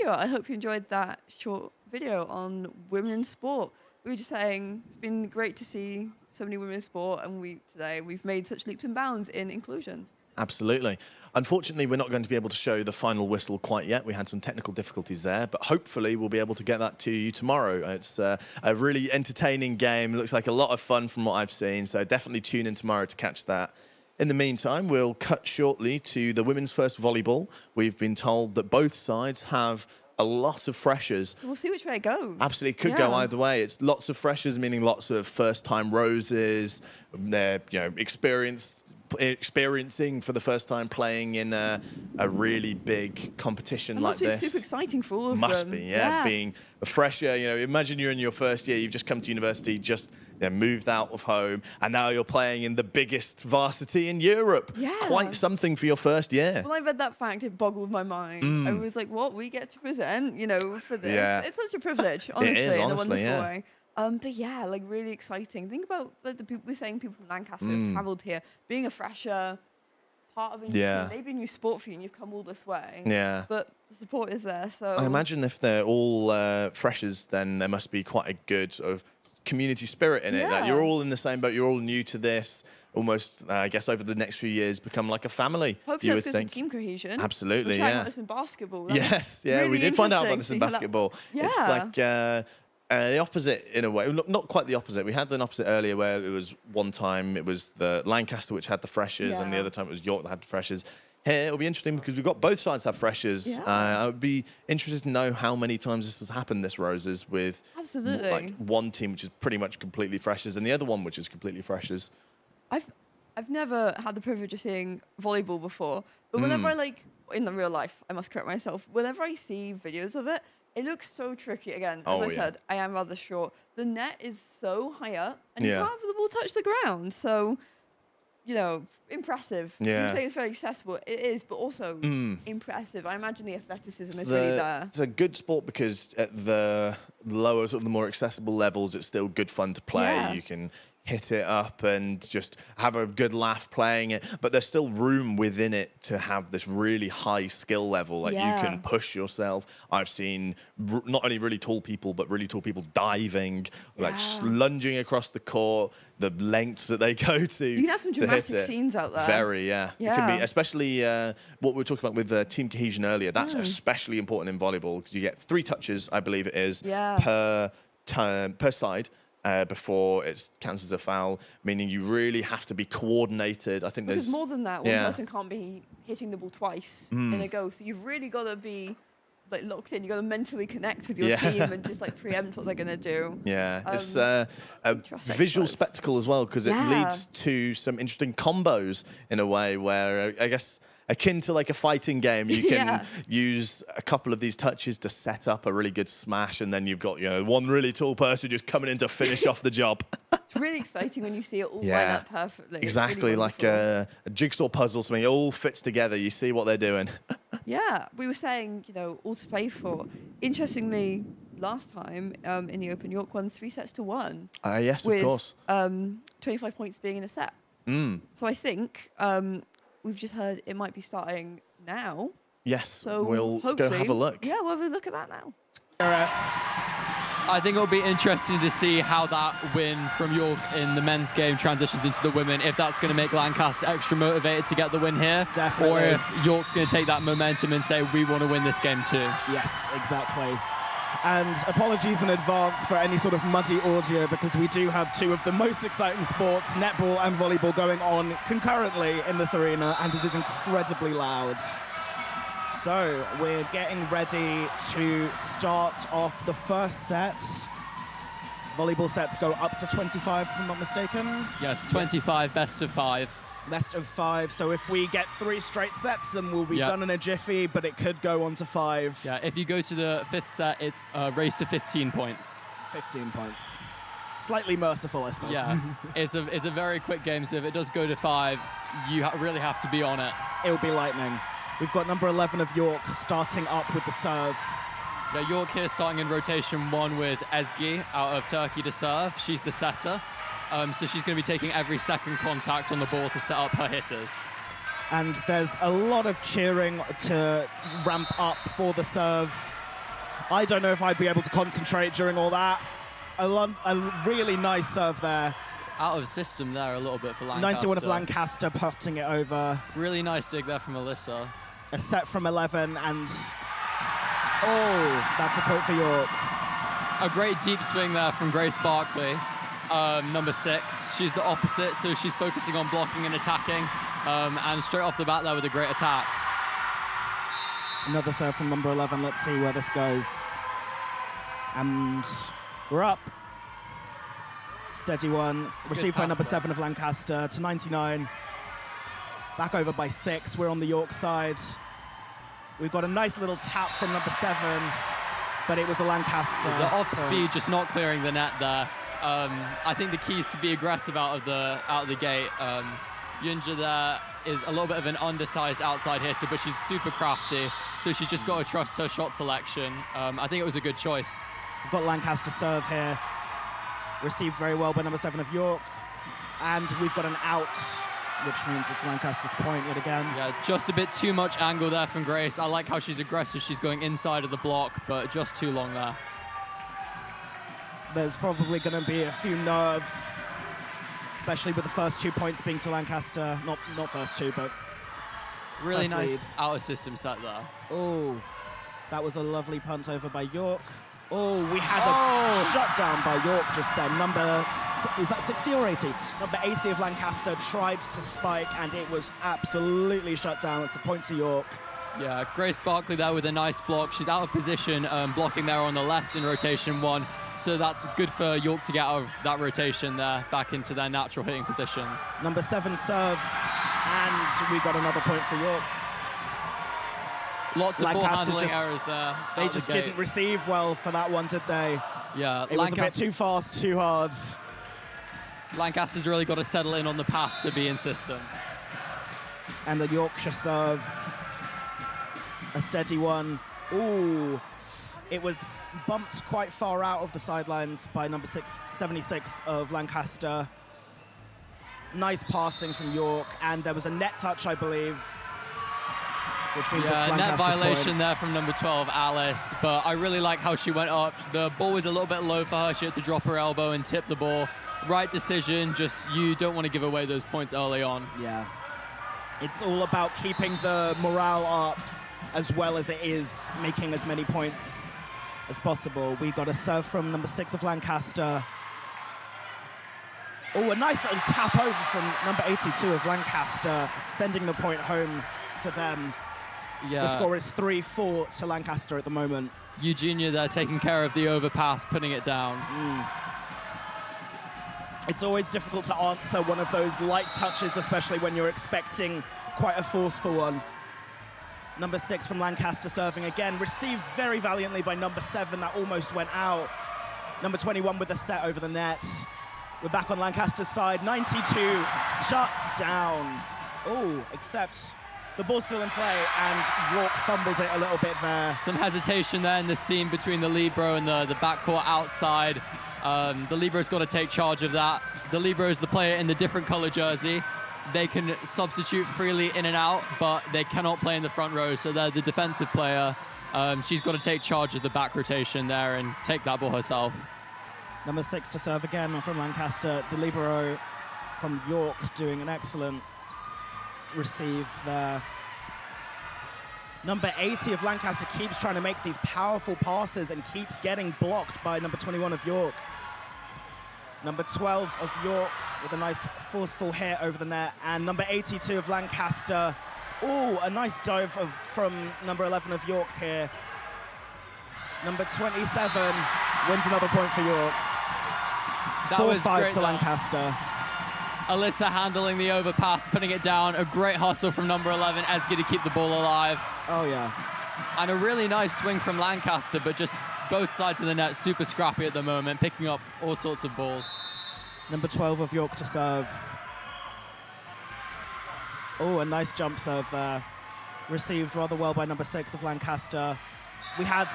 I hope you enjoyed that short video on women in sport. We were just saying it's been great to see so many women in sport, and today we've made such leaps and bounds in inclusion. Absolutely. Unfortunately, we're not going to be able to show the final whistle quite yet. We had some technical difficulties there, but hopefully we'll be able to get that to you tomorrow. It's a really entertaining game. It looks like a lot of fun from what I've seen, so definitely tune in tomorrow to catch that. In the meantime, we'll cut shortly to the women's first volleyball. We've been told that both sides have a lot of freshers. We'll see which way it goes. Absolutely, could go either way. It's lots of freshers, meaning lots of first-time roses. They're experiencing for the first time playing in a really big competition like this. Must be super exciting for all of them. Must be, yeah. Being a fresher, you know, imagine you're in your first year, you've just come to university, just moved out of home, and now you're playing in the biggest varsity in Europe. Yeah. Quite something for your first year. When I read that fact, it boggled my mind. I was like, what? We get to present, you know, for this. Yeah. It's such a privilege, honestly, it is, in a honestly, wonderful way. But yeah, like really exciting. Think about like, the people we're saying, people from Lancaster have travelled here, being a fresher, part of maybe a new sport for you, and you've come all this way. Yeah. But the support is there. So I imagine if they're all freshers, then there must be quite a good sort of community spirit in it. Like you're all in the same boat. You're all new to this. almost, I guess, over the next few years, become like a family. Hopefully you that's would good think. for team cohesion. Absolutely, We're trying yeah. about this in basketball. Yes, yeah, really we did find out about this interesting in to hear that. basketball. Yeah. It's like the opposite in a way. Not quite the opposite. We had an opposite earlier where it was one time it was the Lancaster which had the freshers, and the other time it was York that had the freshers. Here it'll be interesting because we've got both sides have freshers. Yeah. I would be interested to know how many times this has happened this Roses with Absolutely. like one team which is pretty much completely freshers and the other one which is completely freshers. I've never had the privilege of seeing volleyball before, but whenever I in the real life, I must correct myself. Whenever I see videos of it, it looks so tricky. Again, as I said, I am rather short. The net is so high up, and you can't have the ball touch the ground. So, impressive. Yeah. You say it's very accessible. It is, but also impressive. I imagine the athleticism is really there. It's a good sport because at the lower, sort of the more accessible levels, it's still good fun to play. Yeah. You can hit it up and just have a good laugh playing it, but there's still room within it to have this really high skill level. Like you can push yourself. I've seen not only really tall people, but really tall people diving, like lunging across the court, the lengths that they go to. You can have some dramatic scenes out there. Very, yeah. It can be, especially what we were talking about with team cohesion earlier. That's especially important in volleyball because you get 3 touches, I believe it is, per side. Before it counts as a foul, meaning you really have to be coordinated. I think Because there's more than that, one person can't be hitting the ball twice in a go. So you've really got to be locked in. You've got to mentally connect with your team and just preempt what they're going to do. Yeah, it's a visual spectacle as well because it leads to some interesting combos in a way where I guess akin to like a fighting game, you can use a couple of these touches to set up a really good smash, and then you've got one really tall person just coming in to finish off the job. It's really exciting when you see it all line up perfectly. Exactly, really like a jigsaw puzzle, something it all fits together. You see what they're doing. Yeah, we were saying, all to play for. Interestingly, last time in the Open, York won 3 sets to 1. Yes, of course. 25 points being in a set. So I think we've just heard it might be starting now. Yes, so we'll go have a look. Yeah, we'll have a look at that now. I think it'll be interesting to see how that win from York in the men's game transitions into the women, if that's going to make Lancaster extra motivated to get the win here. Definitely. Or if York's going to take that momentum and say, we want to win this game too. Yes, exactly. And apologies in advance for any sort of muddy audio because we do have 2 of the most exciting sports, netball and volleyball, going on concurrently in this arena, and it is incredibly loud. So we're getting ready to start off the first set. Volleyball sets go up to 25, if I'm not mistaken. Yes, 25, best of 5. Best of 5. So if we get 3 straight sets, then we'll be done in a jiffy, but it could go on to 5. Yeah, if you go to the 5th set, it's a race to 15 points. 15 points. Slightly merciful, I suppose. Yeah, it's a very quick game, so if it does go to 5, you really have to be on it. It'll be lightning. We've got number 11 of York starting up with the serve. Yeah, York here starting in rotation 1 with Ezgi out of Turkey to serve. She's the setter. So she's going to be taking every second contact on the ball to set up her hitters. And there's a lot of cheering to ramp up for the serve. I don't know if I'd be able to concentrate during all that. A really nice serve there. Out of system there a little bit for Lancaster. 91 of Lancaster putting it over. Really nice dig there from Alyssa. A set from 11 and... Oh, that's a point for York. A great deep swing there from Grace Barkley. Number 6. She's the opposite, so she's focusing on blocking and attacking. And straight off the bat there with a great attack. Another serve from number 11. Let's see where this goes. And we're up. Steady one. Received by number 7 of Lancaster to 99. Back over by 6. We're on the York side. We've got a nice little tap from number 7, but it was a Lancaster. The off speed just not clearing the net there. I think the key is to be aggressive out of the gate. Yunja there is a little bit of an undersized outside hitter, but she's super crafty, so she's just got to trust her shot selection. I think it was a good choice. We've got Lancaster serve here. Received very well by number 7 of York. And we've got an out, which means it's Lancaster's point yet again. Yeah, just a bit too much angle there from Grace. I like how she's aggressive. She's going inside of the block, but just too long there. There's probably going to be a few nerves especially with the first 2 points being to Lancaster. Not first two, but Really first nice leads. out-of-system set there. Oh, that was a lovely punt over by York. Oh, we had a shutdown by York just then. Is that 60 or 80? Number 80 of Lancaster tried to spike, and it was absolutely shut down. It's a point to York. Yeah, Grace Barkley there with a nice block. She's out of position, blocking there on the left in rotation 1. So that's good for York to get out of that rotation there, back into their natural hitting positions. Number 7 serves, and we got another point for York. Lots of ball Lancaster handling errors there. They just didn't receive well for that one, did they? Yeah, it was a bit too fast, too hard. Lancaster's really got to settle in on the pass to be insistent. And the Yorkshire serve, a steady one. Ooh, it was bumped quite far out of the sidelines by number 76 of Lancaster. Nice passing from York, and there was a net touch, I believe, which means it's net Lancaster's violation point. there from number 12, Alice, but I really like how she went up. The ball was a little bit low for her. She had to drop her elbow and tip the ball. Right decision, just you don't want to give away those points early on. Yeah. It's all about keeping the morale up as well as it is making as many points as possible. We got a serve from number 6 of Lancaster. Oh, a nice little tap over from number 82 of Lancaster, sending the point home to them. Yeah. The score is 3-4 to Lancaster at the moment. Eugenia there taking care of the overpass, putting it down. It's always difficult to answer one of those light touches, especially when you're expecting quite a forceful one. Number 6 from Lancaster serving again, received very valiantly by number 7, that almost went out. Number 21 with the set over the net. We're back on Lancaster's side, 92, shut down. Oh, except the ball's still in play, and York fumbled it a little bit there. Some hesitation there in the seam between the libero and the backcourt outside. The libero's got to take charge of that. The libero is the player in the different color jersey. They can substitute freely in and out, but they cannot play in the front row, so they're the defensive player. She's got to take charge of the back rotation there and take that ball herself. Number 6 to serve again from Lancaster. The libero from York doing an excellent receive there. Number 80 of Lancaster keeps trying to make these powerful passes and keeps getting blocked by number 21 of York. Number 12 of York with a nice forceful hit over the net. And number 82 of Lancaster. Oh, a nice dive from number 11 of York here. Number 27 wins another point for York. That was 4-5 great to though. Lancaster. Alyssa handling the overpass, putting it down. A great hustle from number 11, Esgy, to keep the ball alive. Oh, yeah. And a really nice swing from Lancaster, but just both sides of the net super scrappy at the moment, picking up all sorts of balls. Number 12 of York to serve. Oh, a nice jump serve there. Received rather well by number 6 of Lancaster. We had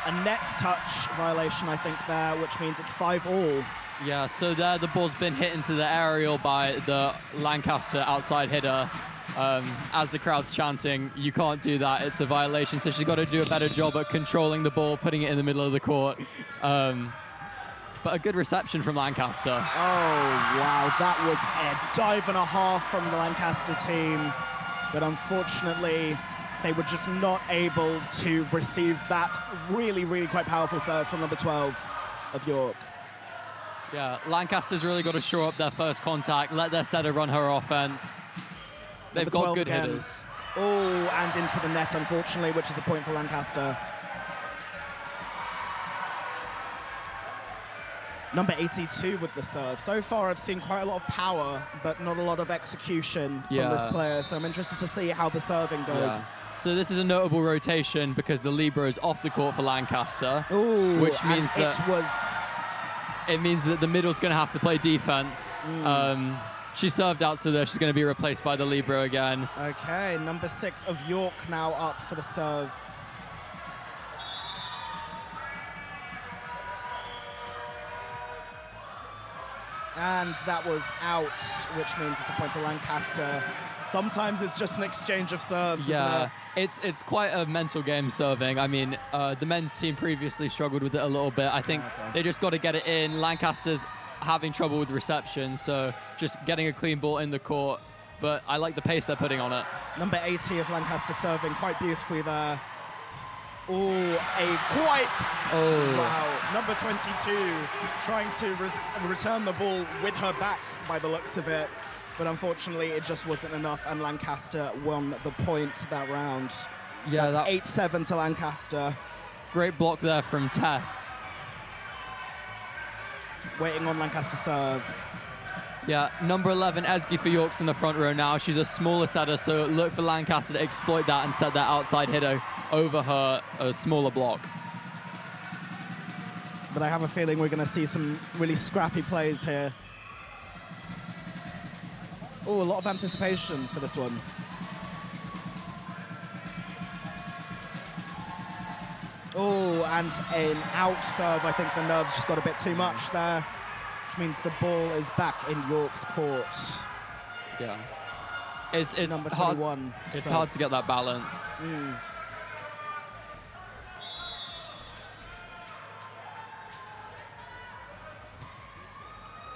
a net touch violation, I think, there, which means it's 5-all. Yeah, so there the ball's been hit into the aerial by the Lancaster outside hitter. As the crowd's chanting, you can't do that, it's a violation, so she's got to do a better job at controlling the ball, putting it in the middle of the court. But a good reception from Lancaster. Oh, wow, that was a dive and a half from the Lancaster team. But unfortunately, they were just not able to receive that really, really quite powerful serve from number 12 of York. Yeah, Lancaster's really got to shore up their first contact, let their setter run her offense. They've Number got 12 good again. hitters. Oh, and into the net, unfortunately, which is a point for Lancaster. Number 82 with the serve. So far, I've seen quite a lot of power, but not a lot of execution from this player. So I'm interested to see how the serving goes. Yeah. So this is a notable rotation because the libero is off the court for Lancaster, Ooh, which means and that it means that the middle's going to have to play defense. She served out, so there she's going to be replaced by the libero again. Okay, number 6 of York now up for the serve. And that was out, which means it's a point to Lancaster. Sometimes it's just an exchange of serves, Yeah, isn't it? it's quite a mental game serving. I mean, the men's team previously struggled with it a little bit. I think they just got to get it in. Lancaster's having trouble with reception, so just getting a clean ball in the court. But I like the pace they're putting on it. Number 80 of Lancaster serving quite beautifully there. Wow. Number 22 trying to return the ball with her back by the looks of it. But unfortunately, it just wasn't enough, and Lancaster won the point that round. Yeah, that's 8-7 to Lancaster. Great block there from Tess. Waiting on Lancaster serve. Yeah, number 11, Esgy for York's in the front row now. She's a smaller setter, so look for Lancaster to exploit that and set that outside hitter over her smaller block. But I have a feeling we're going to see some really scrappy plays here. Oh, a lot of anticipation for this one. Oh, and an out serve. I think the nerves just got a bit too much there, which means the ball is back in York's court. Yeah. It's number hard, 21. it's hard to get that balance.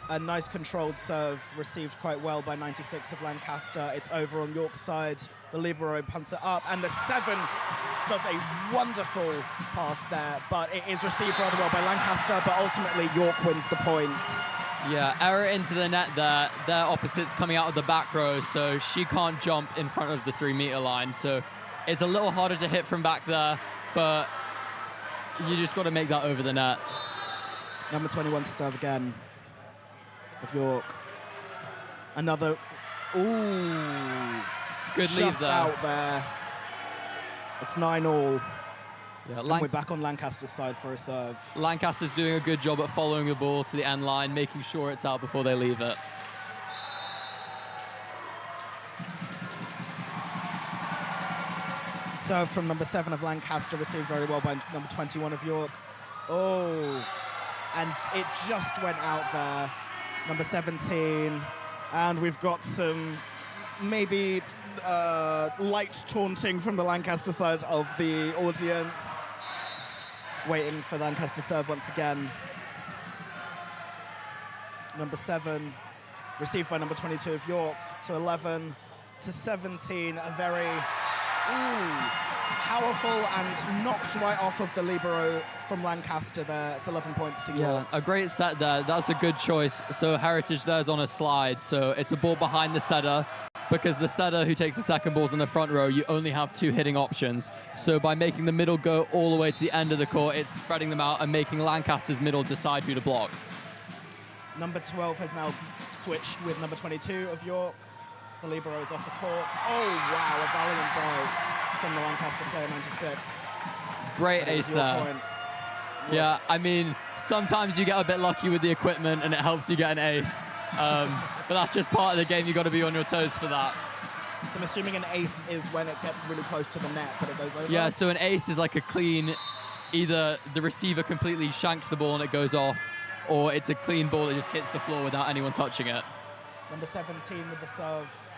A nice controlled serve received quite well by 96 of Lancaster. It's over on York's side. The libero punts it up, and the 7 does a wonderful pass there, but it is received rather well by Lancaster, but ultimately York wins the point. Yeah, error into the net there. Their opposite's coming out of the back row, so she can't jump in front of the 3-meter line. So it's a little harder to hit from back there, but you just got to make that over the net. Number 21 to serve again of York. Another, ooh. Good lead just there. out there. It's 9-all. Yeah, and we're back on Lancaster's side for a serve. Lancaster's doing a good job at following the ball to the end line, making sure it's out before they leave it. Serve from number 7 of Lancaster, received very well by number 21 of York. Oh, and it just went out there. Number 17, and we've got some maybe light taunting from the Lancaster side of the audience. Waiting for Lancaster serve once again. Number 7, received by number 22 of York, to 11, to 17, a very powerful and knocked right off of the libero from Lancaster there. It's 11 points to York. Yeah, a great set there. That's a good choice. So Heritage there's on a slide, so it's a ball behind the setter, because the setter who takes the second ball's in the front row, you only have 2 hitting options. So by making the middle go all the way to the end of the court, it's spreading them out and making Lancaster's middle decide who to block. Number 12 has now switched with number 22 of York. The libero is off the court. Oh, wow, a valiant dive from the Lancaster player, 96. Great ace there. Point. Yeah, I mean, sometimes you get a bit lucky with the equipment and it helps you get an ace. But that's just part of the game. You've got to be on your toes for that. So I'm assuming an ace is when it gets really close to the net, but it goes over? Yeah, so an ace is like a clean, either the receiver completely shanks the ball and it goes off, or it's a clean ball that just hits the floor without anyone touching it. Number 17 with the serve.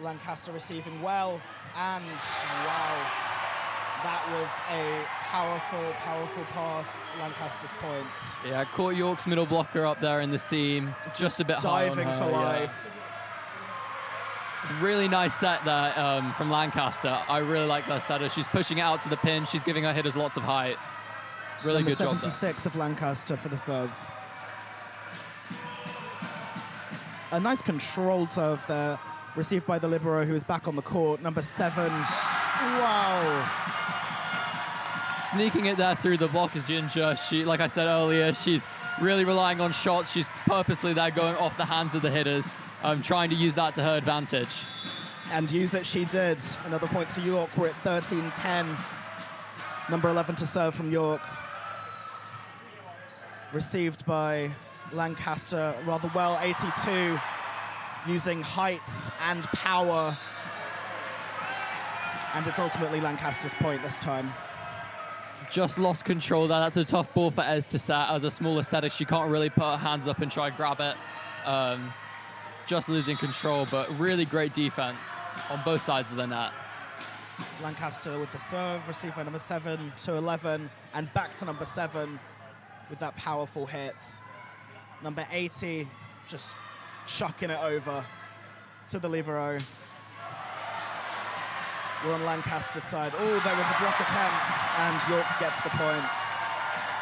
Lancaster receiving well, and wow, that was a powerful, powerful pass. Lancaster's points. Yeah, caught York's middle blocker up there in the seam, just a bit high on her. Diving for life. Yeah. Really nice set there from Lancaster. I really like that setter. She's pushing it out to the pin. She's giving her hitters lots of height. Really Number good job there. 76 of Lancaster for the serve. A nice controlled serve there, received by the libero, who is back on the court. Number 7. Wow. Sneaking it there through the block is Ginger. She, like I said earlier, she's really relying on shots. She's purposely there going off the hands of the hitters, trying to use that to her advantage. And use it she did. Another point to York. We're at 13-10. Number 11 to serve from York. Received by Lancaster rather well, 82, using heights and power. And it's ultimately Lancaster's point this time. Just lost control there. That's a tough ball for Ez to set. As a smaller setter, she can't really put her hands up and try and grab it. Just losing control, but really great defense on both sides of the net. Lancaster with the serve, received by number 7 to 11, and back to number 7 with that powerful hit. Number 80 just chucking it over to the libero. We're on Lancaster's side. Oh, there was a block attempt, and York gets the point.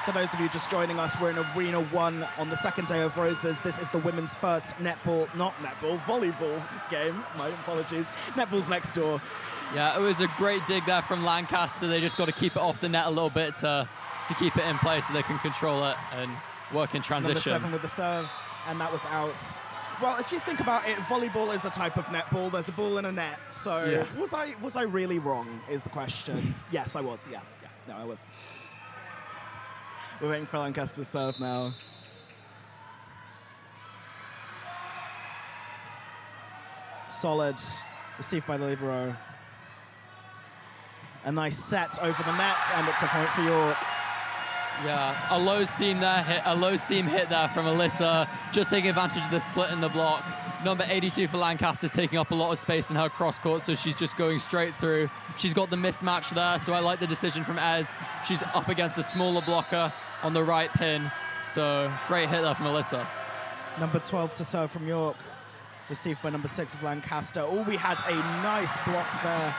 For those of you just joining us, we're in Arena 1 on the second day of Roses. This is the women's first volleyball game. My apologies. Netball's next door. Yeah, it was a great dig there from Lancaster. They just got to keep it off the net a little bit to keep it in place so they can control it and work in transition. Number 7 with the serve, and that was out. Well, if you think about it, volleyball is a type of netball. There's a ball in a net. So Yeah. was I really wrong is the question. Yes, I was. Yeah. No, I was. We're waiting for Lancaster's serve now. Solid. Received by the libero. A nice set over the net, and it's a point for York. Yeah, a low seam hit there from Alyssa, just taking advantage of the split in the block. Number 82 for Lancaster's taking up a lot of space in her cross court, so she's just going straight through. She's got the mismatch there, so I like the decision from Ez. She's up against a smaller blocker on the right pin, so great hit there from Alyssa. Number 12 to serve from York, received by number 6 of Lancaster. Oh, we had a nice block there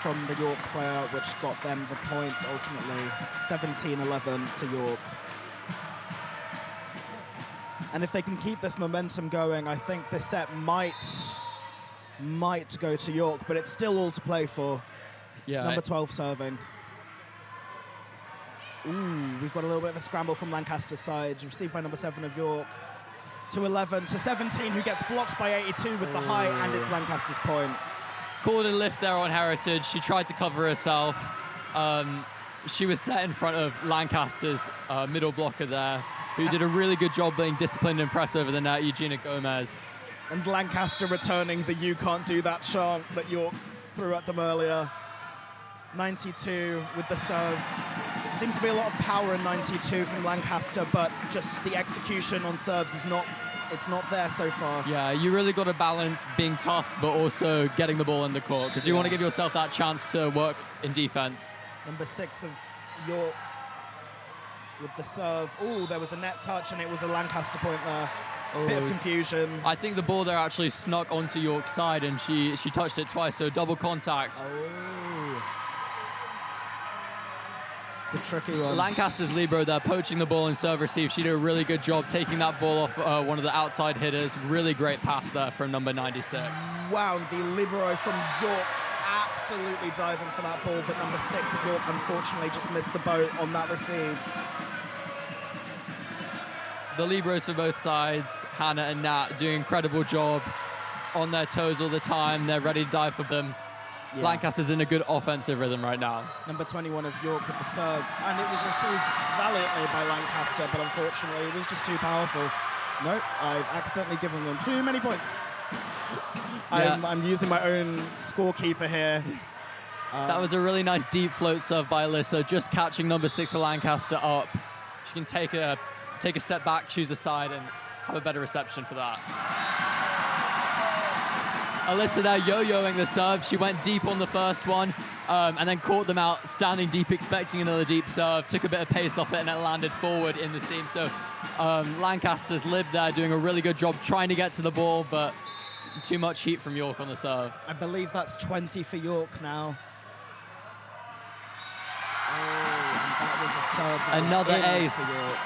from the York player, which got them the point ultimately. 17-11 to York. And if they can keep this momentum going, I think this set might go to York, but it's still all to play for. Yeah. Number 12 serving. Ooh, we've got a little bit of a scramble from Lancaster's side, received by number 7 of York. To 11 to 17, who gets blocked by 82 with the high, and it's Lancaster's point. Called a lift there on Heritage. She tried to cover herself. She was set in front of Lancaster's middle blocker there, who did a really good job being disciplined and press over the net, Eugenia Gomez. And Lancaster returning the "you can't do that" chant that York threw at them earlier. 92 with the serve. Seems to be a lot of power in 92 from Lancaster, but just the execution on serves is not there so far. Yeah, you really got to balance being tough, but also getting the ball in the court, because you want to give yourself that chance to work in defense. Number 6 of York with the serve. Oh, there was a net touch, and it was a Lancaster point there. Bit of confusion. I think the ball there actually snuck onto York's side, and she touched it twice, so double contact. Oh. It's a tricky one. Lancaster's libero there, poaching the ball in serve receive. She did a really good job taking that ball off one of the outside hitters. Really great pass there from number 96. Wow, the libero from York absolutely diving for that ball, but number 6 of York unfortunately just missed the boat on that receive. The liberos for both sides, Hannah and Nat, doing an incredible job on their toes all the time. They're ready to dive for them. Yeah. Lancaster's in a good offensive rhythm right now. Number 21 of York with the serve, and it was received valiantly by Lancaster, but unfortunately it was just too powerful. No, I've accidentally given them too many points. Yeah. I'm using my own scorekeeper here. That was a really nice deep float serve by Alyssa, just catching number 6 for Lancaster up. She can take a step back, choose a side, and have a better reception for that. Alyssa there yo-yoing the serve. She went deep on the first one and then caught them out, standing deep, expecting another deep serve. Took a bit of pace off it and it landed forward in the seam. So Lancaster's lib there doing a really good job trying to get to the ball, but too much heat from York on the serve. I believe that's 20 for York now. Oh, and that was a serve. That Another was in ace. for York.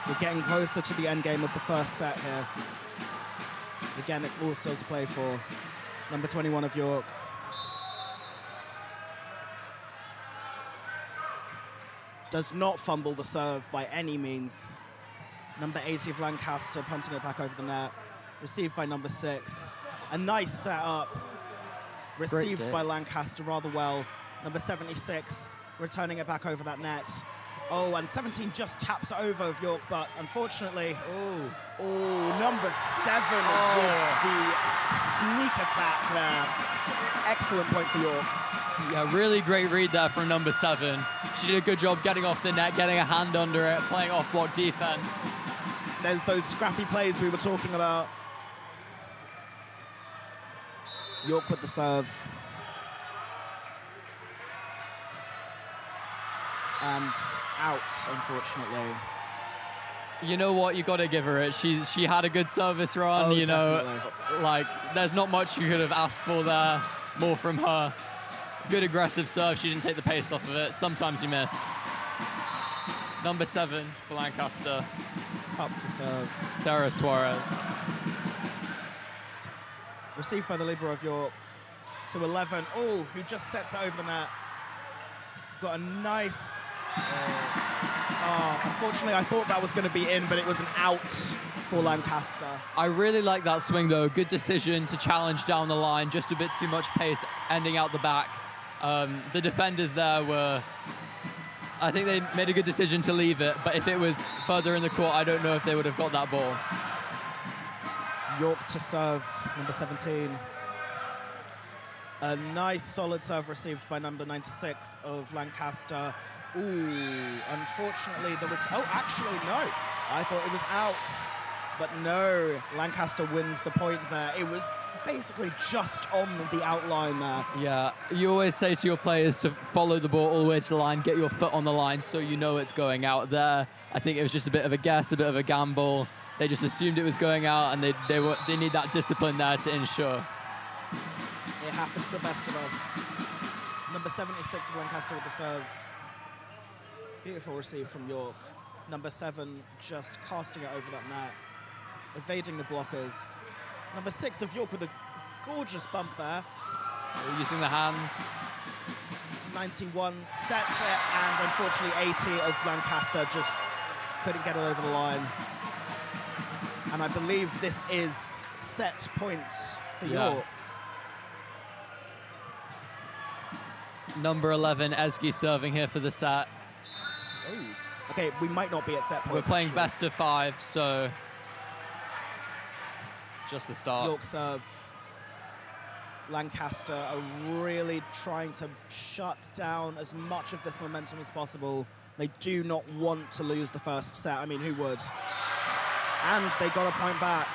We're getting closer to the end game of the first set here. Again, it's all still to play for. Number 21 of York. Does not fumble the serve by any means. Number 80 of Lancaster punting it back over the net. Received by number 6. A nice setup. Received by Lancaster rather well. Number 76 returning it back over that net. Oh, and 17 just taps it over of York, but unfortunately, number 7 with the sneak attack there. Excellent point for York. Yeah, really great read there from number 7. She did a good job getting off the net, getting a hand under it, playing off-block defense. There's those scrappy plays we were talking about. York with the serve. And out, unfortunately. You know what? You got to give her it. She had a good service run. Oh, you know, definitely. like there's not much you could have asked for there. More from her. Good aggressive serve. She didn't take the pace off of it. Sometimes you miss. Number 7 for Lancaster. Up to serve. Sarah Suarez. Received by the libero of York to 11. Oh, who just sets it over the net. We've got a nice... unfortunately, I thought that was going to be in, but it was an out for Lancaster. I really like that swing, though. Good decision to challenge down the line. Just a bit too much pace ending out the back. The defenders there were... I think they made a good decision to leave it, but if it was further in the court, I don't know if they would have got that ball. York to serve, number 17. A nice solid serve received by number 96 of Lancaster. Ooh, unfortunately actually no. I thought it was out, but no. Lancaster wins the point there. It was basically just on the outline there. Yeah, you always say to your players to follow the ball all the way to the line, get your foot on the line so you know it's going out there. I think it was just a bit of a guess, a bit of a gamble. They just assumed it was going out, and they need that discipline there to ensure. It happens to the best of us. Number 76 of Lancaster with the serve. Beautiful receive from York. Number 7 just casting it over that net, evading the blockers. Number 6 of York with a gorgeous bump there. Using the hands. 91 sets it, and unfortunately 80 of Lancaster just couldn't get it over the line. And I believe this is set points for York. Number 11, Ezgi serving here for the set. Oh. Okay, we might not be at set point. We're playing best of 5, so just the start. York serve. Lancaster are really trying to shut down as much of this momentum as possible. They do not want to lose the first set. I mean, who would? And they got a point back.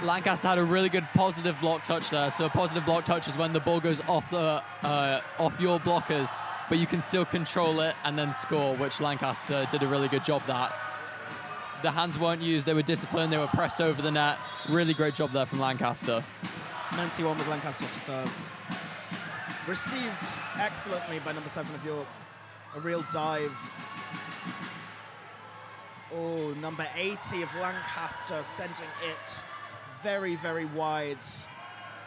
Lancaster had a really good positive block touch there. So a positive block touch is when the ball goes off your blockers, but you can still control it and then score, which Lancaster did a really good job that. The hands weren't used, they were disciplined, they were pressed over the net. Really great job there from Lancaster. 91 with Lancaster to serve. Received excellently by number 7 of York. A real dive. Oh, number 80 of Lancaster sending it very, very wide,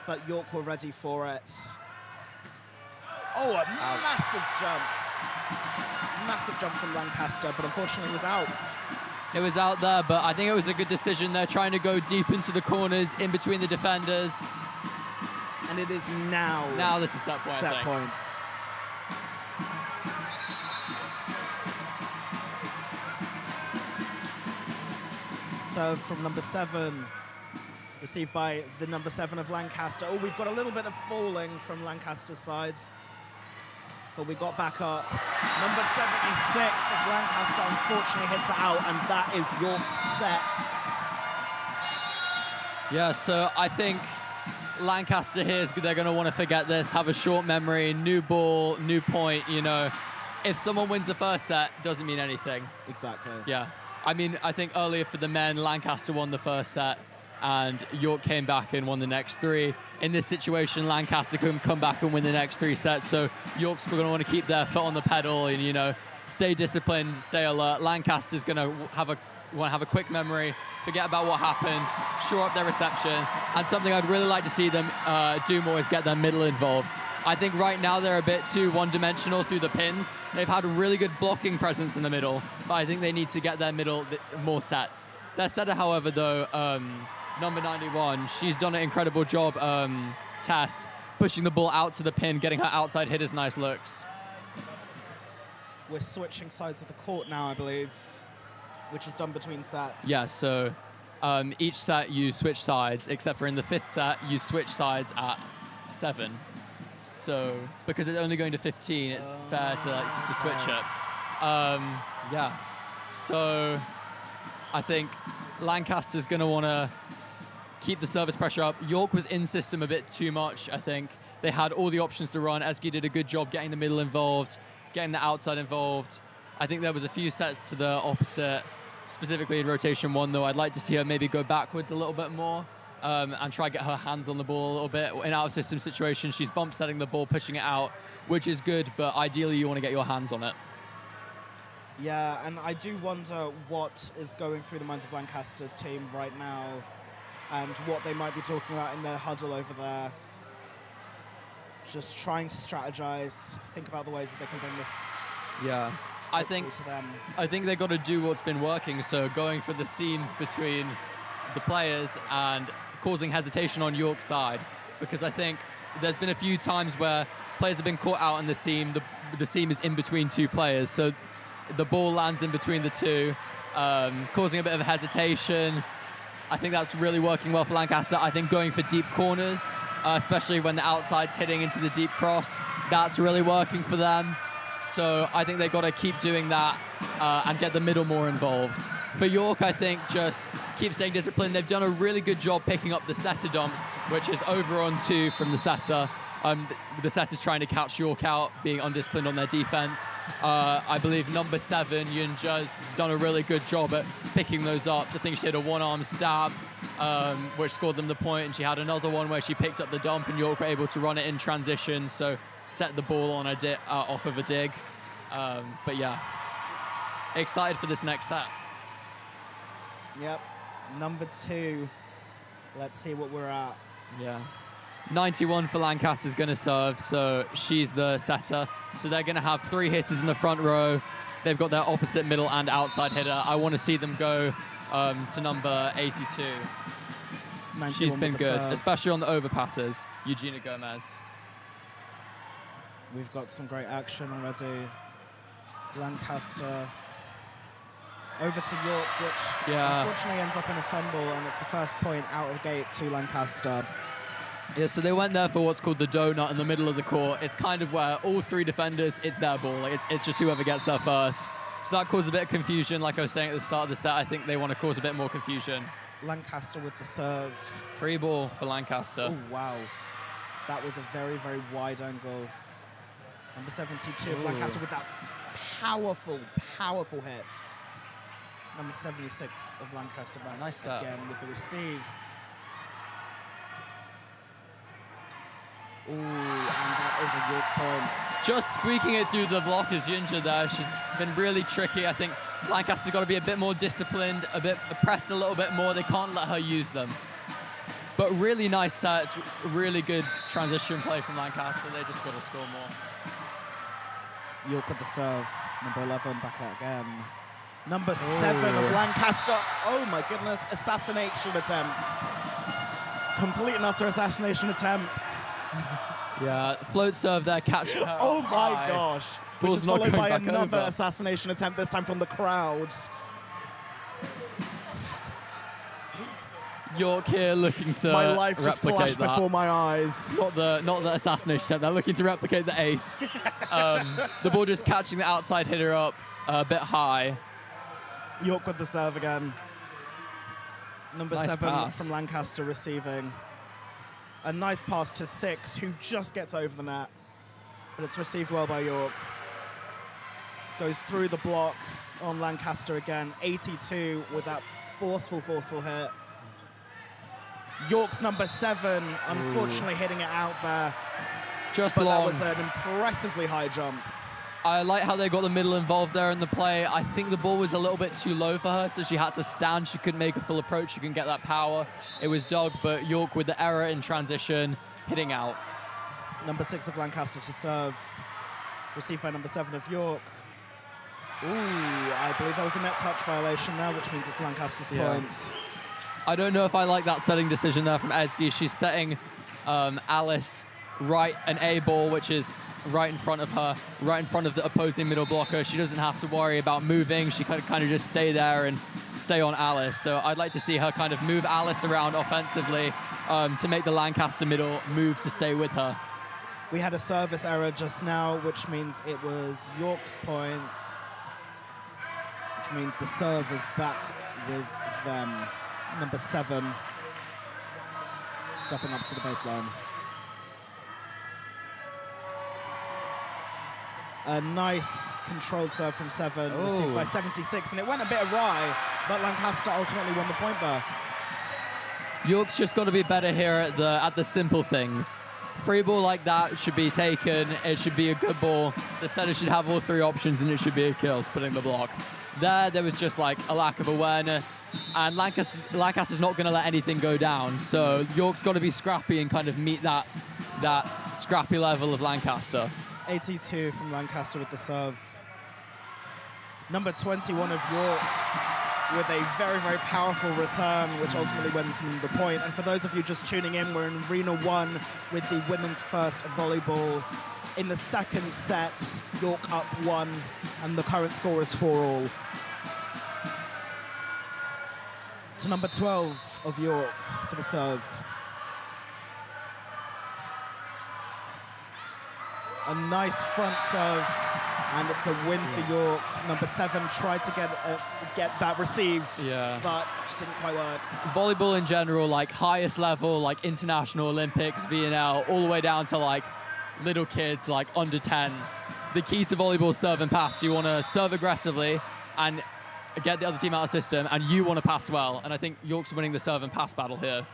but York were ready for it. Oh, a massive jump. Massive jump from Lancaster, but unfortunately it was out. It was out there, but I think it was a good decision. They're trying to go deep into the corners, in between the defenders. And it is now. Now this is set point. Set points. Serve from number 7. Received by the number 7 of Lancaster. Oh, we've got a little bit of falling from Lancaster's side, but we got back up. Number 76 of Lancaster unfortunately hits it out, and that is York's set. Yeah, so I think Lancaster here, they're going to want to forget this, have a short memory, new ball, new point, you know. If someone wins the first set, doesn't mean anything. Exactly. Yeah. I mean, I think earlier for the men, Lancaster won the first set, and York came back and won the next 3. In this situation, Lancaster can come back and win the next 3 sets, so York's going to want to keep their foot on the pedal and, you know, stay disciplined, stay alert. Lancaster's going to have a quick memory, forget about what happened, shore up their reception, and something I'd really like to see them do more is get their middle involved. I think right now they're a bit too one-dimensional through the pins. They've had a really good blocking presence in the middle, but I think they need to get their middle more sets. Their setter, however, though, number 91, she's done an incredible job, Tess, pushing the ball out to the pin, getting her outside hitters nice looks. We're switching sides of the court now, I believe, which is done between sets. Yeah, so each set you switch sides, except for in the 5th set, you switch sides at 7. So, because it's only going to 15, it's fair to switch it. Yeah, so I think Lancaster's going to want to keep the service pressure up. York was in system a bit too much, I think. They had all the options to run. Ezgi did a good job getting the middle involved, getting the outside involved. I think there was a few sets to the opposite, specifically in rotation 1, though. I'd like to see her maybe go backwards a little bit more and try to get her hands on the ball a little bit. In out-of-system situations, she's bump setting the ball, pushing it out, which is good, but ideally you want to get your hands on it. Yeah, and I do wonder what is going through the minds of Lancaster's team right now and what they might be talking about in their huddle over there. Just trying to strategize, think about the ways that they can bring this I think they've got to do what's been working, so going for the seams between the players and causing hesitation on York's side, because I think there's been a few times where players have been caught out in the seam, the seam is in between two players, so the ball lands in between the two, causing a bit of hesitation. I think that's really working well for Lancaster. I think going for deep corners, especially when the outside's hitting into the deep cross, that's really working for them. So I think they've got to keep doing that and get the middle more involved. For York, I think just keep staying disciplined. They've done a really good job picking up the setter dumps, which is over on 2 from the setter. The setter's trying to catch York out, being undisciplined on their defense. I believe number 7, Yunja's done a really good job at picking those up. I think she had a one-arm stab, which scored them the point, and she had another one where she picked up the dump, and York were able to run it in transition, so set the ball on off of a dig. But yeah, excited for this next set. Yep, number 2. Let's see what we're at. Yeah. 91 for Lancaster's going to serve, so she's the setter. So they're going to have 3 hitters in the front row. They've got their opposite middle and outside hitter. I want to see them go to number 82. She's been good, especially on the overpasses. Eugenia Gomez. We've got some great action already. Lancaster over to York, which unfortunately ends up in a fumble, and it's the first point out of the gate to Lancaster. Yeah, so they went there for what's called the donut in the middle of the court. It's kind of where all 3 defenders, it's their ball. Like it's just whoever gets there first. So that caused a bit of confusion. Like I was saying at the start of the set, I think they want to cause a bit more confusion. Lancaster with the serve. Free ball for Lancaster. Oh, wow. That was a very, very wide angle. Number 72 of Lancaster with that powerful, powerful hit. Number 76 of Lancaster back again with the receive. Ooh, and that is a York point. Just squeaking it through the block is Yunja there. She's been really tricky. I think Lancaster's got to be a bit more disciplined, a bit pressed a little bit more. They can't let her use them. But really nice sets, really good transition play from Lancaster. They just got to score more. York with the serve. Number 11 back out again. Number 7 of Lancaster. Oh my goodness, assassination attempts. Complete and utter assassination attempts. Yeah, float serve there, catching her. Oh my gosh. Which is followed by another over. assassination attempt, this time from the crowd. York here looking to my life just flashed that. before my eyes. Not the assassination attempt, they're looking to replicate the ace. The ball just catching the outside hitter up a bit high. York with the serve again. Number Nice 7 pass. from Lancaster receiving. A nice pass to 6, who just gets over the net. But it's received well by York. Goes through the block on Lancaster again. 82 with that forceful hit. York's number 7, unfortunately hitting it out there. Just but long. that was an impressively high jump. I like how they got the middle involved there in the play. I think the ball was a little bit too low for her, so she had to stand. She couldn't make a full approach. She couldn't get that power. It was dug, but York with the error in transition, hitting out. Number 6 of Lancaster to serve. Received by number 7 of York. Ooh, I believe that was a net touch violation now, which means it's Lancaster's point. I don't know if I like that setting decision there from Ezgi. She's setting Alice right an A ball, which is right in front of her, right in front of the opposing middle blocker. She doesn't have to worry about moving. She can kind of just stay there and stay on Alice. So I'd like to see her kind of move Alice around offensively to make the Lancaster middle move to stay with her. We had a service error just now, which means it was York's point, which means the serve is back with them. Number 7, stepping up to the baseline. A nice controlled serve from 7, received by 76, and it went a bit awry, but Lancaster ultimately won the point there. York's just got to be better here at the simple things. Free ball like that should be taken. It should be a good ball. The setter should have all 3 options, and it should be a kill, splitting the block. There was just like a lack of awareness, and Lancaster's not going to let anything go down. So York's got to be scrappy and kind of meet that scrappy level of Lancaster. 82 from Lancaster with the serve. Number 21 of York with a very, very powerful return, which ultimately wins them the point. And for those of you just tuning in, we're in Arena 1 with the women's first volleyball. In the second set, York up 1, and the current score is 4-all. To number 12 of York for the serve. A nice front serve, and it's a win for York. Number 7 tried to get that receive, but just didn't quite work. Volleyball in general, like highest level, like international, Olympics, VNL, all the way down to like little kids, like under 10s. The key to volleyball is serve and pass. You want to serve aggressively and get the other team out of the system, and you want to pass well. And I think York's winning the serve and pass battle here.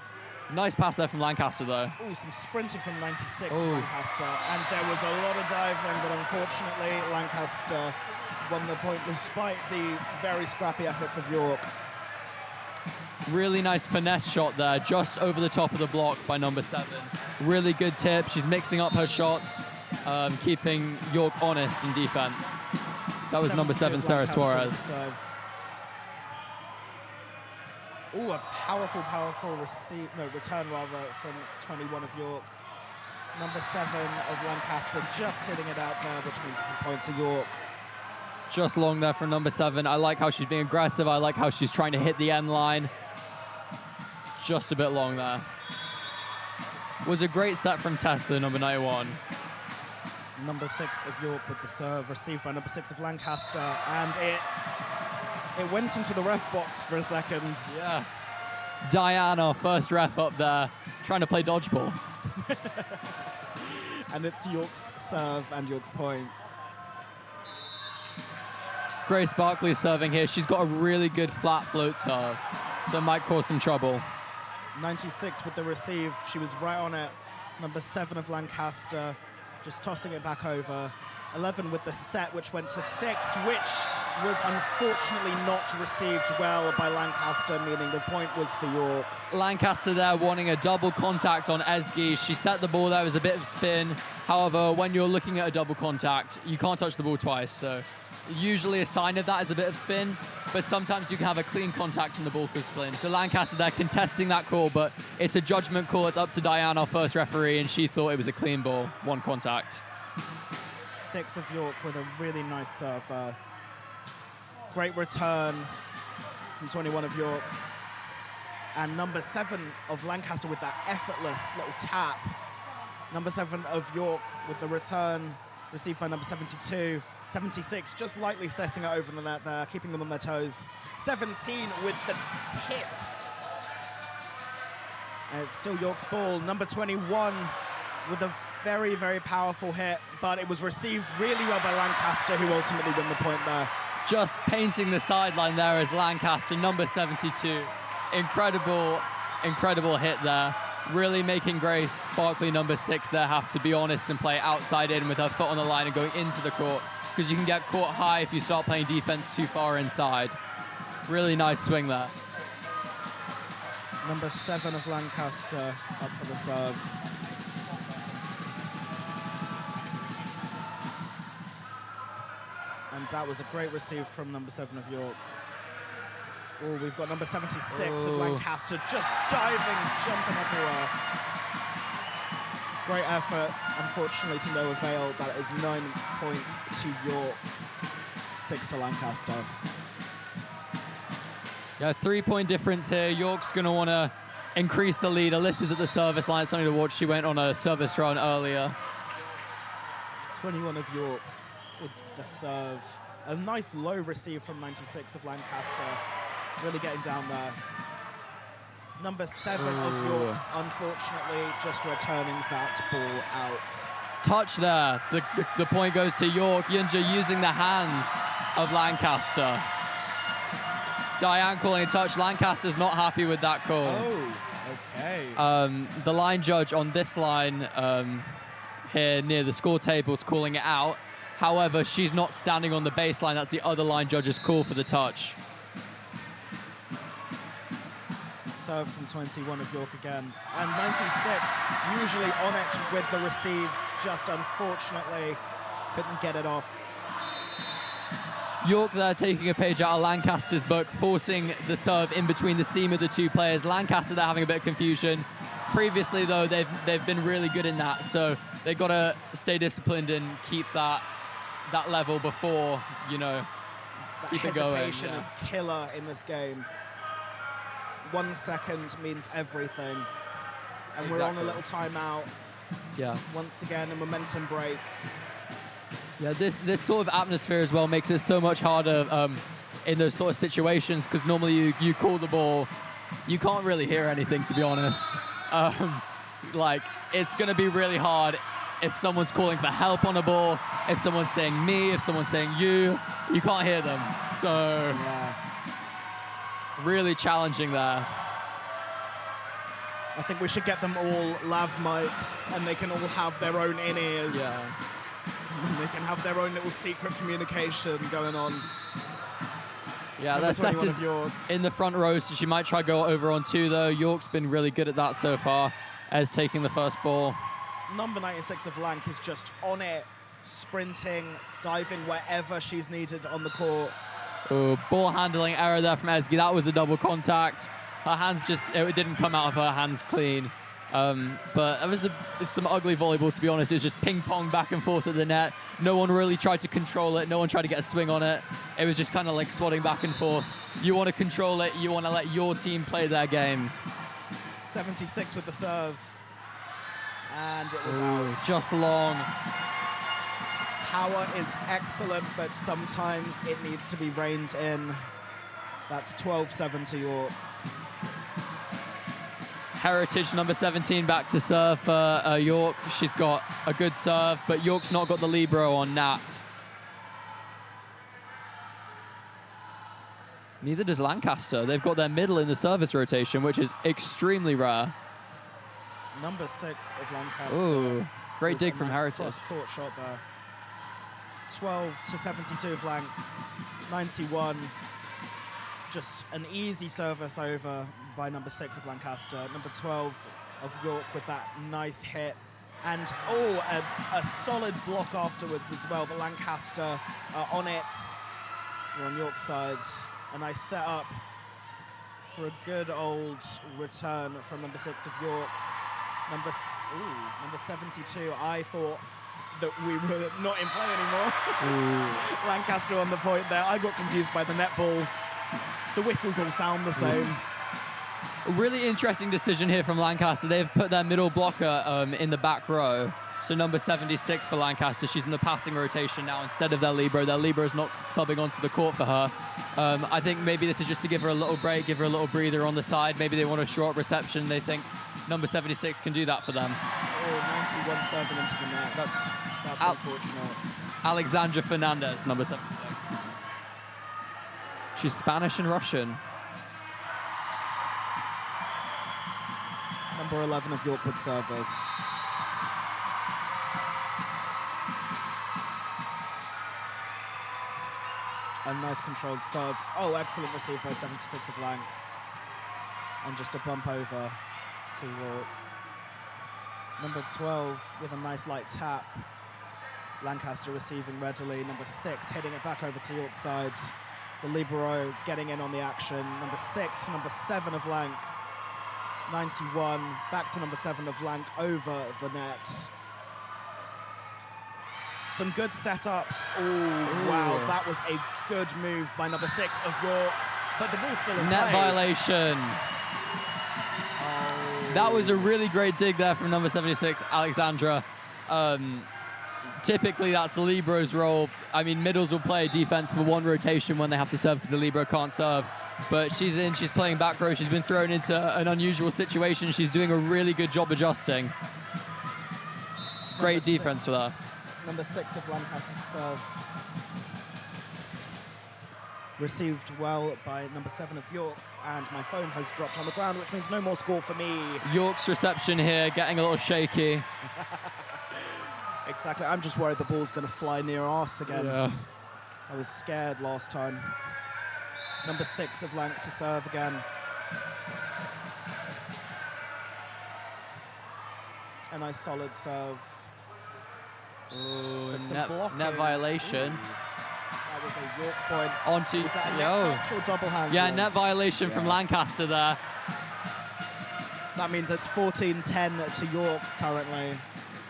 Nice pass there from Lancaster, though. Oh, some sprinting from 96 from Lancaster. And there was a lot of diving, but unfortunately, Lancaster won the point despite the very scrappy efforts of York. Really nice finesse shot there, just over the top of the block by number 7. Really good tip. She's mixing up her shots, keeping York honest in defense. That was number 7, Sarah Suarez. Oh, a powerful return from 21 of York. Number 7 of Lancaster just hitting it out there, which means it's a point to York. Just long there from number 7. I like how she's being aggressive. I like how she's trying to hit the end line. Just a bit long there. Was a great set from Tesla, number 91. Number 6 of York with the serve, received by number 6 of Lancaster, and it went into the ref box for a second. Yeah. Diana, first ref up there, trying to play dodgeball. And it's York's serve and York's point. Grace Barkley serving here. She's got a really good flat float serve, so it might cause some trouble. 96 with the receive. She was right on it. Number 7 of Lancaster, just tossing it back over. 11 with the set, which went to 6, which was unfortunately not received well by Lancaster, meaning the point was for York. Lancaster there wanting a double contact on Esgy. She set the ball there, was a bit of spin. However, when you're looking at a double contact, you can't touch the ball twice, so usually a sign of that is a bit of spin, but sometimes you can have a clean contact and the ball could spin. So Lancaster there contesting that call, but it's a judgment call. It's up to Diana, our first referee, and she thought it was a clean ball, 1 contact. 6 of York with a really nice serve there. Great return from 21 of York. And number 7 of Lancaster with that effortless little tap. Number 7 of York with the return, received by number 72. 76, just lightly setting it over the net there, keeping them on their toes. 17 with the tip. And it's still York's ball. Number 21 with a very, very powerful hit, but it was received really well by Lancaster, who ultimately won the point there. Just painting the sideline there as Lancaster, number 72. Incredible, incredible hit there. Really making Grace Barkley, number 6, there have to be honest and play outside in with her foot on the line and going into the court, because you can get caught high if you start playing defense too far inside. Really nice swing there. Number 7 of Lancaster up for the serve. And that was a great receive from number 7 of York. Oh, we've got number 76 of Lancaster just diving, jumping everywhere. Great effort, unfortunately to no avail. That is 9 points to York, 6 to Lancaster. Yeah, 3-point difference here. York's going to want to increase the lead. Alyssa's at the service line. It's something to watch. She went on a service run earlier. 21 of York with the serve. A nice low receive from 96 of Lancaster. Really getting down there. Number 7 of York, unfortunately, just returning that ball out. touch there. The point goes to York. Yunja using the hands of Lancaster. Diane calling a touch. Lancaster's not happy with that call. Oh, okay. The line judge on this line here near the score table is calling it out. However, she's not standing on the baseline. That's the other line judge's call for the touch. Serve from 21 of York again. And 96 usually on it with the receives, just unfortunately couldn't get it off. York there taking a page out of Lancaster's book, forcing the serve in between the seam of the two players. Lancaster, they're having a bit of confusion. Previously, though, they've been really good in that, so they've got to stay disciplined and keep that level before, you know, keep it going. Hesitation is killer in this game. 1 second means everything. And we're on a little timeout. Yeah. Once again, a momentum break. Yeah, this sort of atmosphere as well makes it so much harder in those sort of situations, because normally you call the ball, you can't really hear anything, to be honest. Like, it's going to be really hard if someone's calling for help on a ball, if someone's saying me, if someone's saying you can't hear them. So, really challenging there. I think we should get them all lav mics, and they can all have their own in-ears. Yeah. And they can have their own little secret communication going on. Yeah, their set is in the front row, so she might try go over on 2, though. York's been really good at that so far, as taking the first ball. Number 96 of Lank is just on it, sprinting, diving wherever she's needed on the court. Ooh, ball handling error there from Ezgi. That was a double contact. Her hands it didn't come out of her hands clean. But it was some ugly volleyball, to be honest. It was just ping-pong back and forth at the net. No one really tried to control it. No one tried to get a swing on it. It was just kind of like swatting back and forth. You want to control it. You want to let your team play their game. 76 with the serve. And it was out. Just long. Power is excellent, but sometimes it needs to be reined in. That's 12-7 to York. Heritage, number 17, back to serve for York. She's got a good serve, but York's not got the libero on Nat. Neither does Lancaster. They've got their middle in the service rotation, which is extremely rare. Number 6 of Lancaster. Ooh, great dig from nice Heritage. Cross-court shot there. 12-72 of Lank. 91. Just an easy service over by number 6 of Lancaster. Number 12 of York with that nice hit. And, a solid block afterwards as well. But Lancaster on it. We're on York's side. A nice setup for a good old return from number 6 of York. Number 72. I thought that we were not in play anymore. Lancaster on the point there. I got confused by the netball. The whistles all sound the same. A really interesting decision here from Lancaster. They've put their middle blocker in the back row. So number 76 for Lancaster, she's in the passing rotation now instead of their libero. Their libero is not subbing onto the court for her. I think maybe this is just to give her a little break, give her a little breather on the side. Maybe they want a short reception. They think number 76 can do that for them. 91 serving into the net. That's unfortunate. Alexandra Fernandez, number 76. She's Spanish and Russian. Number 11 of York with service. A nice controlled serve. Oh, excellent receive by 76 of Lank. And just a bump over to York. Number 12 with a nice light tap. Lancaster receiving readily. Number 6 hitting it back over to York's side. The libero getting in on the action. Number 6 to number 7 of Lank. 91, back to number 7 of Lank over the net. Some good setups. Oh, wow, that was a good move by number 6 of York, but the ball's still in net play. Violation. That was a really great dig there from number 76, Alexandra. Typically, that's the libero's role. I mean, middles will play defense for one rotation when they have to serve because the libero can't serve. But she's playing back row. She's been thrown into an unusual situation. She's doing a really good job adjusting. Great defense for that. Number 6 of Lancaster serve. Received well by number 7 of York, and my phone has dropped on the ground, which means no more score for me. York's reception here getting a little shaky. Exactly. I'm just worried the ball's going to fly near us again. Yeah. I was scared last time. Number 6 of Lanc to serve again. A nice solid serve. Ooh, But some net blocking. violation. That was a York point. Onto, Was that a net touch or double hand? Yeah, net violation from Lancaster there. That means it's 14-10 to York currently,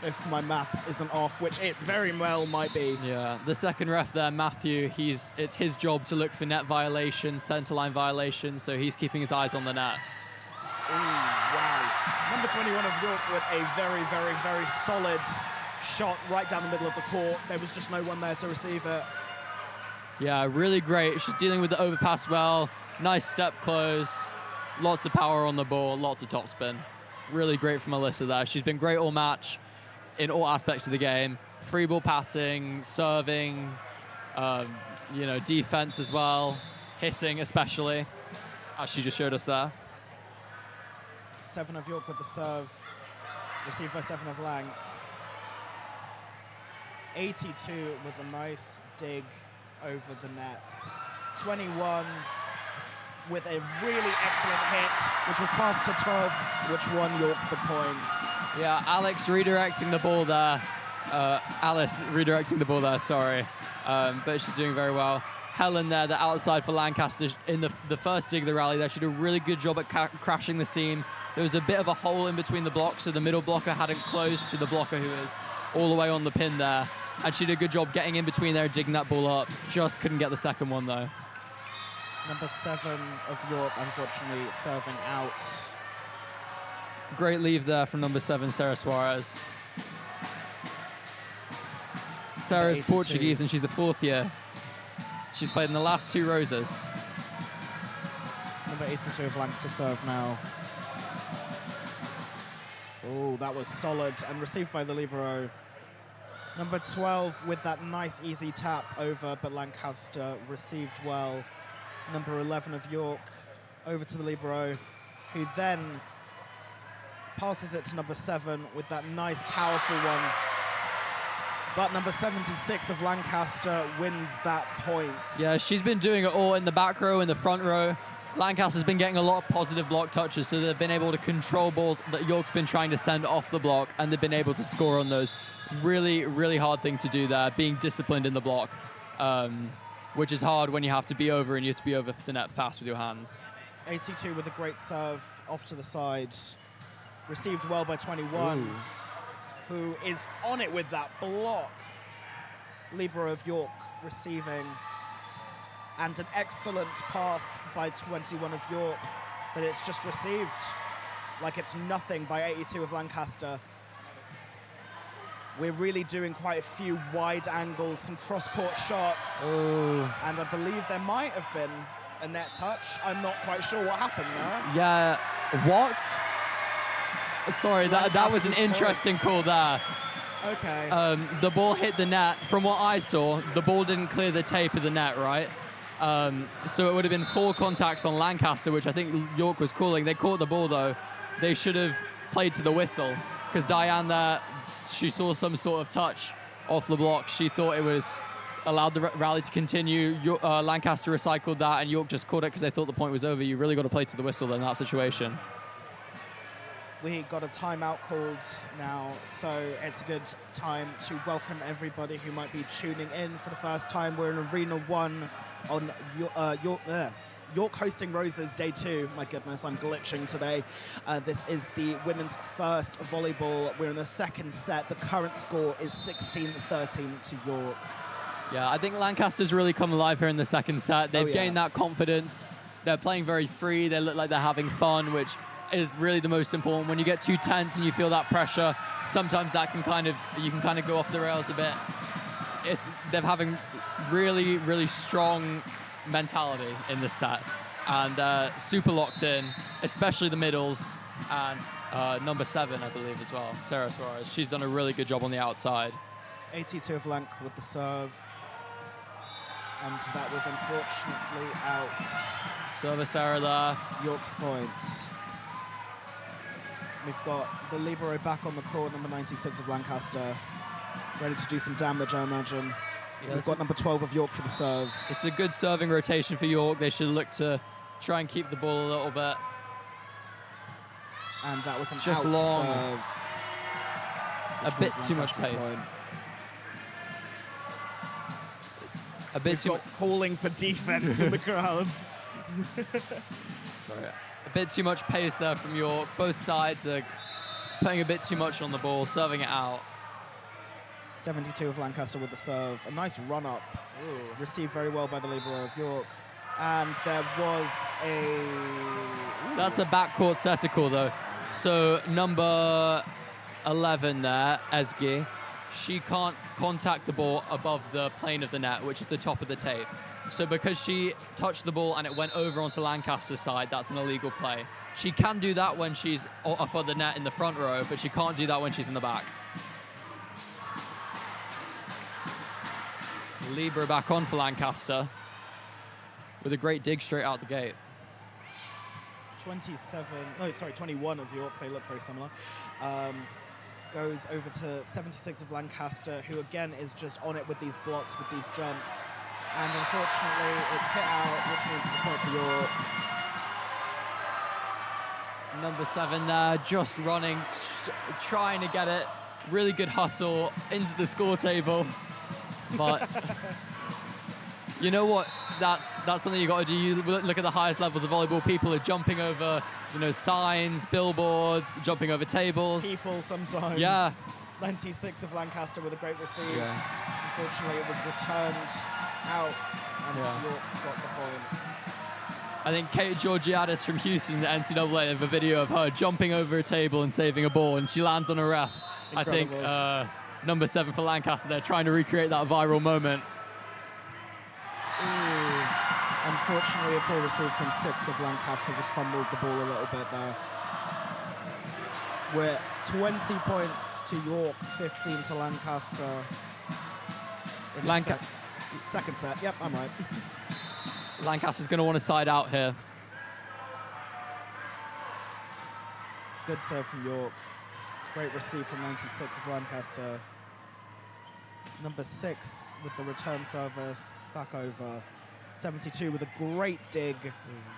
if my maths isn't off, which it very well might be. Yeah, the second ref there, Matthew, it's his job to look for net violation, centerline violation, so he's keeping his eyes on the net. Ooh, wow. Number 21 of York with a very, very, very solid shot right down the middle of the court. There was just no one there to receive it. Yeah, really great. She's dealing with the overpass well. Nice step close. Lots of power on the ball, lots of topspin. Really great from Alyssa there. She's been great all match in all aspects of the game. Free ball passing, serving, defense as well, hitting especially, as she just showed us there. 7 of York with the serve, received by 7 of Lanc. 82 with a nice dig over the nets. 21 with a really excellent hit, which was passed to 12, which won York the point. Yeah, Alice redirecting the ball there, sorry. But she's doing very well. Helen there, the outside for Lancaster in the first dig of the rally there. She did a really good job at crashing the seam. There was a bit of a hole in between the blocks, so the middle blocker hadn't closed to the blocker who is all the way on the pin there. And she did a good job getting in between there, digging that ball up. Just couldn't get the second one, though. Number 7 of York, unfortunately, serving out. Great leave there from number 7, Sarah Suarez. Sarah's Portuguese, and she's a 4th year. She's played in the last 2 Roses. Number 82 of Lanc to serve now. Oh, that was solid and received by the libero. Number 12 with that nice easy tap over, but Lancaster received well. Number 11 of York over to the libero, who then passes it to number 7 with that nice powerful one. But number 76 of Lancaster wins that point. Yeah, she's been doing it all in the back row, in the front row. Lancaster's been getting a lot of positive block touches, so they've been able to control balls that York's been trying to send off the block, and they've been able to score on those. Really, really hard thing to do there, being disciplined in the block, which is hard when you have to be over and you have to be over the net fast with your hands. 82 with a great serve off to the side. Received well by 21, Ooh. who is on it with that block. Libero of York receiving. And an excellent pass by 21 of York, but it's just received like it's nothing by 82 of Lancaster. We're really doing quite a few wide angles, some cross-court shots. Ooh. And I believe there might have been a net touch. I'm not quite sure what happened there. Yeah, what? Sorry, that was an interesting call there. Okay. The ball hit the net. From what I saw, the ball didn't clear the tape of the net, right? So it would have been 4 contacts on Lancaster, which I think York was calling. They caught the ball, though. They should have played to the whistle, because Diane there, she saw some sort of touch off the block. She thought it was allowed the rally to continue. Lancaster recycled that, and York just caught it because they thought the point was over. You really got to play to the whistle in that situation. We got a timeout called now, so it's a good time to welcome everybody who might be tuning in for the first time. We're in Arena 1 on York hosting Roses Day 2. My goodness, I'm glitching today. This is the women's first volleyball. We're in the second set. The current score is 16-13 to York. Yeah, I think Lancaster's really come alive here in the second set. They've gained that confidence. They're playing very free. They look like they're having fun, which is really the most important. When you get too tense and you feel that pressure, sometimes that can you can go off the rails a bit. They're having really, really strong mentality in this set, and super locked in, especially the middles. and number 7, I believe, as well, Sarah Suarez. She's done a really good job on the outside. 82 of Lank with the serve. And that was unfortunately out. Service error there. York's points. We've got the libero back on the court, number 96 of Lancaster. Ready to do some damage, I imagine. Yeah, We've got number 12 of York for the serve. It's a good serving rotation for York. They should look to try and keep the ball a little bit. And that was an just out long. serve. A bit too much pace. A bit too much calling for defense in the crowds. Sorry. A bit too much pace there from York. Both sides are putting a bit too much on the ball, serving it out. 72 of Lancaster with the serve. A nice run up. Received very well by the libero of York. And there was a... That's a backcourt setter call, though. So number 11 there, Ezgi, she can't contact the ball above the plane of the net, which is the top of the tape. So because she touched the ball and it went over onto Lancaster's side, that's an illegal play. She can do that when she's up on the net in the front row, but she can't do that when she's in the back. Libero back on for Lancaster with a great dig straight out the gate. 21 of York, they look very similar. Goes over to 76 of Lancaster, who again is just on it with these blocks, with these jumps. And unfortunately, it's hit out, which means it's a point for York. Number 7 there, just running, trying to get it. Really good hustle into the score table. But you know what? That's something you got to do. You look at the highest levels of volleyball. People are jumping over, signs, billboards, jumping over tables. People sometimes. Yeah. 96 of Lancaster with a great receive. Yeah. Unfortunately, it was returned out, and York got the point. I think Kate Georgiadis from Houston, the NCAA, have a video of her jumping over a table and saving a ball, and she lands on a ref. Incredible. I think number 7 for Lancaster, they're trying to recreate that viral moment. Ooh. Unfortunately, a poor receive from 6 of Lancaster just fumbled the ball a little bit there. We're 20 points to York, 15 to Lancaster. In the second set. Yep, I'm right. Lancaster's going to want to side out here. Good serve from York. Great receive from 96 of Lancaster. Number 6 with the return service, back over. 72 with a great dig,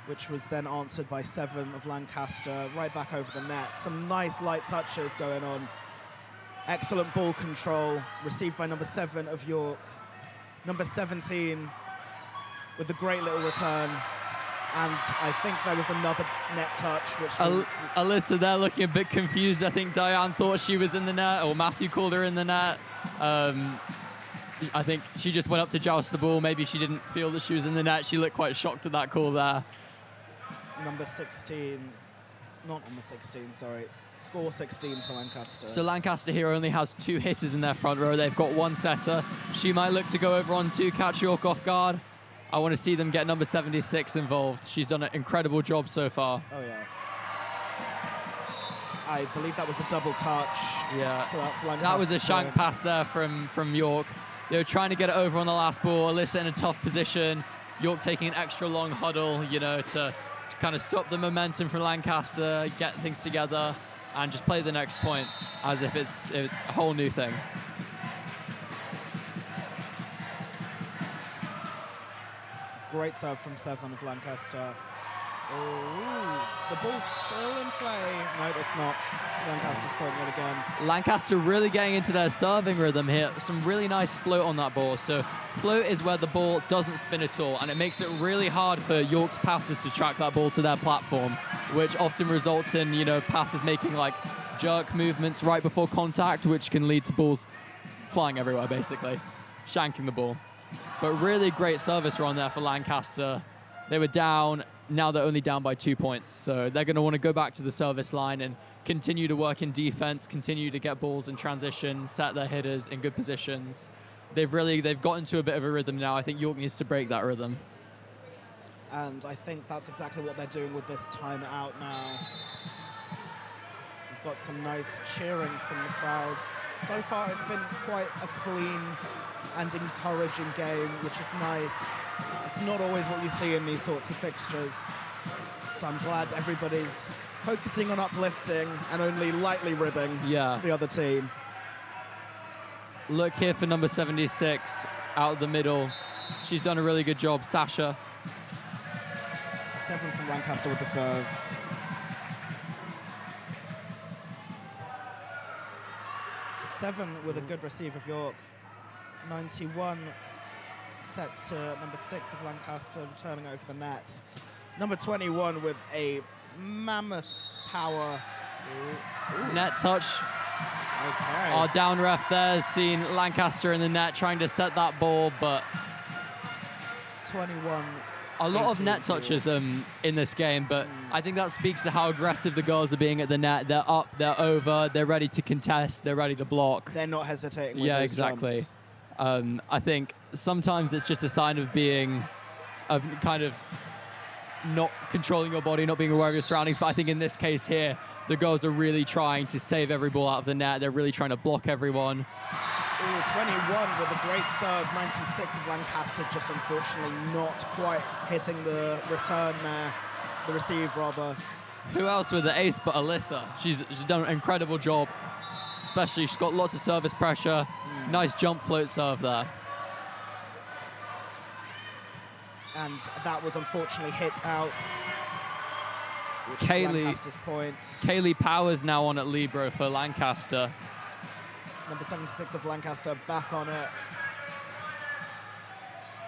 which was then answered by 7 of Lancaster, right back over the net. Some nice light touches going on. Excellent ball control, received by number 7 of York. Number 17 with a great little return. And I think there was another net touch, which means... Alyssa there looking a bit confused. I think Diane thought she was in the net, or Matthew called her in the net. I think she just went up to joust the ball. Maybe she didn't feel that she was in the net. She looked quite shocked at that call there. Number 16, not number 16, sorry. Score 16 to Lancaster. So Lancaster here only has 2 hitters in their front row. They've got 1 setter. She might look to go over on 2, catch York off guard. I want to see them get number 76 involved. She's done an incredible job so far. Oh, yeah. I believe that was a double touch. Yeah. So that's Lancaster's that was a shank point. pass there from York. They were trying to get it over on the last ball. Alyssa in a tough position. York taking an extra long huddle, to kind of stop the momentum from Lancaster, get things together, and just play the next point as if it's a whole new thing. Great serve from 7 of Lancaster. Oh, the ball's still in play. No, it's not. Lancaster's point yet again. Lancaster really getting into their serving rhythm here. Some really nice float on that ball. So float is where the ball doesn't spin at all, and it makes it really hard for York's passers to track that ball to their platform, which often results in, passers making like jerk movements right before contact, which can lead to balls flying everywhere, basically, shanking the ball. But really great service run there for Lancaster. They were down. Now they're only down by 2 points. So they're going to want to go back to the service line and continue to work in defense, continue to get balls in transition, set their hitters in good positions. They've got into a bit of a rhythm now. I think York needs to break that rhythm. And I think that's exactly what they're doing with this timeout now. got some nice cheering from the crowds. So far, it's been quite a clean and encouraging game, which is nice. It's not always what you see in these sorts of fixtures. So I'm glad everybody's focusing on uplifting and only lightly ribbing the other team. Look here for number 76 out of the middle. She's done a really good job, Sasha. 7 from Lancaster with the serve. 7 with a good receive of York. 91 sets to number 6 of Lancaster, returning over the net. Number 21 with a mammoth power. Net touch. Okay. Our down ref there has seen Lancaster in the net trying to set that ball, but 21. A lot of net touches in this game, but I think that speaks to how aggressive the girls are being at the net. They're up, they're over, they're ready to contest, they're ready to block. They're not hesitating with Yeah, those exactly. jumps. I think sometimes it's just a sign of kind of not controlling your body, not being aware of your surroundings. But I think in this case here, the girls are really trying to save every ball out of the net. They're really trying to block everyone. Ooh, 21 with a great serve. 96 of Lancaster, just unfortunately not quite hitting the return there. The receive, rather. Who else with the ace but Alyssa? She's done an incredible job. Especially, she's got lots of service pressure. Nice jump float serve there. And that was unfortunately hit out. Which is Lancaster's point. Kaylee Powers now on at libero for Lancaster. Number 76 of Lancaster back on it.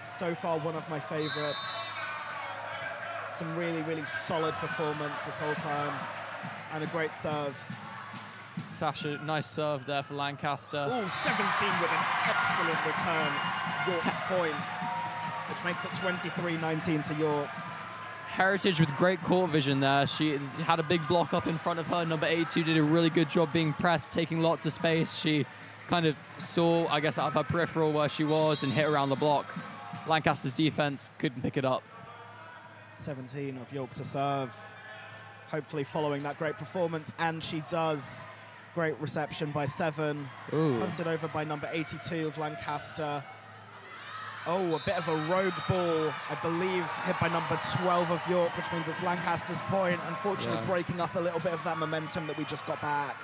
So far, one of my favorites. Some really, really solid performance this whole time. And a great serve. Sasha, nice serve there for Lancaster. Oh, 17 with an excellent return. York's point, which makes it 23-19 to York. Heritage with great court vision there. She had a big block up in front of her. Number 82 did a really good job being pressed, taking lots of space. She kind of saw, I guess, out of her peripheral where she was and hit around the block. Lancaster's defense couldn't pick it up. 17 of York to serve. Hopefully following that great performance, and she does. Great reception by 7. Ooh. Punted over by number 82 of Lancaster. Oh, a bit of a road ball, I believe, hit by number 12 of York, which means it's Lancaster's point. Unfortunately, breaking up a little bit of that momentum that we just got back.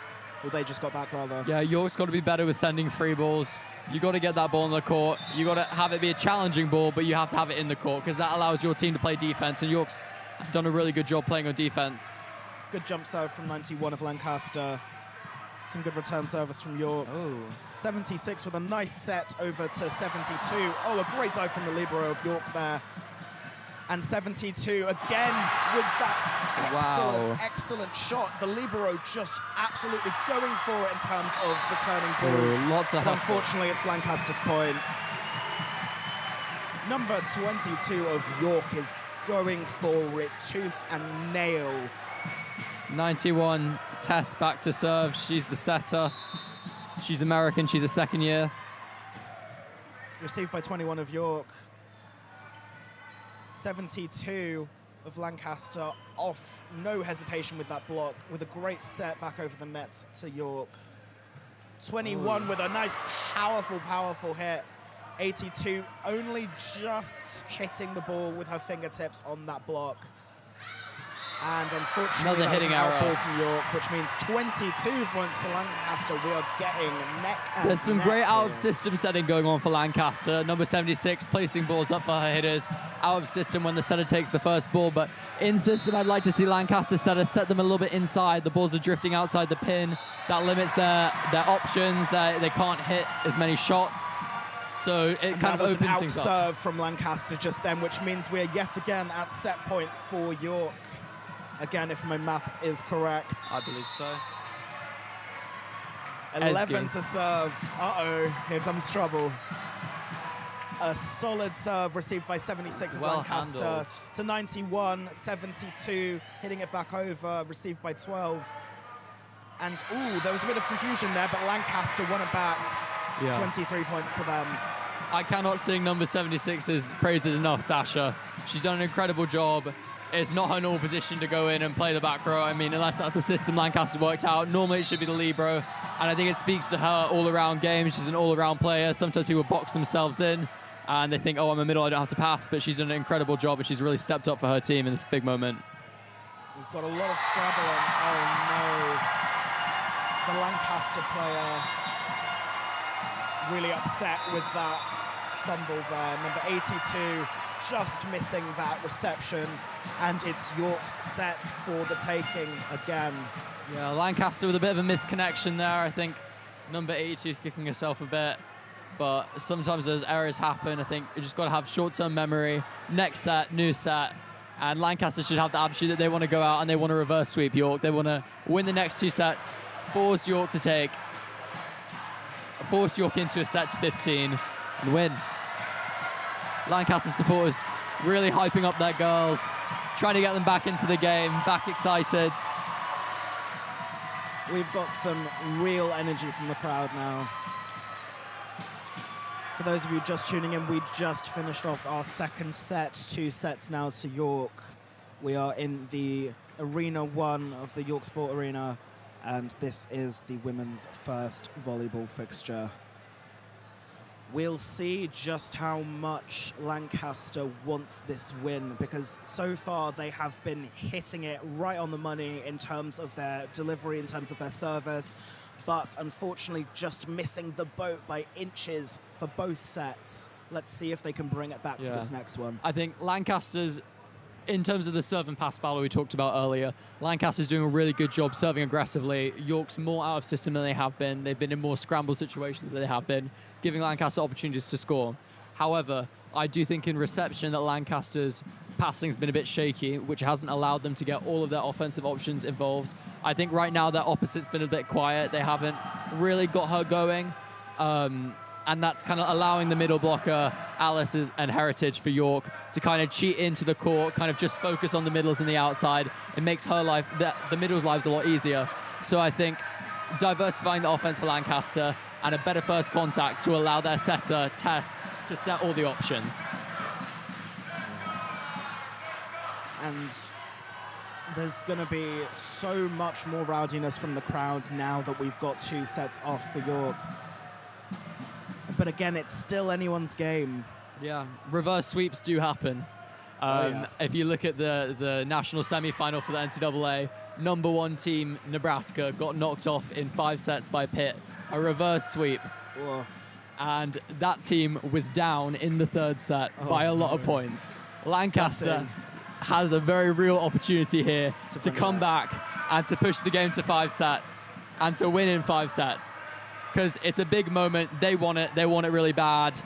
Or they just got back, rather. Yeah, York's got to be better with sending free balls. You got to get that ball in the court. You got to have it be a challenging ball, but you have to have it in the court because that allows your team to play defense. And York's done a really good job playing on defense. Good jump serve from 91 of Lancaster. Some good return service from York. 76 with a nice set over to 72. Oh, a great dive from the libero of York there. And 72 again with that excellent shot. The libero just absolutely going for it in terms of returning balls. Lots of hustle. Unfortunately, it's Lancaster's point. Number 22 of York is going for it tooth and nail. 91, Tess back to serve. She's the setter. She's American. She's a second year. Received by 21 of York. 72 of Lancaster off. No hesitation with that block. With a great set back over the net to York. 21 with a nice, powerful, powerful hit. 82 only just hitting the ball with her fingertips on that block. And unfortunately, another hitting arrow ball from York, which means 22 points to Lancaster. We are getting neck and There's some neck great here. out-of-system setting going on for Lancaster. Number 76 placing balls up for her hitters. Out-of-system when the setter takes the first ball, but in-system, I'd like to see Lancaster setter set them a little bit inside. The balls are drifting outside the pin. That limits their options. They can't hit as many shots. So it kind of opens things up. That was an out-serve from Lancaster just then, which means we're yet again at set point for York. Again, if my maths is correct. I believe so. 11 to serve. Uh-oh, here comes trouble. A solid serve received by 76 of Lancaster handled. to 91, 72, hitting it back over, received by 12. And, ooh, there was a bit of confusion there, but Lancaster won it back. 23 points to them. I cannot sing number 76's praises enough, Sasha. She's done an incredible job. it's not her normal position to go in and play the back row. I mean, unless that's a system Lancaster's worked out, normally it should be the libero. And I think it speaks to her all-around game. She's an all-around player. Sometimes people box themselves in and they think, oh, I'm a middle, I don't have to pass. But she's done an incredible job and she's really stepped up for her team in this big moment. We've got a lot of scrabbling. Oh, no. The Lancaster player really upset with that fumble there. Number 82 just missing that reception, and it's York's set for the taking again. Yeah, Lancaster with a bit of a misconnection there. I think number 82 is kicking herself a bit, but sometimes those errors happen. I think you just got to have short-term memory. Next set, new set, and Lancaster should have the attitude that they want to go out and they want to reverse sweep York. They want to win the next 2 sets, force York to take, force York into a set to 15 and win. Lancaster supporters really hyping up their girls, trying to get them back into the game, back excited. We've got some real energy from the crowd now. For those of you just tuning in, we just finished off our second set, 2 sets now to York. We are in the Arena 1 of the York Sport Arena, and this is the women's first volleyball fixture. We'll see just how much Lancaster wants this win, because so far they have been hitting it right on the money in terms of their delivery, in terms of their service, but unfortunately just missing the boat by inches for both sets. Let's see if they can bring it back for this next one. I think Lancaster's, in terms of the serve and pass battle we talked about earlier, Lancaster's doing a really good job serving aggressively. York's more out of system than they have been. They've been in more scramble situations than they have been, giving Lancaster opportunities to score. However, I do think in reception that Lancaster's passing's been a bit shaky, which hasn't allowed them to get all of their offensive options involved. I think right now their opposite's been a bit quiet. They haven't really got her going. And that's kind of allowing the middle blocker, Alice and Heritage for York, to kind of cheat into the court, kind of just focus on the middles and the outside. It makes her life, the middles' lives a lot easier. So I think diversifying the offense for Lancaster and a better first contact to allow their setter, Tess, to set all the options. And there's going to be so much more rowdiness from the crowd now that we've got 2 sets off for York. But again, it's still anyone's game. Yeah, reverse sweeps do happen. If you look at the national semi-final for the NCAA, number 1 team, Nebraska, got knocked off in 5 sets by Pitt. A reverse sweep. Oof. And that team was down in the 3rd set by a lot of points. Lancaster has a very real opportunity here to come back and to push the game to 5 sets and to win in 5 sets. Because it's a big moment. They want it really bad.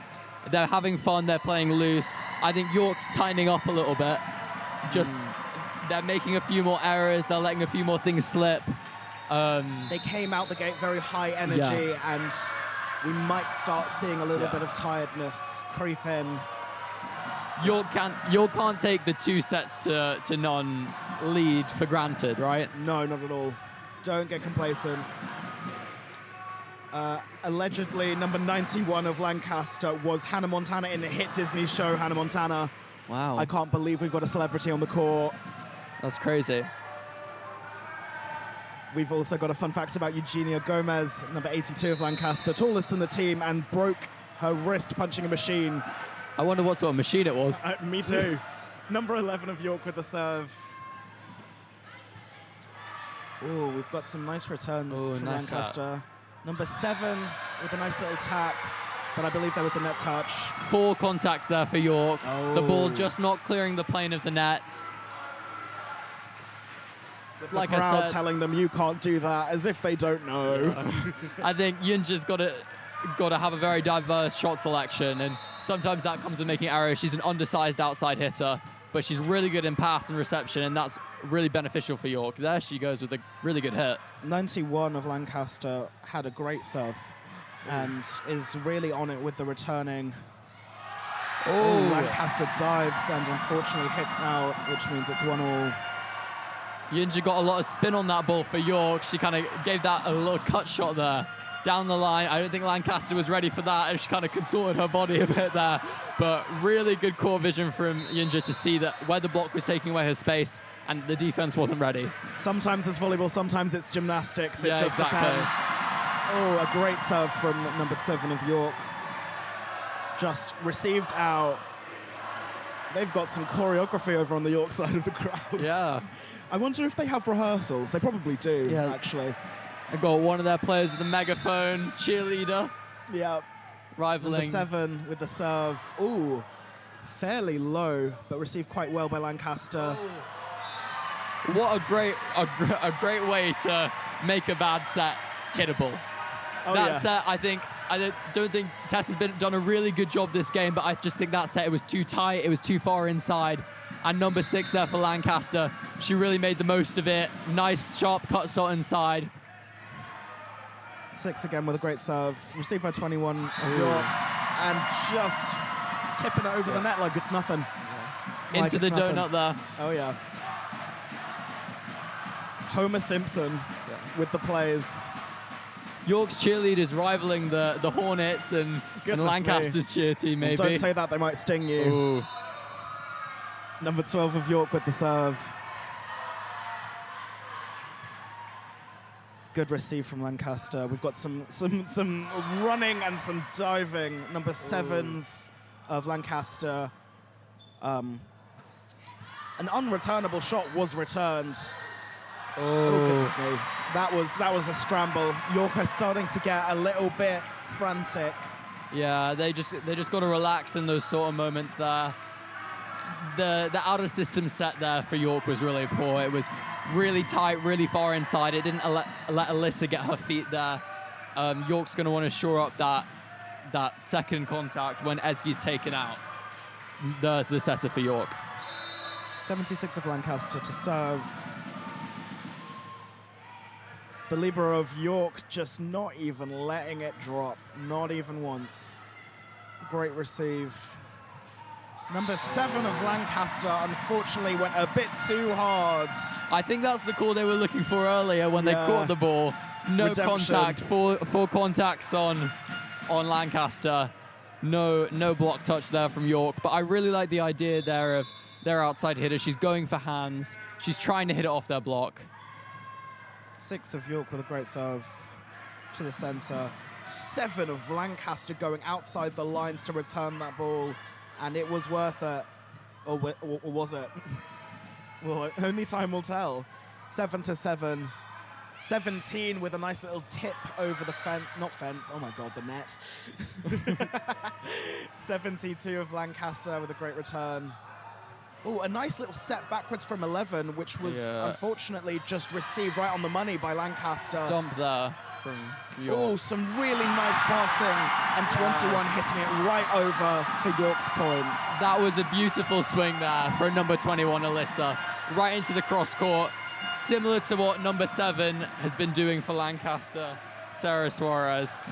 They're having fun, they're playing loose. I think York's tightening up a little bit. Just, they're making a few more errors, they're letting a few more things slip. They came out the gate very high energy, and we might start seeing a little bit of tiredness creep in. York can't take the 2 sets to none lead for granted, right? No, not at all. Don't get complacent. Allegedly, number 91 of Lancaster was Hannah Montana in the hit Disney show Hannah Montana. Wow. I can't believe we've got a celebrity on the court. That's crazy. We've also got a fun fact about Eugenia Gomez, number 82 of Lancaster, tallest in the team, and broke her wrist punching a machine. I wonder what sort of machine it was. Me too. Number 11 of York with the serve. Ooh, we've got some nice returns from nice Lancaster. Number 7 with a nice little tap, but I believe there was a net touch. 4 contacts there for York. The ball just not clearing the plane of the net. With the crowd I said, telling them you can't do that, as if they don't know. I think Yunja's got to have a very diverse shot selection, and sometimes that comes with making errors. She's an undersized outside hitter, but she's really good in pass and reception, and that's really beneficial for York. There she goes with a really good hit. 91 of Lancaster had a great serve and is really on it with the returning. Oh, Lancaster dives and unfortunately hits out, which means it's 1-1. Yunja got a lot of spin on that ball for York. She kind of gave that a little cut shot there. down the line. I don't think Lancaster was ready for that, and she kind of contorted her body a bit there. But really good court vision from Yunja to see that where the block was taking away her space and the defense wasn't ready. Sometimes it's volleyball, sometimes it's gymnastics. It just exactly. depends. Oh, a great serve from number 7 of York. Just received out. They've got some choreography over on the York side of the crowd. Yeah. I wonder if they have rehearsals. They probably do, actually. I've got one of their players with the megaphone, cheerleader. Yeah. Rivaling. Number 7 with the serve. Ooh, fairly low, but received quite well by Lancaster. Oh. What a great way to make a bad set hittable. That set, I don't think Tess has done a really good job this game, but I just think that set, it was too tight, it was too far inside. And number 6 there for Lancaster, she really made the most of it. Nice, sharp cut shot inside. 6 again with a great serve, received by 21 of York, and just tipping it over the net like it's nothing. Yeah. Into the donut there. Oh yeah. Homer Simpson with the plays. York's cheerleaders rivaling the Hornets and Lancaster's cheer team, maybe. Well, don't say that, they might sting you. Ooh. Number 12 of York with the serve. Good receive from Lancaster. We've got some running and some diving. Number 7s of Lancaster. An unreturnable shot was returned. Oh goodness me. That was a scramble. York are starting to get a little bit frantic. Yeah, they just got to relax in those sort of moments there. The out of system set there for York was really poor. It was really tight, really far inside. It didn't let Alyssa get her feet there. York's going to want to shore up that second contact when Ezgi's taken out. The setter for York. 76 of Lancaster to serve. The libero of York just not even letting it drop, not even once. Great receive. Number 7 of Lancaster unfortunately went a bit too hard. I think that's the call they were looking for earlier when they caught the ball. No contact, four contacts on Lancaster. No block touch there from York, but I really like the idea there of their outside hitter. She's going for hands. She's trying to hit it off their block. 6 of York with a great serve to the center. 7 of Lancaster going outside the lines to return that ball, and it was worth it. Or was it? Well, only time will tell. 7-7. 17 with a nice little tip over the fence, oh my God, the net. 72 of Lancaster with a great return. Oh, a nice little set backwards from 11, which was unfortunately just received right on the money by Lancaster. Dump there from York. Oh, some really nice passing, and 21 hitting it right over for York's point. That was a beautiful swing there for number 21, Alyssa. Right into the cross court, similar to what number 7 has been doing for Lancaster, Sarah Suarez.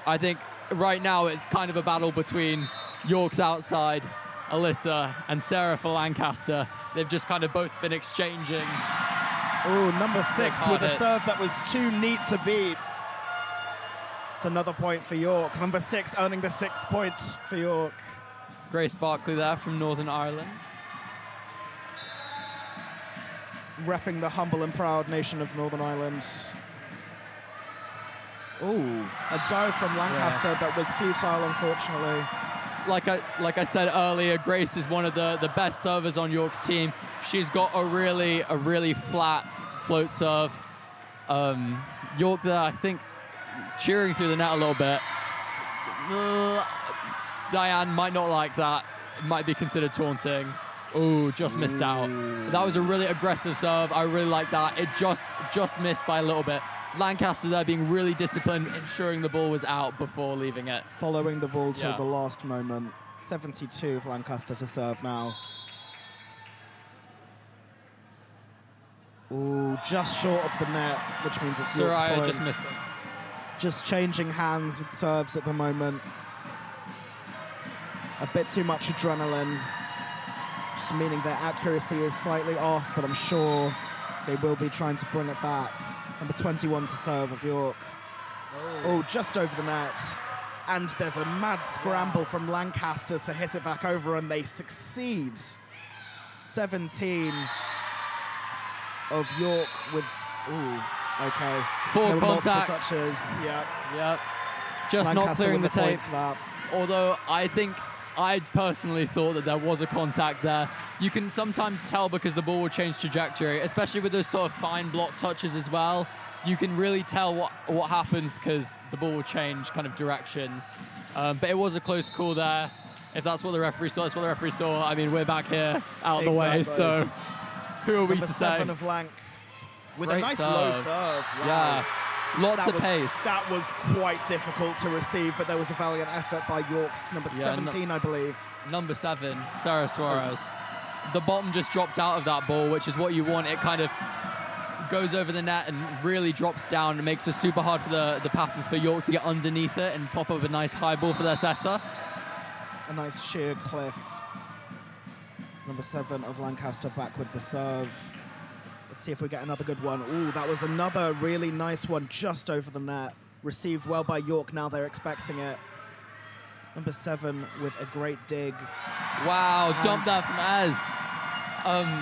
I think right now it's kind of a battle between York's outside, Alyssa, and Sarah for Lancaster. They've just kind of both been exchanging. Oh, number 6 with a serve that was too neat to beat. It's another point for York. Number 6 earning the 6th point for York. Grace Barkley there from Northern Ireland. Repping the humble and proud nation of Northern Ireland. Oh, a dive from Lancaster that was futile, unfortunately. Like I said earlier, Grace is one of the best servers on York's team. She's got a really flat float serve. York there, I think, cheering through the net a little bit. Diane might not like that. It might be considered taunting. Oh, just missed out. That was a really aggressive serve. I really like that. It just missed by a little bit. Lancaster there being really disciplined, ensuring the ball was out before leaving it. Following the ball till the last moment. 72 of Lancaster to serve now. Ooh, just short of the net, which means it's York's point. Soraya just missing. Just changing hands with serves at the moment. A bit too much adrenaline. Just meaning their accuracy is slightly off, but I'm sure they will be trying to bring it back. Number 21 to serve of York. Oh, just over the net. And there's a mad scramble from Lancaster to hit it back over, and they succeed. 17 of York with, okay. 4 multiple contacts. touches, Yep. Just not Lancaster clearing the with the point tape. for that. Although I personally thought that there was a contact there. You can sometimes tell because the ball will change trajectory, especially with those sort of fine block touches as well. You can really tell what happens because the ball will change kind of directions. But it was a close call there. If that's what the referee saw, that's what the referee saw. I mean, we're back here out of the way, so who are we Number to 7 say? of Lanc with Great a nice serve. low serve. Wow. Yeah, lots of pace. That was quite difficult to receive, but there was a valiant effort by York's number 17, I believe. Number 7, Sarah Suarez. The bottom just dropped out of that ball, which is what you want. It kind of goes over the net and really drops down and makes it super hard for the passes for York to get underneath it and pop up a nice high ball for their setter. A nice sheer cliff. Number 7 of Lancaster back with the serve. Let's see if we get another good one. Ooh, that was another really nice one just over the net. Received well by York, now they're expecting it. Number 7 with a great dig. Wow, dumped that from Ez.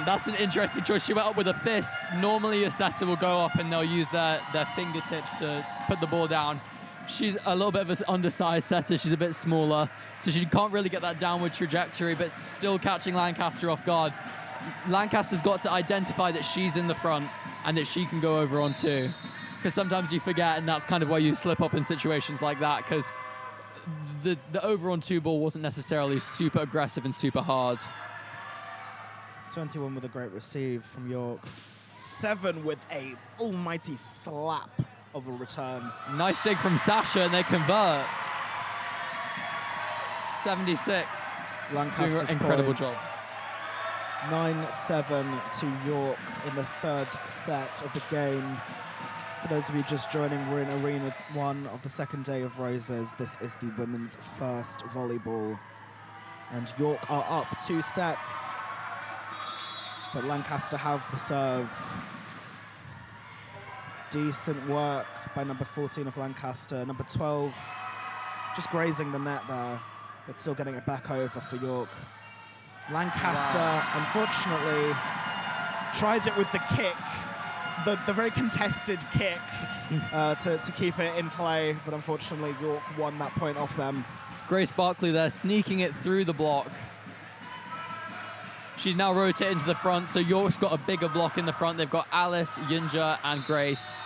That's an interesting choice. She went up with a fist. Normally a setter will go up and they'll use their fingertips to put the ball down. She's a little bit of an undersized setter. She's a bit smaller, so she can't really get that downward trajectory, but still catching Lancaster off guard. Lancaster's got to identify that she's in the front and that she can go over on too. Because sometimes you forget, and that's kind of why you slip up in situations like that, because the over on 2 ball wasn't necessarily super aggressive and super hard. 21 with a great receive from York. 7 with a almighty slap of a return. Nice dig from Sasha, and they convert. 76. Lancaster's doing an incredible point. job. 9-7 to York in the 3rd set of the game. For those of you just joining, we're in Arena 1 of the 2nd day of Roses. This is the women's first volleyball. And York are up 2 sets. But Lancaster have the serve. Decent work by number 14 of Lancaster. Number 12 just grazing the net there, but still getting it back over for York. Lancaster, unfortunately, tried it with the kick, the very contested kick to keep it in play, but unfortunately York won that point off them. Grace Barkley there, sneaking it through the block. She's now rotating to the front, so York's got a bigger block in the front. They've got Alice, Yunja, and Grace.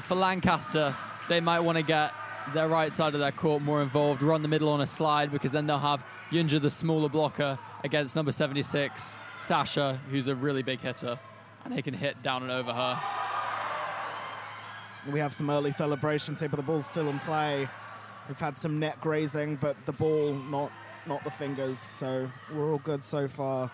For Lancaster, they might want to get their right side of their court more involved, run the middle on a slide, because then they'll have Yunja, the smaller blocker, against number 76, Sasha, who's a really big hitter, and they can hit down and over her. We have some early celebrations here, but the ball's still in play. We've had some net grazing, but the ball, not the fingers, so we're all good so far.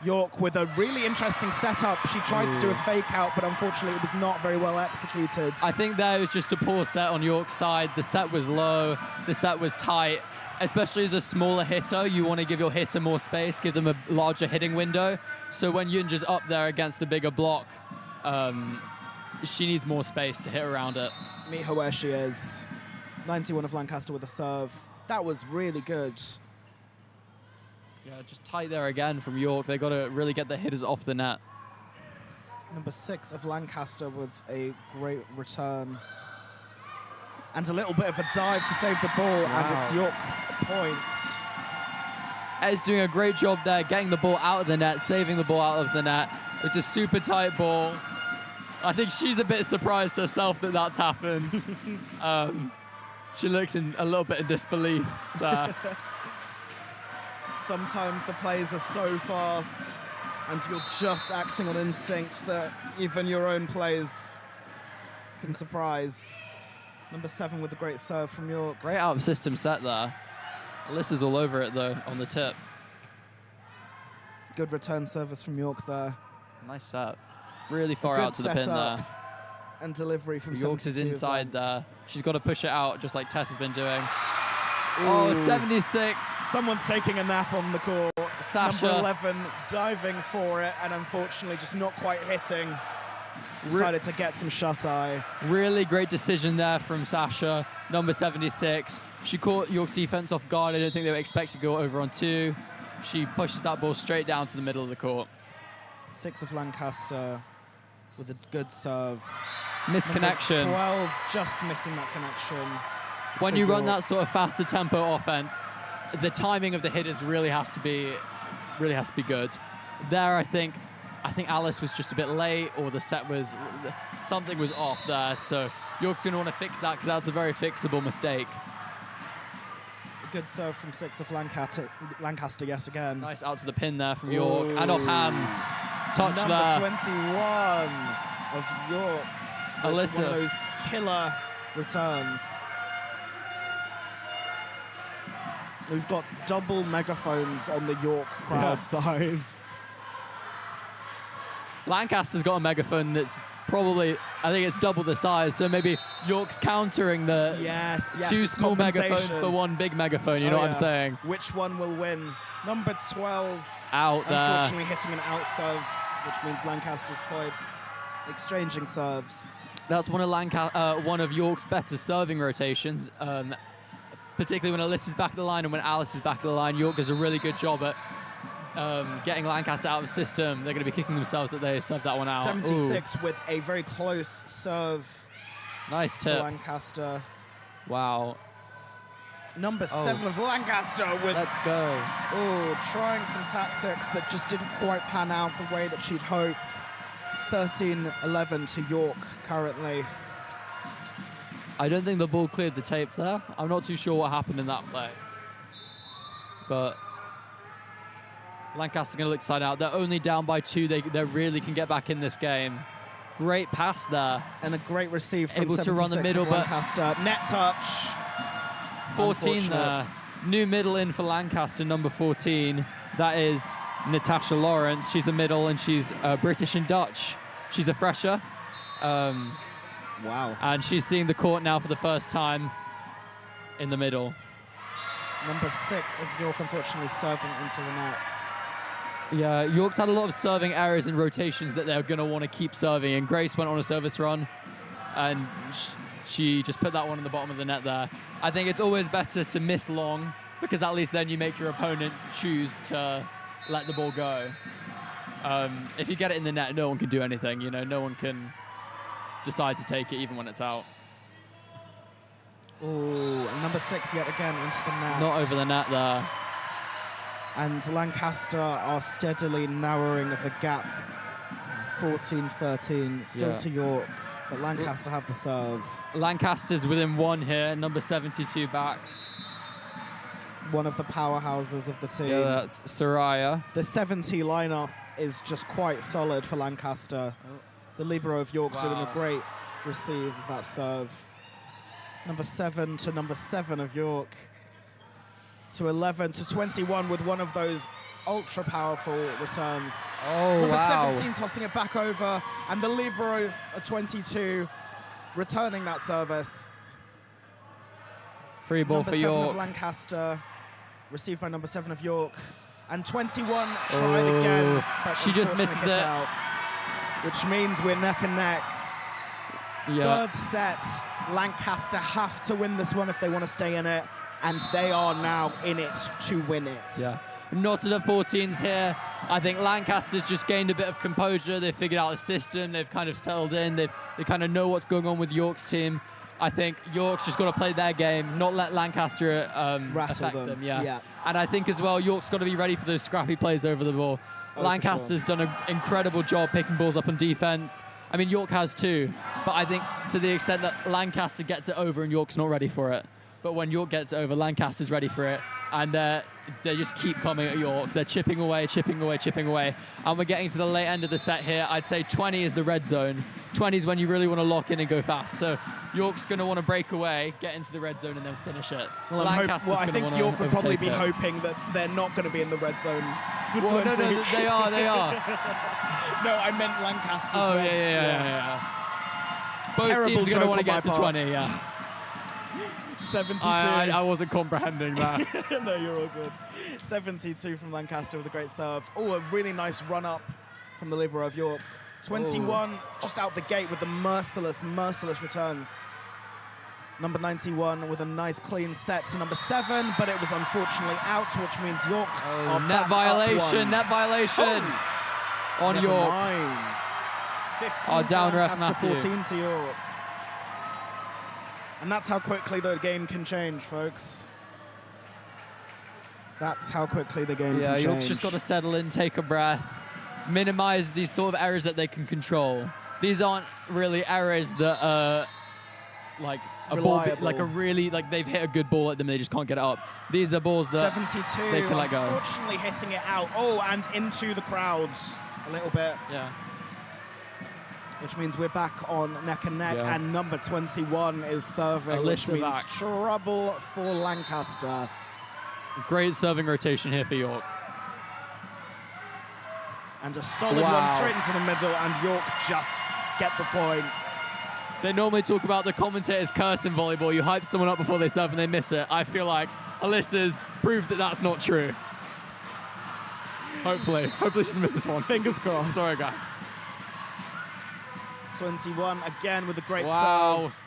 York with a really interesting setup. She tried to do a fake out, but unfortunately it was not very well executed. I think that was just a poor set on York's side. The set was low, the set was tight. Especially as a smaller hitter, you want to give your hitter more space, give them a larger hitting window. So when Yunja's up there against the bigger block, she needs more space to hit around it. Meet her where she is. 91 of Lancaster with a serve. That was really good. Yeah, just tight there again from York. They got to really get the hitters off the net. Number 6 of Lancaster with a great return. And a little bit of a dive to save the ball, and it's York's point. Ez doing a great job there, getting the ball out of the net, saving the ball out of the net. It's a super tight ball. I think she's a bit surprised herself that that's happened. She looks in a little bit of disbelief there. Sometimes the plays are so fast and you're just acting on instinct that even your own plays can surprise. Number 7 with a great serve from York. Great out-of-system set there. Alyssa's all over it, though, on the tip. Good return service from York there. Nice set. Really far out to the pin there. And delivery from York's is inside there. She's got to push it out, just like Tess has been doing. Ooh. Oh, 76. Someone's taking a nap on the court. Sasha. Number 11 diving for it, and unfortunately just not quite hitting. decided to get some shut-eye. Really great decision there from Sasha, number 76. She caught York's defense off guard. I don't think they were expecting to go over on 2. She pushes that ball straight down to the middle of the court. 6 of Lancaster with a good serve. Misconnection. Number 12 just missing that connection. When you run that sort of faster tempo offense, the timing of the hitters really has to be good. There, I think Alice was just a bit late, or the set was, something was off there. So York's going to want to fix that, because that's a very fixable mistake. Good serve from 6 of Lancaster yet again. Nice out to the pin there from York. And off hands. Touch Number there. 21 of York. Alyssa. One of those killer returns. We've got double megaphones on the York crowd side. Lancaster's got a megaphone that's probably, I think it's double the size, so maybe York's countering the two small megaphones for one big megaphone, you know what I'm saying? Which one will win? Number 12. Out there. Unfortunately hitting an out serve, which means Lancaster's point. Exchanging serves. That's one of York's better serving rotations, particularly when Alyssa's back of the line and when Alice is back of the line. York does a really good job at getting Lancaster out of the system. They're going to be kicking themselves that they served that one out. 76 with a very close serve. Nice tip. For Lancaster. Wow. Number 7 of Lancaster with... Let's go. Oh, trying some tactics that just didn't quite pan out the way that she'd hoped. 13-11 to York currently. I don't think the ball cleared the tape there. I'm not too sure what happened in that play. But Lancaster going to look side out. They're only down by 2. They really can get back in this game. Great pass there. And a great receive from able to run the middle, but Lancaster. Net touch. 14 there. New middle in for Lancaster, number 14. That is Natasha Lawrence. She's a middle, and she's British and Dutch. She's a fresher. Wow. And she's seeing the court now for the first time in the middle. Number 6 of York, unfortunately, serving into the nets. Yeah, York's had a lot of serving errors and rotations that they're going to want to keep serving. And Grace went on a service run, and she just put that one in the bottom of the net there. I think it's always better to miss long, because at least then you make your opponent choose to let the ball go. If you get it in the net, no one can do anything. You know, no one can decide to take it even when it's out. Oh, and number 6 yet again into the net. Not over the net there. And Lancaster are steadily narrowing the gap. 14-13, still to York, but Lancaster have the serve. Lancaster's within 1 here, number 72 back. One of the powerhouses of the team. Yeah, that's Soraya. The 70 lineup is just quite solid for Lancaster. The libero of York doing a great receive of that serve. Number 7 to number 7 of York. To 11 to 21 with one of those ultra powerful returns. Oh, number wow. 17 tossing it back over, and the libero of 22 returning that service. Free ball number for 7 York. of Lancaster, received by number 7 of York. And 21 tried again, but she just misses unfortunately hits it. out, which means we're neck and neck. Yeah. Third set, Lancaster have to win this one if they want to stay in it, and they are now in it to win it. Yeah. Knotted at 14s here. I think Lancaster's just gained a bit of composure. They've figured out the system. They've kind of settled in. They kind of know what's going on with York's team. I think York's just got to play their game, not let Lancaster affect them. Yeah. And I think as well, York's got to be ready for those scrappy plays over the ball. Lancaster's done an incredible job picking balls up on defense. I mean, York has too, but I think to the extent that Lancaster gets it over and York's not ready for it. But when York gets it over, Lancaster's ready for it. And they just keep coming at York. They're chipping away, chipping away, chipping away. And we're getting to the late end of the set here. I'd say 20 is the red zone. 20 is when you really want to lock in and go fast. So York's going to want to break away, get into the red zone, and then finish it. Well, I think York would probably be hoping that they're not going to be in the red zone. Well, no, they are. No, I meant Lancaster's. Oh, yeah. Both Terrible teams are going to want to joke on get to my part. 20, yeah. 72. I wasn't comprehending that. No, you're all good. 72 from Lancaster with a great serve. Oh, a really nice run up from the libero of York. 21 just out the gate with the merciless returns. Number 91 with a nice clean set to number 7, but it was unfortunately out, which means York are net violation, net violation on Never York. Mind. 15 Our down to ref Lancaster, Matthew. 14 to York. And that's how quickly the game can change, folks. That's how quickly the game can change. Yeah, York's just got to settle in, take a breath, minimize these sort of errors that they can control. These aren't really errors that are like a ball, like a really, like they've hit a good ball at them, they just can't get it up. These are balls that 72, they can let go. Unfortunately hitting it out. Oh, and into the crowds a little bit. Yeah. Which means we're back on neck and neck, and number 21 is serving, which Alyssa means back. trouble for Lancaster. Great serving rotation here for York. And a solid one straight into the middle, and York just get the point. They normally talk about the commentators curse in volleyball. You hype someone up before they serve and they miss it. I feel like Alyssa's proved that that's not true. Hopefully she doesn't miss this one. Fingers crossed. Sorry, guys. 21 again with a great Wow. serve.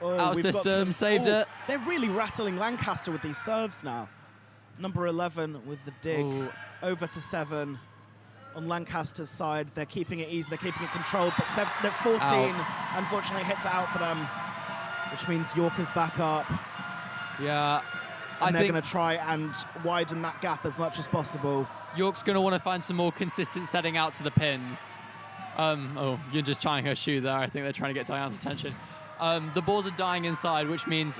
Oh, Out we've got system, saved it. They're really rattling Lancaster with these serves now. Number 11 with the dig. Over to 7 on Lancaster's side. They're keeping it easy, they're keeping it controlled, but 14 unfortunately hits it out for them, which means York is back up. Yeah. And they're going to try and widen that gap as much as possible. York's going to want to find some more consistent setting out to the pins. Oh, you're just trying her shoe there. I think they're trying to get Diane's attention. The balls are dying inside, which means...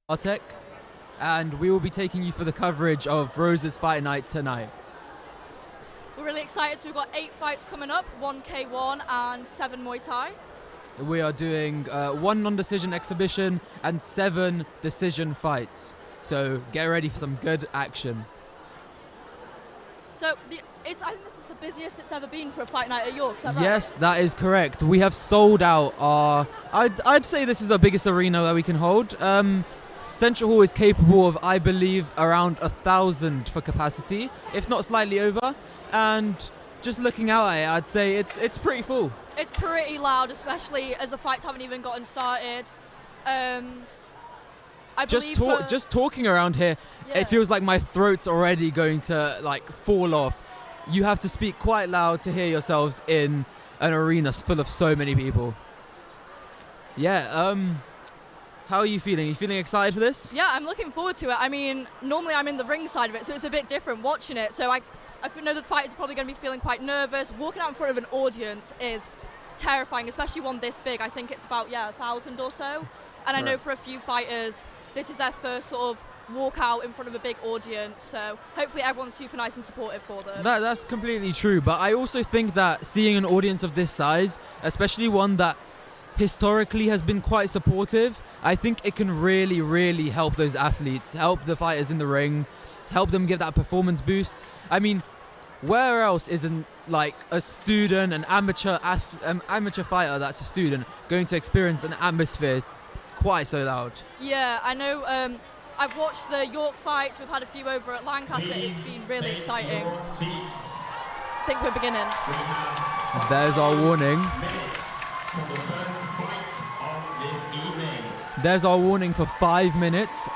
Artek, and we will be taking you for the coverage of Rose's fight night tonight. We're really excited, so we've got 8 fights coming up, 1 K1 and 7 Muay Thai. We are doing 1 non-decision exhibition and 7 decision fights. So get ready for some good action. So I think this is the busiest it's ever been for a fight night at York, is that right? Yes, that is correct. We have sold out our... I'd say this is our biggest arena that we can hold. Central Hall is capable of, I believe, around 1,000 for capacity, if not slightly over. And just looking out at it, I'd say it's pretty full. It's pretty loud, especially as the fights haven't even gotten started. Just talking around here, it feels like my throat's already going to like fall off. You have to speak quite loud to hear yourselves in an arena full of so many people. Yeah, How are you feeling? Are you feeling excited for this? Yeah, I'm looking forward to it. I mean, normally I'm in the ring side of it, so it's a bit different watching it. So I know the fighters are probably going to be feeling quite nervous. Walking out in front of an audience is terrifying, especially one this big. I think it's about 1,000 or so. And I know for a few fighters, this is their first sort of walk out in front of a big audience. So hopefully everyone's super nice and supportive for them. That's completely true. But I also think that seeing an audience of this size, especially one that historically has been quite supportive, I think it can really, really help those athletes, help the fighters in the ring, help them give that performance boost. I mean, where else isn't like a student, an amateur fighter that's a student going to experience an atmosphere quite so loud? Yeah, I know. I've watched the York fights. We've had a few over at Lancaster. It's been really exciting. I think we're beginning. There's our warning. There's our warning for 5 minutes.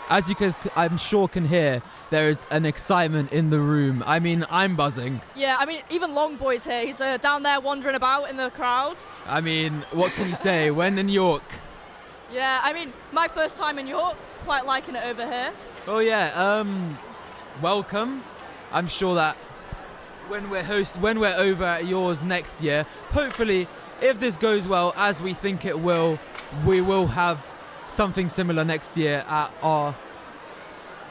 As you guys, I'm sure, can hear, there is an excitement in the room. I mean, I'm buzzing. Yeah, I mean, even Long Boy's here. He's down there wandering about in the crowd. I mean, what can you say? When in York? Yeah, I mean, my first time in York, quite liking it over here. Oh yeah, welcome. I'm sure that when we're over at yours next year, hopefully, if this goes well as we think it will, we will have something similar next year at our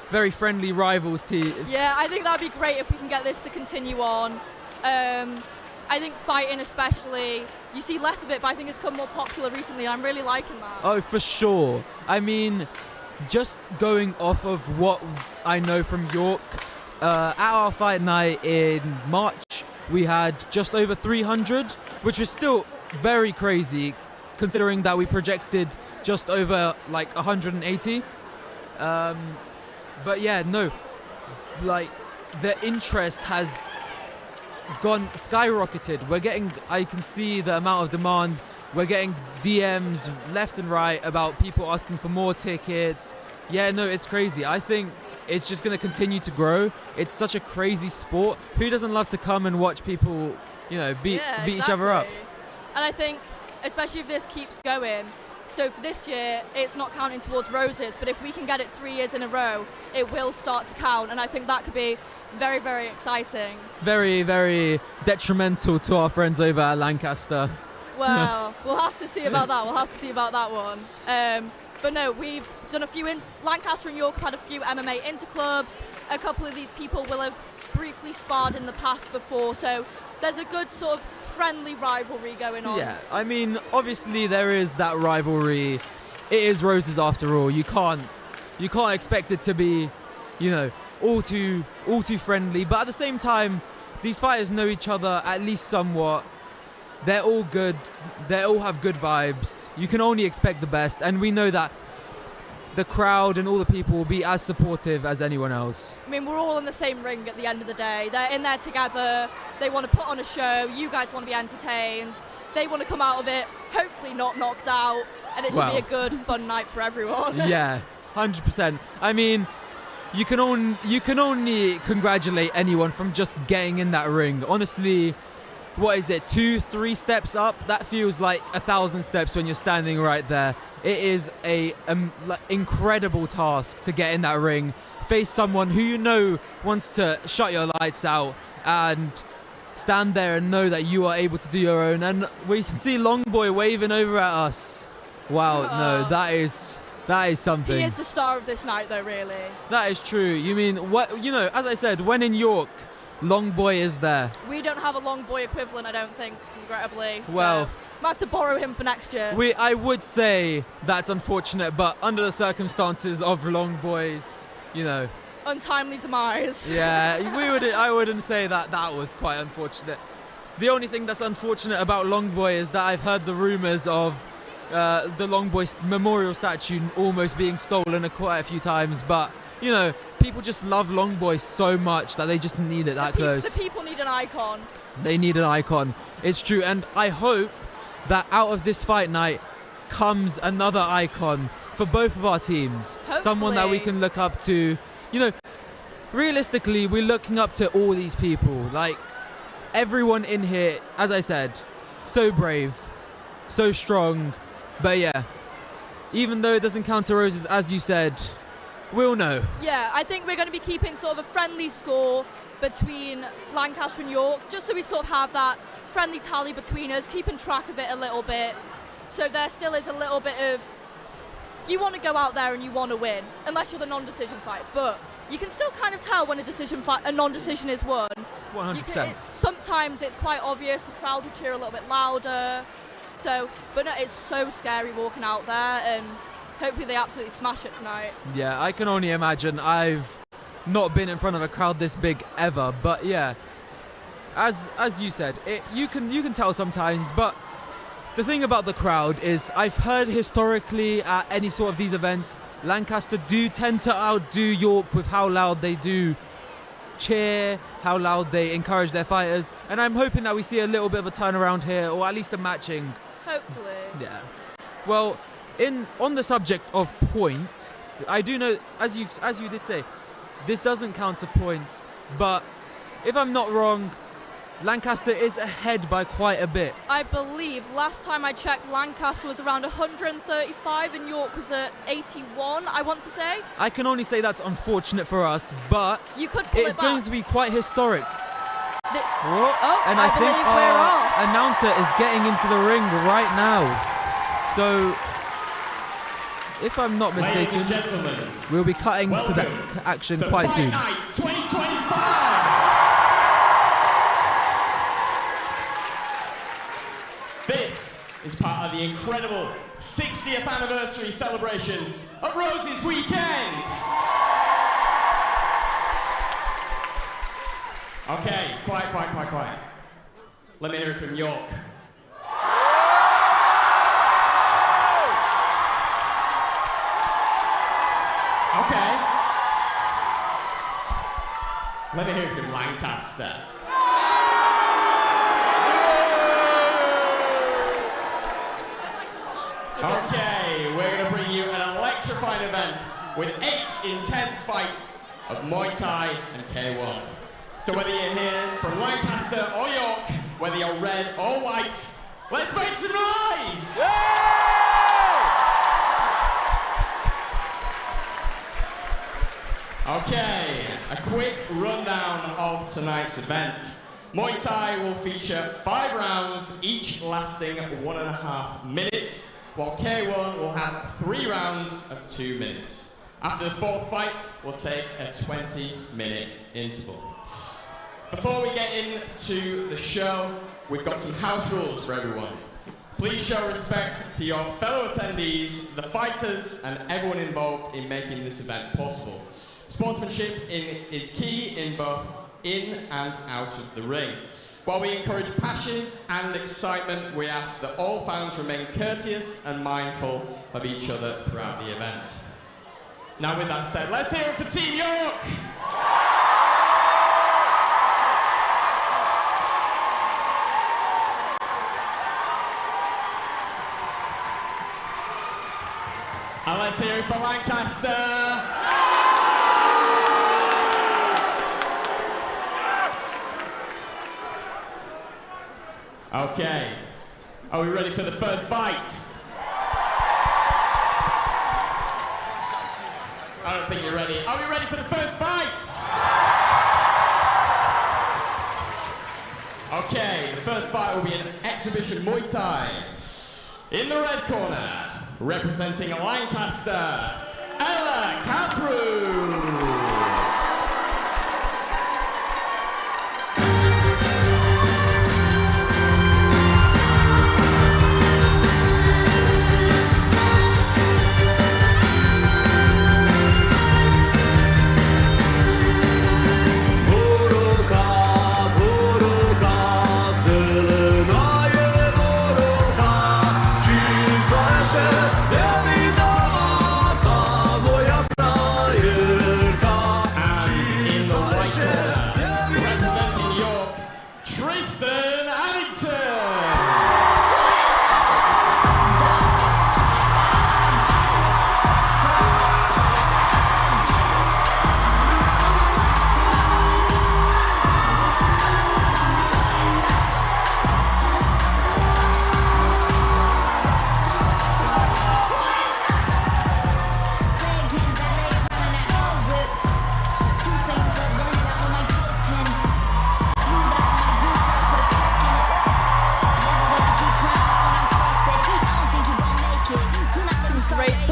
very friendly rivals team. Yeah, I think that'd be great if we can get this to continue on. I think fighting especially, you see less of it, but I think it's become more popular recently. I'm really liking that. Oh, for sure. I mean, just going off of what I know from York, at our fight night in March, we had just over 300, which was still very crazy, considering that we projected just over like 180. But yeah, no, like the interest has gone skyrocketed. I can see the amount of demand. We're getting DMs left and right about people asking for more tickets. Yeah, no, it's crazy. I think it's just going to continue to grow. It's such a crazy sport. Who doesn't love to come and watch people, beat each other up? And I think, especially if this keeps going, so for this year, it's not counting towards Roses, but if we can get it 3 years in a row, it will start to count, and I think that could be very, very exciting. Very, very detrimental to our friends over at Lancaster. Well, we'll have to see about that. We'll have to see about that one. But no, we've done a few in Lancaster and York, have had a few MMA interclubs. A couple of these people will have briefly sparred in the past before, so there's a good sort of friendly rivalry going on. Yeah, I mean, obviously there is that rivalry. It is Roses after all. You can't expect it to be, all too friendly. But at the same time, these fighters know each other at least somewhat. They're all good. They all have good vibes. You can only expect the best, and we know that the crowd and all the people will be as supportive as anyone else. I mean, we're all in the same ring at the end of the day. They're in there together. They want to put on a show. You guys want to be entertained. They want to come out of it, hopefully not knocked out, and it should be a good, fun night for everyone. Yeah, 100%. I mean, you can only congratulate anyone from just getting in that ring. Honestly, what is it, 2-3 steps up? That feels like 1,000 steps when you're standing right there. It is a incredible task to get in that ring, face someone who wants to shut your lights out, and stand there and know that you are able to do your own. And we can see Longboy waving over at us. Wow, no, that is something. He is the star of this night, though, really. That is true. You mean, as I said, when in York, Longboy is there. We don't have a Longboy equivalent, I don't think, regrettably. Well, so might have to borrow him for next year. I would say that's unfortunate, but under the circumstances of Longboy's, untimely demise. Yeah, I wouldn't say that was quite unfortunate. The only thing that's unfortunate about Longboy is that I've heard the rumours of the Longboy memorial statue almost being stolen quite a few times, but people just love Longboy so much that they just need it that close. The people need an icon. They need an icon. It's true, and I hope that out of this fight night comes another icon for both of our teams. Hopefully. Someone that we can look up to. Realistically, we're looking up to all these people. Like, everyone in here, as I said, so brave, so strong. But yeah, even though it doesn't count to roses, as you said, we'll know. Yeah, I think we're going to be keeping sort of a friendly score between Lancaster and York, just so we sort of have that friendly tally between us, keeping track of it a little bit. So there still is a little bit of, you want to go out there and you want to win, unless you're the non-decision fight. But you can still kind of tell when a non-decision is won. 100%. Sometimes it's quite obvious, the crowd will cheer a little bit louder. So, but no, it's so scary walking out there, and hopefully they absolutely smash it tonight. Yeah, I can only imagine. I've not been in front of a crowd this big ever, but yeah, as you said, you can tell sometimes. But the thing about the crowd is, I've heard historically at any sort of these events, Lancaster do tend to outdo York with how loud they do cheer, how loud they encourage their fighters, and I'm hoping that we see a little bit of a turnaround here, or at least a matching. Hopefully. Yeah. Well, on the subject of points, I do know, as you did say, this doesn't count to points, but if I'm not wrong, Lancaster is ahead by quite a bit. I believe last time I checked, Lancaster was around 135 and York was at 81, I want to say. I can only say that's unfortunate for us, but you could pull it's it back. going to be quite historic. And I think our announcer is getting into the ring right now. So, if I'm not mistaken, we'll be cutting to that action quite soon. Night 2025. This is part of the incredible 60th anniversary celebration of Roses Weekend. Okay, quiet. Let me hear it from York. Okay. Let me hear it from Lancaster. Okay, we're going to bring you an electrifying event with 8 intense fights of Muay Thai and K1. So whether you're here from Lancaster or York, whether you're red or white, let's make some noise! Okay, a quick rundown of tonight's event. Muay Thai will feature 5 rounds, each lasting 1.5 minutes, while K1 will have 3 rounds of 2 minutes. After the 4th fight, we'll take a 20-minute interval. Before we get into the show, we've got some house rules for everyone. Please show respect to your fellow attendees, the fighters, and everyone involved in making this event possible. Sportsmanship is key in both in and out of the ring. While we encourage passion and excitement, we ask that all fans remain courteous and mindful of each other throughout the event. Now with that said, let's hear it for Team York! And let's hear it for Lancaster! Okay, are we ready for the first fight? I don't think you're ready. Are we ready for the first fight? Okay, the first fight will be an exhibition Muay Thai. In the red corner, representing Lancaster, Ella Capru. Moja frajerka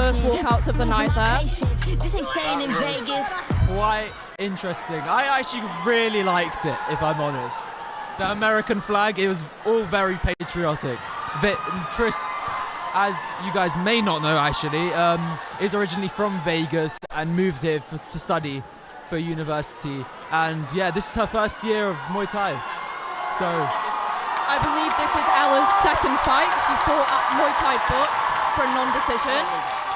first walkouts of the night there. This ain't staying in Vegas. Quite interesting. I actually really liked it, if I'm honest. The American flag, it was all very patriotic. Triss, as you guys may not know actually, is originally from Vegas and moved here to study for university. And yeah, this is her first year of Muay Thai. So I believe this is Ella's second fight. She fought at Muay Thai Bucks for a non-decision.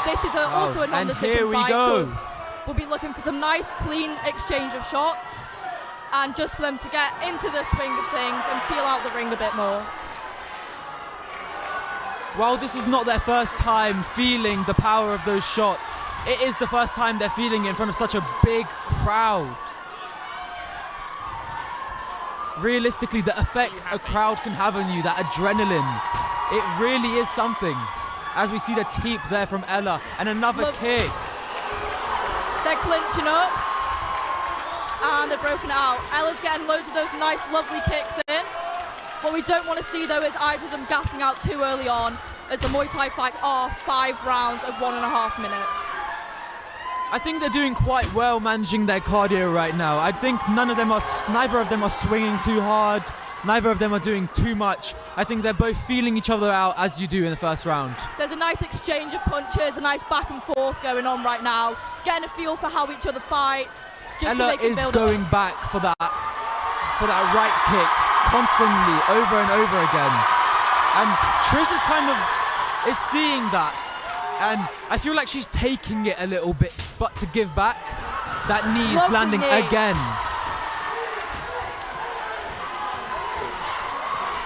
This is also a non-decision and here we fight. go. So we'll be looking for some nice, clean exchange of shots, and just for them to get into the swing of things and feel out the ring a bit more. While this is not their first time feeling the power of those shots, it is the first time they're feeling it in front of such a big crowd. Realistically, the effect a crowd can have on you, that adrenaline, it really is something. As we see the teep there from Ella, and another kick. They're clinching up, and they're broken out. Ella's getting loads of those nice, lovely kicks in. What we don't want to see, though, is either of them gassing out too early on, as the Muay Thai fights are 5 rounds of 1.5 minutes. I think they're doing quite well managing their cardio right now. I think neither of them are swinging too hard. Neither of them are doing too much. I think they're both feeling each other out as you do in the first round. There's a nice exchange of punches, a nice back and forth going on right now, getting a feel for how each other fights. Just Ella so they can is build going up. back for that right kick constantly, over and over again. And Triss is seeing that. And I feel like she's taking it a little bit, but to give back, that knee is landing again.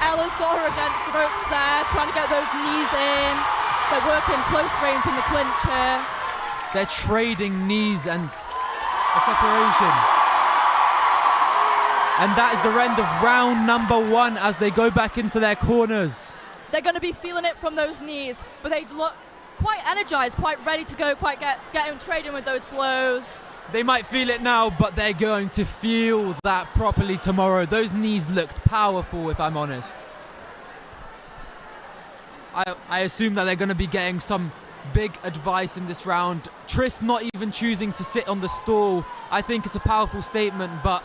Ella's got her against the ropes there, trying to get those knees in. They're working close range in the clinch here. They're trading knees and a separation. And that is the end of round number 1 as they go back into their corners. They're going to be feeling it from those knees, but they look quite energized, quite ready to go, quite get him trading with those blows. They might feel it now, but they're going to feel that properly tomorrow. Those knees looked powerful, if I'm honest. I assume that they're going to be getting some big advice in this round. Triss not even choosing to sit on the stool. I think it's a powerful statement, but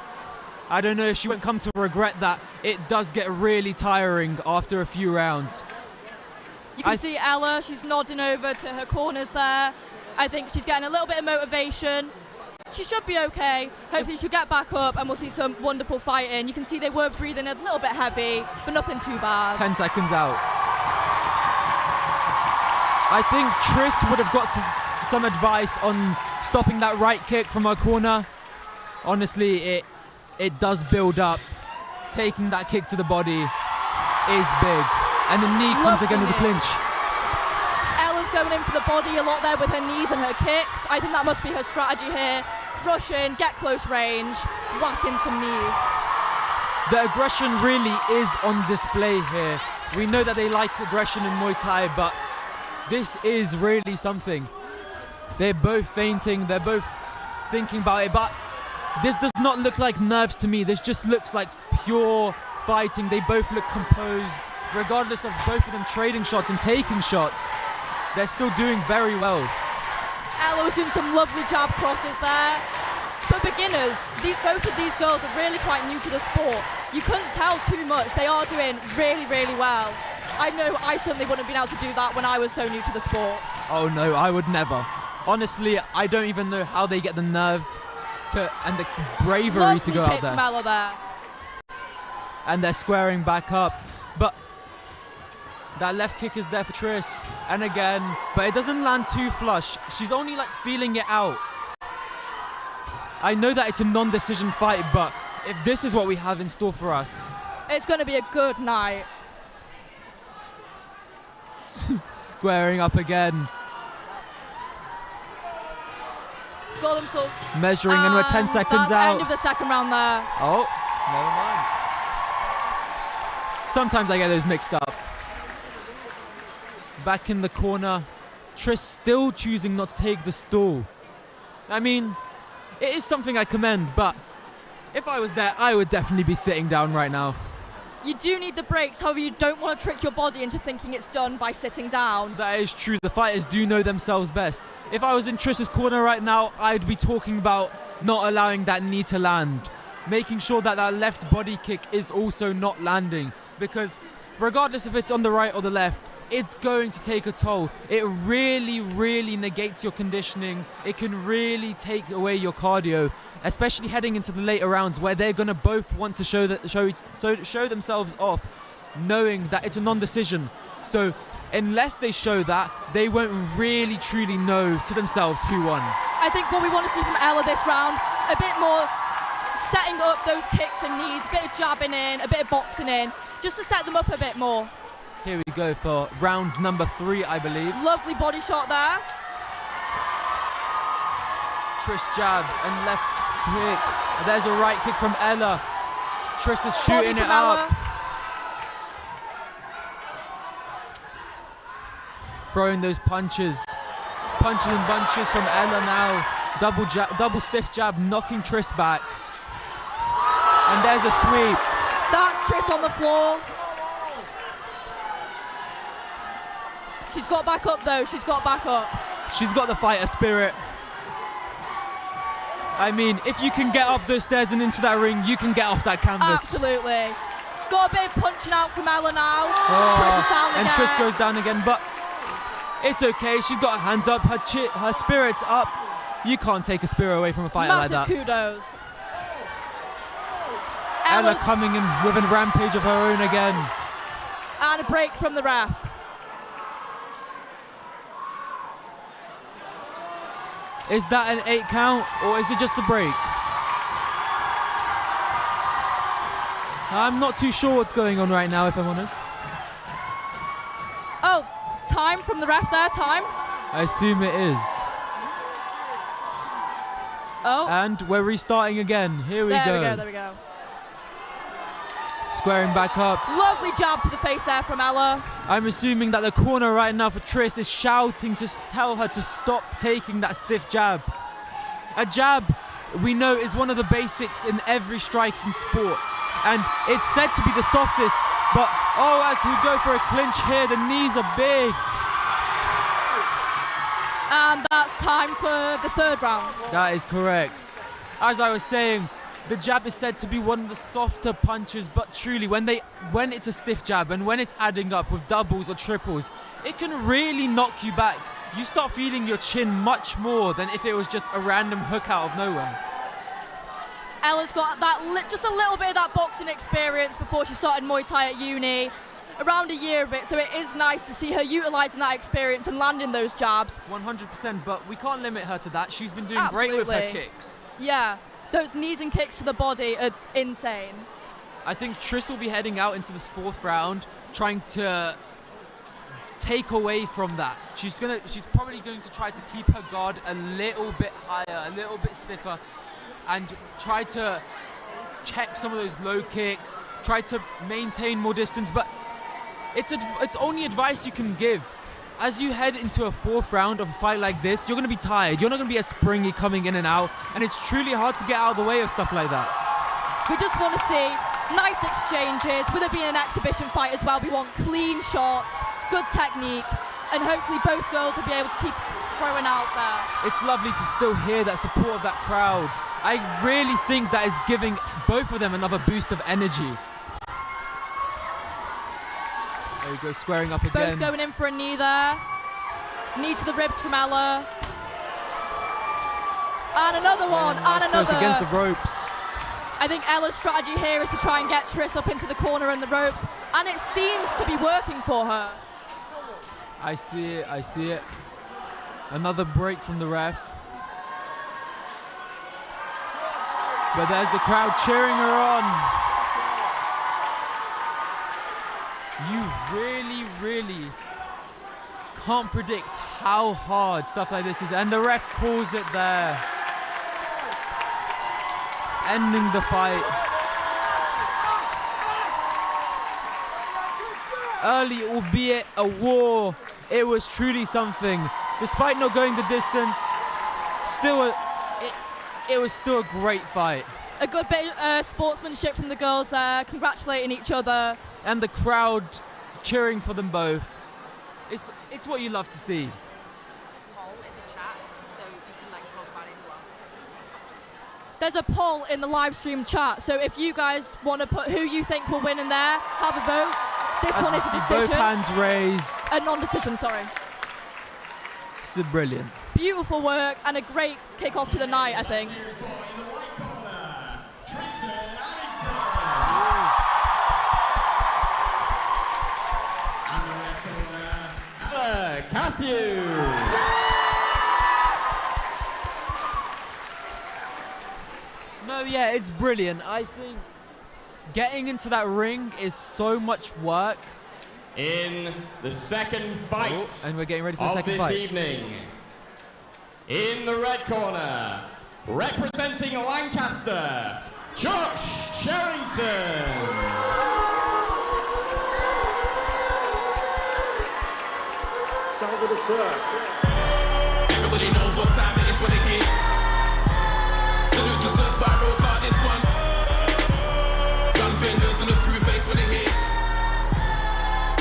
I don't know if she won't come to regret that. It does get really tiring after a few rounds. You can see Ella, she's nodding over to her corners there. I think she's getting a little bit of motivation. She should be okay. Hopefully she'll get back up and we'll see some wonderful fighting. You can see they were breathing a little bit heavy, but nothing too bad. 10 seconds out. I think Triss would have got some advice on stopping that right kick from her corner. Honestly, it does build up. Taking that kick to the body is big. And the knee comes again with the clinch. Ella's going in for the body a lot there with her knees and her kicks. I think that must be her strategy here. Rush in, get close range, whack in some knees. The aggression really is on display here. We know that they like aggression in Muay Thai, but this is really something. They're both fainting, they're both thinking about it, but this does not look like nerves to me. This just looks like pure fighting. They both look composed. Regardless of both of them trading shots and taking shots, they're still doing very well. Ella was doing some lovely jab crosses there. For beginners, both of these girls are really quite new to the sport. You couldn't tell too much. They are doing really, really well. I know I certainly wouldn't have been able to do that when I was so new to the sport. Oh no, I would never. Honestly, I don't even know how they get the nerve and the bravery to go out there. Lovely kick from Ella there. And they're squaring back up. But that left kick is there for Triss. And again, but it doesn't land too flush. She's only like feeling it out. I know that it's a non-decision fight, but if this is what we have in store for us, it's going to be a good night. Squaring up again. Got them so measuring, and we're 10 seconds that's out. End of the second round there. Oh, never mind. Sometimes I get those mixed up. Back in the corner, Triss still choosing not to take the stool. I mean, it is something I commend, but if I was there, I would definitely be sitting down right now. You do need the breaks, however you don't want to trick your body into thinking it's done by sitting down. That is true. The fighters do know themselves best. If I was in Triss's corner right now, I'd be talking about not allowing that knee to land. Making sure that that left body kick is also not landing. Because regardless if it's on the right or the left, it's going to take a toll. It really, really negates your conditioning. It can really take away your cardio, especially heading into the later rounds where they're going to both want to show themselves off, knowing that it's a non-decision. So unless they show that, they won't really truly know to themselves who won. I think what we want to see from Ella this round, a bit more setting up those kicks and knees, a bit of jabbing in, a bit of boxing in, just to set them up a bit more. Here we go for round number 3, I believe. Lovely body shot there. Triss jabs and left kick. There's a right kick from Ella. Triss is shooting it up. Throwing those punches. Punches and bunches from Ella now. Double stiff jab, knocking Triss back. And there's a sweep. That's Triss on the floor. She's got back up though, she's got back up. She's got the fighter spirit. I mean, if you can get up those stairs and into that ring, you can get off that canvas. Absolutely. Got a bit of punching out from Ella now. Oh, Triss is down and again. Triss goes down again, but it's okay. She's got her hands up, her spirit's up. You can't take a spirit away from a fighter like that. Massive kudos. Ella coming in with a rampage of her own again. And a break from the ref. Is that an 8 count or is it just a break? I'm not too sure what's going on right now, if I'm honest. Oh, time from the ref there, time. I assume it is. Oh. And we're restarting again. Here we go. There we go. Squaring back up. Lovely jab to the face there from Ella. I'm assuming that the corner right now for Triss is shouting to tell her to stop taking that stiff jab. A jab, we know, is one of the basics in every striking sport. And it's said to be the softest, but oh, as we go for a clinch here, the knees are big. And that's time for the 3rd round. That is correct. As I was saying, the jab is said to be one of the softer punches, but truly, when it's a stiff jab and when it's adding up with doubles or triples, it can really knock you back. You start feeling your chin much more than if it was just a random hook out of nowhere. Ella's got that just a little bit of that boxing experience before she started Muay Thai at uni. Around a year of it, so it is nice to see her utilising that experience and landing those jabs. 100%, but we can't limit her to that. She's been doing great with her kicks. Yeah, those knees and kicks to the body are insane. I think Triss will be heading out into this 4th round, trying to take away from that. She's probably going to try to keep her guard a little bit higher, a little bit stiffer, and try to check some of those low kicks, try to maintain more distance, but it's only advice you can give. As you head into a 4th round of a fight like this, you're going to be tired. You're not going to be as springy coming in and out, and it's truly hard to get out of the way of stuff like that. We just want to see nice exchanges. With it being an exhibition fight as well, we want clean shots, good technique, and hopefully both girls will be able to keep throwing out there. It's lovely to still hear that support of that crowd. I really think that is giving both of them another boost of energy. There we go, squaring up again. Both going in for a knee there. Knee to the ribs from Ella. And another one, and another. Close against the ropes. I think Ella's strategy here is to try and get Triss up into the corner and the ropes, and it seems to be working for her. I see it. Another break from the ref. But there's the crowd cheering her on. You really, really can't predict how hard stuff like this is. And the ref calls it there. Ending the fight. Early, albeit a war, it was truly something. Despite not going the distance, it was still a great fight. A good bit of sportsmanship from the girls there, congratulating each other. And the crowd cheering for them both. It's what you love to see. There's a poll in the live stream chat, so if you guys want to put who you think will win in there, have a vote. This one is a decision. Both hands raised. A non-decision, sorry. So brilliant. Beautiful work and a great kick-off to the night, I think. Matthew. No, yeah, it's brilliant. I think getting into that ring is so much work. In the second fight and we're getting ready for the second this fight. evening. In the red corner, representing Lancaster, Josh Sherrington. Sounds of the surf. Everybody knows what time it is when they hit. Salute to Sir Spiral car, this one's gun fingers and a screw face when they hit.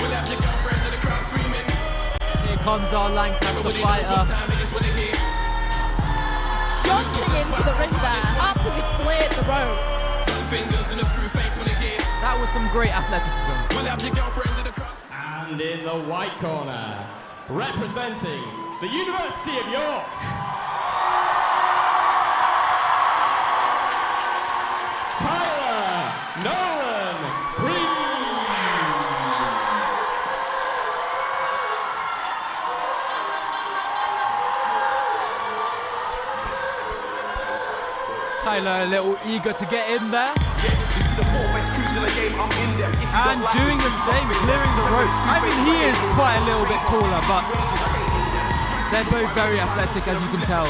We'll have your girlfriend in the crowd screaming. Here comes our Lancaster fighter. Jumping into the ring there, absolutely cleared the rope. Gun fingers and a screw face when they hit. That was some great athleticism. We'll have your girlfriend in the crowd. And in the white corner, representing the University of York, Tyler Nolan Green. Tyler a little eager to get in there. And doing the same, clearing the ropes. I mean, he is quite a little bit taller, but they're both very athletic, as you can tell.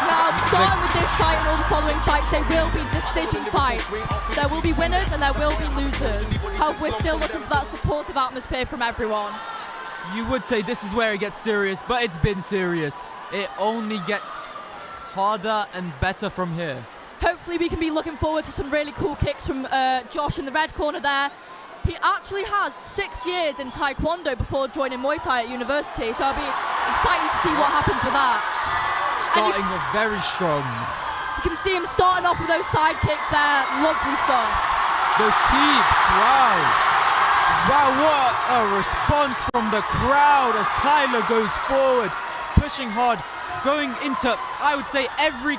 Now, starting with this fight and all the following fights, they will be decision fights. There will be winners and there will be losers. However, we're still looking for that supportive atmosphere from everyone. You would say this is where it gets serious, but it's been serious. It only gets harder and better from here. Hopefully we can be looking forward to some really cool kicks from Josh in the red corner there. He actually has 6 years in Taekwondo before joining Muay Thai at university, so it'll be exciting to see what happens with that. Starting off very strong. You can see him starting off with those side kicks there, lovely stuff. Those teeps, wow. Wow, what a response from the crowd as Tyler goes forward, pushing hard, going into, I would say, every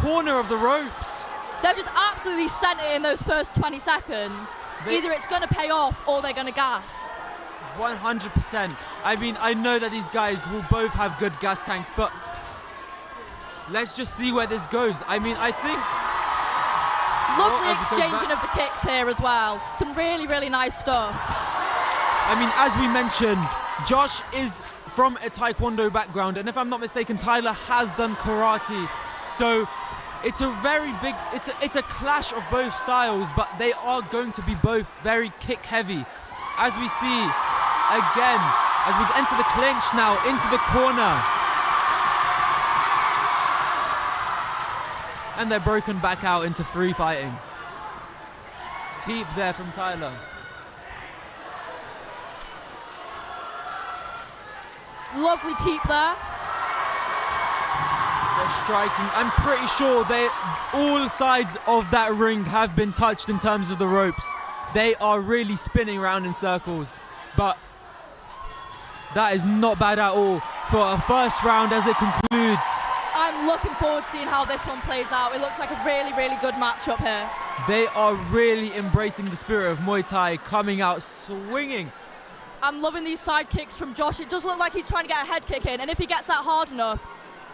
corner of the ropes. They've just absolutely sent it in those first 20 seconds. Either it's going to pay off or they're going to gas. 100%. I mean, I know that these guys will both have good gas tanks, but let's just see where this goes. I mean, I think... Lovely exchanging of the kicks here as well. Some really, really nice stuff. I mean, as we mentioned, Josh is from a Taekwondo background, and if I'm not mistaken, Tyler has done karate. So it's a very big, it's a clash of both styles, but they are going to be both very kick heavy. As we see, again, as we enter the clinch now, into the corner. And they're broken back out into free fighting. Teep there from Tyler. Lovely teep there. They're striking. I'm pretty sure all sides of that ring have been touched in terms of the ropes. They are really spinning around in circles. But that is not bad at all for a first round as it concludes. I'm looking forward to seeing how this one plays out. It looks like a really, really good matchup here. They are really embracing the spirit of Muay Thai, coming out swinging. I'm loving these side kicks from Josh. It does look like he's trying to get a head kick in, and if he gets that hard enough,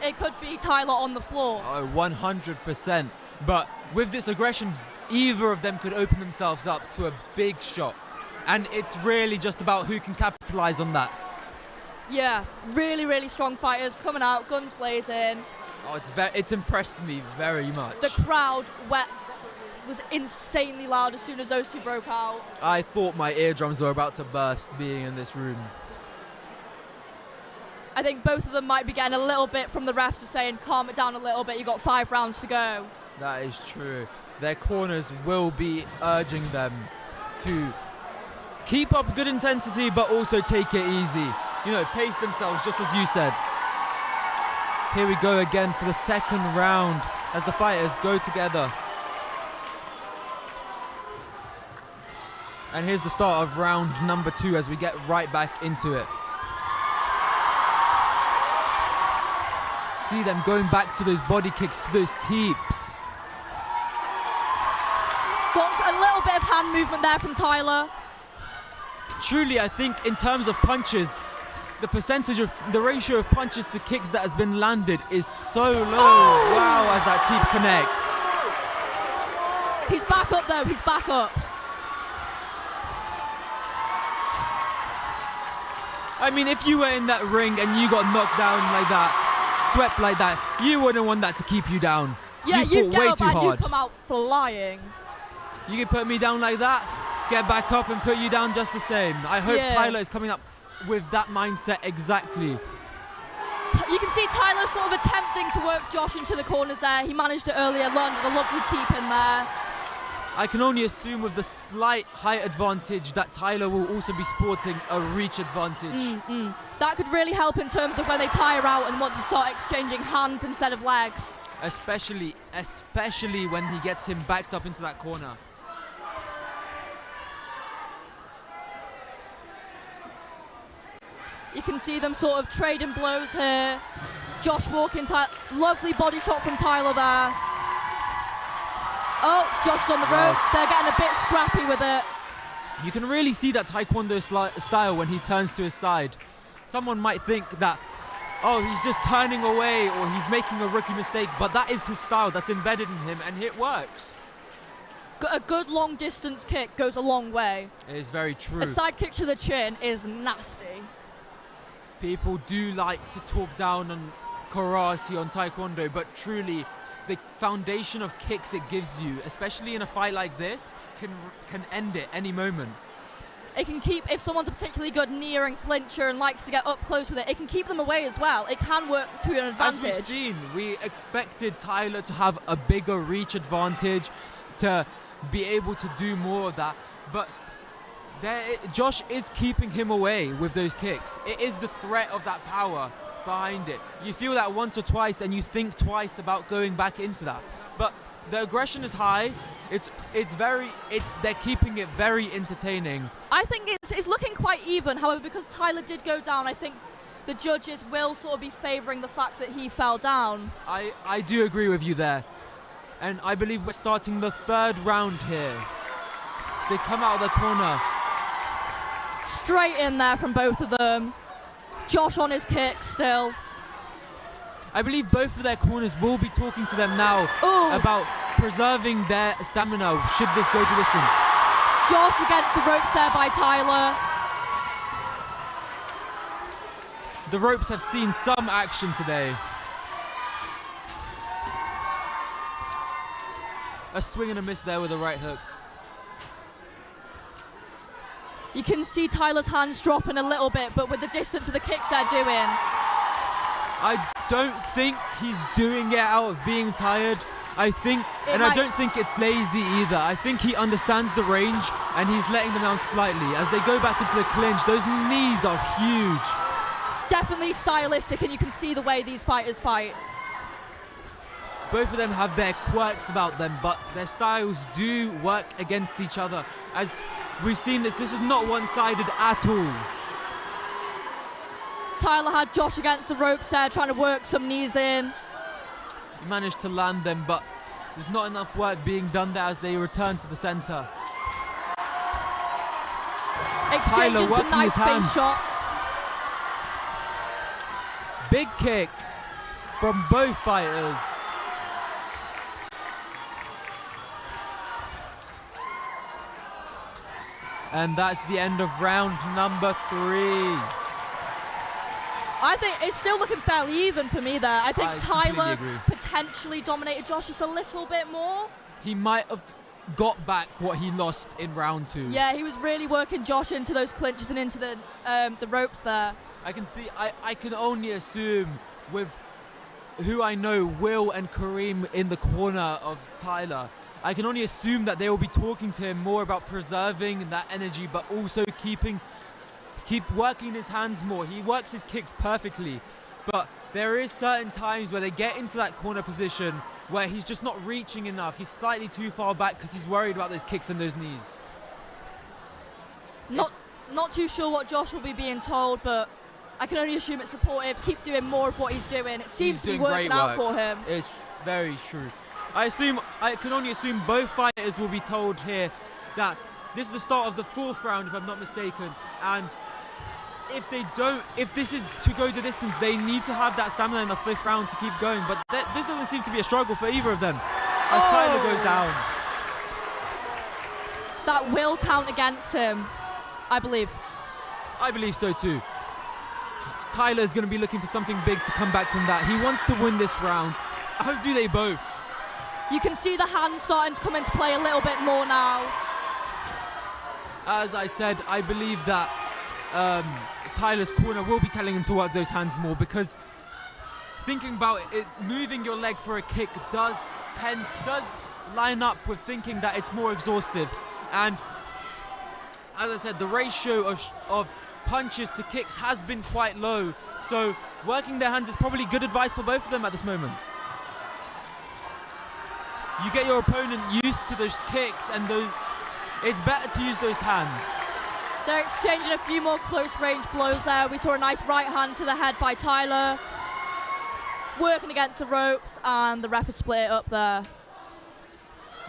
it could be Tyler on the floor. Oh, 100%. But with this aggression, either of them could open themselves up to a big shot. And it's really just about who can capitalize on that. Yeah, really, really strong fighters coming out, guns blazing. Oh, it's impressed me very much. The crowd was insanely loud as soon as those two broke out. I thought my eardrums were about to burst being in this room. I think both of them might be getting a little bit from the refs of saying, calm it down a little bit, you've got 5 rounds to go. That is true. Their corners will be urging them to keep up good intensity, but also take it easy. You know, pace themselves, just as you said. Here we go again for the second round as the fighters go together. And here's the start of round number 2 as we get right back into it. See them going back to those body kicks, to those teeps. Got a little bit of hand movement there from Tyler. Truly, I think in terms of punches, the ratio of punches to kicks that has been landed is so low. Oh! Wow, as that teep connects. He's back up though, he's back up. I mean, if you were in that ring and you got knocked down like that, swept like that, you wouldn't want that to keep you down. Yeah, you get fought way up too and hard. you come out flying. You can put me down like that, get back up and put you down just the same. I hope Tyler is coming up with that mindset exactly. You can see Tyler sort of attempting to work Josh into the corners there. He managed it earlier, landed a lovely teep in there. I can only assume with the slight height advantage that Tyler will also be sporting a reach advantage. That could really help in terms of when they tire out and want to start exchanging hands instead of legs. Especially when he gets him backed up into that corner. You can see them sort of trading blows here. Josh walking, lovely body shot from Tyler there. Oh, Josh's on the ropes. They're getting a bit scrappy with it. You can really see that Taekwondo style when he turns to his side. Someone might think that, oh, he's just turning away or he's making a rookie mistake, but that is his style. That's embedded in him, and it works. A good long distance kick goes a long way. It is very true. A side kick to the chin is nasty. People do like to talk down on karate, on Taekwondo, but truly, the foundation of kicks it gives you, especially in a fight like this, can end it any moment. It can keep, if someone's a particularly good kneer and clincher and likes to get up close with it, it can keep them away as well. It can work to an advantage. As we've seen, we expected Tyler to have a bigger reach advantage, to be able to do more of that, but Josh is keeping him away with those kicks. It is the threat of that power behind it. You feel that once or twice and you think twice about going back into that. But the aggression is high. They're keeping it very entertaining. I think it's looking quite even. However, because Tyler did go down, I think the judges will sort of be favouring the fact that he fell down. I do agree with you there. And I believe we're starting the 3rd round here. They come out of the corner. Straight in there from both of them. Josh on his kick still. I believe both of their corners will be talking to them now about preserving their stamina should this go to distance. Josh against the ropes there by Tyler. The ropes have seen some action today. A swing and a miss there with a right hook. You can see Tyler's hands dropping a little bit, but with the distance of the kicks they're doing. I don't think he's doing it out of being tired. I don't think it's lazy either. I think he understands the range and he's letting them down slightly. As they go back into the clinch, those knees are huge. It's definitely stylistic and you can see the way these fighters fight. Both of them have their quirks about them, but their styles do work against each other. As we've seen this is not one-sided at all. Tyler had Josh against the ropes there, trying to work some knees in. He managed to land them, but there's not enough work being done there as they return to the center. Exchanging some nice face shots. Big kicks from both fighters. And that's the end of round number 3. I think it's still looking fairly even for me there. I think Tyler agree. Potentially dominated Josh just a little bit more. He might have got back what he lost in round 2. Yeah, he was really working Josh into those clinches and into the ropes there. I can only assume with who I know, Will and Kareem in the corner of Tyler, I can only assume that they will be talking to him more about preserving that energy, but also keep working his hands more. He works his kicks perfectly, but there is certain times where they get into that corner position where he's just not reaching enough. He's slightly too far back because he's worried about those kicks and those knees. Not too sure what Josh will be being told, but I can only assume it's supportive. Keep doing more of what he's doing. It seems to be working out for him. It's very true. I can only assume both fighters will be told here that this is the start of the 4th round, if I'm not mistaken, and if this is to go the distance, they need to have that stamina in the 5th round to keep going. But this doesn't seem to be a struggle for either of them as Tyler goes down. That will count against him, I believe. I believe so too. Tyler's going to be looking for something big to come back from that. He wants to win this round, as do they both. You can see the hands starting to come into play a little bit more now. As I said, I believe that Tyler's corner will be telling him to work those hands more, because thinking about it, moving your leg for a kick does line up with thinking that it's more exhaustive. And as I said, the ratio of punches to kicks has been quite low, so working their hands is probably good advice for both of them at this moment. You get your opponent used to those kicks, and it's better to use those hands. They're exchanging a few more close range blows there. We saw a nice right hand to the head by Tyler. Working against the ropes, and the ref has split it up there.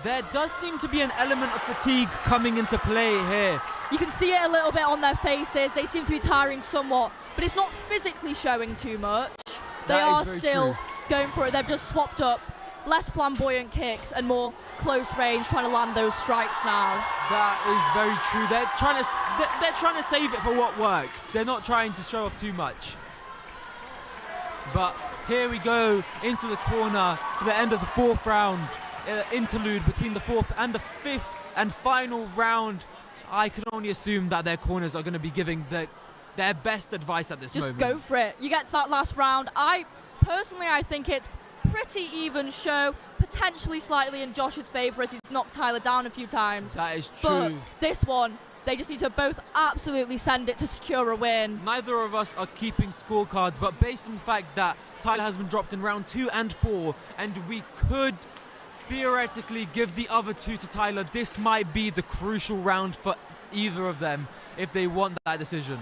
There does seem to be an element of fatigue coming into play here. You can see it a little bit on their faces. They seem to be tiring somewhat, but it's not physically showing too much. They are still going for it. They've just swapped up less flamboyant kicks and more close range, trying to land those strikes now. That is very true. They're trying to save it for what works. They're not trying to show off too much. But here we go into the corner for the end of the 4th round interlude between the 4th and the 5th and final round. I can only assume that their corners are going to be giving their best advice at this moment. Just go for it. You get to that last round. I think it's pretty even show, potentially slightly in Josh's favour as he's knocked Tyler down a few times. That is true. But this one, they just need to both absolutely send it to secure a win. Neither of us are keeping scorecards, but based on the fact that Tyler has been dropped in round 2 and 4, and we could theoretically give the other 2 to Tyler, this might be the crucial round for either of them if they want that decision.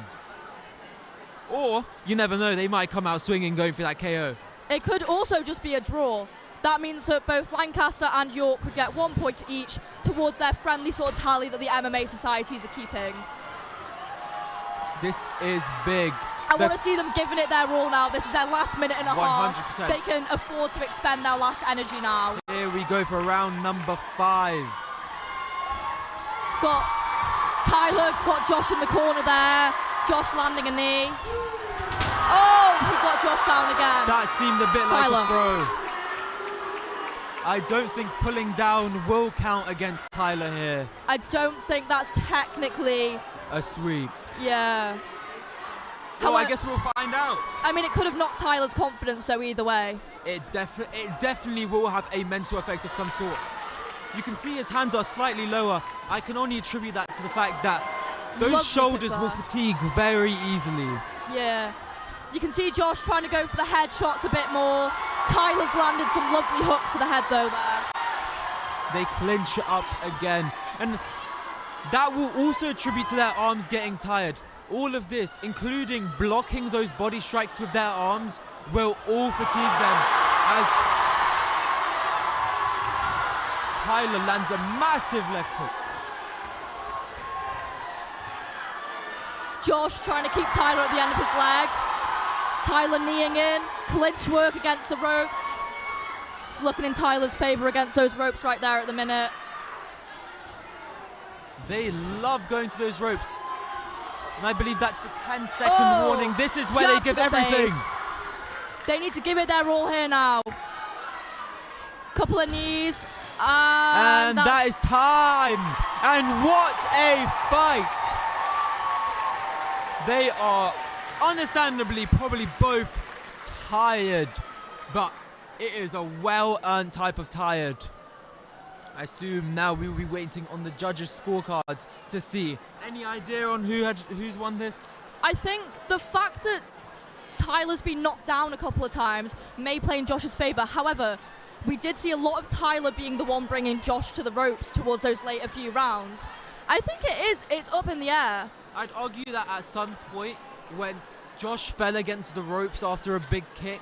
Or, you never know, they might come out swinging, going for that KO. It could also just be a draw. That means that both Lancaster and York would get 1 point each towards their friendly sort of tally that the MMA societies are keeping. This is big. I want to see them giving it their all now. This is their last minute and a 100%. half. They can afford to expend their last energy now. Here we go for round number 5. Got Tyler, got Josh in the corner there. Josh landing a knee. Oh, he got Josh down again. That seemed a bit Tyler. like a throw. I don't think pulling down will count against Tyler here. I don't think that's technically a sweep. Yeah. Well, I guess we'll find out. I mean, it could have knocked Tyler's confidence, so either way. It definitely will have a mental effect of some sort. You can see his hands are slightly lower. I can only attribute that to the fact that those shoulders will fatigue very easily. Yeah. You can see Josh trying to go for the headshots a bit more. Tyler's landed some lovely hooks to the head, though, there. They clinch it up again. And that will also attribute to their arms getting tired. All of this, including blocking those body strikes with their arms, will all fatigue them as Tyler lands a massive left hook. Josh trying to keep Tyler at the end of his leg. Tyler kneeing in, clinch work against the ropes. It's looking in Tyler's favour against those ropes right there at the minute. They love going to those ropes. And I believe that's the 10-second warning. This is where they give everything. Face. They need to give it their all here now. Couple of knees. And that is time. And what a fight. They are understandably probably both tired, but it is a well-earned type of tired. I assume now we will be waiting on the judges' scorecards to see. Any idea on who's won this? I think the fact that Tyler's been knocked down a couple of times may play in Josh's favour. However, we did see a lot of Tyler being the one bringing Josh to the ropes towards those later few rounds. I think it's up in the air. I'd argue that at some point when Josh fell against the ropes after a big kick,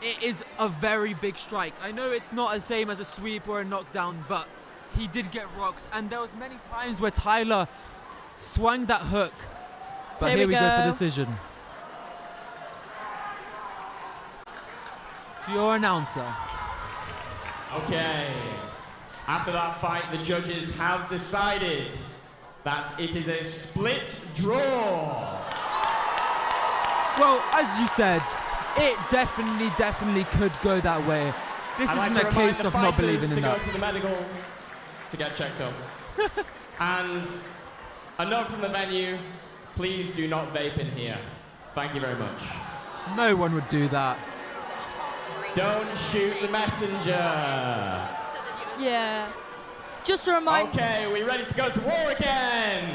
it is a very big strike. I know it's not the same as a sweep or a knockdown, but he did get rocked. And there was many times where Tyler swung that hook. But here we go for decision. To your announcer. Okay. After that fight, the judges have decided that it is a split draw. Well, as you said, it definitely could go that way. This isn't a case of not believing in that. Go to the medical to get checked up. And a note from the venue, please do not vape in here. Thank you very much. No one would do that. Don't shoot the messenger. Yeah. Just a reminder. Okay, are we ready to go to war again?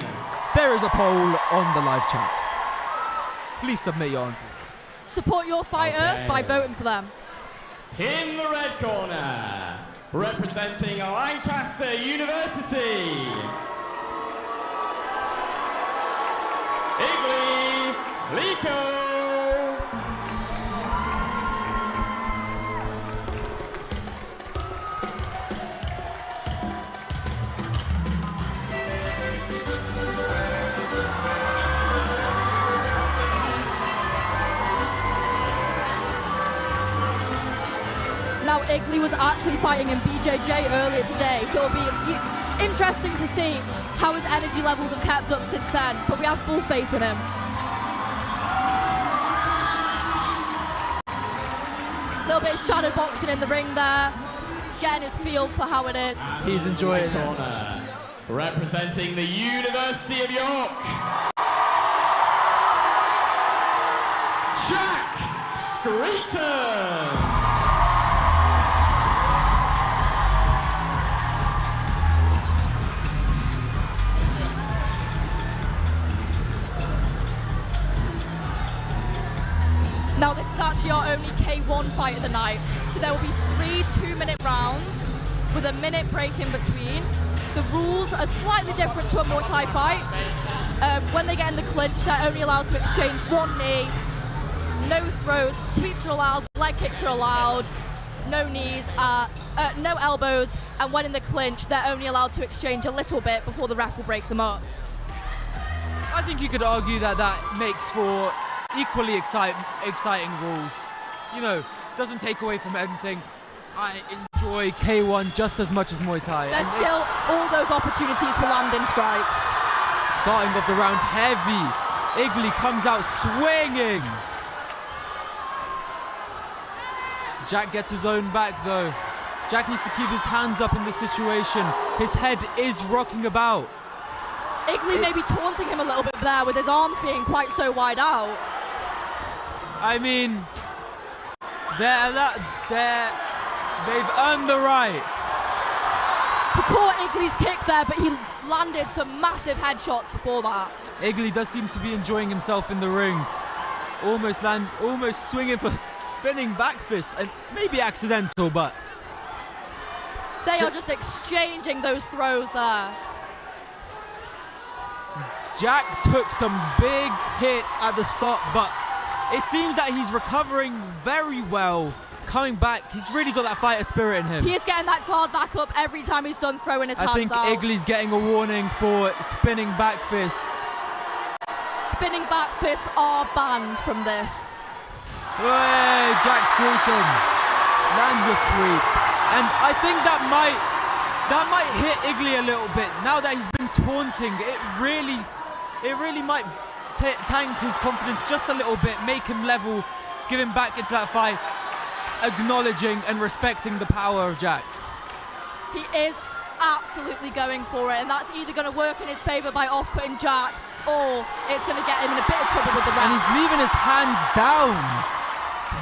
There is a poll on the live chat. Please submit your answers. Support your fighter by voting for them. In the red corner, representing Lancaster University, Igli Liko. Now, Igli was actually fighting in BJJ earlier today, so it'll be interesting to see how his energy levels have kept up since then, but we have full faith in him. A little bit of shadow boxing in the ring there, getting his feel for how it is. He's enjoying it. Representing the University of York, Jack Screeton. Now, this is actually our only K1 fight of the night, so there will be 3 2-minute rounds with a minute break in between. The rules are slightly different to a Muay Thai fight. When they get in the clinch, they're only allowed to exchange 1 knee, no throws, sweeps are allowed, leg kicks are allowed, no knees, no elbows, and when in the clinch, they're only allowed to exchange a little bit before the ref will break them up. I think you could argue that that makes for equally exciting rules. You know, doesn't take away from anything. I enjoy K1 just as much as Muay Thai. There's still all those opportunities for landing strikes. Starting off the round heavy. Igli comes out swinging. Jack gets his own back though. Jack needs to keep his hands up in this situation. His head is rocking about. Igli may be taunting him a little bit there with his arms being quite so wide out. I mean, they've earned the right. He caught Igli's kick there, but he landed some massive headshots before that. Igli does seem to be enjoying himself in the ring. Almost swinging for spinning back fist, and maybe accidental, but they are just exchanging those throws there. Jack took some big hits at the start, but it seems that he's recovering very well. Coming back, he's really got that fighter spirit in him. He is getting that guard back up every time he's done throwing his hands out. I think Igli's getting a warning for spinning back fists. Spinning back fists are banned from this. Hey, Jack Screeton lands a sweep. And I think that might hit Igli a little bit. Now that he's been taunting, it really might tank his confidence just a little bit, make him level, give him back into that fight, acknowledging and respecting the power of Jack. He is absolutely going for it, and that's either going to work in his favour by off-putting Jack, or it's going to get him in a bit of trouble with the ref. And he's leaving his hands down.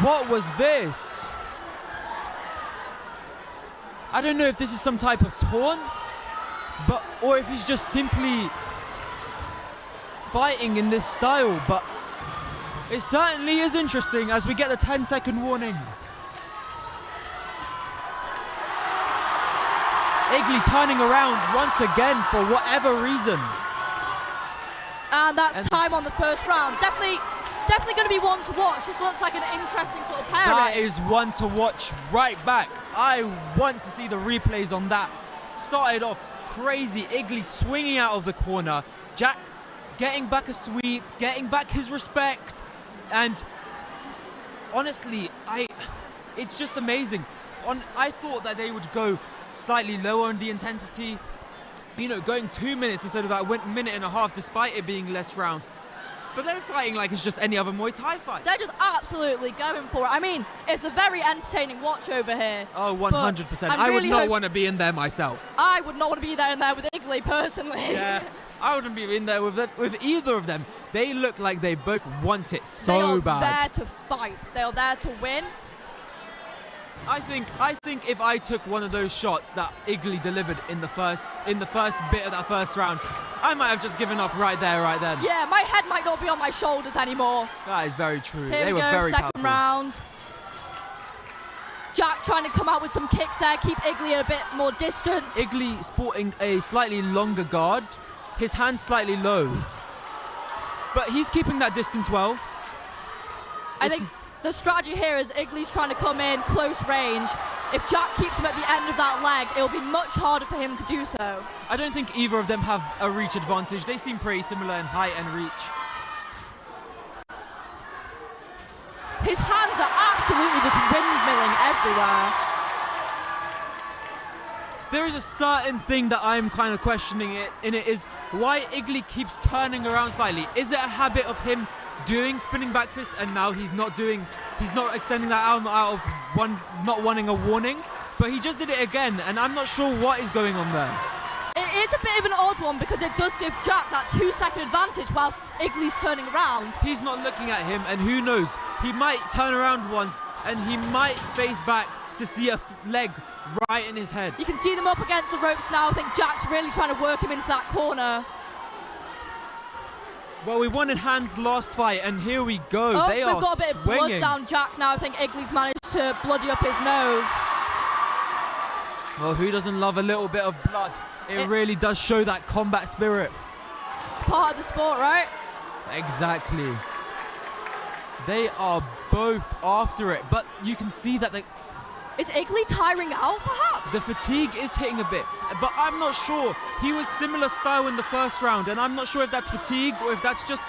What was this? I don't know if this is some type of taunt, or if he's just simply fighting in this style, but it certainly is interesting as we get the 10-second warning. Igley turning around once again for whatever reason. And that's time on the first round. Definitely going to be one to watch. This looks like an interesting sort of pairing. That is one to watch right back. I want to see the replays on that. Started off crazy. Igley swinging out of the corner. Jack getting back a sweep, getting back his respect. And honestly, it's just amazing. I thought that they would go slightly lower on the intensity, going 2 minutes instead of that minute and a half, despite it being less rounds. But they're fighting like it's just any other Muay Thai fight. They're just absolutely going for it. I mean, it's a very entertaining watch over here. Oh, 100%. I would not want to be in there myself. I would not want to be in there with Igley, personally. Yeah, I wouldn't be in there with either of them. They look like they both want it so bad. They are there to fight. They are there to win. I think if I took one of those shots that Igley delivered in the first bit of that first round, I might have just given up right there, right then. Yeah, my head might not be on my shoulders anymore. That is very true. Here they we were go, very second powerful. round. Jack trying to come out with some kicks there, keep Igley at a bit more distance. Igley sporting a slightly longer guard, his hands slightly low, but he's keeping that distance well. I think the strategy here is Igley's trying to come in close range. If Jack keeps him at the end of that leg, it'll be much harder for him to do so. I don't think either of them have a reach advantage. They seem pretty similar in height and reach. His hands are absolutely just windmilling everywhere. There is a certain thing that I'm kind of questioning in it is why Igley keeps turning around slightly. Is it a habit of him doing spinning back fist and now he's not extending that arm out of not wanting a warning? But he just did it again, and I'm not sure what is going on there. It is a bit of an odd one because it does give Jack that 2-second advantage whilst Igley's turning around. He's not looking at him, and who knows, he might turn around once and he might face back to see a leg right in his head. You can see them up against the ropes now. I think Jack's really trying to work him into that corner. Well, we wanted hands last fight, and here we go. Oh, they we've are got a bit swinging. of blood down Jack now. I think Igley's managed to bloody up his nose. Well, who doesn't love a little bit of blood? It really does show that combat spirit. It's part of the sport, right? Exactly. They are both after it, but you can see that they... Is Igley tiring out, perhaps? The fatigue is hitting a bit, but I'm not sure. He was similar style in the first round, and I'm not sure if that's fatigue or if that's just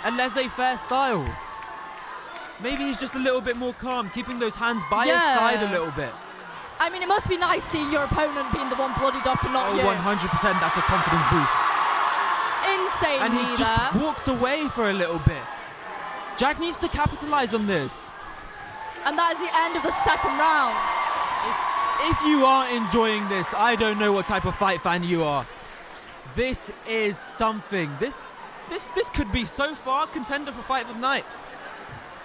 a laissez-faire style. Maybe he's just a little bit more calm, keeping those hands by his side a little bit. I mean, it must be nice seeing your opponent being the one bloodied up and not you. 100%, that's a confidence boost. Insane And he just walked away for a little bit. Jack needs to capitalize on this. And that is the end of the second round. If you are enjoying this, I don't know what type of fight fan you are. This is something. This could be so far contender for fight of the night.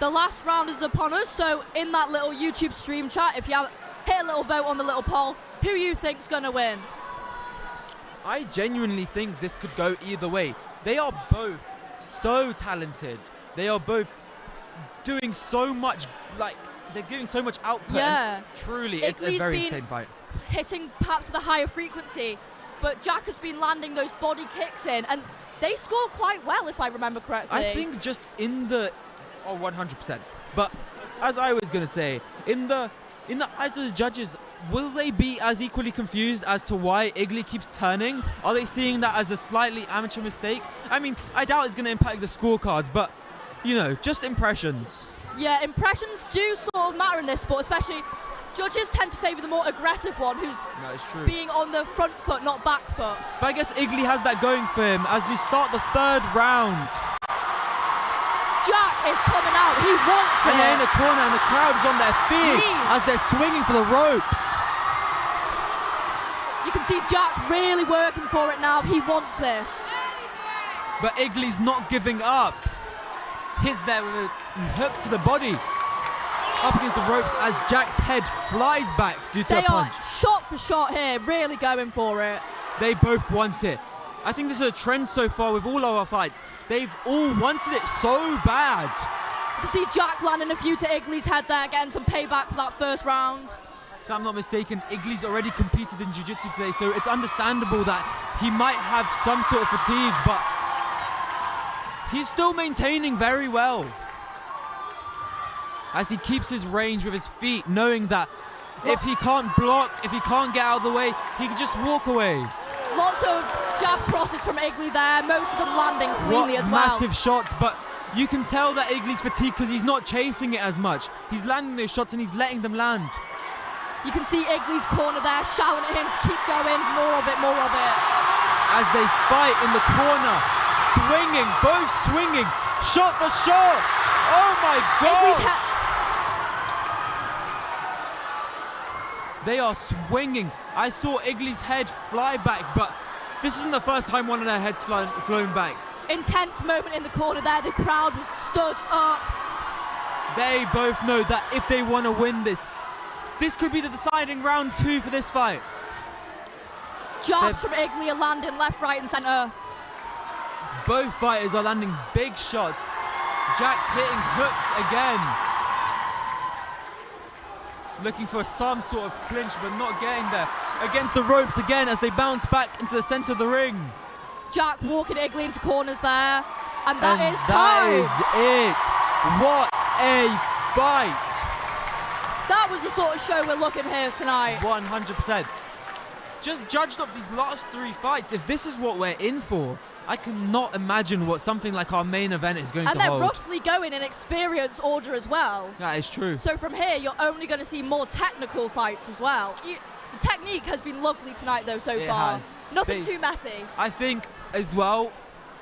The last round is upon us, so in that little YouTube stream chat, if you have hit a little vote on the little poll, who you think's gonna win? I genuinely think this could go either way. They are both so talented. They are both doing so much, they're giving so much output. Yeah. Truly, it's a very entertaining fight. Hitting perhaps with a higher frequency, but Jack has been landing those body kicks in, and they score quite well, if I remember correctly. I think just in the... Oh, 100%. But as I was going to say, in the eyes of the judges, will they be as equally confused as to why Igley keeps turning? Are they seeing that as a slightly amateur mistake? I mean, I doubt it's going to impact the scorecards, but, just impressions. Yeah, impressions do sort of matter in this sport, especially judges tend to favour the more aggressive one who's being on the front foot, not back foot. But I guess Igley has that going for him as we start the third round. Jack is coming out. He wants it. And they're in the corner and the crowd is on their feet as they're swinging for the ropes. You can see Jack really working for it now. He wants this. but Igley's not giving up. Hits there with a hook to the body. Up against the ropes as Jack's head flies back due to a punch. They are shot for shot here, really going for it. They both want it. I think this is a trend so far with all our fights. They've all wanted it so bad. You can see Jack landing a few to Igley's head there, getting some payback for that first round. If I'm not mistaken, Igley's already competed in jiu-jitsu today, so it's understandable that he might have some sort of fatigue, but he's still maintaining very well. As he keeps his range with his feet, knowing that if he can't block, if he can't get out of the way, he can just walk away. Lots of jab crosses from Igley there, most of them landing cleanly as well. Massive shots, but you can tell that Igley's fatigued because he's not chasing it as much. He's landing those shots and he's letting them land. You can see Igley's corner there, shouting at him to keep going, more of it, more of it. As they fight in the corner, swinging, both swinging, shot for shot. Oh my God! They are swinging. I saw Igley's head fly back, but this isn't the first time one of their heads flown back. Intense moment in the corner there. The crowd was stood up. They both know that if they want to win this could be the deciding round 2 for this fight. Jabs from Igley are landing left, right, and centre. Both fighters are landing big shots. Jack hitting hooks again. Looking for some sort of clinch, but not getting there. Against the ropes again as they bounce back into the centre of the ring. Jack walking Igley into corners there. And that is time. time. That is it. What a fight. That was the sort of show we're looking here tonight. 100%. Just judged off these last 3 fights, if this is what we're in for, I cannot imagine what something like our main event is going to hold. And they're roughly going in experience order as well. That is true. So from here, you're only going to see more technical fights as well. The technique has been lovely tonight, though, so far. Has. Nothing too messy. I think, as well,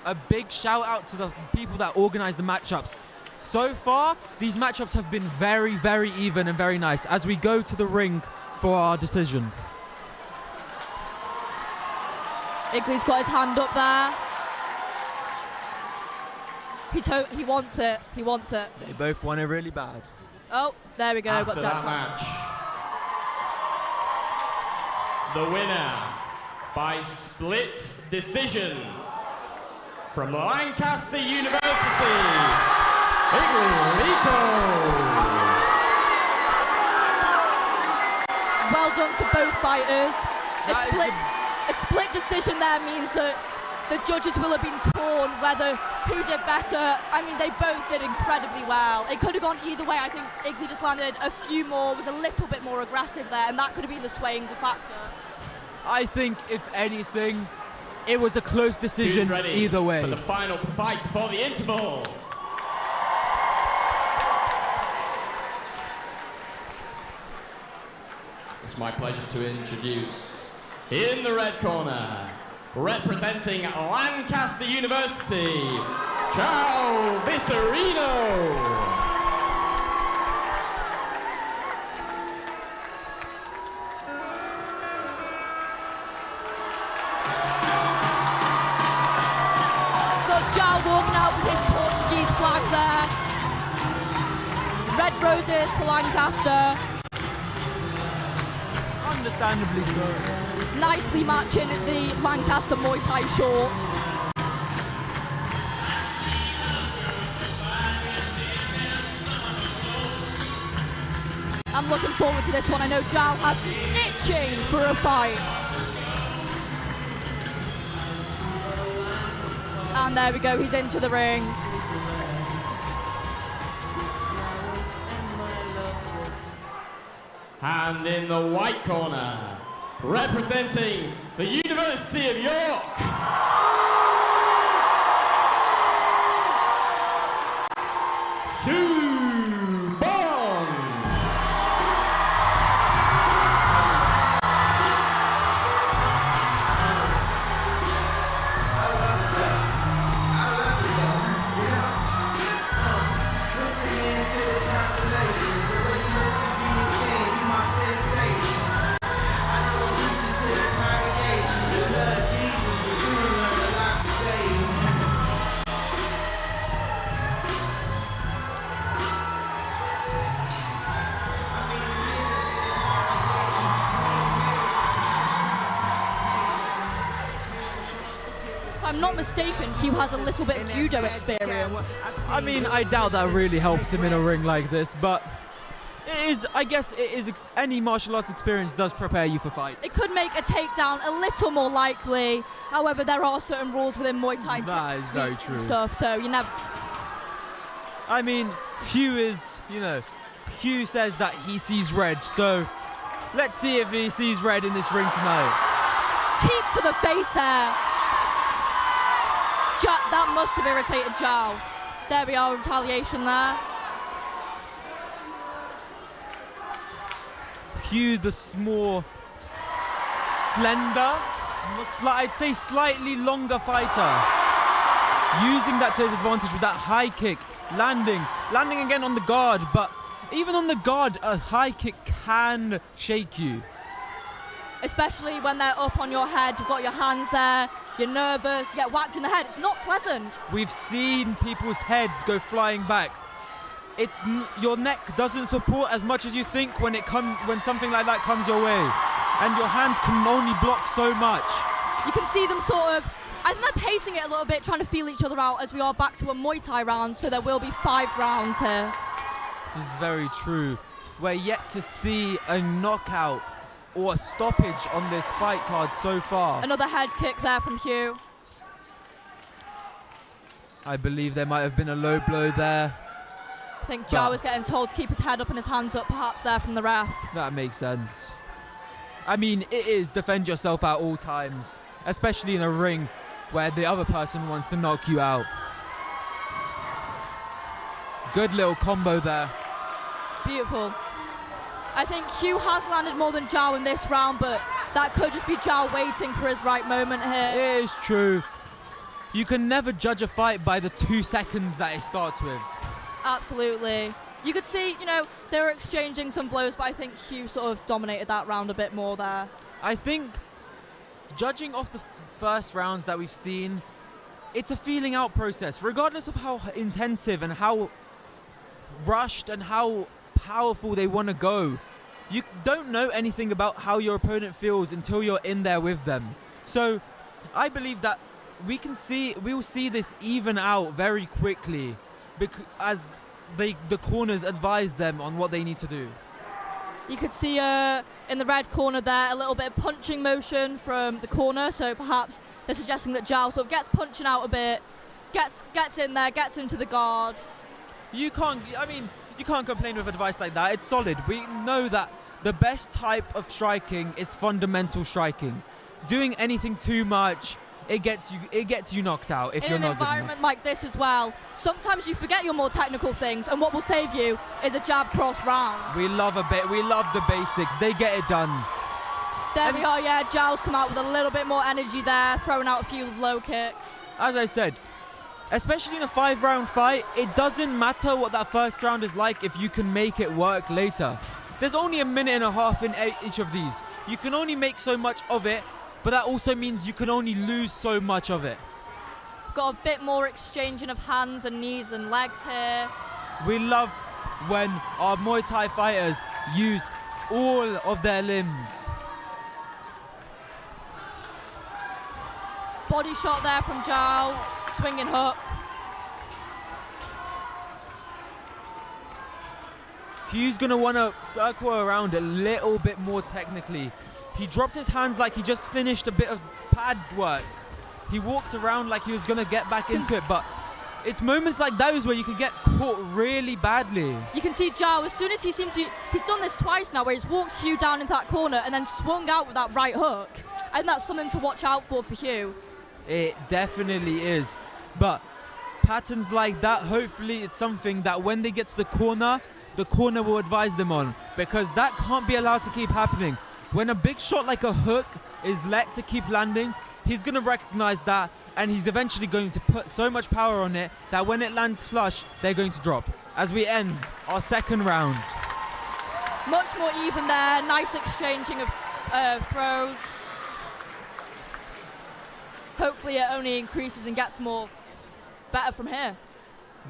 a big shout out to the people that organise the matchups. So far, these matchups have been very, very even and very nice as we go to the ring for our decision. Igley's got his hand up there. He wants it. He wants it. They both want it really bad. Oh, there we go. After got that Jackson. match, the winner by split decision from Lancaster University, Igley. Well done to both fighters. A split decision there means that the judges will have been torn whether who did better. I mean, they both did incredibly well. It could have gone either way. I think Igley just landed a few more, was a little bit more aggressive there, and that could have been the swaying factor. I think, if anything, it was a close decision Who's ready either way. for the final fight before the interval? It's my pleasure to introduce, in the red corner, representing Lancaster University, Ciao Vitorino. Walking out with his Portuguese flag there. Red roses for Lancaster. Understandably so. Nicely matching the Lancaster Muay Thai shorts. I'm looking forward to this one. I know Zhao has been itching for a fight. And there we go, he's into the ring. And in the white corner, representing the University of York, Hugh Bond. I'm not mistaken, Hugh has a little bit of judo experience. I mean, I doubt that really helps him in a ring like this, but it is, I guess it is, any martial arts experience does prepare you for fights. It could make a takedown a little more likely. However, there are certain rules within Muay Thai. That is very true. Stuff, so you never... I mean, Hugh is, Hugh says that he sees red, so let's see if he sees red in this ring tonight. Teep to the face there. That must have irritated Zhao. There we are, retaliation there. Hugh, the more slender, I'd say slightly longer fighter, using that to his advantage with that high kick, landing again on the guard, but even on the guard, a high kick can shake you. Especially when they're up on your head, you've got your hands there, you're nervous, you get whacked in the head. It's not pleasant. We've seen people's heads go flying back. Your neck doesn't support as much as you think when something like that comes your way, and your hands can only block so much. You can see them sort of, I think they're pacing it a little bit, trying to feel each other out as we are back to a Muay Thai round, so there will be 5 rounds here. This is very true. We're yet to see a knockout or a stoppage on this fight card so far. Another head kick there from Hugh. I believe there might have been a low blow there. I think Zhao is getting told to keep his head up and his hands up, perhaps there from the ref. That makes sense. I mean, it is defend yourself at all times, especially in a ring where the other person wants to knock you out. Good little combo there. Beautiful. I think Hugh has landed more than Zhao in this round, but that could just be Zhao waiting for his right moment here. It is true. You can never judge a fight by the 2 seconds that it starts with. Absolutely. You could see, they were exchanging some blows, but I think Hugh sort of dominated that round a bit more there. I think, judging off the first rounds that we've seen, it's a feeling out process. Regardless of how intensive and how rushed and how powerful they want to go, you don't know anything about how your opponent feels until you're in there with them. So I believe that we will see this even out very quickly, as the corners advise them on what they need to do. You could see in the red corner there a little bit of punching motion from the corner, so perhaps they're suggesting that Zhao sort of gets punching out a bit, gets in there, gets into the guard. You can't complain with advice like that. It's solid. We know that the best type of striking is fundamental striking. Doing anything too much, it gets you knocked out if you're not good enough. In an environment like this as well, sometimes you forget your more technical things, and what will save you is a jab cross round. We love the basics. They get it done. There we are, yeah. Zhao's come out with a little bit more energy there, throwing out a few low kicks. As I said, especially in a 5-round fight, it doesn't matter what that first round is like if you can make it work later. There's only a minute and a half in each of these. You can only make so much of it, but that also means you can only lose so much of it. Got a bit more exchanging of hands and knees and legs here. We love when our Muay Thai fighters use all of their limbs. Body shot there from Zhao, swinging hook. Hugh's gonna wanna circle around a little bit more technically. He dropped his hands like he just finished a bit of pad work. He walked around like he was gonna get back into it, but it's moments like those where you can get caught really badly. You can see Zhao, as soon as he's done this twice now, where he's walked Hugh down into that corner and then swung out with that right hook. And that's something to watch out for Hugh. It definitely is. But patterns like that, hopefully it's something that when they get to the corner will advise them on, because that can't be allowed to keep happening. When a big shot like a hook is let to keep landing, he's going to recognize that, and he's eventually going to put so much power on it that when it lands flush, they're going to drop. As we end our second round. Much more even there, nice exchanging of throws. Hopefully it only increases and gets more better from here.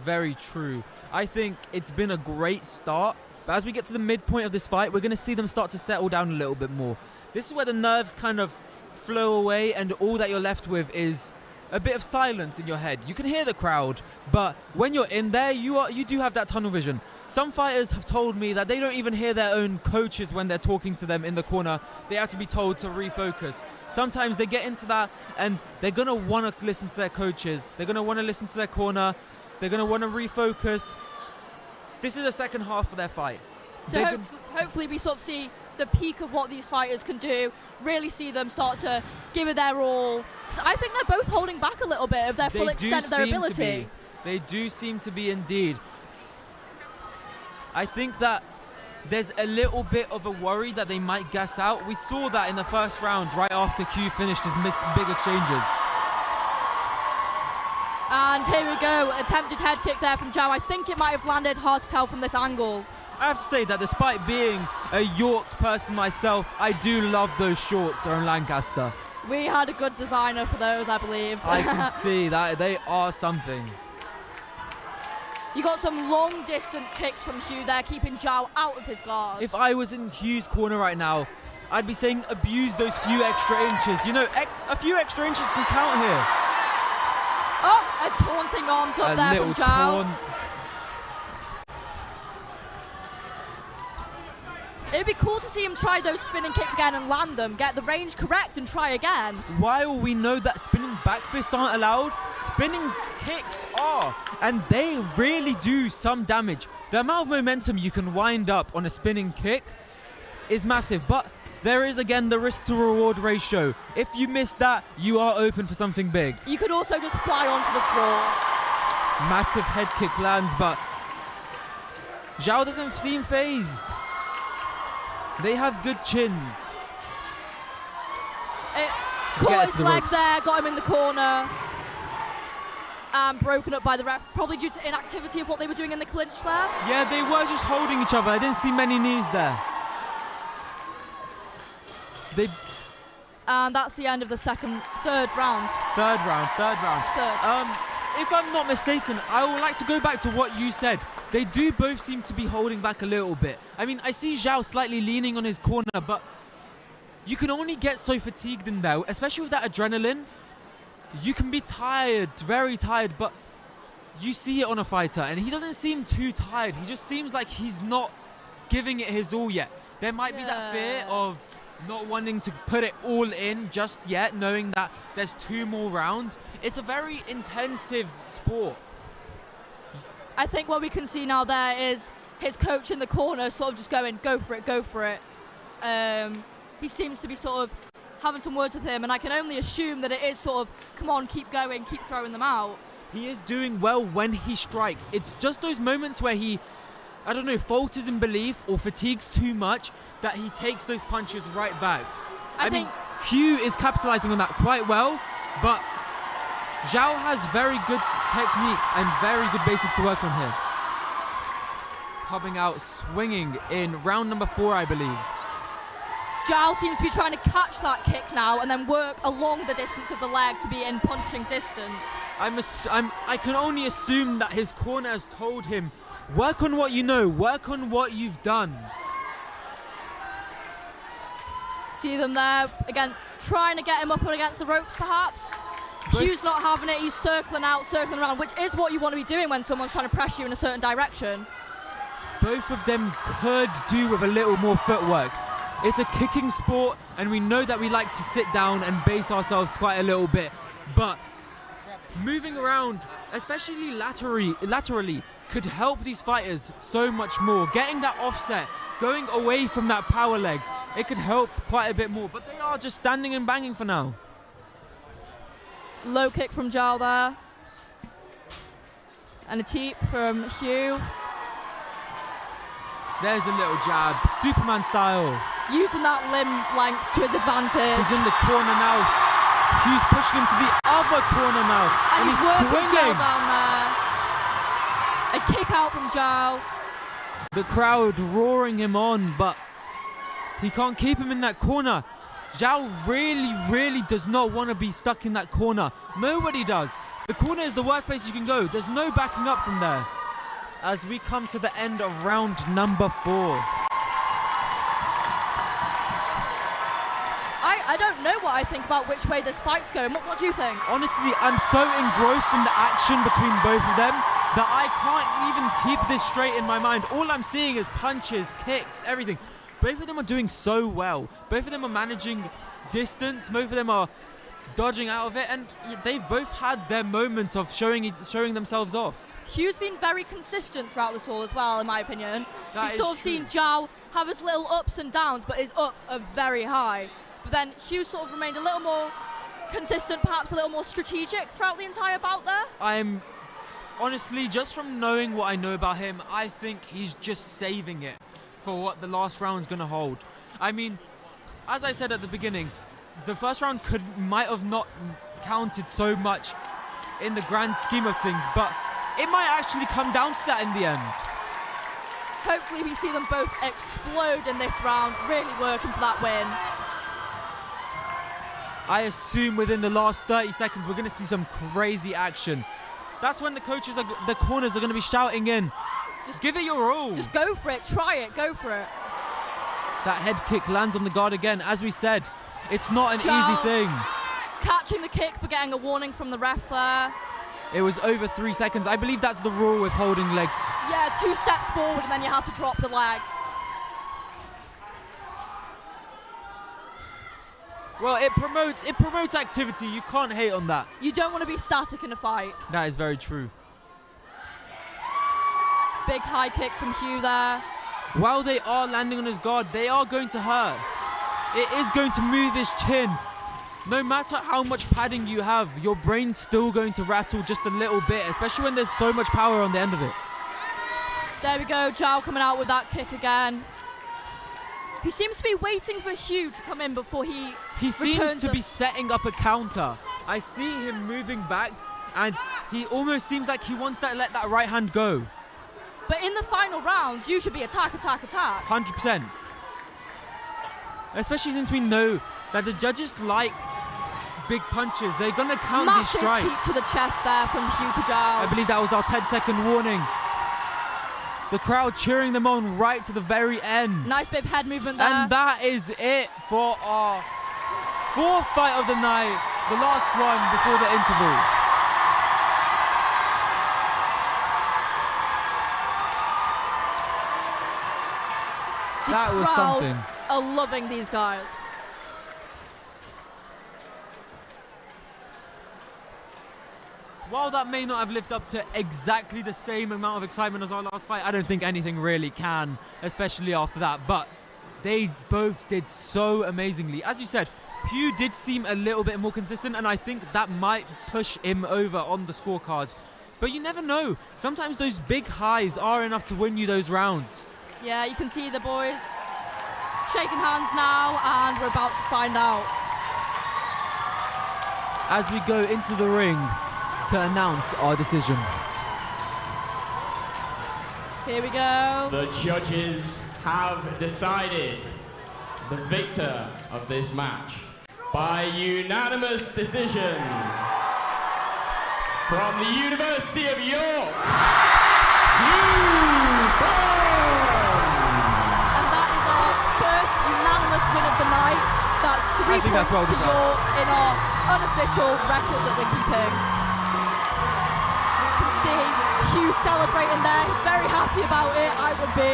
Very true. I think it's been a great start, but as we get to the midpoint of this fight, we're going to see them start to settle down a little bit more. This is where the nerves kind of flow away, and all that you're left with is a bit of silence in your head. You can hear the crowd, but when you're in there, you do have that tunnel vision. Some fighters have told me that they don't even hear their own coaches when they're talking to them in the corner. They have to be told to refocus. Sometimes they get into that and they're going to want to listen to their coaches. They're going to want to listen to their corner. They're going to want to refocus. This is the second half of their fight. So hopefully we sort of see the peak of what these fighters can do, really see them start to give it their all. So I think they're both holding back a little bit of their full extent of their ability. They do seem to be indeed. I think that there's a little bit of a worry that they might gas out. We saw that in the first round, right after Q finished his big exchanges. And here we go, attempted head kick there from Zhao. I think it might have landed, hard to tell from this angle. I have to say that despite being a York person myself, I do love those shorts on Lancaster. We had a good designer for those, I believe. I can see that they are something. You got some long distance kicks from Hugh there, keeping Zhao out of his guard. If I was in Hugh's corner right now, I'd be saying abuse those few extra inches. You know, a few extra inches can count here. Oh, a taunting arms up there from Zhao. It'd be cool to see him try those spinning kicks again and land them, get the range correct and try again. While we know that spinning back fists aren't allowed, spinning kicks are, and they really do some damage. The amount of momentum you can wind up on a spinning kick is massive, but there is again the risk to reward ratio. If you miss that, you are open for something big. You could also just fly onto the floor. Massive head kick lands, but Zhao doesn't seem phased. They have good chins. Caught his leg there, got him in the corner. Broken up by the ref, probably due to inactivity of what they were doing in the clinch there. Yeah, they were just holding each other. I didn't see many knees there. And that's the end of the third round. Third round. If I'm not mistaken, I would like to go back to what you said. They do both seem to be holding back a little bit. I mean, I see Zhao slightly leaning on his corner, but you can only get so fatigued in there, especially with that adrenaline. You can be tired, very tired, but you see it on a fighter, and he doesn't seem too tired. He just seems like he's not giving it his all yet. There might be that fear of not wanting to put it all in just yet, knowing that there's 2 more rounds. It's a very intensive sport. I think what we can see now there is his coach in the corner sort of just going, go for it, go for it. He seems to be sort of having some words with him, and I can only assume that it is sort of, come on, keep going, keep throwing them out. He is doing well when he strikes. It's just those moments where he, I don't know, falters in belief or fatigues too much that he takes those punches right back. I mean, Hugh is capitalizing on that quite well, but Zhao has very good technique and very good basics to work on here. Coming out swinging in round number 4, I believe. Zhao seems to be trying to catch that kick now and then work along the distance of the leg to be in punching distance. I can only assume that his corner has told him, work on what you know, work on what you've done. See them there, again, trying to get him up against the ropes perhaps. Hugh's not having it, he's circling out, circling around, which is what you want to be doing when someone's trying to press you in a certain direction. Both of them could do with a little more footwork. It's a kicking sport, and we know that we like to sit down and base ourselves quite a little bit. But moving around, especially laterally, could help these fighters so much more. Getting that offset, going away from that power leg, it could help quite a bit more. But they are just standing and banging for now. Low kick from Zhao there. And a teep from Hugh. There's a little jab, Superman style. Using that limb length to his advantage. He's in the corner now. Hugh's pushing him to the other corner now. And he's working swinging. Zhao down there. A kick out from Zhao. The crowd roaring him on, but he can't keep him in that corner. Zhao really does not want to be stuck in that corner. Nobody does. The corner is the worst place you can go. There's no backing up from there. As we come to the end of round number 4. I don't know what I think about which way this fight's going. What do you think? Honestly, I'm so engrossed in the action between both of them that I can't even keep this straight in my mind. All I'm seeing is punches, kicks, everything. Both of them are doing so well. Both of them are managing distance. Both of them are dodging out of it, and they've both had their moments of showing themselves off. Hugh's been very consistent throughout this all as well, in my opinion. That You've is sort of true. seen Zhao have his little ups and downs, but his ups are very high. But then Hugh sort of remained a little more consistent, perhaps a little more strategic throughout the entire bout there. I'm honestly, just from knowing what I know about him, I think he's just saving it for what the last round's going to hold. I mean, as I said at the beginning, the first round might have not counted so much in the grand scheme of things, but it might actually come down to that in the end. Hopefully we see them both explode in this round, really working for that win. I assume within the last 30 seconds we're going to see some crazy action. That's when the corners are going to be shouting in. Just give it your all. Just go for it, try it, go for it. That head kick lands on the guard again. As we said, it's not an easy thing. Catching the kick but getting a warning from the ref there. It was over 3 seconds. I believe that's the rule with holding legs. Yeah, 2 steps forward and then you have to drop the leg. Well, it promotes activity. You can't hate on that. You don't want to be static in a fight. That is very true. Big high kick from Hugh there. While they are landing on his guard, they are going to hurt. It is going to move his chin. No matter how much padding you have, your brain's still going to rattle just a little bit, especially when there's so much power on the end of it. There we go, Zhao coming out with that kick again. He seems to be waiting for Hugh to come in before he seems to be setting up a counter. I see him moving back, and he almost seems like he wants to let that right hand go. But in the final round, you should be attack, attack, attack. 100%. Especially since we know that the judges like big punches. They're going to count these strikes. Massive kick to the chest there from Hugh to Zhao. I believe that was our 10-second warning. The crowd cheering them on right to the very end. Nice bit of head movement there. And that is it for our fourth fight of the night, the last one before the interval. That was something. Are loving these guys. While that may not have lived up to exactly the same amount of excitement as our last fight, I don't think anything really can, especially after that. But they both did so amazingly. As you said, Hugh did seem a little bit more consistent, and I think that might push him over on the scorecard. But you never know. Sometimes those big highs are enough to win you those rounds. Yeah, you can see the boys shaking hands now, and we're about to find out. As we go into the ring to announce our decision. Here we go. The judges have decided the victor of this match by unanimous decision from the University of York, And that is our first unanimous win of the night. That's 3 points well to deserved. York in our unofficial record that we're keeping. You can see Hugh celebrating there. He's very happy about it. I would be.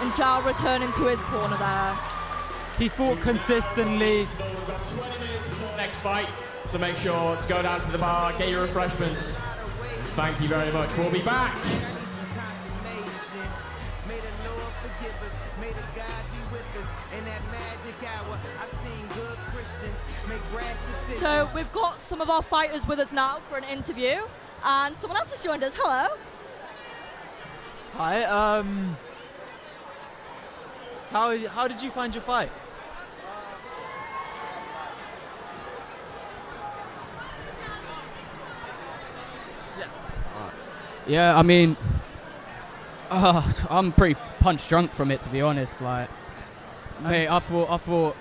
And Zhao returning to his corner there. He fought consistently. We've got 20 minutes before the next fight, so make sure to go down to the bar, get your refreshments. Thank you very much. We'll be back. So we've got some of our fighters with us now for an interview, and someone else has joined us. Hello. Hi, how did you find your fight? Yeah, I mean, I'm pretty punch drunk from it, to be honest. Like, mate, I thought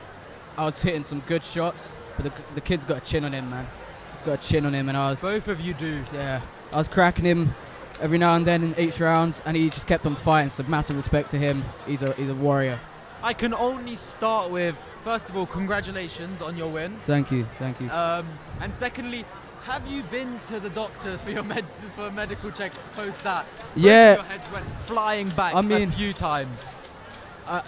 I was hitting some good shots, but the kid's got a chin on him, man. He's got a chin on him, and I was. Both of you do. Yeah, I was cracking him every now and then in each round, and he just kept on fighting. So massive respect to him. He's a warrior. I can only start with, first of all, congratulations on your win. Thank you. And secondly, have you been to the doctors for your medical check post that? Yeah. Both of your heads went flying back a few times.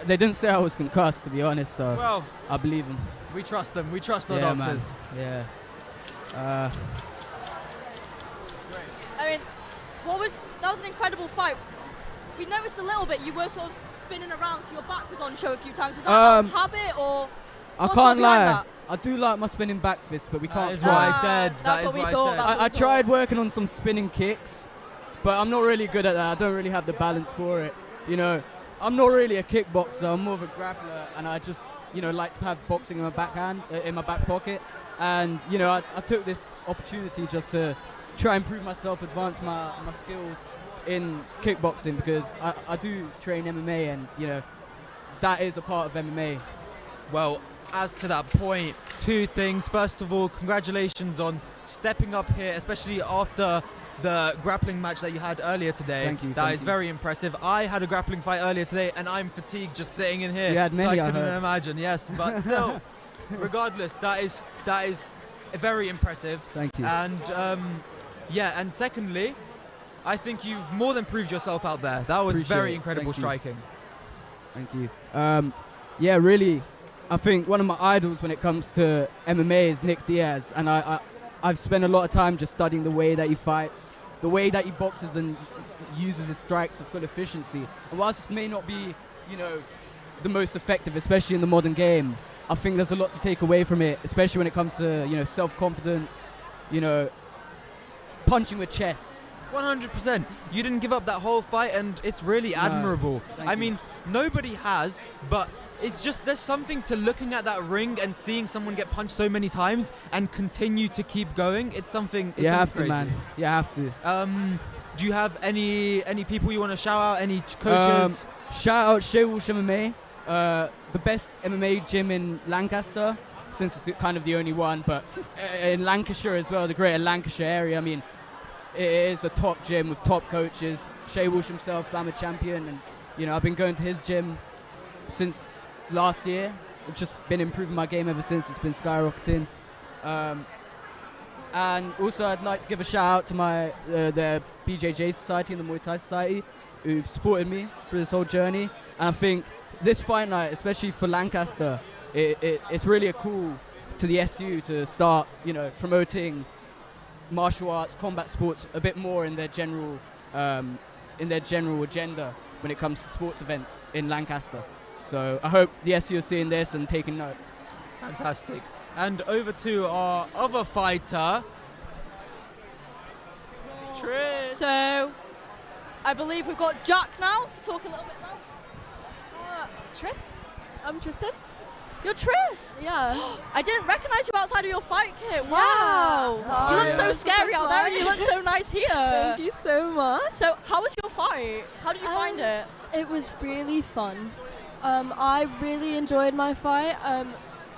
They didn't say I was concussed, to be honest, so well, I believe them. We trust them. We trust our doctors. Man. Yeah. I mean, that was an incredible fight. We noticed a little bit you were sort of spinning around, so your back was on show a few times. Is that out of habit or? I can't lie. I do like my spinning back fist, but we can't. That is what I said. That's what we thought. I tried working on some spinning kicks, but I'm not really good at that. I don't really have the balance for it. You know, I'm not really a kickboxer. I'm more of a grappler, and I just, like to have boxing in my backhand, in my back pocket. And I took this opportunity just to try and prove myself, advance my skills in kickboxing, because I do train MMA, and that is a part of MMA. Well, as to that point, two things. First of all, congratulations on stepping up here, especially after the grappling match that you had earlier today. Thank you. That is very impressive. I had a grappling fight earlier today, and I'm fatigued just sitting in here. You had many, so I I couldn't heard. imagine. Yes, but still, regardless, that is very impressive. Thank you. And and secondly, I think you've more than proved yourself out there. That was Appreciate very it. incredible Thank you. striking. Thank you. Really, I think one of my idols when it comes to MMA is Nick Diaz, and I've spent a lot of time just studying the way that he fights, the way that he boxes and uses his strikes for full efficiency. And whilst this may not be, the most effective, especially in the modern game, I think there's a lot to take away from it, especially when it comes to, self-confidence, punching with chest. 100%. You didn't give up that whole fight, and it's really admirable. I mean, nobody has, but it's just there's something to looking at that ring and seeing someone get punched so many times and continue to keep going. It's something. You have to, crazy. man. You have to. Do you have any people you want to shout out? Any coaches? Shout out Shea Walsh MMA, the best MMA gym in Lancaster, since it's kind of the only one, but in Lancashire as well, the greater Lancashire area. I mean, it is a top gym with top coaches. Shea Walsh himself, BAMA champion, and I've been going to his gym since last year. I've just been improving my game ever since. It's been skyrocketing. And also I'd like to give a shout out to the BJJ Society and the Muay Thai Society, who've supported me through this whole journey. And I think this fight night, especially for Lancaster, it's really a call to the SU to start, promoting martial arts, combat sports a bit more in their general agenda when it comes to sports events in Lancaster. So I hope the SU are seeing this and taking notes. Fantastic. And over to our other fighter, Tris. So, I believe we've got Jack now to talk a little bit now. Tris? I'm Tristan. You're Tris? Yeah. I didn't recognize you outside of your fight kit. Wow. Oh, you look yeah. so scary out there and you look so nice here. Thank you so much. So, how was your fight? How did you find it? It was really fun. I really enjoyed my fight.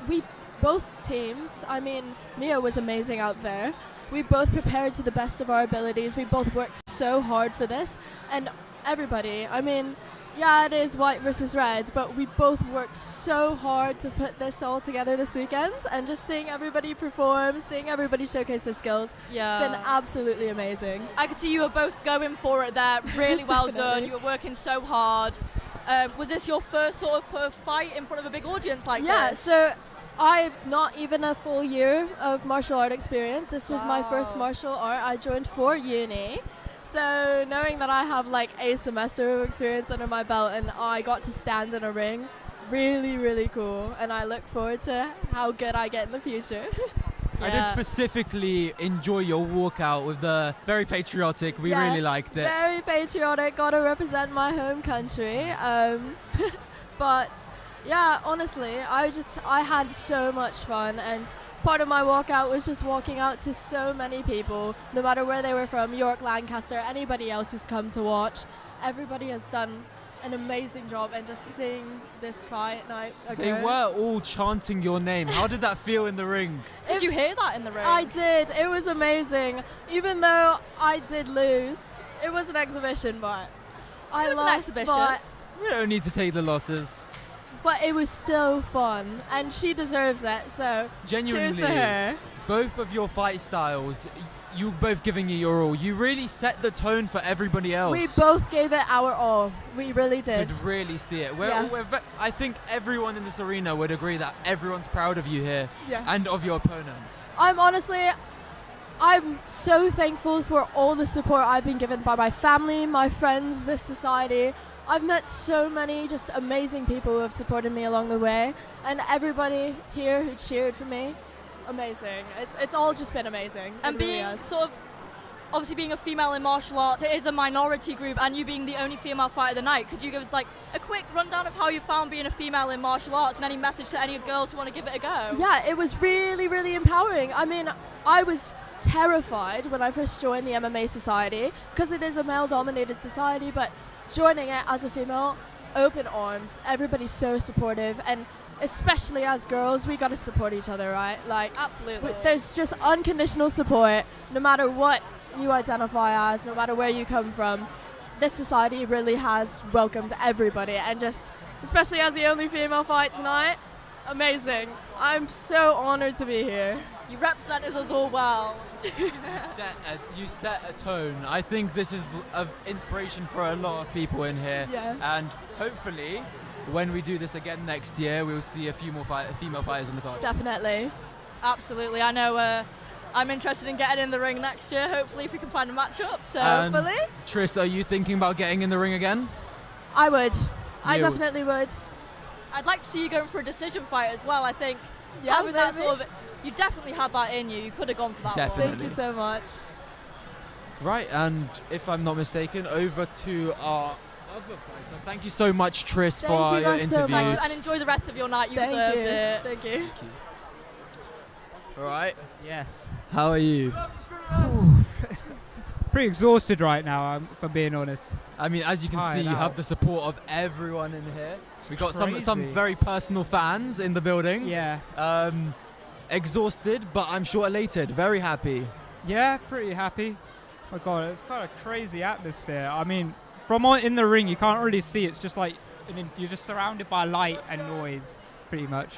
We both teams, I mean, Mia was amazing out there. We both prepared to the best of our abilities. We both worked so hard for this. And everybody, I mean, yeah, it is white versus red, but we both worked so hard to put this all together this weekend. And just seeing everybody perform, seeing everybody showcase their skills, it's been absolutely amazing. I could see you were both going for it there. Really well done. You were working so hard. Was this your first sort of fight in front of a big audience like this? Yeah, so I've not even a full year of martial art experience. This was my first martial art. I joined for uni. So knowing that I have like a semester of experience under my belt and I got to stand in a ring, really, really cool. And I look forward to how good I get in the future. I did specifically enjoy your walkout with the very patriotic. We really liked it. Very patriotic. Got to represent my home country. But yeah, honestly, I had so much fun, and part of my walkout was just walking out to so many people, no matter where they were from, York, Lancaster, anybody else who's come to watch. Everybody has done an amazing job, and just seeing this fight night ago. They were all chanting your name. How did that feel in the ring? Did you hear that in the ring? I did. It was amazing. Even though I did lose, It was an exhibition, but I It was an lost. exhibition. We don't need to take the losses. But it was so fun, and she deserves it. So cheers Genuinely, to her. both of your fight styles, you both giving it your all. You really set the tone for everybody else. We both gave it our all. We really did. Could really see it. Yeah. I think everyone in this arena would agree that everyone's proud of you here Yeah. and of your opponent. I'm so thankful for all the support I've been given by my family, my friends, this society. I've met so many just amazing people who have supported me along the way, and everybody here who cheered for me, amazing. It's all just been amazing. And It really being has. sort of, obviously being a female in martial arts, it is a minority group, and you being the only female fighter of the night, could you give us like a quick rundown of how you found being a female in martial arts and any message to any girls who want to give it a go? Yeah, it was really, really empowering. I mean, I was terrified when I first joined the MMA society because it is a male-dominated society, but joining it as a female, open arms, everybody's so supportive, and especially as girls, we got to support each other, right? Like, absolutely. There's just unconditional support, no matter what you identify as, no matter where you come from. This society really has welcomed everybody, and just, especially as the only female fight tonight, amazing. I'm so honored to be here. You represented us all well. You set a tone. I think this is of inspiration for a lot of people in here. Yeah. And hopefully, when we do this again next year, we'll see a few more female fighters in the card. Definitely. Absolutely. I know I'm interested in getting in the ring next year, hopefully if we can find a match-up. So Hopefully. Tris, are you thinking about getting in the ring again? I would. I You- definitely would. I'd like to see you going for a decision fight as well. I think Yeah, having that maybe. sort of, you definitely had that in you. You could have gone for that Definitely. one. Thank you so much. Right, and if I'm not mistaken, over to our other fighter. Thank you so much, Tris, Thank for you your guys so interview. much. Thank you, and enjoy the rest of your night. You Thank deserved you. it. Thank you. All right. Yes. How are you? Pretty exhausted right now, if I'm being honest. I mean, as you can see, Tired you out. have the support of everyone in here. We got some crazy. very personal fans in the building. Yeah. Exhausted, but I'm sure elated. Very happy. Yeah, pretty happy. Oh my God, it's kind of crazy atmosphere. I mean, from in the ring, you can't really see. It's just like you're just surrounded by light and noise, pretty much.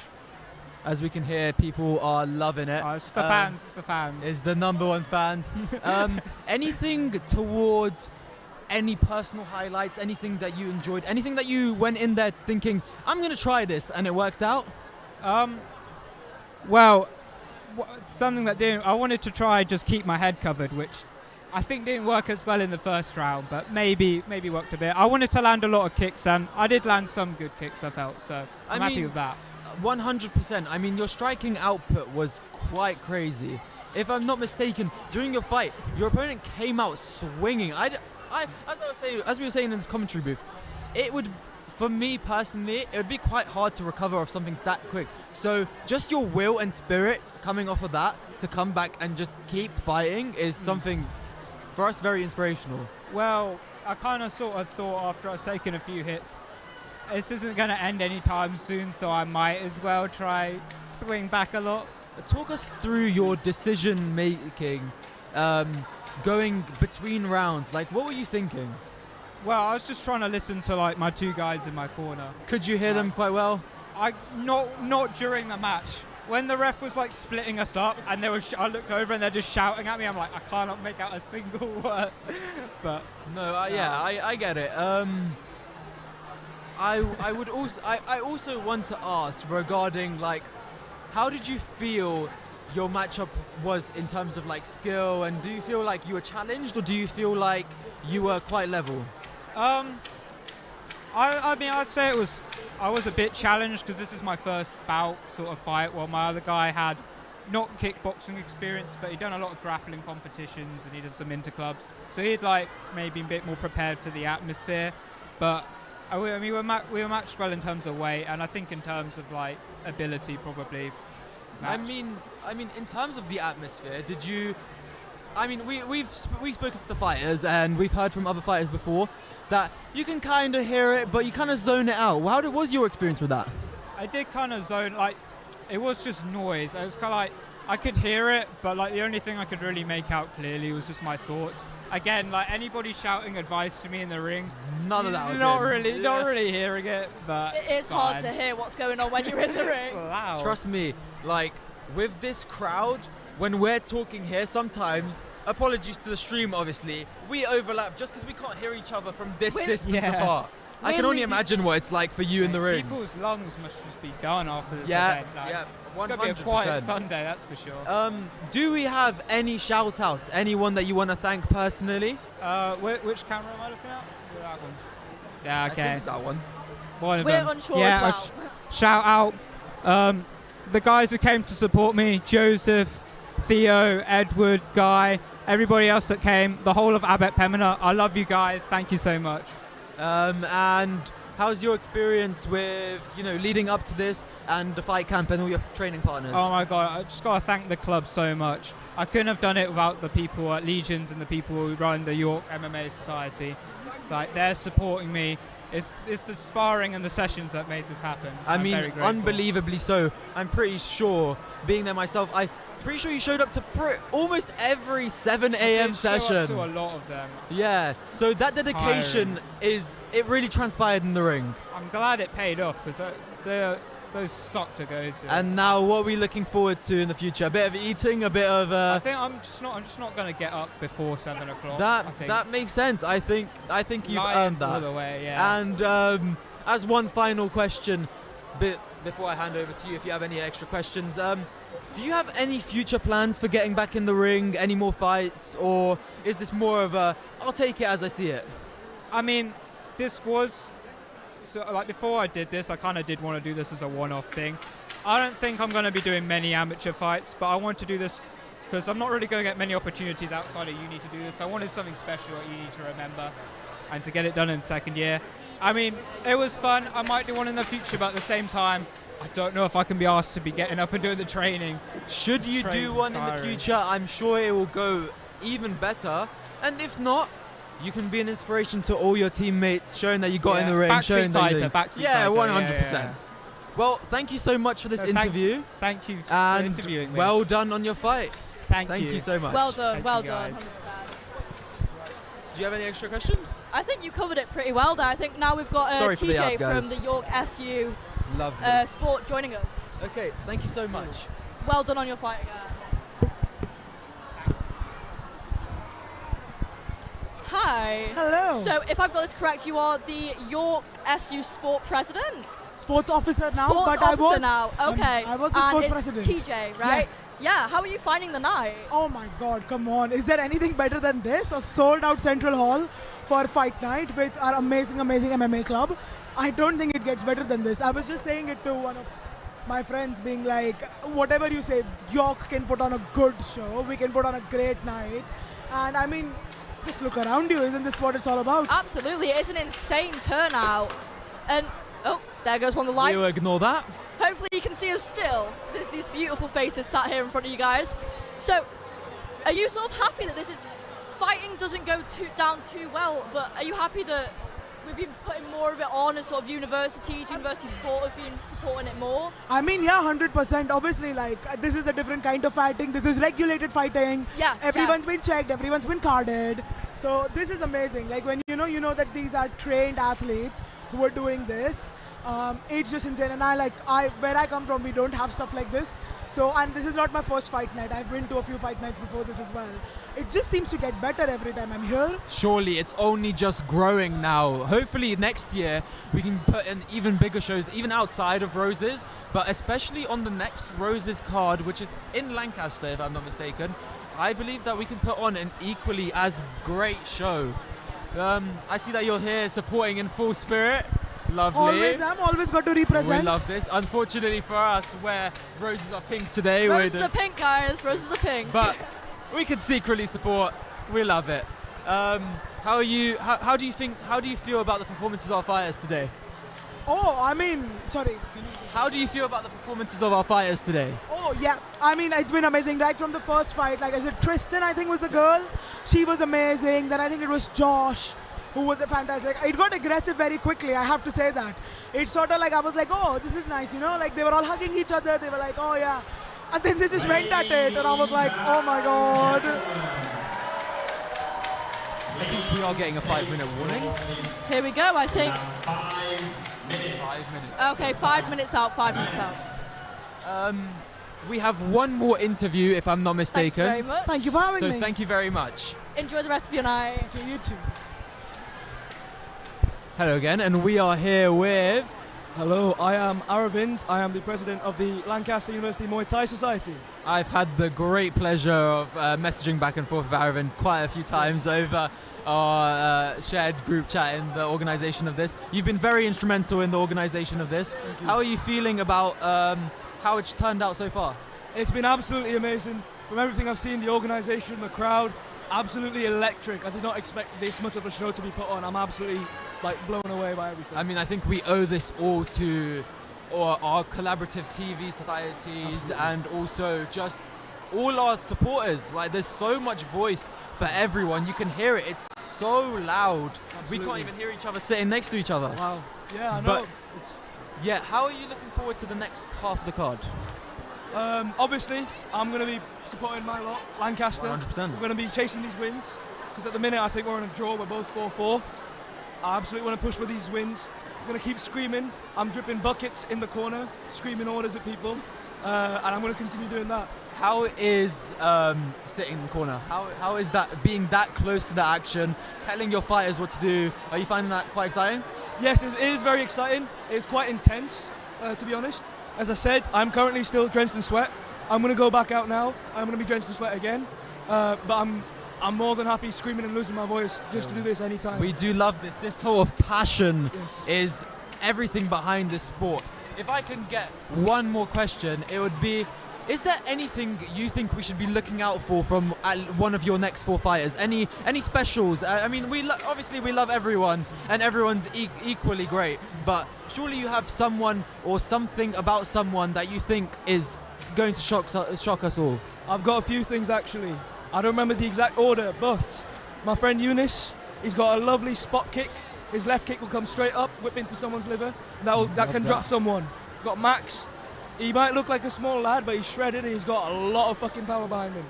As we can hear, people are loving it. It's the fans. It's the fans. It's the number one fans. Anything towards any personal highlights? Anything that you enjoyed? Anything that you went in there thinking, I'm going to try this, and it worked out? Well, something that didn't. I wanted to try just keep my head covered, which I think didn't work as well in the first round, but maybe worked a bit. I wanted to land a lot of kicks, and I did land some good kicks, I felt, so I'm happy with that. 100%. I mean, your striking output was quite crazy. If I'm not mistaken, during your fight, your opponent came out swinging. As we were saying in this commentary booth, it would, for me personally, it would be quite hard to recover off something that quick. So just your will and spirit coming off of that to come back and just keep fighting is something for us very inspirational. Well, I kind of sort of thought after I was taking a few hits, this isn't going to end anytime soon, so I might as well try swing back a lot. Talk us through your decision making, going between rounds. Like, what were you thinking? Well, I was just trying to listen to like my two guys in my corner. Could you hear them quite well? Not during the match. When the ref was like splitting us up, and they were, I looked over and they're just shouting at me. I'm like, I cannot make out a single word. But no, yeah, I get it. I would also I also want to ask regarding like, how did you feel your matchup was in terms of like skill, and do you feel like you were challenged, or do you feel like you were quite level? I mean, I'd say I was a bit challenged because this is my first bout sort of fight, while my other guy had not kickboxing experience, but he'd done a lot of grappling competitions and he did some interclubs, so he'd like maybe a bit more prepared for the atmosphere. But I mean, we were matched well in terms of weight, and I think in terms of like ability, probably. I mean, in terms of the atmosphere, did you? I mean, we've spoken to the fighters, and we've heard from other fighters before that you can kind of hear it, but you kind of zone it out. How was your experience with that? I did kind of zone, like, it was just noise. It was kind of like, I could hear it, but like the only thing I could really make out clearly was just my thoughts. Again, like anybody shouting advice to me in the ring, none of that was not in. really hearing it. But It is hard to hear what's going on when you're in the ring. Loud. Trust me, like with this crowd, when we're talking here, sometimes, apologies to the stream, obviously, we overlap just because we can't hear each other from this distance apart. I can only imagine what it's like for you in the ring. People's lungs must just be gone after this Yeah, event. Like, yeah, it's going to be a 100%. quiet Sunday, that's for sure. Do we have any shout-outs? Anyone that you want to thank personally? Which camera am I looking at? That one. Yeah, okay. I think it's that one. One of We're them. unsure yeah, as well. Shout out the guys who came to support me, Joseph, Theo, Edward, Guy, everybody else that came, the whole of Abet Pemina. I love you guys. Thank you so much. And how's your experience with, leading up to this and the fight camp and all your training partners? Oh my God, I just got to thank the club so much. I couldn't have done it without the people at Legions and the people who run the York MMA Society. Like, they're supporting me. It's the sparring and the sessions that made this happen. I I'm mean, very grateful. unbelievably so. I'm pretty sure, being there myself, pretty sure you showed up to almost every 7 a.m. session. Show up to a lot of them. Yeah, so that dedication it really transpired in the ring. I'm glad it paid off because those suck to go to. And now, what are we looking forward to in the future? A bit of eating, a bit of. I think I'm just not going to get up before 7 o'clock. That makes sense. I think you've earned that. All the way, yeah. And as one final question, before I hand over to you, if you have any extra questions, do you have any future plans for getting back in the ring? Any more fights, or is this more of a I'll take it as I see it? I mean, this was. So, like, before I did this, I kind of did want to do this as a one-off thing. I don't think I'm going to be doing many amateur fights, but I want to do this because I'm not really going to get many opportunities outside of uni to do this. I wanted something special at uni to remember and to get it done in second year. I mean, it was fun. I might do one in the future, but at the same time, I don't know if I can be asked to be getting up and doing the training. Should you do one in the future, I'm sure it will go even better. And if not, you can be an inspiration to all your teammates, showing that you got in the ring, showing that you 100%. Well, thank you so much for this interview. Thank you for interviewing me. Well done on your fight. Thank you so much. Well done, well done. 100%. Do you have any extra questions? I think you covered it pretty well there. I think now we've got TJ from the York SU Sport joining us. Okay, thank you so much. Well done on your fight again. Hi. Hello. So, if I've got this correct, you are the York SU Sport President? Sports officer now, Sports but officer now. Okay. I was the sports president. TJ, right? Yes. Yeah. How are you finding the night? Oh my God! Come on. Is there anything better than this? A sold-out Central Hall for fight night with our amazing MMA club. I don't think it gets better than this. I was just saying it to one of my friends, being like, whatever you say, York can put on a good show. We can put on a great night, and I mean, just look around you. Isn't this what it's all about? Absolutely. It is an insane turnout. And, oh, there goes one of the lights. We'll ignore that. Hopefully you can see us still. There's these beautiful faces sat here in front of you guys. So, are you sort of happy that this is... Fighting doesn't go down too well, but are you happy that we've been putting more of it on as sort of university sport have been supporting it more? I mean, yeah, 100%. Obviously, like, this is a different kind of fighting. This is regulated fighting. Yeah. Everyone's been checked. Everyone's been carded. So this is amazing. Like, when you know that these are trained athletes who are doing this. It's just insane. And where I come from, we don't have stuff like this. So, and this is not my first fight night. I've been to a few fight nights before this as well. It just seems to get better every time I'm here. Surely it's only just growing now. Hopefully next year we can put in even bigger shows, even outside of Roses, but especially on the next Roses card, which is in Lancaster, if I'm not mistaken. I believe that we can put on an equally as great show. I see that you're here supporting in full spirit. Lovely. I'm always got to represent. We love this. Unfortunately for us, where roses are pink today. Roses are pink, guys. Roses are pink. But we can secretly support. We love it. How do you feel about the performances of our fighters today? Oh, I mean, sorry. How do you feel about the performances of our fighters today? Oh, yeah. I mean, it's been amazing. Right from the first fight, like I said, Tristan, I think, was the girl. She was amazing. Then I think it was Josh, who was a fantastic. It got aggressive very quickly, I have to say that. It's sort of like, I was like, oh, this is nice, like they were all hugging each other. They were like, oh yeah, and then they just went at it, and I was like, oh my god. I think we are getting a 5-minute warning. Here we go, I think. 5 minutes. Okay, 5 minutes out, 5 minutes out. We have one more interview, if I'm not mistaken. Thank you very much. Thank you for having me. So thank you very much. Enjoy the rest of your night. Okay, you too. Hello again, and we are here with... Hello, I am Aravind. I am the president of the Lancaster University Muay Thai Society. I've had the great pleasure of messaging back and forth with Aravind quite a few times over our shared group chat in the organisation of this. You've been very instrumental in the organisation of this. How are you feeling about how it's turned out so far? It's been absolutely amazing. From everything I've seen, the organisation, the crowd, absolutely electric. I did not expect this much of a show to be put on. I'm absolutely blown away by everything. I mean, I think we owe this all to our collaborative TV societies and also just all our supporters. Like, there's so much voice for everyone. You can hear it. It's so loud. Absolutely. We can't even hear each other sitting next to each other. Wow. Yeah, I know. But yeah, how are you looking forward to the next half of the card? Obviously, I'm going to be supporting my lot, Lancaster. 100%. We're going to be chasing these wins because at the minute I think we're on a draw. We're both 4-4. I absolutely want to push for these wins. I'm going to keep screaming. I'm dripping buckets in the corner, screaming orders at people, and I'm going to continue doing that. How is sitting in the corner? How is that being that close to the action, telling your fighters what to do? Are you finding that quite exciting? Yes, it is very exciting. It's quite intense, to be honest. As I said, I'm currently still drenched in sweat. I'm going to go back out now. I'm going to be drenched in sweat again. But I'm more than happy screaming and losing my voice just to do this anytime. We do love this. This sort of passion is everything behind this sport. If I can get one more question, it would be, is there anything you think we should be looking out for from one of your next 4 fighters? Any specials? I mean, obviously we love everyone, and everyone's equally great. But surely you have someone or something about someone that you think is going to shock us all. I've got a few things actually. I don't remember the exact order, but my friend Eunice, he's got a lovely spot kick. His left kick will come straight up, whip into someone's liver. That can drop someone. Got Max. He might look like a small lad, but he's shredded and he's got a lot of fucking power behind him.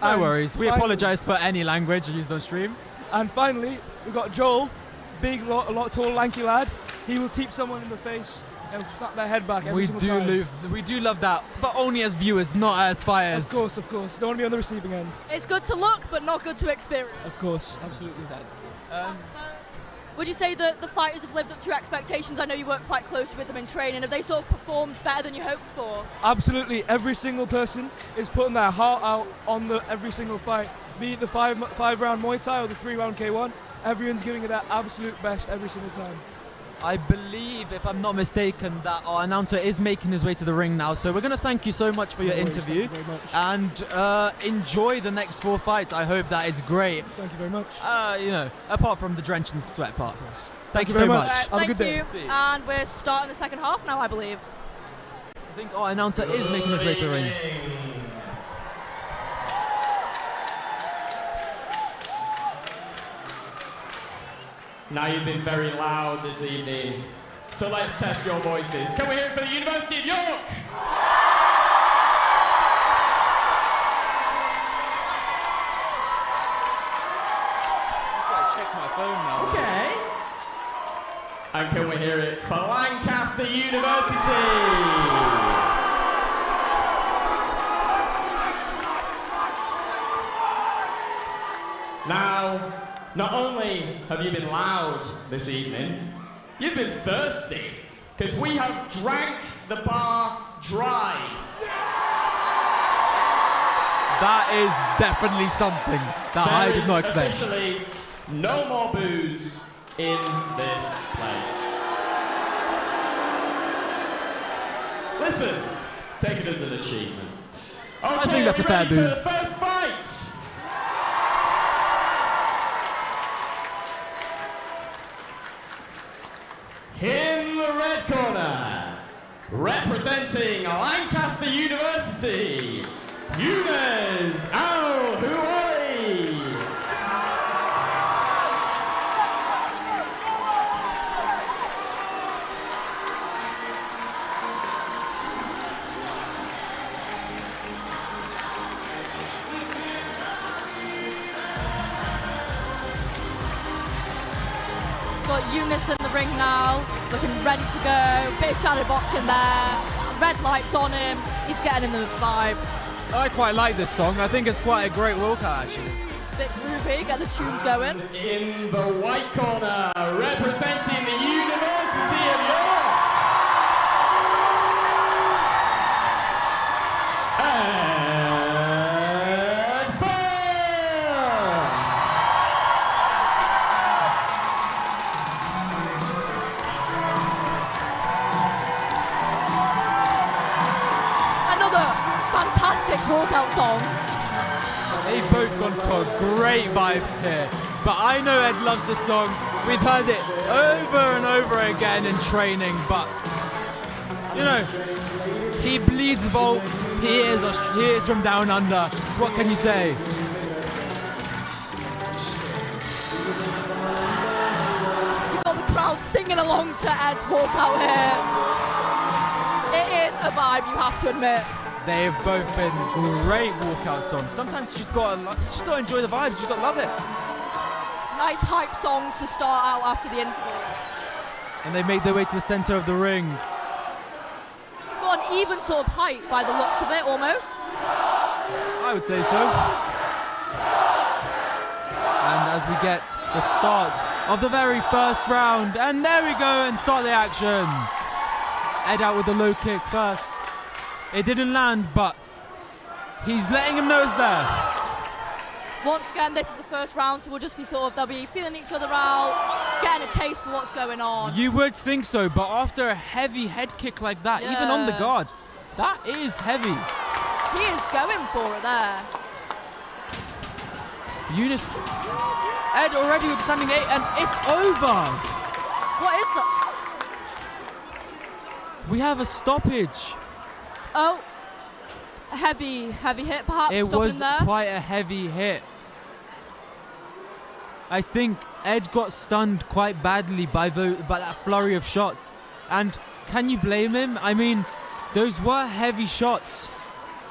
No worries. We apologise for any language used on stream. And finally, we've got Joel, big, a lot tall, lanky lad. He will teep someone in the face and snap their head back every single time. We do love that, but only as viewers, not as fighters. Of course. Don't want to be on the receiving end. It's good to look, but not good to experience. Of course, absolutely. Would you say that the fighters have lived up to your expectations? I know you work quite closely with them in training. Have they sort of performed better than you hoped for? Absolutely. Every single person is putting their heart out on every single fight. Be it the 5-round Muay Thai or the 3-round K1, everyone's giving it their absolute best every single time. I believe, if I'm not mistaken, that our announcer is making his way to the ring now. So we're going to thank you so much for your interview. Thank you very much. And enjoy the next 4 fights. I hope that is great. Thank you very much. Apart from the drench and sweat part. Thank you very so much. much. Have a good day. Thank you. And we're starting the second half now, I believe. I think our announcer is making his way to the ring. Now you've been very loud this evening, so let's test your voices. Can we hear it for the University of York? I check my phone now. Okay. And can we hear it for Lancaster University? Now, not only have you been loud this evening, you've been thirsty, because we have drank the bar dry. That is definitely something that I did not expect. Officially, no more booze in this place. Listen, take it as an achievement. Okay, I think that's a fair ready boo. for the first fight? In the red corner, representing Lancaster University, Yunus Al-Huari. got Eunice in the ring now, looking ready to go. Bit of shadow boxing there. Red lights on him. He's getting in the vibe. I quite like this song. I think it's quite a great walkout, actually. Bit groovy, get the tunes going. In the white corner, representing the University of York, and fire! Another fantastic walkout song. They've both gone for great vibes here. But I know Ed loves the song. We've heard it over and over again in training, but you know, he bleeds Volt. He is from down under. What can you say? You've got the crowd singing along to Ed's walkout here. It is a vibe, you have to admit. They've both been great walkout songs. Sometimes you just gotta enjoy the vibes. You just gotta love it. Nice hype songs to start out after the interval. And they make their way to the center of the ring. Got an even sort of height by the looks of it, almost. I would say so. And as we get the start of the very first round, and there we go, and start the action. Ed out with the low kick first. It didn't land, but he's letting him know it's there. Once again, this is the first round, so we'll just be they'll be feeling each other out, getting a taste for what's going on. You would think so, but after a heavy head kick like that, even on the guard, that is heavy. He is going for it there. Eunice, Ed already with standing 8, and it's over. What is that? We have a stoppage. Oh, heavy hit perhaps. It was there. quite a heavy hit. I think Ed got stunned quite badly by that flurry of shots. And can you blame him? I mean, those were heavy shots.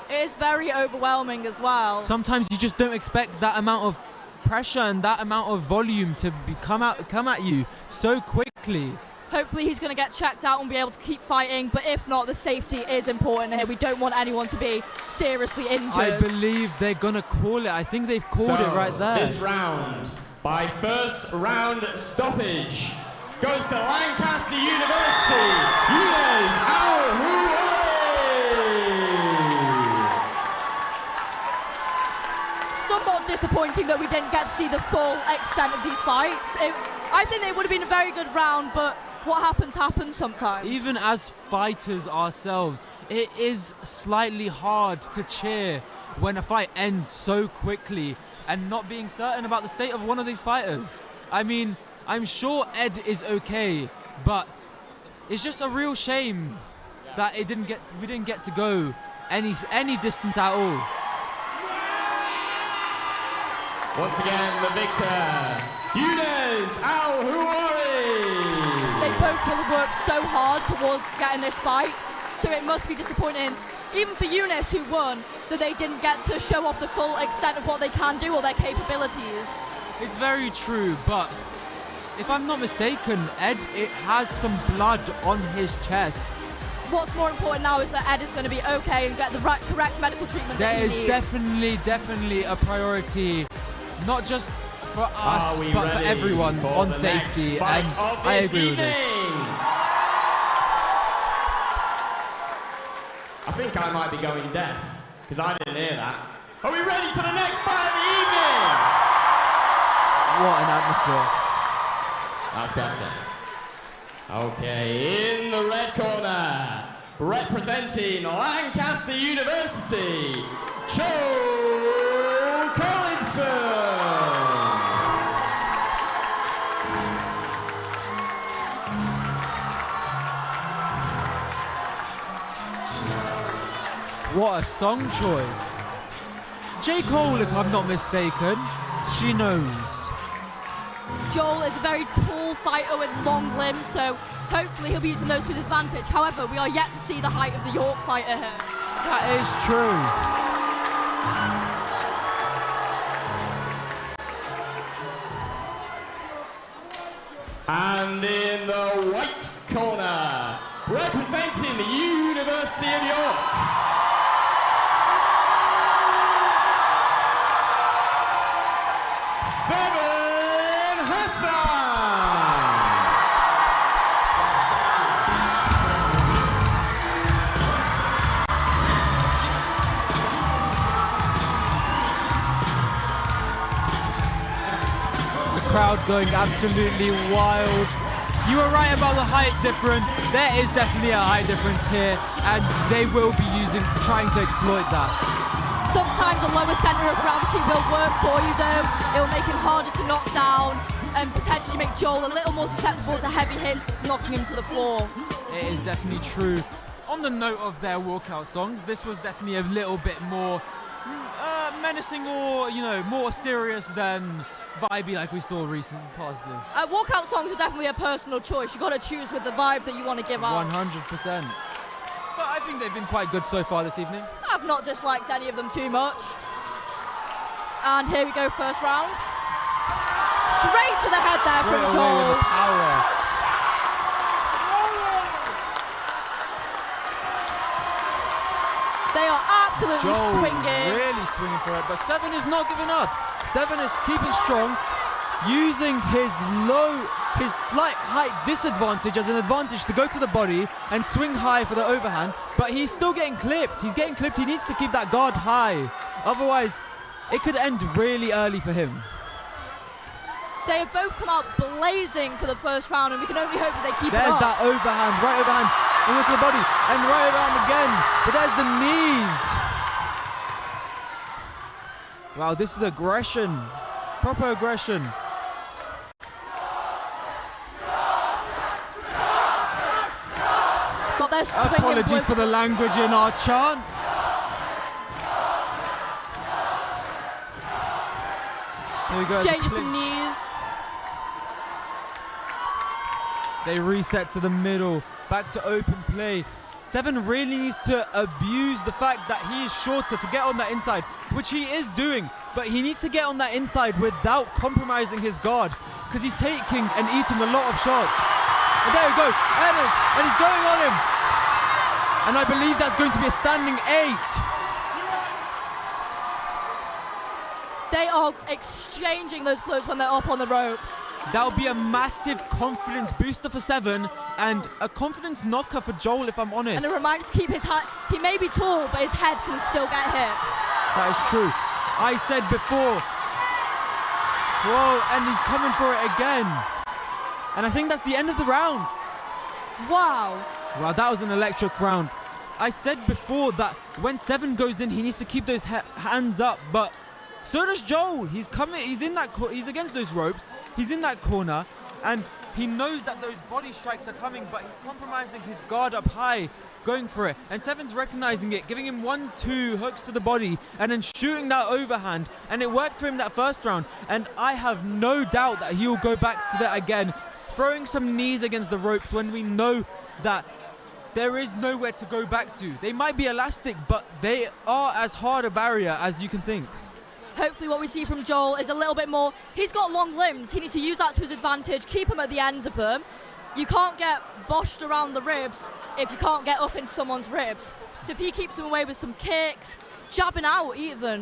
It is very overwhelming as well. Sometimes you just don't expect that amount of pressure and that amount of volume to come at you so quickly. Hopefully he's going to get checked out and be able to keep fighting, but if not, the safety is important here. We don't want anyone to be seriously injured. I believe they're going to call it. I think they've called it right there. This round, by first round stoppage, goes to Lancaster University. Eunice Al-Houari. Somewhat disappointing that we didn't get to see the full extent of these fights. I think it would have been a very good round, but what happens sometimes. Even as fighters ourselves, it is slightly hard to cheer when a fight ends so quickly and not being certain about the state of one of these fighters. I mean, I'm sure Ed is okay, but it's just a real shame that we didn't get to go any distance at all. Once again, the victor, Eunice Al-Houari. They both will have worked so hard towards getting this fight, so it must be disappointing, even for Eunice, who won, that they didn't get to show off the full extent of what they can do or their capabilities. It's very true, but if I'm not mistaken, Ed, it has some blood on his chest. What's more important now is that Ed is going to be okay and get the correct medical treatment that he needs. There is definitely a priority, not just for us, but for everyone on safety, and I agree with this. I think I might be going deaf, because I didn't hear that. Are we ready for the next fight of the evening? What an atmosphere. That's better. Okay, in the red corner, representing Lancaster University, Joe Collinson. What a song choice. J. Cole, if I'm not mistaken, she knows. Joel is a very tall fighter with long limbs, so hopefully he'll be using those to his advantage. However, we are yet to see the height of the York fighter here. That is true. And in the white corner, representing the University of York, Seven Hassan. Crowd going absolutely wild. You were right about the height difference. There is definitely a height difference here, and they will be trying to exploit that. Sometimes a lower centre of gravity will work for you though. It will make him harder to knock down and potentially make Joel a little more susceptible to heavy hits, knocking him to the floor. It is definitely true. On the note of their walkout songs, this was definitely a little bit more menacing, or more serious than vibey like we saw recently. Walkout songs are definitely a personal choice. You've got to choose with the vibe that you want to give out. 100%. But I think they've been quite good so far this evening. I've not disliked any of them too much. And here we go, first round. Straight to the head there from Joel. They are absolutely swinging. Really swinging for it, but Seven is not giving up. Seven is keeping strong, using his slight height disadvantage as an advantage to go to the body and swing high for the overhand, but he's still getting clipped. He's getting clipped. He needs to keep that guard high. Otherwise, it could end really early for him. They have both come out blazing for the first round, and we can only hope that they keep it up. There's that overhand, right overhand, into the body, and right overhand again. But there's the knees. Wow, this is aggression. Proper aggression. Got their swing. Apologies for the language in our chant. Exchange of some knees. They reset to the middle, back to open play. Seven really needs to abuse the fact that he is shorter to get on that inside, which he is doing, but he needs to get on that inside without compromising his guard, because he's taking and eating a lot of shots. And there we go, and he's going on him. And I believe that's going to be a standing 8. They are exchanging those blows when they're up on the ropes. That would be a massive confidence booster for Seven and a confidence knocker for Joel, if I'm honest. And a reminder to keep his head. He may be tall, but his head can still get hit. That is true. I said before. Whoa, and he's coming for it again. And I think that's the end of the round. Wow. Wow, that was an electric round. I said before that when Seven goes in, he needs to keep those hands up, but so does Joel. He's coming. He's in that. He's against those ropes. He's in that corner, and he knows that those body strikes are coming. But he's compromising his guard up high, going for it. And Seven's recognizing it, giving him 1-2 hooks to the body, and then shooting that overhand. And it worked for him that first round. And I have no doubt that he will go back to that again, throwing some knees against the ropes when we know that there is nowhere to go back to. They might be elastic, but they are as hard a barrier as you can think. Hopefully what we see from Joel is a little bit more. He's got long limbs. He needs to use that to his advantage, keep him at the ends of them. You can't get boshed around the ribs if you can't get up in someone's ribs. So if he keeps him away with some kicks, jabbing out even,